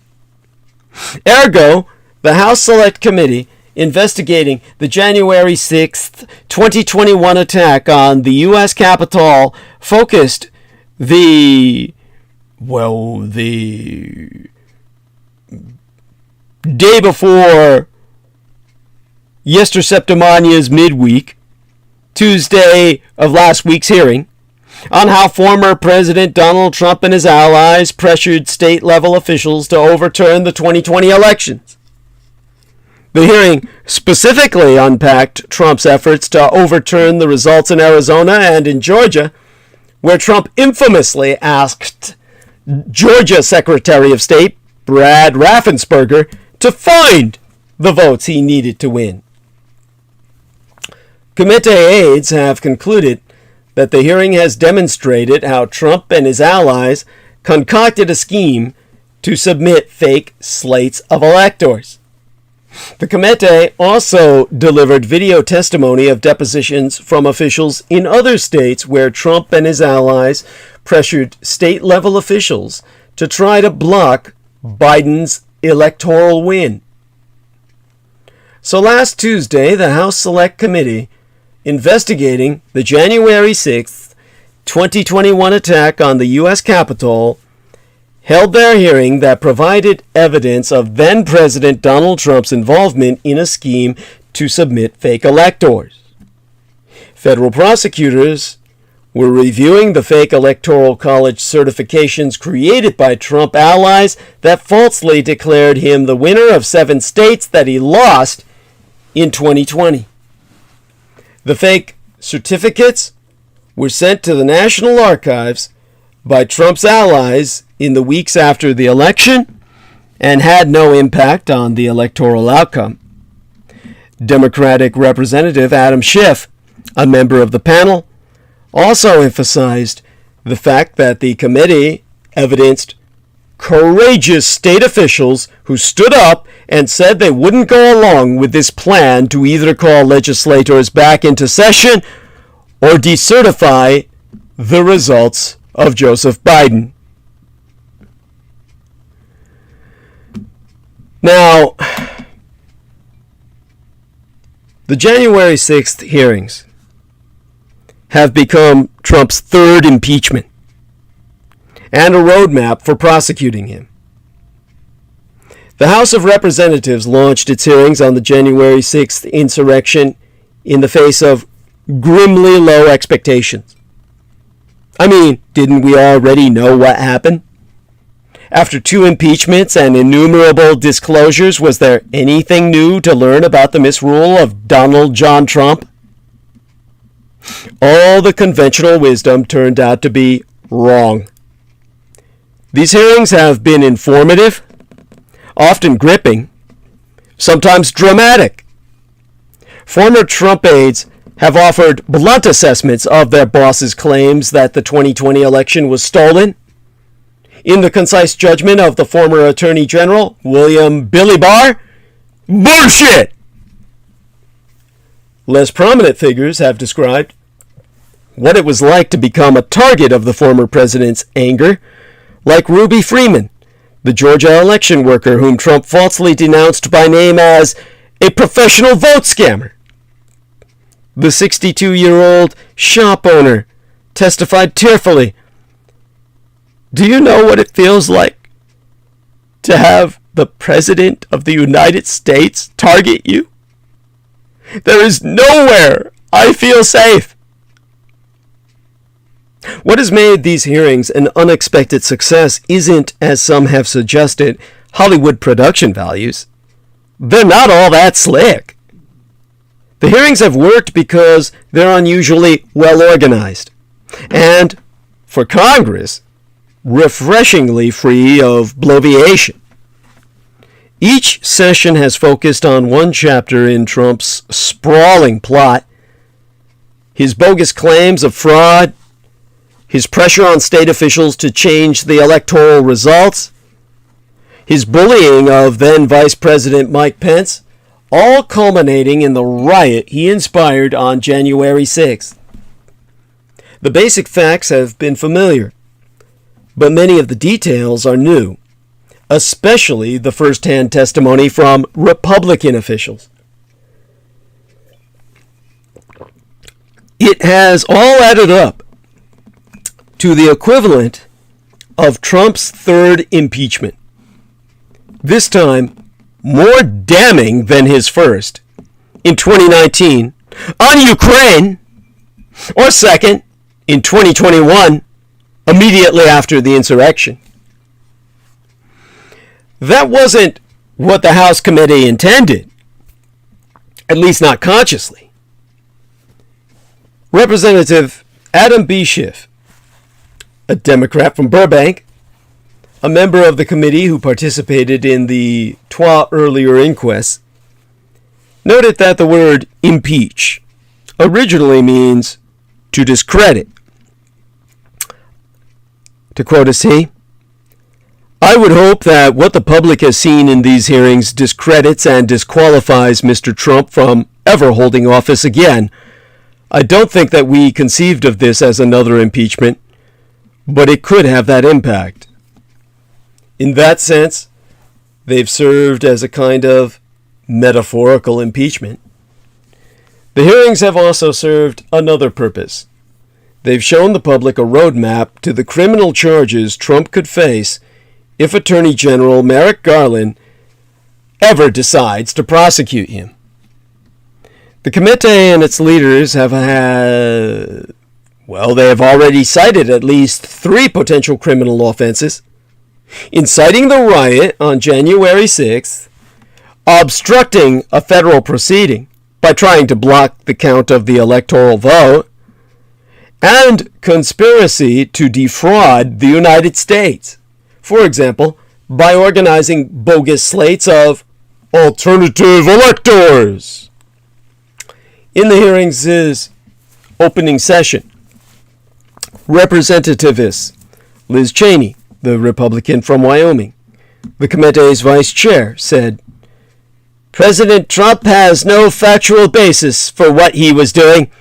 Ergo, the House Select Committee investigating the January 6th, 2021 attack on the U.S. Capitol focused the day before Yesterceptimania's midweek, Tuesday of last week's hearing, on how former President Donald Trump and his allies pressured state-level officials to overturn the 2020 elections. The hearing specifically unpacked Trump's efforts to overturn the results in Arizona and in Georgia, where Trump infamously asked Georgia Secretary of State Brad Raffensperger to find the votes he needed to win. Committee aides have concluded that the hearing has demonstrated how Trump and his allies concocted a scheme to submit fake slates of electors. The committee also delivered video testimony of depositions from officials in other states where Trump and his allies pressured state-level officials to try to block Biden's electoral win. So last Tuesday, the House Select Committee investigating the January 6th, 2021 attack on the U.S. Capitol held their hearing that provided evidence of then-President Donald Trump's involvement in a scheme to submit fake electors. Federal prosecutors were reviewing the fake Electoral College certifications created by Trump allies that falsely declared him the winner of 7 states that he lost in 2020. The fake certificates were sent to the National Archives by Trump's allies in the weeks after the election and had no impact on the electoral outcome. Democratic Representative Adam Schiff, a member of the panel, also emphasized the fact that the committee evidenced courageous state officials who stood up and said they wouldn't go along with this plan to either call legislators back into session or decertify the results of Joseph Biden. Now, the January 6th hearings have become Trump's 3rd impeachment and a roadmap for prosecuting him. The House of Representatives launched its hearings on the January 6th insurrection in the face of grimly low expectations. I mean, didn't we already know what happened? After 2 impeachments and innumerable disclosures, was there anything new to learn about the misrule of Donald John Trump? All the conventional wisdom turned out to be wrong. These hearings have been informative, often gripping, sometimes dramatic. Former Trump aides have offered blunt assessments of their boss's claims that the 2020 election was stolen. In the concise judgment of the former Attorney General, William Billy Barr, bullshit! Less prominent figures have described what it was like to become a target of the former president's anger, like Ruby Freeman, the Georgia election worker whom Trump falsely denounced by name as a professional vote scammer. The 62-year-old shop owner testified tearfully, "Do you know what it feels like to have the President of the United States target you? There is nowhere I feel safe." What has made these hearings an unexpected success isn't, as some have suggested, Hollywood production values. They're not all that slick. The hearings have worked because they're unusually well organized, and, for Congress, refreshingly free of bloviation. Each session has focused on one chapter in Trump's sprawling plot, his bogus claims of fraud, his pressure on state officials to change the electoral results, his bullying of then Vice President Mike Pence, all culminating in the riot he inspired on January 6th. The basic facts have been familiar, but many of the details are new, especially the first-hand testimony from Republican officials. It has all added up to the equivalent of Trump's third impeachment. This time, more damning than his first, in 2019, on Ukraine, or second, in 2021, immediately after the insurrection. That wasn't what the House committee intended, at least not consciously. Representative Adam B. Schiff, a Democrat from Burbank, a member of the committee who participated in the trois earlier inquests, noted that the word impeach originally means to discredit. To quote us, "I would hope that what the public has seen in these hearings discredits and disqualifies Mr. Trump from ever holding office again. I don't think that we conceived of this as another impeachment, but it could have that impact. In that sense, they've served as a kind of metaphorical impeachment." The hearings have also served another purpose. They've shown the public a roadmap to the criminal charges Trump could face if Attorney General Merrick Garland ever decides to prosecute him. The committee and its leaders have they have already cited at least 3 potential criminal offenses: inciting the riot on January 6th, obstructing a federal proceeding by trying to block the count of the electoral vote, and conspiracy to defraud the United States, for example, by organizing bogus slates of alternative electors. In the hearings' opening session, Representative Liz Cheney, the Republican from Wyoming, the committee's vice chair, said, "President Trump has no factual basis for what he was doing,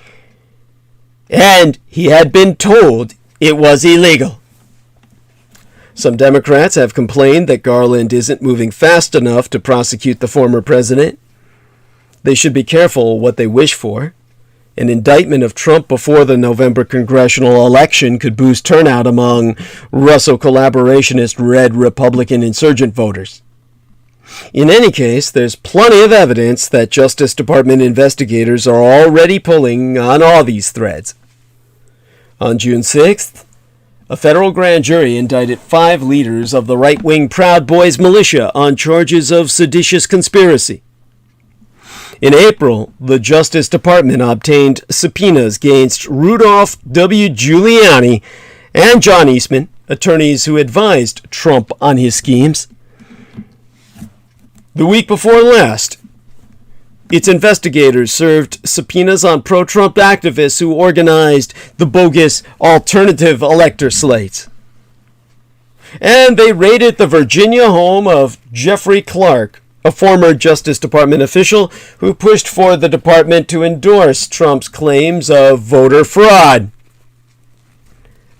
and he had been told it was illegal." Some Democrats have complained that Garland isn't moving fast enough to prosecute the former president. They should be careful what they wish for. An indictment of Trump before the November congressional election could boost turnout among Russo collaborationist red Republican insurgent voters. In any case, there's plenty of evidence that Justice Department investigators are already pulling on all these threads. On June 6th, a federal grand jury indicted 5 leaders of the right-wing Proud Boys militia on charges of seditious conspiracy. In April, the Justice Department obtained subpoenas against Rudolph W. Giuliani and John Eastman, attorneys who advised Trump on his schemes. The week before last, its investigators served subpoenas on pro-Trump activists who organized the bogus alternative elector slates. And they raided the Virginia home of Jeffrey Clark, a former Justice Department official who pushed for the department to endorse Trump's claims of voter fraud.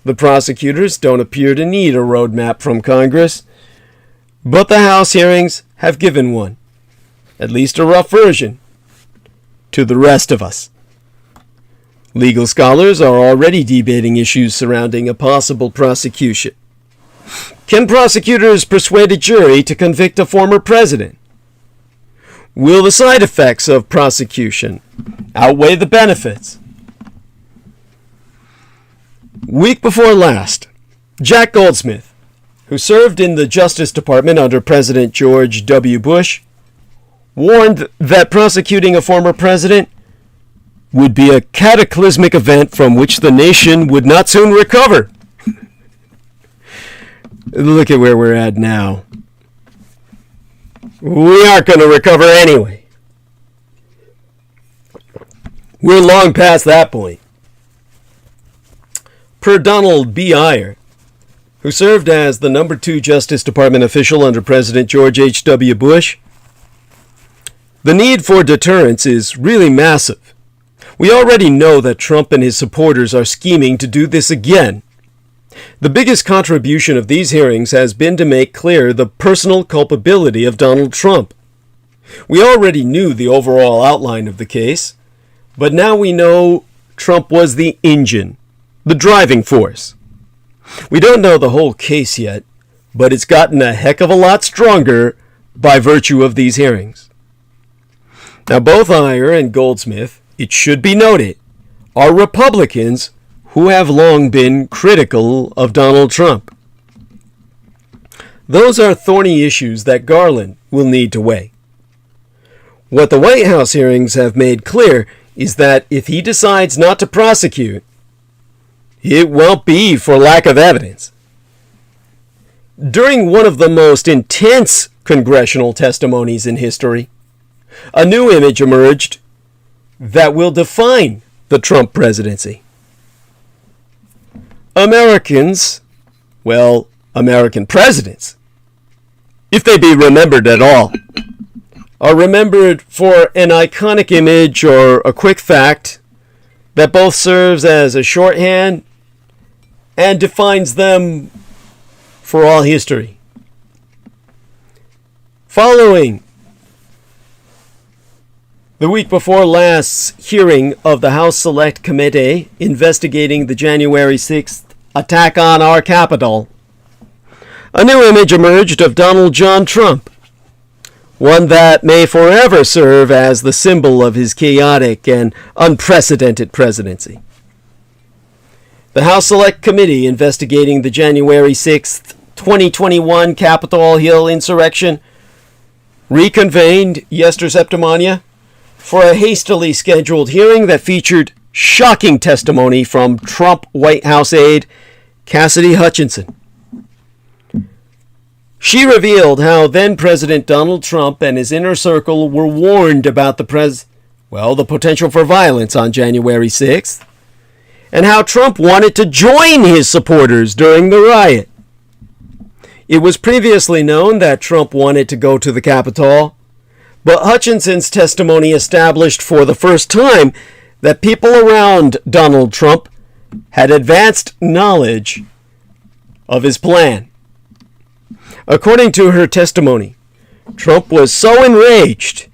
The prosecutors don't appear to need a roadmap from Congress, but the House hearings have given one, at least a rough version, to the rest of us. Legal scholars are already debating issues surrounding a possible prosecution. Can prosecutors persuade a jury to convict a former president? Will the side effects of prosecution outweigh the benefits? Week before last, Jack Goldsmith, who served in the Justice Department under President George W. Bush, warned that prosecuting a former president would be a cataclysmic event from which the nation would not soon recover. Look at where we're at now. We aren't going to recover anyway. We're long past that point. Per Donald B. Iyer, who served as the number 2 Justice Department official under President George H.W. Bush, the need for deterrence is really massive. We already know that Trump and his supporters are scheming to do this again. The biggest contribution of these hearings has been to make clear the personal culpability of Donald Trump. We already knew the overall outline of the case, but now we know Trump was the engine, the driving force. We don't know the whole case yet, but it's gotten a heck of a lot stronger by virtue of these hearings. Now, both Iyer and Goldsmith, it should be noted, are Republicans who have long been critical of Donald Trump. Those are thorny issues that Garland will need to weigh. What the White House hearings have made clear is that if he decides not to prosecute, it won't be for lack of evidence. During one of the most intense congressional testimonies in history, a new image emerged that will define the Trump presidency. Americans, well, American presidents, if they be remembered at all, are remembered for an iconic image or a quick fact that both serves as a shorthand and defines them for all history. Following the week before last's hearing of the House Select Committee investigating the January 6th attack on our Capitol, a new image emerged of Donald John Trump, one that may forever serve as the symbol of his chaotic and unprecedented presidency. The House Select Committee investigating the January 6th, 2021 Capitol Hill insurrection reconvened yesterday for a hastily scheduled hearing that featured shocking testimony from Trump White House aide Cassidy Hutchinson. She revealed how then-President Donald Trump and his inner circle were warned about the potential for violence on January 6th, and how Trump wanted to join his supporters during the riot. It was previously known that Trump wanted to go to the Capitol, but Hutchinson's testimony established for the first time that people around Donald Trump had advanced knowledge of his plan. According to her testimony, Trump was so enraged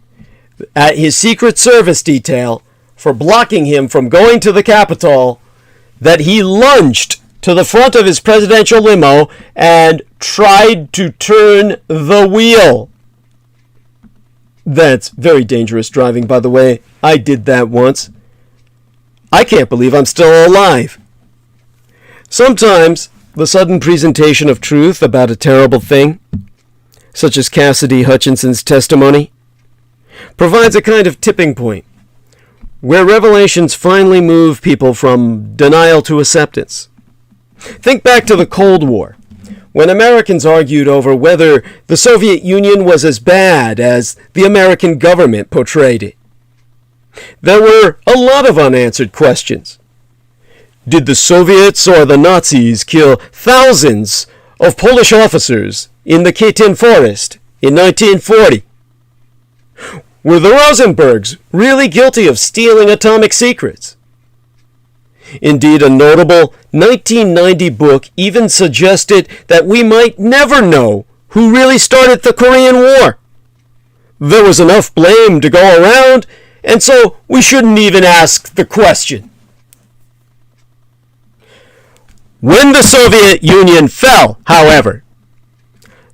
at his Secret Service detail for blocking him from going to the Capitol that he lunged to the front of his presidential limo and tried to turn the wheel. That's very dangerous driving, by the way. I did that once. I can't believe I'm still alive. Sometimes the sudden presentation of truth about a terrible thing, such as Cassidy Hutchinson's testimony, provides a kind of tipping point, where revelations finally move people from denial to acceptance. Think back to the Cold War, when Americans argued over whether the Soviet Union was as bad as the American government portrayed it. There were a lot of unanswered questions. Did the Soviets or the Nazis kill thousands of Polish officers in the Katyn Forest in 1940? Were the Rosenbergs really guilty of stealing atomic secrets? Indeed, a notable 1990 book even suggested that we might never know who really started the Korean War. There was enough blame to go around, and so we shouldn't even ask the question. When the Soviet Union fell, however,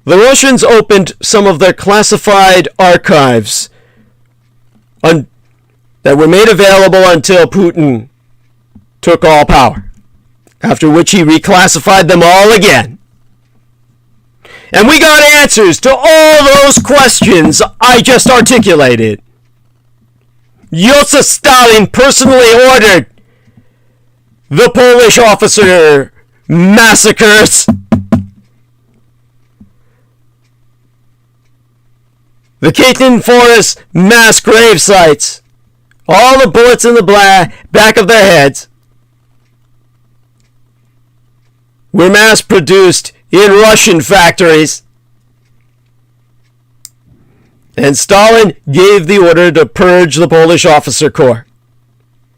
the Russians opened some of their classified archives that were made available until Putin took all power, after which he reclassified them all again. And we got answers to all those questions I just articulated. Joseph Stalin personally ordered the Polish officer massacres, the Katyn Forest mass grave sites, all the bullets in the back of their heads were mass-produced in Russian factories. And Stalin gave the order to purge the Polish officer corps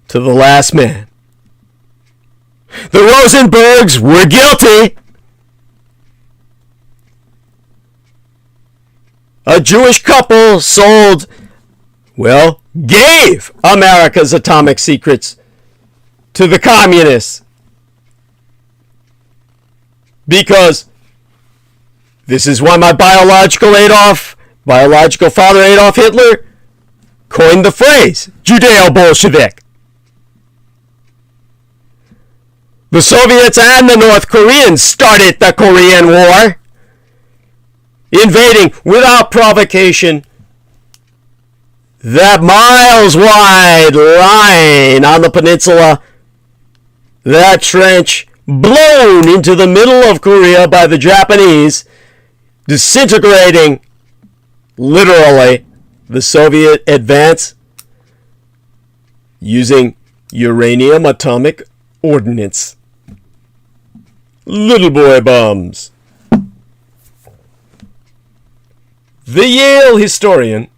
to the last man. The Rosenbergs were guilty. A Jewish couple gave America's atomic secrets to the communists. Because this is why my biological father Adolf Hitler coined the phrase Judeo-Bolshevik. The Soviets and the North Koreans started the Korean War, invading without provocation that miles-wide line on the peninsula, that trench blown into the middle of Korea by the Japanese, disintegrating, literally, the Soviet advance using uranium atomic ordnance. Little boy bombs. The Yale historian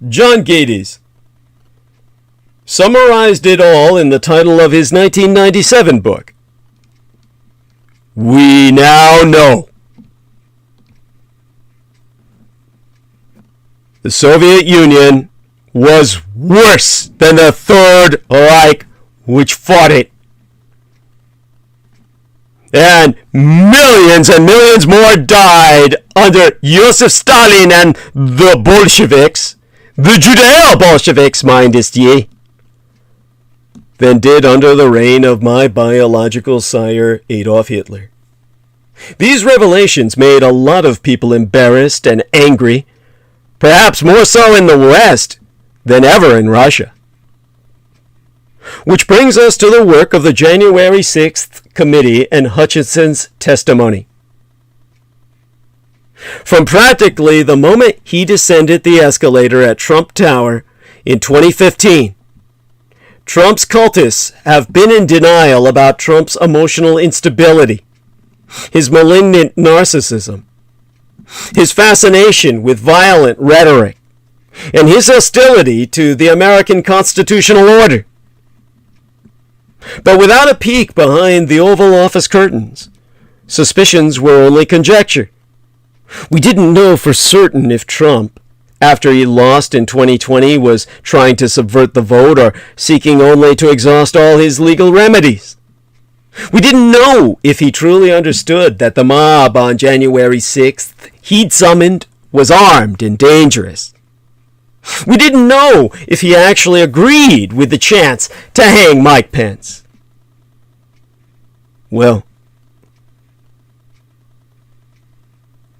John Gades summarized it all in the title of his 1997 book, We Now Know. The Soviet Union was worse than the Third Reich, which fought it. And millions more died under Joseph Stalin and the Bolsheviks, the Judeo-Bolsheviks, mind ye, than did under the reign of my biological sire, Adolf Hitler. These revelations made a lot of people embarrassed and angry, perhaps more so in the West than ever in Russia. Which brings us to the work of the January 6th Committee and Hutchinson's testimony. From practically the moment he descended the escalator at Trump Tower in 2015, Trump's cultists have been in denial about Trump's emotional instability, his malignant narcissism, his fascination with violent rhetoric, and his hostility to the American constitutional order. But without a peek behind the Oval Office curtains, suspicions were only conjecture. We didn't know for certain if Trump, after he lost in 2020, was trying to subvert the vote or seeking only to exhaust all his legal remedies. We didn't know if he truly understood that the mob on January 6th he'd summoned was armed and dangerous. We didn't know if he actually agreed with the chance to hang Mike Pence. Well,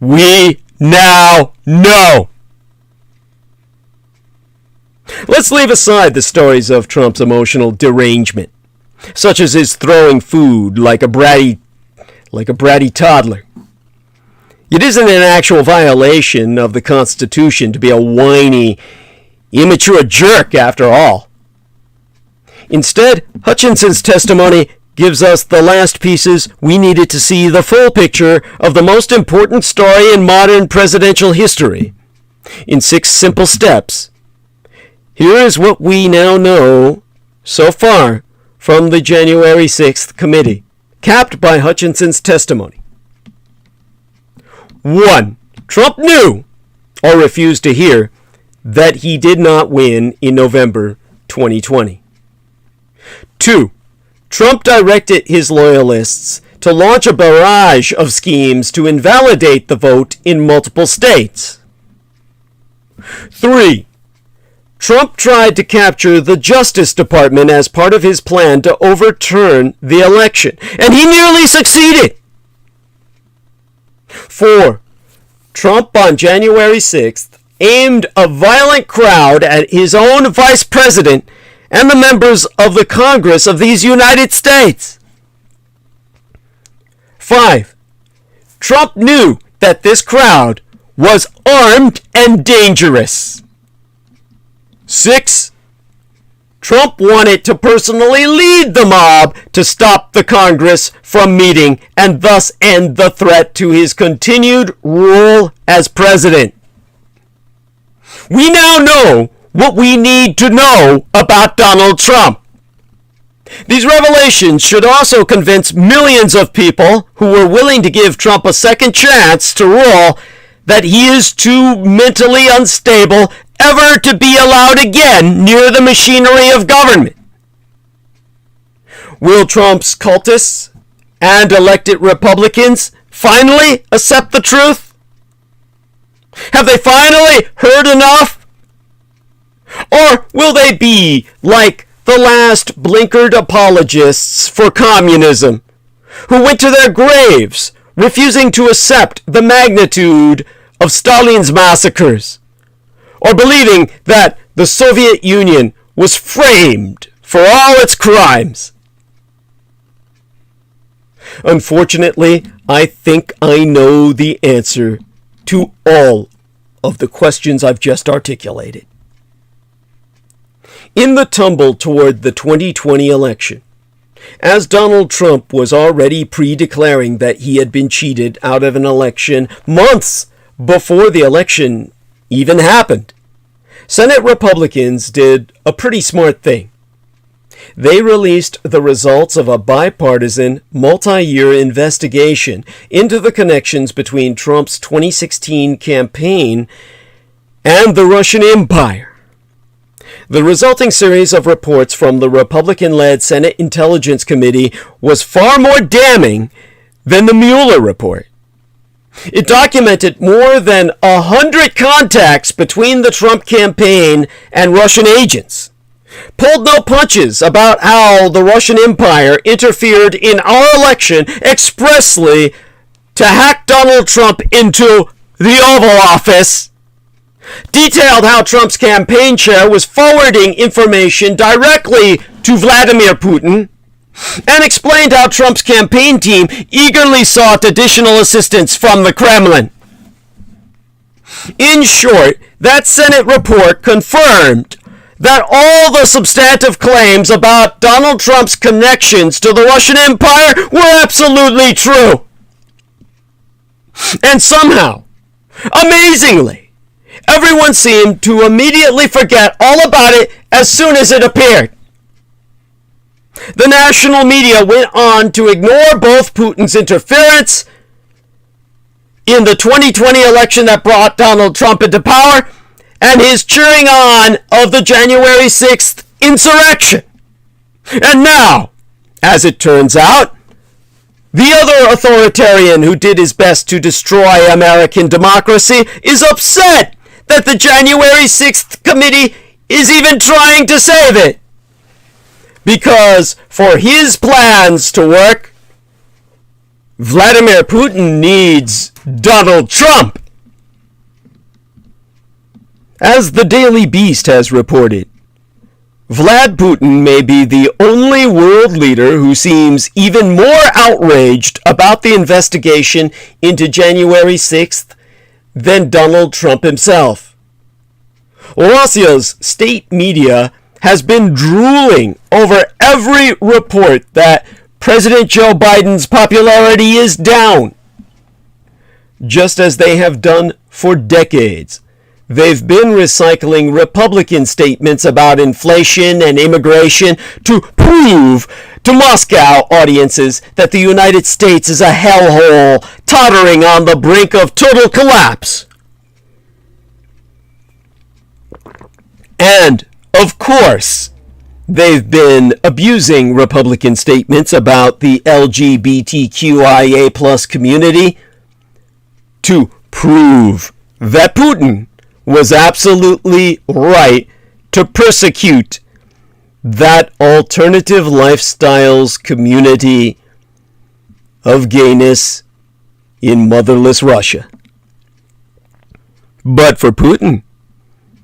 we now know. Let's leave aside the stories of Trump's emotional derangement, such as his throwing food like a bratty toddler. It isn't an actual violation of the Constitution to be a whiny, immature jerk after all. Instead, Hutchinson's testimony gives us the last pieces we needed to see the full picture of the most important story in modern presidential history. In 6 simple steps, here is what we now know so far from the January 6th committee, capped by Hutchinson's testimony. 1. Trump knew, or refused to hear, that he did not win in November 2020. 2. Trump directed his loyalists to launch a barrage of schemes to invalidate the vote in multiple states. 3. Trump tried to capture the Justice Department as part of his plan to overturn the election, and he nearly succeeded. 4. Trump on January 6th aimed a violent crowd at his own vice president and the members of the Congress of these United States. 5. Trump knew that this crowd was armed and dangerous. 6. Trump wanted to personally lead the mob to stop the Congress from meeting and thus end the threat to his continued rule as president. We now know what we need to know about Donald Trump. These revelations should also convince millions of people who were willing to give Trump a second chance to rule that he is too mentally unstable ever to be allowed again near the machinery of government. Will Trump's cultists and elected Republicans finally accept the truth? Have they finally heard enough? Or will they be like the last blinkered apologists for communism, who went to their graves refusing to accept the magnitude of Stalin's massacres, or believing that the Soviet Union was framed for all its crimes? Unfortunately, I think I know the answer to all of the questions I've just articulated. In the tumble toward the 2020 election, as Donald Trump was already pre-declaring that he had been cheated out of an election months before the election even happened, Senate Republicans did a pretty smart thing. They released the results of a bipartisan, multi-year investigation into the connections between Trump's 2016 campaign and the Russian Empire. The resulting series of reports from the Republican-led Senate Intelligence Committee was far more damning than the Mueller report. It documented more than 100 contacts between the Trump campaign and Russian agents, pulled no punches about how the Russian Empire interfered in our election expressly to hack Donald Trump into the Oval Office, detailed how Trump's campaign chair was forwarding information directly to Vladimir Putin, and explained how Trump's campaign team eagerly sought additional assistance from the Kremlin. In short, that Senate report confirmed that all the substantive claims about Donald Trump's connections to the Russian Empire were absolutely true. And somehow, amazingly, everyone seemed to immediately forget all about it as soon as it appeared. The national media went on to ignore both Putin's interference in the 2020 election that brought Donald Trump into power and his cheering on of the January 6th insurrection. And now, as it turns out, the other authoritarian who did his best to destroy American democracy is upset that the January 6th committee is even trying to save it. Because for his plans to work, Vladimir Putin needs Donald Trump. As the Daily Beast has reported, Vlad Putin may be the only world leader who seems even more outraged about the investigation into January 6th than Donald Trump himself. Russia's state media has been drooling over every report that President Joe Biden's popularity is down, just as they have done for decades. They've been recycling Republican statements about inflation and immigration to prove to Moscow audiences that the United States is a hellhole tottering on the brink of total collapse. And, of course, they've been abusing Republican statements about the LGBTQIA+ community to prove that Putin was absolutely right to persecute that alternative lifestyles community of gayness in motherless Russia. But for Putin,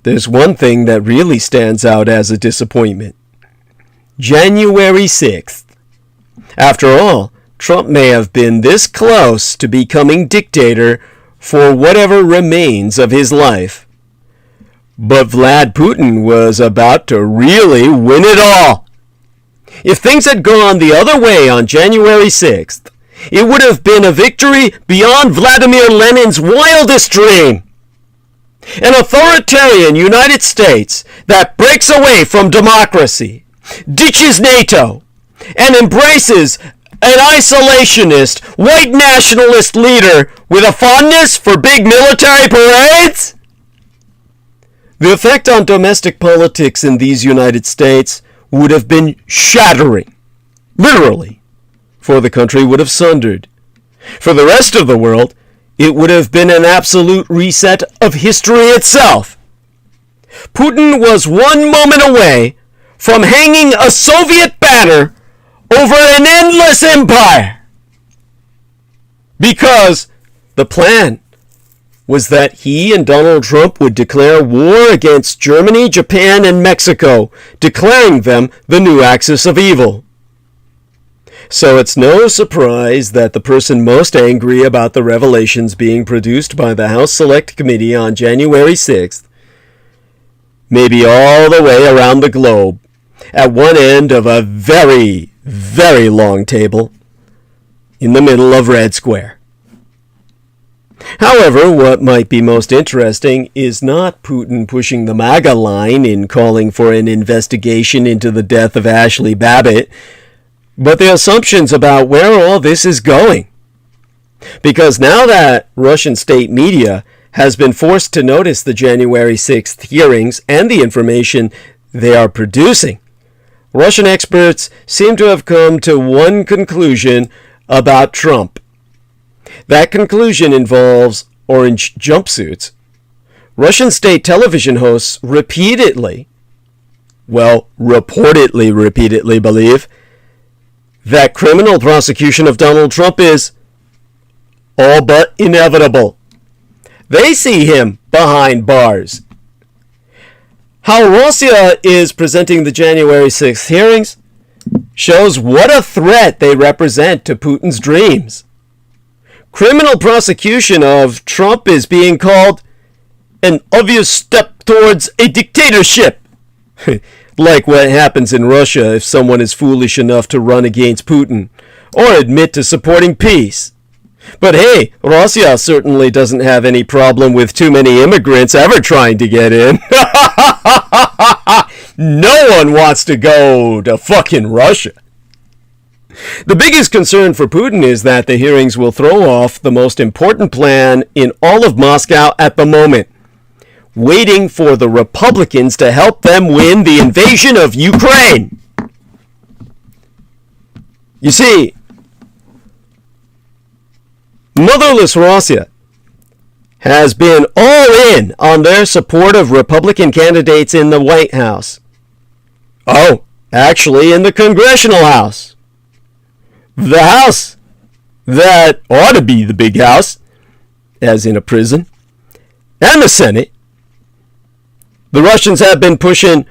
there's one thing that really stands out as a disappointment. January 6th. After all, Trump may have been this close to becoming dictator for whatever remains of his life. But Vlad Putin was about to really win it all. If things had gone the other way on January 6th, it would have been a victory beyond Vladimir Lenin's wildest dream. An authoritarian United States that breaks away from democracy, ditches NATO, and embraces an isolationist, white nationalist leader with a fondness for big military parades? The effect on domestic politics in these United States would have been shattering, literally, for the country would have sundered. For the rest of the world, it would have been an absolute reset of history itself. Putin was one moment away from hanging a Soviet banner over an endless empire. Because the plan was that he and Donald Trump would declare war against Germany, Japan, and Mexico, declaring them the new axis of evil. So it's no surprise that the person most angry about the revelations being produced by the House Select Committee on January 6th may be all the way around the globe, at one end of a very, very long table, in the middle of Red Square. However, what might be most interesting is not Putin pushing the MAGA line in calling for an investigation into the death of Ashley Babbitt, but the assumptions about where all this is going. Because now that Russian state media has been forced to notice the January 6th hearings and the information they are producing, Russian experts seem to have come to one conclusion about Trump. That conclusion involves orange jumpsuits. Russian state television hosts repeatedly believe that criminal prosecution of Donald Trump is all but inevitable. They see him behind bars. How Russia is presenting the January 6th hearings shows what a threat they represent to Putin's dreams. Criminal prosecution of Trump is being called an obvious step towards a dictatorship. Like what happens in Russia if someone is foolish enough to run against Putin or admit to supporting peace. But hey, Russia certainly doesn't have any problem with too many immigrants ever trying to get in. No one wants to go to fucking Russia. The biggest concern for Putin is that the hearings will throw off the most important plan in all of Moscow at the moment, waiting for the Republicans to help them win the invasion of Ukraine. You see, motherless Russia has been all in on their support of Republican candidates in the White House. Oh, actually in the Congressional House. The House that ought to be the big house, as in a prison, and the Senate. The Russians have been pushing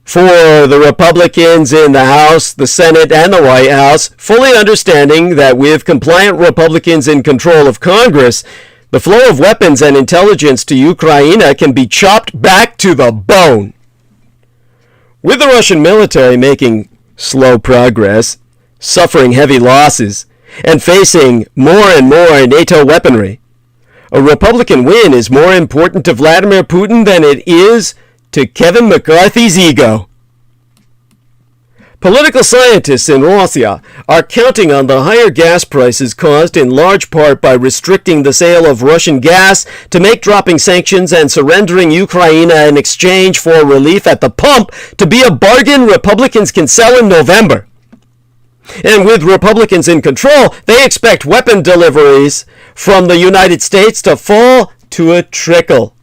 for the Republicans in the House, the Senate, and the White House, fully understanding that with compliant Republicans in control of Congress, the flow of weapons and intelligence to Ukraine can be chopped back to the bone. With the Russian military making slow progress, suffering heavy losses, and facing more and more NATO weaponry, a Republican win is more important to Vladimir Putin than it is to Kevin McCarthy's ego. Political scientists in Russia are counting on the higher gas prices caused in large part by restricting the sale of Russian gas to make dropping sanctions and surrendering Ukraine in exchange for relief at the pump to be a bargain Republicans can sell in November. And with Republicans in control, they expect weapon deliveries from the United States to fall to a trickle,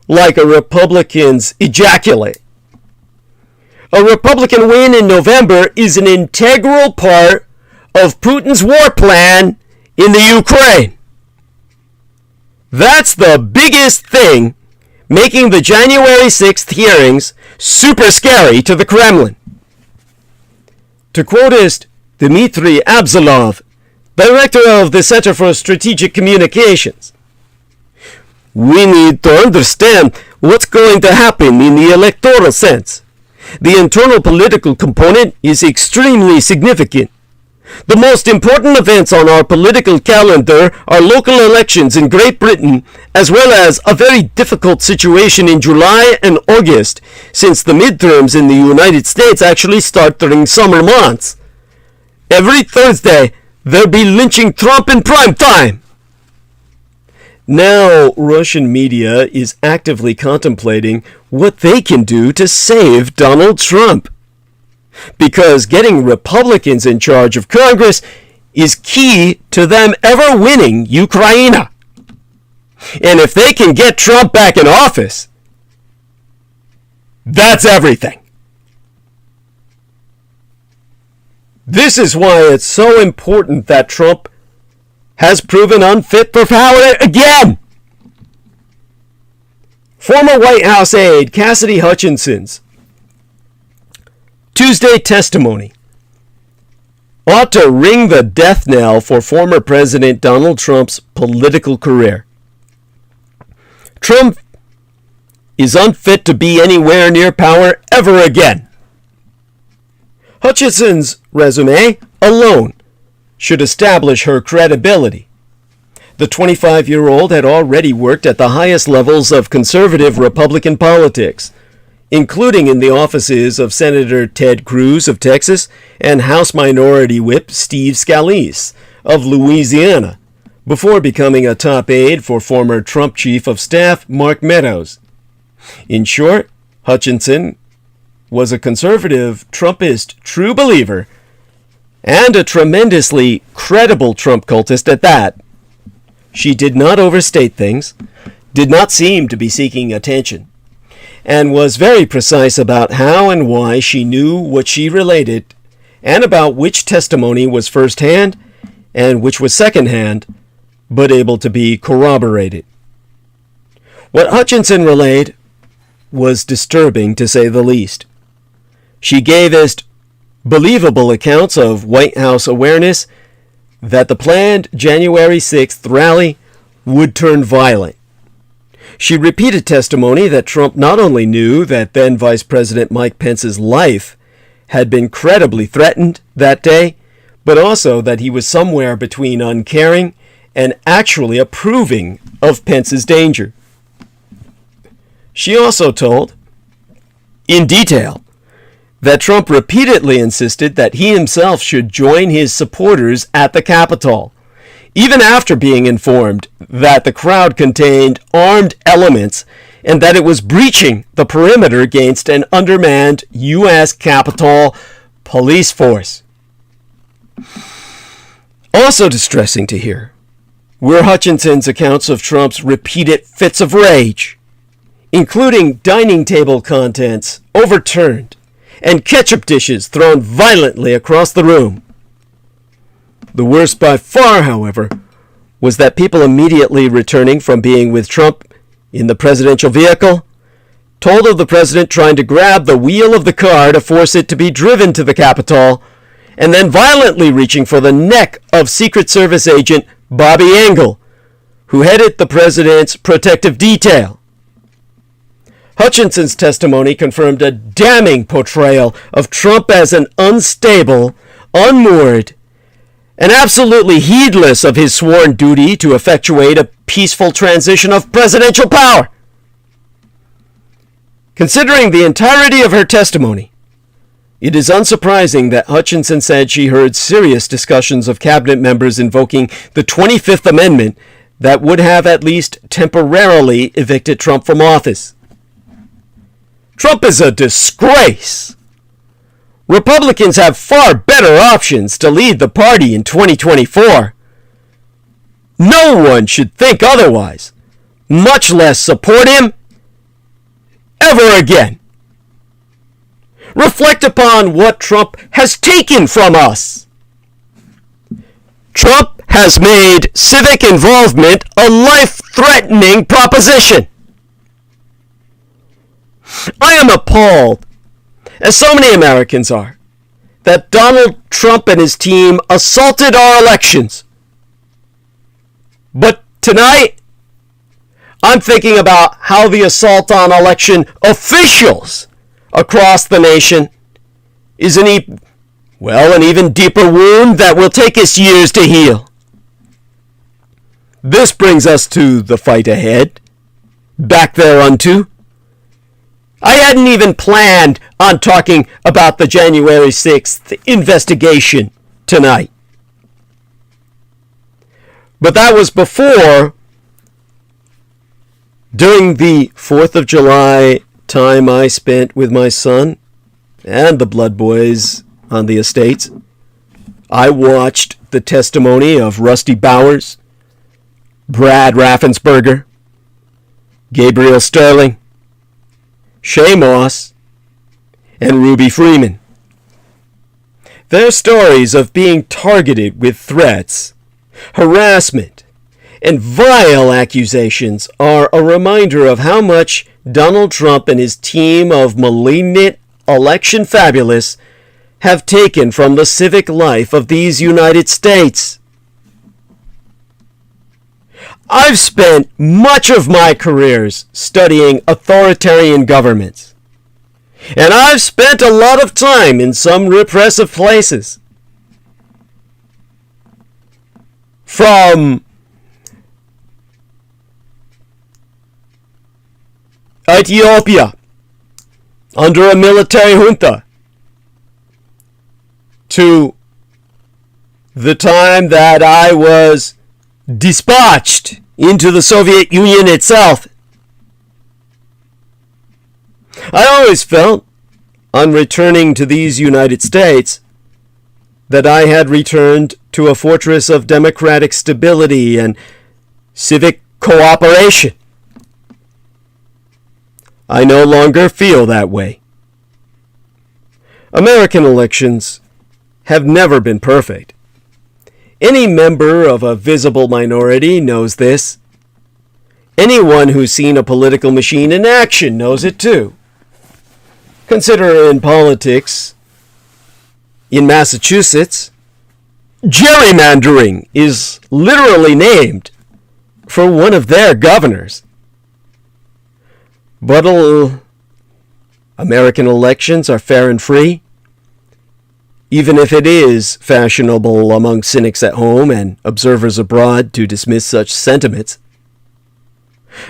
like a Republican's ejaculate. A Republican win in November is an integral part of Putin's war plan in the Ukraine. That's the biggest thing making the January 6th hearings super scary to the Kremlin. To quotist Dmitry Abzalov, director of the Center for Strategic Communications, "We need to understand what's going to happen in the electoral sense. The internal political component is extremely significant. The most important events on our political calendar are local elections in Great Britain, as well as a very difficult situation in July and August, since the midterms in the United States actually start during summer months. Every Thursday, they'll be lynching Trump in prime time." Now, Russian media is actively contemplating what they can do to save Donald Trump, because getting Republicans in charge of Congress is key to them ever winning Ukraine. And if they can get Trump back in office, that's everything. This is why it's so important that Trump has proven unfit for power again. Former White House aide Cassidy Hutchinson's Tuesday testimony ought to ring the death knell for former President Donald Trump's political career. Trump is unfit to be anywhere near power ever again. Hutchinson's resume alone should establish her credibility. The 25-year-old had already worked at the highest levels of conservative Republican politics, including in the offices of Senator Ted Cruz of Texas and House Minority Whip Steve Scalise of Louisiana, before becoming a top aide for former Trump Chief of Staff Mark Meadows. In short, Hutchinson was a conservative Trumpist true believer and a tremendously credible Trump cultist at that. She did not overstate things, did not seem to be seeking attention, and was very precise about how and why she knew what she related, and about which testimony was first-hand and which was second-hand, but able to be corroborated. What Hutchinson relayed was disturbing, to say the least. She gave us believable accounts of White House awareness that the planned January 6th rally would turn violent. She repeated testimony that Trump not only knew that then Vice President Mike Pence's life had been credibly threatened that day, but also that he was somewhere between uncaring and actually approving of Pence's danger. She also told, in detail, that Trump repeatedly insisted that he himself should join his supporters at the Capitol, even after being informed that the crowd contained armed elements and that it was breaching the perimeter against an undermanned U.S. Capitol police force. Also distressing to hear were Hutchinson's accounts of Trump's repeated fits of rage, including dining table contents overturned and ketchup dishes thrown violently across the room. The worst by far, however, was that people immediately returning from being with Trump in the presidential vehicle told of the president trying to grab the wheel of the car to force it to be driven to the Capitol, and then violently reaching for the neck of Secret Service agent Bobby Engel, who headed the president's protective detail. Hutchinson's testimony confirmed a damning portrayal of Trump as an unstable, unmoored, and absolutely heedless of his sworn duty to effectuate a peaceful transition of presidential power. Considering the entirety of her testimony, it is unsurprising that Hutchinson said she heard serious discussions of cabinet members invoking the 25th Amendment that would have at least temporarily evicted Trump from office. Trump is a disgrace. Republicans have far better options to lead the party in 2024. No one should think otherwise, much less support him ever again. Reflect upon what Trump has taken from us. Trump has made civic involvement a life-threatening proposition. I am appalled, as so many Americans are, that Donald Trump and his team assaulted our elections. But tonight, I'm thinking about how the assault on election officials across the nation is an even deeper wound that will take us years to heal. This brings us to the fight ahead, back thereunto. I hadn't even planned on talking about the January 6th investigation tonight. But that was before, during the 4th of July time I spent with my son and the Blood Boys on the estates, I watched the testimony of Rusty Bowers, Brad Raffensperger, Gabriel Sterling, Shay Moss, and Ruby Freeman. Their stories of being targeted with threats, harassment, and vile accusations are a reminder of how much Donald Trump and his team of malignant election fabulists have taken from the civic life of these United States. I've spent much of my careers studying authoritarian governments, and I've spent a lot of time in some repressive places. From Ethiopia, under a military junta, to the time that I was dispatched into the Soviet Union itself. I always felt, on returning to these United States, that I had returned to a fortress of democratic stability and civic cooperation. I no longer feel that way. American elections have never been perfect. Any member of a visible minority knows this. Anyone who's seen a political machine in action knows it too. Consider in politics, in Massachusetts, gerrymandering is literally named for one of their governors. But American elections are fair and free, even if it is fashionable among cynics at home and observers abroad to dismiss such sentiments.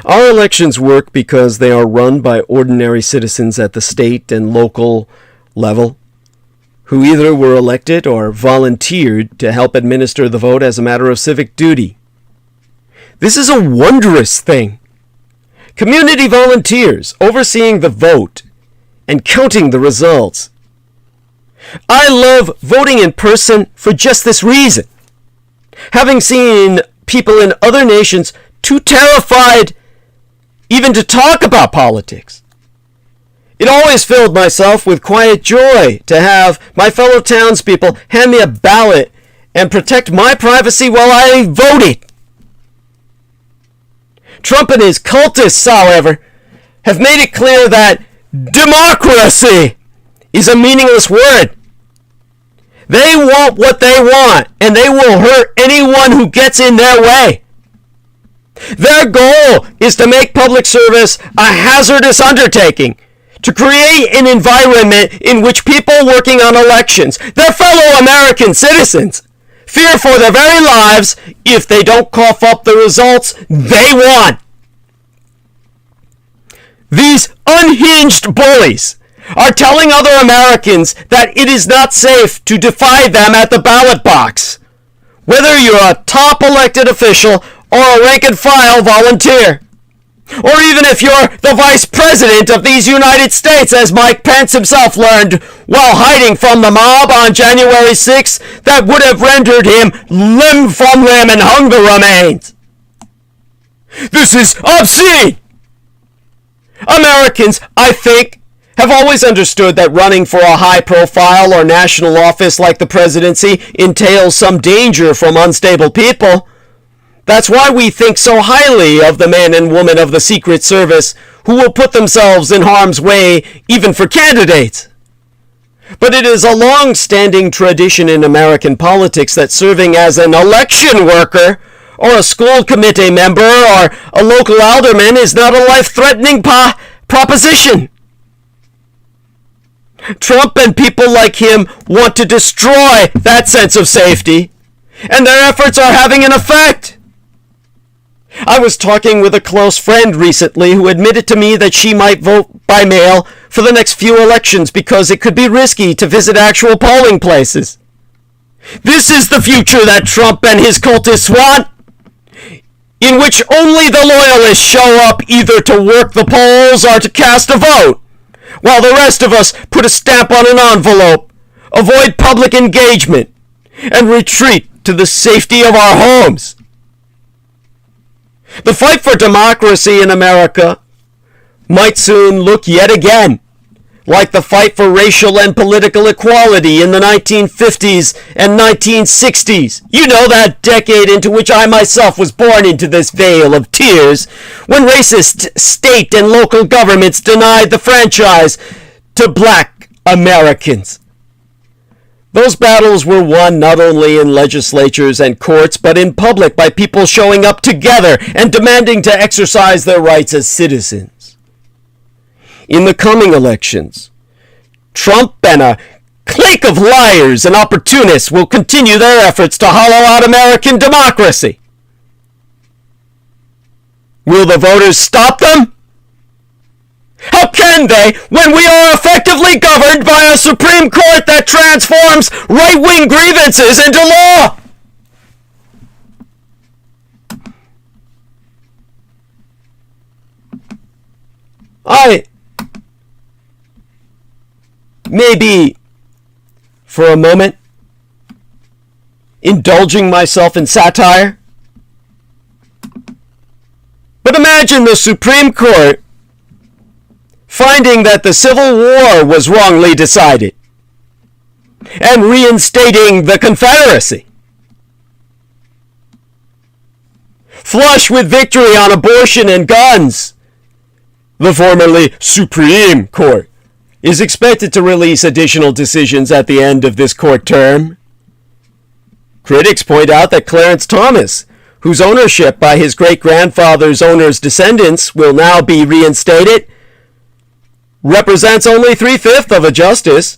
Our elections work because they are run by ordinary citizens at the state and local level, who either were elected or volunteered to help administer the vote as a matter of civic duty. This is a wondrous thing. Community volunteers overseeing the vote and counting the results. I love voting in person for just this reason. Having seen people in other nations too terrified even to talk about politics, it always filled myself with quiet joy to have my fellow townspeople hand me a ballot and protect my privacy while I voted. Trump and his cultists, however, have made it clear that democracy is a meaningless word. They want what they want, and they will hurt anyone who gets in their way. Their goal is to make public service a hazardous undertaking, to create an environment in which people working on elections, their fellow American citizens, fear for their very lives if they don't cough up the results they want. These unhinged bullies are telling other Americans that it is not safe to defy them at the ballot box, whether you're a top elected official or a rank-and-file volunteer, or even if you're the vice president of these United States, as Mike Pence himself learned while hiding from the mob on January 6th that would have rendered him limb from limb and hung the remains. This is obscene! Americans, I think, have always understood that running for a high-profile or national office like the presidency entails some danger from unstable people. That's why we think so highly of the men and women of the Secret Service who will put themselves in harm's way even for candidates. But it is a long-standing tradition in American politics that serving as an election worker or a school committee member or a local alderman is not a life-threatening proposition. Trump and people like him want to destroy that sense of safety, and their efforts are having an effect. I was talking with a close friend recently who admitted to me that she might vote by mail for the next few elections because it could be risky to visit actual polling places. This is the future that Trump and his cultists want, in which only the loyalists show up either to work the polls or to cast a vote, while the rest of us put a stamp on an envelope, avoid public engagement, and retreat to the safety of our homes. The fight for democracy in America might soon look yet again like the fight for racial and political equality in the 1950s and 1960s. You know, that decade into which I myself was born into this vale of tears, when racist state and local governments denied the franchise to black Americans. Those battles were won not only in legislatures and courts, but in public by people showing up together and demanding to exercise their rights as citizens. In the coming elections, Trump and a clique of liars and opportunists will continue their efforts to hollow out American democracy. Will the voters stop them? How can they, when we are effectively governed by a Supreme Court that transforms right-wing grievances into law? I may be, for a moment, indulging myself in satire. But imagine the Supreme Court finding that the Civil War was wrongly decided and reinstating the Confederacy. Flush with victory on abortion and guns, the formerly Supreme Court is expected to release additional decisions at the end of this court term. Critics point out that Clarence Thomas, whose ownership by his great-grandfather's owner's descendants will now be reinstated, represents only 3/5 of a justice,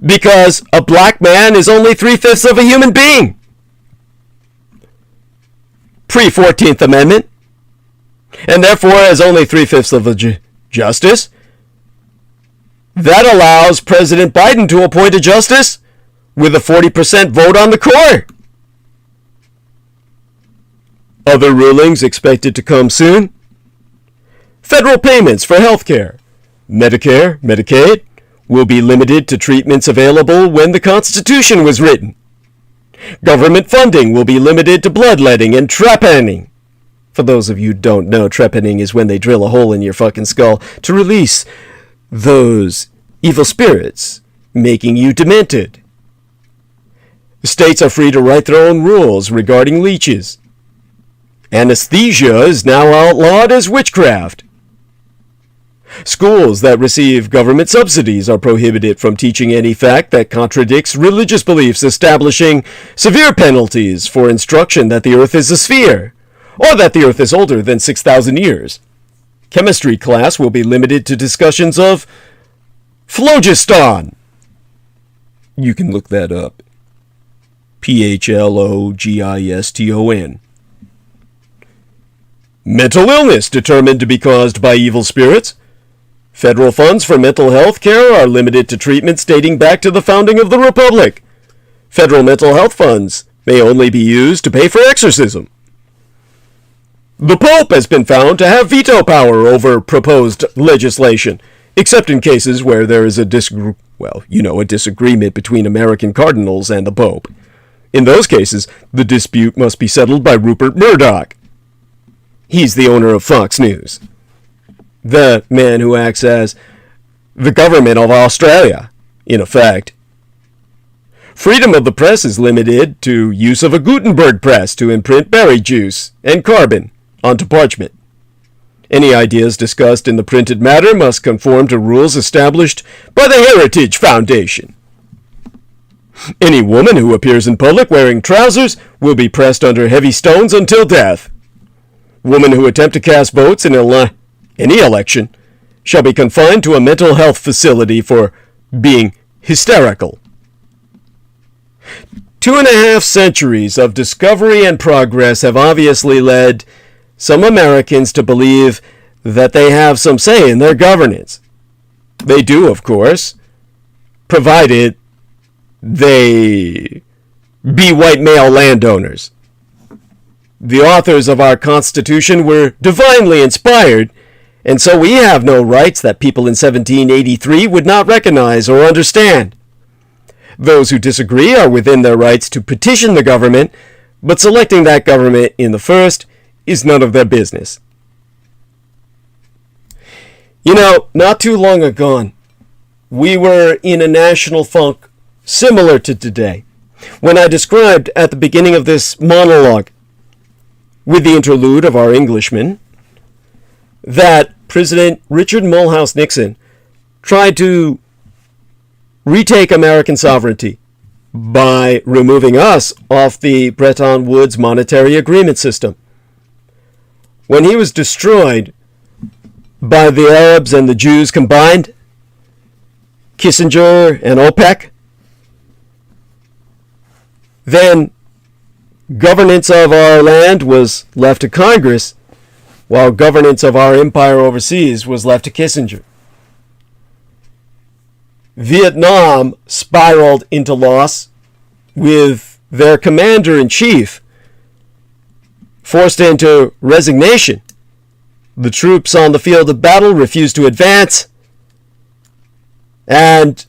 because a black man is only 3/5 of a human being. Pre-14th Amendment, and therefore as only 3/5 of a justice, that allows President Biden to appoint a justice with a 40% vote on the court. Other rulings expected to come soon. Federal payments for health care, Medicare, Medicaid, will be limited to treatments available when the Constitution was written. Government funding will be limited to bloodletting and trepanning. For those of you who don't know, trepanning is when they drill a hole in your fucking skull to release those evil spirits, making you demented. States are free to write their own rules regarding leeches. Anesthesia is now outlawed as witchcraft. Schools that receive government subsidies are prohibited from teaching any fact that contradicts religious beliefs, establishing severe penalties for instruction that the Earth is a sphere, or that the Earth is older than 6,000 years. Chemistry class will be limited to discussions of phlogiston. You can look that up. phlogiston. Mental illness determined to be caused by evil spirits. Federal funds for mental health care are limited to treatments dating back to the founding of the Republic. Federal mental health funds may only be used to pay for exorcism. The Pope has been found to have veto power over proposed legislation, except in cases where there is a disagreement between American cardinals and the Pope. In those cases, the dispute must be settled by Rupert Murdoch. He's the owner of Fox News. The man who acts as the government of Australia, in effect. Freedom of the press is limited to use of a Gutenberg press to imprint berry juice and carbon onto parchment. Any ideas discussed in the printed matter must conform to rules established by the Heritage Foundation. Any woman who appears in public wearing trousers will be pressed under heavy stones until death. Women who attempt to cast votes in any election shall be confined to a mental health facility for being hysterical. 2.5 centuries of discovery and progress have obviously led some Americans to believe that they have some say in their governance. They do, of course, provided they be white male landowners. The authors of our Constitution were divinely inspired, and so we have no rights that people in 1783 would not recognize or understand. Those who disagree are within their rights to petition the government, but selecting that government in the first is none of their business. You know, not too long ago, we were in a national funk similar to today, when I described at the beginning of this monologue, with the interlude of our Englishman, that President Richard Mulhouse Nixon tried to retake American sovereignty by removing us off the Bretton Woods monetary agreement system. When he was destroyed by the Arabs and the Jews combined, Kissinger and OPEC, then governance of our land was left to Congress, while governance of our empire overseas was left to Kissinger. Vietnam spiraled into loss, with their commander-in-chief forced into resignation. The troops on the field of battle refused to advance, and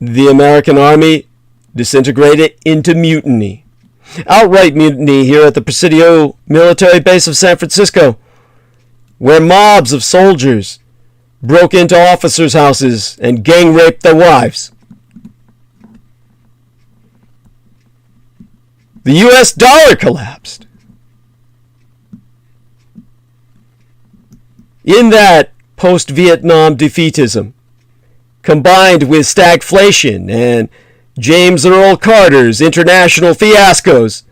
the American army disintegrated into mutiny. Outright mutiny here at the Presidio military base of San Francisco, where mobs of soldiers broke into officers' houses and gang raped their wives. The US dollar collapsed. In that post-Vietnam defeatism, combined with stagflation and James Earl Carter's international fiascos,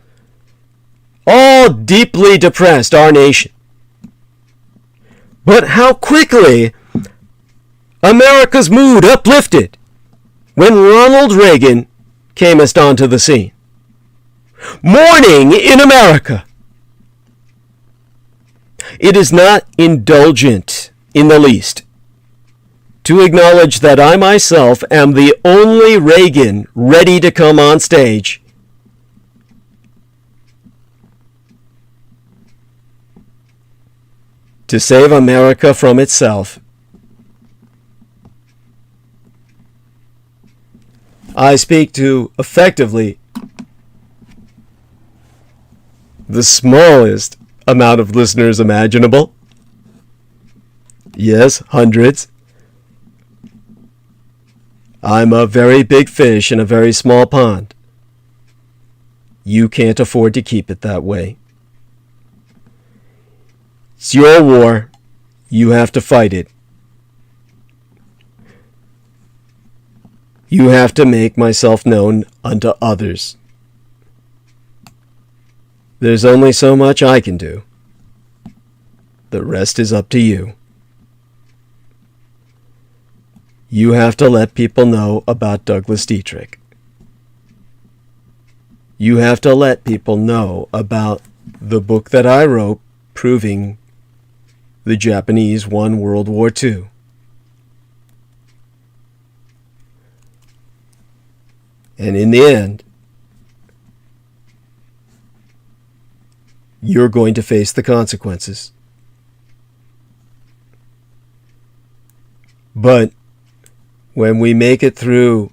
all deeply depressed our nation. But how quickly America's mood uplifted when Ronald Reagan camest onto the scene. Mourning in America. It is not indulgent in the least to acknowledge that I myself am the only Reagan ready to come on stage. To save America from itself. I speak to effectively the smallest amount of listeners imaginable. Yes, hundreds. I'm a very big fish in a very small pond. You can't afford to keep it that way. It's your war. You have to fight it. You have to make myself known unto others. There's only so much I can do. The rest is up to you. You have to let people know about Douglas Dietrich. You have to let people know about the book that I wrote proving the Japanese won World War II. And in the end, you're going to face the consequences. But when we make it through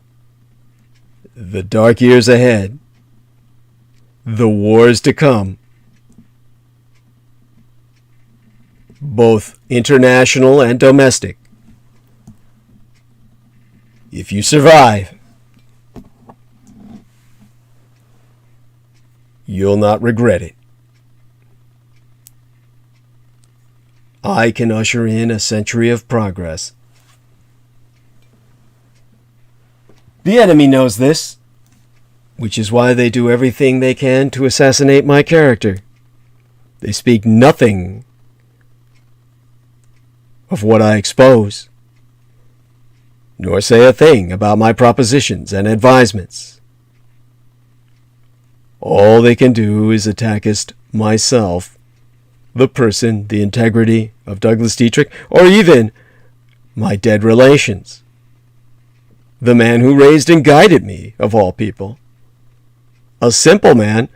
the dark years ahead, the wars to come, both international and domestic, if you survive, you'll not regret it. I can usher in a century of progress. The enemy knows this, which is why they do everything they can to assassinate my character. They speak nothing of what I expose, nor say a thing about my propositions and advisements. All they can do is attack myself, the person, the integrity of Douglas Dietrich, or even my dead relations. The man who raised and guided me, of all people. A simple man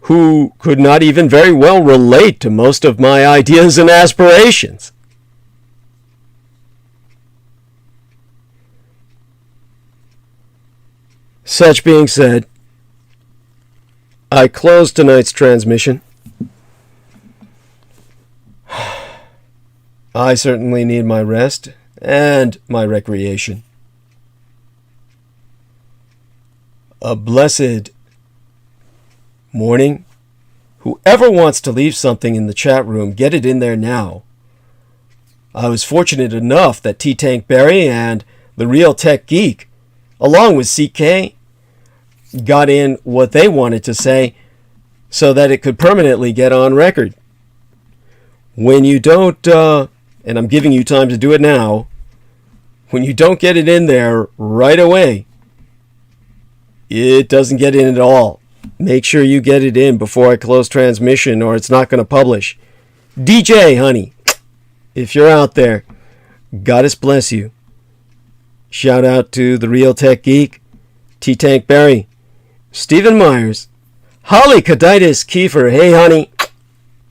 who could not even very well relate to most of my ideas and aspirations. Such being said, I close tonight's transmission. I certainly need my rest and my recreation. A blessed morning. Whoever wants to leave something in the chat room, get it in there now. I was fortunate enough that T-Tank Barry and the Real Tech Geek, along with CK, got in what they wanted to say so that it could permanently get on record. When you don't, and I'm giving you time to do it now, when you don't get it in there right away, it doesn't get in at all. Make sure you get it in before I close transmission or it's not going to publish. DJ, honey, if you're out there, Goddess bless you. Shout out to the Real Tech Geek, T-Tank Barry, Stephen Myers, Holly Caditis Kiefer, hey honey,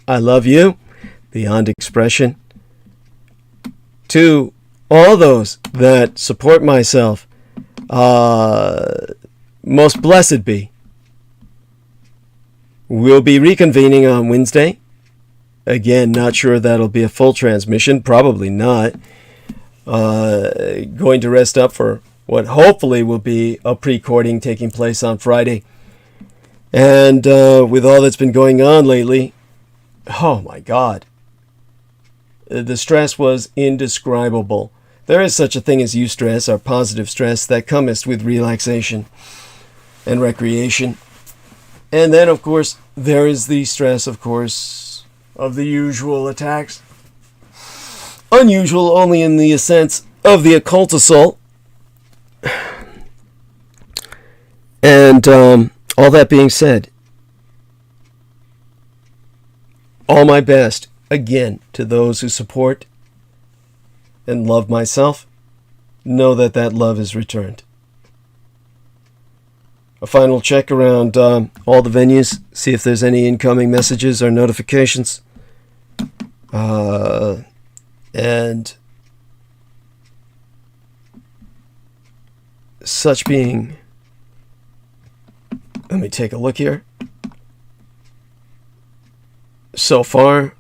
I love you, Beyond Expression. To all those that support myself, most blessed be. We'll be reconvening on Wednesday. Again, not sure that'll be a full transmission. Probably not. Going to rest up for what hopefully will be a pre-recording taking place on Friday. And with all that's been going on lately, oh my God. The stress was indescribable. There is such a thing as eustress, or positive stress, that cometh with relaxation and recreation. And then, of course, there is the stress, of course, of the usual attacks. Unusual only in the sense of the occult assault. And all that being said, all my best, again, to those who support and love myself. Know that that love is returned. A final check around all the venues, see if there's any incoming messages or notifications. And such being, let me take a look here. So far,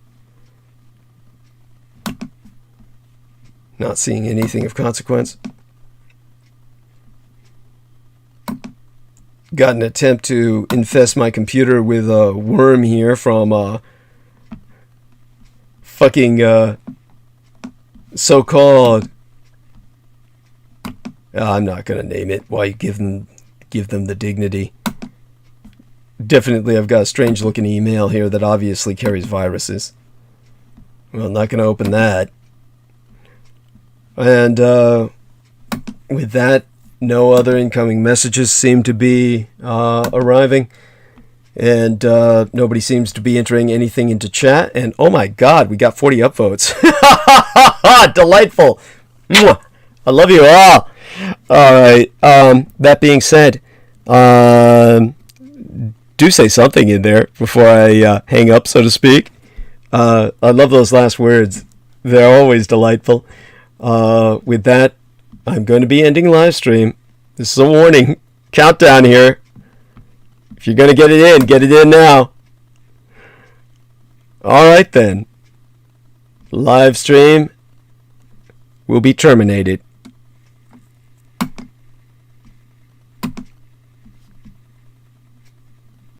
not seeing anything of consequence. Got an attempt to infest my computer with a worm here from fucking so-called I'm not going to name it. Why give them the dignity? Definitely, I've got a strange looking email here that obviously carries viruses. Well, I'm not going to open that. And with that, no other incoming messages seem to be arriving. And nobody seems to be entering anything into chat. And oh my God, we got 40 upvotes. Delightful. Mwah. I love you all. All right. That being said, do say something in there before I hang up, so to speak. I love those last words. They're always delightful. With that, I'm going to be ending live stream. This is a warning. Countdown here. If you're going to get it in now. All right then. Live stream will be terminated.